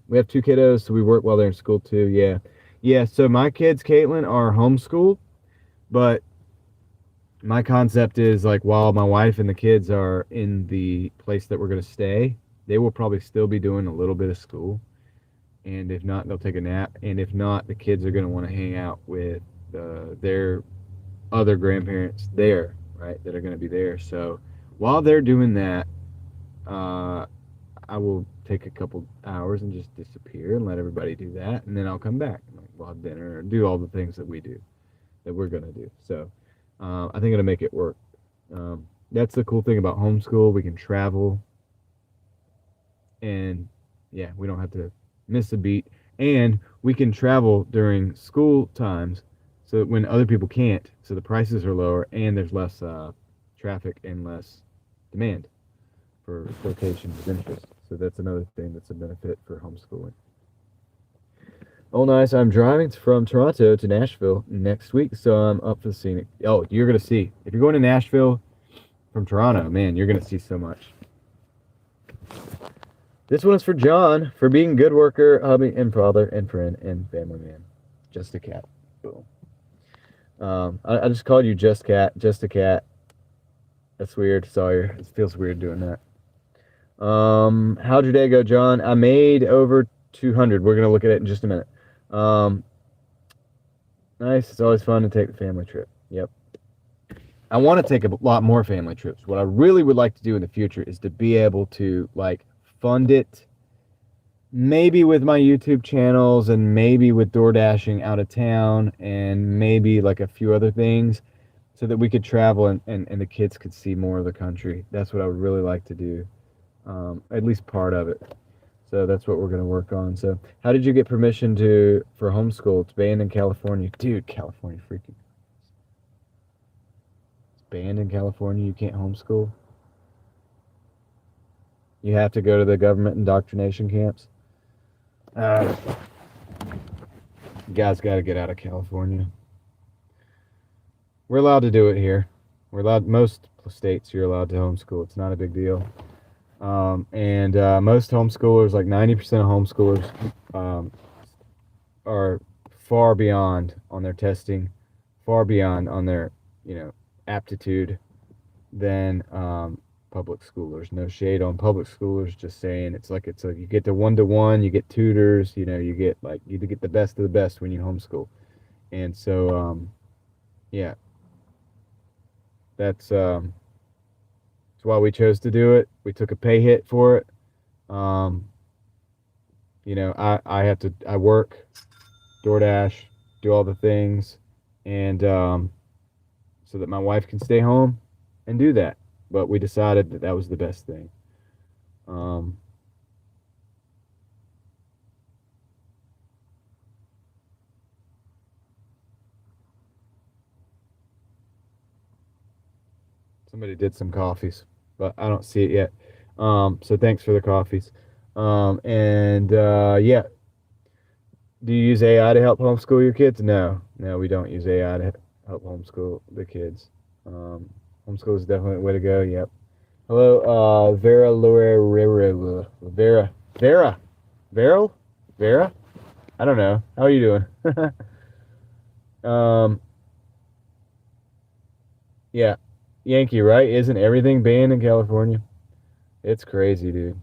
We have 2 kiddos, so we work while they're in school too. Yeah, so my kids, Caitlin, are homeschooled, but my concept is like while my wife and the kids are in the place that we're going to stay, they will probably still be doing a little bit of school. And if not, they'll take a nap. And if not, the kids are going to want to hang out with their other grandparents there, right, that are going to be there. So while they're doing that, I will take a couple hours and just disappear and let everybody do that. And then I'll come back. Like, we'll have dinner and do all the things that we're going to do. So I think it'll make it work. That's the cool thing about homeschool. We can travel, and yeah, we don't have to miss a beat. And we can travel during school times, so when other people can't. So the prices are lower, and there's less traffic and less demand for locations of interest. So that's another thing that's a benefit for homeschooling. Oh, nice. I'm driving from Toronto to Nashville next week, so I'm up for the scenic. Oh, you're going to see. If you're going to Nashville from Toronto, man, you're going to see so much. This one's for John, for being a good worker, hubby, and father, and friend, and family man. Just a cat. Boom. I just called you just a cat. That's weird, Sawyer. It feels weird doing that. How'd your day go, John? I made over 200. We're going to look at it in just a minute. Nice. It's always fun to take the family trip. Yep. I want to take a lot more family trips. What I really would like to do in the future is to be able to like fund it, maybe with my YouTube channels and maybe with Doordashing out of town and maybe like a few other things so that we could travel and the kids could see more of the country. That's what I would really like to do, at least part of it. So that's what we're going to work on. So how did you get permission for homeschool? It's banned in California. Dude, California freaking. It's banned in California. You can't homeschool. You have to go to the government indoctrination camps. You guys got to get out of California. We're allowed to do it here. We're allowed. Most states you're allowed to homeschool. It's not a big deal. And most homeschoolers, like 90% of homeschoolers, are far beyond on their testing, far beyond on their aptitude than public schoolers. No shade on public schoolers, just saying it's like you get to 1-to-1, you get tutors, you get the best of the best when you homeschool. And so yeah, that's why we chose to do it. We took a pay hit for it. I work, DoorDash, do all the things, and so that my wife can stay home and do that. But we decided that was the best thing. Somebody did some coffees, but I don't see it yet. So thanks for the coffees. Yeah. Do you use AI to help homeschool your kids? No, we don't use AI to help homeschool the kids. Homeschool is definitely the way to go. Yep. Hello, Vera. I don't know. How are you doing? Yeah. Yankee, right? Isn't everything banned in California? It's crazy, dude.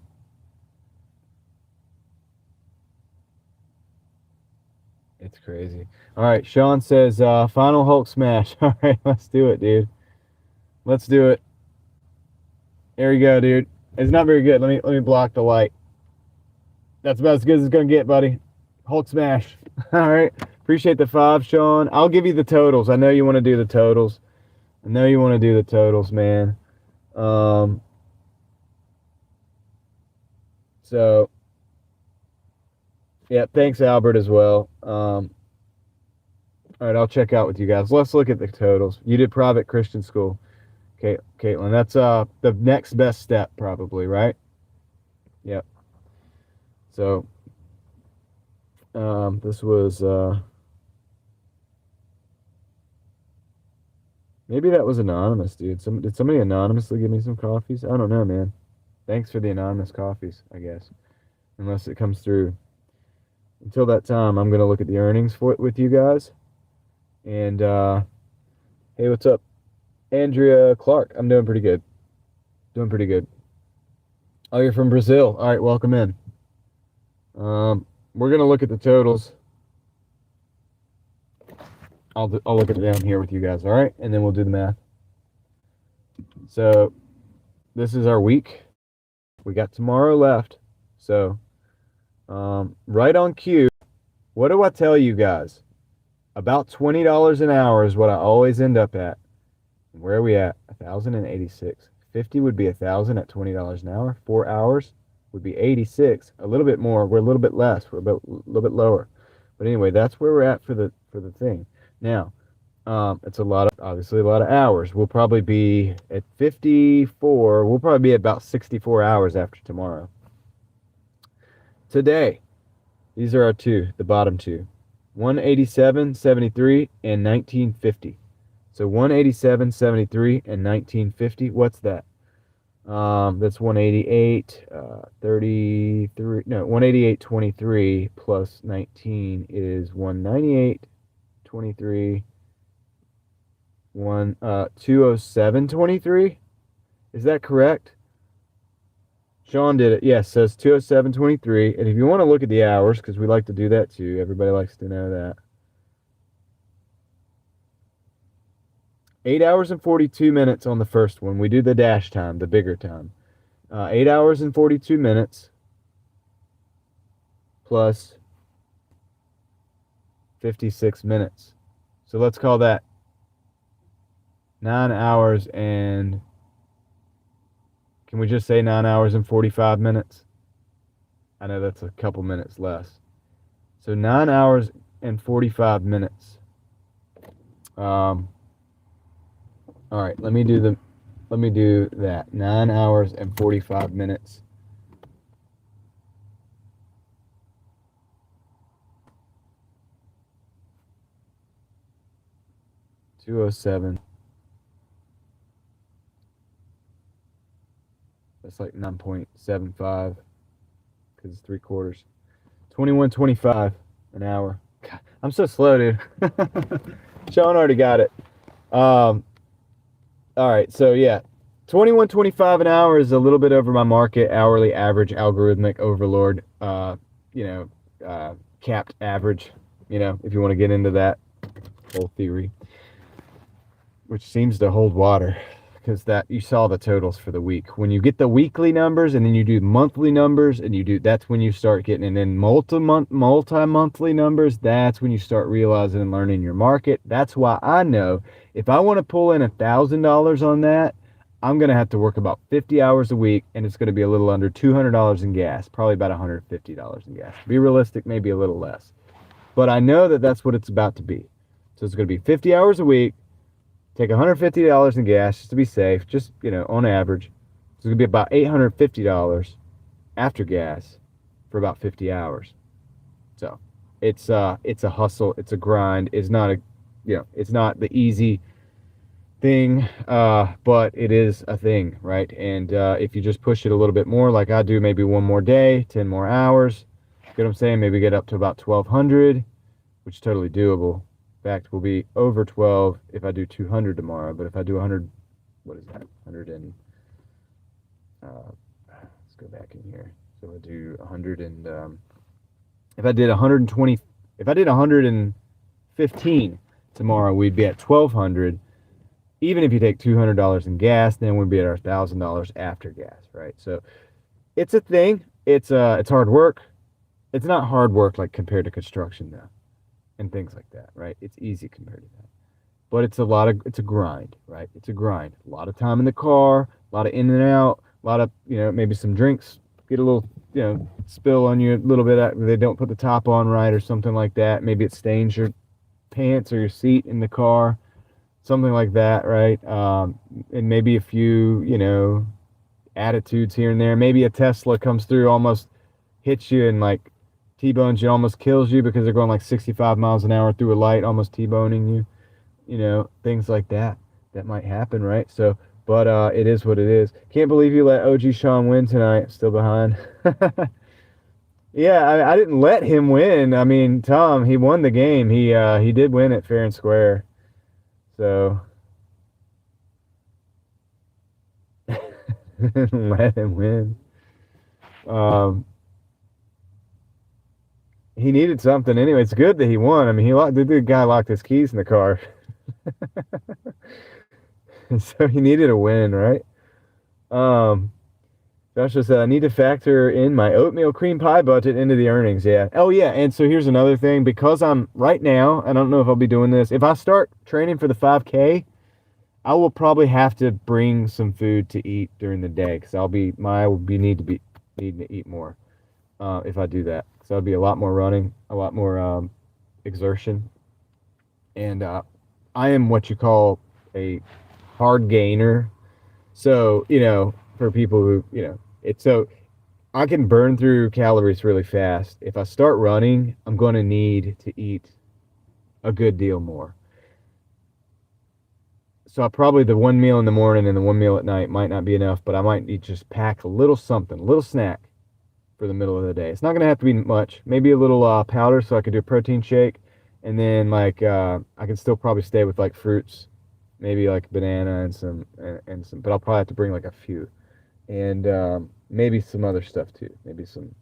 It's crazy. All right, Sean says, final Hulk smash. All right, let's do it, dude. Let's do it. There you go, dude. It's not very good. Let me block the light. That's about as good as it's gonna get, buddy. Hulk smash. All right. Appreciate the 5, Sean. I'll give you the totals. I know you want to do the totals. Man. So, yeah, thanks, Albert, as well. All right, I'll check out with you guys. Let's look at the totals. You did private Christian school. Okay, Caitlin, that's the next best step, probably, right? Yep. So, this was maybe that was anonymous, dude. Did somebody anonymously give me some coffees? I don't know, man. Thanks for the anonymous coffees, I guess. Unless it comes through. Until that time, I'm gonna look at the earnings with you guys. And hey, what's up, Andrea Clark? I'm doing pretty good. Oh, you're from Brazil. All right, welcome in. We're gonna look at the totals. I'll look at it down here with you guys. All right, and then we'll do the math. So this is our week. We got tomorrow left. So right on cue. What do I tell you guys? About $20 an hour is what I always end up at. Where are we at? 1,086. 50 would be 1,000 at $20 an hour. 4 hours would be 86. A little bit more. We're a little bit less. We're a little bit lower. But anyway, that's where we're at for the thing. Now, it's obviously a lot of hours. We'll probably be at 54. We'll probably be at about 64 hours after tomorrow. Today, these are our the bottom two. 187.73 and 19.50. So 187.73 and 19.50. What's that? That's 188 33. No, 188.23 plus 19 is 198.23. 207.23. Is that correct? Sean did it. Yes, so it's 207.23. And if you want to look at the hours, because we like to do that too, everybody likes to know that. 8 hours and 42 minutes on the first one. We do the dash time, the bigger time. 8 hours and 42 minutes plus 56 minutes. So let's call that 9 hours and, can we just say 9 hours and 45 minutes? I know that's a couple minutes less. So 9 hours and 45 minutes. All right, let me do that. 9 hours and 45 minutes. $207. That's like 9.75 because it's 3/4. $21.25 an hour. God, I'm so slow, dude. Sean already got it. All right, so yeah, $21.25 an hour is a little bit over my market hourly average algorithmic overlord. Capped average. If you want to get into that whole theory, which seems to hold water, because that you saw the totals for the week. When you get the weekly numbers and then you do monthly numbers and that's when you start getting, and then multi-monthly numbers, that's when you start realizing and learning your market. That's why I know if I want to pull in $1,000 on that, I'm going to have to work about 50 hours a week, and it's going to be a little under $200 in gas, probably about $150 in gas. Be realistic, maybe a little less. But I know that that's what it's about to be. So it's going to be 50 hours a week, take $150 in gas just to be safe, just, on average. So it's going to be about $850 after gas for about 50 hours. So it's a hustle. It's a grind. It's not it's not the easy thing, but it is a thing, right? And if you just push it a little bit more like I do, maybe one more day, 10 more hours, you know what I'm saying? Maybe get up to about 1,200, which is totally doable. In fact, we'll be over 12 if I do 200 tomorrow. But if I do 100, what is that? 100 and let's go back in here. So we'll do 100 and if I did 120, if I did 115 tomorrow, we'd be at 1,200. Even if you take $200 in gas, then we'd be at our $1,000 after gas, right? So it's a thing. It's hard work. It's not hard work like compared to construction though, and things like that, right? It's easy compared to that. But it's a grind, right? It's a grind. A lot of time in the car, a lot of in and out, a lot of, maybe some drinks, get a little, spill on you a little bit. They don't put the top on right or something like that. Maybe it stains your pants or your seat in the car, something like that, right? And maybe a few, attitudes here and there. Maybe a Tesla comes through, almost hits you and like T-bones you, almost kills you because they're going like 65 miles an hour through a light, almost T-boning you. Things like that might happen, right? So, but it is what it is. Can't believe you let OG Sean win tonight. Still behind. Yeah, I didn't let him win. I mean, Tom, he won the game. He did win it fair and square. So let him win. He needed something anyway. It's good that he won. I mean, the guy locked his keys in the car. So he needed a win, right? Joshua said, I need to factor in my oatmeal cream pie budget into the earnings. Yeah. Oh, yeah. And so here's another thing. Because I'm right now, I don't know if I'll be doing this. If I start training for the 5K, I will probably have to bring some food to eat during the day because needing to eat more if I do that. So it'll be a lot more running, a lot more exertion. And I am what you call a hard gainer. So, for people who, it's so I can burn through calories really fast. If I start running, I'm going to need to eat a good deal more. So probably the one meal in the morning and the one meal at night might not be enough, but I might need to just pack a little something, a little snack for the middle of the day. It's not going to have to be much. Maybe a little powder so I could do a protein shake. And then I can still probably stay with like fruits, maybe like banana and some, but I'll probably have to bring like a few. And maybe some other stuff too. Maybe some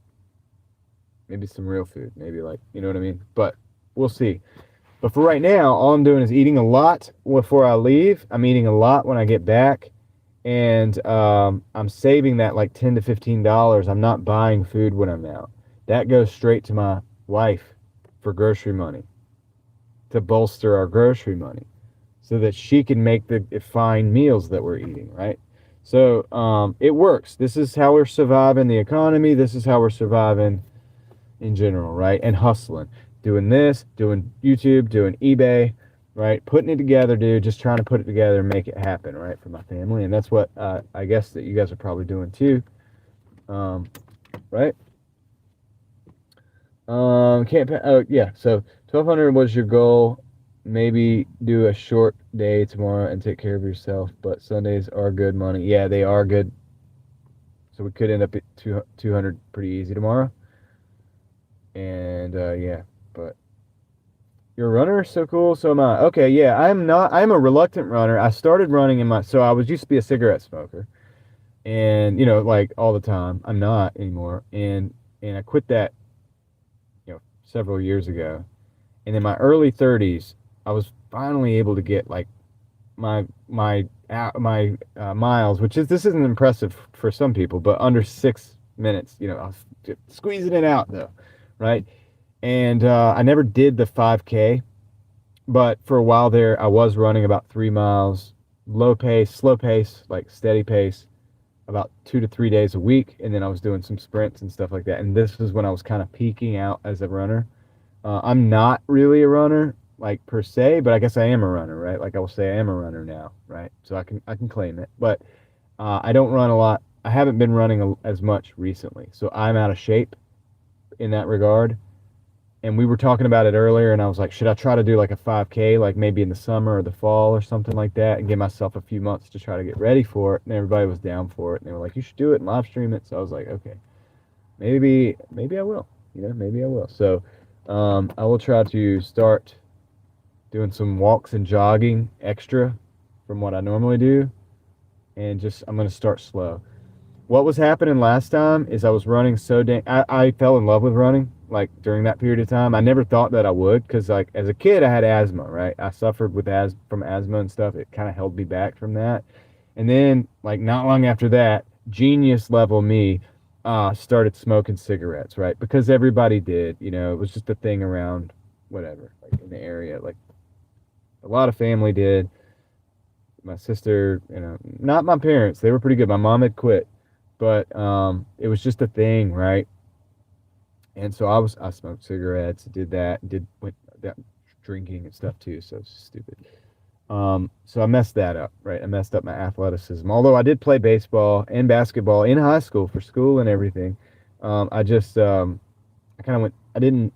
real food. Maybe like, you know what I mean? But we'll see. But for right now, all I'm doing is eating a lot before I leave. I'm eating a lot when I get back. And I'm saving that like $10 to $15. I'm not buying food when I'm out. That goes straight to my wife for grocery money, to bolster our grocery money, so that she can make the fine meals that we're eating, right? So it works. This is how we're surviving the economy. This is how we're surviving in general, right? And hustling, doing this, doing YouTube, doing eBay, right? Putting it together, dude. Just trying to put it together and make it happen, right, for my family. And that's what I guess that you guys are probably doing too, right? Oh yeah. So 1,200 was your goal. Maybe do a short day tomorrow and take care of yourself. But Sundays are good money. Yeah, they are good. So we could end up at 200 pretty easy tomorrow. And yeah, but you're a runner, so cool. So am I. Okay, yeah, I'm not. I'm a reluctant runner. I started running so I used to be a cigarette smoker, and like all the time. I'm not anymore, and I quit that, several years ago. And in my early 30s, I was finally able to get like my miles, this isn't impressive for some people, but under 6 minutes. I was squeezing it out though, right? And I never did the 5K, but for a while there, I was running about 3 miles, slow pace, like steady pace, about 2 to 3 days a week. And then I was doing some sprints and stuff like that. And this was when I was kind of peaking out as a runner. I'm not really a runner, like per se, but I guess I am a runner, right? Like I will say I am a runner now, right? So I can claim it, but I don't run a lot. I haven't been running as much recently, so I'm out of shape in that regard. And we were talking about it earlier, and I was like, should I try to do like a 5K, like maybe in the summer or the fall or something like that, and give myself a few months to try to get ready for it? And everybody was down for it, and they were like, you should do it and live stream it. So I was like, okay, maybe I will, maybe I will. So I will try to start doing some walks and jogging extra from what I normally do, and I'm going to start slow. What was happening last time is I was running so I fell in love with running, like during that period of time. I never thought that I would, because like as a kid I had asthma, right? I suffered from asthma and stuff. It kind of held me back from that. And then like not long after that, genius level me started smoking cigarettes, right? Because everybody did, it was just a thing around whatever, like in the area. Like a lot of family did. My sister, not my parents, they were pretty good. My mom had quit, but it was just a thing, right? And so I smoked cigarettes, went drinking and stuff too, so it's stupid. So I messed that up, right? I messed up my athleticism. Although I did play baseball and basketball in high school for school and everything. I didn't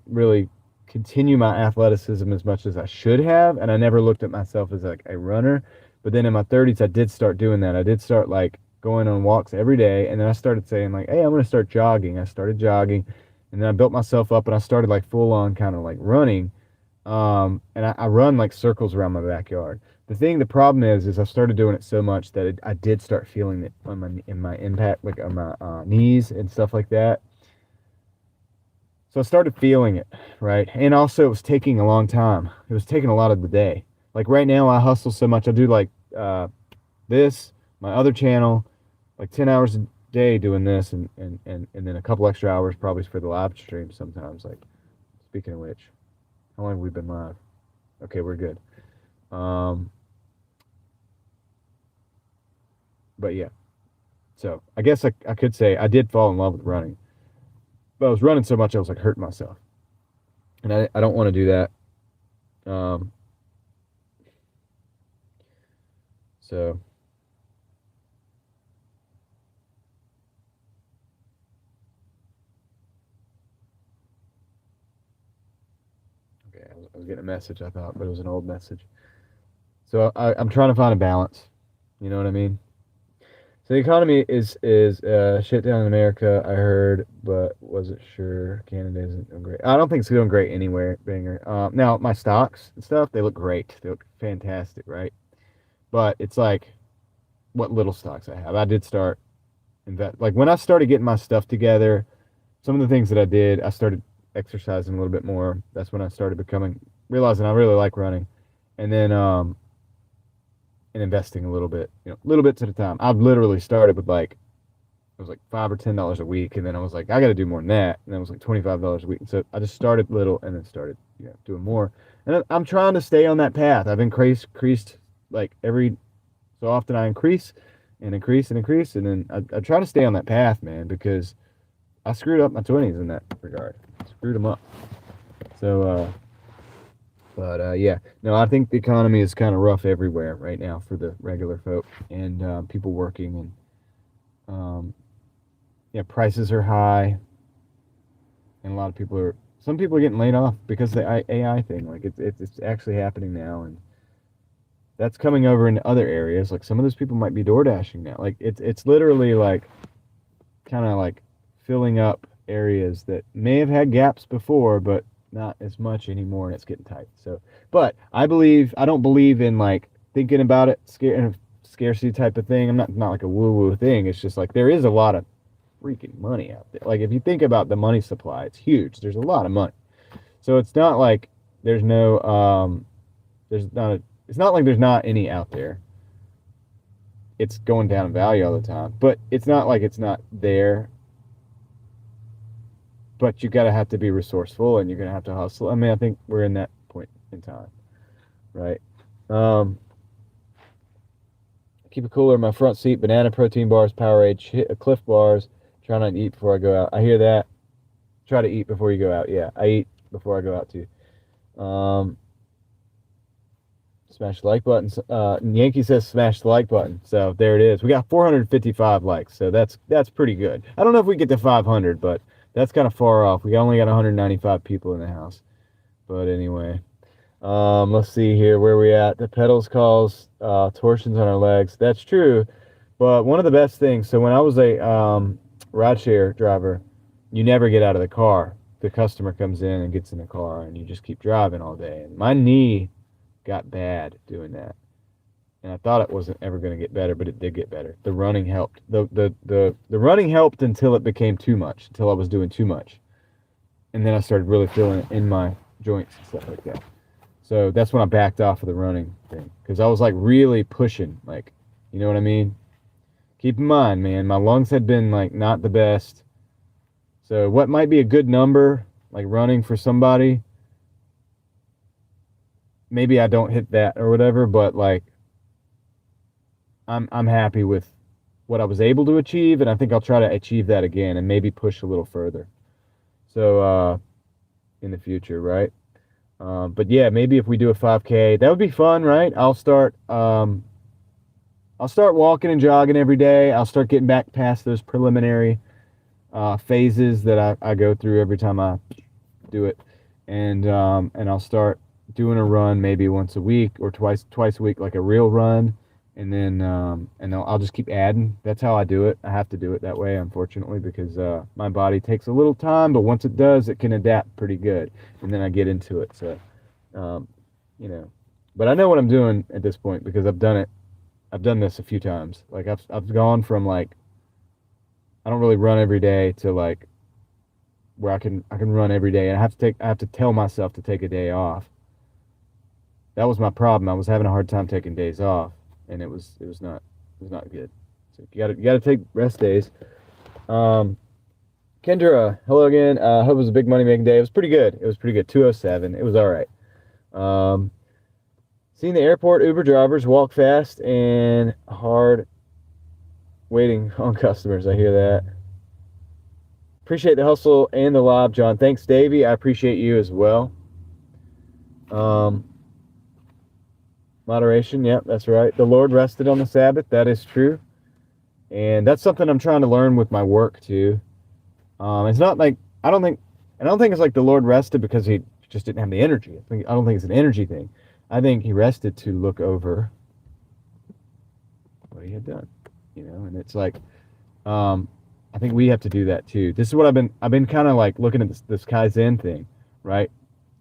really continue my athleticism as much as I should have, and I never looked at myself as like a runner. But then in my 30s, I did start doing that. I did start like going on walks every day, and then I started saying like, hey, I'm going to start jogging. I started jogging, and then I built myself up, and I started like full on kind of like running. And I run like circles around my backyard. The problem is I started doing it so much that I did start feeling it in my impact, like on my knees and stuff like that. So I started feeling it, right? And also it was taking a long time. It was taking a lot of the day. Like right now I hustle so much. I do like this, my other channel, like 10 hours a day doing this, and then a couple extra hours probably for the live stream sometimes. Like, speaking of which, how long have we been live? Okay, we're good. But yeah, so I guess I could say I did fall in love with running, but I was running so much I was like hurting myself, and I don't want to do that. So okay, I was getting a message, I thought, but it was an old message. So I'm trying to find a balance. You know what I mean? So the economy is shit down in America, I heard, but wasn't sure. Canada isn't doing great. I don't think it's doing great anywhere, Banger. Now my stocks and stuff, they look great. They look fantastic, right? But it's like what little stocks I have. I did start like when I started getting my stuff together, some of the things that I did, I started exercising a little bit more. That's when I started becoming realizing I really like running, and then and investing a little bit, little bits at a time. I've literally started with like it was like $5 or $10 a week, and then I was like, I got to do more than that, and then it was like $25 a week. And so I just started little, and then started doing more. And I'm trying to stay on that path. I've increased like every so often I increase and increase and increase, and then I try to stay on that path, man, because I screwed up my 20s in that regard. Screwed them up. So, yeah, no, I think the economy is kind of rough everywhere right now for the regular folk and people working, and prices are high, and a lot of people are. Some people are getting laid off because of the AI thing. Like it's actually happening now, and that's coming over into other areas. Like some of those people might be Doordashing now. Like it's literally like kind of like filling up areas that may have had gaps before, but not as much anymore, and it's getting tight. So, but I don't believe in like thinking about it scarcity type of thing. I'm not like a woo woo thing. It's just like there is a lot of freaking money out there. Like if you think about the money supply, it's huge. There's a lot of money. So it's not like there's no it's not like there's not any out there. It's going down in value all the time, but it's not like it's not there. But you gotta have to be resourceful, and you're gonna have to hustle. I mean, I think we're in that point in time, right? Keep it cooler in my front seat. Banana, protein bars, Powerade, Cliff bars. Try not to eat before I go out. I hear that. Try to eat before you go out. Yeah, I eat before I go out too. Smash the like button. Yankee says smash the like button. So there it is. We got 455 likes, so that's pretty good. I don't know if we get to 500, but that's kind of far off. We only got 195 people in the house. But anyway, let's see here where we at. The pedals cause torsions on our legs. That's true, but one of the best things. So when I was a rideshare driver, you never get out of the car. The customer comes in and gets in the car, and you just keep driving all day. And my knee got bad doing that, and I thought it wasn't ever going to get better, but it did get better. The running helped. The running helped until it became too much, until I was doing too much, and then I started really feeling it in my joints and stuff like that. So that's when I backed off of the running thing, because I was like really pushing, like, you know what I mean? Keep in mind, man, my lungs had been like not the best. So what might be a good number, like running for somebody, maybe I don't hit that or whatever, but like I'm happy with what I was able to achieve, and I think I'll try to achieve that again and maybe push a little further. So in the future, right? But yeah, maybe if we do a 5K, that would be fun, right? I'll start walking and jogging every day. I'll start getting back past those preliminary phases that I go through every time I do it, and I'll start doing a run maybe once a week or twice a week, like a real run, and then I'll just keep adding. That's how I do it. I have to do it that way, unfortunately, because my body takes a little time, but once it does, it can adapt pretty good, and then I get into it. So, but I know what I'm doing at this point because I've done it. I've done this a few times. Like I've gone from like I don't really run every day to like where I can run every day, and I have to tell myself to take a day off. That was my problem. I was having a hard time taking days off, and it was not good. So you gotta take rest days. Kendra, hello again. Hope it was a big money making day. It was pretty good. 207. It was all right. Seeing the airport Uber drivers walk fast and hard waiting on customers. I hear that. Appreciate the hustle and the lob, John. Thanks, Davey. I appreciate you as well. Moderation. Yep, that's right. The Lord rested on the Sabbath. That is true. And that's something I'm trying to learn with my work too. It's not like I don't think it's like the Lord rested because he just didn't have the energy. I don't think it's an energy thing. I think he rested to look over what he had done, and it's like, I think we have to do that too. This is what I've been kind of like looking at this Kaizen thing, right,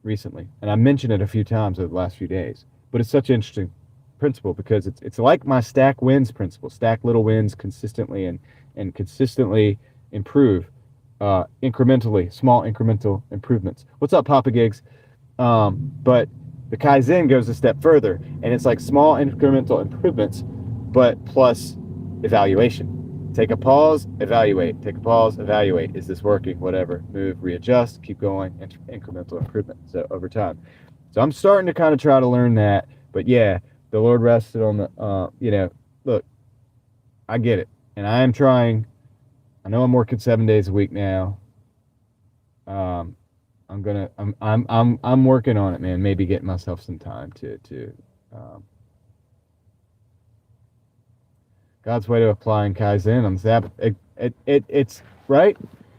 recently, and I mentioned it a few times over the last few days, but it's such an interesting principle because it's like my stack wins principle, stack little wins consistently and consistently improve, incrementally, small incremental improvements. What's up, Papa Gigs? But the Kaizen goes a step further, and it's like small incremental improvements, but plus evaluation. Take a pause, evaluate. Take a pause, evaluate. Is this working? Whatever. Move, readjust, keep going, incremental improvement. So over time. So I'm starting to kind of try to learn that. But yeah, the Lord rested on the, look, I get it. And I am trying. I know I'm working 7 days a week now. I'm working on it, man. Maybe getting myself some time to God's way to applying Kaizen on the Sabbath. It's right,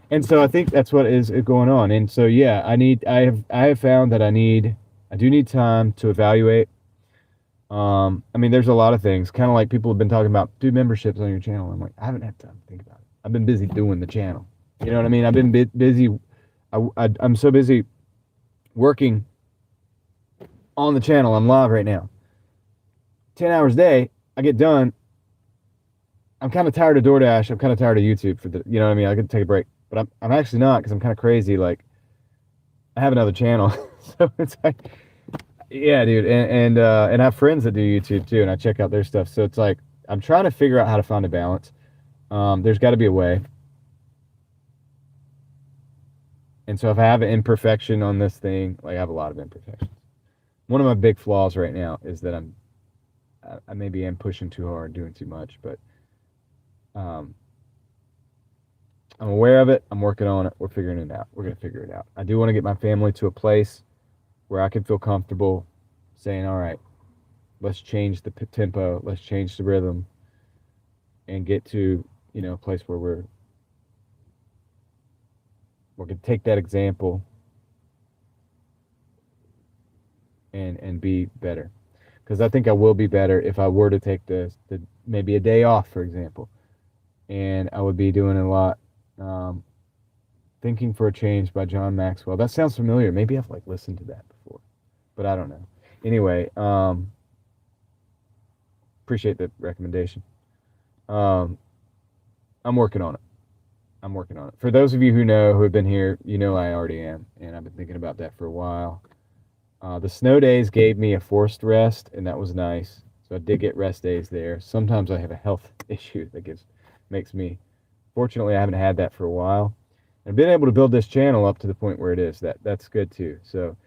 and so I think that's what is going on. And so yeah, I have found that I do need time to evaluate. I mean, there's a lot of things, kind of like people have been talking about, do memberships on your channel. I'm like, I haven't had time to think about it. I've been busy doing the channel. You know what I mean? I've been busy. I'm so busy working on the channel. I'm live right now. 10 hours a day. I get done. I'm kind of tired of Doordash. I'm kind of tired of YouTube you know what I mean? I could take a break, but I'm actually not, because I'm kind of crazy. Like, I have another channel. So it's like, yeah, dude. And I have friends that do YouTube too, and I check out their stuff. So it's like, I'm trying to figure out how to find a balance. There's got to be a way. And so if I have an imperfection on this thing, like I have a lot of imperfections. One of my big flaws right now is that I maybe am pushing too hard, doing too much, but I'm aware of it. I'm working on it. We're figuring it out. We're going to figure it out. I do want to get my family to a place where I can feel comfortable saying, all right, let's change the tempo. Let's change the rhythm and get to, a place where we're going to take that example and be better. Because I think I will be better if I were to take the maybe a day off, for example. And I would be doing a lot. Thinking for a Change by John Maxwell. That sounds familiar. Maybe I've listened to that before, but I don't know. Anyway, appreciate the recommendation. I'm working on it. For those of you who have been here, I already am, and I've been thinking about that for a while. The snow days gave me a forced rest, and that was nice. So I did get rest days there. Sometimes I have a health issue that makes me. Fortunately, I haven't had that for a while. I've been able to build this channel up to the point where it is. That's good too. So,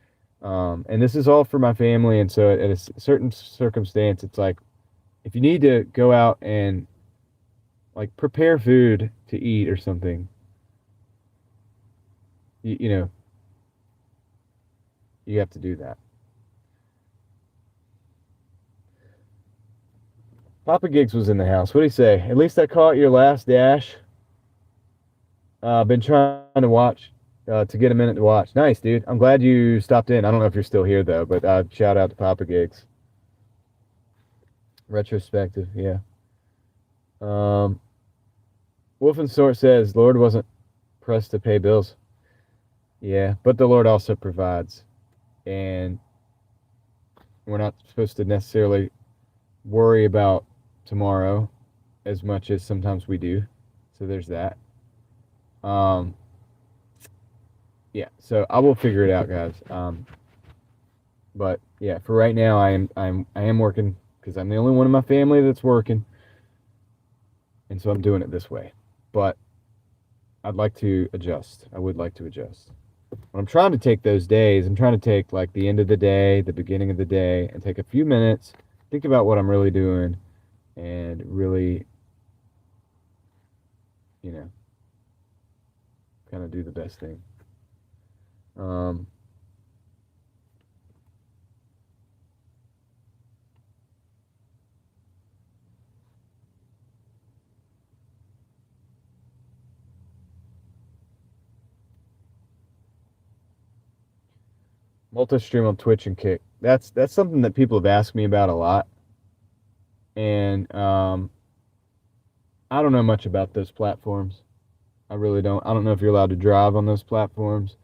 and this is all for my family. And so at a certain circumstance, it's like, if you need to go out and prepare food to eat or something, you have to do that. Papa Gigs was in the house. What do you say? At least I caught your last dash. Been trying to watch, to get a minute to watch. Nice, dude. I'm glad you stopped in. I don't know if you're still here, though, but shout out to Papa Gigs. Retrospective, yeah. Wolf and Sort says, Lord wasn't pressed to pay bills. Yeah, but the Lord also provides. And we're not supposed to necessarily worry about tomorrow as much as sometimes we do. So there's that. Yeah, so I will figure it out, guys. But yeah, for right now, I am working, because I'm the only one in my family that's working, and so I'm doing it this way. But I'd like to adjust. I would like to adjust. When I'm trying to take those days, I'm trying to take the end of the day, the beginning of the day, and take a few minutes, think about what I'm really doing, and really, kind of do the best thing. Multi-stream on Twitch and Kick. That's something that people have asked me about a lot. And I don't know much about those platforms. I really don't. I don't know if you're allowed to drive on those platforms.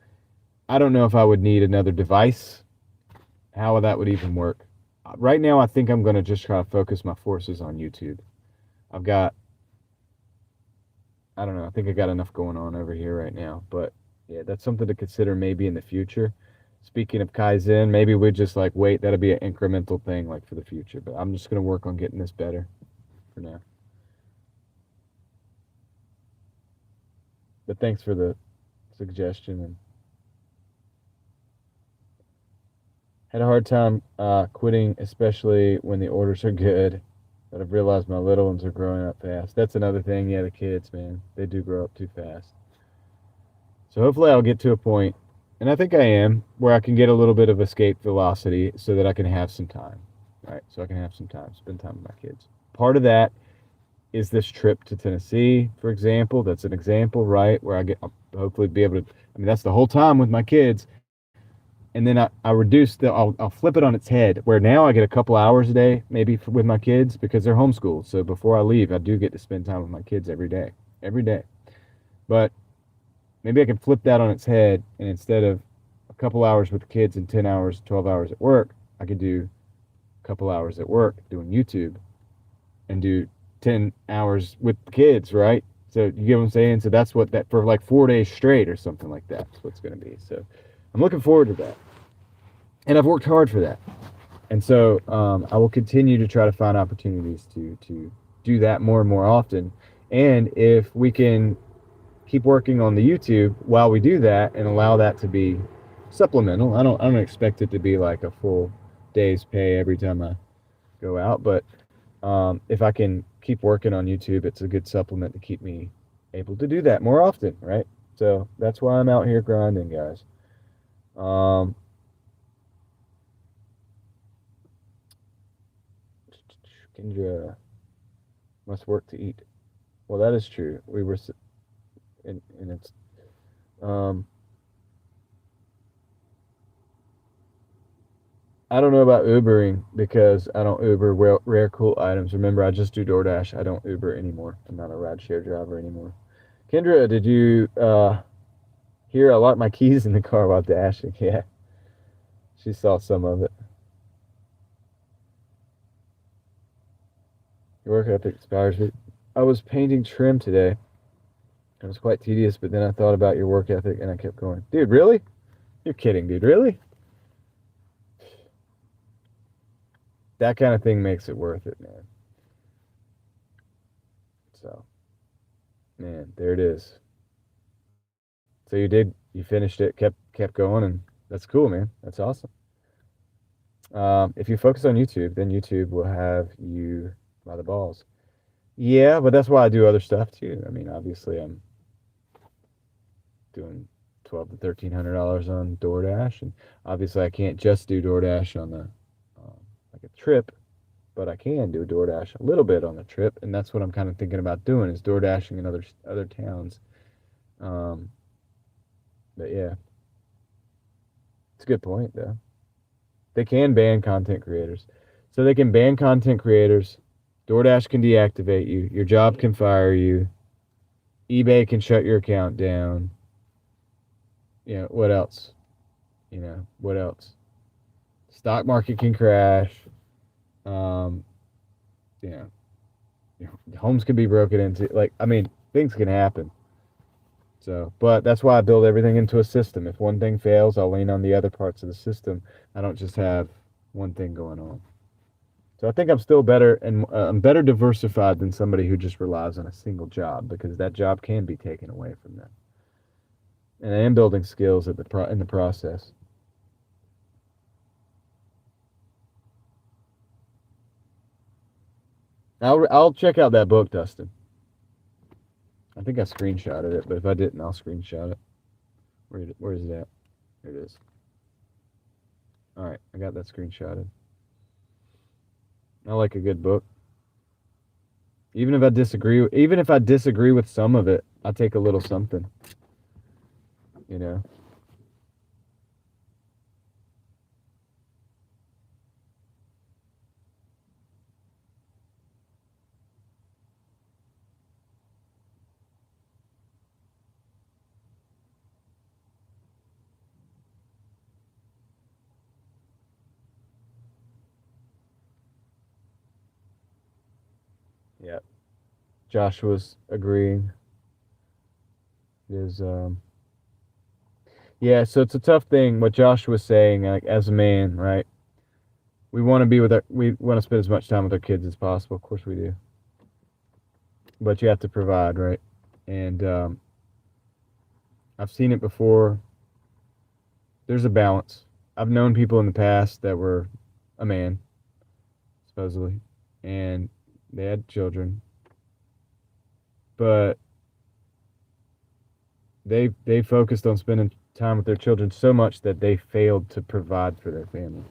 I don't know if I would need another device. How that would even work. Right now, I think I'm going to just try to focus my forces on YouTube. I don't know, I think I got enough going on over here right now. But yeah, that's something to consider maybe in the future. speaking of Kaizen, maybe we just like wait. That'll be an incremental thing like for the future. But I'm just gonna work on getting this better for now. But thanks for the suggestion, and had a hard time quitting, especially when the orders are good. But I've realized my little ones are growing up fast. That's another thing. Yeah, the kids, man, they do grow up too fast. So hopefully I'll get to a point, and I think I am, where I can get a little bit of escape velocity so that I can have some time, right? So I can have some time, spend time with my kids. Part of that is this trip to Tennessee, for example. That's an example, right? Where I'll hopefully be able to, I mean, that's the whole time with my kids. And then I reduce I'll flip it on its head, where now I get a couple hours a day, maybe with my kids, because they're homeschooled. So before I leave, I do get to spend time with my kids every day. But maybe I can flip that on its head, and instead of a couple hours with the kids and 10 hours, 12 hours at work, I could do a couple hours at work doing YouTube and do 10 hours with the kids, right? So you get what I'm saying? So that's what that, for like 4 days straight or something like that, is what's going to be. So I'm looking forward to that. And I've worked hard for that. And so I will continue to try to find opportunities to do that more and more often. And if we can keep working on the YouTube while we do that and allow that to be supplemental, I don't expect it to be like a full day's pay every time I go out, but if I can keep working on YouTube, it's a good supplement to keep me able to do that more often, right? So that's why I'm out here grinding, guys. Kendra must work to eat. Well, that is true. We were, and it's, I don't know about Ubering because I don't Uber rare cool items. Remember, I just do Doordash. I don't Uber anymore. I'm not a rideshare driver anymore. Kendra, did you hear I locked my keys in the car while dashing? Yeah, she saw some of it. Your work ethic inspires me. I was painting trim today. It was quite tedious, but then I thought about your work ethic and I kept going. Dude, really? You're kidding, dude. Really? That kind of thing makes it worth it, man. So, man, there it is. So you finished it, kept going, and that's cool, man. That's awesome. If you focus on YouTube, then YouTube will have you by the balls. Yeah, but that's why I do other stuff too. I mean, obviously, I'm doing $1,200 to $1,300 on DoorDash, and obviously, I can't just do DoorDash on the like a trip, but I can do DoorDash a little bit on the trip, and that's what I'm kind of thinking about doing is DoorDashing in other towns. But yeah, it's a good point though. They can ban content creators. So they can ban content creators. DoorDash can deactivate you. Your job can fire you. eBay can shut your account down. You know, what else? What else? Stock market can crash. Um, you homes can be broken into. Like, I mean, things can happen. So, but that's why I build everything into a system. If one thing fails, I'll lean on the other parts of the system. I don't just have one thing going on. So I think I'm still better, and I'm better diversified than somebody who just relies on a single job, because that job can be taken away from them. And I am building skills in the process. I'll check out that book, Dustin. I think I screenshotted it, but if I didn't, I'll screenshot it. Where is it at? There it is. All right, I got that screenshotted. I like a good book. Even if I disagree with some of it, I take a little something. You know. Yeah. Joshua's agreeing. There's Yeah, so it's a tough thing. What Josh was saying, like as a man, right? We want to be with we want to spend as much time with our kids as possible. Of course we do, but you have to provide, right? And I've seen it before. There's a balance. I've known people in the past that were a man, supposedly, and they had children, but they focused on spending time with their children so much that they failed to provide for their family.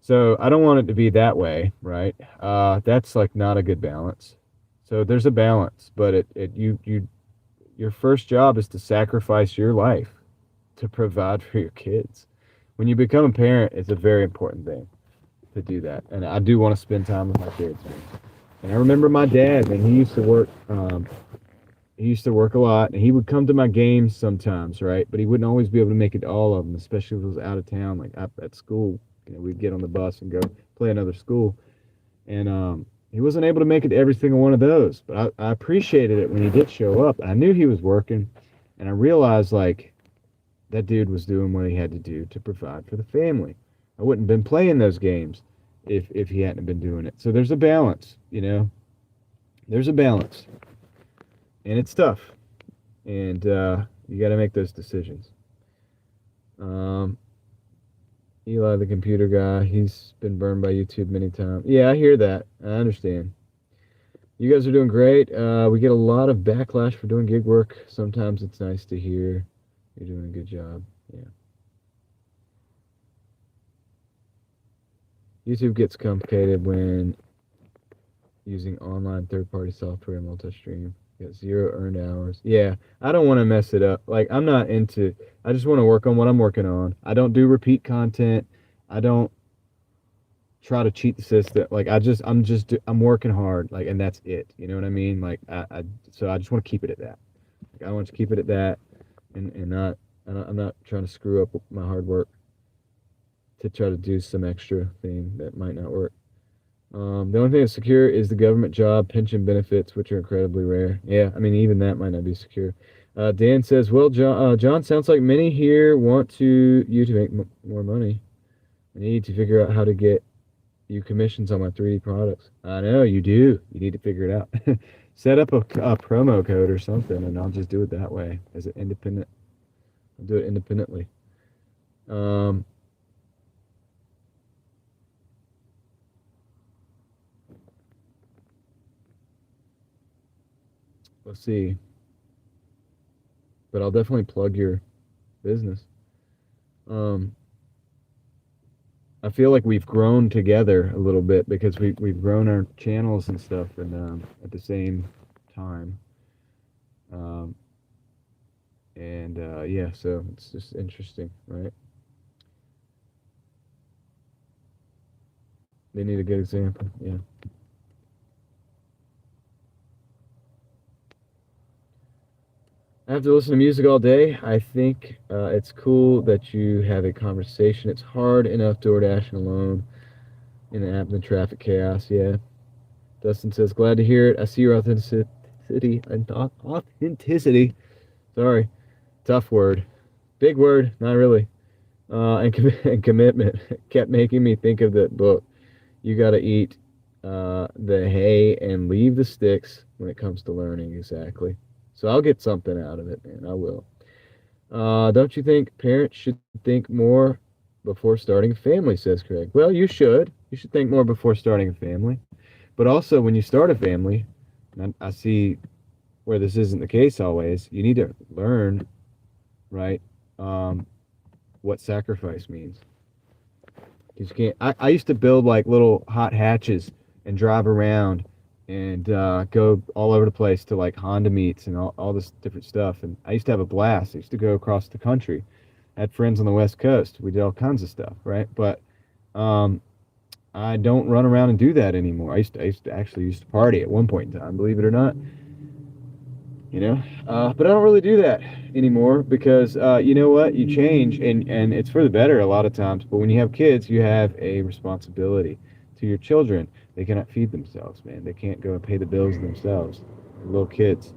So I don't want it to be that way, right? That's like not a good balance. So there's a balance, but your first job is to sacrifice your life to provide for your kids. When you become a parent, it's a very important thing to do that. And I do want to spend time with my kids, man. And I remember my dad, man, he used to work. He used to work a lot, and he would come to my games sometimes, right? But he wouldn't always be able to make it to all of them, especially if it was out of town, like up at school. We'd get on the bus and go play another school, and he wasn't able to make it to every single one of those. But I appreciated it when he did show up. I knew he was working, and I realized like that dude was doing what he had to do to provide for the family. I wouldn't have been playing those games if he hadn't been doing it. So there's a balance, There's a balance, and it's tough, and you got to make those decisions. Eli, the computer guy, he's been burned by YouTube many times. Yeah, I hear that. I understand. You guys are doing great. We get a lot of backlash for doing gig work. Sometimes it's nice to hear you're doing a good job. Yeah. YouTube gets complicated when using online third-party software and multi-stream. Got 0 earned hours. Yeah, I don't want to mess it up. Like, I just want to work on what I'm working on. I don't do repeat content. I don't try to cheat the system. Like, I'm working hard. Like, and that's it. You know what I mean? Like, so I just want to keep it at that. Like, I want to keep it at that, and I'm not trying to screw up my hard work to try to do some extra thing that might not work. The only thing that's secure is the government job, pension benefits, which are incredibly rare. Yeah, I mean, even that might not be secure. Dan says, well, John, sounds like many here want you to make more money. I need to figure out how to get you commissions on my 3D products. I know, you do. You need to figure it out. Set up a promo code or something, and I'll just do it that way as an independent. I'll do it independently. Let's see. But I'll definitely plug your business. I feel like we've grown together a little bit because we've grown our channels and stuff, and at the same time. Yeah, so it's just interesting, right? They need a good example, yeah. I have to listen to music all day. I think it's cool that you have a conversation. It's hard enough Doordashing alone in the app and the traffic chaos. Yeah. Dustin says, glad to hear it. I see your authenticity. Authenticity. Sorry. Tough word. Big word. Not really. And commitment kept making me think of that book. You got to eat the hay and leave the sticks when it comes to learning. Exactly. So I'll get something out of it, man. I will. Don't you think parents should think more before starting a family, says Craig. Well, you should. You should think more before starting a family. But also, when you start a family, and I see where this isn't the case always, you need to learn, right, what sacrifice means. Because you can't. I used to build like little hot hatches and drive around and go all over the place to like Honda meets and all this different stuff. And I used to have a blast. I used to go across the country. I had friends on the West Coast. We did all kinds of stuff, right? But I don't run around and do that anymore. I used to actually used to party at one point in time, believe it or not. But I don't really do that anymore because you know what? You change and it's for the better a lot of times. But when you have kids, you have a responsibility to your children. They cannot feed themselves, man. They can't go and pay the bills themselves. They're little kids.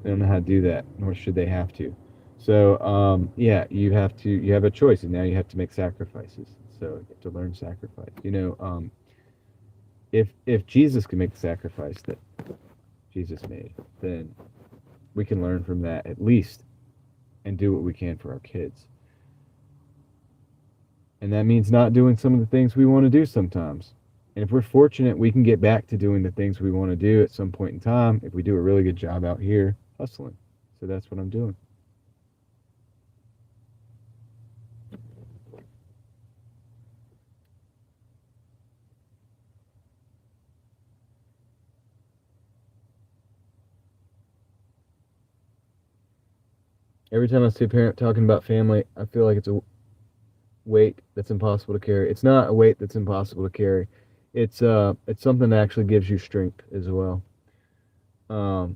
They don't know how to do that, nor should they have to. So yeah, you have a choice, and now you have to make sacrifices. So you have to learn sacrifice. If Jesus can make the sacrifice that Jesus made, then we can learn from that at least and do what we can for our kids. And that means not doing some of the things we want to do sometimes. And if we're fortunate, we can get back to doing the things we want to do at some point in time if we do a really good job out here hustling. So that's what I'm doing. Every time I see a parent talking about family, I feel like it's a weight that's impossible to carry. It's not a weight that's impossible to carry. It's something that actually gives you strength as well. I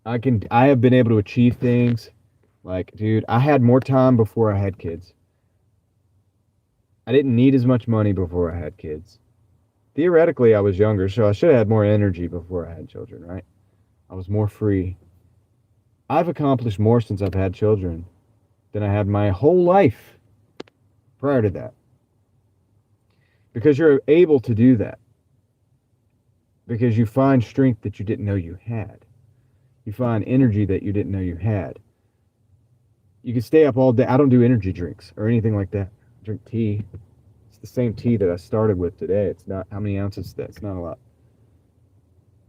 have been able to achieve things. Like, dude, I had more time before I had kids. I didn't need as much money before I had kids. Theoretically, I was younger, so I should have had more energy before I had children, right? I was more free. I've accomplished more since I've had children than I had my whole life prior to that. Because you're able to do that. Because you find strength that you didn't know you had. You find energy that you didn't know you had. You can stay up all day. I don't do energy drinks or anything like that. I drink tea. It's the same tea that I started with today. It's not, how many ounces is that? It's not a lot.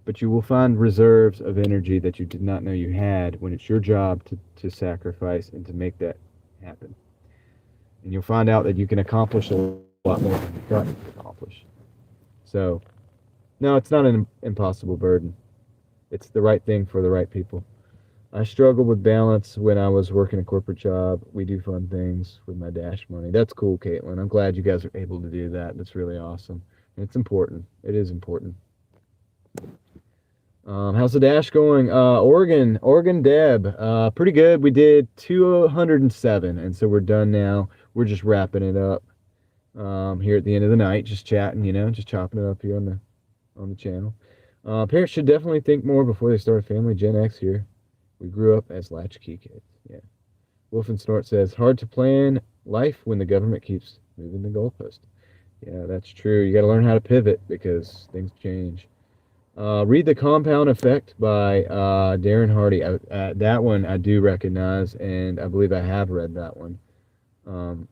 But you will find reserves of energy that you did not know you had when it's your job to sacrifice and to make that happen. And you'll find out that you can accomplish a lot more than you thought you could accomplish. So, no, it's not an impossible burden. It's the right thing for the right people. I struggled with balance when I was working a corporate job. We do fun things with my Dash money. That's cool, Caitlin. I'm glad you guys are able to do that. That's really awesome. And it's important. It is important. How's the Dash going? Oregon Deb, pretty good. We did 207, and so we're done now. We're just wrapping it up here at the end of the night, just chatting, just chopping it up here on the channel. Parents should definitely think more before they start a family. Gen X here. We grew up as latchkey kids. Yeah. Wolf and Snort says, hard to plan life when the government keeps moving the goalpost. Yeah, that's true. You got to learn how to pivot because things change. Read The Compound Effect by Darren Hardy. That one I do recognize, and I believe I have read that one.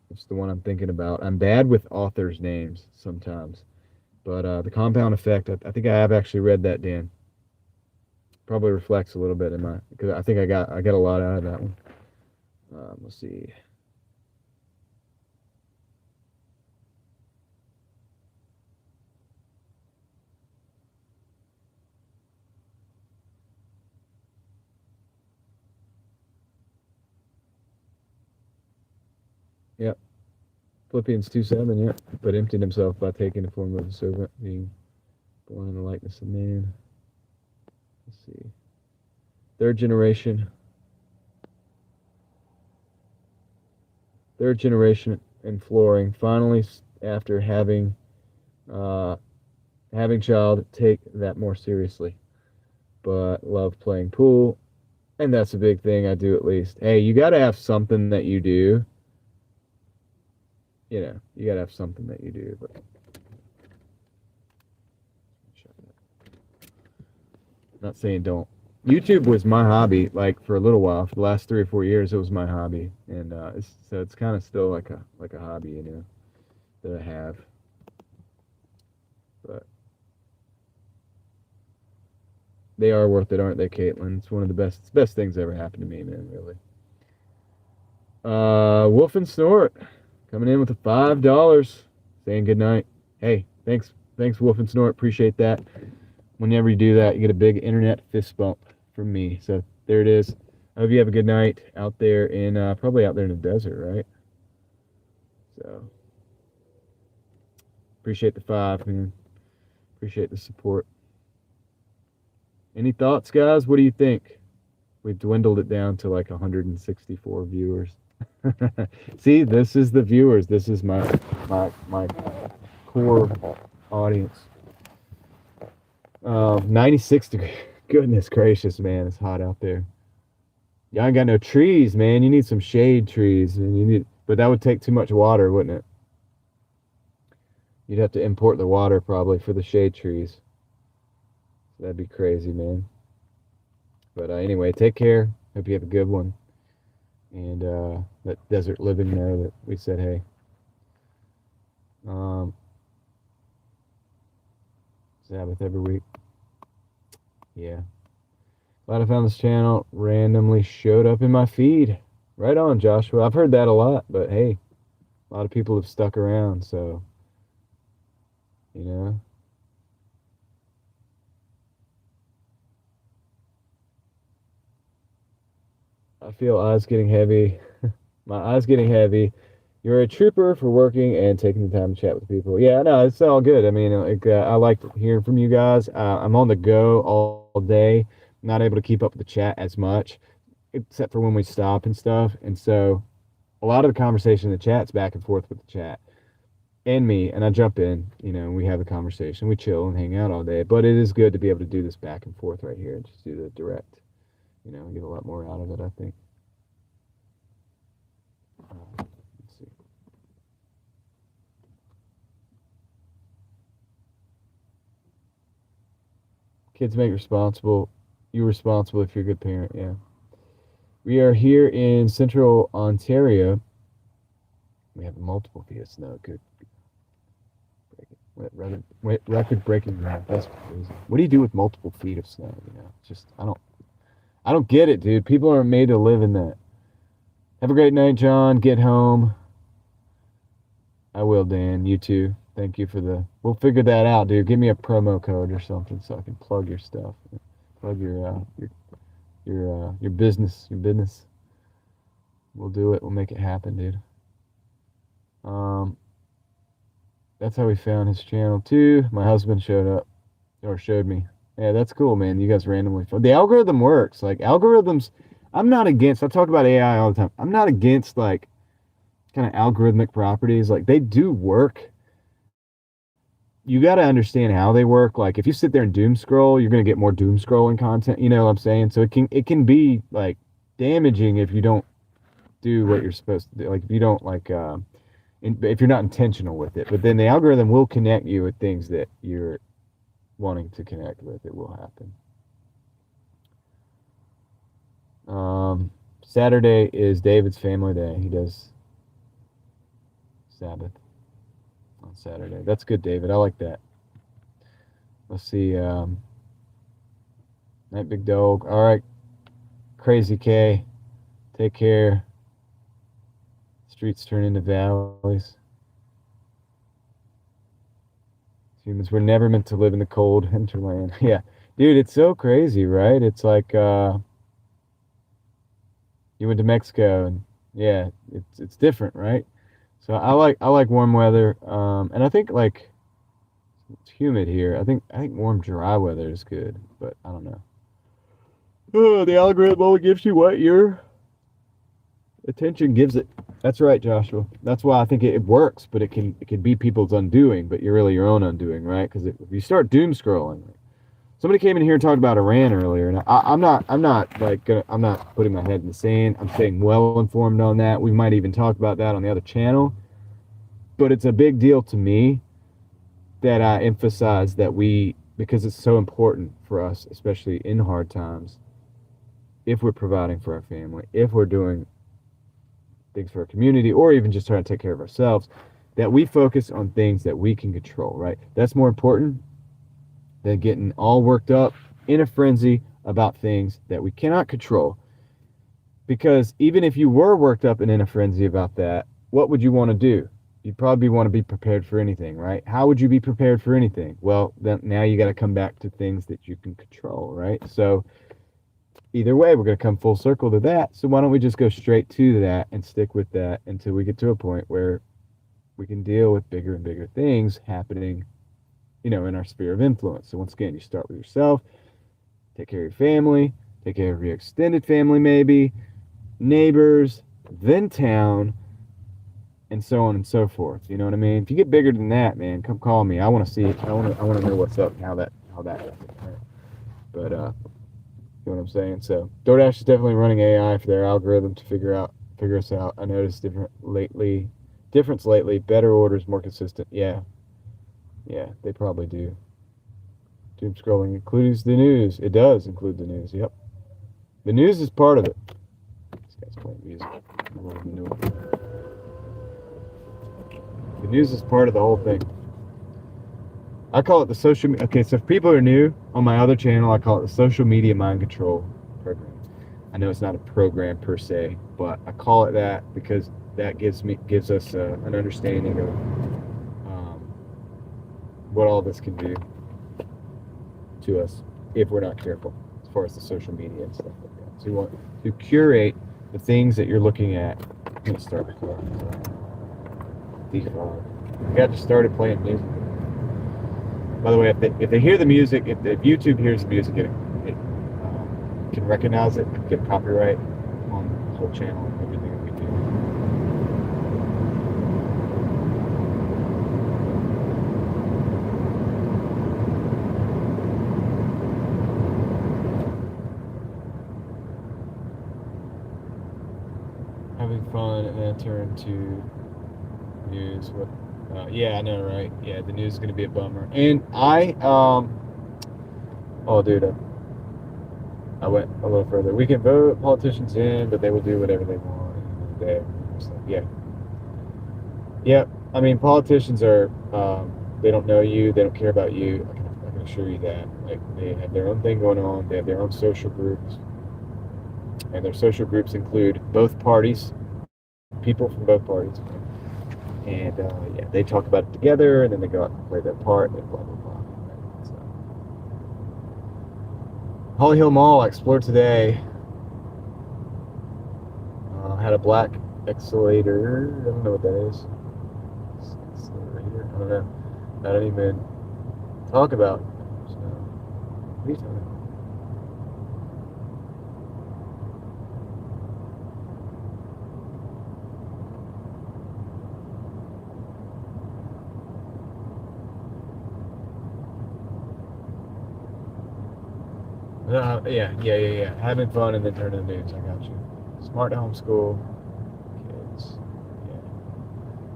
It's the one I'm thinking about. I'm bad with authors' names sometimes. But The Compound Effect, I think I have actually read that, Dan. Probably reflects a little bit in because I think I got a lot out of that one. Let's see. Yep. Philippians 2:7, yep. But emptied himself by taking the form of a servant, being born in the likeness of man. Let's see. Third generation in flooring. Finally, after having child, take that more seriously. But love playing pool, and that's a big thing. I do at least. Hey, you got to have something that you do. You got to have something that you do. But not saying don't. YouTube was my hobby, like for a little while. For the last 3 or 4 years, it was my hobby, and it's kind of still like a hobby, that I have. But they are worth it, aren't they, Caitlin? It's one of the best things that ever happened to me, man. Really. Wolf and Snort coming in with the $5, saying good night. Hey, thanks, Wolf and Snort. Appreciate that. Whenever you do that, you get a big internet fist bump from me. So there it is. I hope you have a good night out there probably out there in the desert, right? So appreciate the 5, man. Appreciate the support. Any thoughts, guys? What do you think? We've dwindled it down to like 164 viewers. See, this is the viewers. This is my core audience. 96 degrees. Goodness gracious, man, it's hot out there. Yeah, I ain't got no trees, man. You need some shade trees, and but that would take too much water, wouldn't it? You'd have to import the water probably for the shade trees. That'd be crazy, man. But anyway, take care. Hope you have a good one. And let desert living know that we said hey. Sabbath every week. Yeah. Glad I found this channel. Randomly showed up in my feed. Right on, Joshua. I've heard that a lot, but hey, a lot of people have stuck around, so you know. I feel eyes getting heavy. My eyes getting heavy. You're a trooper for working and taking the time to chat with people. Yeah, no, it's all good. I mean, like, I like hearing from you guys. I'm on the go all day. Not able to keep up with the chat as much, except for when we stop and stuff. And so a lot of the conversation in the chat's back and forth with the chat and me. And I jump in, and we have a conversation. We chill and hang out all day. But it is good to be able to do this back and forth right here and just do the direct. Get a lot more out of it, I think. Let's see. Kids make responsible. You're responsible if you're a good parent. Yeah. We are here in central Ontario. We have multiple feet of snow. Good. Record breaking ground. That's crazy. What do you do with multiple feet of snow? It's just I don't get it, dude. People aren't made to live in that. Have a great night, John. Get home. I will, Dan. You too. Thank you for we'll figure that out, dude. Give me a promo code or something so I can plug your stuff. Plug your business. Your business. We'll do it. We'll make it happen, dude. That's how we found his channel too. My husband showed me. Yeah, that's cool, man. You guys randomly found. The algorithm works. Like algorithms, I'm not against. I talk about AI all the time. I'm not against like kind of algorithmic properties. Like they do work. You got to understand how they work. Like if you sit there and doom scroll, you're going to get more doom scrolling content. You know what I'm saying? So it can be like damaging if you don't do what you're supposed to do. Like if you don't if you're not intentional with it. But then the algorithm will connect you with things that you're wanting to connect with. It will happen. Saturday is David's family day. He does Sabbath on Saturday. That's good, David. I like that. Let's see. Night Big Dog. All right. Crazy K. Take care. Streets turn into valleys. Humans were never meant to live in the cold hinterland. Yeah. Dude, it's so crazy, right? It's like you went to Mexico and yeah, it's different, right? So I like warm weather. And I think like it's humid here. I think warm dry weather is good, but I don't know. Oh, the algorithm only gives you what your attention gives it. That's right, Joshua. That's why I think it works, but it can be people's undoing, but you're really your own undoing, right? Because if you start doom scrolling, somebody came in here and talked about Iran earlier, and I'm not putting my head in the sand. I'm staying well informed on that. We might even talk about that on the other channel, but it's a big deal to me that I emphasize that because it's so important for us, especially in hard times, if we're providing for our family, if we're doing things for our community, or even just trying to take care of ourselves, that we focus on things that we can control, right? That's more important than getting all worked up in a frenzy about things that we cannot control. Because even if you were worked up and in a frenzy about that, what would you want to do? You'd probably want to be prepared for anything, right? How would you be prepared for anything? Well, then now you got to come back to things that you can control, right? So either way, we're going to come full circle to that. So why don't we just go straight to that and stick with that until we get to a point where we can deal with bigger and bigger things happening, in our sphere of influence. So once again, you start with yourself, take care of your family, take care of your extended family, maybe neighbors, then town, and so on and so forth. You know what I mean? If you get bigger than that, man, come call me. I want to see it. I want to know what's up and how that happens. Right? But You know what I'm saying? So DoorDash is definitely running AI for their algorithm to figure us out. I noticed difference lately. Better orders, more consistent. Yeah, they probably do. Doom scrolling includes the news. It does include the news. Yep, the news is part of it. This guy's playing music. The news is part of the whole thing. I call it the social. Okay, so if people are new on my other channel, I call it the social media mind control program. I know it's not a program per se, but I call it that because that gives us an understanding of what all this can do to us if we're not careful as far as the social media and stuff like that. So you want to curate the things that you're looking at. I'm gonna start the car. Defog. I got just started playing music. By the way, if they hear the music, if YouTube hears the music, it can recognize it, get copyright on the whole channel and everything that we do. Having fun and then turn to news. What? Yeah, I know, right? Yeah, the news is going to be a bummer. And oh, dude, I went a little further. We can vote politicians in, but they will do whatever they want at the end of the day. So, yeah. I mean, politicians are, they don't know you. They don't care about you. I can assure you that. Like, they have their own thing going on. They have their own social groups. And their social groups include both parties, people from both parties. And yeah, they talk about it together, and then they go out and play their part, and blah blah blah. Right? So, Holly Hill Mall I explored today. Had a black accelerator. I don't know what that is. Accelerator. I don't know. I don't even talk about. So, what are you talking about? Yeah. Having fun and then turn to the news. I got you. Smart homeschool kids. Yeah.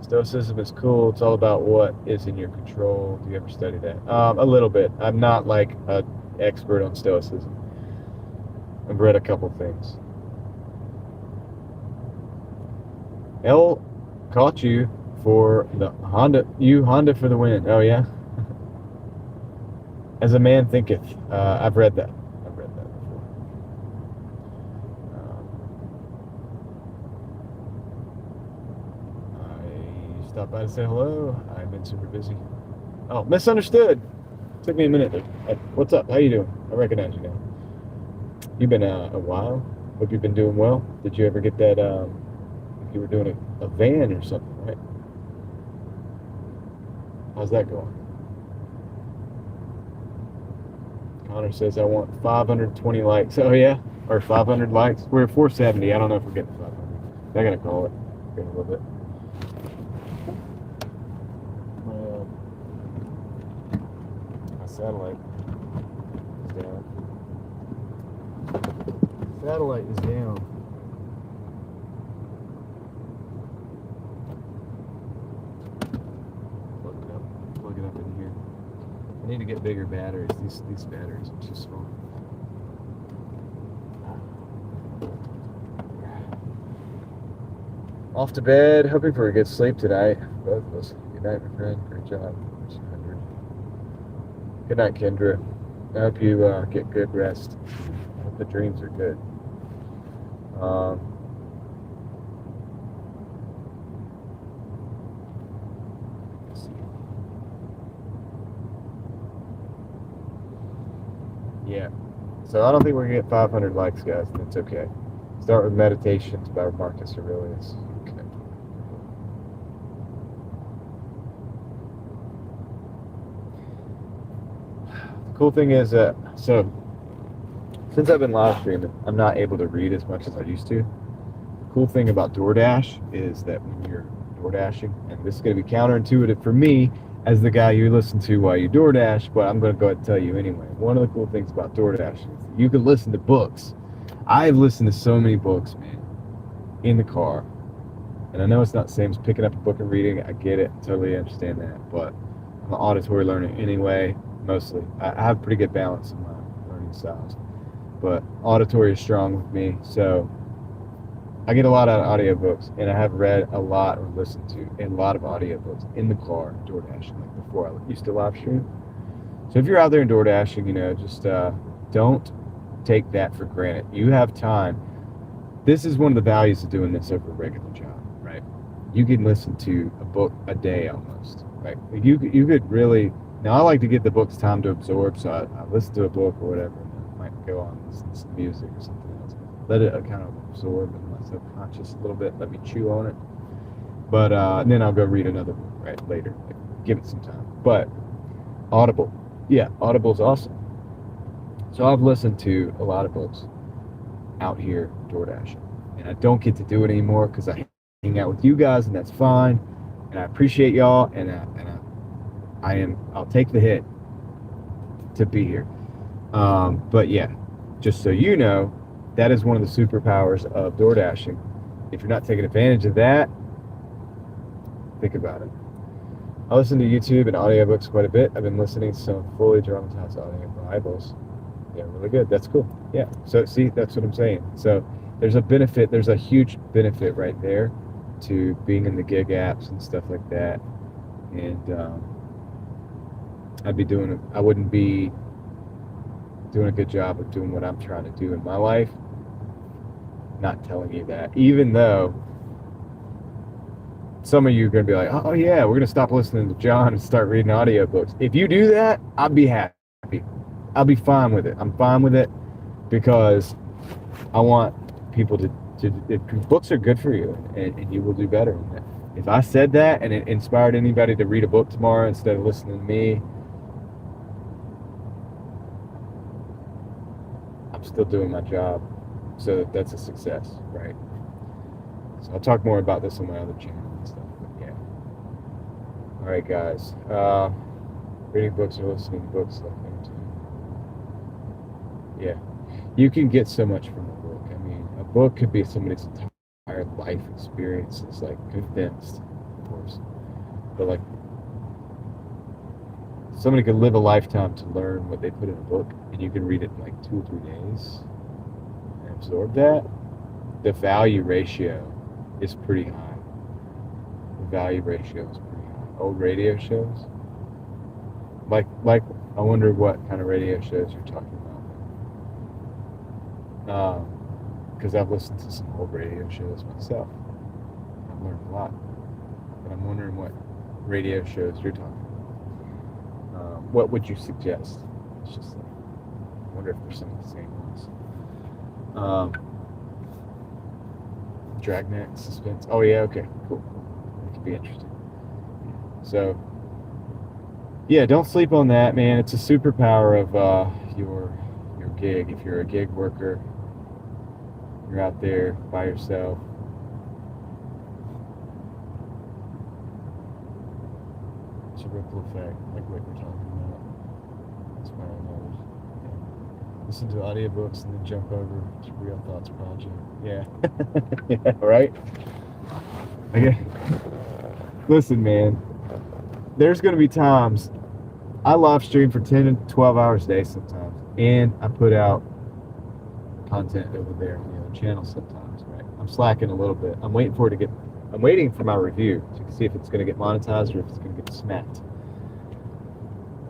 Stoicism is cool. It's all about what is in your control. Do you ever study that? A little bit. I'm not like an expert on Stoicism. I've read a couple things. L caught you for the Honda. Honda for the win. Oh yeah. As a man thinketh. I've read that. Stop by to say hello. I've been super busy. Oh, misunderstood. Took me a minute. What's up? How you doing? I recognize you now. You've been a while. Hope you've been doing well. Did you ever get that? You were doing a van or something, right? How's that going? Connor says I want 520 likes. Oh yeah, or 500 likes. We're at 470. I don't know if we're getting 500. I gotta call it in a little bit. Satellite is down. Satellite is down. Plug it up in here. I need to get bigger batteries. These batteries are too small. Off to bed, hoping for a good sleep tonight. Both of us. Good night, my friend. Great job. Good night, Kendra. I hope you get good rest. I hope the dreams are good. Let's see. Yeah. So I don't think we're going to get 500 likes, guys, and it's okay. Start with Meditations by Marcus Aurelius. Cool thing is that, so since I've been live streaming, I'm not able to read as much as I used to. The cool thing about Doordash is that when you're Doordashing, and this is going to be counterintuitive for me as the guy you listen to while you DoorDash, but I'm going to go ahead and tell you anyway. One of the cool things about DoorDash is you can listen to books. I've listened to so many books, man, in the car. And I know it's not the same as picking up a book and reading. I get it. Totally understand that. But I'm an auditory learner anyway, mostly. I have a pretty good balance in my learning styles. But auditory is strong with me. So I get a lot out of audiobooks, and I have read a lot or listened to a lot of audiobooks in the car, DoorDashing, like before I used to live stream. So if you're out there in DoorDashing, just don't take that for granted. You have time. This is one of the values of doing this over a regular job, right? You can listen to a book a day almost, right? You could really, now I like to give the books time to absorb, so I listen to a book or whatever, and I might go on and listen to some music or something else. Let it kind of absorb in my subconscious a little bit, let me chew on it. But and then I'll go read another book, right, later. Like, give it some time. But Audible. Yeah, Audible's awesome. So I've listened to a lot of books out here DoorDashing. And I don't get to do it anymore because I hang out with you guys, and that's fine. And I appreciate y'all, and I'll take the hit to be here. But yeah, just so you know, that is one of the superpowers of DoorDashing. If you're not taking advantage of that, think about it. I listen to YouTube and audiobooks quite a bit. I've been listening to some fully dramatized audio Bibles. They're really good. That's cool. Yeah. So see, that's what I'm saying. So there's a benefit. There's a huge benefit right there to being in the gig apps and stuff like that. And I wouldn't be doing a good job of doing what I'm trying to do in my life. Not telling you that, even though some of you are going to be like, oh yeah, we're going to stop listening to John and start reading audiobooks. If you do that, I'll be happy. I'll be fine with it. I'm fine with it because I want people to books are good for you, and you will do better. If I said that and it inspired anybody to read a book tomorrow instead of listening to me, I'm still doing my job. So that's a success, right? So I'll talk more about this on my other channel and stuff, but yeah. All right, guys. Reading books or listening to books, like that too. Yeah. You can get so much from a book. I mean, a book could be somebody's entire life experiences, like condensed, of course. But like, somebody could live a lifetime to learn what they put in a book, and you can read it in like 2 or 3 days. Absorb that. The value ratio is pretty high. The value ratio is pretty high. Old radio shows, like I wonder what kind of radio shows you're talking about. Because I've listened to some old radio shows myself. I've learned a lot, but I'm wondering what radio shows you're talking about. What would you suggest? It's just like, I wonder if there's some of the same ones. Dragnet, suspense. Oh yeah, okay, cool. That could be interesting. So, yeah, don't sleep on that, man. It's a superpower of your gig. If you're a gig worker, you're out there by yourself. It's a ripple effect, like what we're talking about. Inspiring others. Listen to audiobooks and then jump over to Real Thoughts Project. Yeah. Yeah, right? Okay. Listen, man. There's going to be times I live stream for 10 and 12 hours a day sometimes. And I put out content over there on the other channel sometimes, right? I'm slacking a little bit. I'm waiting for my review to see if it's going to get monetized or if it's going to get smacked.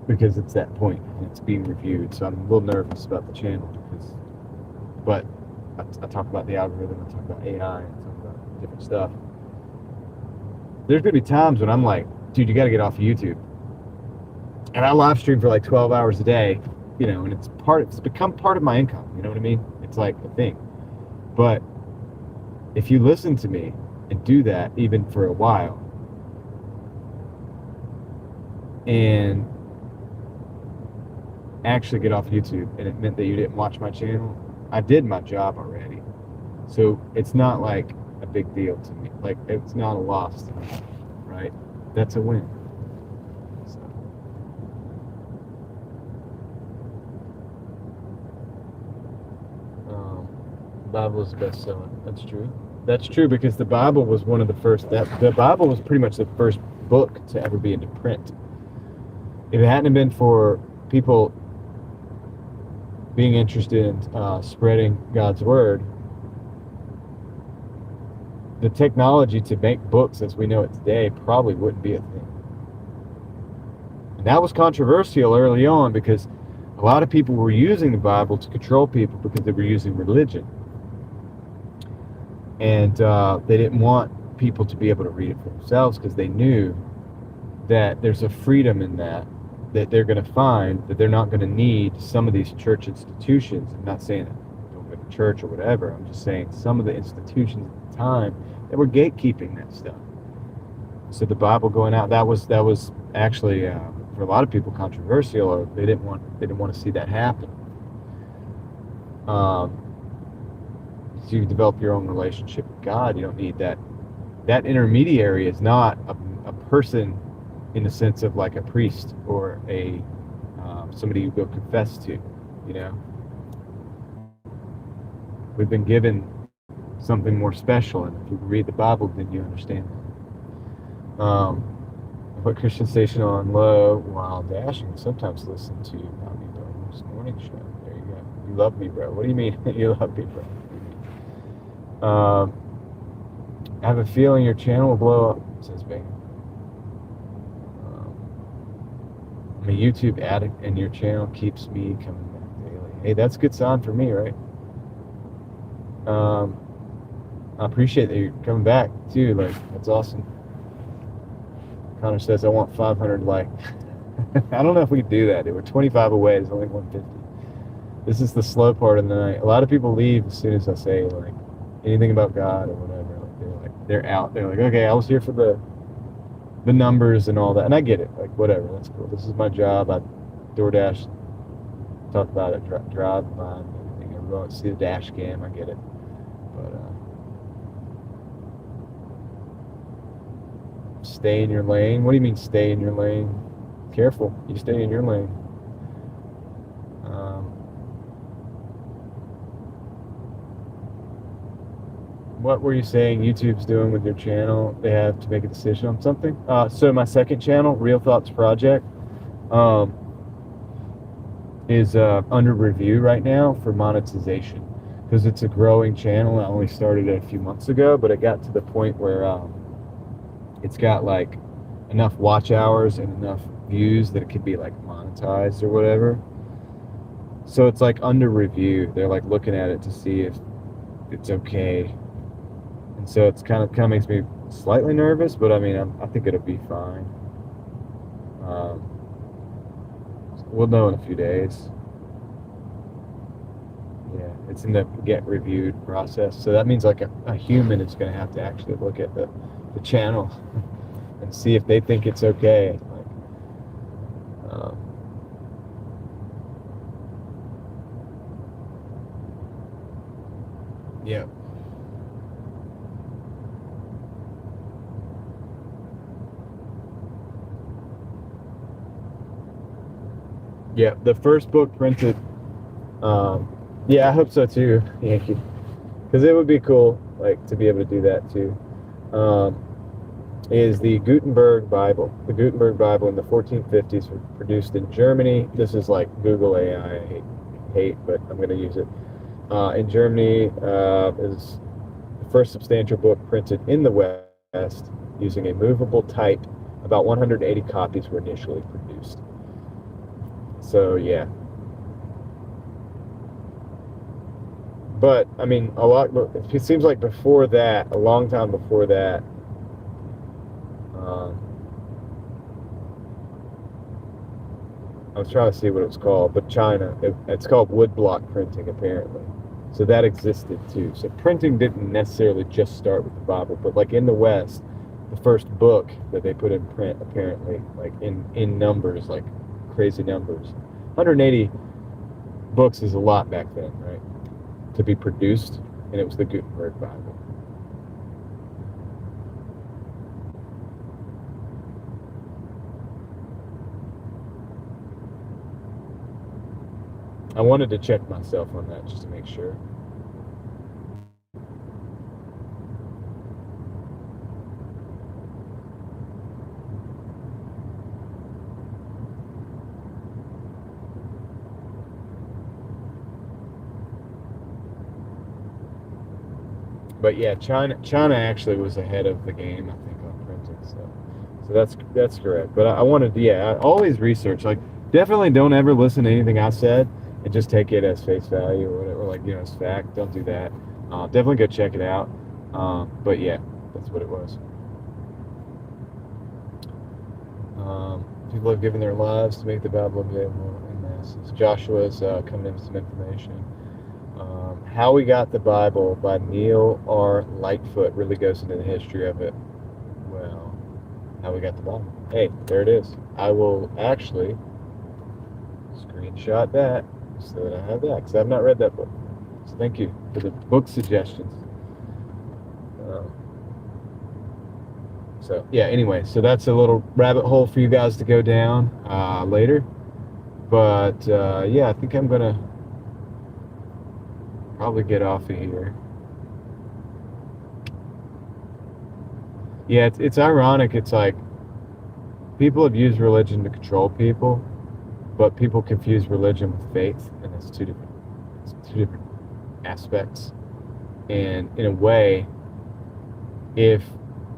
Because it's that point and it's being reviewed, so I'm a little nervous about the channel but I talk about the algorithm, I talk about AI, and talk about different stuff. There's gonna be times when I'm like, dude, you gotta get off of YouTube. And I live stream for like 12 hours a day, and it's become part of my income, you know what I mean? It's like a thing. But if you listen to me and do that even for a while, and actually get off YouTube, and it meant that you didn't watch my channel, I did my job already. So it's not like a big deal to me. Like, it's not a loss to me, right? That's a win. Bible is best selling. That's true. That's true because the Bible was one of the first. The Bible was pretty much the first book to ever be into print. If it hadn't been for people being interested in spreading God's word, the technology to make books as we know it today probably wouldn't be a thing. And that was controversial early on because a lot of people were using the Bible to control people because they were using religion. And they didn't want people to be able to read it for themselves because they knew that there's a freedom in that they're going to find, that they're not going to need some of these church institutions. I'm not saying don't go to church or whatever. I'm just saying some of the institutions at the time that were gatekeeping that stuff. So the Bible going out, that was actually for a lot of people controversial, or they didn't want to see that happen. So you develop your own relationship with God. You don't need that. That intermediary is not a person in the sense of like a priest or a somebody you go confess to. You know, we've been given something more special, and if you read the Bible, then you understand that. Put Christian station on low while dashing. Sometimes listen to Bobby Bones morning show. There you go. You love me, bro. What do you mean? You love me, bro? I have a feeling your channel will blow up, says Bing. I'm a YouTube addict, and your channel keeps me coming back daily. Hey, that's a good sign for me, right? I appreciate that you're coming back too. Like, that's awesome. Connor says I want 500 likes. I don't know if we can do that. We're 25 away. There's only 150. This is the slow part of the night. A lot of people leave as soon as I say like anything about God or whatever. Like they're out. They're like, okay, I was here for the numbers and all that, and I get it. Like, whatever, that's cool. This is my job. I Doordash, talk about it, drive by, and everything. Everyone see the dash cam. I get it, but stay in your lane. What do you mean stay in your lane? Careful, you stay in your lane. What were you saying YouTube's doing with your channel? They have to make a decision on something. So my second channel, Real Thoughts Project, is under review right now for monetization because it's a growing channel. I only started it a few months ago, but it got to the point where it's got like enough watch hours and enough views that it could be like monetized or whatever. So it's like under review. They're like looking at it to see if it's okay. And so it's kind of makes me slightly nervous, but I mean, I think it'll be fine. We'll know in a few days. Yeah, it's in the get reviewed process. So that means like a human is going to have to actually look at the channel and see if they think it's okay. Like, yeah. Yeah, the first book printed. Yeah, I hope so too, Yankee. Because it would be cool, like, to be able to do that too. Is the Gutenberg Bible. The Gutenberg Bible in the 1450s was produced in Germany. This is like Google AI. I hate, but I'm going to use it. In Germany, is the first substantial book printed in the West using a movable type. About 180 copies were initially produced. So yeah, but I mean, it seems like before that, a long time before that, I was trying to see what it was called, but China, it's called woodblock printing apparently. So that existed too. So printing didn't necessarily just start with the Bible, but like in the West, the first book that they put in print apparently, like in numbers, like crazy numbers. 180 books is a lot back then, right? To be produced, and it was the Gutenberg Bible. I wanted to check myself on that just to make sure. But yeah, China actually was ahead of the game, I think, on printing. So that's correct. But I wanted to, yeah, I always research. Like, definitely don't ever listen to anything I said and just take it as face value or whatever, like, as fact. Don't do that. Definitely go check it out. But yeah, that's what it was. People have given their lives to make the Bible available in masses. Joshua's coming in with some information. How We Got the Bible by Neil R. Lightfoot really goes into the history of it. Well, how we got the Bible. Hey, there it is. I will actually screenshot that so that I have that, because I've not read that book. So thank you for the book suggestions. So yeah, anyway, so that's a little rabbit hole for you guys to go down later. But yeah, I think I'm gonna probably get off of here. Yeah, it's ironic. It's like people have used religion to control people, but people confuse religion with faith, and it's two different aspects. And in a way, if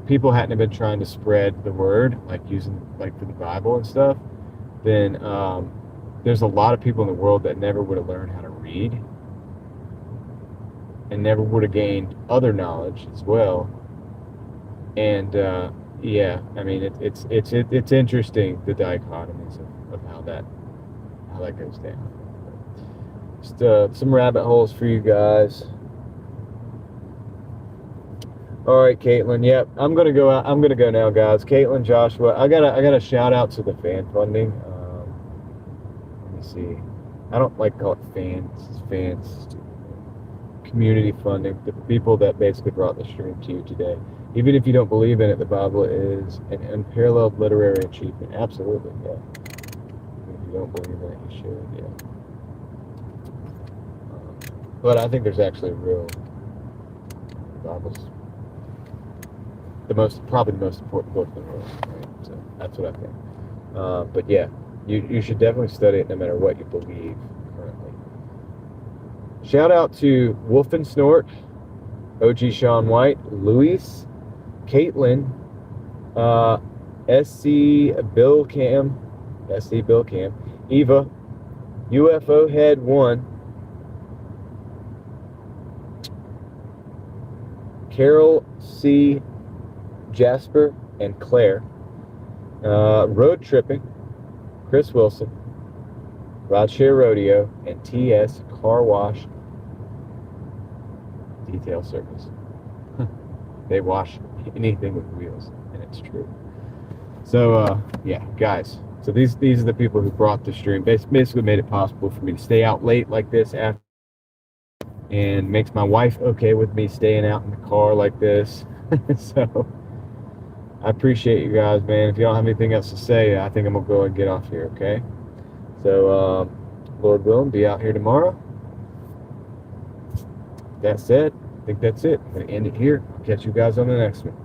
people hadn't have been trying to spread the word, like using like for the Bible and stuff, then there's a lot of people in the world that never would have learned how to read and never would have gained other knowledge as well. And yeah, I mean it's interesting, the dichotomies of how that goes down. Just some rabbit holes for you guys. All right, Caitlin. Yep, I'm gonna go out. I'm gonna go now, guys. Caitlin, Joshua. I gotta shout out to the fan funding. Let me see. I don't like to call it fans. Community funding. The people that basically brought the stream to you today. Even if you don't believe in it, the Bible is an unparalleled literary achievement. Absolutely, yeah. If you don't believe in it, you should, yeah. But I think there's actually the Bible's probably the most important book in the world, right? So that's what I think. But yeah, you should definitely study it no matter what you believe currently. Shout out to Wolf and Snort, OG Sean White, Luis, Caitlin, SC Bill Cam, Eva, UFO Head 1, Carol C. Jasper and Claire, Road Tripping, Chris Wilson, Rideshare Rodeo, and TS Car Wash Detail Service. They wash anything with wheels, and it's true. So yeah, guys. So these are the people who brought the stream. Basically made it possible for me to stay out late like this after, and makes my wife okay with me staying out in the car like this. So I appreciate you guys, man. If you don't have anything else to say, I think I'm gonna go and get off here. Okay. So Lord willing, be out here tomorrow. That said, I think that's it. I'm gonna end it here. I'll catch you guys on the next one.